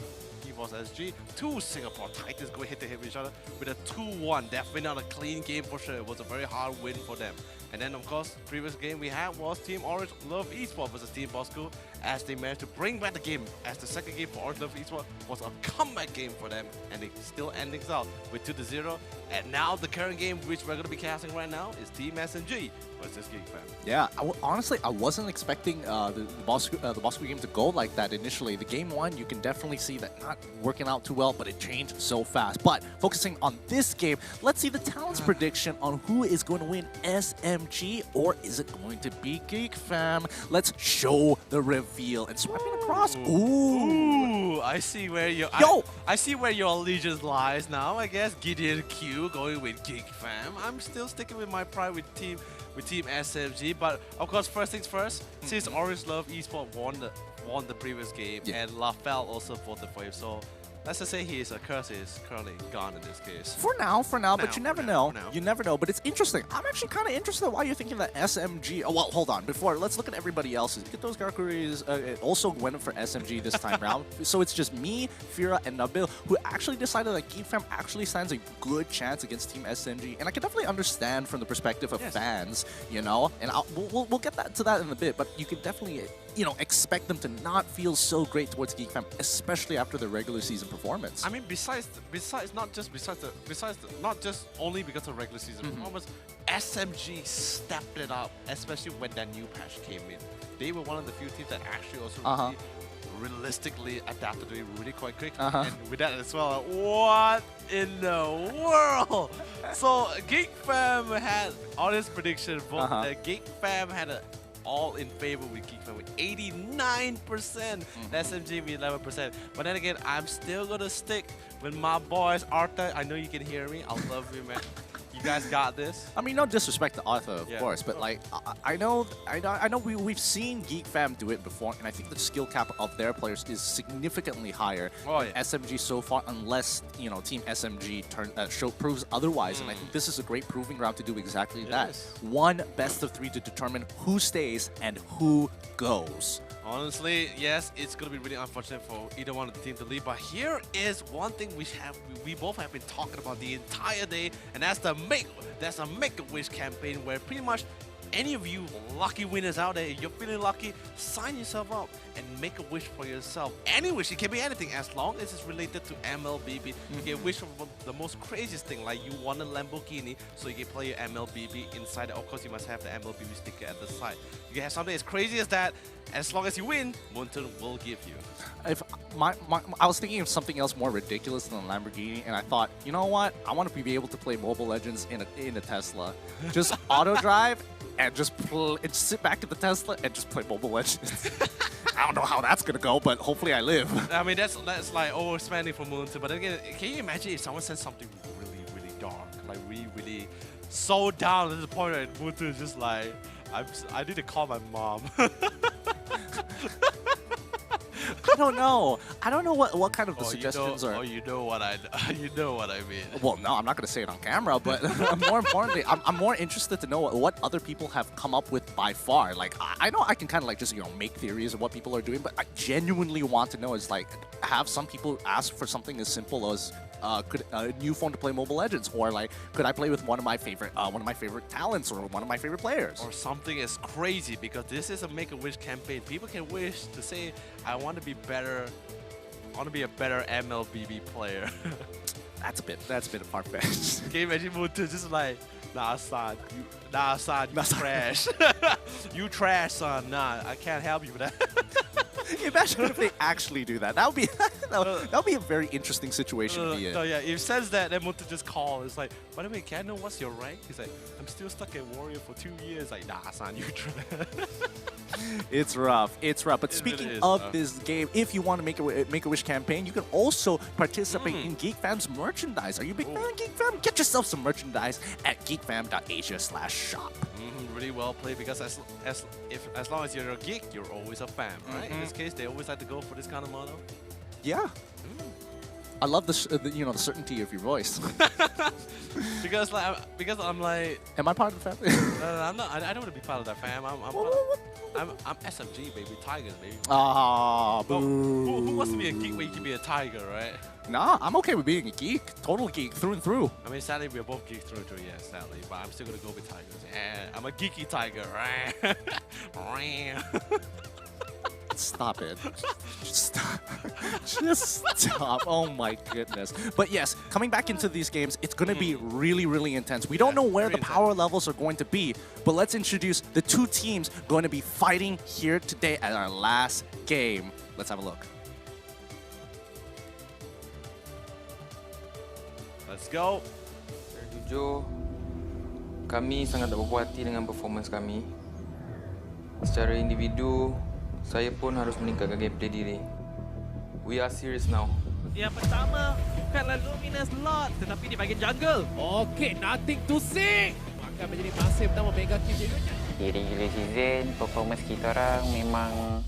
S4: SG. Two Singapore Titans go head-to-head with each other with a 2-1. Definitely not a clean game for sure. It was a very hard win for them. And then, of course, previous game we had was Team Orange Love Esports versus Team Bosco, as they managed to bring back the game, as the second game for Orange Love Esports was a comeback game for them, and it still endings out with 2-0. And now the current game, which we're going to be casting right now, is Team SMG versus GeekFam.
S3: Yeah, honestly, I wasn't expecting the Bosco game to go like that initially. The game one, you can definitely see that not working out too well, but it changed so fast. But focusing on this game, let's see the talents prediction on who is going to win SMG, or is it going to be GeekFam? Let's show the reveal and swiping across. Ooh,
S4: I see where your I see where your allegiance lies now. I guess Gideon Q going with GeekFam. I'm still sticking with my pride with Team SMG, but of course, first things first. Since Orange Love Esports won the previous game, and LaFell also voted for him, so let's just say his curse is currently gone in this case.
S3: For now, but you never know. You never know, but it's interesting. I'm actually kind of interested why you're thinking that SMG... Oh, well, hold on. Before, let's look at everybody else's. Those Gakuris also went for SMG this time round. So it's just me, Fira, and Nabil who actually decided that GeekFam actually stands a good chance against Team SMG. And I can definitely understand from the perspective of fans, you know? And we'll get to that in a bit, but you can definitely, you know, expect them to not feel so great towards GeekFam, especially after the regular season performance.
S4: I mean, not just only because of regular season performance, SMG stepped it up, especially when that new patch came in. They were one of the few teams that actually also realistically adapted to it really quite quick. And with that as well, what in the world? So GeekFam had honest prediction vote that GeekFam had a all in favor with GeekFam with 89%, SMG with 11%. But then again, I'm still gonna stick with my boys. Arthur, I know you can hear me. I love you, man. You guys got this.
S3: I mean, no disrespect to Arthur, of course, but like I know we've seen GeekFam do it before, and I think the skill cap of their players is significantly higher than SMG so far, unless you know Team SMG proves otherwise. And I think this is a great proving ground to do exactly that. One best of 3 to determine who stays and who goes.
S4: Honestly, yes, it's going to be really unfortunate for either one of the teams to leave, but here is one thing we both have been talking about the entire day, and that's the Make-A-Wish campaign, where pretty much any of you lucky winners out there, if you're feeling lucky, sign yourself up and make a wish for yourself. Any wish, it can be anything as long as it's related to MLBB. You can wish for the most craziest thing, like you want a Lamborghini, so you can play your MLBB inside. Of course, you must have the MLBB sticker at the side. You can have something as crazy as that. As long as you win, Moonton will give you.
S12: If I was thinking of something else more ridiculous than a Lamborghini, and I thought, you know what? I want to be able to play Mobile Legends in a Tesla. Just auto drive and just sit back in the Tesla and just play Mobile Legends. I don't know how that's gonna go, but hopefully I live.
S4: I mean, that's like overspending for Moonton. But again, can you imagine if someone said something really dark, like really so down to the point that Moonton is just like, I need to call my mom.
S12: I don't know. I don't know what kind of the suggestions are.
S4: Oh, you know what I mean.
S12: Well, no, I'm not going to say it on camera, but more importantly, I'm more interested to know what other people have come up with by far. Like, I know I can kind of like just, make theories of what people are doing, but I genuinely want to know is like, have some people ask for something as simple as could a new phone to play Mobile Legends, or like, could I play with one of my favorite talents or one of my favorite players,
S4: or something as crazy, because this is a Make-A-Wish campaign. People can wish to say, I want to be better. I want to be a better MLBB player.
S12: That's a bit far-fetched.
S4: Can you imagine Moonton just like, nah, son, you trash. You trash, son. Nah, I can't help you with that.
S12: Imagine if they actually do that. That would be a very interesting situation to be in.
S4: No, yeah, if it says that, then Moonton just call. It's like, by the way, can I know what's your rank? He's like, I'm still stuck at Warrior for 2 years. Like, nah, son, you trash.
S12: It's rough. But speaking of this game, if you want to make a wish campaign, you can also participate in GeekFam's merchandise. Are you a big fan of GeekFam? Get yourself some merchandise at geekfam.asia/shop.
S4: Really well played, because as long as you're a geek, you're always a fan, right? In this case, they always like to go for this kind of motto.
S12: Yeah. I love the certainty of your voice.
S4: because I'm like.
S12: Am I part of the family?
S4: No, I'm not. I don't want to be part of that fam. I'm SMG, baby. Tigers, baby.
S12: Ah, boo.
S4: Who wants to be a geek when you can be a tiger, right?
S12: Nah, I'm okay with being a geek. Total geek through and through.
S4: I mean, sadly, we're both geeks through and through, yeah, sadly. But I'm still gonna go with tigers. Yeah, I'm a geeky tiger, right?
S12: Stop it. Just stop. Oh my goodness. But yes, coming back into these games, it's going to be really, really intense. We don't know where the power levels are going to be, but let's introduce the two teams going to be fighting here today at our last game. Let's have a look.
S4: Let's go.
S23: Jujur, kami sangat tak berpuas hati dengan performance kami. Secara individu, saya pun harus meningkatkan gameplay diri. We are serious now.
S6: Yang pertama bukanlah Luminous Lord, tetapi di bahagian jungle. Okay, nothing to say. Akan menjadi masa pertama Mega Kill jadinya.
S2: Di regular season, performance kita orang memang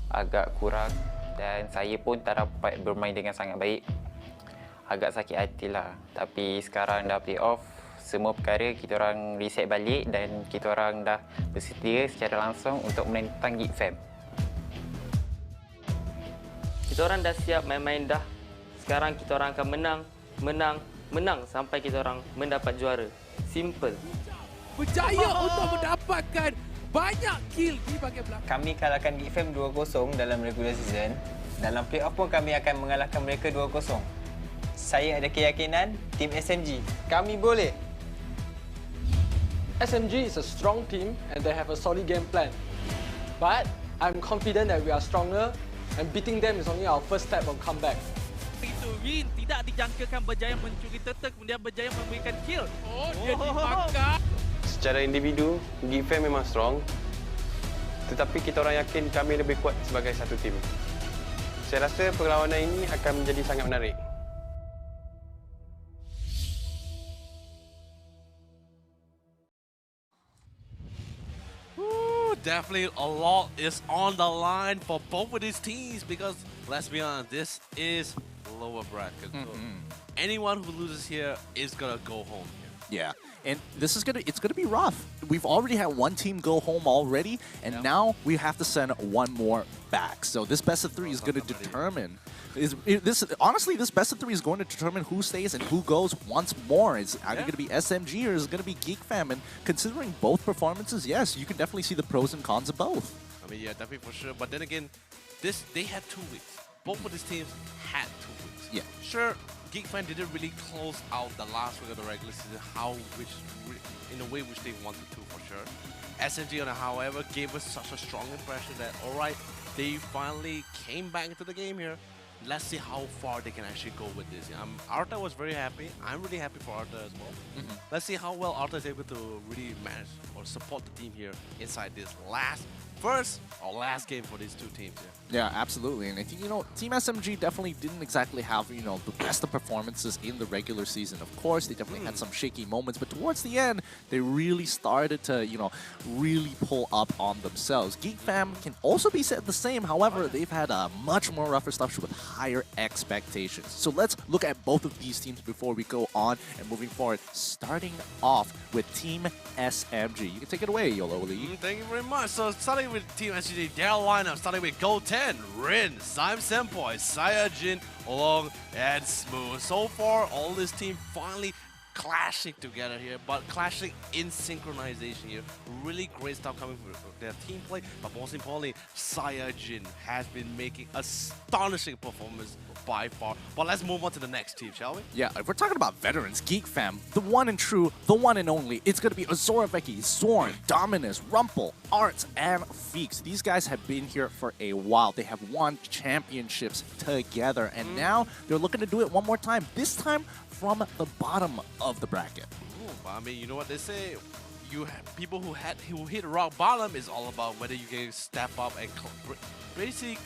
S2: agak kurang dan saya pun tak dapat bermain dengan sangat baik. Agak sakit hati lah. Tapi sekarang dah play off, semua perkara kita orang reset balik dan kita orang dah bersedia secara langsung untuk menentang GeekFam. Kita orang dah siap main-main dah. Sekarang kita orang akan menang sampai kita orang mendapat juara. Simple.
S6: Berjaya untuk mendapatkan banyak kill di bahagian belakang.
S11: Kami kalahkan GeekFam 2-0 dalam regular season. Dalam playoff pun kami akan mengalahkan mereka 2-0. Saya ada keyakinan tim SMG. Kami boleh.
S13: SMG is a strong team and they have a solid game plan. But I'm confident that we are stronger and beating them is only our first step of comeback.
S6: Itu Win tidak dijangkakan berjaya mencuri turtle kemudian berjaya memberikan kill. Oh, dia dimakan.
S18: Secara individu, GeekFam memang strong. Tetapi kita orang yakin kami lebih kuat sebagai satu tim. Saya rasa perlawanan ini akan menjadi sangat menarik.
S4: Definitely a lot is on the line for both of these teams, because let's be honest, this is lower bracket. So anyone who loses here is gonna go home here.
S12: Yeah, and this is it's gonna be rough. We've already had one team go home already, and now we have to send one more back. So this best of three is gonna determine. Honestly, this best of three is going to determine who stays and who goes once more. It's either going to be SMG or is it going to be Geek Fam. And considering both performances, yes, you can definitely see the pros and cons of both.
S4: I mean, yeah, definitely for sure. But then again, they had 2 weeks. Both of these teams had 2 weeks.
S12: Yeah.
S4: Sure, Geek Fam didn't really close out the last week of the regular season in a way which they wanted to, for sure. SMG, however, gave us such a strong impression that, all right, they finally came back into the game here. Let's see how far they can actually go with this. Arta was very happy. I'm really happy for Arta as well. Let's see how well Arta is able to really manage or support the team here inside this first or last game for these two teams here.
S12: Yeah, absolutely. And I think, Team SMG definitely didn't exactly have, the best of performances in the regular season. Of course, they definitely had some shaky moments, but towards the end, they really started to, really pull up on themselves. Geek Fam can also be said the same. However, they've had a much more rougher stuff with higher expectations. So let's look at both of these teams before we go on and moving forward. Starting off with Team SMG. You can take it away, YOLO Lee.
S4: Thank you very much. So starting with Team SMG, their lineup starting with Goten, Rin, Zyme Senpai, Saiyajin, Long, and Smooth. So far, all this team finally clashing together here, but clashing in synchronization here. Really great stuff coming from their team play, but most importantly, Saiyajin has been making astonishing performance by far. But let's move on to the next team, shall we?
S12: Yeah, if we're talking about veterans, Geek Fam, the one and true, the one and only, it's going to be Azora Vecchi, Zorn, Dominus, Rumpel, Arts, and Feeks. These guys have been here for a while. They have won championships together, and now they're looking to do it one more time, this time from the bottom of the bracket.
S4: Ooh, I mean, you know what they say? You have people who hit rock bottom is all about whether you can step up and basically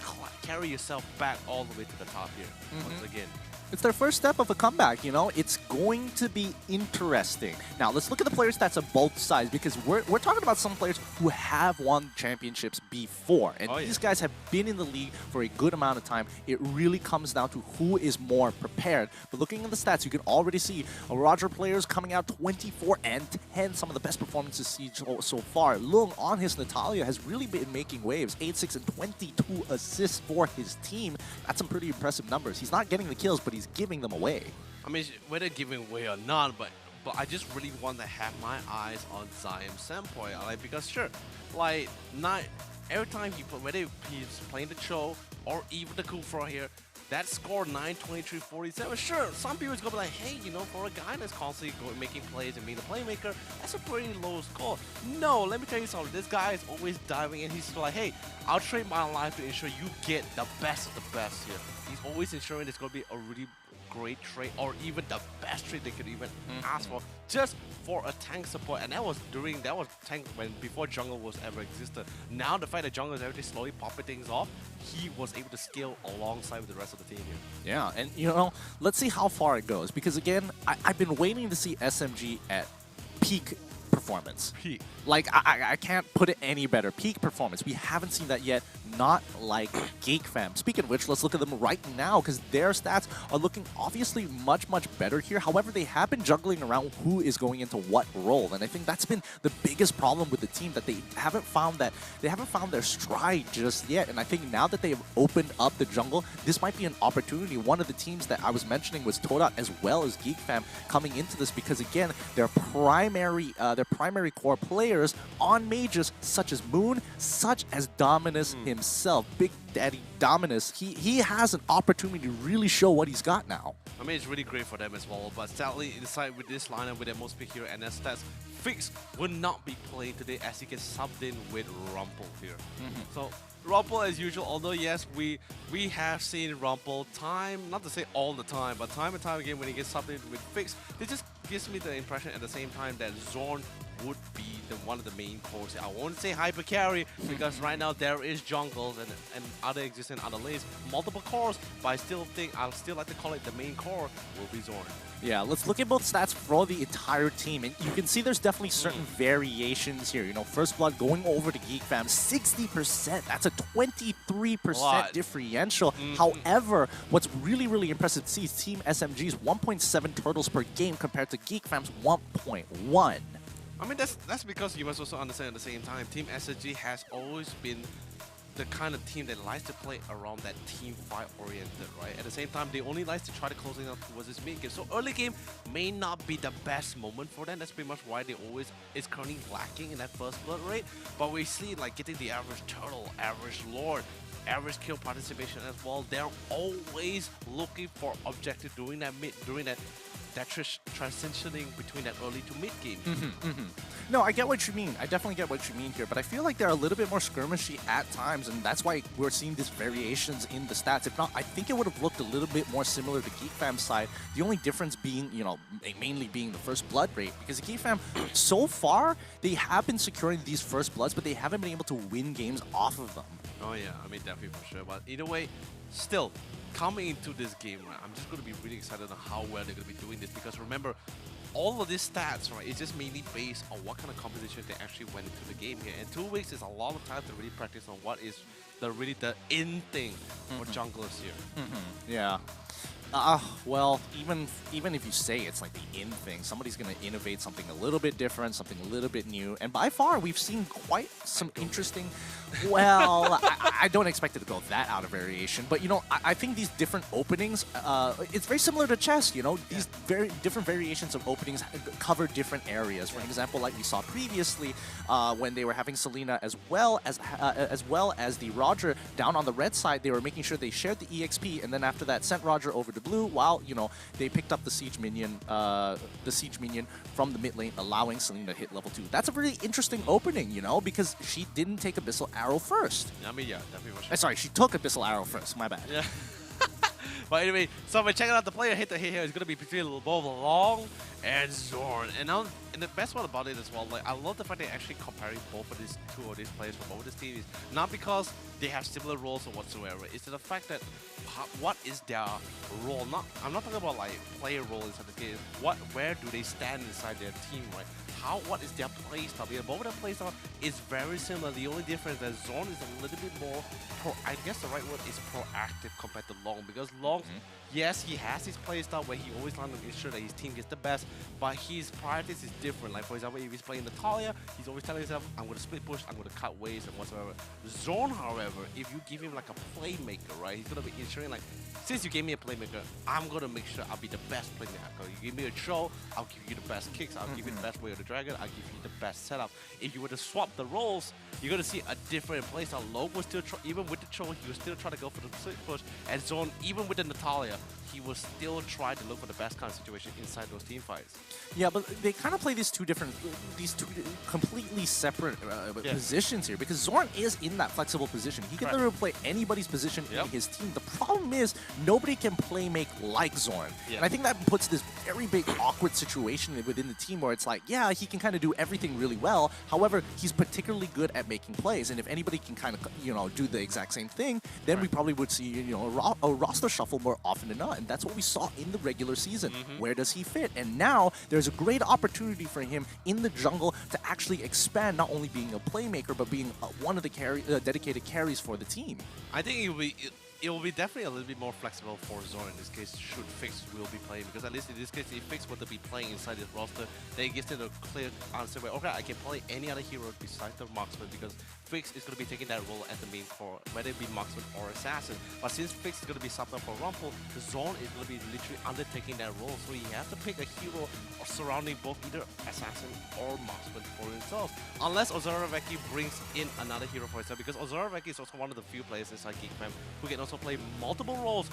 S4: carry yourself back all the way to the top here once again.
S12: It's their first step of a comeback, It's going to be interesting. Now, let's look at the player stats of both sides because we're talking about some players who have won championships before. And these guys have been in the league for a good amount of time. It really comes down to who is more prepared. But looking at the stats, you can already see Roger players coming out 24 and 10, some of the best performances seen so far. Lung on his Natalia has really been making waves. 8-6 and 22 assists for his team. That's some pretty impressive numbers. He's not getting the kills, but he's giving them away.
S4: I mean, whether giving away or not, but I just really want to have my eyes on Zyme Senpai, because sure, not every time whether he's playing the Cho or even the Kufra here, that score 9-23-47. Sure, some people is gonna be like, hey, for a guy that's constantly making plays and being the playmaker, that's a pretty low score. No, let me tell you something. This guy is always diving in. He's like, hey, I'll trade my life to ensure you get the best of the best here. He's always ensuring it's gonna be a really great trade or even the best trade they could even ask for just for a tank support. And that was tank before jungle was ever existed. Now the fact that jungle is everything slowly popping things off, he was able to scale alongside with the rest of the team here.
S12: Yeah, and let's see how far it goes because again, I've been waiting to see SMG at peak performance.
S4: Peak.
S12: I can't put it any better. Peak performance. We haven't seen that yet. Not like Geek Fam. Speaking of which, let's look at them right now because their stats are looking obviously much, much better here. However, they have been juggling around who is going into what role. And I think that's been the biggest problem with the team, that they haven't found their stride just yet. And I think now that they have opened up the jungle, this might be an opportunity. One of the teams that I was mentioning was Todak as well as Geek Fam coming into this because again, their primary core players on mages such as Moon, such as Dominus himself, Big Daddy Dominus, he has an opportunity to really show what he's got now.
S4: I mean, it's really great for them as well, but sadly, inside with this lineup with their most pick hero and their stats, Feeks will not be playing today as he gets subbed in with Rumpel here. So, Rumpel as usual, although yes, we have seen Rumpel not to say all the time, but time and time again when he gets subbed in with Feeks, it just gives me the impression at the same time that Zorn would be one of the main cores. I won't say hyper carry because right now there is jungles and other existing other lanes, multiple cores, but I still think I'll still like to call it the main core will be Zorn.
S12: Yeah, let's look at both stats for the entire team, and you can see there's definitely certain variations here. You know, First Blood going over to Geek Fam, 60%. That's a 23% differential. However, what's really, really impressive to see is Team SMG's 1.7 turtles per game compared to Geek Fam's 1.1.
S4: I mean, that's because you must also understand at the same time, Team SSG has always been the kind of team that likes to play around that team fight oriented, right? At the same time, they only like to try to close it up towards this mid game. So early game may not be the best moment for them. That's pretty much why they always is currently lacking in that first blood rate. But we see like getting the average turtle, average lord, average kill participation as well. They're always looking for objective during that mid, during that transitioning between that early to mid game.
S12: No, I get what you mean. I definitely get what you mean here, but I feel like they're a little bit more skirmishy at times, and that's why we're seeing these variations in the stats. If not, I think it would have looked a little bit more similar to Geek Fam's side. The only difference being, you know, mainly being the first blood rate, because Geek Fam, so far, they have been securing these first bloods, but they haven't been able to win games off of them.
S4: Oh yeah, I mean, definitely for sure. But either way, still, coming into this game, right, I'm just going to be really excited on how well they're going to be doing this, because remember, all of these stats, right, is just mainly based on what kind of composition they actually went into the game here. And 2 weeks is a lot of time to really practice on what is really the in thing for junglers here.
S12: Yeah. Well, even if you say it's like the in thing, somebody's going to innovate something a little bit different, something a little bit new. And by far, we've seen quite some interesting... Well, I don't expect it to go that out of variation. But, you know, I think these different openings, it's very similar to chess, you know? These very different variations of openings cover different areas. For example, like we saw previously when they were having Selena as well as the Roger down on the red side, they were making sure they shared the EXP, and then after that sent Roger over to blue, while, you know, they picked up the siege minion from the mid lane, allowing Selena to hit level 2. That's a really interesting opening, you know, because she didn't take Abyssal Arrow first.
S4: I mean, yeah, definitely. For sure.
S12: Sorry, she took Abyssal Arrow first. My bad.
S4: Yeah. But anyway, so we're checking out the player hit here is going to be between both Long and Zorn. And the best part about it as well, like, I love the fact they're actually comparing both of these players from both of these teams. Not because they have similar roles or whatsoever. It's the fact that what is their role? I'm not talking about like player role inside the game. Where do they stand inside their team, right? What is their playstyle? Because both of their playstyle is very similar. The only difference is that Zorn is a little bit more I guess the right word is proactive compared to Long, because Long, yes, he has his playstyle where he always wants to ensure that his team gets the best, but his priorities is different. Like, for example, if he's playing Natalia, he's always telling himself, I'm going to split push, I'm going to cut waves and whatsoever. Zorn, however, if you give him like a playmaker, right, he's going to be ensuring like, since you gave me a playmaker, I'm going to make sure I'll be the best playmaker. You give me a troll, I'll give you the best kicks, I'll give you the best way of the dragon, I'll give you the best setup. If you were to swap the roles, you're going to see a different playstyle. Long was still, even with the troll, he was still trying to go for the split push, and Zorn, even with the Natalia, he will still try to look for the best kind of situation inside those team fights.
S12: Yeah, but they kind of play these two completely separate positions here, because Zorn is in that flexible position. He can literally play anybody's position in his team. The problem is nobody can play make like Zorn. And I think that puts this very big awkward situation within the team where it's like, yeah, he can kind of do everything really well. However, he's particularly good at making plays. And if anybody can kind of, you know, do the exact same thing, then we probably would see, you know, a roster shuffle more often than not. And that's what we saw in the regular season. Where does he fit? And now there's a great opportunity for him in the jungle to actually expand, not only being a playmaker, but being one of the dedicated carries for the team.
S4: I think it will be definitely a little bit more flexible for Zorn in this case, should Fix will be playing, because at least in this case, if Fix were to be playing inside his roster, then it gives them a clear answer where, okay, I can play any other hero besides the marksman, because Fix is going to be taking that role as the main core, whether it be marksman or assassin. But since Fix is going to be subbed up for Rumple, the Zorn is going to be literally undertaking that role, so he has to pick a hero surrounding both either assassin or marksman for himself. Unless Ozaraveki brings in another hero for himself, because Ozaraveki is also one of the few players inside Geek Fam who can also play multiple roles.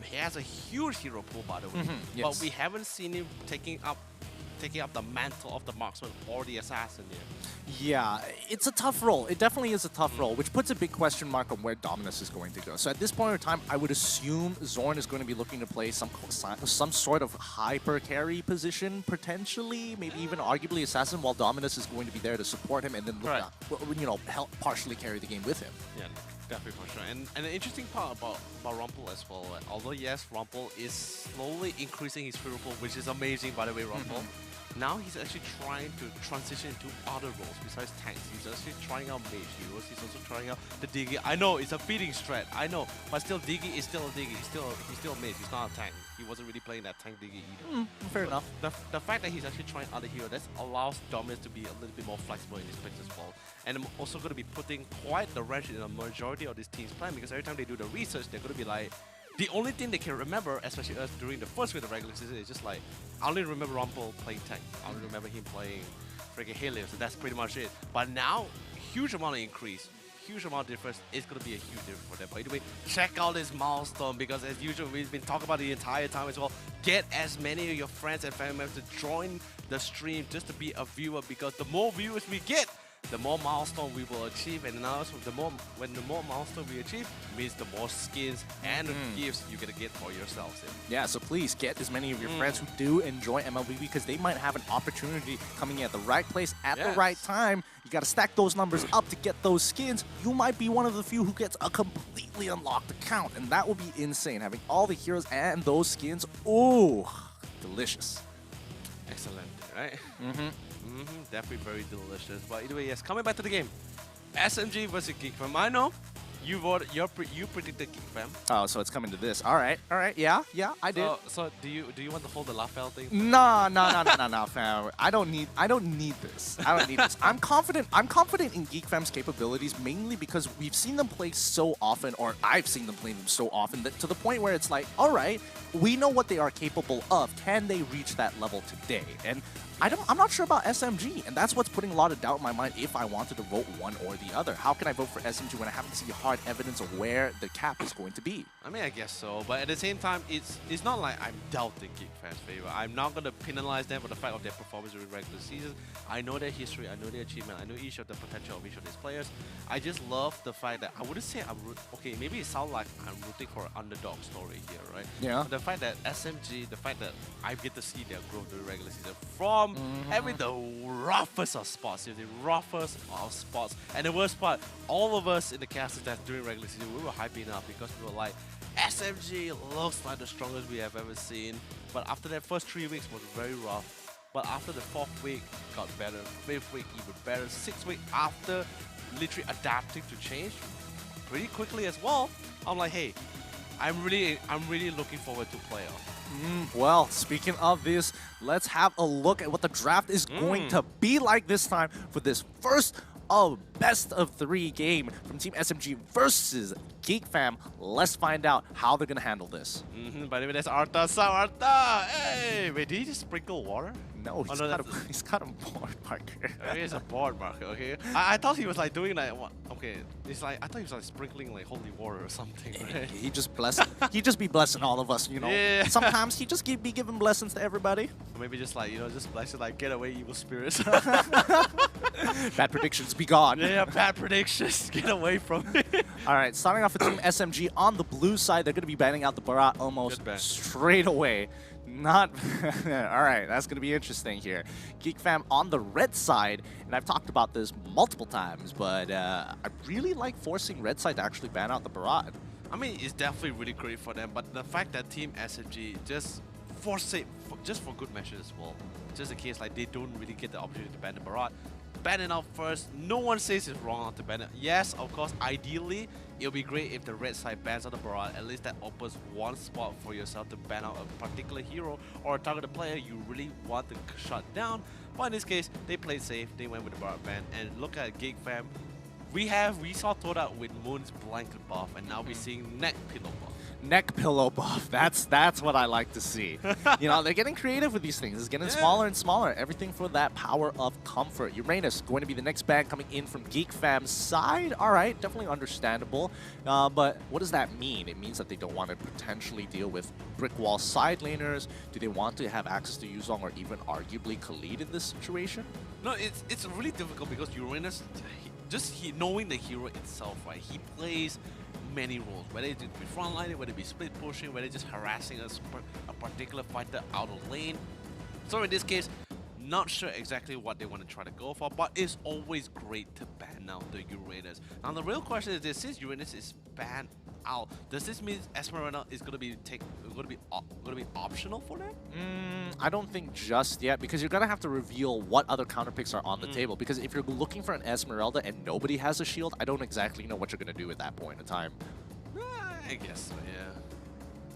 S4: He has a huge hero pool, by the way, but we haven't seen him taking up taking up the mantle of the marksman or the assassin here.
S12: Yeah, it's a tough role. It definitely is a tough role, which puts a big question mark on where Dominus is going to go. So at this point in time, I would assume Zorn is going to be looking to play some sort of hyper carry position, potentially, maybe even arguably assassin, while Dominus is going to be there to support him and then look help partially carry the game with him.
S4: Yeah, definitely for sure. And the interesting part about Rumpel as well, although yes, Rumpel is slowly increasing his free pool, which is amazing, by the way, Rumpel. Now he's actually trying to transition into other roles besides tanks. He's actually trying out mage heroes. He's also trying out the Diggy. I know it's a feeding strat, I know, but still Diggy is still a Diggy. He's still a mage. He's not a tank. He wasn't really playing that tank Diggy either.
S12: Fair enough.
S4: The fact that he's actually trying other heroes, that allows Dominus to be a little bit more flexible in his picks as well. And I'm also going to be putting quite the wrench in a majority of this team's plan, because every time they do the research, they're going to be like, the only thing they can remember, especially us during the first week of the regular season, is just like, I only remember Rumpel playing tank. I only remember him playing freaking Helios, and that's pretty much it. But now, huge amount of increase, huge amount of difference. It's going to be a huge difference for them. By the way, check out this milestone, because as usual, we've been talking about it the entire time as well. Get as many of your friends and family members to join the stream just to be a viewer, because the more viewers we get, the more milestone we will achieve, and now the more milestone we achieve means the more skins and gifts you're gonna get for yourselves.
S12: Yeah, so please get as many of your friends who do enjoy MLBB, because they might have an opportunity coming in at the right place at the right time. You gotta stack those numbers up to get those skins. You might be one of the few who gets a completely unlocked account, and that will be insane. Having all the heroes and those skins, ooh, delicious.
S4: Excellent, right? Definitely very delicious. But either way, yes, coming back to the game. SMG versus GeekFam. I know you predicted GeekFam.
S12: Oh, so it's coming to this. All right, yeah, I did.
S4: So do you want to hold the Lafel thing?
S12: No, fam. I don't need this. I'm confident in GeekFam's capabilities, mainly because we've seen them play so often, or I've seen them play them so often, that to the point where it's like, all right, we know what they are capable of. Can they reach that level today? And I'm not sure about SMG, and that's what's putting a lot of doubt in my mind if I wanted to vote one or the other. How can I vote for SMG when I haven't seen hard evidence of where the cap is going to be?
S4: I mean, I guess so, but at the same time, it's not like I'm doubting GeekFam's favor. I'm not going to penalize them for the fact of their performance during regular season. I know their history, I know their achievement, I know each of the potential of each of these players. I just love the fact that I wouldn't say okay, maybe it sounds like I'm rooting for an underdog story here, right?
S12: Yeah.
S4: But the fact that SMG, the fact that I get to see their growth during regular season from having the roughest of spots, the roughest of spots. And the worst part, all of us in the cast that during regular season, we were hyping up because we were like, SMG looks like the strongest we have ever seen. But after that first 3 weeks was very rough. But after the 4th week, got better. 5th week, even better. 6th week, after literally adapting to change pretty quickly as well, I'm like, hey, I'm really looking forward to playoff.
S12: Well, speaking of this, let's have a look at what the draft is going to be like this time for this first best of 3 game from Team SMG versus GeekFam. Let's find out how they're gonna handle this.
S4: By the way, that's Arta. Arta! Hey! Wait, did he just sprinkle water?
S12: No, he's got a board marker.
S4: He has a board marker, okay? I thought he was like doing like, what? Okay, it's like, I thought he was like sprinkling like holy water or something, right?
S12: He just be blessing all of us, you know?
S4: Yeah.
S12: Sometimes he just be giving blessings to everybody.
S4: Or maybe just like, just blessing like, get away evil spirits.
S12: Bad predictions, be gone.
S4: Yeah, bad predictions, get away from me.
S12: Alright, starting off with Team SMG on the blue side, they're going to be banning out the Barat almost straight away. Alright, that's going to be interesting here. GeekFam on the red side, and I've talked about this multiple times, but I really like forcing red side to actually ban out the Barat.
S4: I mean, it's definitely really great for them, but the fact that Team SMG just force it, just for good measures as well, just in case like they don't really get the opportunity to ban the Barat, ban it out first. No one says it's wrong not to ban it. Yes, of course, ideally, it'll be great if the red side bans out the Barat. At least that opens one spot for yourself to ban out a particular hero or a targeted player you really want to shut down. But in this case, they played safe. They went with the Barat ban. And look at GeekFam. We saw Toda with Moon's blanket buff, and now we're seeing neck pillow buff.
S12: Neck pillow buff. That's what I like to see. You know, they're getting creative with these things. It's getting smaller and smaller. Everything for that power of comfort. Uranus going to be the next ban coming in from Geek Fam's side. All right, definitely understandable. But what does that mean? It means that they don't want to potentially deal with brick wall side laners. Do they want to have access to Yuzong or even arguably Khalid in this situation?
S4: No, it's really difficult because Uranus, knowing the hero itself, right? He plays many roles, whether it be frontlining, whether it be split pushing, whether it's just harassing a particular fighter out of lane. So in this case, not sure exactly what they want to try to go for, but it's always great to ban out the Uranus. Now the real question is this: since Uranus is banned out, does this mean Esmeralda is going to be optional for them?
S12: I don't think just yet, because you're going to have to reveal what other counter picks are on the table. Because if you're looking for an Esmeralda and nobody has a shield, I don't exactly know what you're going to do at that point in time.
S4: I guess so, yeah.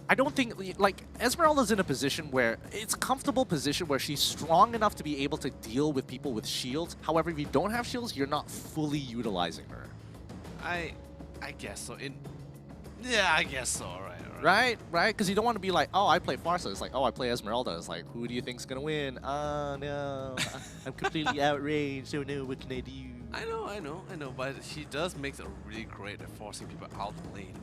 S12: I don't think, like, Esmeralda's in a position where it's a comfortable position where she's strong enough to be able to deal with people with shields. However, if you don't have shields, you're not fully utilizing her.
S4: I guess so. Yeah, I guess so.
S12: Right? Because you don't want to be like, oh, I play Pharsa. It's like, oh, I play Esmeralda. It's like, who do you think's gonna win? Oh no, I'm completely outraged. So no, what can I do?
S4: I know, but she does make it really great at forcing people out the lane.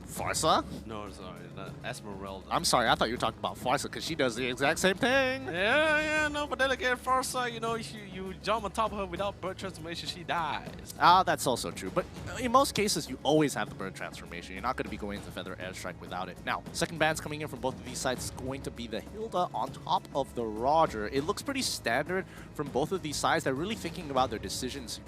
S12: Pharsa?
S4: No, sorry, not Esmeralda.
S12: I'm sorry, I thought you were talking about Pharsa because she does the exact same thing.
S4: Yeah, no, but then again, Pharsa, you know, you jump on top of her without bird transformation, she dies.
S12: That's also true. But in most cases, you always have the bird transformation. You're not going to be going into Feather Airstrike without it. Now, second ban's coming in from both of these sides is going to be the Hilda on top of the Roger. It looks pretty standard from both of these sides. They're really thinking about their decisions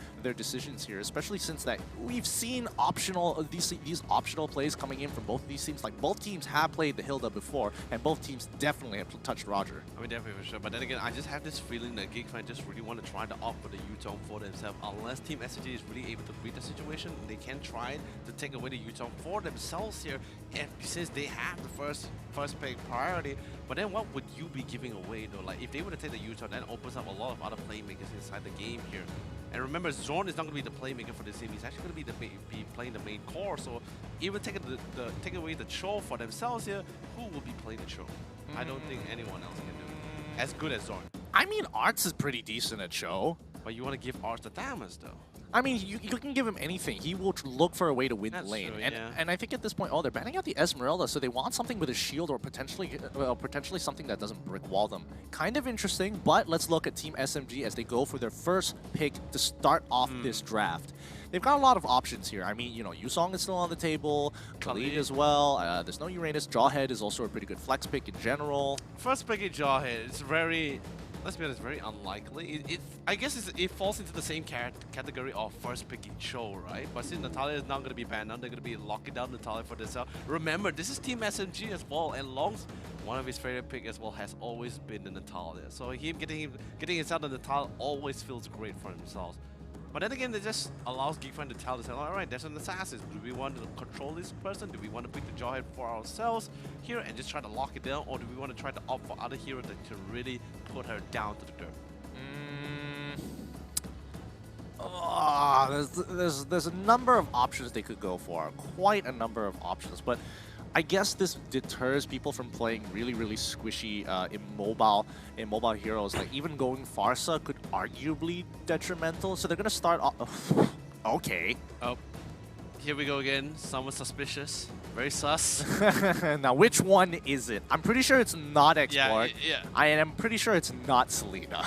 S12: here, especially since that we've seen optional these optional plays coming in from both of these teams. Like, both teams have played the Hilda before, and both teams definitely have touched Roger.
S4: I mean, definitely for sure. But then again, I just have this feeling that Geekfan just really want to try to opt for the U-Tone for themselves. Unless Team SCG is really able to read the situation, they can try to take away the U-Tone for themselves here, and since they have the first pick priority. But then what would you be giving away though? Like, if they were to take the U-Turn, that opens up a lot of other playmakers inside the game here. And remember, Zorn is not going to be the playmaker for this team. He's actually going to be playing the main core. So even taking away the Cho for themselves here, who will be playing the Cho? I don't think anyone else can do it as good as Zorn.
S12: I mean, Arts is pretty decent at Cho.
S4: But you want to give Arts the damage though.
S12: I mean, you can give him anything. He will look for a way to win the lane.
S4: True,
S12: and I think at this point, they're banning out the Esmeralda, so they want something with a shield or potentially something that doesn't brick wall them. Kind of interesting, but let's look at Team SMG as they go for their first pick to start off this draft. They've got a lot of options here. I mean, you know, Yuzong is still on the table, Khalid as well. There's no Uranus. Jawhead is also a pretty good flex pick in general.
S4: First pick in Jawhead, it's very... Let's be honest, very unlikely. I guess it falls into the same category of first picking Cho, right? But since Natalia is not going to be banned now, they're going to be locking down Natalia for themselves. Remember, this is Team SMG as well, and Long's one of his favorite pick as well has always been the Natalia. So him getting inside the Natalia always feels great for themselves. But then again, it just allows Geekfan to tell themselves, alright, there's an assassin. Do we want to control this person? Do we want to pick the Jawhead for ourselves here and just try to lock it down? Or do we want to try to opt for other heroes that can really put her down to the dirt?
S12: There's a number of options they could go for. Quite a number of options. But I guess this deters people from playing really, really squishy immobile heroes. Like, even going Pharsa could arguably detrimental. So they're gonna start off. Okay.
S4: Oh, here we go again. Someone suspicious. Very sus.
S12: Now, which one is it? I'm pretty sure it's not X-Borg.
S4: Yeah.
S12: I am pretty sure it's not Selena.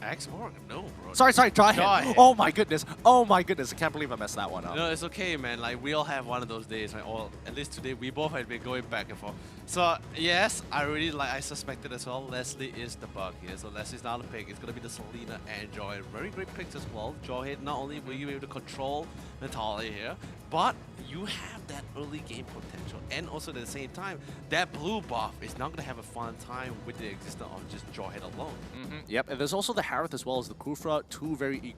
S4: X-Borg? No, bro.
S12: Sorry, Jawhead. Oh my goodness. I can't believe I messed that one up.
S4: No, it's okay, man. Like, we all have one of those days, right? Or at least today, we both have been going back and forth. So, yes, I suspected as well. Leslie is the bug here. So, Leslie's not a pick. It's going to be the Selena and Jawhead. Very great picks as well. Jawhead, not only will you be able to control Natalia here, but you have that early game potential. And also at the same time, that blue buff is not going to have a fun time with the existence of just Jawhead alone.
S12: Yep, and there's also the Harith as well as the Kufra.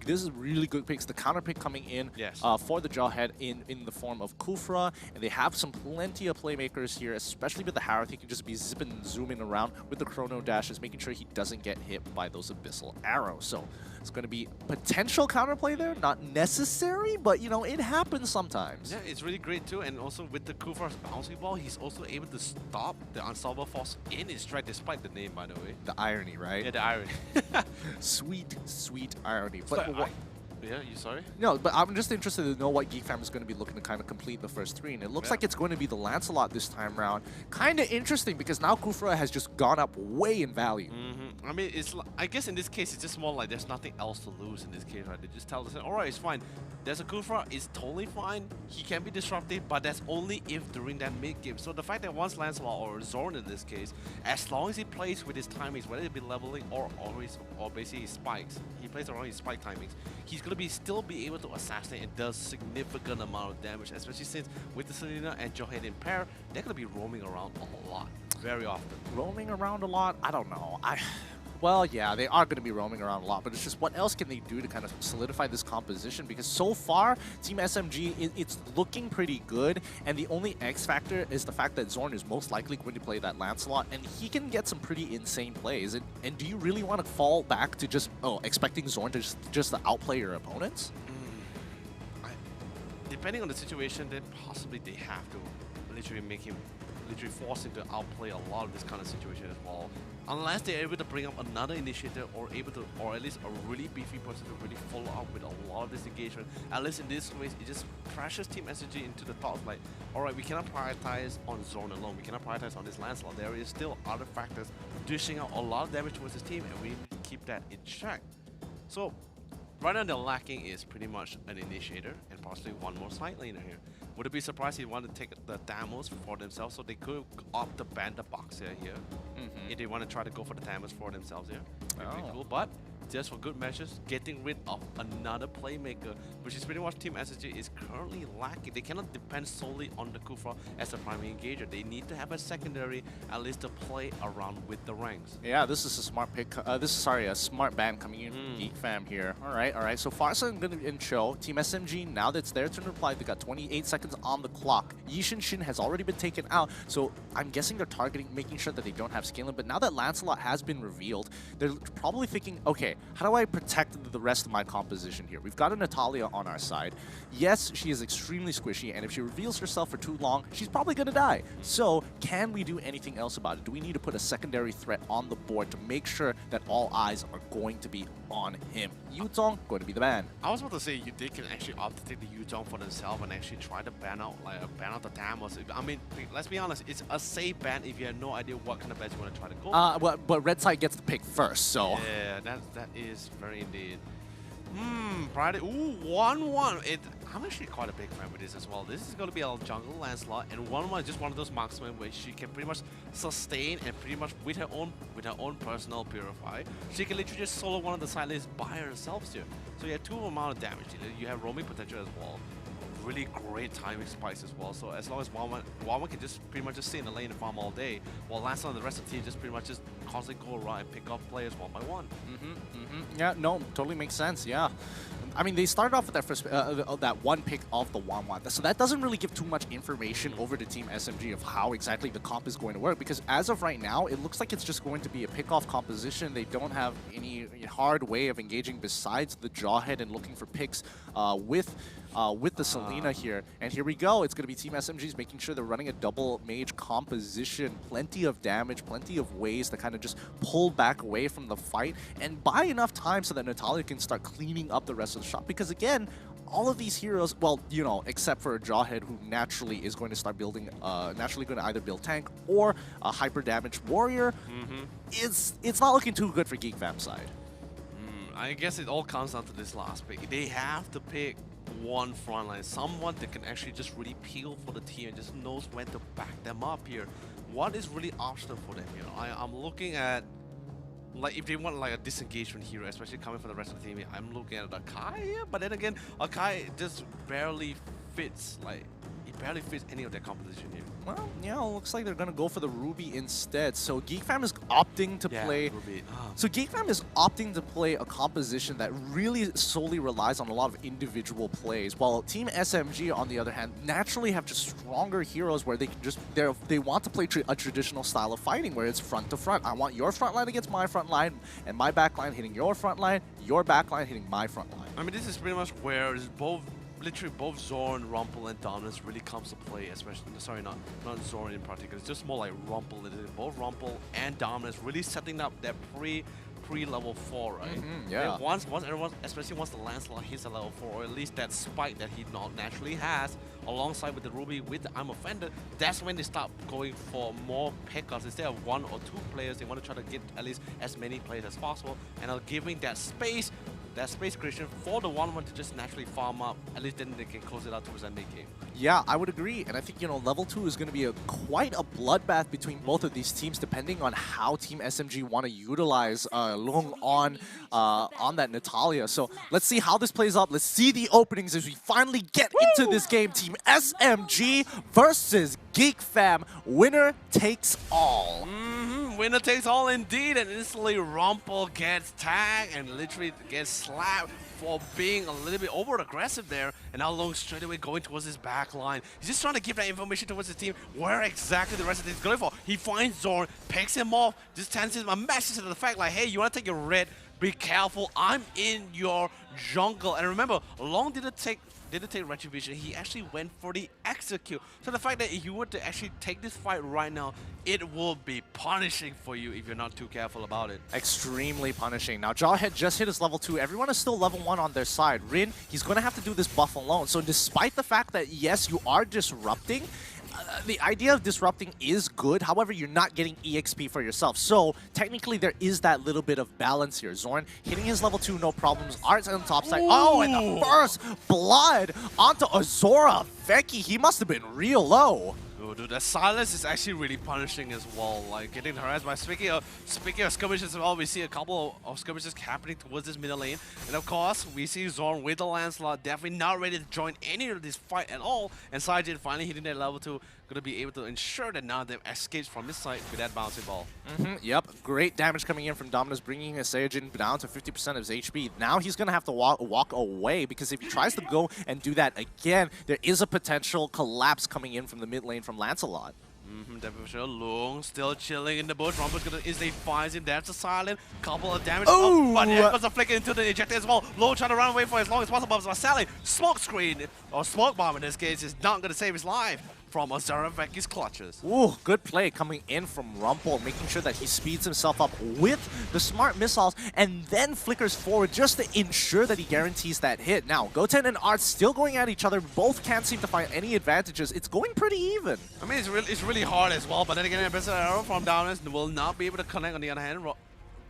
S12: This is really good picks. The counter pick coming in for the Jawhead in the form of Kufra. And they have plenty of playmakers here, especially with the Harith. He can just be zipping and zooming around with the Chrono Dashes, making sure he doesn't get hit by those Abyssal Arrows. So It's going to be potential counterplay there, not necessary, but you know, it happens sometimes.
S4: Yeah, it's really great too, and also with the Kufra's bouncy ball, he's also able to stop the Unstoppable Force in his strike, despite the name, by the way.
S12: The irony, right?
S4: Yeah, the irony.
S12: Sweet, sweet irony. But
S4: yeah, you sorry?
S12: No, but I'm just interested to know what Geek Fam is going to be looking to kind of complete the first 3, and it looks like it's going to be the Lancelot this time around. Kind of interesting because now Kufra has just gone up way in value.
S4: I mean, I guess in this case, it's just more like there's nothing else to lose in this case, right? They just tell us, all right, it's fine. There's a Kufra, it's totally fine. He can be disruptive, but that's only if during that mid-game. So the fact that once Lancelot or Zorn in this case, as long as he plays with his timings, whether it be leveling or basically his spikes, he plays around his spike timings, he's going to still be able to assassinate and does significant amount of damage, especially since with the Selena and Jawhead in pair, they're going to be roaming around a lot, very often.
S12: Roaming around a lot? I don't know. Well, yeah, they are going to be roaming around a lot, but it's just what else can they do to kind of solidify this composition? Because so far, Team SMG, it's looking pretty good, and the only X factor is the fact that Zorn is most likely going to play that Lancelot, and he can get some pretty insane plays. And do you really want to fall back to just, expecting Zorn to just outplay your opponents?
S4: Depending on the situation, then possibly they have to literally force him to outplay a lot of this kind of situation as well. Unless they're able to bring up another initiator or at least a really beefy person to really follow up with a lot of this engagement. At least in this way, it just pressures Team SMG into the thought of like, alright, we cannot prioritize on Zorn alone, we cannot prioritize on this Lancelot. There is still other factors dishing out a lot of damage towards this team, and we need to keep that in check. So right now, they're lacking is pretty much an initiator and possibly one more side laner here. Would it be surprised if they want to take the Thamos for themselves, so they could opt to ban the Boxer here if they want to try to go for the Thamos for themselves here? Pretty cool, but just for good measures, getting rid of another playmaker, which is pretty much Team SSG is currently lacking. They cannot depend solely on the Kufra as a primary engager. They need to have a secondary, at least to play around with the ranks.
S12: Yeah, this is a smart pick. A smart ban coming in from Geek Fam here. All right. So Farsa and Cho, Team SMG, now that it's their turn to reply, they got 28 seconds on the clock. Yishin Shin has already been taken out, so I'm guessing they're targeting, making sure that they don't have scaling. But now that Lancelot has been revealed, they're probably thinking, okay, how do I protect the rest of my composition here? We've got a Natalia on our side. Yes, she is extremely squishy, and if she reveals herself for too long, she's probably going to die. So, can we do anything else about it? Do we need to put a secondary threat on the board to make sure that all eyes are going to be on him? Yuzong going to be the ban.
S4: I was about to say they can actually opt to take the Yuzong for themselves and actually try to ban out the Thamos. I mean, let's be honest, it's a safe ban if you have no idea what kind of bans you want to try to go.
S12: But Red Side gets the pick first, so
S4: yeah, that is very indeed. Friday. Ooh, 1-1. I'm actually quite a big fan with this as well. This is going to be a jungle Lancelot, and 1-1 is just one of those marksmen where she can pretty much sustain and pretty much with her own personal purify, she can literally just solo one of the side lanes by herself here. So you have 2 amount of damage. You have roaming potential as well. Really great timing spikes as well. So as long as Wawan can just pretty much just stay in the lane and farm all day, while Lancelot and the rest of the team just pretty much just constantly go around and pick up players one by one.
S12: Yeah, no, totally makes sense. Yeah. I mean, they started off with that first that one pick of the Wanwan, so that doesn't really give too much information over to Team SMG of how exactly the comp is going to work, because as of right now, it looks like it's just going to be a pick-off composition. They don't have any hard way of engaging besides the Jawhead and looking for picks with the Selena here. And here we go. It's going to be Team SMG's making sure they're running a double mage composition. Plenty of damage, plenty of ways to kind of just pull back away from the fight and buy enough time so that Natalia can start cleaning up the rest of the shop. Because again, all of these heroes, well, you know, except for Jawhead, who naturally is going to start building, naturally going to either build tank or a hyper damage warrior, it's not looking too good for Geek Fam's side.
S4: I guess it all comes down to this last pick. They have to pick one frontline, someone that can actually just really peel for the team and just knows when to back them up here. What is really optional for them? You know, I'm looking at, like, if they want like a disengagement hero, especially coming from the rest of the team, I'm looking at Akai here, but then again, Akai just barely fits, like, it barely fits any of their composition here.
S12: Well, yeah, looks like they're gonna go for the Ruby instead. So GeekFam is opting to play.
S4: Ruby.
S12: So GeekFam is opting to play a composition that really solely relies on a lot of individual plays, while Team SMG, on the other hand, naturally have just stronger heroes where they can just they want to play a traditional style of fighting where it's front to front. I want your front line against my front line, and my back line hitting your front line, your back line hitting my front line.
S4: I mean, this is pretty much where literally both Zorn, Rumpel, and Dominus really comes to play, especially, sorry, not Zorn in particular, it's just more like Rumpel. Both Rumpel and Dominus really setting up that pre-level 4, right?
S12: Yeah.
S4: And once everyone, especially once the Lancelot hits a level 4, or at least that spike that he not naturally has, alongside with the Ruby, with the I'm Offender, that's when they start going for more pickups. Instead of 1 or 2 players, they want to try to get at least as many players as possible, and are giving that space creation for the 1-1 to just naturally farm up. At least then they can close it out towards the end game.
S12: Yeah, I would agree. And I think, you know, level 2 is going to be quite a bloodbath between both of these teams, depending on how Team SMG want to utilize Lung on that Natalia. So let's see how this plays out. Let's see the openings as we finally get into this game. Team SMG versus GeekFam. Winner takes all.
S4: Winner takes all indeed, and instantly Rumpel gets tagged and literally gets slapped for being a little bit over-aggressive there, and now Long straight away going towards his back line. He's just trying to give that information towards his team where exactly the rest of the team is going for. He finds Zorn, picks him off, just sends him a message to the fact like, hey, you want to take your red, be careful, I'm in your jungle. And remember, Long didn't take Retribution, he actually went for the execute. So the fact that if you were to actually take this fight right now, it will be punishing for you if you're not too careful about it.
S12: Extremely punishing. Now, Jawhead just hit his level 2. Everyone is still level 1 on their side. Rin, he's going to have to do this buff alone. So despite the fact that, yes, you are disrupting, the idea of disrupting is good. However, you're not getting EXP for yourself. So technically, there is that little bit of balance here. Zorn hitting his level 2, no problems. Art's on the top side. Oh, and the first blood onto Azora Vecchi. He must have been real low.
S4: Oh, dude, that silence is actually really punishing as well. Like getting harassed by speaking of skirmishes as well, we see a couple of skirmishes happening towards this middle lane. And of course, we see Zorn with the Lancelot definitely not ready to join any of this fight at all. And Saijin finally hitting that level 2, going to be able to ensure that now they've escaped from this side with that bouncing ball.
S12: Yep, great damage coming in from Dominus, bringing Saiyajin down to 50% of his HP. Now he's going to have to walk away, because if he tries to go and do that again, there is a potential collapse coming in from the mid lane from Lancelot.
S4: Definitely sure. Lung still chilling in the bush. Rumpel's gonna instantly finds him. There's a silent. Couple of damage.
S12: Oh,
S4: but there goes a flicker into the ejector as well. Low trying to run away for as long as possible. But Sally, smoke screen, or smoke bomb in this case, is not gonna save his life from Azora Vecchi's clutches.
S12: Ooh, good play coming in from Rumpel, making sure that he speeds himself up with the smart missiles and then flickers forward just to ensure that he guarantees that hit. Now, Goten and Art still going at each other. Both can't seem to find any advantages. It's going pretty even.
S4: I mean, it's really hard as well, but then again, a best arrow from Dominus will not be able to connect on the other hand.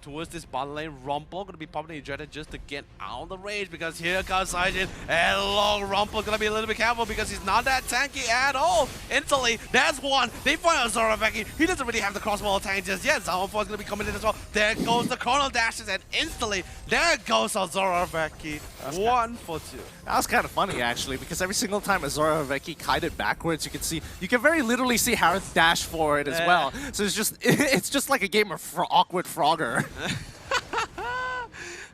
S4: Towards this bottom lane, Rumpel going to be popping ejected just to get out of the rage, because here comes Saijin, and Long Rumpel going to be a little bit careful because he's not that tanky at all. Instantly, there's one. They find Azora Vecchi. He doesn't really have the crossbow tank just yet. Zalman is going to be coming in as well. There goes the Chrono Dashes, and instantly, there goes Azora Vecchi. 1 for 2.
S12: That was kind of funny, actually, because every single time Azora Vecchi kited backwards, you can very literally see Harith dash forward as well. So it's just like a game of awkward Frogger.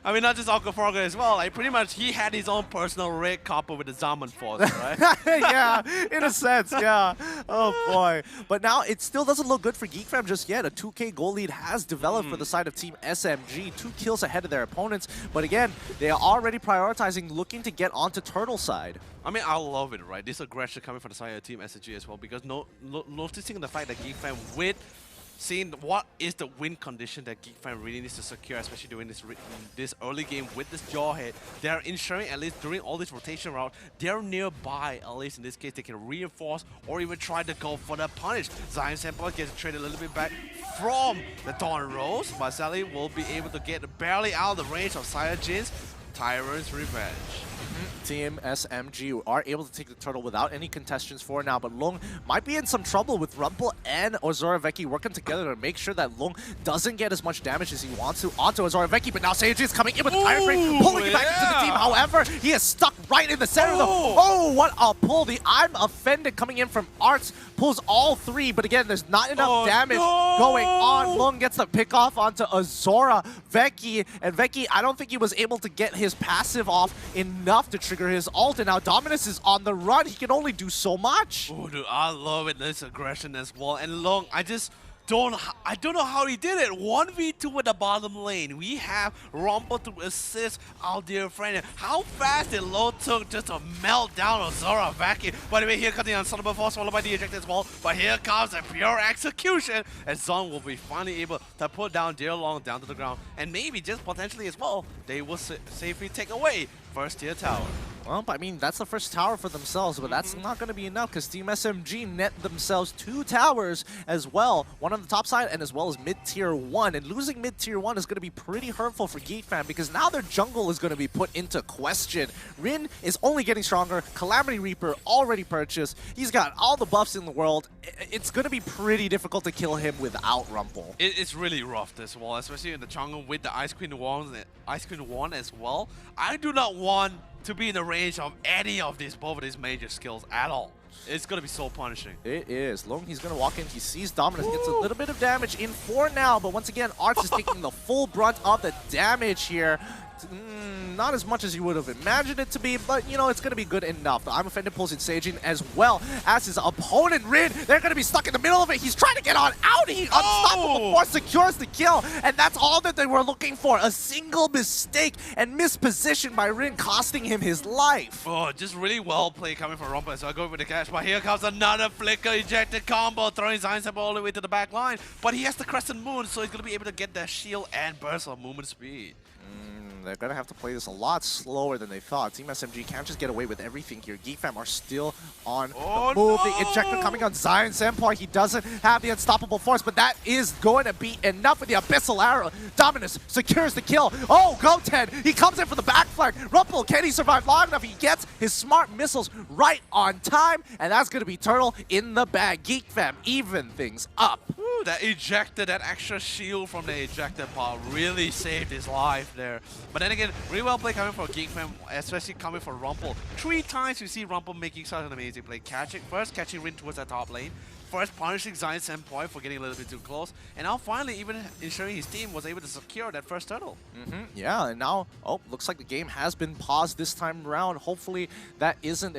S4: I mean, not just Aqua Frogger as well. Like, pretty much, he had his own personal red copper with the Zaman Force, right?
S12: Yeah, in a sense, yeah. Oh, boy. But now, it still doesn't look good for GeekFam just yet. A 2K goal lead has developed for the side of Team SMG. 2 kills ahead of their opponents. But again, they are already prioritizing looking to get onto Turtle side.
S4: I mean, I love it, right? This aggression coming from the side of Team SMG as well, because noticing the fact that GeekFam with seeing what is the win condition that GeekFam really needs to secure, especially during this early game with this Jawhead. They're ensuring, at least during all this rotation route, they're nearby. At least in this case, they can reinforce or even try to go for the punish. Zion Sample gets traded a little bit back from the Dawn Rose. Marcelli will be able to get barely out of the range of Saiyajin's Tyrant's Revenge.
S12: Team SMG are able to take the turtle without any contestations for now, but Long might be in some trouble with Rumple and Ozora Veki working together to make sure that Long doesn't get as much damage as he wants to onto Ozora Veki, but now Seiji is coming in with the Tire Frame, pulling it back into the team. However, he is stuck right in the center of the... Oh, what a pull. The I'm Offended coming in from Arts pulls all three, but again, there's not enough damage going on. Long gets the pick off onto Ozora Veki, and Veki, I don't think he was able to get his passive off enough to trigger his ult, and now Dominus is on the run. He can only do so much.
S4: Oh, dude, I love it. This aggression as well. And Long, I don't know how he did it. 1v2 with the bottom lane. We have Rumble to assist our dear friend. How fast did Long took just to melt down Ozora Veki. By the way, here comes the Unstoppable Force followed by the eject as well. But here comes the pure execution. And Zong will be finally able to put down Dear Long down to the ground. And maybe just potentially as well, they will safely take away first tier tower.
S12: Well, I mean, that's the first tower for themselves, but that's not going to be enough because Team SMG net themselves 2 towers as well. One on the top side and as well as mid-tier 1. And losing mid-tier 1 is going to be pretty hurtful for GeekFam because now their jungle is going to be put into question. Rin is only getting stronger. Calamity Reaper already purchased. He's got all the buffs in the world. It's going to be pretty difficult to kill him without Rumple.
S4: It's really rough as well, especially in the jungle with the Ice Queen Wand as well. I do not want to be in the range of any of both of these major skills at all. It's going to be so punishing.
S12: It is. Long, he's going to walk in. He sees Dominus, gets a little bit of damage in for now, but once again, Arts is taking the full brunt of the damage here. Not as much as you would have imagined it to be, but, you know, it's going to be good enough. The I'm Offended pulls in Seijin as well as his opponent, Rin. They're going to be stuck in the middle of it. He's trying to get on out. He Unstoppable Force secures the kill, and that's all that they were looking for. A single mistake and misposition by Rin costing him his life.
S4: Oh, just really well played coming from Rumble. So I go with the catch, but here comes another flicker ejected combo, throwing Zion Semper all the way to the back line. But he has the Crescent Moon, so he's going to be able to get that shield and burst of movement speed.
S12: They're going to have to play this a lot slower than they thought. Team SMG can't just get away with everything here. GeekFam are still on the move. The ejector coming on Zion Senpai. He doesn't have the Unstoppable Force, but that is going to be enough with the Abyssal Arrow. Dominus secures the kill. Oh, Goten! He comes in for the back flank. Rumple, can he survive long enough? He gets his smart missiles right on time, and that's going to be Turtle in the bag. GeekFam even things up.
S4: Ooh, that ejector, that extra shield from the ejector part really saved his life there. But then again, really well played coming for GeekFam, especially coming for Rumple. 3 times you see Rumple making such an amazing play. First catching Rin towards that top lane. First punishing Zion Senpai for getting a little bit too close. And now finally even ensuring his team was able to secure that first turtle.
S12: Yeah, and now, looks like the game has been paused this time around. Hopefully that isn't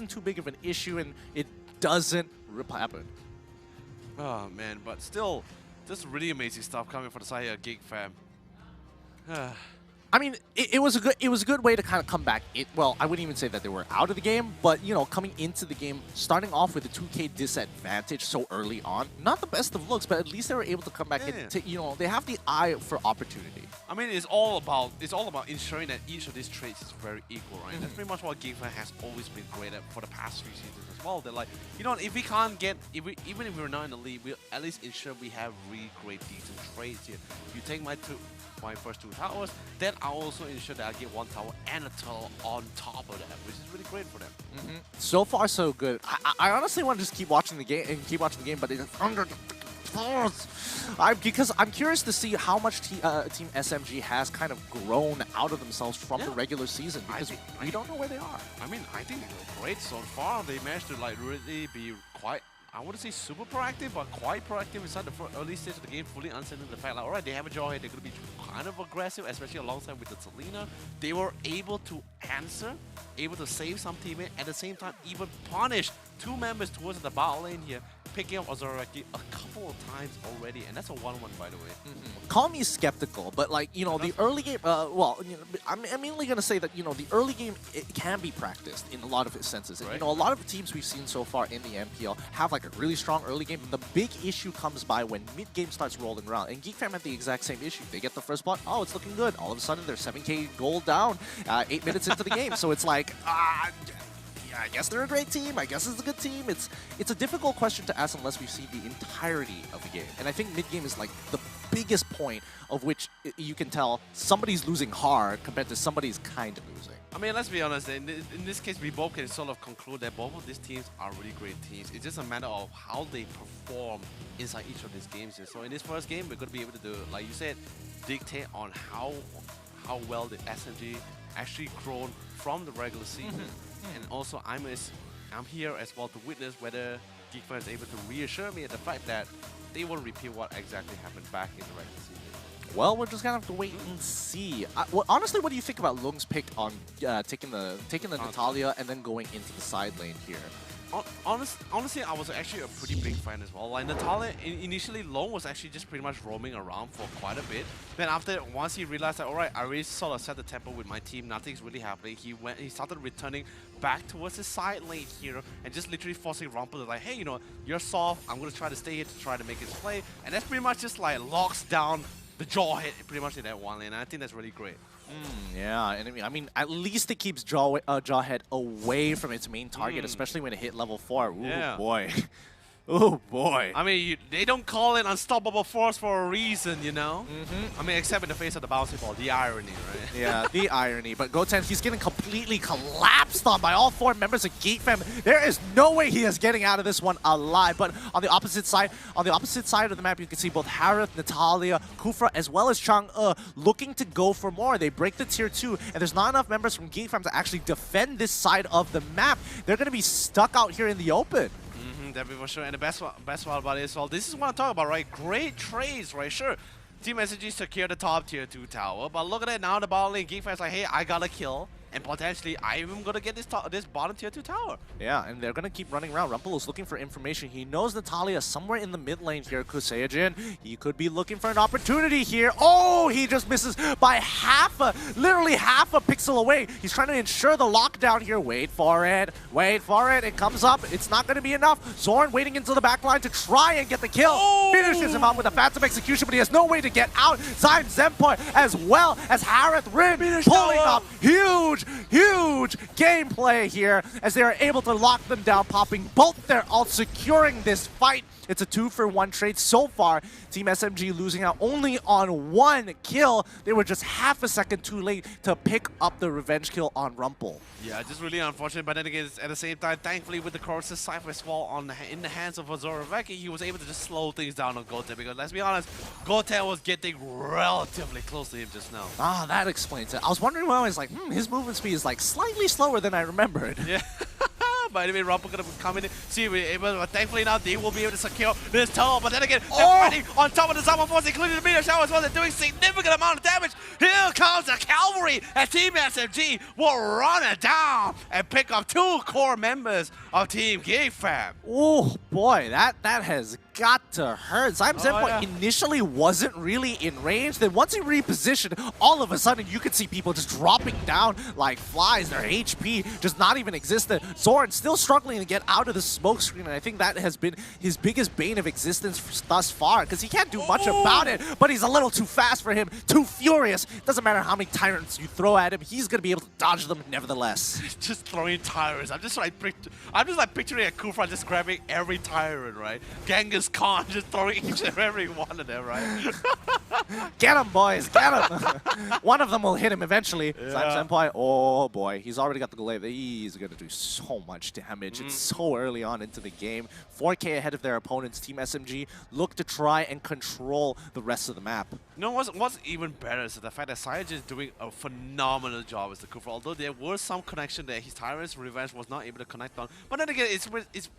S12: too big of an issue and it doesn't happen.
S4: Oh man, but still, just really amazing stuff coming for the side here, GeekFam.
S12: I mean, it was a good way to kind of come back. Well, I wouldn't even say that they were out of the game, but you know, coming into the game, starting off with a 2K disadvantage so early on, not the best of looks, but at least they were able to come back and you know, they have the eye for opportunity.
S4: I mean, it's all about ensuring that each of these traits is very equal, right? That's pretty much what GeekFam has always been great at for the past 3 seasons as well. They're like, you know, if we can't get, even if we're not in the league, we'll at least ensure we have really great, decent traits here. You take my first 2 towers, then I'll also ensure that I get 1 tower and a turtle on top of that, which is really great for them.
S12: So far, so good. I honestly want to just keep watching the game, but it's under the pause. Because I'm curious to see how much Team SMG has kind of grown out of themselves from the regular season, because we don't know where they are.
S4: I mean, I think they look great so far. They managed to like really be quite, I wouldn't say super proactive, but quite proactive inside the early stage of the game, fully understanding the fact like, alright, they have a draw here, they're going to be kind of aggressive, especially alongside with the Selena. They were able to answer, able to save some teammate, at the same time even punish 2 members towards the bot lane here, picking up Ozora Veki a couple of times already, and that's a 1-1 by the way.
S12: Call me skeptical, but like, you know, the early game, well, you know, I'm mainly going to say that, you know, the early game, it can be practiced in a lot of its senses. And, you know, a lot of the teams we've seen so far in the MPL have like a really strong early game. The big issue comes by when mid-game starts rolling around, and GeekFam had the exact same issue. They get the first blood, oh, it's looking good. All of a sudden, they're 7k gold down 8 minutes into the game, so it's like, I guess they're a great team. I guess it's a good team. It's a difficult question to ask unless we've seen the entirety of the game. And I think mid-game is like the biggest point of which you can tell somebody's losing hard compared to somebody's kind of losing.
S4: I mean, let's be honest, in this case, we both can sort of conclude that both of these teams are really great teams. It's just a matter of how they perform inside each of these games. So in this first game, we're going to be able to do, like you said, dictate on how well the SMG actually grown from the regular season. And also, I'm here as well to witness whether GeekFam is able to reassure me at the fact that they won't repeat what exactly happened back in the regular season.
S12: Well, we're just gonna have to wait and see. Well, honestly, what do you think about Lung's pick on taking the Natalia and then going into the side lane here?
S4: Honestly, I was actually a pretty big fan as well. Like Natalia, initially Long was actually just pretty much roaming around for quite a bit. Then after, once he realized that, alright, I really sort of set the tempo with my team, nothing's really happening, he started returning back towards his side lane here and just literally forcing Rumpel to like, hey, you know, you're soft, I'm gonna try to stay here to try to make his play. And that's pretty much just like locks down the Jawhead pretty much in that one lane, and I think that's really great.
S12: Yeah, and I mean, at least it keeps Jawhead away from its main target, especially when it hit level 4. Ooh,
S4: yeah.
S12: Boy. Oh, boy.
S4: I mean, they don't call it unstoppable force for a reason, you know? I mean, except in the face of the bouncy ball, the irony, right?
S12: Yeah, the irony. But Goten, he's getting completely collapsed on by all 4 members of GeekFam. There is no way he is getting out of this one alive. But on the opposite side of the map, you can see both Harith, Natalia, Kufra, as well as Chang'e looking to go for more. They break the tier 2, and there's not enough members from GeekFam to actually defend this side of the map. They're going to be stuck out here in the open.
S4: Definitely for sure. And the best part about it is, well, this is what I'm talking about, right? Great trades, right? Sure, Team SMG secure the top tier 2 tower, but look at it now, the bottom lane, GeekFam's like, hey, I got a kill, and potentially I'm gonna get this bottom tier 2 tower.
S12: Yeah, and they're gonna keep running around. Rumpel is looking for information. He knows Natalia somewhere in the mid lane here. Kuseijin, he could be looking for an opportunity here. Oh, he just misses by literally half a pixel away. He's trying to ensure the lockdown here. Wait for it. Wait for it. It comes up. It's not gonna be enough. Zorn waiting into the back line to try and get the kill. Finishes him out with a phantom execution, but he has no way to get out. Zyme Zenpoi as well as Harith Rim pulling up huge gameplay here as they are able to lock them down, popping both their ults, securing this fight. It's a 2-for-1 trade so far. Team SMG losing out only on 1 kill. They were just half a second too late to pick up the revenge kill on Rumpel.
S4: Yeah, just really unfortunate, but then again, at the same time, thankfully with the Corsair Cypher as well in the hands of Zoraveki, he was able to just slow things down on Goten, because let's be honest, Goten was getting relatively close to him just now.
S12: Ah, that explains it. I was wondering why I was like, his movement speed is like slightly slower than I remembered.
S4: Yeah. But anyway, Rumpel could have come in, see, but thankfully now they will be able to secure this tower. But then again, they're fighting on top of the Summer Force, including the meteor shower as well. They're doing significant amount of damage. Here comes the cavalry, and Team SMG will run it down and pick up 2 core members of Team GeekFam.
S12: Oh boy, that has got to hurt. Zyme Zenpoi initially wasn't really in range. Then once he repositioned, all of a sudden you could see people just dropping down like flies. Their HP just not even existent. Zorn still struggling to get out of the smoke screen, and I think that has been his biggest bane of existence thus far, because he can't do much about it, but he's a little too fast for him, too furious. Doesn't matter how many tyrants you throw at him, he's going to be able to dodge them nevertheless.
S4: Just throwing tyrants. I'm just like picturing a Kufra just grabbing every tyrant, right? Genghis Khan just throwing each and every one of them, right?
S12: Get him, boys, get him! One of them will hit him eventually.
S4: Yeah.
S12: Zyme Zenpoi, oh boy, he's already got the glaive. He's going to do so much damage. It's so early on into the game. 4K ahead of their opponents. Team SMG look to try and control the rest of the map.
S4: You know what's even better is the fact that Saiyaj is doing a phenomenal job as the Kufra. Although there was some connection that his Tyrant's Revenge was not able to connect on. But then again, it's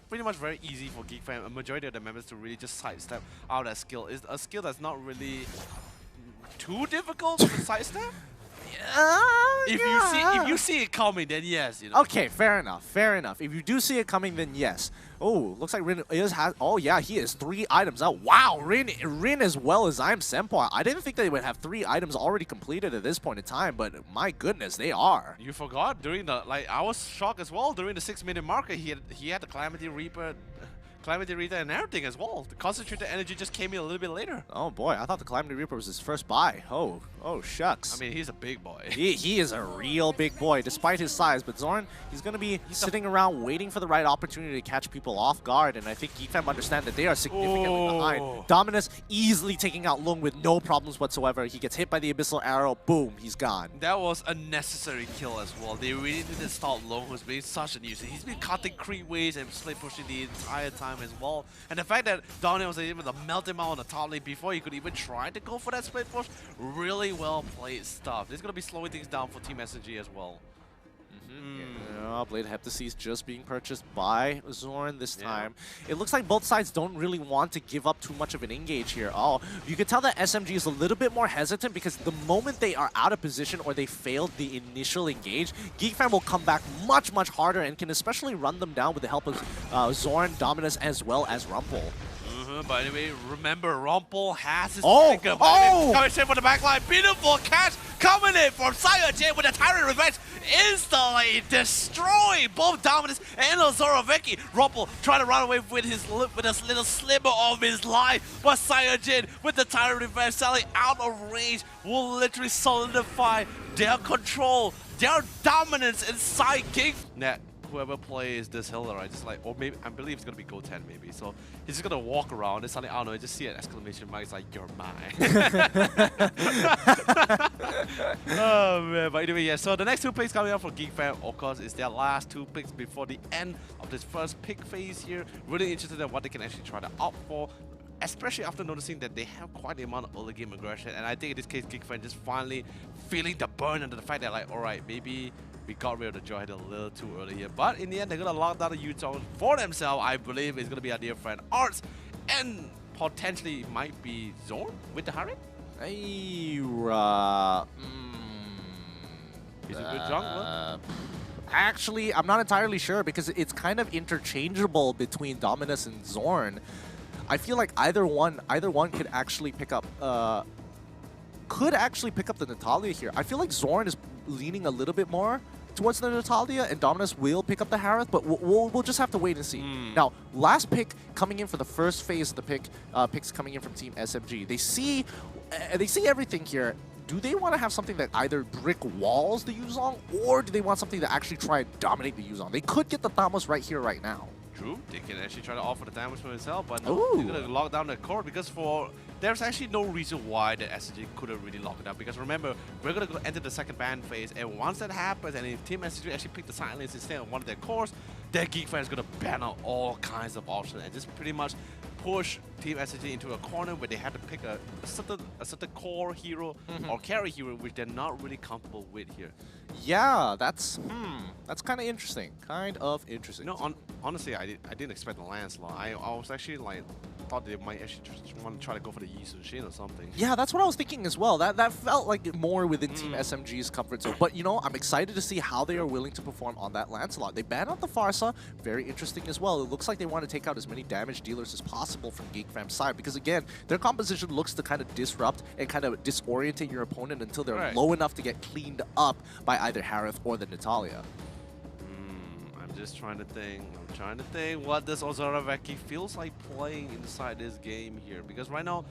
S4: pretty much very easy for GeekFam, a majority of the members, to really just sidestep out that skill. It's a skill that's not really too difficult to sidestep. If you see it coming, then yes, you know.
S12: Okay, fair enough. Fair enough. If you do see it coming, then yes. Oh, looks like Rin has. Oh yeah, he has 3 items out. Wow, Rin as well as Zyme Zenpoi. I didn't think they would have 3 items already completed at this point in time, but my goodness, they are.
S4: You forgot during the I was shocked as well during the 6-minute marker. He had the Calamity Reaper Calamity Reaper and everything as well. The concentrated energy just came in a little bit later.
S12: Oh boy, I thought the Calamity Reaper was his first buy. Oh shucks.
S4: I mean, he's a big boy.
S12: He is a real big boy, despite his size. But Zorn, he's going to be sitting around waiting for the right opportunity to catch people off guard. And I think GeekFam understand that they are significantly behind. Dominus easily taking out Lung with no problems whatsoever. He gets hit by the Abyssal Arrow. Boom, he's gone.
S4: That was a necessary kill as well. They really need to stop Lung, who's been such a nuisance. He's been cutting creep waves and split pushing the entire time as well. And the fact that Dominus was able to melt him out on the top lane before he could even try to go for that split push, really well played stuff. This is going to be slowing things down for Team SMG as well.
S12: Yeah, Blade Heptasis just being purchased by Zorn this time. It looks like both sides don't really want to give up too much of an engage here. Oh, you can tell that SMG is a little bit more hesitant because the moment they are out of position or they failed the initial engage, GeekFam will come back much, much harder and can especially run them down with the help of Zorn, Dominus, as well as Rumpel.
S4: But anyway, remember, Rumpel has his
S12: Oh!
S4: coming straight for the backline. Beautiful catch coming in from Saiyajin with a Tyrant Revenge. Instantly destroy both Dominus and Zoroveki. Rumpel trying to run away with his little sliver of his life. But Saiyajin with the Tyrant Revenge selling out of range will literally solidify their control, their dominance inside King. Net. Whoever plays this healer, right, just like, or maybe I believe it's gonna be Go 10 maybe. So he's just gonna walk around and suddenly, I don't know, just see an exclamation mark. It's like, you're mine. Oh man, but anyway, yeah. So the next two picks coming up for GeekFam, of course, is their last two picks before the end of this first pick phase here. Really interested in what they can actually try to opt for, especially after noticing that they have quite the amount of early game aggression. And I think in this case, GeekFam just finally feeling the burn under the fact that, like, alright, maybe we got rid of the Jawhead a little too early here. But in the end, they're going to lock down the U-Zone for themselves. I believe it's going to be our dear friend Arts. And potentially might be Zorn with the Harry.
S12: Hey,
S4: He's a good jungler.
S12: Actually, I'm not entirely sure because it's kind of interchangeable between Dominus and Zorn. I feel like either one could actually pick up the Natalia here. I feel like Zorn is leaning a little bit more towards the Natalia, and Dominus will pick up the Harith, but we'll just have to wait and see. Now, last pick coming in for the first phase of the picks coming in from Team SMG. They see everything here. Do they want to have something that either brick walls the Yuzong, or do they want something to actually try and dominate the Yuzong? They could get the Thamos right here, right now.
S4: True, they can actually try to offer the damage for himself, but no, they're going to lock down the core because there's actually no reason why the SSG couldn't really lock it down. Because remember, we're going to enter the second ban phase, and once that happens, and if Team SSG actually pick the silence instead of one of their cores, their GeekFam is going to ban out all kinds of options and just pretty much push Team SSG into a corner where they have to pick a certain core hero or carry hero, which they're not really comfortable with here.
S12: Yeah, that's kind of interesting.
S4: No, honestly, I didn't expect the Lancelot. I was actually like thought they might actually just want to try to go for the Yi Sun-shin or something.
S12: Yeah, that's what I was thinking as well. That felt like more within Team SMG's comfort zone. But you know, I'm excited to see how they are willing to perform on that Lancelot. They banned out the Pharsa, very interesting as well. It looks like they want to take out as many damage dealers as possible from GeekFam's side because again, their composition looks to kind of disrupt and kind of disorientate your opponent until they're low enough to get cleaned up by either Harith or the Natalia.
S4: I'm just trying to think. I'm trying to think what this Zoroveki feels like playing inside this game here. Because right now,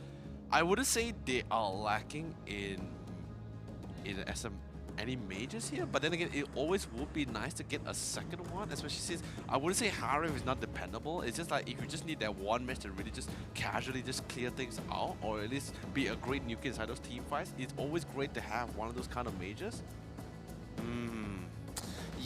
S4: I wouldn't say they are lacking in any mages here. But then again, it always would be nice to get a second one. Especially since I wouldn't say Harith is not dependable. It's just like if you just need that one match to really just casually just clear things out. Or at least be a great nuke inside those team fights. It's always great to have one of those kind of mages.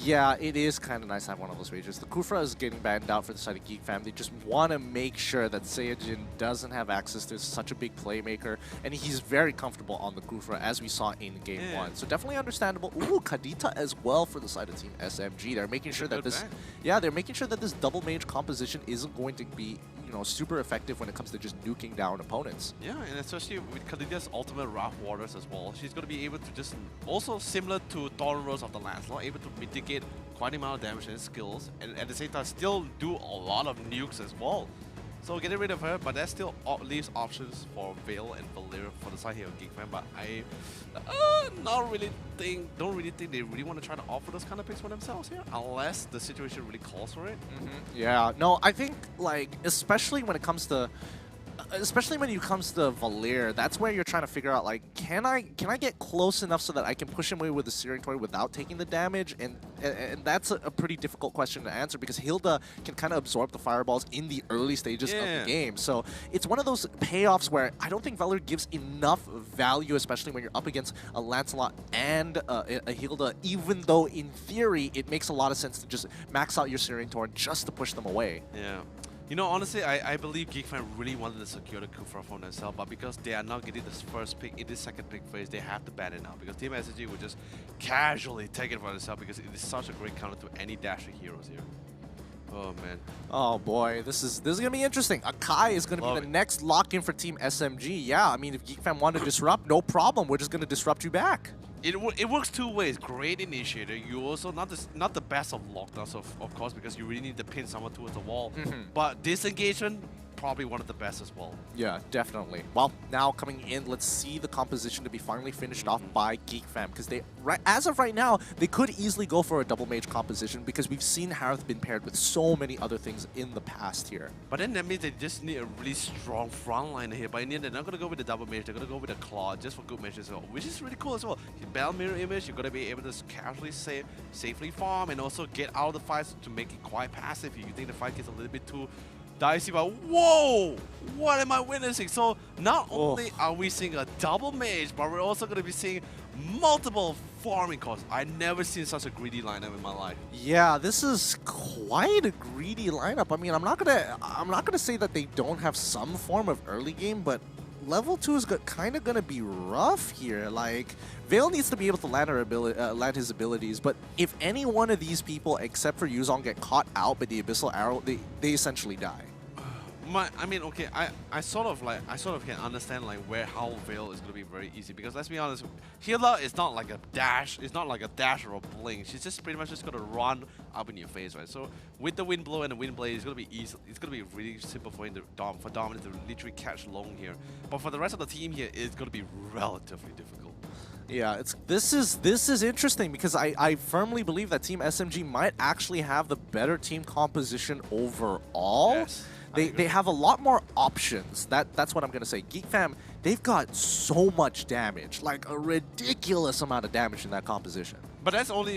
S12: Yeah, it is kind of nice to have one of those mages. The Khufra is getting banned out for the side of GeekFam. They just want to make sure that Saiyajin doesn't have access to such a big playmaker, and he's very comfortable on the Khufra, as we saw in Game 1. So definitely understandable. Ooh, Kadita as well for the side of Team SMG. They're making sure that they're making sure that this double mage composition isn't going to be, you know, super effective when it comes to just nuking down opponents.
S4: Yeah, and especially with Kadita's ultimate Wrath Waters as well. She's going to be able to just, also similar to Thorn Rose of the Lancelot, able to mitigate quite a amount of damage and skills, and at the same time still do a lot of nukes as well. So getting rid of her, but that still leaves options for Veil and Valeria for the side here of GeekFam. But I don't really think they really want to try to offer those kind of picks for themselves here, unless the situation really calls for it.
S12: Yeah, no, I think like especially when it comes to Valeer, that's where you're trying to figure out like, can I get close enough so that I can push him away with the Searing Tori without taking the damage? And that's a pretty difficult question to answer because Hilda can kind of absorb the fireballs in the early stages of the game. So it's one of those payoffs where I don't think Valeer gives enough value, especially when you're up against a Lancelot and a Hilda, even though in theory it makes a lot of sense to just max out your Searing Tori just to push them away.
S4: Yeah. You know, honestly, I believe GeekFam really wanted to secure the Kufra for themselves, but because they are not getting this first pick in this second pick phase, they have to ban it now because Team SSG would just casually take it for themselves because it is such a great counter to any dashing heroes here. Oh man.
S12: Oh boy, this is gonna be interesting. Akai is gonna be the next lock-in for Team SMG. Yeah, I mean, if GeekFam want to disrupt, no problem. We're just gonna disrupt you back.
S4: It works two ways. Great initiator. You also not the best of lockdowns, of course, because you really need to pin someone towards the wall. But disengagement, probably one of the best as well.
S12: Yeah, definitely. Well, now coming in, let's see the composition to be finally finished off by GeekFam, because they, as of right now, they could easily go for a double mage composition because we've seen Harith been paired with so many other things in the past here.
S4: But then that means they just need a really strong front line here. But in the end, they're not going to go with the double mage. They're going to go with the claw just for good measure as well, which is really cool as well. Bell mirror image, you're going to be able to casually safely farm and also get out of the fight to make it quite passive. You think the fight gets a little bit too dicey, but whoa, what am I witnessing? So not only are we seeing a double mage, but we're also going to be seeing multiple farming costs. I've never seen such a greedy lineup in my life.
S12: Yeah, this is quite a greedy lineup. I mean, I'm not gonna say that they don't have some form of early game, but level 2 is kind of gonna be rough here. Like, Veil needs to be able to land his abilities, but if any one of these people, except for Yuzong, get caught out by the Abyssal Arrow, they essentially die.
S4: I mean, okay, I sort of can understand like how Veil is gonna be very easy because let's be honest, Hilda is not like a dash, it's not like a dash or a blink. She's just pretty much just gonna run up in your face, right? So with the Wind Blow and the Wind Blade, it's gonna be easy. It's gonna be really simple for him to Dominant to literally catch Long here. But for the rest of the team here, it's gonna be relatively difficult.
S12: Yeah, this is interesting because I firmly believe that Team SMG might actually have the better team composition overall.
S4: Yes.
S12: They have a lot more options. That's what I'm gonna say. GeekFam, they've got so much damage, like a ridiculous amount of damage in that composition.
S4: But that's only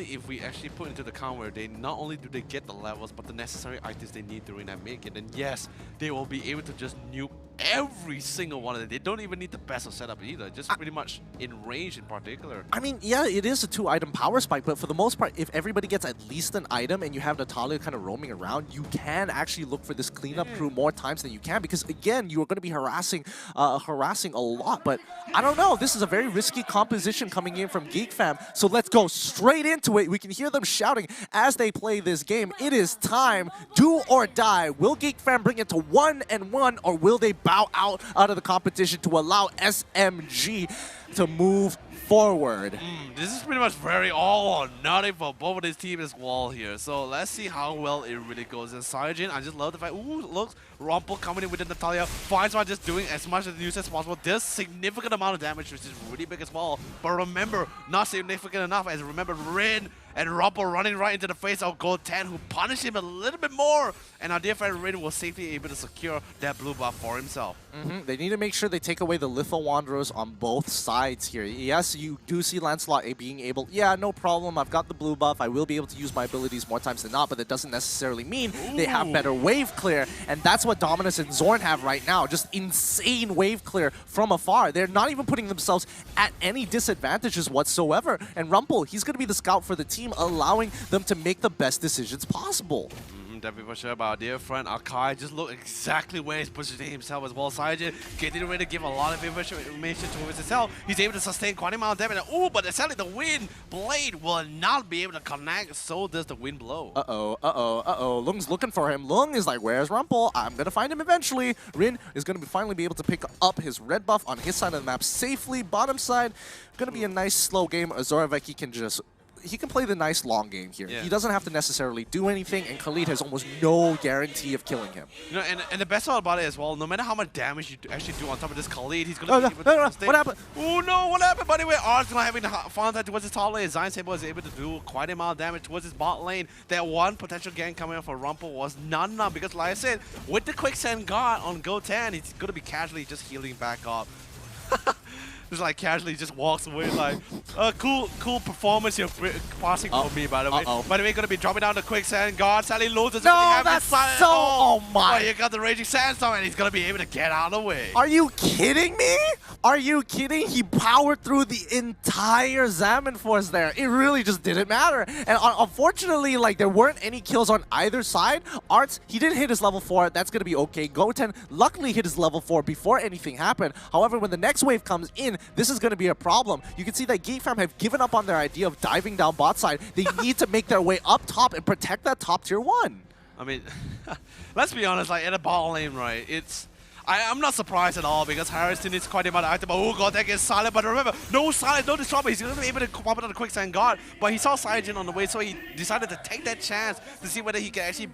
S4: if we actually put into the account where they not only do they get the levels, but the necessary items they need during that make it. And yes, they will be able to just nuke every single one of them. They don't even need the best of setup either, just pretty much in range in particular.
S12: I mean, yeah, it is a 2-item power spike, but for the most part, if everybody gets at least an item and you have Natalia kind of roaming around, you can actually look for this cleanup crew more times than you can, because again, you are going to be harassing a lot. But I don't know, this is a very risky composition coming in from GeekFam, so let's go straight into it. We can hear them shouting as they play this game. It is time, do or die. Will GeekFam bring it to 1-1, or will they bow out of the competition to allow SMG to move forward?
S4: This is pretty much very all or nothing for both of these teams as well here. So let's see how well it really goes. And Saiyajin, I just love the fact, look, Rumpel coming in with Natalia, finds one just doing as much use as possible. Does significant amount of damage, which is really big as well. But remember, not significant enough, as remember Rin and Rumpel running right into the face of Gold 10, who punished him a little bit more. And our dear friend Rin was safely able to secure that blue buff for himself.
S12: They need to make sure they take away the Litho Wanderers on both sides here. Yes, you do see Lancelot being able, yeah, no problem, I've got the blue buff, I will be able to use my abilities more times than not, but that doesn't necessarily mean they have better wave clear, and that's what Dominus and Zorn have right now, just insane wave clear from afar. They're not even putting themselves at any disadvantages whatsoever, and Rumpel, he's going to be the scout for the team, allowing them to make the best decisions possible.
S4: Definitely for sure, but our dear friend Akai just look exactly where he's positioning himself as well. Saiyajin getting ready to give a lot of information towards himself. He's able to sustain quite a amount of damage. Oh, but sadly the Wind Blade will not be able to connect, so does the Wind Blow.
S12: Lung's looking for him. Lung is like, where's Rumpel? I'm going to find him eventually. Rin is going to finally be able to pick up his red buff on his side of the map safely. Bottom side, going to be a nice slow game. Zoraveki can just he can play the nice long game here.
S4: Yeah.
S12: He doesn't have to necessarily do anything, and Khalid has almost no guarantee of killing him.
S4: You know, and the best part about it as well, no matter how much damage you actually do on top of this Khalid, he's gonna be able to stay.
S12: What happened?
S4: Oh no, what happened? By the way, Art's gonna having fun that towards his top lane. Zion Saber was able to do quite a amount of damage towards his bot lane. That one potential gank coming up for Rumpel was none enough because, like I said, with the Quicksand Guard on Goten, he's gonna be casually just healing back up. Just like casually just walks away like, cool performance here passing for me, by the way. By the way, gonna be dropping down the Quicksand Guard. Sally loses.
S12: No, that's so, oh my.
S4: Oh, you got the Raging Sandstorm and he's gonna be able to get out of the way.
S12: Are you kidding me? Are you kidding? He powered through the entire Zaman Force there. It really just didn't matter. And unfortunately, like, there weren't any kills on either side. Arts, he didn't hit his level 4. That's gonna be okay. Goten luckily hit his level 4 before anything happened. However, when the next wave comes in, this is going to be a problem. You can see that GateFam have given up on their idea of diving down bot side. They need to make their way up top and protect that top tier 1.
S4: I mean, let's be honest, like, in a bot lane, right, I'm not surprised at all because Harrison is quite about the item. Oh god, that gets silent, but remember, no silence, no disrupt. He's going to be able to pop it on the Quicksand Guard, but he saw Saiyajin on the way, so he decided to take that chance to see whether he can actually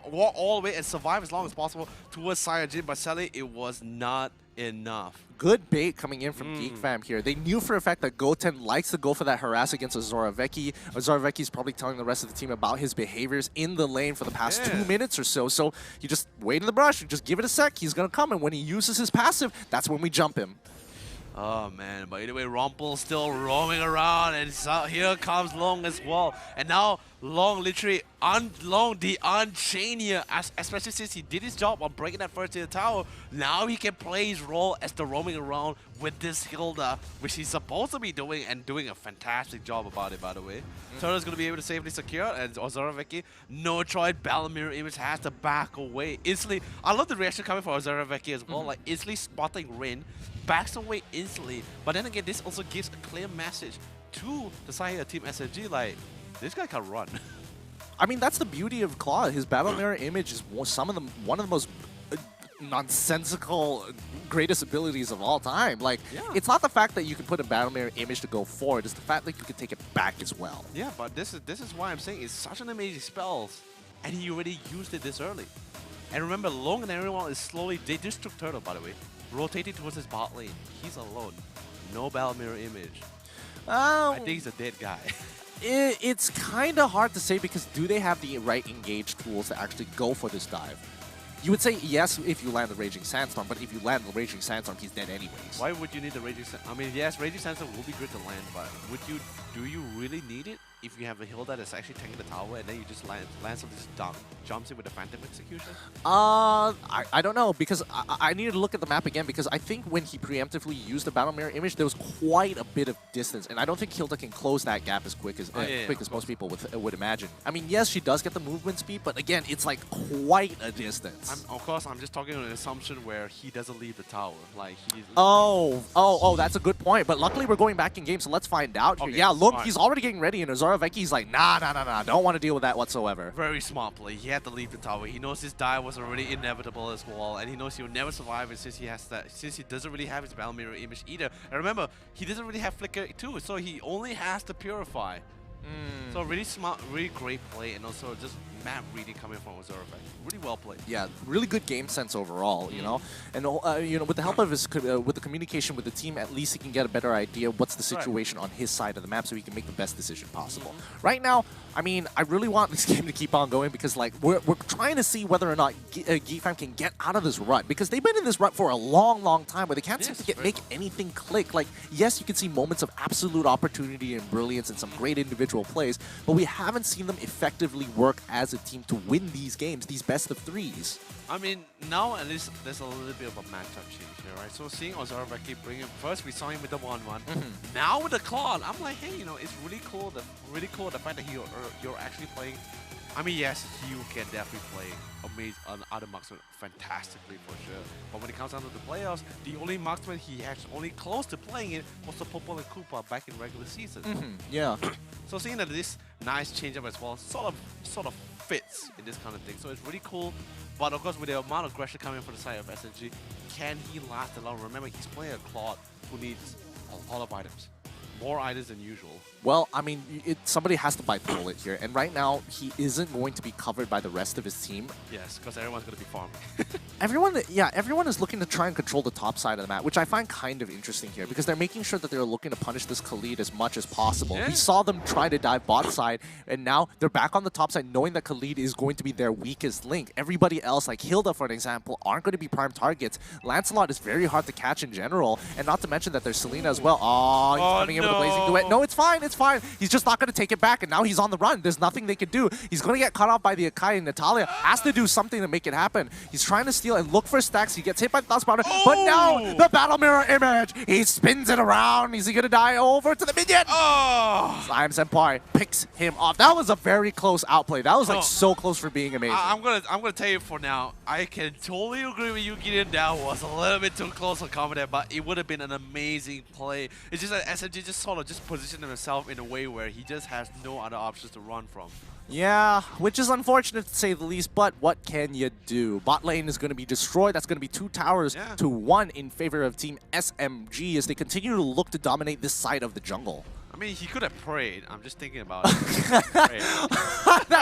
S4: walk all the way and survive as long as possible towards Saiyajin, but sadly, it was not enough.
S12: Good bait coming in from GeekFam here. They knew for a fact that Goten likes to go for that harass against Azora Vecchi. Azora Vecchi is probably telling the rest of the team about his behaviors in the lane for the past 2 minutes or so. So you just wait in the brush, you just give it a sec, he's going to come. And when he uses his passive, that's when we jump him.
S4: Oh man, but anyway, Rumpel still roaming around, and so here comes Long as well. And now Long literally Long the Unchained here, especially since he did his job on breaking that first tier tower. Now he can play his role as the roaming around with this Hilda, which he's supposed to be doing, and doing a fantastic job about it, by the way. Turtle's going to be able to safely secure, and Azora Vecchi, no choice, Battle Mirror Image has to back away instantly. I love the reaction coming from Azora Vecchi as well, like instantly spotting Rin, backs away instantly. But then again, this also gives a clear message to the side of Team SMG, like, this guy can run.
S12: I mean, that's the beauty of Claude. His Battle Mirror Image is one of the most nonsensical greatest abilities of all time. Like, it's not the fact that you can put a Battle Mirror Image to go forward, it's the fact that you can take it back as well.
S4: Yeah, but this is why I'm saying it's such an amazing spell, and he already used it this early. And remember, Long and everyone is slowly, they just took Turtle, by the way, rotating towards his bot lane. He's alone. No Battle Mirror Image. I think he's a dead guy.
S12: It's kind of hard to say because do they have the right engage tools to actually go for this dive? You would say yes if you land the Raging Sandstorm, but if you land the Raging Sandstorm, he's dead anyways.
S4: Why would you need the Raging Sandstorm? I mean, yes, Raging Sandstorm will be great to land, but do you really need it if you have a Hilda that's actually tanking the tower and then you just land some just jumps in with a Phantom Execution?
S12: I don't know, because I need to look at the map again, because I think when he preemptively used the Battle Mirror Image, there was quite a bit of distance, and I don't think Hilda can close that gap as quick as most people would imagine. I mean, yes, she does get the movement speed, but again, it's like quite a distance.
S4: Of course, I'm just talking on an assumption where he doesn't leave the tower. Like he's
S12: that's a good point. But luckily, we're going back in game, so let's find out here.
S4: Okay,
S12: yeah, look,
S4: smart.
S12: he's already getting ready, and Azora Vecchi's like, nah, don't want to deal with that whatsoever.
S4: Very smart play. He had to leave the tower. He knows his die was already inevitable as well, and he knows he will never survive it since he doesn't really have his Battle Mirror Image either. And remember, he doesn't really have Flicker too, so he only has to Purify. So really smart, really great play, and also just map reading coming from Azora Vecchi. Really well played.
S12: Yeah, really good game sense overall, you know. And you know, with the help of his with the communication with the team, at least he can get a better idea of what's the situation on his side of the map, so he can make the best decision possible. Right now, I mean, I really want this game to keep on going because, like, we're trying to see whether or not GeekFam can get out of this rut, because they've been in this rut for a long time where they can't seem to make anything click. Like, yes, you can see moments of absolute opportunity and brilliance and some great individual plays, but we haven't seen them effectively work as a team to win these games, these best of threes.
S4: I mean, now at least there's a little bit of a matchup change here, right? So seeing Azora Vecchi bring him first, we saw him with the 1-1. Now with the Claude, I'm like, hey, you know, it's really cool. The fact that you're actually playing. I mean, yes, you can definitely play amazing other marksmen fantastically for sure. But when it comes down to the playoffs, the only marksman he actually only close to playing it was the Popol and Koopa back in regular season.
S12: Yeah.
S4: So seeing that this nice change up as well sort of fits in this kind of thing. So it's really cool. But of course, with the amount of aggression coming from the side of SMG, can he last long? Remember, he's playing a Claude who needs a lot of items. more items than usual.
S12: Well, I mean, somebody has to bite the bullet here, and right now he isn't going to be covered by the rest of his team.
S4: Yes, because everyone's going to be farming.
S12: Everyone is looking to try and control the top side of the map, which I find kind of interesting here, because they're making sure that they're looking to punish this Khalid as much as possible.
S4: Yeah.
S12: We saw them try to dive bot side, and now they're back on the top side, knowing that Khalid is going to be their weakest link. Everybody else, like Hilda, for an example, aren't going to be prime targets. Lancelot is very hard to catch in general, and not to mention that there's Selena as well. Oh, he's coming in with a Blazing Duet. No, it's fine, it's fine. He's just not going to take it back, and now he's on the run. There's nothing they can do. He's going to get cut off by the Akai, and Natalia has to do something to make it happen. He's trying to steal and look for stacks. He gets hit by the Thousand Pounder, but now the Battle Mirror image. He spins it around. Is he going to die over to the minion? Slime Senpai picks him off. That was a very close outplay. That was like so close for being amazing.
S4: I'm gonna tell you for now, I can totally agree with you, Gideon. That was a little bit too close on combat there, but it would have been an amazing play. It's just that SMG just sort of just positioned himself in a way where he just has no other options to run from.
S12: Yeah, which is unfortunate to say the least, but what can you do? Bot lane is going to be destroyed. That's going to be 2 towers to 1 in favor of Team SMG as they continue to look to dominate this side of the jungle.
S4: I mean, he could have prayed. I'm just thinking about it.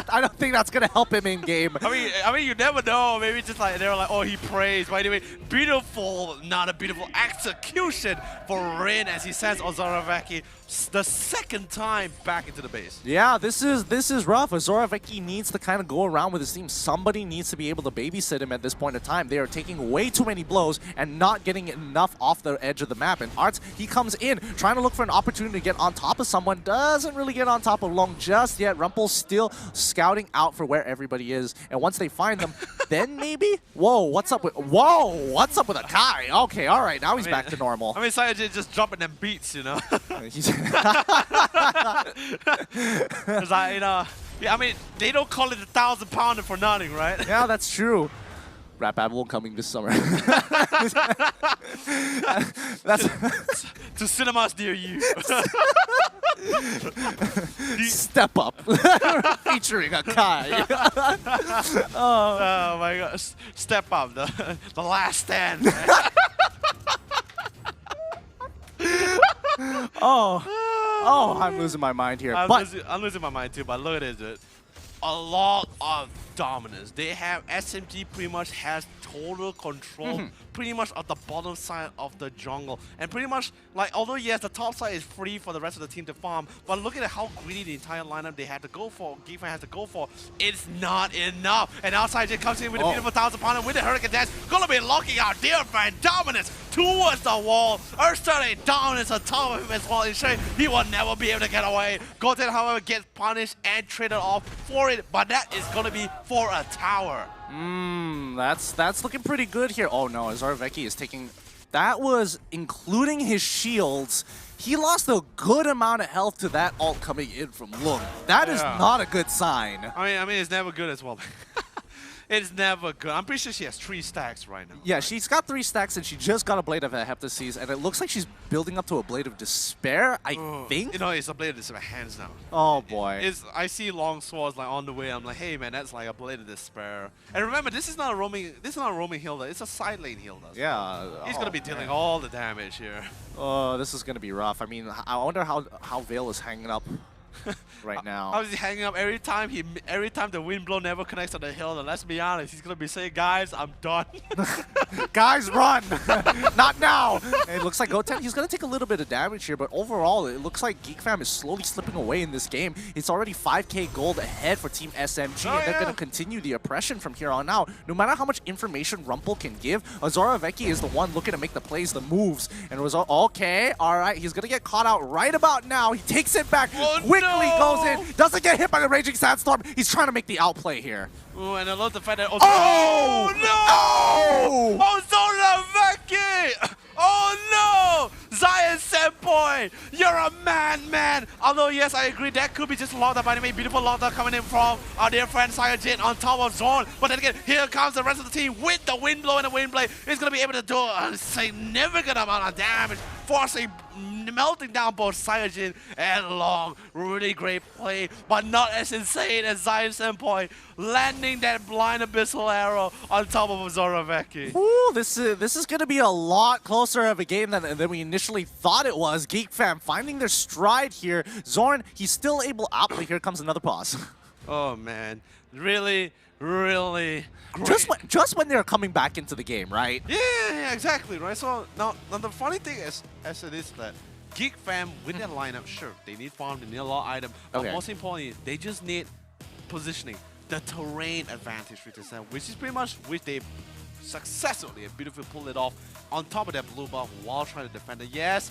S12: I don't think that's going to help him in game.
S4: I mean, you never know. Maybe just like they were like, oh, he prays. But anyway, beautiful, not a beautiful execution for Rin as he sends Ozoroveki the second time back into the base.
S12: Yeah, this is rough. Ozoroveki needs to kind of go around with his team. Somebody needs to be able to babysit him at this point in time. They are taking way too many blows and not getting enough off the edge of the map. And Arts, he comes in trying to look for an opportunity to get on top of someone. Doesn't really get on top of Long just yet. Rumpel's still scouting out for where everybody is. And once they find them, then maybe? Whoa, what's up with Akai? Okay, all right, now he's back to normal.
S4: I mean, Sayajin just dropping them beats, you know? Because I mean, they don't call it 1,000 pounder for nothing, right?
S12: Yeah, that's true. Rap Battle coming this summer. That's
S4: to cinemas near you.
S12: Step Up featuring Akai.
S4: Oh my god, Step Up, the last stand.
S12: Oh, I'm losing my mind here.
S4: I'm losing my mind too, but look at this. A lot of dominance. They have SMG pretty much has total control pretty much of the bottom side of the jungle. And pretty much, like, although yes, the top side is free for the rest of the team to farm, but look at how greedy the entire lineup they had to go for, Geekfan has to go for. It's not enough. And outside just comes in with a beautiful 1,000 pounder with the Hurricane Dance. Gonna be locking out dear friend dominance towards the wall. Urstone dominance on top of him as well. Ensuring he will never be able to get away. Goten, however, gets punished and traded off for it, but that is gonna be for a tower.
S12: That's looking pretty good here. Oh no, Ozoroveki is taking... That was including his shields. He lost a good amount of health to that ult coming in from Lung. That is not a good sign.
S4: I mean, it's never good as well. It's never good. I'm pretty sure she has 3 stacks right now.
S12: Yeah, she's got 3 stacks and she just got a Blade of Heptases, and it looks like she's building up to a Blade of Despair, I think?
S4: You know, it's a Blade of Despair, hands down.
S12: Oh boy.
S4: I see long swords like on the way. I'm like, hey man, that's like a Blade of Despair. And remember, this is not a roaming Hilda. It's a side lane Hilda. So
S12: yeah.
S4: He's gonna be dealing all the damage here.
S12: Oh, this is gonna be rough. I mean, I wonder how Veil is hanging up right now.
S4: How is he hanging up every time the wind blow never connects to the hill? And let's be honest, he's gonna be saying, guys, I'm done.
S12: Guys, run! Not now! And it looks like Goten, he's gonna take a little bit of damage here, but overall, it looks like Geekfam is slowly slipping away in this game. It's already 5k gold ahead for Team SMG, and they're gonna continue the oppression from here on out. No matter how much information Rumpel can give, Ozoroveki is the one looking to make the plays, the moves. And okay, alright, he's gonna get caught out right about now. He takes it back. Quickly goes in, doesn't get hit by the Raging Sandstorm. He's trying to make the outplay here.
S4: Ooh, and I love the fact that
S12: no!
S4: Ozoroveki! Oh no! Zion Senpai! You're a man! Although yes, I agree, that could be just locked up anyway. Beautiful lockdown coming in from our dear friend Sayajin on top of Zone. But then again, here comes the rest of the team with the wind blow, and the wind blade is gonna be able to do a significant amount of damage, forcing melting down both Saiyajin and Long. Really great play, but not as insane as Zion Senpai landing that blind abyssal arrow on top of Zoraveki.
S12: Ooh, this is going to be a lot closer of a game than we initially thought it was. Geek Fam finding their stride here. Zorn, he's still able out, but here comes another pause.
S4: Oh man, really great.
S12: Just when they're coming back into the game, right?
S4: Yeah, exactly, right? So now the funny thing is, as it is that Geek Fam with their lineup, sure, they need farm, they need a lot of items, but most importantly, they just need positioning, the terrain advantage which is pretty much which they successfully and beautifully pulled it off on top of that blue buff while trying to defend it. Yes,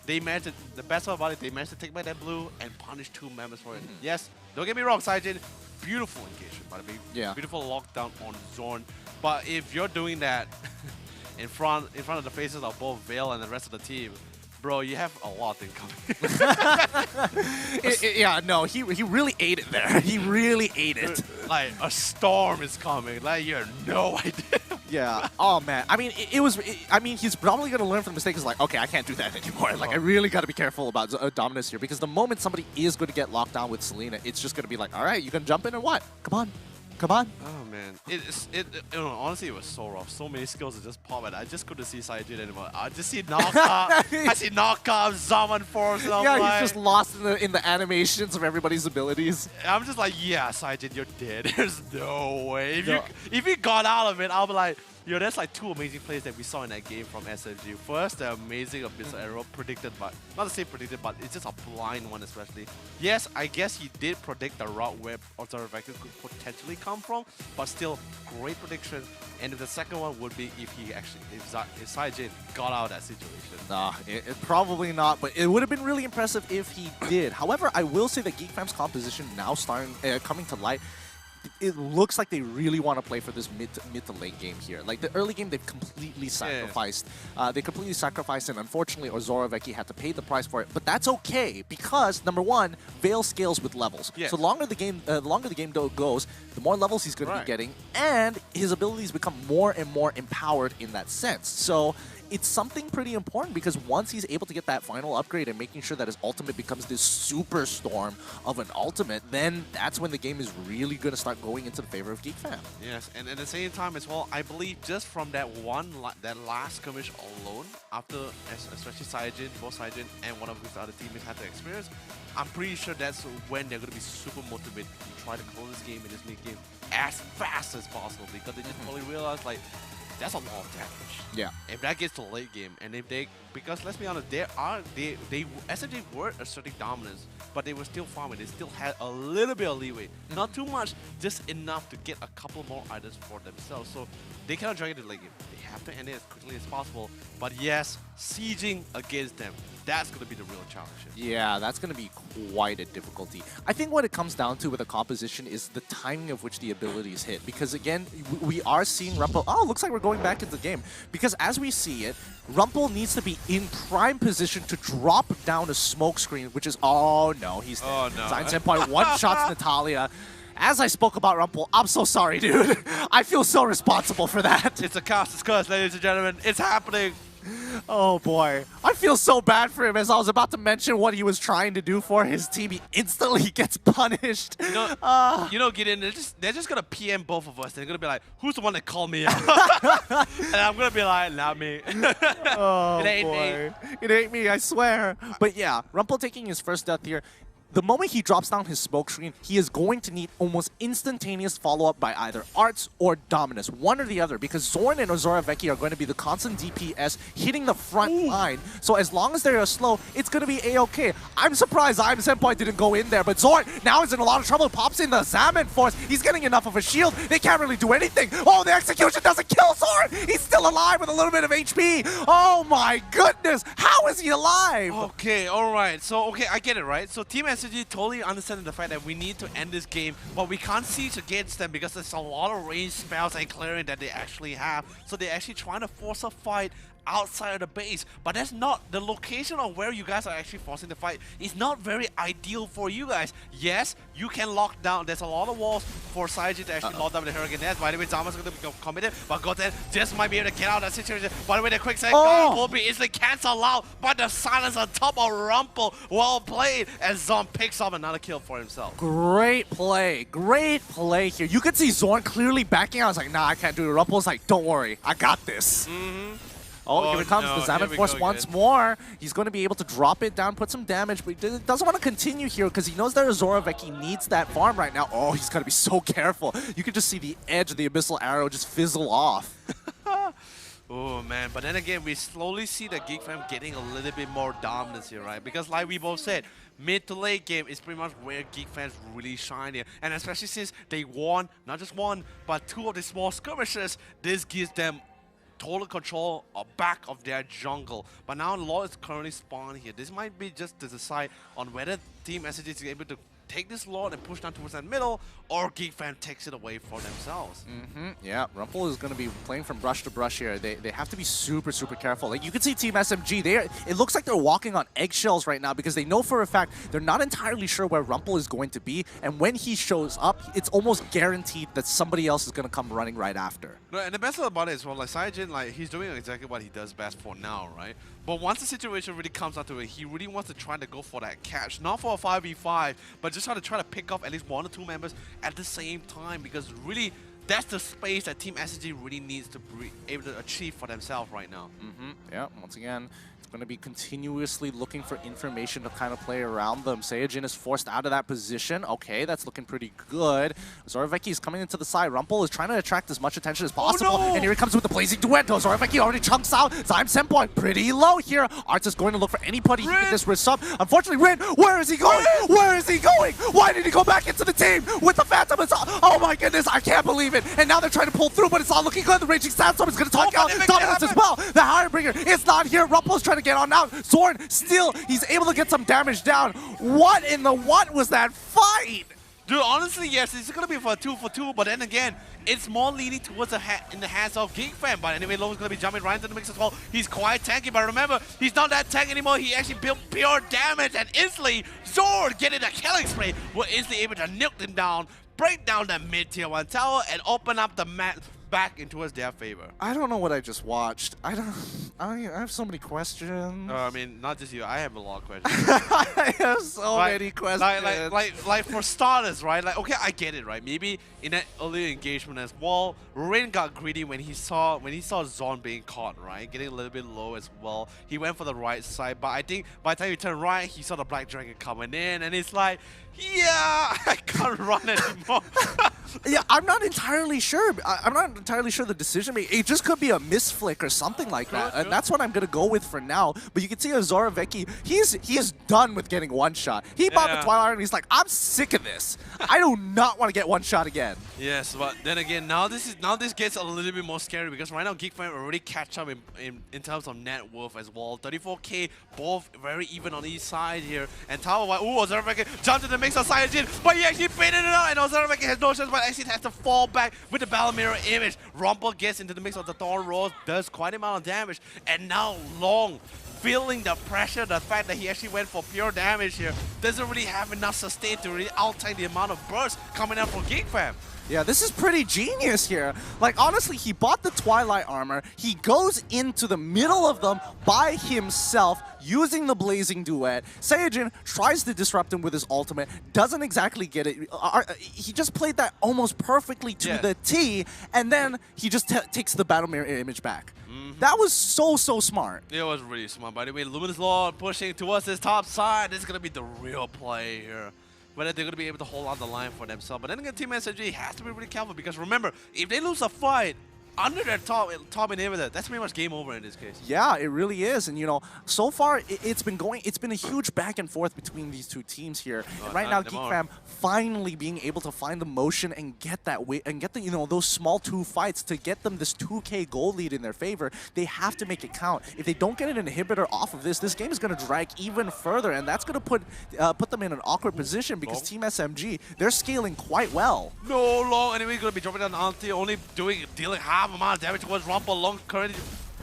S4: they managed to, the best part about it, they managed to take back that blue and punish 2 members for it. Yes, don't get me wrong, Saijin, beautiful engagement, by the way.
S12: Yeah.
S4: Beautiful lockdown on Zorn. But if you're doing that in front of the faces of both Vale and the rest of the team, bro, you have a lot of things coming.
S12: Yeah, no, he really ate it there. He really ate it.
S4: Like, a storm is coming. Like, you have no idea.
S12: Yeah. Oh, man. I mean, I mean, he's probably going to learn from the mistakes. Like, okay, I can't do that anymore. Like, I really got to be careful about Dominus here, because the moment somebody is going to get locked down with Selena, it's just going to be like, all right, you going to jump in or what? Come on. Come on.
S4: Oh man, honestly, it was so rough. So many skills that just pop, and I just couldn't see Saijin anymore. I just see knockup. I see knockup, Zaman Force. And
S12: Yeah, he's just lost in the animations of everybody's abilities.
S4: I'm just like, yeah, Saijin, you're dead. There's no way. If you got out of it, I'll be like, yo, that's like 2 amazing plays that we saw in that game from SMG. First, the amazing Abyssal Arrow predicted, but not to say predicted, but it's just a blind one especially. Yes, I guess he did predict the route where Zoraveki could potentially come from, but still, great prediction. And the second one would be if Saijin got out of that situation.
S12: Nah, probably not, but it would have been really impressive if he did. However, I will say that Geek Fam's composition now coming to light. It looks like they really want to play for this mid to late game here. Like the early game, they've completely sacrificed. They completely sacrificed, and unfortunately, Zoraveki had to pay the price for it. But that's okay, because number one, Vale scales with levels.
S4: Yes.
S12: So the longer the game goes, the more levels he's going to be getting, and his abilities become more and more empowered in that sense. So it's something pretty important, because once he's able to get that final upgrade and making sure that his ultimate becomes this superstorm of an ultimate, then that's when the game is really going to start going into the favor of Geek Fam.
S4: Yes, and at the same time as well, I believe just from that that last skirmish alone, after especially Saijin, both Saijin and one of his other teammates had the experience, I'm pretty sure that's when they're going to be super motivated to try to close this game in this mid game as fast as possible, because they just probably realize, like, that's a lot of damage.
S12: Yeah.
S4: If that gets to the late game, and if they, because let's be honest, SMG were asserting dominance, but they were still farming. They still had a little bit of leeway, not too much, just enough to get a couple more items for themselves. So they cannot drag it to the late game. They have to end it as quickly as possible. But yes, sieging against them, that's going to be the real challenge.
S12: Yeah, that's going to be quite a difficulty. I think what it comes down to with the composition is the timing of which the abilities hit. Because again, we are seeing Rumpel. Oh, looks like we're going back into the game. Because as we see it, Rumpel needs to be in prime position to drop down a smoke screen, which is, oh no, he's dead.
S4: Oh no.
S12: Zion Senpai one-shots Natalia. As I spoke about Rumpel, I'm so sorry, dude. I feel so responsible for that.
S4: It's a caster's curse, ladies and gentlemen. It's happening.
S12: Oh boy, I feel so bad for him. As I was about to mention what he was trying to do for his team, he instantly gets punished.
S4: You know, Gideon, they're just gonna PM both of us. They're gonna be like, "Who's the one that called me out?" And I'm gonna be like, "Not me."
S12: Oh
S4: it ain't
S12: boy,
S4: me.
S12: it ain't me, I swear. But yeah, Rumpel taking his first death here. The moment he drops down his smoke screen, he is going to need almost instantaneous follow-up by either Arts or Dominus, one or the other, because Zorn and Zoraveki are going to be the constant DPS hitting the front line. So as long as they are slow, it's going to be A-okay. I'm surprised Zion Senpai didn't go in there, but Zorn now is in a lot of trouble. Pops in the Zaman Force. He's getting enough of a shield. They can't really do anything. Oh, the execution doesn't kill Zorn. He's still alive with a little bit of HP. Oh my goodness. How is he alive?
S4: Okay, all right. So, okay, I get it, right? So Team SMG totally understanding the fact that we need to end this game, but we can't siege against them because there's a lot of ranged spells and clearing that they actually have. So they're actually trying to force a fight outside of the base. But that's not the location of where you guys are actually forcing the fight. It's not very ideal for you guys. Yes, you can lock down. There's a lot of walls for Saiyajin to actually lock down with the Hurricane Dash. By the way, Zama's going to become committed, but Goten just might be able to get out of that situation. By the way, the quick save will be easily cancelled out, but the silence on top of Rumple. Well played, as Zorn picks up another kill for himself.
S12: Great play here. You could see Zorn clearly backing out. I was like, nah, I can't do it. Rumple's like, don't worry, I got this. Oh, here it comes. The Xamot Force once more. He's going to be able to drop it down, put some damage, but he doesn't want to continue here because he knows that Zoraveki needs that farm right now. Oh, he's got to be so careful. You can just see the edge of the Abyssal Arrow just fizzle off.
S4: Oh man, but then again, we slowly see the Geek Fam getting a little bit more dominance here, right? Because like we both said, mid to late game is pretty much where Geek Fans really shine here. And especially since they won, not just one, but 2 of the small skirmishes, this gives them total control back of their jungle. But now Lord is currently spawned here. This might be just to decide on whether Team SCG is able to take this Lord and push down towards that middle, or Geek Fam takes it away for themselves.
S12: Yeah, Rumple is going to be playing from brush to brush here. They have to be super careful. Like you can see Team SMG, it looks like they're walking on eggshells right now because they know for a fact they're not entirely sure where Rumple is going to be, and when he shows up, it's almost guaranteed that somebody else is going to come running right after.
S4: No, and the best thing about it is, well, like Saiyajin, like he's doing exactly what he does best for now, right? But once the situation really comes down to it, he really wants to try to go for that catch. Not for a 5v5, but just try to pick off at least 1 or 2 members at the same time, because really, that's the space that Team SCG really needs to be able to achieve for themselves right now.
S12: Yeah, once again, it's going to be continuously looking for information to kind of play around them. Saiyajin is forced out of that position. Okay, that's looking pretty good. Zoraveki is coming into the side. Rumple is trying to attract as much attention as possible. And here he comes with the Blazing Duet. Zoraveki already chunks out. Zyme Senpoi pretty low here. Arts is going to look for anybody he can disrupt up. Unfortunately, Rin, where is he going? Where is he going? Why did he go back into the team with the Phantom Assault? Oh my goodness, I can't believe it. And now they're trying to pull through, but it's not looking good. The Raging Sandstorm is going to talk out Dominance as well. The Hirebringer is not here. Rumple's trying to get on out. Zorn still, he's able to get some damage down. What in the what was that fight?
S4: Dude, honestly, yes, it's going to be for a 2-for-2, but then again, it's more leaning towards in the hands of Geek Fam. But anyway, Lowe's going to be jumping right into the mix as well. He's quite tanky, but remember, he's not that tank anymore. He actually built pure damage, and instantly, Zorn getting a killing spree, were instantly able to nuke them down, break down that mid-tier 1 tower, and open up the map back in towards their favor.
S12: I don't know what I just watched. I have so many questions.
S4: I mean, not just you. I have a lot of questions.
S12: I have so many questions.
S4: Like for starters, right? Like, okay, I get it, right? Maybe in that earlier engagement as well, Rain got greedy when he saw Zorn being caught, right? Getting a little bit low as well. He went for the right side, but I think by the time he turned right, he saw the Black Dragon coming in, and it's like, yeah, I can't run anymore.
S12: Yeah, I'm not entirely sure. I'm not entirely sure the decision making. It just could be a misflick or something like that. And that's what I'm going to go with for now. But you can see Zoraveki, he is done with getting one shot. He bought the Twilight and he's like, I'm sick of this. I do not want to get one shot again.
S4: Yes, but then again, now this gets a little bit more scary because right now Geek Fam already catch up in terms of net worth as well. 34k, both very even on each side here. And Tower, ooh, Zoraveki jumped to the mix of Saiyajin, but he actually baited it out, and Zoraveki has no chance, but actually has to fall back with the Battle Mirror image. Rumple gets into the mix of the Thorn Rose, does quite a amount of damage, and now Long, feeling the pressure, the fact that he actually went for pure damage here, doesn't really have enough sustain to really outtake the amount of burst coming out from Geek Fam.
S12: Yeah, this is pretty genius here. Like, honestly, he bought the Twilight armor. He goes into the middle of them by himself using the Blazing Duet. Saiyajin tries to disrupt him with his ultimate. Doesn't exactly get it. He just played that almost perfectly to the T, and then he just takes the Battle Mirror image back. That was so smart.
S4: It was really smart. By the way, Luminous Lord pushing towards his top side. This is going to be the real play here. Whether they're going to be able to hold on the line for themselves. But then again, Team SMG has to be really careful because remember, if they lose a fight under their top inhibitor, that's pretty much game over in this case.
S12: Yeah, it really is. And you know, so far it's been a huge back and forth between these two teams here. And right now, Geek Fam finally being able to find the motion and get that way and get the, you know, those small 2 fights to get them this 2k goal lead in their favor. They have to make it count. If they don't get an inhibitor off of this game is going to drag even further, and that's going to put them in an awkward position because Team SMG, they're scaling quite well.
S4: No Long, anyway, going to be dropping down the ulti, only dealing half amount of damage towards Rumple. Long currently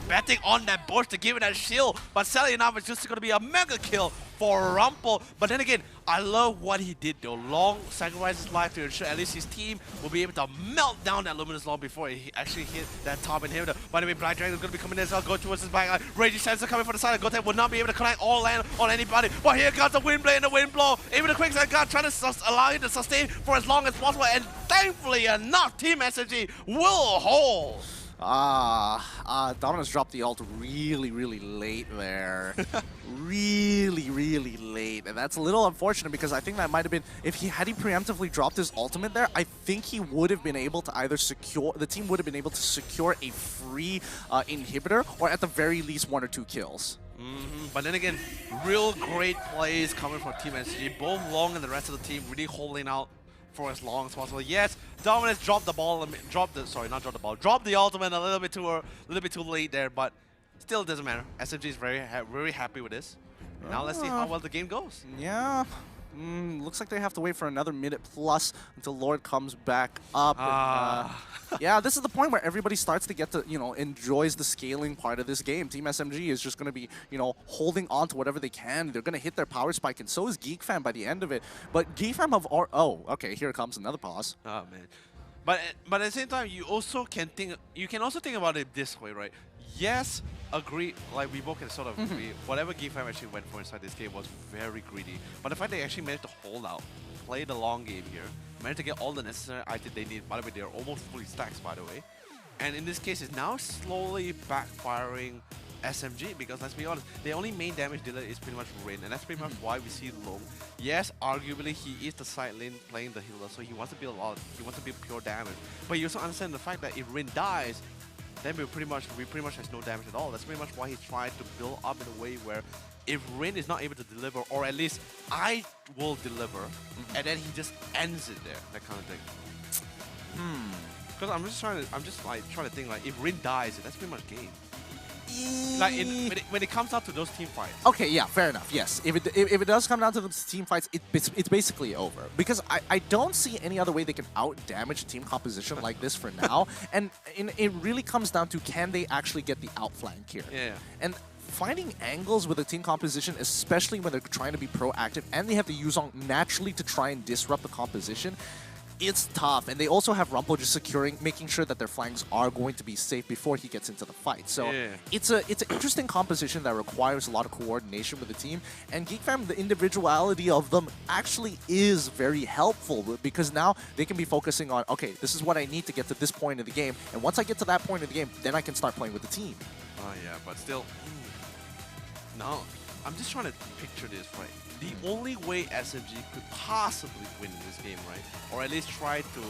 S4: betting on that bush to give it that shield. But sadly enough, it's just going to be a mega kill for Rumple. But then again, I love what he did though. Long sacrificed his life to ensure at least his team will be able to melt down that Luminous Long before he actually hit that top inhibitor. By the way, Black Dragon is going to be coming in as well. Go towards his back line. Raging Sensor coming from the side. Goten will not be able to connect or land on anybody. But here comes the Windblade and the Wind Blow. Even the Quicksand God trying to allow him to sustain for as long as possible. And thankfully enough, Team SMG will hold.
S12: Dominus dropped the ult really late there. really late. And that's a little unfortunate because I think that might have been, if he had preemptively dropped his ultimate there, I think he would have been able to either secure, the team would have been able to secure a free inhibitor or at the very least 1 or 2 kills.
S4: But then again, real great plays coming from Team SMG. Both Long and the rest of the team really holding out for as long as possible. Yes, Dominus dropped the ball, dropped the ultimate a little bit too late there, but still doesn't matter. SMG is very happy with this. Now let's see how well the game goes.
S12: Yeah. Looks like they have to wait for another minute plus until Lord comes back up. Yeah, this is the point where everybody starts to get to, enjoys the scaling part of this game. Team SMG is just going to be, holding on to whatever they can. They're going to hit their power spike, and so is GeekFam by the end of it. But GeekFam have... Oh, okay, here comes another pause.
S4: Oh, man. But at the same time, you can also think about it this way, right? Yes, agree, like we both can sort of agree, whatever GeekFam actually went for inside this game was very greedy. But the fact they actually managed to hold out, play the long game here, managed to get all the necessary items they need. By the way, they're almost fully stacked, by the way. And in this case, it's now slowly backfiring SMG because let's be honest, the only main damage dealer is pretty much Rin, and that's pretty much why we see Long. Yes, arguably he is the side lane playing the healer, so he wants to build a lot, he wants to build pure damage. But you also understand the fact that if Rin dies, then we pretty much has no damage at all. That's pretty much why he tried to build up in a way where if Rin is not able to deliver, or at least I will deliver, and then he just ends it there, that kind of thing. Because I'm just trying to think like if Rin dies, that's pretty much game. Like when it comes down to those team fights.
S12: Okay, yeah, fair enough. Yes, if it does come down to those team fights, it's basically over because I don't see any other way they can out damage team composition like this for now. And it really comes down to can they actually get the outflank here?
S4: Yeah.
S12: And finding angles with a team composition, especially when they're trying to be proactive and they have to use on naturally to try and disrupt the composition. It's tough, and they also have Rumple just making sure that their flanks are going to be safe before he gets into the fight. So it's an interesting composition that requires a lot of coordination with the team, and GeekFam, the individuality of them actually is very helpful because now they can be focusing on, okay, this is what I need to get to this point of the game, and once I get to that point of the game, then I can start playing with the team.
S4: Oh yeah, but still, no, I'm just trying to picture this, right? The only way SMG could possibly win in this game, right? Or at least try to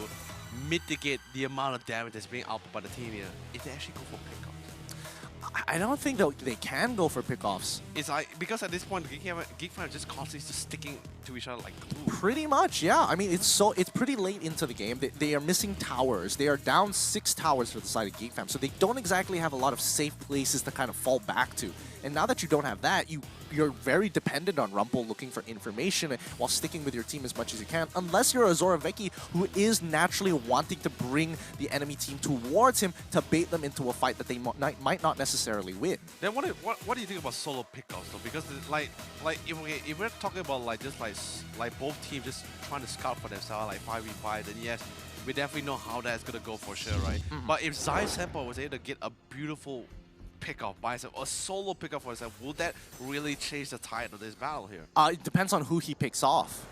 S4: mitigate the amount of damage that's being output by the team here, if they actually go for pickoffs.
S12: I don't think they can go for pickoffs.
S4: It's like, because at this point, GeekFam just constantly just sticking to each other like glue.
S12: Pretty much, yeah. I mean, it's pretty late into the game. They are missing towers. They are down 6 towers for the side of GeekFam, so they don't exactly have a lot of safe places to kind of fall back to. And now that you don't have that, you're very dependent on Rumple looking for information while sticking with your team as much as you can, unless you're a Zoraveki who is naturally wanting to bring the enemy team towards him to bait them into a fight that they might not necessarily win.
S4: Then what do you think about solo pickoffs though? Because like if we're talking about like just like both teams just trying to scout for themselves like 5v5, then yes, we definitely know how that's gonna go for sure, right? But if Zai Senpai was able to get a beautiful pickoff by himself, a solo pickoff for himself, will that really change the tide of this battle here?
S12: It depends on who he picks off.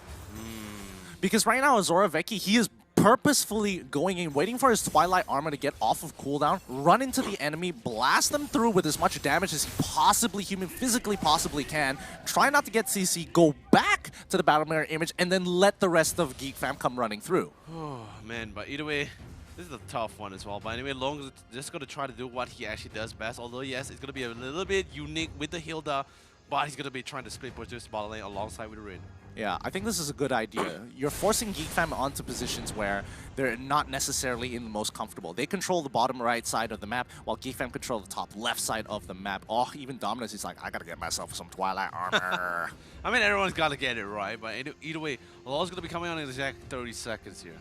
S12: Because right now, Zoraveki, he is purposefully going in, waiting for his Twilight Armor to get off of cooldown, run into the enemy, blast them through with as much damage as he physically possibly can, try not to get CC, go back to the Battle Mirror image, and then let the rest of GeekFam come running through.
S4: Oh, man, but either way, this is a tough one as well. But anyway, Long is just going to try to do what he actually does best. Although, yes, it's going to be a little bit unique with the Hilda, but he's going to be trying to split push this bottom lane alongside with Rin.
S12: Yeah, I think this is a good idea. You're forcing GeekFam onto positions where they're not necessarily in the most comfortable. They control the bottom right side of the map, while GeekFam control the top left side of the map. Oh, even Dominus is like, I gotta get myself some Twilight Armor.
S4: I mean, everyone's gotta get it right, but either way, Law's gonna be coming on in exact 30 seconds here.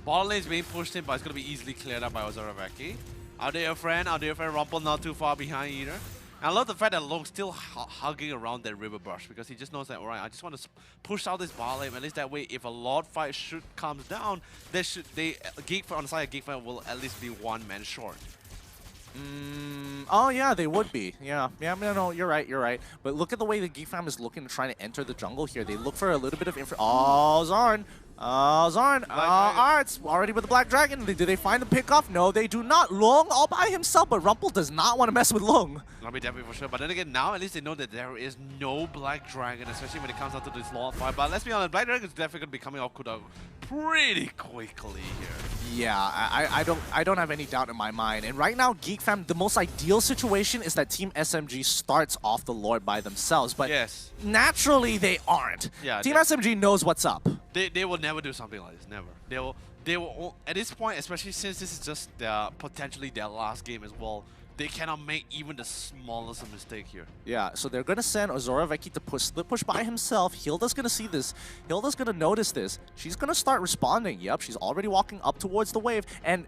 S4: Bottom lane's being pushed in, but it's gonna be easily cleared up by Zoraveki. Our dear friend Rumple not too far behind either. And I love the fact that Long still hugging around that River Brush because he just knows that, alright, I just want to push out this bar lane. At least that way, if a Lord fight comes down, Geekfam on the side of Geekfam will at least be one man short.
S12: Oh yeah, they would be. Yeah, no, you're right. But look at the way the Geekfam is looking to try to enter the jungle here. They look for a little bit of Oh, Zarn. Arts already with the Black Dragon. Do they find the pickoff? No, they do not. Long all by himself, but Rumple does not want to mess with Long.
S4: I'll be definitely for sure. But then again, now at least they know that there is no Black Dragon, especially when it comes down to this long fight. But let's be honest, Black Dragon is definitely going to be coming off cooldown pretty quickly here.
S12: Yeah, I don't have any doubt in my mind. And right now, Geekfam, the most ideal situation is that Team SMG starts off the Lord by themselves. But
S4: yes,
S12: naturally they aren't.
S4: Yeah,
S12: Team SMG knows what's up.
S4: They will never do something like this. Never. They will at this point, especially since this is just potentially their last game as well. They cannot make even the smallest mistake here.
S12: Yeah, so they're going to send Azura Vecchi to push by himself. Hilda's going to see this. Hilda's going to notice this. She's going to start responding. Yep, she's already walking up towards the wave. And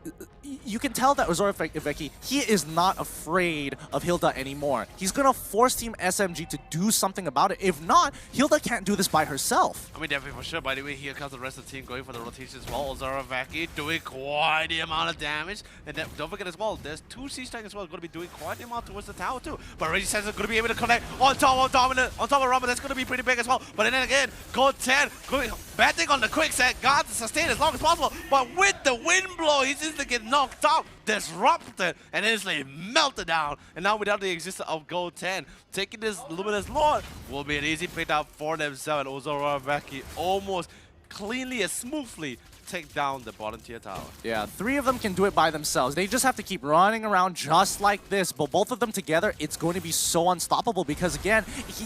S12: you can tell that Azura Vecchi, he is not afraid of Hilda anymore. He's going to force Team SMG to do something about it. If not, Hilda can't do this by herself.
S4: I mean, definitely for sure. By the way, here comes the rest of the team going for the rotation as well. Azura Vecchi doing quite the amount of damage. And then, don't forget as well, there's 2 Siege Tanks as well. Going to be doing quite the amount towards the tower too. But Reggie says it's going to be able to connect on top of Dominant, on top of Rumble. That's going to be pretty big as well. But then again, Gold 10 going betting on the quicksand, guard to sustain as long as possible. But with the wind blow, he's just get knocked out, disrupted, and instantly melted down. And now without the existence of Gold 10, taking this Luminous Lord will be an easy pickup for themselves. And Azura Vecchi almost cleanly and smoothly take down the bottom tier tower.
S12: Yeah, 3 of them can do it by themselves. They just have to keep running around just like this. But both of them together, it's going to be so unstoppable because, again,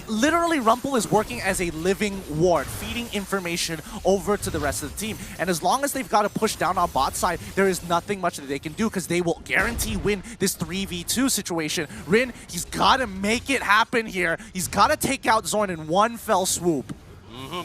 S12: literally Rumple is working as a living ward, feeding information over to the rest of the team. And as long as they've got to push down on bot side, there is nothing much that they can do because they will guarantee win this 3v2 situation. Rin, he's got to make it happen here. He's got to take out Zorn in one fell swoop.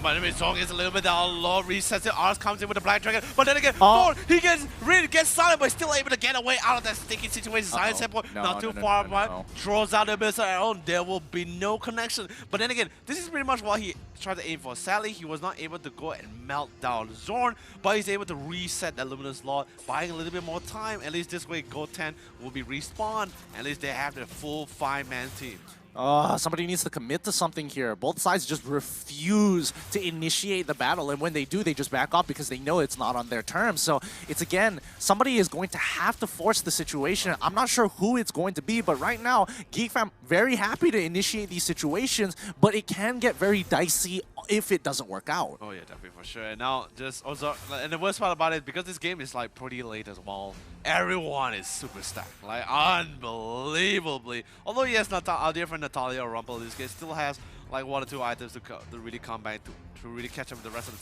S4: By the way, Zorn gets a little bit down low, resets it, Ars comes in with the Black Dragon, but then again, Zorn, he really gets silent, but still able to get away out of that sticky situation. Silent Standpoint, not too far apart, throws out the missile arrow, there will be no connection. But then again, this is pretty much what he tried to aim for. Sadly, he was not able to go and melt down Zorn, but he's able to reset that Luminous Lord, buying a little bit more time. At least this way, Gold 10 will be respawned. At least they have the full 5-man team.
S12: Somebody needs to commit to something here. Both sides just refuse to initiate the battle, and when they do, they just back off because they know it's not on their terms. So it's, again, somebody is going to have to force the situation. I'm not sure who it's going to be, but right now, Geekfam very happy to initiate these situations, but it can get very dicey if it doesn't work out.
S4: Oh yeah, definitely for sure. And now, just also, and the worst part about it, because this game is like pretty late as well, everyone is super stacked, like unbelievably. Although yes, our dear friend Natalia or Rumple in this case still has like 1 or 2 items to really come back to really catch up with the rest of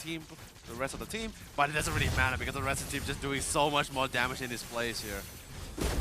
S4: the team. But it doesn't really matter because the rest of the team just doing so much more damage in this place here.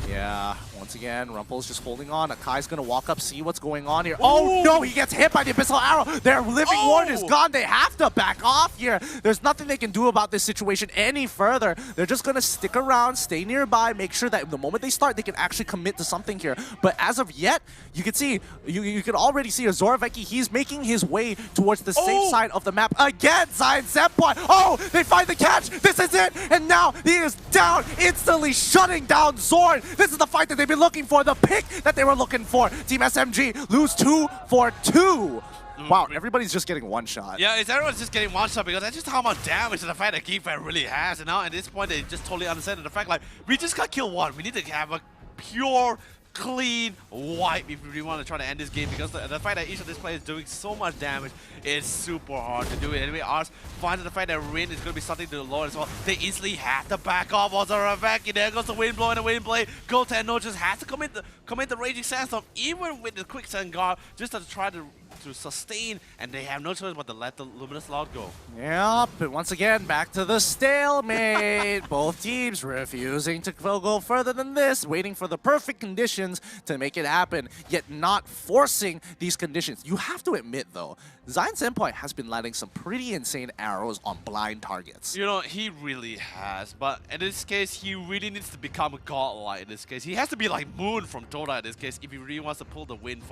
S12: Yeah, once again, Rumple's just holding on. Akai's gonna walk up, see what's going on here. Oh no, he gets hit by the Abyssal Arrow. Their living ward is gone. They have to back off here. There's nothing they can do about this situation any further. They're just gonna stick around, stay nearby, make sure that the moment they start, they can actually commit to something here. But as of yet, you can see, you can already see Azura Vecchi, he's making his way towards the safe side of the map. Again, Zion Senpai. Oh, they find the catch. This is it. And now he is down, instantly shutting down Zorn. This is the fight that they've been looking for, the pick that they were looking for. Team SMG lose 2 for 2. Wow, everybody's just getting one shot.
S4: Yeah, everyone's just getting one shot because that's just how much damage the fact that Geekfam really has. And now at this point, they just totally understand the fact like, we just got kill 1. We need to have a pure, clean wipe if we want to try to end this game because the fact that each of these players is doing so much damage is super hard to do it. Anyway, Ars finds the fact that Rin is going to be something to the Lord as well. They easily have to back off Azura Vecchi. There goes the wind blow and the wind blade. Gold 10 just has to commit the Raging Sandstorm even with the Quicksand Guard just to try to to sustain, and they have no choice but to let the Luminous Lord go.
S12: Yep, but once again, back to the stalemate. Both teams refusing to go further than this, waiting for the perfect conditions to make it happen, yet not forcing these conditions. You have to admit, though, Zion Senpai has been landing some pretty insane arrows on blind targets.
S4: You know, he really has, but in this case, he really needs to become a godlike in this case. He has to be like Moon from Dota in this case if he really wants to pull the win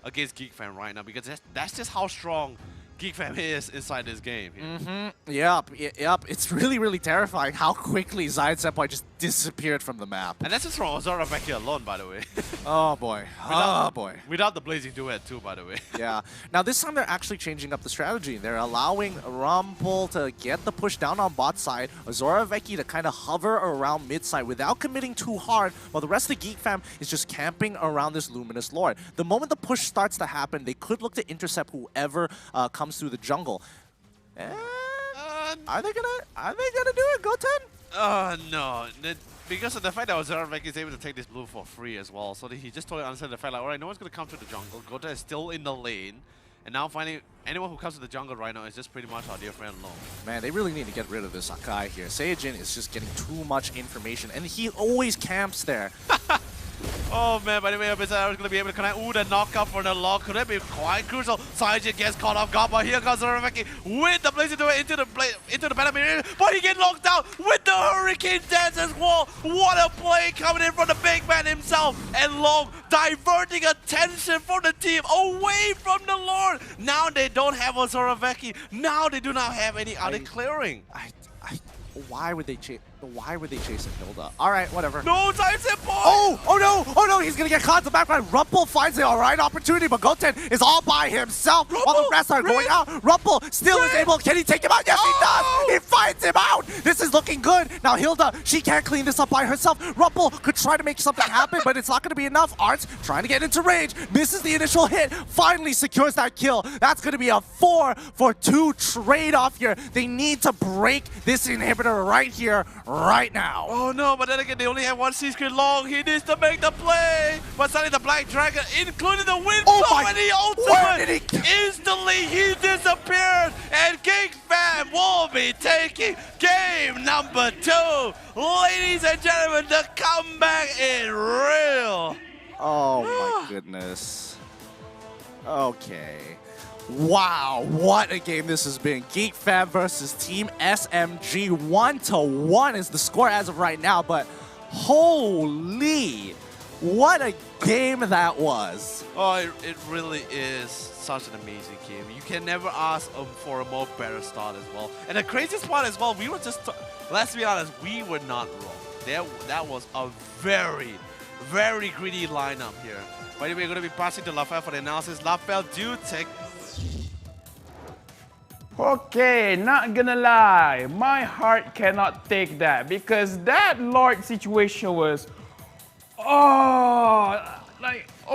S4: against GeekFam right now, because that's just how strong GeekFam is inside this game.
S12: Yep. It's really, really terrifying how quickly Zion Senpai just disappeared from the map.
S4: And that's just from Azura Vecchia alone, by the way.
S12: Oh boy.
S4: Without the Blazing Duet too, by the way.
S12: Yeah. Now this time they're actually changing up the strategy. They're allowing Rumble to get the push down on bot side, Azura Vecchia to kind of hover around mid side without committing too hard, while the rest of the Geek Fam is just camping around this Luminous Lord. The moment the push starts to happen, they could look to intercept whoever comes through the jungle. Are they gonna do it, Goten?
S4: No. Because of the fact that Azura Vecchia is able to take this blue for free as well, so he just totally understands the fact like, alright, no one's gonna come to the jungle. Gota is still in the lane, and now finding anyone who comes to the jungle right now is just pretty much our dear friend Long.
S12: Man, they really need to get rid of this Akai here. Saiyajin is just getting too much information, and he always camps there.
S4: Oh man, by the way, Bizarre is going to be able to connect. Ooh, the knockup for the lock. Could that be quite crucial? Saiyajin gets caught off guard, but here comes Azura Vecchia with the Blazing Duet into the battle area, but he gets locked out with the Hurricane Dance as well. What a play coming in from the big man himself, and Long diverting attention from the team away from the Lord. Now they don't have Azura Vecchia. Now they do not have any other clearing.
S12: Why would they chase Hilda? All right, whatever.
S4: No, Zion Senpai!
S12: Oh no, he's gonna get caught in the background. Rumple finds the alright opportunity, but Goten is all by himself while the rest are going out. Rumple still is able, can he take him out? Yes, he does! He finds him out! This is looking good. Now Hilda, she can't clean this up by herself. Rumple could try to make something happen, but it's not gonna be enough. Arts trying to get into range, misses the initial hit, finally secures that kill. That's gonna be a 4-for-2 trade-off here. They need to break this inhibitor right here, right now.
S4: Oh no, but then again, they only have one C-Screen. Long. He needs to make the play. But suddenly the Black Dragon, including the wind, and the ultimate. Instantly, he disappeared. And Geek Fam will be taking game number 2. Ladies and gentlemen, the comeback is real.
S12: Oh my goodness. Okay. Wow, what a game this has been. Geek Fam versus Team SMG. 1-1 is the score as of right now, but holy, what a game that was.
S4: Oh, it really is such an amazing game. You can never ask for a more better start as well. And the craziest part as well, we were just, let's be honest, we were not wrong. That was a very, very greedy lineup here. By the way, we're going to be passing to Lafayette for the analysis. Lafayette, do take...
S10: Okay, not gonna lie, my heart cannot take that because that Lord situation was, oh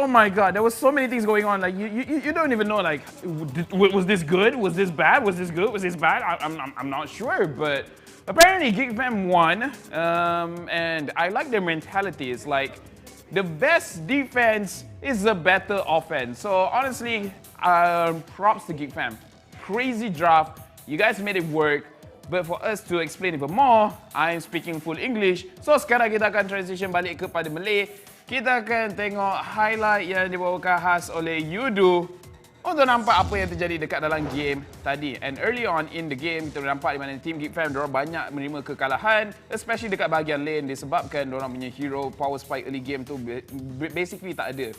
S10: my god, there was so many things going on. Like you don't even know, like, was this good? Was this bad? Was this good? Was this bad? I'm not sure, but apparently Geek Fam won, and I like their mentality. It's like the best defense is the better offense. So honestly, props to Geek Fam. Crazy draft, you guys made it work, but for us to explain even more, I'm speaking full English. So sekarang kita akan transition balik kepada Malay. Kita akan tengok highlight yang dibawakan khas oleh Yudu untuk nampak apa yang terjadi dekat dalam game tadi. And early on in the game, kita nampak di mana Team Geek Fam diorang banyak menerima kekalahan, especially dekat bahagian lane disebabkan diorang punya hero power spike early game tu basically tak ada.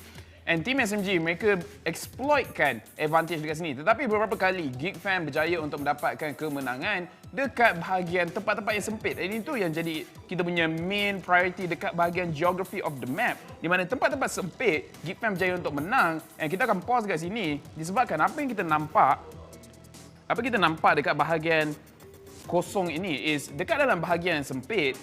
S10: And Team SMG, mereka exploitkan advantage dekat sini. Tetapi beberapa kali, Geek Fam berjaya untuk mendapatkan kemenangan dekat bahagian tempat-tempat yang sempit. Dan itu yang jadi kita punya main priority dekat bahagian geography of the map. Di mana tempat-tempat sempit, Geek Fam berjaya untuk menang. And kita akan pause kat sini disebabkan apa yang kita nampak dekat bahagian kosong ini is dekat dalam bahagian yang sempit,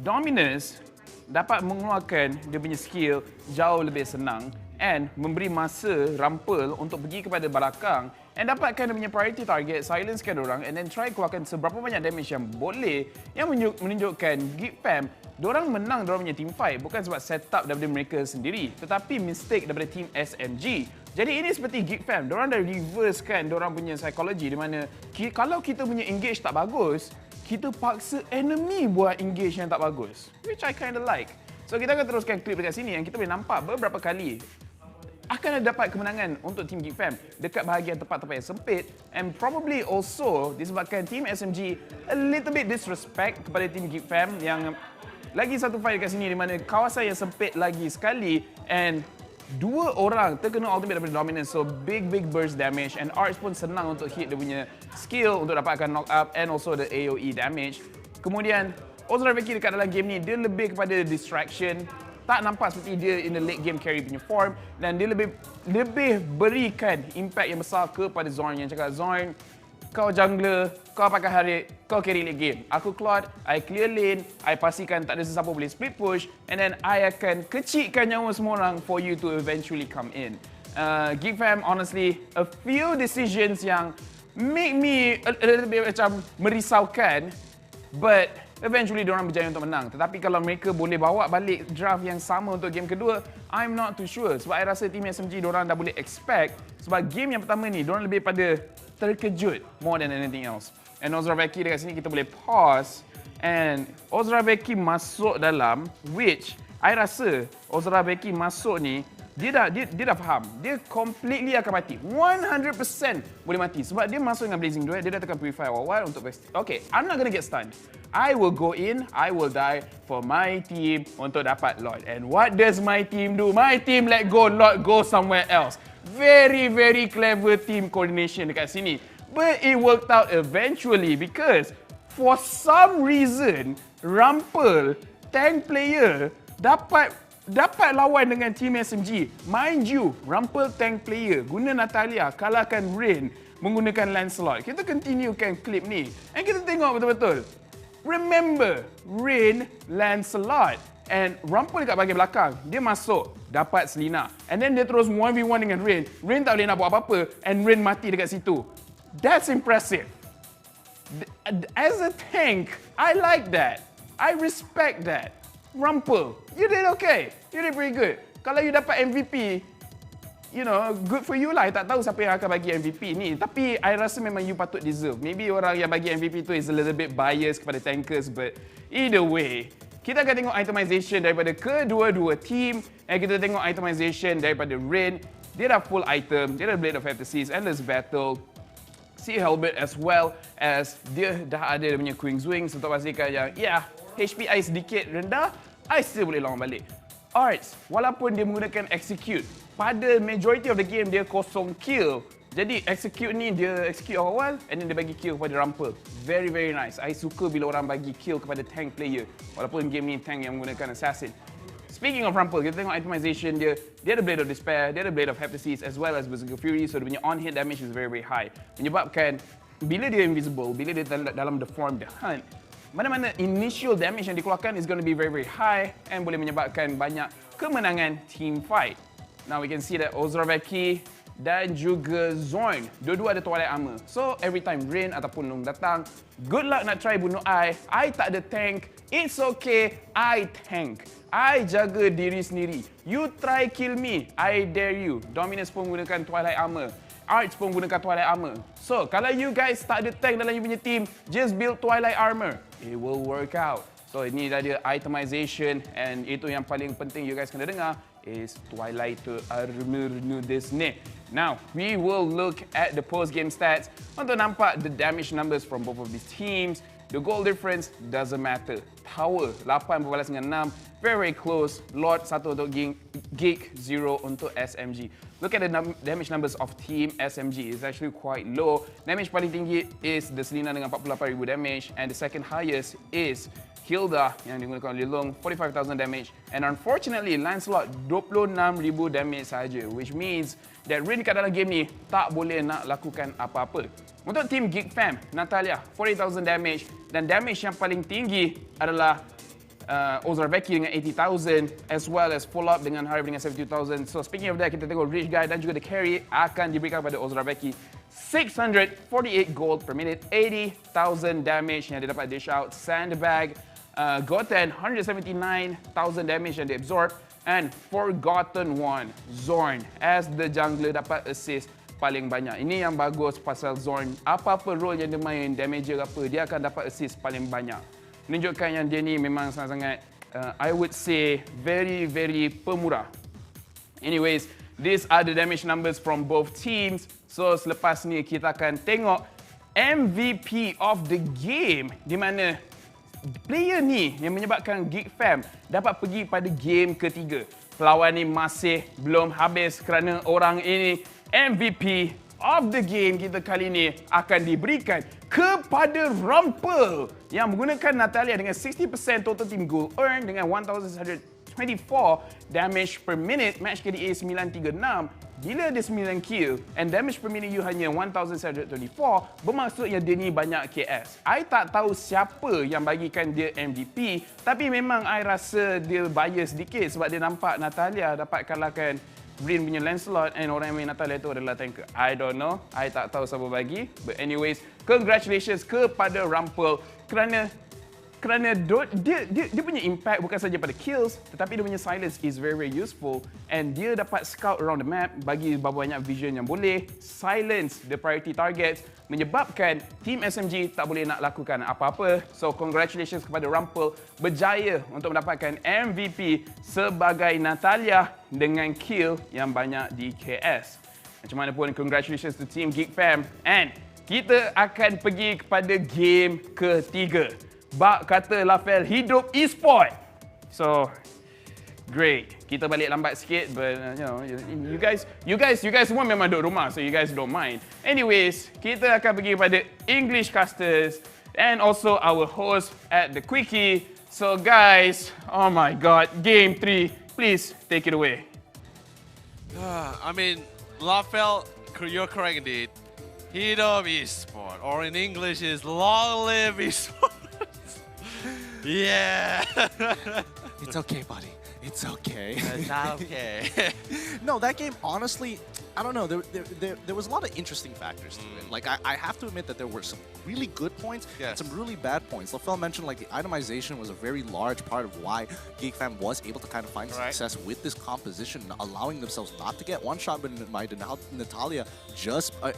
S10: Dominus dapat mengeluarkan dia punya skill jauh lebih senang and memberi masa Rumple untuk pergi kepada belakang and dapatkan dia punya priority target, silencekan diorang and then try keluarkan seberapa banyak damage yang boleh, yang menunjukkan Geek Fam diorang menang diorang punya team fight bukan sebab setup daripada mereka sendiri tetapi mistake daripada Team SMG. Jadi ini seperti Geek Fam. Diorang dah reverse kan diorang punya psikologi di mana kalau kita punya engage tak bagus, kita paksa enemy buat engage yang tak bagus. Which I kind of like. So kita akan teruskan klip dekat sini yang kita boleh nampak beberapa kali akan dapat kemenangan untuk Team Geek Fam dekat bahagian tempat-tempat yang sempit, and probably also disebabkan Team SMG a little bit disrespect kepada Team Geek Fam yang lagi satu fight dekat sini di mana kawasan yang sempit lagi sekali and dua orang terkena ultimate daripada Dominance, so big burst damage, and Arch pun senang untuk hit dia punya skill untuk dapatkan knock up and also the AoE damage. Kemudian Ozraveki dekat dalam game ni dia lebih kepada distraction, tak nampak seperti dia in the late game carry punya form, dan dia lebih berikan impact yang besar kepada Zorn yang cakap, Zorn, kau jungler, kau pakai Harit, kau carry late game. Aku Claude, I clear lane, I pastikan tak ada sesiapa boleh split push, and then I akan kecilkan nyawa semua orang for you to eventually come in. Geek Fam, honestly, a few decisions yang make me a little bit macam merisaukan, but eventually diorang berjaya untuk menang. Tetapi kalau mereka boleh bawa balik draft yang sama untuk game kedua, I'm not too sure. Sebab I rasa Team SMG diorang dah boleh expect, sebab game yang pertama ni diorang lebih pada terkejut more than anything else. And Ozraveki dekat sini kita boleh pause, and Ozraveki masuk dalam, which I rasa Ozraveki masuk ni dia dah faham. Dia completely akan mati. 100% boleh mati. Sebab dia masuk dengan Blazing Duet, dia dah tekan Purify awal untuk okay, I'm not gonna get stunned. I will go in, I will die for my team untuk dapat Lord. And what does my team do? My team let go Lord go somewhere else. Very clever team coordination dekat sini. But it worked out eventually because for some reason, Rumple, tank player, dapat lawan dengan Team SMG. Mind you, Rumple tank player guna Natalia kalahkan Rain menggunakan Lancelot. Kita continuekan klip ni and kita tengok betul-betul. Remember, Rain, Lancelot, and Rumple dekat bahagian belakang. Dia masuk, dapat Selena. And then dia terus 1v1 dengan Rain. Rain tak boleh nak buat apa-apa and Rain mati dekat situ. That's impressive. As a tank, I like that. I respect that. Rumple, you did okay. You did pretty good. Kalau you dapat MVP, you know, good for you lah. I tak tahu siapa yang akan bagi MVP ni. Tapi I rasa memang you patut deserve. Maybe orang yang bagi MVP tu is a little bit biased kepada tankers, but either way, kita akan tengok itemization daripada kedua-dua team, and kita tengok itemization daripada Rain. Dia dah full item, dia dah Blade of Fantasies, Endless Battle, Sea Helmet, as well as dia dah ada dia punya Queen's Wings untuk pastikan yang, HP I sedikit rendah, I still boleh lawan balik. Arts, walaupun dia menggunakan Execute, pada majority of the game dia kosong kill. Jadi Execute ni dia execute awal and then dia bagi kill kepada Rumple. Very nice. I suka bila orang bagi kill kepada tank player. Walaupun game ni tank yang menggunakan Assassin. Speaking of Rumple, kita tengok itemization dia. Dia ada Blade of Despair, dia ada Blade of Heptasis as well as Berserker Fury. So dia punya on-hit damage is very high. Menyebabkan bila dia invisible, bila dia dalam the form the hunt, mana-mana initial damage yang dikeluarkan is going to be very high and boleh menyebabkan banyak kemenangan team fight. Now we can see that Ozraveki dan juga Zorn, dua-dua ada Twilight Armor. So every time Rain ataupun Long datang, good luck nak try bunuh I tak ada tank. It's okay, I tank. I jaga diri sendiri. You try kill me, I dare you. Dominance pun menggunakan Twilight Armor. Arch pun gunakan Twilight Armor. So, kalau you guys tak ada tank dalam you punya team, just build Twilight Armor. It will work out. So, ini dah ada itemization, and itu yang paling penting you guys kena dengar is Twilight Armor ni. Now, we will look at the post-game stats untuk nampak the damage numbers from both of these teams. The goal difference doesn't matter. Tower 8 berbalas dengan 6. Very close. Lord 1 untuk Geek, 0 untuk SMG. Look at the damage numbers of Team SMG. It's actually quite low. Damage paling tinggi is the Selena dengan 48,000 damage, and the second highest is Hilda yang digunakan oleh Long, 45,000 damage, and unfortunately Lancelot 26,000 damage saja, which means that Rain kat dalam game ni tak boleh nak lakukan apa-apa. Untuk Team Geek Fam, Natalia 40,000 damage, dan damage yang paling tinggi adalah Ozraveki dengan 80,000, as well as follow-up dengan Harib dengan 72,000. So speaking of that, kita tengok Rich Guy dan juga the carry akan diberikan kepada Ozraveki. 648 gold per minute, 80,000 damage yang dia dapat dish out. Sandbag, Goten 179,000 damage yang dia absorb. And Forgotten One, Zorn, as the jungler dapat assist paling banyak. Ini yang bagus pasal Zorn. Apa-apa role yang dia main, damager apa, dia akan dapat assist paling banyak. Menunjukkan yang dia ni memang sangat-sangat, I would say, very, very pemurah. Anyways, these are the damage numbers from both teams. So selepas ni kita akan tengok MVP of the game, di mana player ni yang menyebabkan Geek Fam dapat pergi pada game ketiga. Perlawan ni masih belum habis kerana orang ini MVP of the game kita kali ini akan diberikan kepada Rumple yang menggunakan Natalia dengan 60% total team goal earn dengan 1124 damage per minute, match KDA 936. Bila dia 9 kill and damage per minute you hanya 1724, bermaksudnya dia ni banyak KS. I tak tahu siapa yang bagikan dia MVP, tapi memang I rasa dia bias sedikit sebab dia nampak Natalia dapat kalahkan Rin punya Lancelot and orang yang main Natalia itu adalah tanker. I don't know, I tak tahu siapa bagi. But anyways, congratulations kepada Rumple kerana dia punya impact bukan saja pada kills, tetapi dia punya silence is very, very useful and dia dapat scout around the map, bagi berapa banyak vision yang boleh silence the priority targets, menyebabkan Team SMG tak boleh nak lakukan apa-apa. So congratulations kepada Rumple, berjaya untuk mendapatkan MVP sebagai Natalia dengan kill yang banyak di KS. Macam mana pun, congratulations to Team Geek Fam, and kita akan pergi kepada game ketiga. Bak kata Lafel hidup e-sport. So great. Kita balik lambat sikit, but you guys semua memang duduk rumah, so you guys don't mind. Anyways, kita akan pergi pada English casters and also our host at the Quickie. So guys, oh my god, game 3, please take it away.
S4: I mean, Lafel, you're correct indeed. Hidup e-sport, or in English is long live e-sport. Yeah.
S12: It's okay, buddy. It's okay.
S4: It's not okay.
S12: No, that game, honestly, I don't know. There was a lot of interesting factors to it. Like, I have to admit that there were some really good points and some really bad points. Lafel mentioned, like, the itemization was a very large part of why Geek Fam was able to kind of find success with this composition, allowing themselves not to get one-shot by Natalia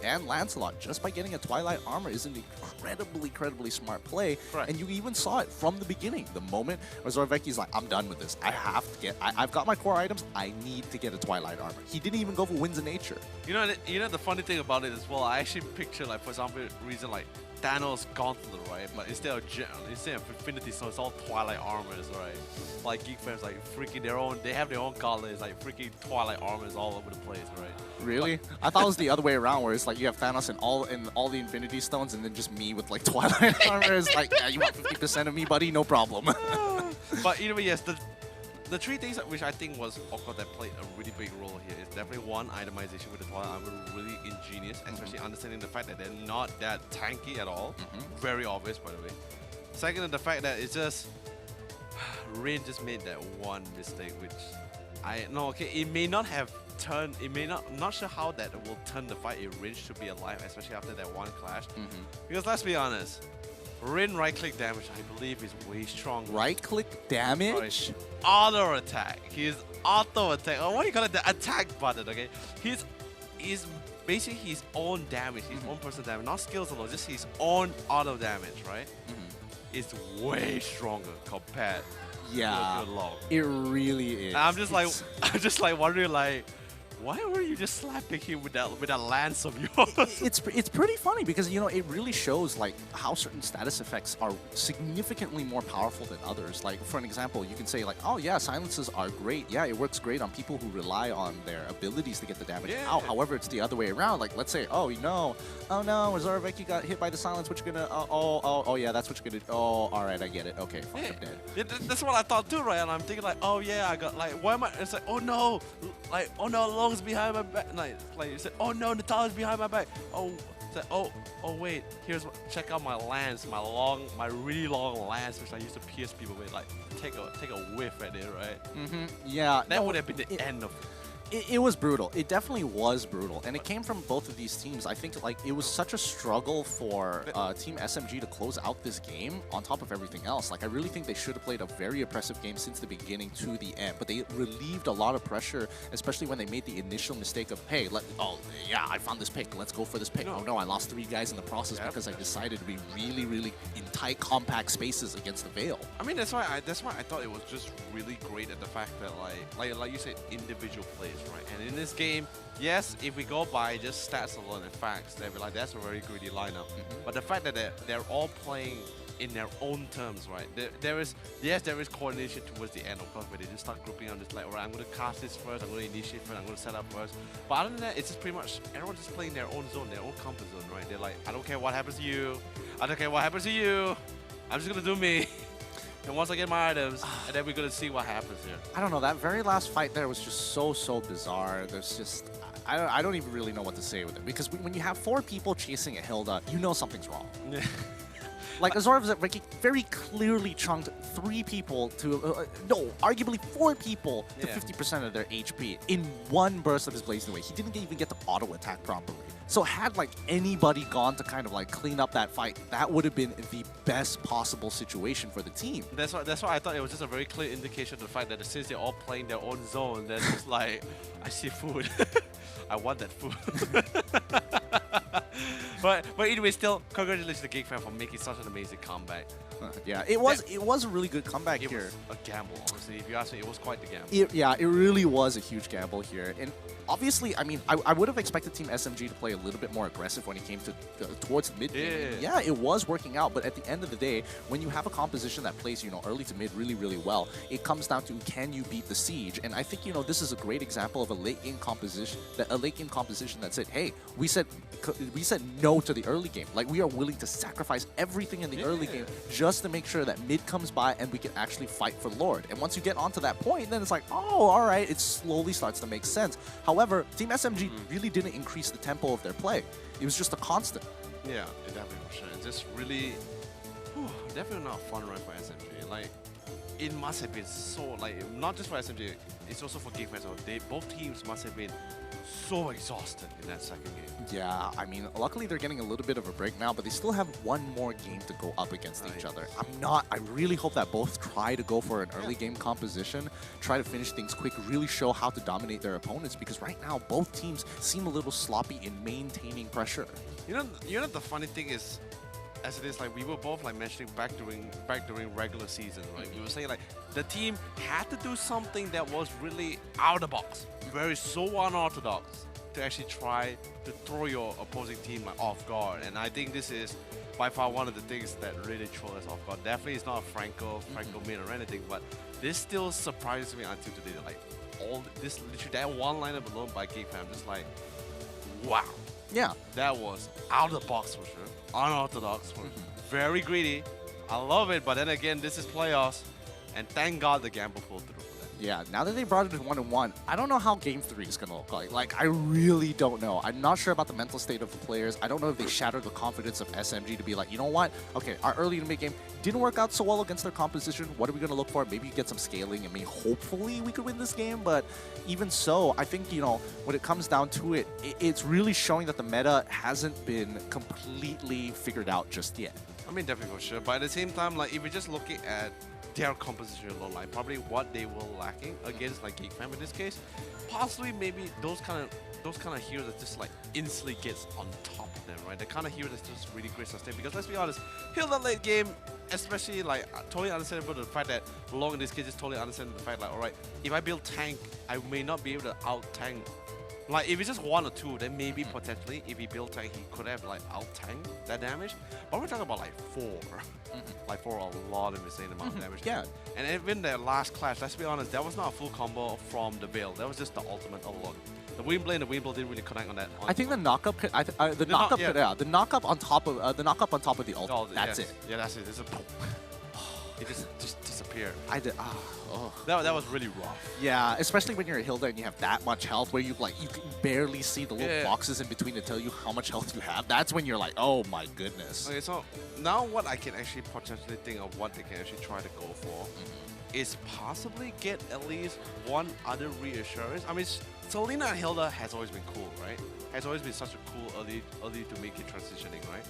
S12: and Lancelot just by getting a Twilight Armor is an incredibly smart play. And you even saw it from the beginning. The moment Zorveki's like, I'm done with this. I have to get, I've got my core items. I need to get a Twilight Armor. He didn't even go for Winds of Nature.
S4: You know the funny thing about it as well, I actually picture, like, for example, reason like Thanos Gauntlet, right? But instead of Infinity Stone, it's all Twilight Armors, right? Like Geek Fam's like freaking they have their own gauntlets, like freaking Twilight Armors all over the place, right?
S12: Really? I thought it was the other way around, where it's like you have Thanos and all the Infinity Stones, and then just me with like Twilight Armors. Like, yeah, you want 50% of me, buddy? No problem.
S4: But either way, yes, the three things which I think was awkward that played a really big role here is definitely one, itemization with the Twilight Armor, really ingenious, especially understanding the fact that they're not that tanky at all. Very obvious, by the way. Second, the fact that it's just Rin just made that one mistake, which it may not have turned. It may not sure how that will turn the fight if Rin should be alive, especially after that one clash. Because let's be honest, Rin right-click damage, I believe, is way stronger.
S12: Right-click damage?
S4: Sorry. Auto-attack. His auto-attack. Or what do you call it? The attack button, okay? He's basically his own damage, his own personal damage. Not skills alone, just his own auto damage, right? It's way stronger compared to the long.
S12: It really is.
S4: And I'm just like wondering, like, why were you just slapping him with that lance of yours?
S12: It's pretty funny because, you know, it really shows like how certain status effects are significantly more powerful than others. Like, for an example, you can say like, oh yeah, silences are great. Yeah, it works great on people who rely on their abilities to get the damage out. However, it's the other way around. Like, let's say, oh no, Zorveki got hit by the silence. What you gonna? Oh yeah, that's what you're gonna do. Oh, all right, I get it. Okay, fine, I'm dead.
S4: Yeah, that's what I thought too, right? And I'm thinking like, oh yeah, I got like, why am I? It's like, oh no, Long's behind my back. Like you said, oh no, Natalia's behind my back. Oh, oh wait, check out my lance, my really long lance, which I used to pierce people with. Like, take a whiff at it, right?
S12: Yeah,
S4: that would have been the end of it.
S12: It was brutal. It definitely was brutal, and it came from both of these teams. I think like it was such a struggle for Team SMG to close out this game on top of everything else. Like I really think they should have played a very oppressive game since the beginning to the end, but they relieved a lot of pressure, especially when they made the initial mistake of, hey, oh yeah, I found this pick, let's go for this pick. Oh no, I lost 3 guys in the process because I decided to be really, really in tight, compact spaces against the Veil.
S4: I mean, that's why I thought it was just really great at the fact that like you said, individual plays, right? And in this game, yes, if we go by just stats alone and facts, they'd be like, that's a very greedy lineup. But the fact that they're all playing in their own terms, right? There is coordination towards the end, of course, where they just start grouping on this, like, alright, I'm going to cast this first, I'm going to initiate first, I'm going to set up first. But other than that, it's just pretty much everyone's just playing their own zone, their own comfort zone, right? They're like, I don't care what happens to you, I don't care what happens to you, I'm just going to do me. And once I get my items, and then we're going to see what happens here.
S12: I don't know, that very last fight there was just so bizarre. There's just, I don't even really know what to say with it. Because when you have 4 people chasing a Hilda, you know something's wrong. Like, Azor very clearly chunked 3 people to, no, arguably 4 people to 50% of their HP in one burst of his Blazing Away. He didn't even get the auto attack properly. So had like anybody gone to kind of like clean up that fight, that would have been the best possible situation for the team.
S4: That's why I thought it was just a very clear indication of the fact that since they're all playing their own zone, they're just like, I see food. I want that food. But anyway, still, congratulations to GigFam for making such an amazing comeback.
S12: Yeah, it was a really good comeback here.
S4: It was a gamble, honestly. If you ask me, it was quite the gamble.
S12: It really was a huge gamble here. And obviously, I mean, I would have expected Team SMG to play a little bit more aggressive when it came to towards the mid game. Yeah, it was working out, but at the end of the day, when you have a composition that plays, you know, early to mid really well, it comes down to, can you beat the siege? And I think, you know, this is a great example of a late game composition that said, hey, we said no to the early game. Like, we are willing to sacrifice everything in the early game just to make sure that mid comes by and we can actually fight for Lord. And once you get onto that point, then it's like, oh, all right, it slowly starts to make sense. However, Team SMG really didn't increase the tempo of their play. It was just a constant.
S4: Yeah, definitely for sure. It's just really, definitely not a fun run for SMG. Like, it must have been so, like, not just for SMG, it's also for GigFam. Both teams must have been so exhausted in that second game.
S12: Yeah, I mean, luckily they're getting a little bit of a break now, but they still have one more game to go up against each other. I really hope that both try to go for an early game composition, try to finish things quick, really show how to dominate their opponents, because right now both teams seem a little sloppy in maintaining pressure.
S4: You know the funny thing is, as it is, like, we were both like mentioning back during regular season, right? We were saying like the team had to do something that was really out of the box, very so unorthodox, to actually try to throw your opposing team like off guard. And I think this is by far one of the things that really throw us off guard. Definitely it's not a Franco mid or anything, but this still surprises me until today. Like, all this, literally that one lineup alone by GigFam, just like, wow.
S12: Yeah.
S4: That was out of the box for sure. Unorthodox, very greedy. I love it, but then again, this is playoffs, and thank God the gamble pulled through.
S12: Yeah, now that they brought it to 1-1, I don't know how Game 3 is going to look like. Like, I really don't know. I'm not sure about the mental state of the players. I don't know if they shattered the confidence of SMG to be like, you know what? Okay, our early to mid game didn't work out so well against their composition. What are we going to look for? Maybe get some scaling, and maybe hopefully we could win this game. But even so, I think, you know, when it comes down to it, it's really showing that the meta hasn't been completely figured out just yet.
S4: I mean, definitely for sure. But at the same time, like, if you're just looking at their composition alone, like probably what they were lacking against like GigFam in this case, possibly maybe those kind of heroes that just like instantly gets on top of them, right? The kind of hero that's just really great sustain. Because let's be honest, Hilda late game, especially, like, totally understandable the fact that Long in this case is totally understandable the fact like, alright, if I build tank, I may not be able to out tank. Like, if it's just 1 or 2, then maybe potentially, if he built tank, he could have, like, out-tank that damage. But we're talking about, like, 4. Like, 4 a lot of insane amount of damage.
S12: Yeah.
S4: And even their last clash, let's be honest, that was not a full combo from the Veil. That was just the ultimate alone. The Windblade and the Windblade didn't really connect on that.
S12: I think the knockup could, the knockup on top of the ult. That's it.
S4: Yeah, that's it. It's a it just disappeared.
S12: Oh.
S4: That was really rough.
S12: Yeah, especially when you're a Hilda and you have that much health where you can barely see the little boxes in between to tell you how much health you have. That's when you're like, oh my goodness.
S4: Okay, so now what I can actually potentially think of what they can actually try to go for is possibly get at least one other reassurance. I mean, So Lina and Hilda has always been cool, right? Has always been such a cool early to make it transitioning, right?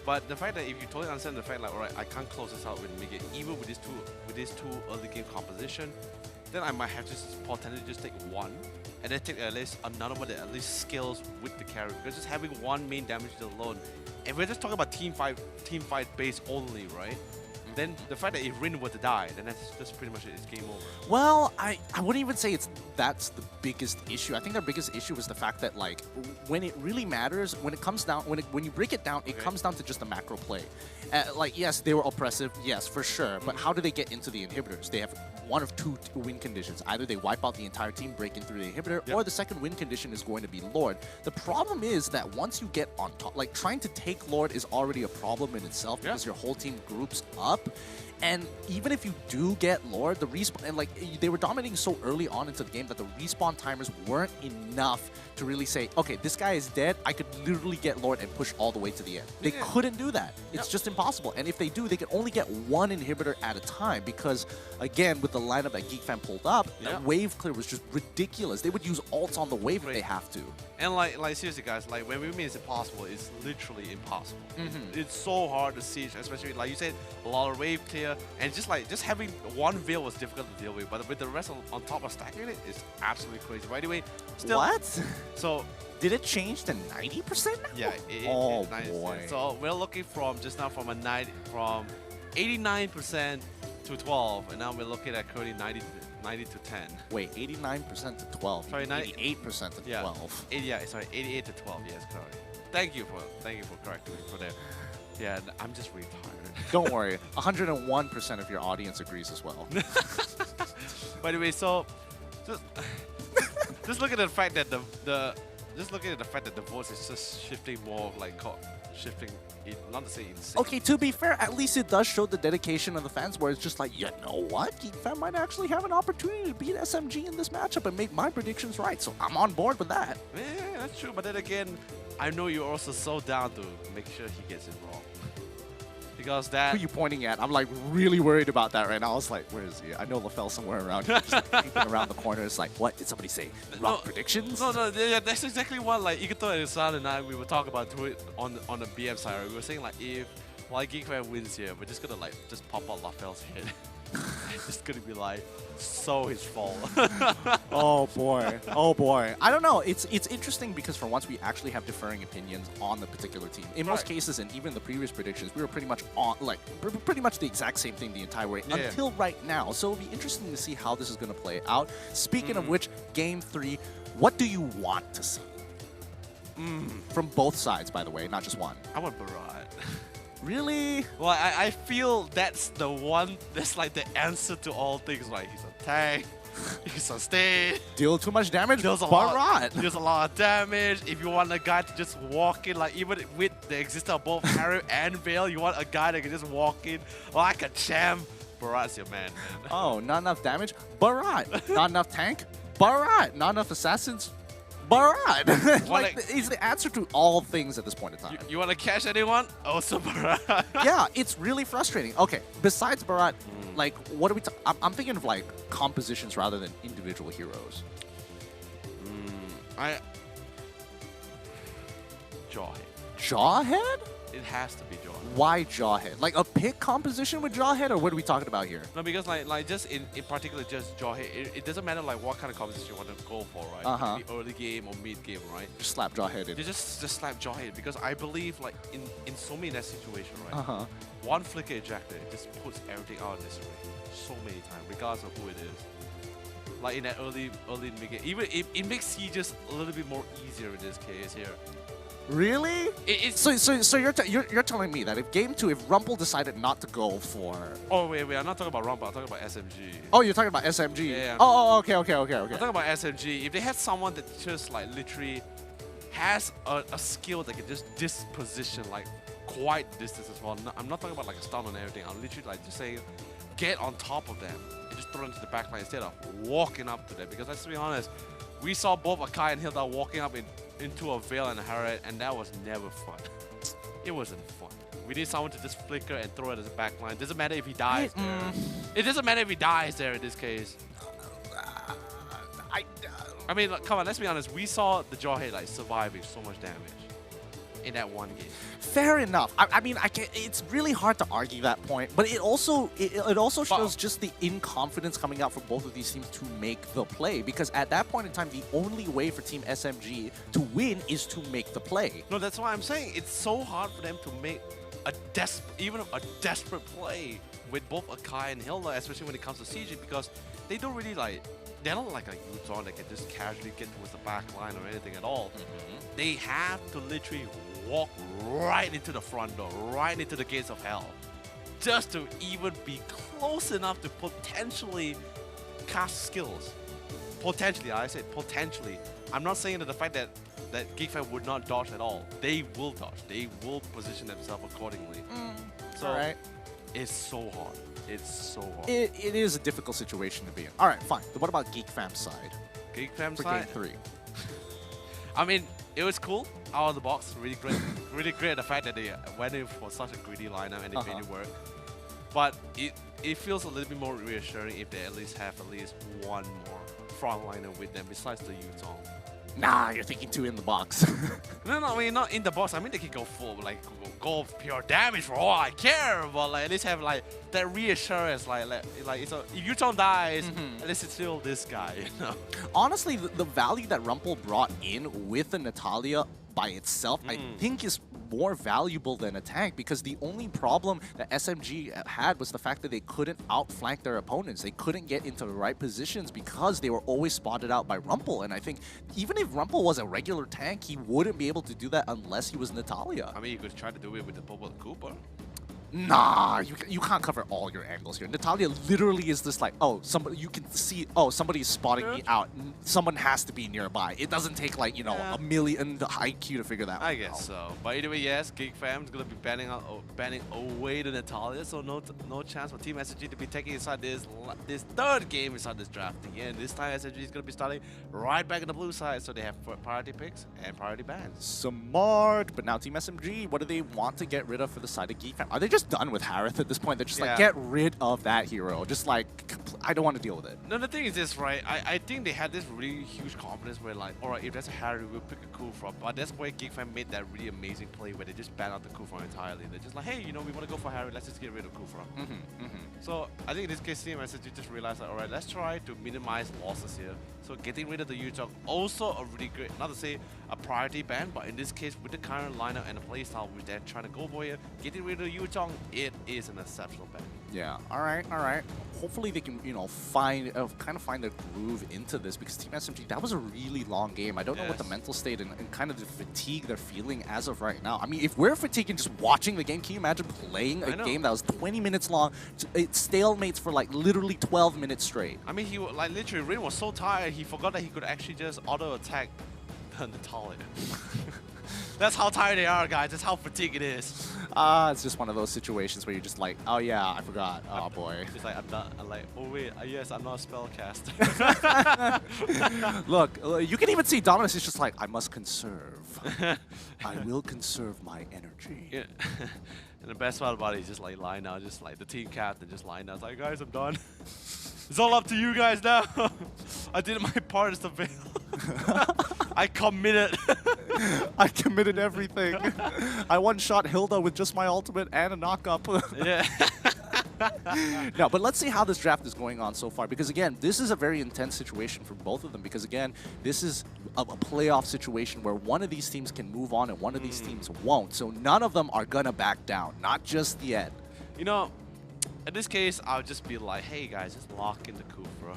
S4: But the fact that if you totally understand the fact like, alright, I can't close this out with make it even with these two early game composition, then I might have to potentially just take one and then take at least another one that at least scales with the carry. Because just having one main damage deal alone, if we're just talking about team fight base only, right? Then the fact that if Rin were to die, then that's pretty much it. It's game over.
S12: Well, I wouldn't even say that's the biggest issue. I think their biggest issue is the fact that like when it really matters, when it comes down, when you break it down, it comes down to just the macro play. Like yes, they were oppressive, yes for sure. But how do they get into the inhibitors? They have one of two win conditions. Either they wipe out the entire team, breaking through the inhibitor, or the second win condition is going to be Lord. The problem is that once you get on top, like trying to take Lord is already a problem in itself because your whole team groups up. And even if you do get Lord, the respawn, and like they were dominating so early on into the game that the respawn timers weren't enough to really say, okay, this guy is dead, I could literally get Lord and push all the way to the end. They couldn't do that. It's just impossible. And if they do, they can only get one inhibitor at a time because, again, with the lineup that GeekFam pulled up, that wave clear was just ridiculous. They would use ults on the wave if they have to.
S4: And like seriously guys, like when we mean it's impossible, it's literally impossible. It's so hard to siege, especially like you said, a lot of wave clear, and just having one veil was difficult to deal with, but with the rest on top of stacking it, it's absolutely crazy. By the way, still
S12: what?
S4: So
S12: did it change to 90% now?
S4: Yeah.
S12: Oh
S4: 90%.
S12: boy.
S4: So we're looking from just now from 89% to 12, and now we're looking at currently 90 to 10.
S12: Wait, 89% to 12.
S4: Sorry,
S12: 98% to 12.
S4: 88 to 12. Yes, correct. Thank you for correcting me for that. Yeah, I'm just really tired.
S12: Don't worry, 101% of your audience agrees as well.
S4: By the way, so just look at the fact that the voice is just shifting more like shifting. Not to say insane.
S12: Okay, to be fair, at least it does show the dedication of the fans where it's just like, you know what? GeekFam might actually have an opportunity to beat SMG in this matchup and make my predictions right, so I'm on board with that.
S4: Yeah, that's true, but then again, I know you're also so down to make sure he gets it wrong. Because that...
S12: Who are you pointing at? I'm like really worried about that right now. I was like, where is he? I know LaFell somewhere around here, just like, peeping around the corner. It's like, what? Did somebody say wrong predictions?
S4: No, yeah, that's exactly what like Iketo and San and I, we were talking about it on the BM side. Right? We were saying like, if like GeekFam wins here, we're just gonna like just pop out LaFell's head. It's just gonna be like so his fault.
S12: Oh boy, oh boy. I don't know. It's interesting because for once we actually have differing opinions on the particular team. In most cases, and even the previous predictions, we were pretty much on pretty much the exact same thing the entire way until right now. So it'll be interesting to see how this is gonna play out. Speaking of which, Game 3, what do you want to see? From both sides, by the way, not just one.
S4: I want Barat.
S12: Really?
S4: Well, I feel that's the one, that's like the answer to all things. Like, he's a tank, he's sustain.
S12: Deal too much damage?
S4: There's a lot of damage. If you want a guy to just walk in, like even with the existence of both Harry and Vale, you want a guy that can just walk in like a champ. Barat's your man.
S12: Oh, not enough damage? Barat. Not enough tank? Barat. Not enough assassins? Barat. Like, he's the answer to all things at this point in time.
S4: You want to catch anyone? Also Barat.
S12: Yeah, it's really frustrating. Okay, besides Barat, like, what are we... I'm thinking of, like, compositions rather than individual heroes.
S4: Jawhead.
S12: Jawhead?
S4: It has to be Jawhead.
S12: Why Jawhead? Like a pick composition with Jawhead, or what are we talking about here?
S4: No, because like just in particular, just Jawhead. It doesn't matter like what kind of composition you want to go for, right? It could be early game or mid game, right?
S12: Just slap Jawhead in.
S4: You just slap Jawhead because I believe like in so many in that situation, right? One flicker ejector just puts everything out of this ring so many times, regardless of who it is. Like in that early mid game, even it makes sieges a little bit more easier in this case here.
S12: Really? So you're telling me that if Game 2, if Rumble decided not to go for...
S4: Oh, wait, I'm not talking about Rumble, I'm talking about SMG.
S12: Oh, you're talking about SMG?
S4: Yeah.
S12: Oh, okay. I'm
S4: talking about SMG. If they had someone that just like literally has a skill that can just disposition like quite distance as well. I'm not talking about like a stun and everything. I'm literally like just saying get on top of them and just throw them to the backline instead of walking up to them. Because let's be honest, we saw both Akai and Hilda walking up into a Veil and a Harriet, and that was never fun. It wasn't fun. We need someone to just flicker and throw it as a backline. Doesn't matter if he dies there. It doesn't matter if he dies there in this case. I mean, come on, let's be honest. We saw the Jawhead like surviving so much damage in that one game.
S12: Fair enough. I mean, it's really hard to argue that point, but it also shows just the inconfidence coming out from both of these teams to make the play. Because at that point in time, the only way for Team SMG to win is to make the play.
S4: No, that's why I'm saying it's so hard for them to make even a desperate play with both Akai and Hilda, especially when it comes to CG, because they don't really they're not like a Utah that can just casually get towards the back line or anything at all. They have to literally walk right into the front door, right into the gates of hell, just to even be close enough to potentially cast skills. Potentially, I said potentially. I'm not saying that the fact that GeekFam would not dodge at all. They will dodge. They will position themselves accordingly. So it's so hard. It's so hard.
S12: It is a difficult situation to be in. All right, fine. But what about GeekFam's side?
S4: GeekFam's
S12: for
S4: side?
S12: Game 3.
S4: I mean, it was cool out of the box. Really great. Really great the fact that they went in for such a greedy lineup and they made it work. But it feels a little bit more reassuring if they at least have one more frontliner with them besides the Yutong.
S12: Nah, you're thinking two in the box.
S4: No, I mean not in the box. I mean they can go full, go pure damage for all I care. But at least have that reassurance, it's if Yutong dies, at least it's still this guy. You know?
S12: Honestly, the value that Rumpel brought in with the Natalia by itself, I think is more valuable than a tank, because the only problem that SMG had was the fact that they couldn't outflank their opponents. They couldn't get into the right positions because they were always spotted out by Rumpel. And I think even if Rumpel was a regular tank, he wouldn't be able to do that unless he was Natalia.
S4: I mean, you could try to do it with the Bubble Cooper.
S12: Nah, you can't cover all your angles here. Natalia literally is just like, oh, you can see, oh, somebody's spotting me out. Someone has to be nearby. It doesn't take a million IQ to figure that out.
S4: I guess so. But either way, yes, GeekFam is gonna be banning away the Natalia, so no chance for Team SMG to be taking inside this third game inside this draft again. This time SMG is gonna be starting right back in the blue side, so they have priority picks and priority bans.
S12: Smart. But now Team SMG, what do they want to get rid of for the side of GeekFam? Are they just done with Harith at this point? They're just like, get rid of that hero. Just like, I don't want to deal with it.
S4: No, the thing is this, right? I think they had this really huge confidence where alright, if there's a Harry, we'll pick a Kufra. But that's where GeekFam made that really amazing play where they just banned out the Kufra entirely. They're just like, hey, we want to go for Harry, let's just get rid of Kufra. So I think in this case, Team SMG just realized alright, let's try to minimize losses here. So getting rid of the Yutong, also a really great, not to say a priority ban, but in this case, with the current lineup and the playstyle which they're trying to go for here, getting rid of the Yutong, it is an exceptional ban.
S12: Yeah, alright. Hopefully they can, find their groove into this, because Team SMG, that was a really long game. I don't know what the mental state and kind of the fatigue they're feeling as of right now. I mean, if we're fatigued and just watching the game, can you imagine playing a game that was 20 minutes long? It stalemates for literally 12 minutes straight.
S4: I mean, he literally, Rin was so tired, he forgot that he could actually just auto-attack Natalia. That's how tired they are, guys. That's how fatigued it is.
S12: It's just one of those situations where you're just like, oh yeah, I forgot. Oh boy.
S4: It's like, I'm not, oh wait, yes, I'm not a spellcaster.
S12: Look, you can even see Dominus is just like, I must conserve. I will conserve my energy.
S4: Yeah. And the best part about it is just lying down, just the team captain just lying down. It's like, guys, I'm done. It's all up to you guys now. I did my part as the Veil. I committed.
S12: I committed everything. I one-shot Hilda with just my ultimate and a knock-up.
S4: Yeah.
S12: No, but let's see how this draft is going on so far. Because again, this is a very intense situation for both of them. Because again, this is a playoff situation where one of these teams can move on and one of these teams won't. So none of them are gonna back down. Not just yet.
S4: In this case, I'll just be like, hey guys, just lock in the Kufra.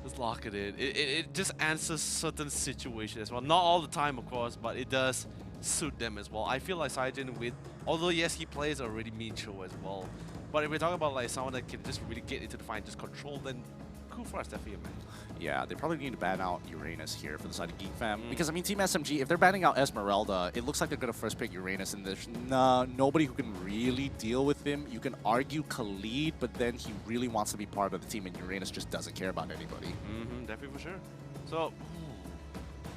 S4: Just lock it in. It just answers certain situations as well. Not all the time, of course, but it does suit them as well. I feel like Saijin although yes, he plays a really mean show as well. But if we're talking about someone that can just really get into the fight, just control, then Kufra is definitely a man.
S12: Yeah, they probably need to ban out Uranus here for the side of GeekFam. Because, I mean, Team SMG, if they're banning out Esmeralda, it looks like they're going to first pick Uranus, and there's nobody who can really deal with him. You can argue Khalid, but then he really wants to be part of the team, and Uranus just doesn't care about anybody.
S4: Definitely for sure. So,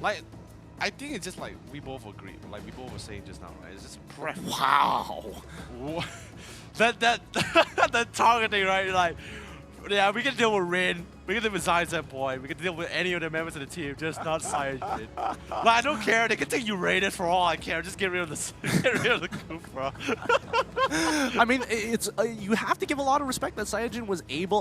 S4: I think it's just we both agree. We both were saying just now, right? It's just preference.
S12: Wow.
S4: that targeting, right? Yeah, we can deal with Rin. We can deal with Zyzan, boy. We can deal with any of the members of the team, just not Cyajin. But I don't care. They can take Uranus for all I care. Just get rid of the Kufra.
S12: I mean, it's you have to give a lot of respect that Cyajin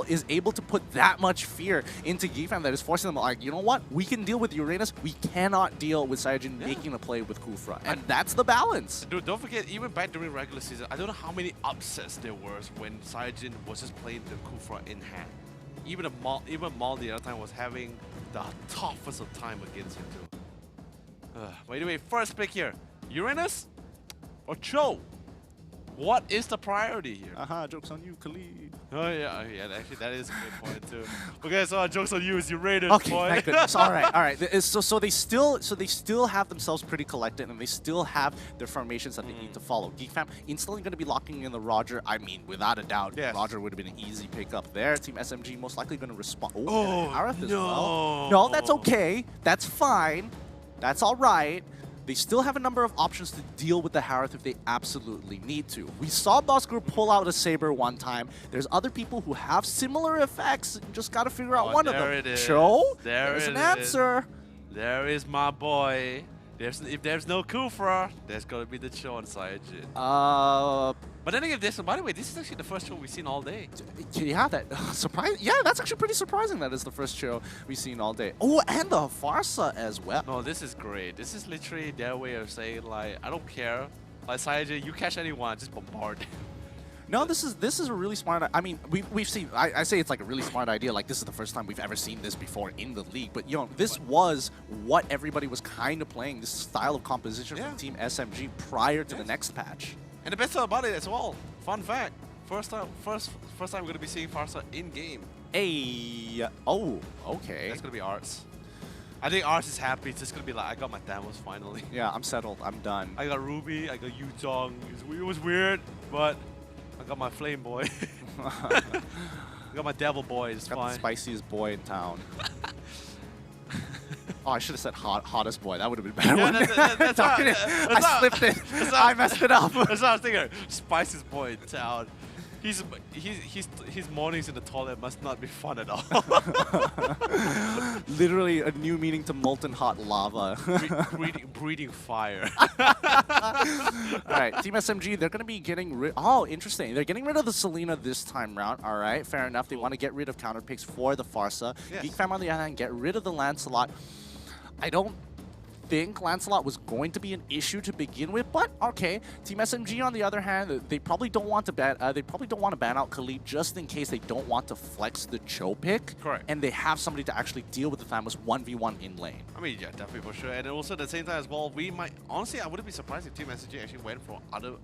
S12: is able to put that much fear into GFAM that is forcing them like, you know what? We can deal with Uranus. We cannot deal with Cyajin making a play with Kufra, and that's the balance.
S4: Dude, don't forget, even back during regular season, I don't know how many upsets there was when Cyajin was just playing the Kufra in hand. Even Maul the other time was having the toughest of time against him too. By the way, first pick here, Uranus or Cho? What is the priority here?
S12: Aha, joke's on you, Khalid.
S4: Oh yeah, actually that is a good point too. Okay, so joke's on you is Uranus,
S12: Okay,
S4: boy.
S12: thank goodness. All right. So they still have themselves pretty collected, and they still have their formations that they need to follow. GFAM instantly going to be locking in the Roger. I mean, without a doubt, Roger would have been an easy pick up there. Team SMG most likely going to respond. Oh, Aarith as well. No, that's okay. That's fine. That's all right. They still have a number of options to deal with the Harith if they absolutely need to. We saw Boss Group pull out a Saber one time. There's other people who have similar effects. You just got to figure out one of them.
S4: It is.
S12: Cho,
S4: There's
S12: an answer.
S4: There is my boy. If there's no Kufra, there's gonna be the Cho on Cyajin. But then again, by the way, this is actually the first Cho we've seen all day.
S12: Yeah, that's actually pretty surprising that it's the first Cho we've seen all day. Oh, and the Pharsa as well.
S4: No, this is great. This is literally their way of saying, like, I don't care. Like, Cyajin, you catch anyone, just bombard them.
S12: No, this is a really smart. I mean, we've seen. I say it's like a really smart idea. Like, this is the first time we've ever seen this before in the league. But this was what everybody was kind of playing. This style of composition from Team SMG prior to the next patch.
S4: And the best part about it as well, fun fact, first time we're gonna be seeing Pharsa in game.
S12: Hey, oh, okay.
S4: That's gonna be Arts. I think Arts is happy. It's just gonna be like, I got my Thamos finally.
S12: Yeah, I'm settled. I'm done.
S4: I got Ruby. I got Yuzhong. It was weird, but I got my Flame Boy. I got my Devil Boy. It's fine.
S12: Got the spiciest boy in town. Oh, I should have said hottest boy. That would have been better.
S4: Yeah, that's
S12: I slipped it. I messed it up.
S4: That's what I was thinking. Spiciest boy in town. His mornings in the toilet must not be fun at all.
S12: Literally a new meaning to molten hot lava.
S4: Breeding fire.
S12: Alright, Team SMG, they're going to be getting rid... Oh, interesting. They're getting rid of the Selena this time round. Alright, fair enough. They want to get rid of counter picks for the Pharsa.
S4: Yes.
S12: GFAM, on the other hand, get rid of the Lancelot. I don't think Lancelot was going to be an issue to begin with, but okay. Team SMG, on the other hand, they probably don't want to ban. They probably don't want to ban out Khalid just in case they don't want to flex the Cho pick.
S4: Correct.
S12: And they have somebody to actually deal with the Thamos 1v1 in lane.
S4: I mean, yeah, definitely for sure. And also at the same time as well, we might honestly, I wouldn't be surprised if Team SMG actually went for other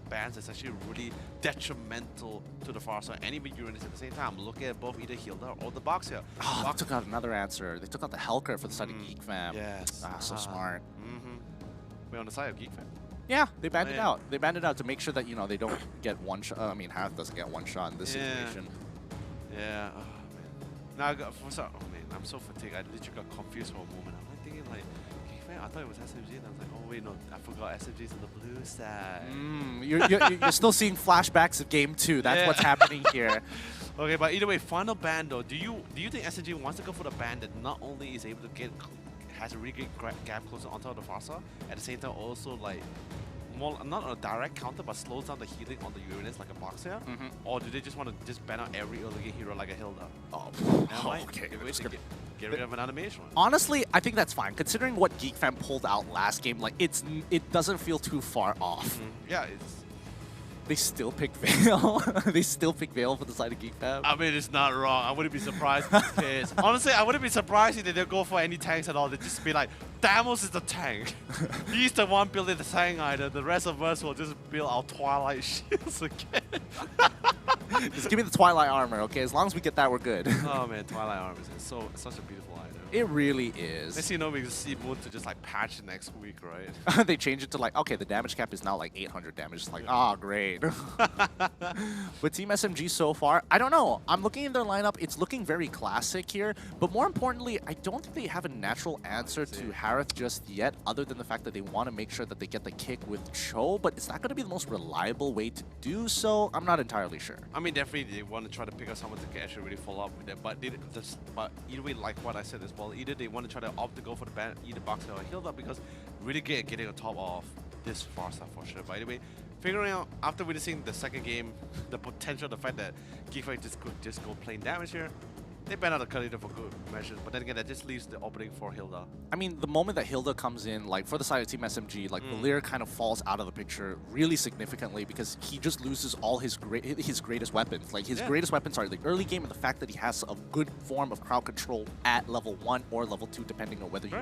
S4: bans that's actually really detrimental to the Pharsa and even Uranus at the same time. Look at both either Hilda or the Box here.
S12: Oh, they took out another answer. They took out the Helker for the side of GeekFam.
S4: Yes.
S12: Ah, so smart.
S4: We're on the side of GeekFam.
S12: Yeah, they banned it out. They banned it out to make sure that, they don't get one shot. I mean, Harith doesn't get one shot in this situation.
S4: Yeah. Oh, man. Now, I'm so fatigued. I literally got confused for a moment. I'm like thinking, like, GeekFam, I thought it was SMG. And I was like, oh, wait, no. I forgot SMG's on the blue side.
S12: You're still seeing flashbacks of Game 2. That's what's happening here.
S4: Okay, but either way, final ban, though. Do you think SMG wants to go for the ban that not only is able to has a really good gap closer on top of the Pharsa, at the same time also like more not on a direct counter but slows down the healing on the Uranus like a Boxer? Or do they just want to just ban out every early game hero like a Hilda?
S12: Okay.
S4: Get rid of an animation.
S12: Honestly, I think that's fine. Considering what GeekFam pulled out last game, like it doesn't feel too far off.
S4: Yeah, it's...
S12: They still pick Veil. They still pick Veil for the side of GeekFam.
S4: I mean, it's not wrong. I wouldn't be surprised if it is. Honestly, I wouldn't be surprised if they don't go for any tanks at all. They just be like, Thamos is the tank. He's the one building the tank item. The rest of us will just build our Twilight shields again.
S12: Just give me the Twilight armor, okay? As long as we get that, we're good.
S4: Oh man, Twilight armor is such a beautiful item.
S12: It really is.
S4: Next you know, we can see Moon to just like patch next week, right?
S12: They change it to like, okay, the damage cap is now like 800 damage. It's like, ah, great. With Team SMG so far, I don't know. I'm looking at their lineup. It's looking very classic here. But more importantly, I don't think they have a natural answer to Harith just yet, other than the fact that they want to make sure that they get the kick with Cho. But is that going to be the most reliable way to do so? I'm not entirely sure.
S4: I mean, definitely they want to try to pick up someone that can actually really follow up with it. But either way, like what I said as well, either they want to try to opt to go for the ban, either Boxer or Hilda, because really getting on top of this far stuff for sure. But anyway, figuring out after witnessing the second game, the potential, the fact that Geekfam could just go plain damage here. They ban out the Kalida for good measures, but then again, that just leaves the opening for Hilda.
S12: I mean, the moment that Hilda comes in, like for the side of Team SMG, like Valir kind of falls out of the picture really significantly because he just loses all his greatest weapons. Like his greatest weapons are the early game and the fact that he has a good form of crowd control at level 1 or level 2, depending on whether you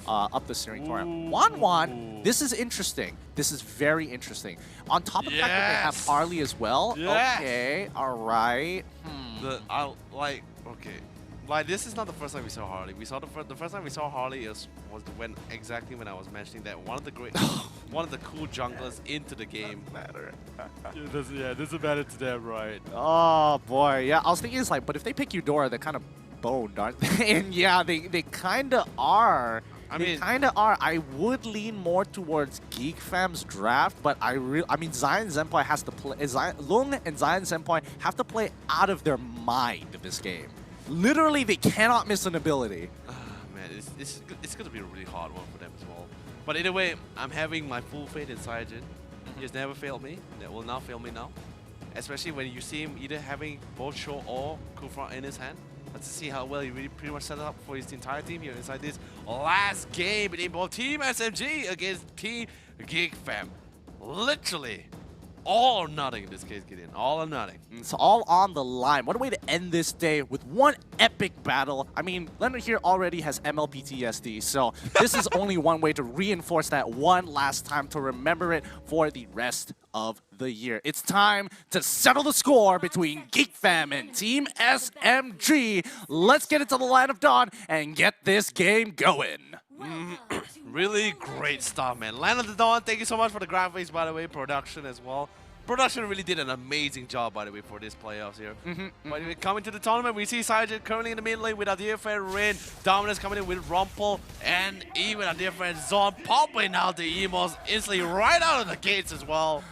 S12: up the steering for him. Wan, this is interesting. This is very interesting. On top of the fact that they have Harley as well. Okay, all right.
S4: Like this is not the first time we saw Harley. We saw the first time we saw Harley was when I was mentioning that one of the cool junglers into the game. This is matter to them, right?
S12: Oh boy, yeah. I was thinking it's like, but if they pick Eudora, they're kind of boned, aren't they? And yeah, they kind of are. I would lean more towards Geekfam's draft, but I mean, Zion Senpai has to play. Lung and Zion Senpai have to play out of their mind this game. Literally, they cannot miss an ability.
S4: Man, it's going to be a really hard one for them as well. But either way, I'm having my full faith in Saiyajin. He has never failed me. That will not fail me now. Especially when you see him either having both Cho or Kufra in his hand. Let's see how well he really pretty much set it up for his entire team here inside this last game between both Team SMG against Team Geekfam. Literally, all or nothing in this case, Gideon. All or nothing.
S12: It's all on the line. What a way to end this day with one epic battle. I mean, Leonard here already has MLPTSD, so this is only one way to reinforce that one last time to remember it for the rest of the year. It's time to settle the score between Geekfam and Team SMG. Let's get into the Line of Dawn and get this game going.
S4: Really great stuff, man. Land of the Dawn, thank you so much for the graphics, by the way, production as well. Production really did an amazing job, by the way, for this playoffs here. But coming to the tournament, we see Saiyajin currently in the mid lane with our dear friend Rin, Dominus coming in with Rumpel, and even our dear friend Zon popping out the emos instantly right out of the gates as well.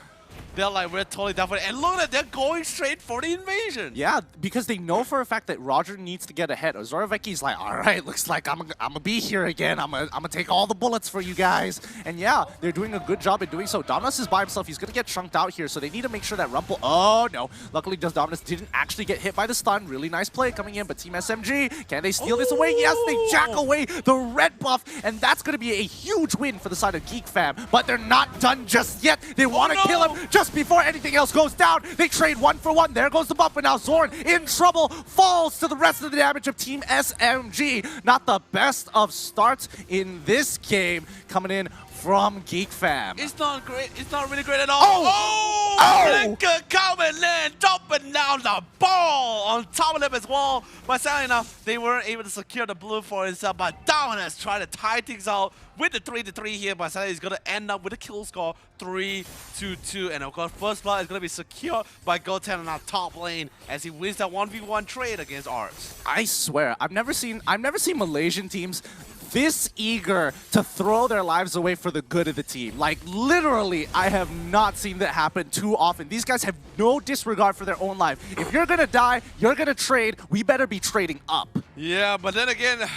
S4: They're like, we're totally down for it. And look at that, they're going straight for the invasion.
S12: Yeah, because they know for a fact that Roger needs to get ahead. Zoraveki's like, all right, looks like I'm gonna be here again. I'm gonna take all the bullets for you guys. And yeah, they're doing a good job at doing so. Dominus is by himself. He's gonna get chunked out here, so they need to make sure that Rumpel... Oh, no. Luckily, Dominus didn't actually get hit by the stun. Really nice play coming in, but Team SMG, can they steal this away? Yes, they jack away the red buff, and that's gonna be a huge win for the side of Geekfam. But they're not done just yet. They want to kill him just before anything else goes down. They trade 1 for 1. There goes the buff, and now Zorn in trouble falls to the rest of the damage of Team SMG. Not the best of starts in this game coming in from Geekfam.
S4: It's not great. It's not really great at all. Flicker coming in, dropping down the ball on top of them as well. But sadly enough, they weren't able to secure the blue for himself. But Dominus trying to tie things out with the 3-3 here. But sadly, he's going to end up with a kill score 3-2. And of course, first blood is going to be secured by Goten on our top lane as he wins that 1v1 trade against Arts.
S12: I swear, I've never seen Malaysian teams this eager to throw their lives away for the good of the team. Like, literally, I have not seen that happen too often. These guys have no disregard for their own life. If you're gonna die, you're gonna trade, we better be trading up.
S4: Yeah, but then again,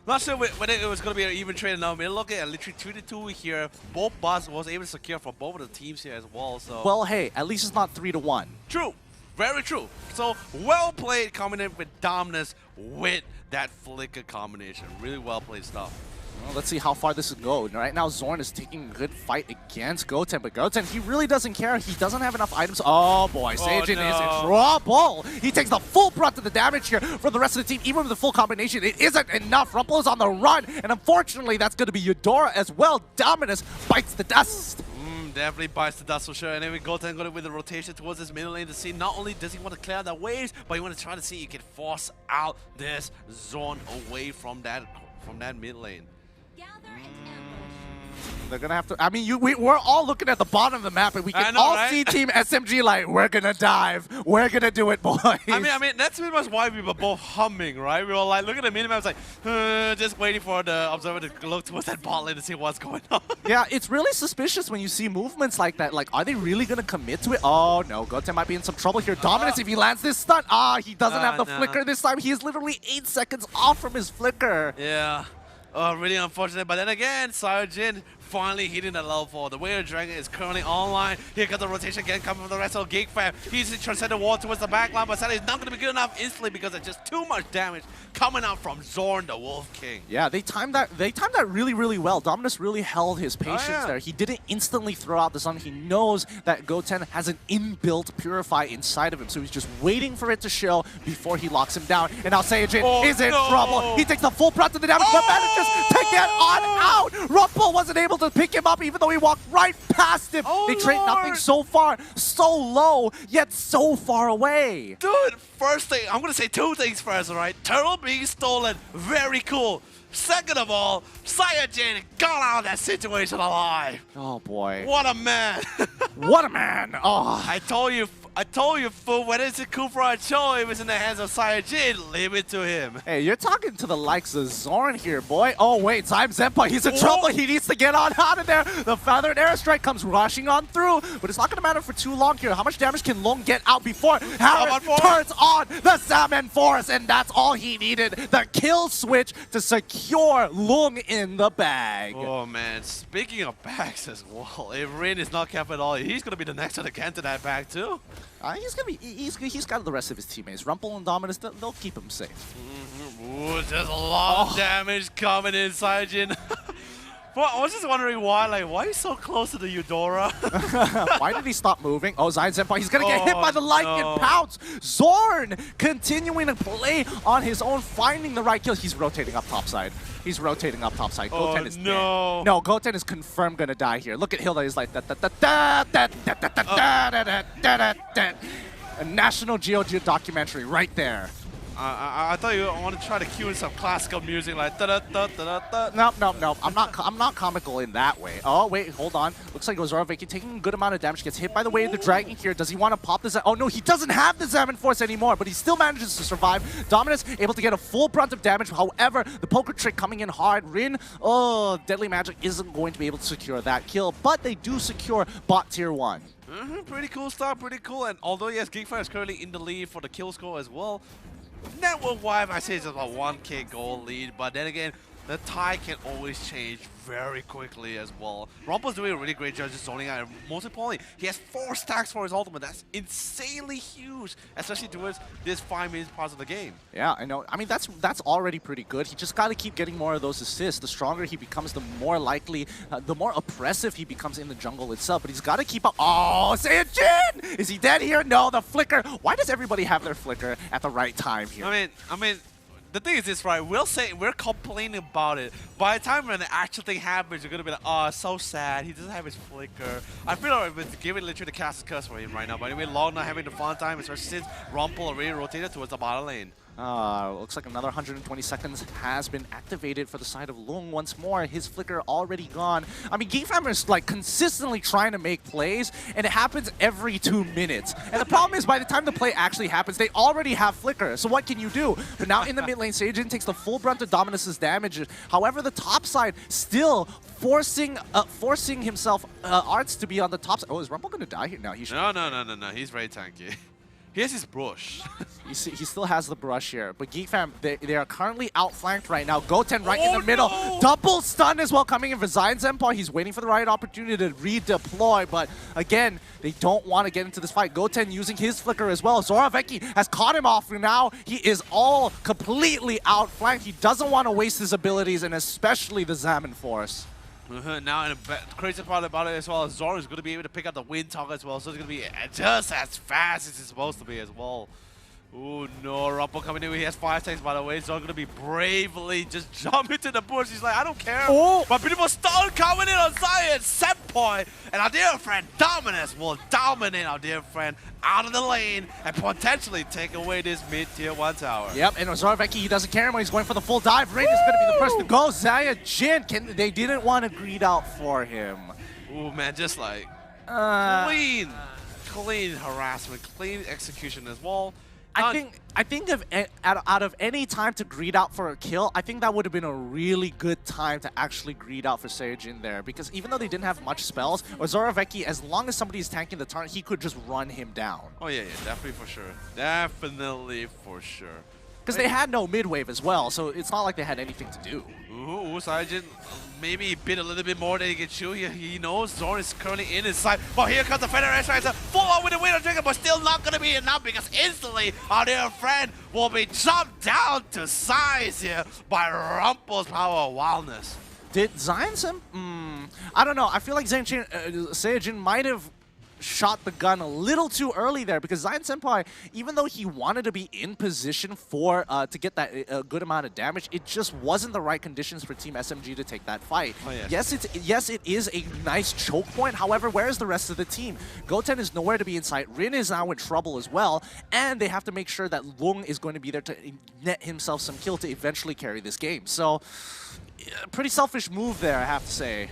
S4: not sure whether it was going to be an even trade or not. I mean, look at literally 2-2 here. Both busts was able to secure from both of the teams here as well. So
S12: well, hey, at least it's not 3-1.
S4: True. Very true. So, well played coming in with Dominus with that flicker combination. Really well played stuff.
S12: Well, let's see how far this can go. Right now, Zorn is taking a good fight against Goten, but Goten, he really doesn't care. He doesn't have enough items. Oh boy, Saiyajin is in trouble. He takes the full brunt of the damage here from the rest of the team. Even with the full combination, it isn't enough. Rumpel is on the run, and unfortunately, that's going to be Eudora as well. Dominus bites the dust.
S4: Definitely bites the dust for sure. And then we Goten got it with the rotation towards his middle lane to see not only does he want to clear the waves, but he want to try to see he can force out this zone away from that mid lane.
S12: They're gonna have to. I mean, we're all looking at the bottom of the map, and we can all see Team SMG like, we're gonna dive, we're gonna do it, boys.
S4: I mean, that's pretty much why we were both humming, right? We were like, looking at the minimap, like, just waiting for the observer to look towards that bot lane to see what's going on.
S12: Yeah, it's really suspicious when you see movements like that. Like, are they really gonna commit to it? Oh no, Goten might be in some trouble here. Dominance, if he lands this stun, he doesn't have the flicker this time. He is literally 8 seconds off from his flicker.
S4: Yeah. Oh, really unfortunate. But then again, Saiyajin finally hitting the level 4. The Warrior Dragon is currently online. Here comes the rotation again coming from the rest of Geek Fam. He's transcended the wall towards the back line, but sadly it's not going to be good enough instantly because it's just too much damage coming out from Zorn, the Wolf King.
S12: Yeah, they timed that really, really well. Dominus really held his patience there. He didn't instantly throw out the sun. He knows that Goten has an inbuilt Purify inside of him, so he's just waiting for it to show before he locks him down. And now Saiyajin is in trouble. He takes the full brunt of the damage, but manages to take that on out. Rumple wasn't able to pick him up even though he walked right past him. They trade nothing so far, so low, yet so far away.
S4: Dude, first thing, I'm going to say 2 things first, alright? Turtle being stolen, very cool. Second of all, Saiyajin got out of that situation alive.
S12: Oh boy.
S4: What a man.
S12: What a man. Oh.
S4: I told you, fool, when it's a Kufra Cho, it was in the hands of Saiyajin, leave it to him.
S12: Hey, you're talking to the likes of Zorn here, boy. Oh, wait, Time Zenpai, he's in trouble. He needs to get on out of there. The Feathered Airstrike comes rushing on through, but it's not going to matter for too long here. How much damage can Long get out before Harris turns on the Salmon Force? And that's all he needed. The kill switch to secure Lung in the bag.
S4: Oh, man. Speaking of bags as well, if Rin is not careful at all, he's going to be the next one to get to that bag, too.
S12: He's got the rest of his teammates. Rumple and Dominus, they'll keep him safe.
S4: Ooh, there's a lot of damage coming in, Saiyajin. Well, I was just wondering why are you so close to the Eudora?
S12: Why did he stop moving? Oh, Zion Senpai, he's gonna get hit by the lightning pounce. Zorn continuing to play on his own, finding the right kill. He's rotating up topside. Goten is dead. No, Goten is confirmed gonna die here. Look at Hilda, he's like a National Geo documentary right there.
S4: I thought you wanted to try to cue in some classical music like da da da da da.
S12: No. I'm not comical in that way. Oh wait, hold on. Looks like Zoraveki taking a good amount of damage. Gets hit by the way of the dragon here. Does he want to pop this? Oh no, he doesn't have the Salmon Force anymore, but he still manages to survive. Dominus able to get a full brunt of damage. However, the poker trick coming in hard. Rin, Deadly Magic isn't going to be able to secure that kill, but they do secure bot tier 1.
S4: Pretty cool stuff, pretty cool. And although yes, Geekfire is currently in the lead for the kill score as well. Network-wide, I say it's about 1k goal lead, but then again, the tide can always change very quickly as well. Rumple's doing a really great job just zoning out, and most importantly, he has 4 stacks for his ultimate. That's insanely huge, especially towards this 5 minutes part of the game.
S12: Yeah, I know. I mean, that's already pretty good. He just got to keep getting more of those assists. The stronger he becomes, the more likely, the more oppressive he becomes in the jungle itself. But he's got to keep up. Oh, Saiyajin! Is he dead here? No, the flicker. Why does everybody have their flicker at the right time here?
S4: I mean, the thing is this, right? We're complaining about it. By the time when the actual thing happens, you're gonna be like, oh, so sad. He doesn't have his flicker. I feel like it's giving literally the cast curse for him right now. But anyway, Long not having the fun time, especially since Rumple already rotated towards the bottom lane.
S12: Looks like another 120 seconds has been activated for the side of Lung once more. His flicker already gone. I mean, Geekfam is like consistently trying to make plays, and it happens every 2 minutes. And the problem is, by the time the play actually happens, they already have flicker. So what can you do? But now in the mid lane, Saiyajin takes the full brunt of Dominus's damage. However, the top side still forcing himself, Arts to be on the top side. Oh, is Rumble gonna die here? No, he should.
S4: No. He's very tanky. He has his brush.
S12: You see, he still has the brush here. But Geekfam, they are currently outflanked right now. Goten right in the middle. No! Double stun as well coming in for Zion Senpai. He's waiting for the right opportunity to redeploy. But again, they don't want to get into this fight. Goten using his flicker as well. Zoraveki has caught him off. Now he is all completely outflanked. He doesn't want to waste his abilities, and especially the Salmon Force.
S4: Now, and the crazy part about it as well, Zorn is going to be able to pick up the wind talk as well, so it's going to be just as fast as it's supposed to be as well. Oh no, Rumble coming in. He has 5 seconds, by the way. So I'm gonna be bravely just jump into the bush. He's like, I don't care.
S3: Oh!
S4: But beautiful stun coming in on Zion, set point. And our dear friend Dominus will dominate our dear friend out of the lane and potentially take away this mid-tier 1 tower.
S3: Yep, and Ozorveki, he doesn't care anymore. He's going for the full dive. Rain is going to be the first to go. Zaya Jin, they didn't want to greed out for him.
S4: Ooh, man, just like clean harassment, clean execution as well.
S3: I think if out of any time to greed out for a kill, I think that would have been a really good time to actually greed out for Saiyajin there. Because even though they didn't have much spells, Ozorveki, as long as somebody is tanking the turret, he could just run him down.
S4: Oh yeah, definitely for sure. Definitely for sure.
S3: Because they had no mid-wave as well, so it's not like they had anything to do.
S4: Ooh, Saiyajin maybe bit a little bit more than he can chew here. He knows Zorn is currently in his side. But here comes the Federation trying to full on with the Winter Dragon, but still not going to be enough because instantly our dear friend will be jumped down to size here by Rumple's power of wildness.
S3: Did Zion Sim? I don't know. I feel like Saiyajin might have shot the gun a little too early there because Zion Senpai, even though he wanted to be in position for to get that good amount of damage, it just wasn't the right conditions for Team SMG to take that fight.
S4: Oh, yes.
S3: Yes, it is a nice choke point. However, where is the rest of the team? Goten is nowhere to be in sight. Rin is now in trouble as well, and they have to make sure that Lung is going to be there to net himself some kill to eventually carry this game. So, pretty selfish move there, I have to say.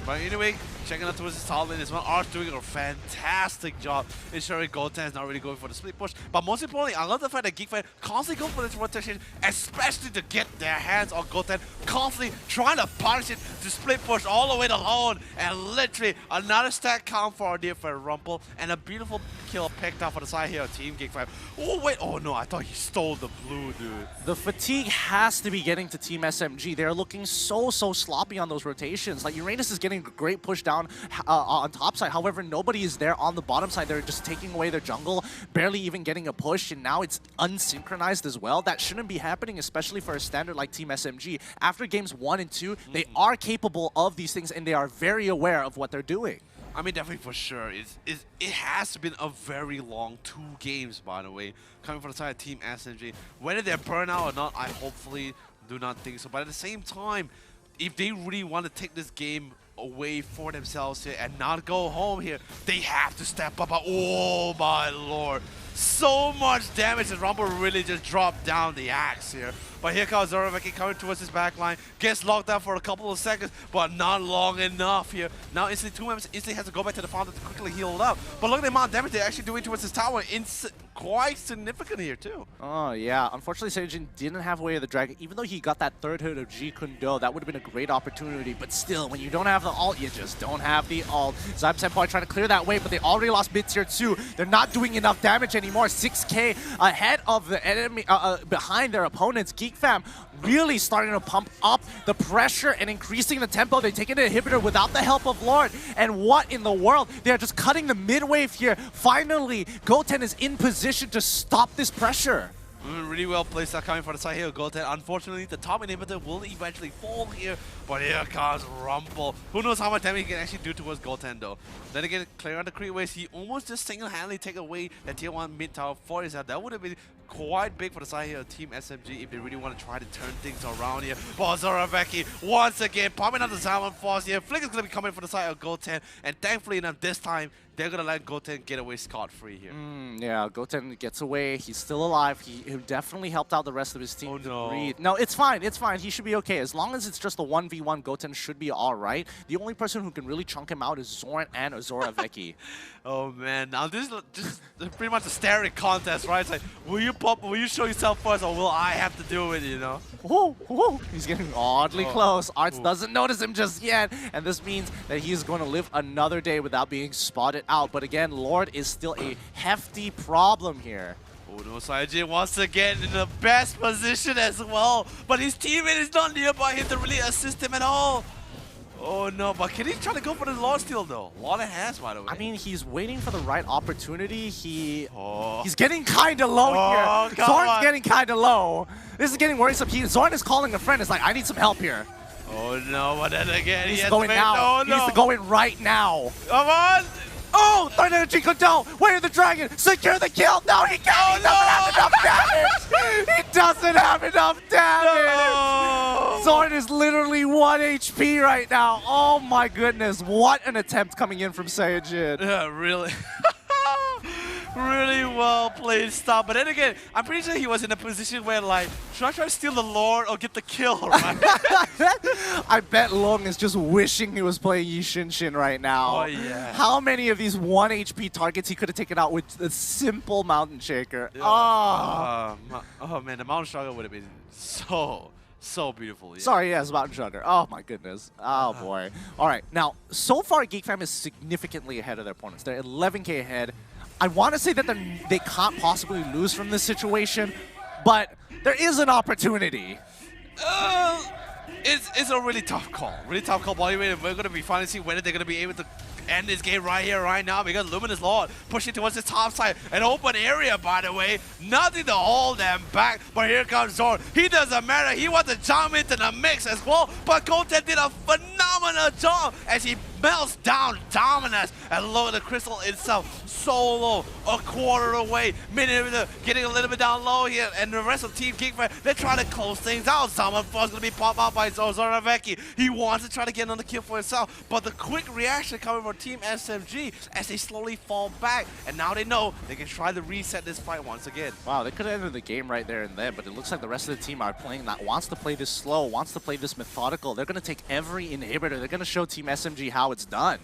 S4: But anyway, checking out towards his top lane as well. Arch doing a fantastic job ensuring Goten is not really going for the split push. But most importantly, I love the fact that Geekfan constantly go for this rotation, especially to get their hands on Goten, constantly trying to punish it to split push all the way to Lone. And literally another stack count for our dear friend Rumple, and a beautiful kill picked up for the side here of Team Geekfan. Oh wait, oh no, I thought he stole the blue, dude.
S3: The fatigue has to be getting to Team SMG. They're looking so sloppy on those rotations. Like Uranus is getting a great push down on top side. However, nobody is there on the bottom side. They're just taking away their jungle, barely even getting a push, and now it's unsynchronized as well. That shouldn't be happening, especially for a standard like Team SMG. After games 1 and 2, they are capable of these things, and they are very aware of what they're doing.
S4: I mean, definitely for sure. It has been a very long 2 games, by the way, coming from the side of Team SMG. Whether they're burnout or not, I hopefully do not think so. But at the same time, if they really want to take this game away for themselves here and not go home here, they have to step up. Oh my lord. So much damage, and Rumble really just dropped down the axe here. But here comes Ozorveki coming towards his backline. Gets locked out for a couple of seconds, but not long enough here. Now instantly 2 members instantly has to go back to the founder to quickly heal up. But look at the amount of damage they're actually doing towards his tower. Quite significant here too.
S3: Oh yeah, unfortunately Saiyajin didn't have Way of the Dragon. Even though he got that 3rd hit of Jeet Kune Do, that would have been a great opportunity. But still, when you don't have the ult, you just don't have the ult. Zion Senpai trying to clear that way, but they already lost mid-tier 2. They're not doing enough damage anymore. 6k ahead of the enemy, behind their opponents. Geek Fam really starting to pump up the pressure and increasing the tempo. They take an inhibitor without the help of Lord. And what in the world? They are just cutting the mid-wave here. Finally, Goten is in position to stop this pressure.
S4: Really well placed coming for the side here of Goten. Unfortunately, the top inhibitor will eventually fall here, but here comes Rumble. Who knows how much damage he can actually do towards Goten though. Then again, clear on the creep waves, he almost just single-handedly take away the tier 1 mid tower for his head. That would have been quite big for the side here of Team SMG if they really want to try to turn things around here. But Ozorveki once again popping out the Salmon Force here. Flick is going to be coming for the side of Goten, and thankfully enough this time, they're going to let Goten get away scot-free here.
S3: Yeah, Goten gets away. He's still alive. He definitely helped out the rest of his team.
S4: Oh, no.
S3: Breathe. No, it's fine. It's fine. He should be okay. As long as it's just a 1v1, Goten should be all right. The only person who can really chunk him out is Zorn and Ozorveki.
S4: Oh, man. Now, this is pretty much a staring contest, right? It's like, will you pop, will you show yourself first, or will I have to do it, you know?
S3: He's getting oddly close. Arts doesn't notice him just yet, and this means that he's going to live another day without being spotted out. But again, Lord is still a hefty problem here.
S4: Oh no, Saiyajin once again in the best position as well, but his teammate is not nearby him to really assist him at all. Oh no, but can he try to go for the Lord steal though? Lord has, by the way.
S3: I mean, he's waiting for the right opportunity. He's getting kind of low here. Zorn's getting kind of low. This is getting worrisome. Zorn is calling a friend. It's like, I need some help here.
S4: Oh no, but then again,
S3: he needs to go in now.
S4: Oh, no.
S3: He needs to go in right now.
S4: Come on!
S3: Oh, 3rd
S12: Synergy Godot, where the dragon, secure the kill. No, he can't. He doesn't have enough damage. He doesn't have enough damage. Zorn is literally 1 HP right now. Oh my goodness, what an attempt coming in from Saiyajin.
S4: Yeah, really. Really well played stuff. But then again, I'm pretty sure he was in a position where, like, should I try to steal the Lord or get the kill, right?
S12: I bet Long is just wishing he was playing Yi Shinshin right now.
S4: Oh, yeah.
S12: How many of these 1 HP targets he could have taken out with a simple Mountain Shaker?
S4: Yeah.
S12: Oh.
S4: Man, the Mountain Struggle would have been so beautiful. Yeah.
S12: Sorry, yes, Mountain Sugar. Oh my goodness. Oh boy. All right, now, so far Geek Fam is significantly ahead of their opponents. They're 11k ahead. I want to say that they can't possibly lose from this situation, but there is an opportunity.
S4: It's a really tough call. Really tough call. By the way, we're going to be finally see whether they're going to be able to end this game right here, right now, because Luminous Lord pushing towards the top side. An open area, by the way. Nothing to hold them back. But here comes Zorn. He doesn't matter. He wants to jump into the mix as well. But Goten did a phenomenal job as he melts down Dominus and lower the crystal itself. So low, a quarter away. Minute getting a little bit down low here, and the rest of Team Geek Fam, they're trying to close things out. Someone Force gonna be popped out by Zoraveki. He wants to try to get another kill for himself, but the quick reaction coming from Team SMG as they slowly fall back, and now they know they can try to reset this fight once again.
S12: Wow, they could have ended the game right there and then, but it looks like the rest of the team are playing that, wants to play this slow, wants to play this methodical. They're gonna take every inhibitor. They're gonna show Team SMG how it's done.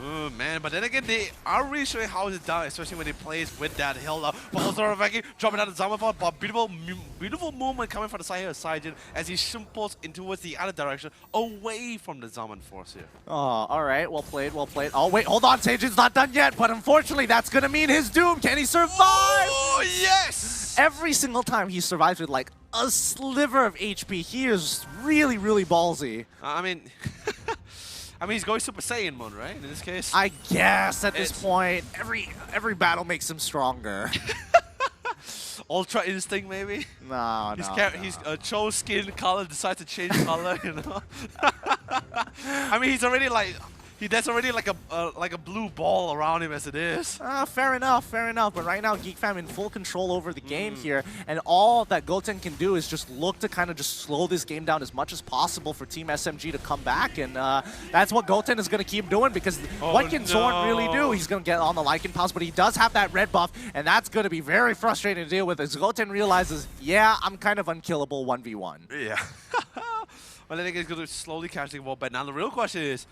S4: Oh man, but then again, they are really showing how it's done, especially when they plays with that hill up. But also Zoraveki dropping out the Zamafon, but beautiful movement coming from the side here of Saiyajin as he shimples in towards the other direction, away from the Zaman Force here.
S12: Oh, all right, well played, well played. Oh wait, hold on, Saiyajin's not done yet, but unfortunately that's gonna mean his doom. Can he survive?
S4: Oh yes!
S12: Every single time he survives with like a sliver of HP, he is really, really ballsy.
S4: I mean, he's going Super Saiyan mode, right? In this case,
S12: I guess at this point, every battle makes him stronger.
S4: Ultra Instinct, maybe?
S12: No.
S4: His Cho skin color decides to change color, you know? I mean, he's already like... There's already like a blue ball around him as it is.
S12: Fair enough. But right now, Geek Fam in full control over the game here, and all that Goten can do is just look to kind of just slow this game down as much as possible for Team SMG to come back, and that's what Goten is going to keep doing, because what can Zorn really do? He's going to get on the Lycan Pounce, but he does have that red buff, and that's going to be very frustrating to deal with as Goten realizes, yeah, I'm kind of unkillable 1v1.
S4: Yeah. Well, then he's going to slowly catch the ball, but now the real question is,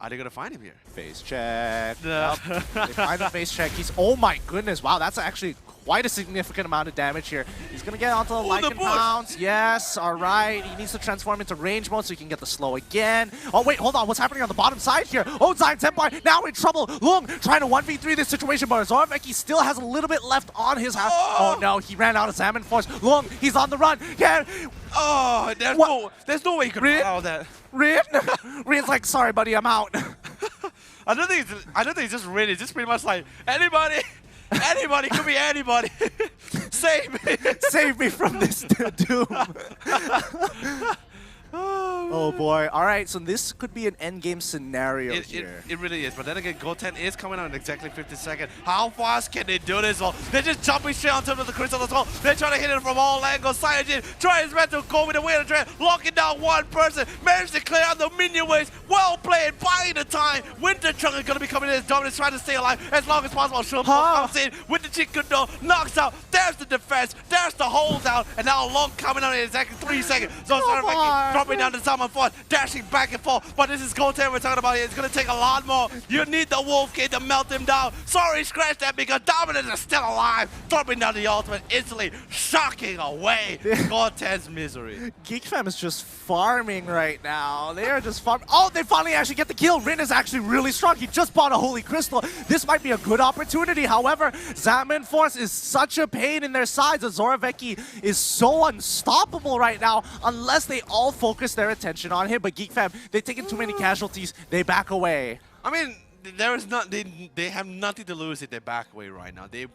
S4: are they going to find him here?
S12: Face check. Yep. They find the face check. Oh my goodness. Wow, that's actually quite a significant amount of damage here. He's going to get onto the Lycan Pounce. Yes, all right. He needs to transform into range mode so he can get the slow again. Oh, wait, hold on. What's happening on the bottom side here? Oh, Zion Senpai now in trouble. Lung trying to 1v3 this situation, but Zoraveki still has a little bit left on his house. Oh, no, he ran out of Salmon Force. Lung, he's on the run. Yeah.
S4: Oh, there's no way you can allow that.
S12: Rin? Rin's like, sorry, buddy, I'm out.
S4: I don't think it's just Rin. It's just pretty much like, anybody, could be anybody. Save me.
S12: Save me from this doom. Oh boy. All right, so this could be an endgame scenario here.
S4: It really is, but then again, Goten is coming out in exactly 50 seconds. How fast can they do this? Well, they're just jumping straight on top of the crystal as well. They're trying to hit it from all angles. Saiyajin trying his best to go with the way of the trend, locking down one person, managed to clear out the minion waves. Well played, buying the time. Winter Trunk is going to be coming in as Dominus trying to stay alive as long as possible. Shunpo comes in with the Chikudo, knocks out. There's the defense, there's the holdout, and now Long coming out in exactly 3 seconds. So dropping down the Salmon Force, dashing back and forth. But this is Goten we're talking about here. It's going to take a lot more. You need the Wolf King to melt him down. Sorry, scratch that, because Dominus is still alive. Dropping down the ultimate instantly, shocking away Goten's misery.
S12: Geek Fam is just farming right now. They are just farming. Oh, they finally actually get the kill. Rin is actually really strong. He just bought a Holy Crystal. This might be a good opportunity. However, Zaman Force is such a pain in their sides. Zoraveki is so unstoppable right now unless they all focus their attention on him. But Geek Fam, they've taken too many casualties. They back away.
S4: I mean, there is not. They have nothing to lose if they back away right now. They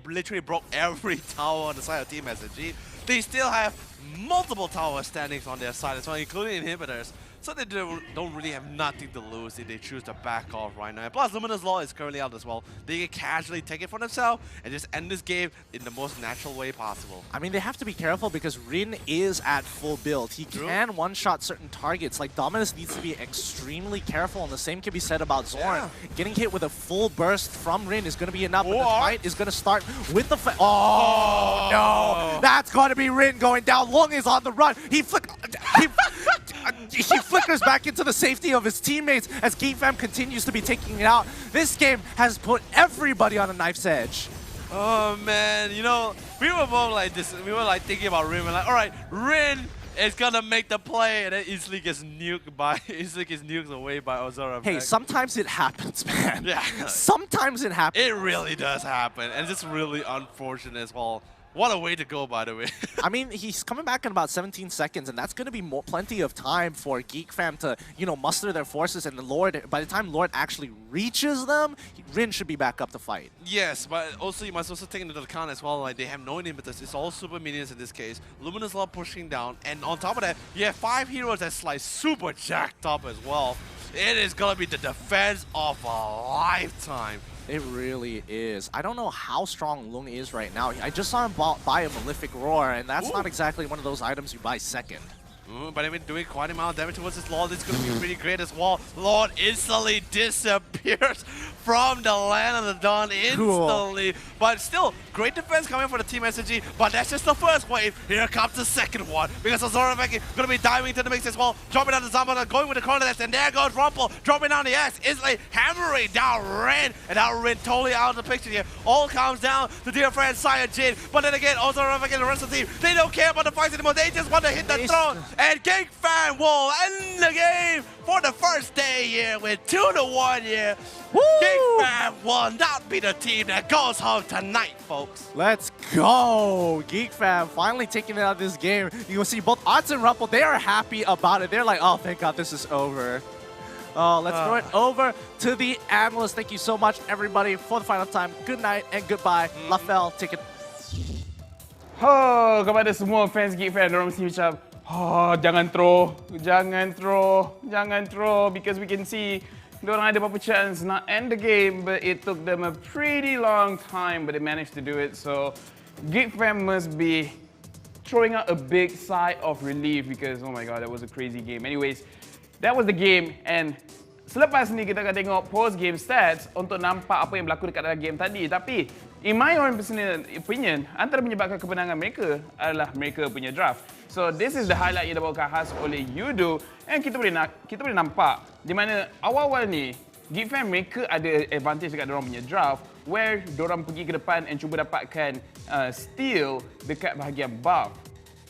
S4: literally broke every tower on the side of Team SMG. They still have multiple tower standings on their side as well, including inhibitors. So they don't really have nothing to lose if they choose to back off right now. Plus, Luminous Law is currently out as well. They can casually take it for themselves and just end this game in the most natural way possible.
S12: I mean, they have to be careful because Rin is at full build. He can one-shot certain targets. Like, Dominus needs to be extremely careful, and the same can be said about Zorn. Yeah. Getting hit with a full burst from Rin is going to be enough, but the fight is going to start with the Oh, no! That's going to be Rin going down. Lung is on the run. He flickers back into the safety of his teammates as GeekFam continues to be taking it out. This game has put everybody on a knife's edge.
S4: Oh man, you know, we were both like this. We were like thinking about Rin. We're like, all right, Rin is gonna make the play, and then instantly gets nuked away by Ozora.
S12: Hey, sometimes it happens, man.
S4: Yeah.
S12: Sometimes it happens.
S4: It really does happen, and it's really unfortunate as well. What a way to go, by the way.
S12: I mean, he's coming back in about 17 seconds, and that's going to be plenty of time for GeekFam to, you know, muster their forces. And the Lord, by the time Lord actually reaches them, Rin should be back up to fight.
S4: Yes, but also you must also take into account as well, like they have no inhibitors. It's all super minions in this case. Luminous Law pushing down, and on top of that, you have 5 heroes that's like super jacked up as well. It is going to be the defense of a lifetime.
S12: It really is. I don't know how strong Lung is right now. I just saw him buy a Malefic Roar, and that's not exactly one of those items you buy second.
S4: But I mean, doing quite a amount of damage towards this Lord. This is going to be pretty great as well. Lord instantly disappears from the Land of the Dawn instantly. Cool. But still, great defense coming for the Team SMG. But that's just the first wave. Here comes the second one. Because Ozora is going to be diving into the mix as well. Dropping down the Zamba, going with the corner dash. And there goes Rumple. Dropping down the axe. Instantly hammering down Rin. And now Rin totally out of the picture here. All comes down to dear friend Saiyajin. But then again, Ozora and the rest of the team, they don't care about the fights anymore. They just want to hit the throne. And GeekFam will end the game for the first day here with 2-1 here. GeekFam will not be the team that goes home tonight, folks.
S12: Let's go. GeekFam finally taking it out of this game. You will see both Odds and Rumple, they are happy about it. They're like, oh, thank God this is over. Let's throw it over to the analyst. Thank you so much, everybody, for the final time. Good night and goodbye. Lafel, take it.
S10: Oh, kepada semua fans GeekFam, dorang mesti macam, oh, jangan throw, because we can see dorang ada beberapa chance not end the game, but it took them a pretty long time, but they managed to do it. So GeekFam must be throwing out a big sigh of relief because, oh my god, that was a crazy game. Anyways, that was the game, and selepas ni kita akan tengok post-game stats untuk nampak apa yang berlaku dekat dalam game tadi. Tapi, in my own personal opinion, antara menyebabkan kemenangan mereka adalah mereka punya draft. So, this is the highlight yang dibawakan khas oleh Yudo, and kita boleh nampak di mana awal-awal ni, GeekFam mereka ada advantage dekat dorang punya draft, where dorang pergi ke depan and cuba dapatkan steal dekat bahagian buff.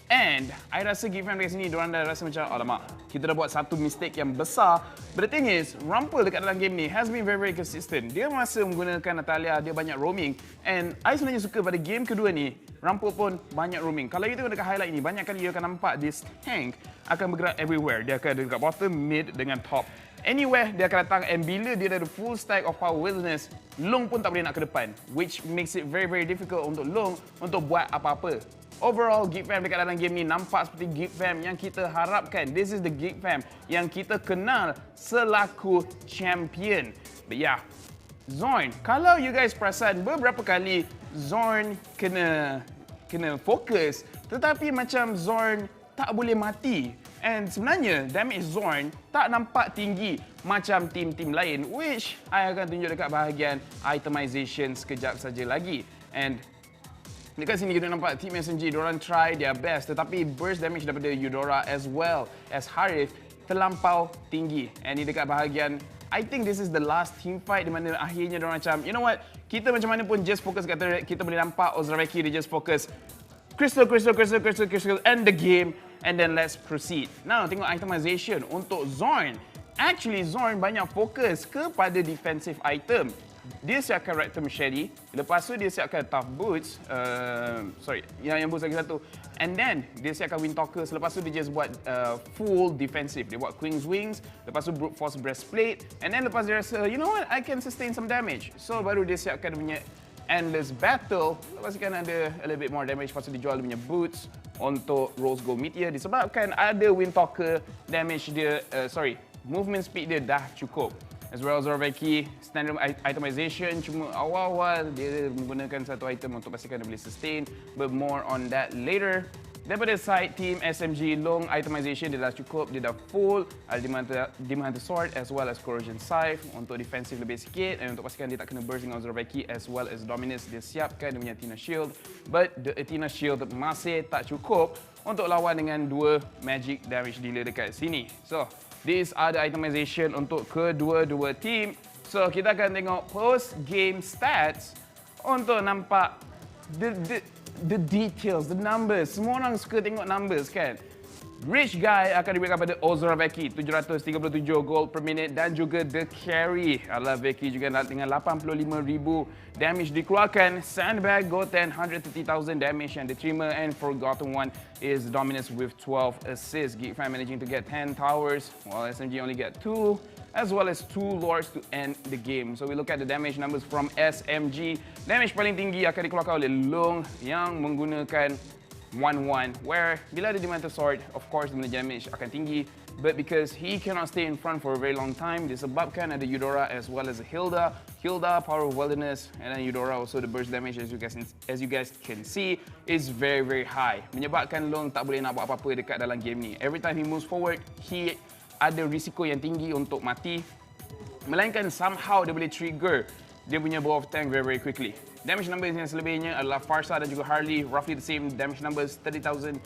S10: And I rasa GeekFam dekat sini, diorang dah rasa macam, alamak, kita dah buat satu mistake yang besar. But the thing is, Rumple dekat dalam game ni has been very, very consistent. Dia masa menggunakan Natalia, dia banyak roaming. And I sebenarnya suka pada game kedua ni, Rumple pun banyak roaming. Kalau you tengok dekat highlight ni, banyak kali you akan nampak this tank akan bergerak everywhere. Dia akan ada dekat bottom, mid dengan top. Anywhere dia akan datang, and bila dia ada full stack of power wilderness, Long pun tak boleh nak ke depan, which makes it very, very difficult untuk Long untuk buat apa-apa. Overall, GeekFam dekat dalam game ni nampak seperti GeekFam yang kita harapkan. This is the GeekFam yang kita kenal selaku champion. But yeah, Zorn, kalau you guys perasan beberapa kali Zorn kena fokus, tetapi macam Zorn tak boleh mati. And sebenarnya damage Zorn tak nampak tinggi macam tim-tim lain, which I akan tunjuk dekat bahagian itemization sekejap saja lagi. And dekat sini kita nampak Team SMG, diorang try their best, tetapi burst damage daripada Eudora as well as Harith terlampau tinggi. And ni dekat bahagian, I think this is the last team fight di mana akhirnya diorang macam, you know what, kita macam mana pun just fokus kat turret. Kita boleh nampak Ozraveki dia just fokus Crystal, end the game, and then let's proceed. Now, tengok itemization untuk Zorn. Actually, Zorn banyak fokus kepada defensive item. Dia siapkan Rector Machete, lepas tu dia siapkan Tough Boots, yang boots lagi satu. And then, dia siapkan Windtalker, selepas tu dia just buat full defensive. Dia buat Queen's Wings, lepas tu Brute Force Breastplate, and then lepas dia rasa, you know what, I can sustain some damage. So, baru dia siapkan punya Endless Battle, pastikan ada a little bit more damage pasal dijual dia punya boots untuk Rose Gold Meteor disebabkan ada Windtalker damage dia, movement speed dia dah cukup. As well as Zorveki, standard itemization, cuma awal-awal dia menggunakan satu item untuk pastikan dia boleh sustain, but more on that later. Daripada side team SMG, long itemization dia dah cukup, dia dah full, ada Demon Hunter Sword as well as Corrosion Scythe untuk defensive lebih sikit, dan untuk pastikan dia tak kena burst dengan Zorveki as well as Dominus, dia siapkan dia punya Athena Shield, but the Athena Shield masih tak cukup untuk lawan dengan dua magic damage dealer dekat sini. So, these are the itemization untuk kedua-dua team. So, kita akan tengok post-game stats untuk nampak the details, the numbers. Semua orang suka tengok numbers kan. Rich Guy akan diberikan pada Ozorveki, 737 gold per minute, dan juga The Carry adalah Veki juga dengan 85,000 damage dikeluarkan. Sandbag Goten 130,000 damage yang diterima, and Forgotten One is Dominus with 12 assists. Geekfam managing to get 10 towers while SMG only get 2, as well as 2 lords to end the game. So we look at the damage numbers from SMG. Damage paling tinggi akan dikeluarkan oleh Long yang menggunakan 1-1, where bila ada Demon Hunter Sword, of course the damage akan tinggi, but because he cannot stay in front for a very long time, disebabkan ada Eudora as well as Hilda. Hilda, Power of Wilderness, and then Eudora also the burst damage as you guys can see is very, very high. Menyebabkan Long tak boleh nak buat apa-apa dekat dalam game ni. Every time he moves forward, he ada risiko yang tinggi untuk mati, melainkan somehow dia boleh trigger dia punya Bow of Tank very, very quickly. Damage numbers yang selebihnya adalah Farsa dan juga Harley, roughly the same damage numbers, 30,000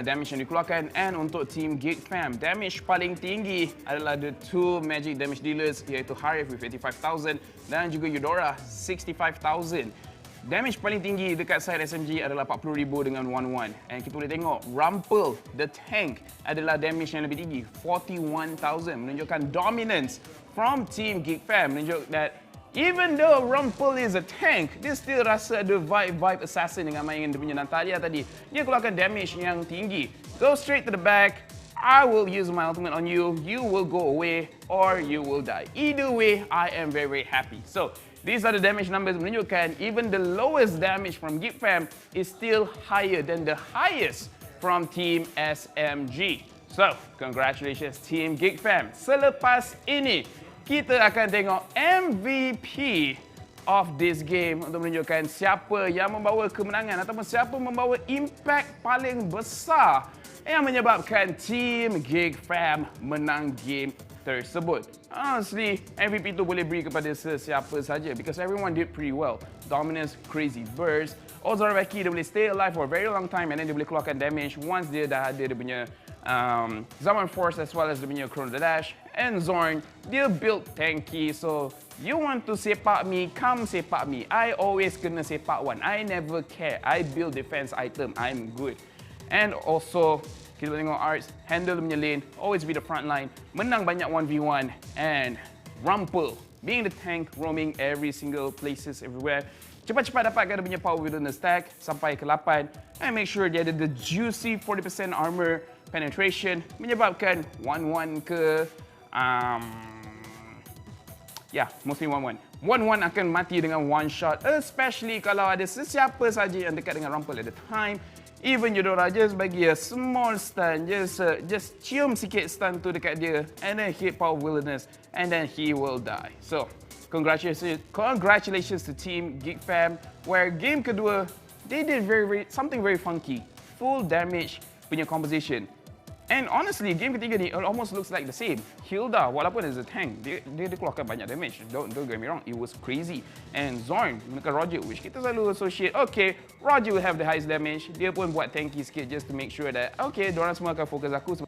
S10: damage yang dikeluarkan. And untuk team Geekfam, damage paling tinggi adalah the 2 magic damage dealers, iaitu Harif with 85,000 dan juga Eudora 65,000. Damage paling tinggi dekat side SMG adalah 40,000 dengan 1-1. And kita boleh tengok Rumple, the tank, adalah damage yang lebih tinggi, 41,000, menunjukkan dominance from team Geekfam, menunjuk that even though Rumple is a tank, dia still rasa ada vibe assassin dengan main dia punya Natalia tadi. Dia keluarkan damage yang tinggi. Go straight to the back, I will use my ultimate on you, you will go away, or you will die. Either way, I am very, very happy. So, these are the damage numbers menunjukkan even the lowest damage from Geekfam is still higher than the highest from Team SMG. So, congratulations Team Geekfam. Selepas ini, kita akan tengok MVP of this game untuk menunjukkan siapa yang membawa kemenangan ataupun siapa membawa impact paling besar yang menyebabkan Team Geekfam menang game tersebut. Honestly, MVP tu boleh beri kepada sesiapa saja because everyone did pretty well. Dominus, crazy burst. Ozorveki dia boleh stay alive for a very long time and then dia boleh keluarkan damage once dia dah ada dia punya Zaman Force as well as dia punya Chrono Dash. And Zorn, dia build tanky, so you want to sepak me, come sepak me. I always kena sepak one. I never care. I build defense item. I'm good. And also, kita tengok Arts, handle punya lane, always be the front line, menang banyak 1v1, and Rumple, being the tank, roaming every single places everywhere. Cepat-cepat dapatkan dia punya Power Wilderness stack sampai ke 8, and make sure dia ada the juicy 40% armor penetration, menyebabkan 1-1 ke mostly 1-1. 1-1 akan mati dengan one shot, especially kalau ada sesiapa saja yang dekat dengan Rumple at the time. Even Eudora just bagi a small stun, just cium sikit stun tu dekat dia, and then hit Power Wilderness, and then he will die. So, congratulations to Team Geekfam, where game kedua, they did something very funky. Full damage punya composition. And honestly, game ketiga ni almost looks like the same. Hilda, walaupun as a tank, dia keluarkan banyak damage. Don't get me wrong, it was crazy. And Zorn, menggunakan Roger, which kita selalu associate, okay, Roger will have the highest damage. Dia pun buat tanky sikit just to make sure that, okay, diorang semua akan fokus aku.